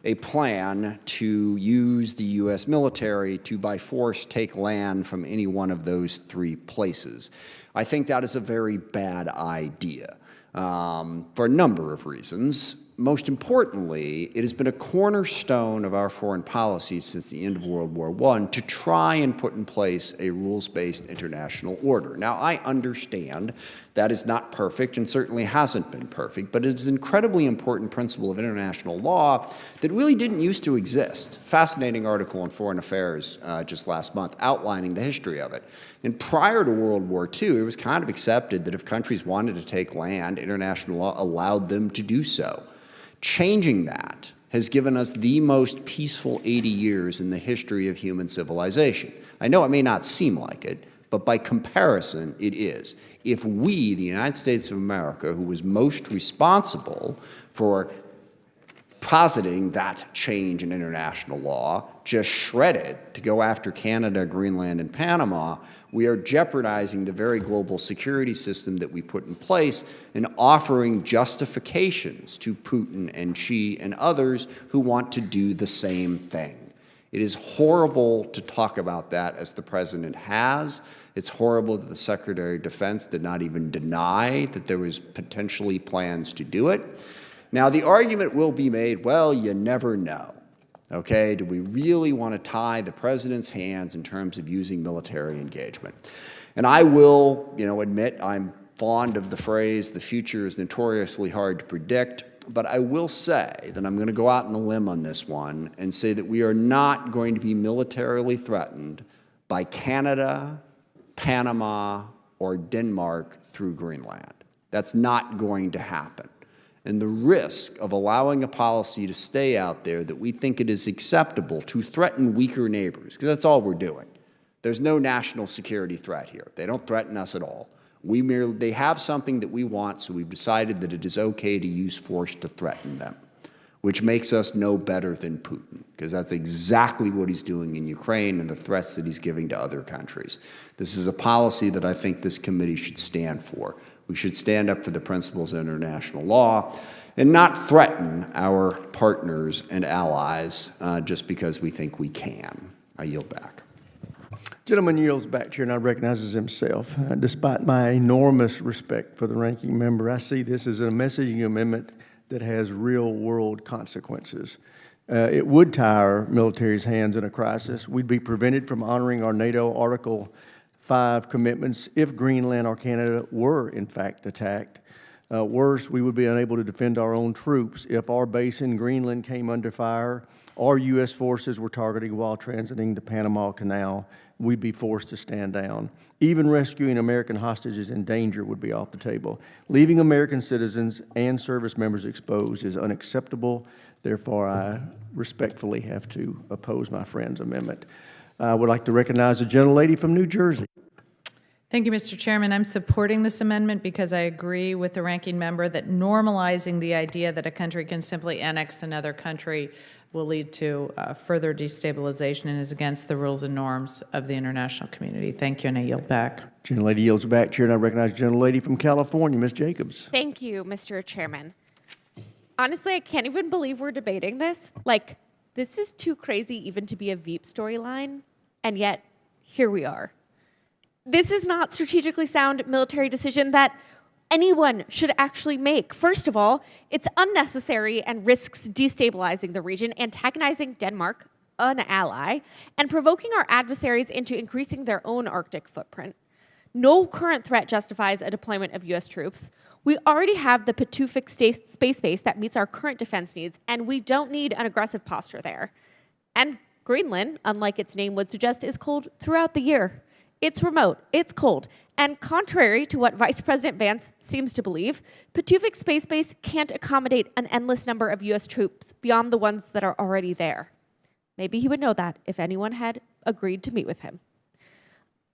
a plan to use the U.S. military to, by force, take land from any one of those three places. I think that is a very bad idea for a number of reasons. Most importantly, it has been a cornerstone of our foreign policy since the end of World War I to try and put in place a rules-based international order. Now, I understand that is not perfect and certainly hasn't been perfect, but it is an incredibly important principle of international law that really didn't used to exist. Fascinating article in Foreign Affairs just last month outlining the history of it. And prior to World War II, it was kind of accepted that if countries wanted to take land, international law allowed them to do so. Changing that has given us the most peaceful 80 years in the history of human civilization. I know it may not seem like it, but by comparison, it is. If we, the United States of America, who was most responsible for positing that change in international law, just shredded to go after Canada, Greenland, and Panama, we are jeopardizing the very global security system that we put in place and offering justifications to Putin and Xi and others who want to do the same thing. It is horrible to talk about that as the President has. It's horrible that the Secretary of Defense did not even deny that there was potentially plans to do it. Now, the argument will be made, well, you never know. Okay, do we really want to tie the President's hands in terms of using military engagement? And I will, admit I'm fond of the phrase, the future is notoriously hard to predict, but I will say that I'm going to go out on a limb on this one and say that we are not going to be militarily threatened by Canada, Panama, or Denmark through Greenland. That's not going to happen. And the risk of allowing a policy to stay out there that we think it is acceptable to threaten weaker neighbors, because that's all we're doing. There's no national security threat here. They don't threaten us at all. They have something that we want, so we've decided that it is okay to use force to threaten them. which makes us no better than Putin, because that's exactly what he's doing in Ukraine and the threats that he's giving to other countries. This is a policy that I think this committee should stand for. We should stand up for the principles of international law and not threaten our partners and allies just because we think we can. I yield back. Gentleman yields back, Chair, and recognizes himself. Despite my enormous respect for the ranking member, I see this as a messaging amendment that has real-world consequences. It would tie our military's hands in a crisis. We'd be prevented from honoring our NATO Article 5 commitments if Greenland or Canada were, in fact, attacked. Worse, we would be unable to defend our own troops if our base in Greenland came under fire or U.S. forces were targeting while transiting the Panama Canal. We'd be forced to stand down. Even rescuing American hostages in danger would be off the table. Leaving American citizens and service members exposed is unacceptable. Therefore, I respectfully have to oppose my friend's amendment. I would like to recognize the gentlelady from New Jersey. Thank you, Mr. Chairman. I'm supporting this amendment because I agree with the ranking member that normalizing the idea that a country can simply annex another country will lead to further destabilization and is against the rules and norms of the international community. Thank you, and I yield back. Gentlelady yields back, Chair, and I recognize the gentlelady from California, Ms. Jacobs. Thank you, Mr. Chairman. Honestly, I can't even believe we're debating this. Like, this is too crazy even to be a Veep storyline, and yet here we are. This is not strategically sound military decision that anyone should actually make. First of all, it's unnecessary and risks destabilizing the region, antagonizing Denmark, an ally, and provoking our adversaries into increasing their own Arctic footprint. No current threat justifies a deployment of U.S. troops. We already have the Patuxent space base that meets our current defense needs, and we don't need an aggressive posture there. And Greenland, unlike its name would suggest, is cold throughout the year. It's remote, it's cold, and contrary to what Vice President Vance seems to believe, Patuxent Space Base can't accommodate an endless number of U.S. troops beyond the ones that are already there. Maybe he would know that if anyone had agreed to meet with him.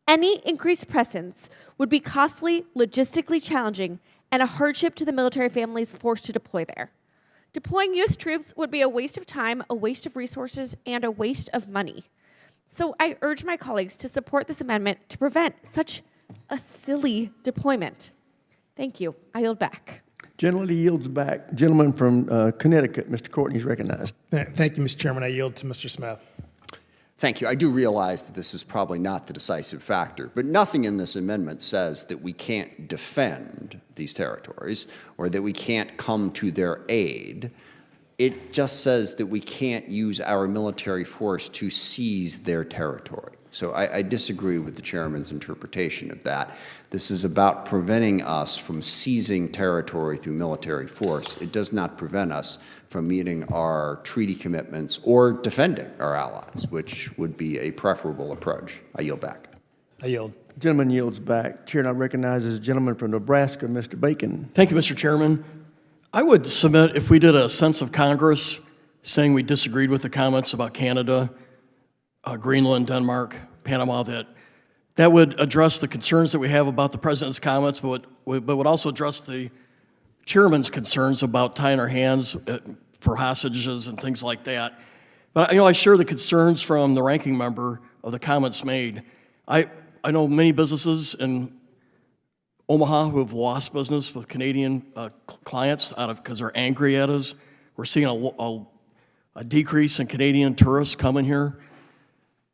Any increased presence would be costly, logistically challenging, and a hardship to the military families forced to deploy there. Deploying U.S. troops would be a waste of time, a waste of resources, and a waste of money. So I urge my colleagues to support this amendment to prevent such a silly deployment. Thank you. I yield back. Gentlelady yields back. Gentleman from Connecticut, Mr. Courtney, is recognized. Thank you, Mr. Chairman. I yield to Mr. Smith. Thank you. I do realize that this is probably not the decisive factor, but nothing in this amendment says that we can't defend these territories or that we can't come to their aid. It just says that we can't use our military force to seize their territory. So I disagree with the chairman's interpretation of that. This is about preventing us from seizing territory through military force. It does not prevent us from meeting our treaty commitments or defending our allies, which would be a preferable approach. I yield back. I yield. Gentleman yields back. Chair now recognizes the gentleman from Nebraska, Mr. Bacon. Thank you, Mr. Chairman. I would submit if we did a sense of Congress saying we disagreed with the comments about Canada, Greenland, Denmark, Panama, that would address the concerns that we have about the president's comments, but would also address the chairman's concerns about tying our hands for hostages and things like that. But I share the concerns from the ranking member of the comments made. I know many businesses in Omaha who have lost business with Canadian clients because they're angry at us. We're seeing a decrease in Canadian tourists coming here.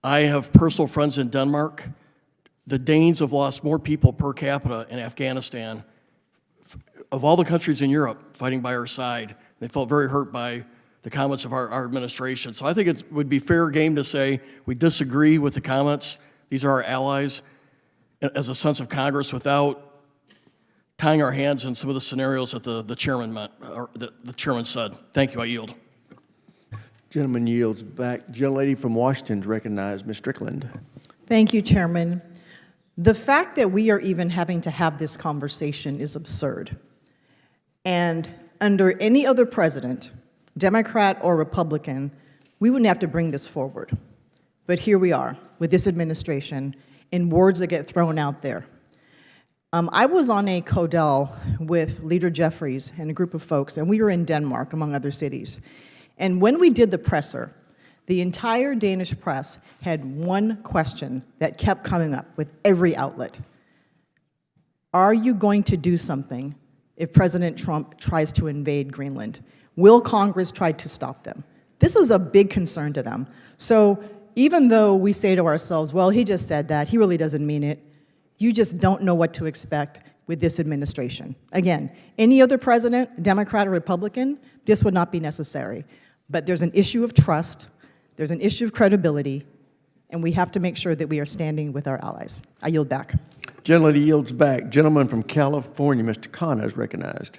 I have personal friends in Denmark. The Danes have lost more people per capita in Afghanistan of all the countries in Europe fighting by our side. They felt very hurt by the comments of our administration. So I think it would be fair game to say we disagree with the comments. These are our allies as a sense of Congress without tying our hands in some of the scenarios that the chairman meant, or the chairman said. Thank you. I yield. Gentleman yields back. Gentlelady from Washington is recognized. Ms. Strickland. Thank you, Chairman. The fact that we are even having to have this conversation is absurd. And under any other president, Democrat or Republican, we wouldn't have to bring this forward. But here we are with this administration and words that get thrown out there. I was on a CODEL with Leader Jeffries and a group of folks, and we were in Denmark, among other cities. And when we did the presser, the entire Danish press had one question that kept coming up with every outlet. Are you going to do something if President Trump tries to invade Greenland? Will Congress try to stop them? This is a big concern to them. So even though we say to ourselves, well, he just said that, he really doesn't mean it, you just don't know what to expect with this administration. Again, any other president, Democrat or Republican, this would not be necessary. But there's an issue of trust, there's an issue of credibility, and we have to make sure that we are standing with our allies. I yield back. Gentlelady yields back. Gentleman from California, Mr. Khanna, is recognized.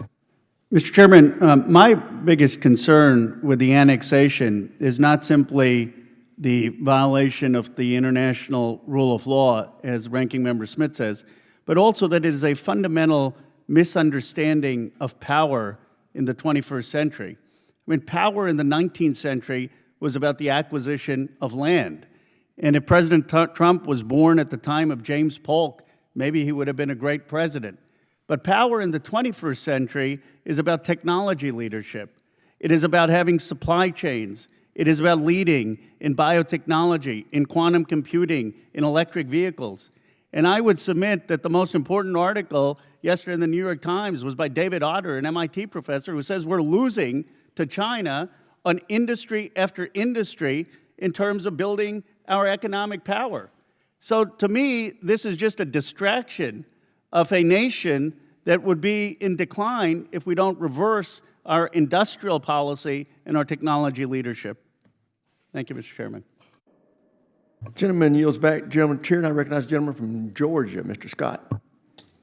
Mr. Chairman, my biggest concern with the annexation is not simply the violation of the international rule of law, as Ranking Member Smith says, but also that it is a fundamental misunderstanding of power in the 21st century. I mean, power in the 19th century was about the acquisition of land. And if President Trump was born at the time of James Polk, maybe he would have been a great president. But power in the 21st century is about technology leadership. It is about having supply chains. It is about leading in biotechnology, in quantum computing, in electric vehicles. And I would submit that the most important article yesterday in the New York Times was by David Otter, an MIT professor, who says we're losing to China on industry after industry in terms of building our economic power. So to me, this is just a distraction of a nation that would be in decline if we don't reverse our industrial policy and our technology leadership. Thank you, Mr. Chairman. Gentleman yields back. Gentleman chair, and I recognize the gentleman from Georgia, Mr. Scott.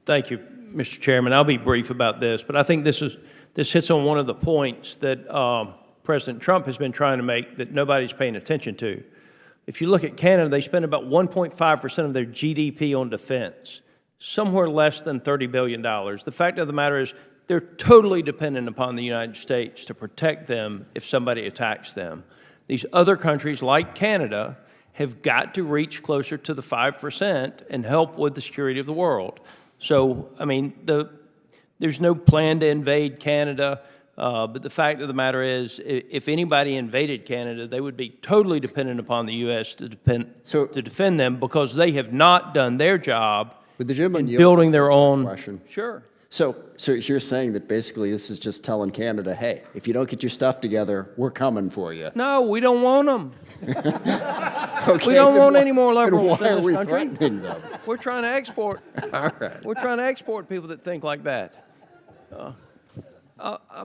Thank you, Mr. Chairman. I'll be brief about this, but I think this hits on one of the points that President Trump has been trying to make that nobody's paying attention to. If you look at Canada, they spend about 1.5% of their GDP on defense, somewhere less than $30 billion. The fact of the matter is they're totally dependent upon the United States to protect them if somebody attacks them. These other countries, like Canada, have got to reach closer to the 5% and help with the security of the world. So, I mean, there's no plan to invade Canada, but the fact of the matter is, if anybody invaded Canada, they would be totally dependent upon the U.S. to defend them because they have not done their job in building their own. Question. Sure. So you're saying that basically this is just telling Canada, hey, if you don't get your stuff together, we're coming for you. No, we don't want them. Okay, we don't want any more liberals why in are this we country. threatening them? We're trying to export. All right. We're trying to export people that think like that.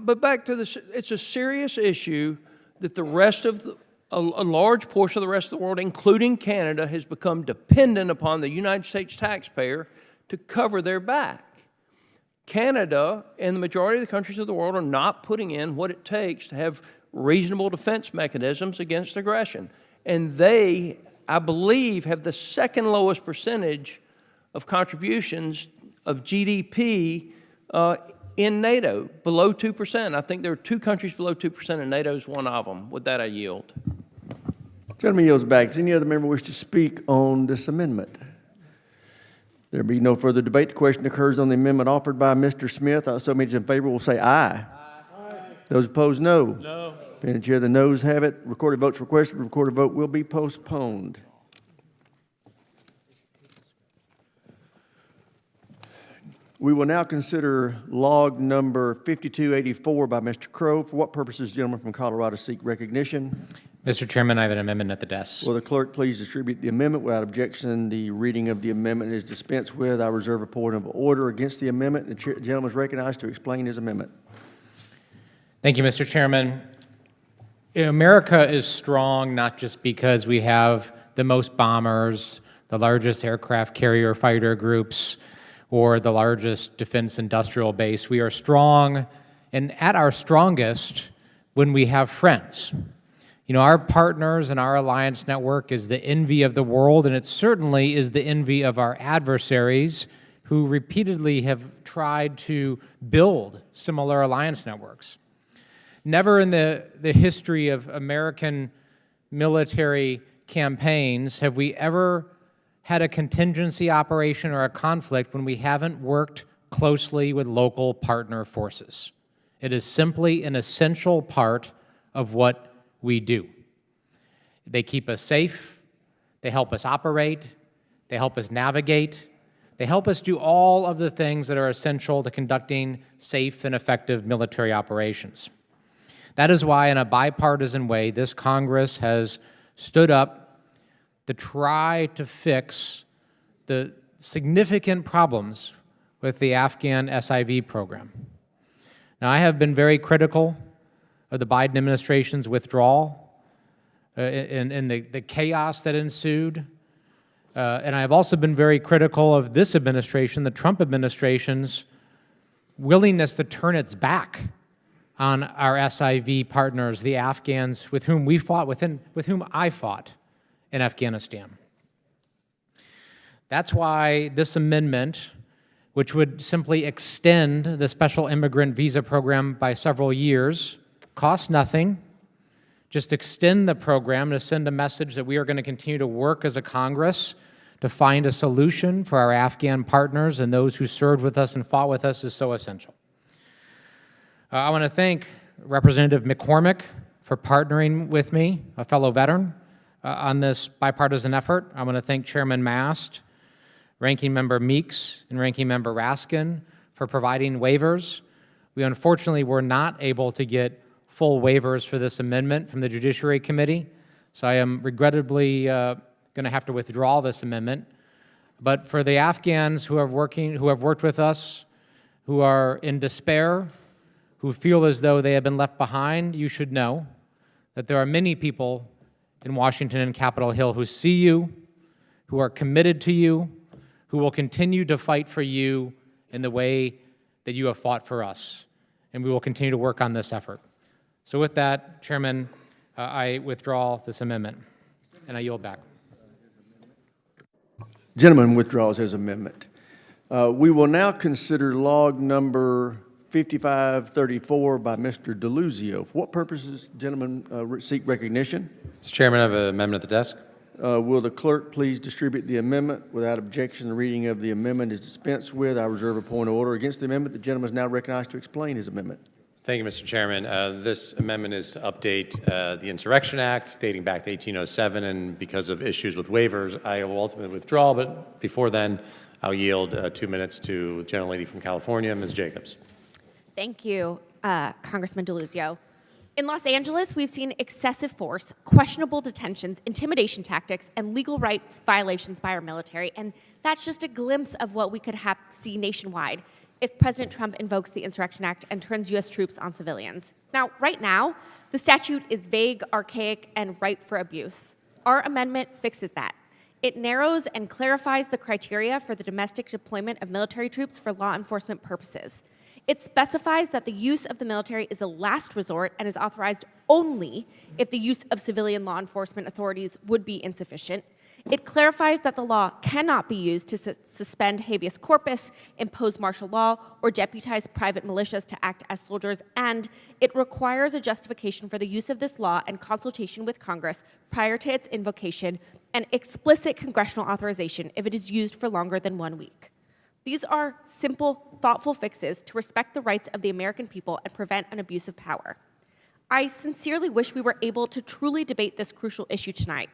But back to this, it's a serious issue that the rest of a large portion of the rest of the world, including Canada, has become dependent upon the United States taxpayer to cover their back. Canada and the majority of the countries of the world are not putting in what it takes to have reasonable defense mechanisms against aggression. And they, I believe, have the second lowest percentage of contributions of GDP in NATO, below 2%. I think there are 2 countries below 2%, and NATO is one of them. With that, I yield. Gentleman yields back. Does any other member wish to speak on this amendment? There be no further debate. The question occurs on the amendment offered by Mr. Smith. So many in favor will say aye. Aye. Those opposed, no. No. Madam Chair, the noes have it. Recorded votes requested. Recorded vote will be postponed. We will now consider log number 5284 by Mr. Crow. For what purposes, gentlemen from Colorado, seek recognition? Mr. Chairman, I have an amendment at the desk. Will the clerk please distribute the amendment? Without objection, the reading of the amendment is dispensed with. I reserve a point of order against the amendment. The gentleman is recognized to explain his amendment. Thank you, Mr. Chairman. America is strong not just because we have the most bombers, the largest aircraft carrier fighter groups, or the largest defense industrial base. We are strong and at our strongest when we have friends. You know, our partners and our alliance network is the envy of the world, and it certainly is the envy of our adversaries who repeatedly have tried to build similar alliance networks. Never in the history of American military campaigns have we ever had a contingency operation or a conflict when we haven't worked closely with local partner forces. It is simply an essential part of what we do. They keep us safe, they help us operate, they help us navigate, they help us do all of the things that are essential to conducting safe and effective military operations. That is why, in a bipartisan way, this Congress has stood up to try to fix the significant problems with the Afghan SIV program. Now, I have been very critical of the Biden administration's withdrawal and the chaos that ensued. And I have also been very critical of this administration, the Trump administration's willingness to turn its back on our SIV partners, the Afghans with whom we fought, with whom I fought in Afghanistan. That's why this amendment, which would simply extend the special immigrant visa program by several years, costs nothing, just extend the program to send a message that we are going to continue to work as a Congress to find a solution for our Afghan partners and those who served with us and fought with us is so essential. I want to thank Representative McCormick for partnering with me, a fellow veteran, on this bipartisan effort. I want to thank Chairman Mast, Ranking Member Meeks, and Ranking Member Raskin for providing waivers. We unfortunately were not able to get full waivers for this amendment from the Judiciary Committee, so I am regrettably going to have to withdraw this amendment. But for the Afghans who have worked with us, who are in despair, who feel as though they have been left behind, you should know that there are many people in Washington and Capitol Hill who see you, who are committed to you, who will continue to fight for you in the way that you have fought for us. And we will continue to work on this effort. So with that, Chairman, I withdraw this amendment, and I yield back. Gentleman withdraws his amendment. We will now consider log number 5534 by Mr. DeLuzio. For what purposes, gentlemen, seek recognition? Mr. Chairman, I have an amendment at the desk. Will the clerk please distribute the amendment? Without objection, the reading of the amendment is dispensed with. I reserve a point of order against the amendment. The gentleman is now recognized to explain his amendment. Thank you, Mr. Chairman. This amendment is to update the Insurrection Act dating back to 1807, and because of issues with waivers, I will ultimately withdraw, but before then, I'll yield 2 minutes to the gentlelady from California, Ms. Jacobs. Thank you, Congressman DeLuzio. In Los Angeles, we've seen excessive force, questionable detentions, intimidation tactics, and legal rights violations by our military, and that's just a glimpse of what we could see nationwide if President Trump invokes the Insurrection Act and turns U.S. troops on civilians. Now, right now, the statute is vague, archaic, and ripe for abuse. Our amendment fixes that. It narrows and clarifies the criteria for the domestic deployment of military troops for law enforcement purposes. It specifies that the use of the military is a last resort and is authorized only if the use of civilian law enforcement authorities would be insufficient. It clarifies that the law cannot be used to suspend habeas corpus, impose martial law, or deputize private militias to act as soldiers, and it requires a justification for the use of this law and consultation with Congress prior to its invocation and explicit congressional authorization if it is used for longer than 1 week. These are simple, thoughtful fixes to respect the rights of the American people and prevent an abuse of power. I sincerely wish we were able to truly debate this crucial issue tonight.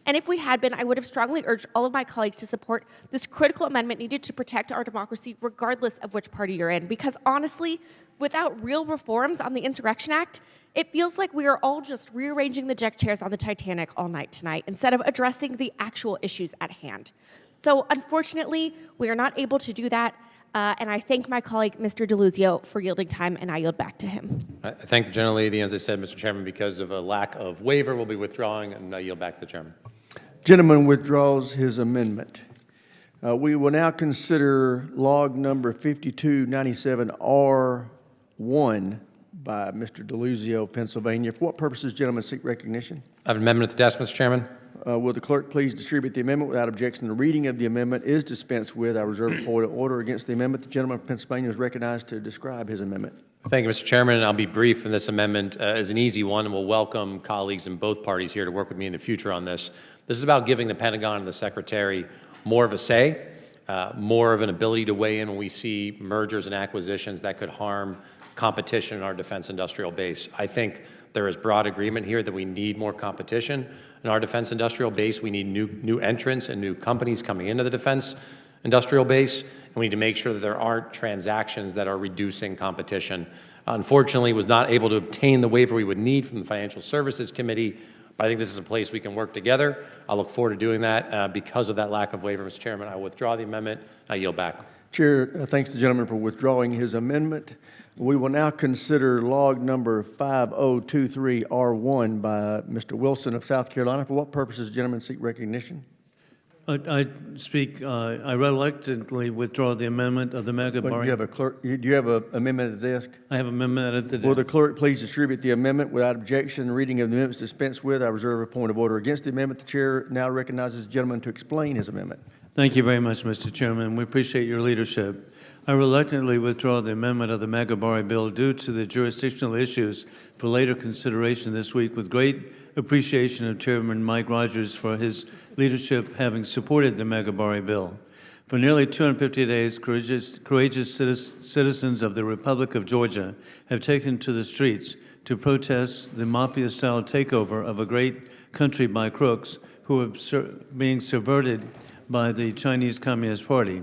And if we had been, I would have strongly urged all of my colleagues to support this critical amendment needed to protect our democracy regardless of which party you're in. Because honestly, without real reforms on the Insurrection Act, it feels like we are all just rearranging the deck chairs on the Titanic all night tonight instead of addressing the actual issues at hand. So unfortunately, we are not able to do that. And I thank my colleague, Mr. DeLuzio, for yielding time, and I yield back to him. I thank the gentlelady. As I said, Mr. Chairman, because of a lack of waiver, we'll be withdrawing, and I yield back to the chairman. Gentleman withdraws his amendment. We will now consider log number 5297R1 by Mr. DeLuzio of Pennsylvania. For what purposes, gentlemen, seek recognition? I have an amendment at the desk, Mr. Chairman. Will the clerk please distribute the amendment? Without objection, the reading of the amendment is dispensed with. I reserve a point of order against the amendment. The gentleman from Pennsylvania is recognized to describe his amendment. Thank you, Mr. Chairman. I'll be brief, and this amendment is an easy one, and we'll welcome colleagues in both parties here to work with me in the future on this. This is about giving the Pentagon and the Secretary more of a say, more of an ability to weigh in when we see mergers and acquisitions that could harm competition in our defense industrial base. I think there is broad agreement here that we need more competition in our defense industrial base. We need new entrants and new companies coming into the defense industrial base, and we need to make sure that there aren't transactions that are reducing competition. Unfortunately, was not able to obtain the waiver we would need from the Financial Services Committee, but I think this is a place we can work together. I look forward to doing that. Because of that lack of waiver, Mr. Chairman, I withdraw the amendment. I yield back. Chair thanks the gentleman for withdrawing his amendment. We will now consider log number 5023R1 by Mr. Wilson of South Carolina. For what purposes, gentlemen, seek recognition? I reluctantly withdraw the amendment of the mega Do bar. you have a clerk? Do you have an amendment at the desk? I have amendment at the desk. Will the clerk please distribute the amendment without objection? Reading of the amendments dispensed with. I reserve a point of order against the amendment. The chair now recognizes the gentleman to explain his amendment. Thank you very much, Mr. Chairman. We appreciate your leadership. I reluctantly withdraw the amendment of the Magabari bill due to the jurisdictional issues for later consideration this week, with great appreciation of Chairman Mike Rogers for his leadership having supported the Magabari bill. For nearly 250 days, courageous citizens of the Republic of Georgia have taken to the streets to protest the mafia-style takeover of a great country by crooks who are being subverted by the Chinese Communist Party,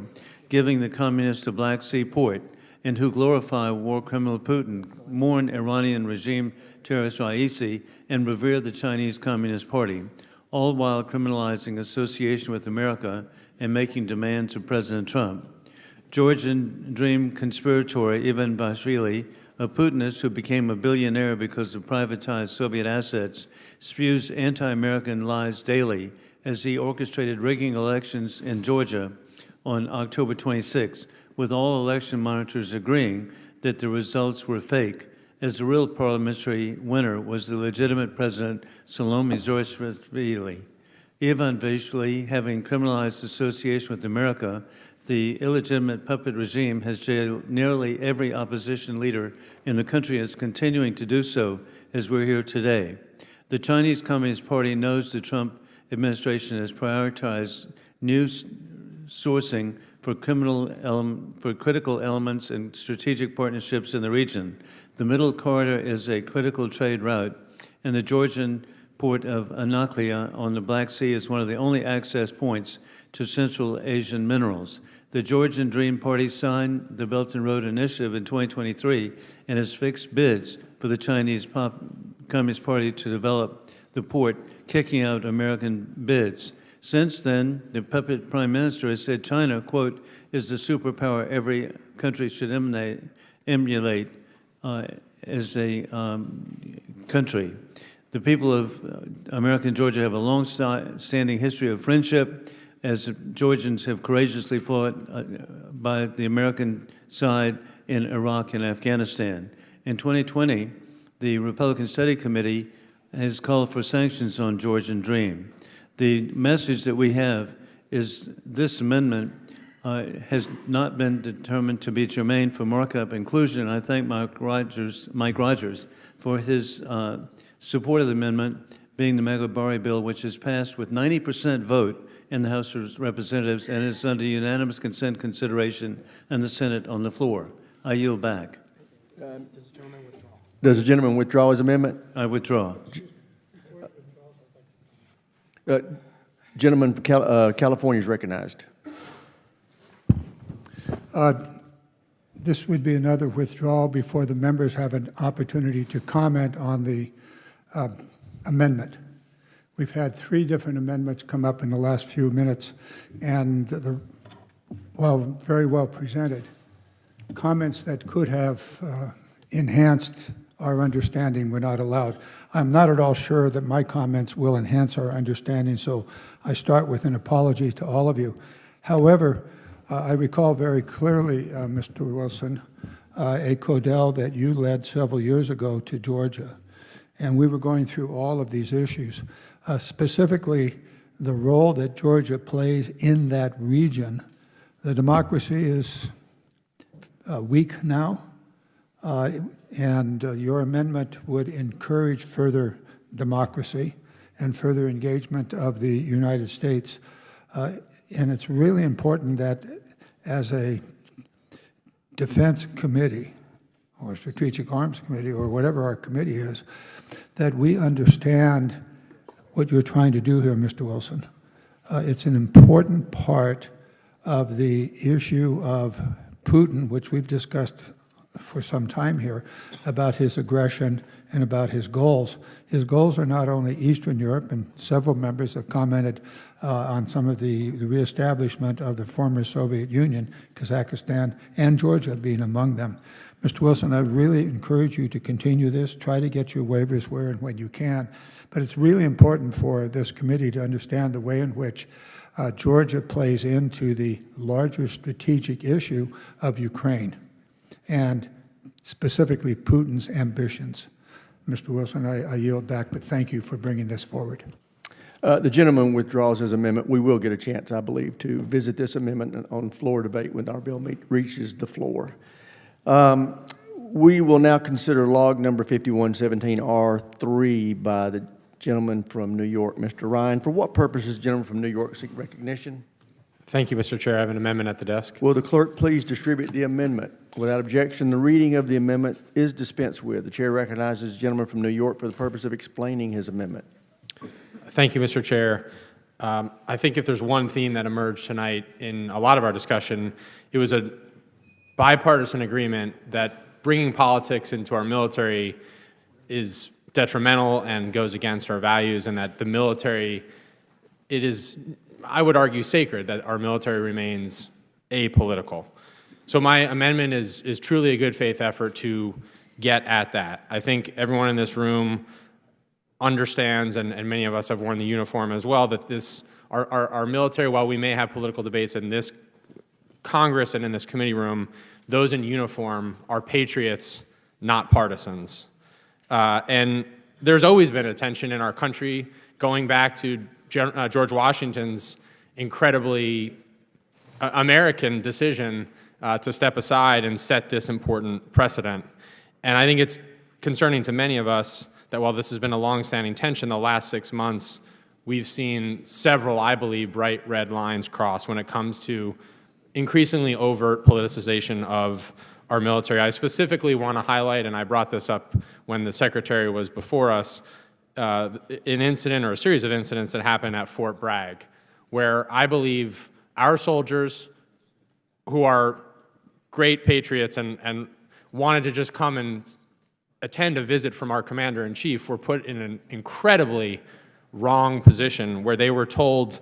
giving the communists a Black Sea port, and who glorify war criminal Putin, mourn Iranian regime terrorist Raisi, and revere the Chinese Communist Party, all while criminalizing association with America and making demands of President Trump. Georgian dream conspirator Ivan Bashvili, a Putinist who became a billionaire because of privatized Soviet assets, spews anti-American lies daily as he orchestrated rigging elections in Georgia on October 26, with all election monitors agreeing that the results were fake, as the real parliamentary winner was the legitimate President Salome Zurishvili. Ivan Bashvili, having criminalized association with America, the illegitimate puppet regime has jailed nearly every opposition leader in the country, and is continuing to do so as we're here today. The Chinese Communist Party knows the Trump administration has prioritized news sourcing for critical elements and strategic partnerships in the region. The Middle Corridor is a critical trade route, and the Georgian port of Anaklia on the Black Sea is one of the only access points to Central Asian minerals. The Georgian Dream Party signed the Belt and Road Initiative in 2023 and has fixed bids for the Chinese Communist Party to develop the port, kicking out American bids. Since then, the puppet prime minister has said China, quote, is the superpower every country should emulate as a country. The people of America and Georgia have a long-standing history of friendship, as Georgians have courageously fought by the American side in Iraq and Afghanistan. In 2020, the Republican Study Committee has called for sanctions on Georgian Dream. The message that we have is this amendment has not been determined to be germane for markup inclusion. I thank Mike Rogers for his support of the amendment, being the Magabari bill, which is passed with 90% vote in the House of Representatives and is under unanimous consent consideration in the Senate on the floor. I yield back. Does the gentleman withdraw his amendment? I withdraw. Gentleman from California is recognized. This would be another withdrawal before the members have an opportunity to comment on the amendment. We've had 3 different amendments come up in the last few minutes, and very well presented. Comments that could have enhanced our understanding were not allowed. I'm not at all sure that my comments will enhance our understanding, so I start with an apology to all of you. However, I recall very clearly, Mr. Wilson, a Codel that you led several years ago to Georgia, and we were going through all of these issues, specifically the role that Georgia plays in that region. The democracy is weak now, and your amendment would encourage further democracy and further engagement of the United States And it's really important that as a defense committee or strategic arms committee or whatever our committee is, that we understand what you're trying to do here, Mr. Wilson. It's an important part of the issue of Putin, which we've discussed for some time here, about his aggression and about his goals. His goals are not only Eastern Europe, and several members have commented on some of the reestablishment of the former Soviet Union, Kazakhstan, and Georgia being among them. Mr. Wilson, I really encourage you to continue this. Try to get your waivers where and when you can. But it's really important for this committee to understand the way in which Georgia plays into the larger strategic issue of Ukraine, and specifically Putin's ambitions. Mr. Wilson, I yield back, but thank you for bringing this forward. The gentleman withdraws his amendment. We will get a chance, I believe, to visit this amendment on floor debate when our bill reaches the floor. We will now consider log number 5117R3 by the gentleman from New York, Mr. Ryan. For what purpose does the gentleman from New York seek recognition? Thank you, Mr. Chair. I have an amendment at the desk. Will the clerk please distribute the amendment? Without objection, the reading of the amendment is dispensed with. The chair recognizes the gentleman from New York for the purpose of explaining his amendment. Thank you, Mr. Chair. I think if there's one theme that emerged tonight in a lot of our discussion, it was a bipartisan agreement that bringing politics into our military is detrimental and goes against our values, and that the military, it is, I would argue, sacred that our military remains apolitical. So my amendment is truly a good faith effort to get at that. I think everyone in this room understands, and many of us have worn the uniform as well, that our military, while we may have political debates in this Congress and in this committee room, those in uniform are patriots, not partisans. And there's always been a tension in our country going back to George Washington's incredibly American decision to step aside and set this important precedent. And I think it's concerning to many of us that while this has been a longstanding tension, the last 6 months, we've seen several, I believe, bright red lines crossed when it comes to increasingly overt politicization of our military. I specifically want to highlight, and I brought this up when the Secretary was before us, an incident or a series of incidents that happened at Fort Bragg, where I believe our soldiers, who are great patriots and wanted to just come and attend a visit from our commander-in-chief, were put in an incredibly wrong position where they were told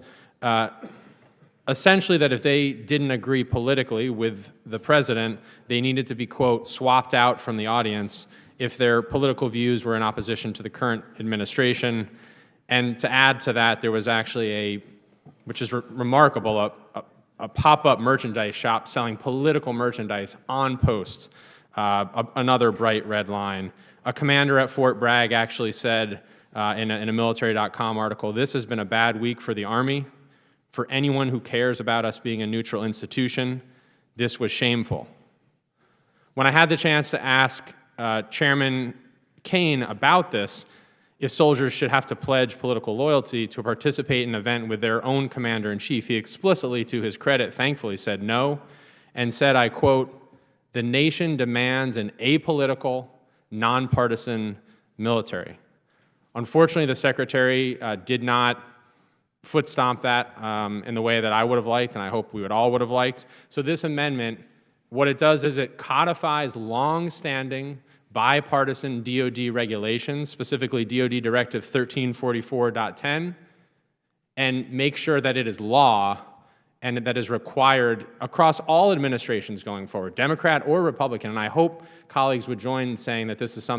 essentially that if they didn't agree politically with the president, they needed to be, quote, swapped out from the audience if their political views were in opposition to the current administration. And to add to that, there was actually which is remarkable, a pop-up merchandise shop selling political merchandise on post, another bright red line. A commander at Fort Bragg actually said in a military.com article, "This has been a bad week for the Army. For anyone who cares about us being a neutral institution, this was shameful." When I had the chance to ask Chairman Kane about this, if soldiers should have to pledge political loyalty to participate in an event with their own commander-in-chief, he explicitly, to his credit, thankfully said no, and said, I quote, "The nation demands an apolitical, nonpartisan military." Unfortunately, the Secretary did not foot stomp that in the way that I would have liked, and I hope we all would have liked. So this amendment, what it does is it codifies long-standing bipartisan DoD regulations, specifically DoD Directive 1344.10, and makes sure that it is law and that is required across all administrations going forward, Democrat or Republican. And I hope colleagues would join saying that this is something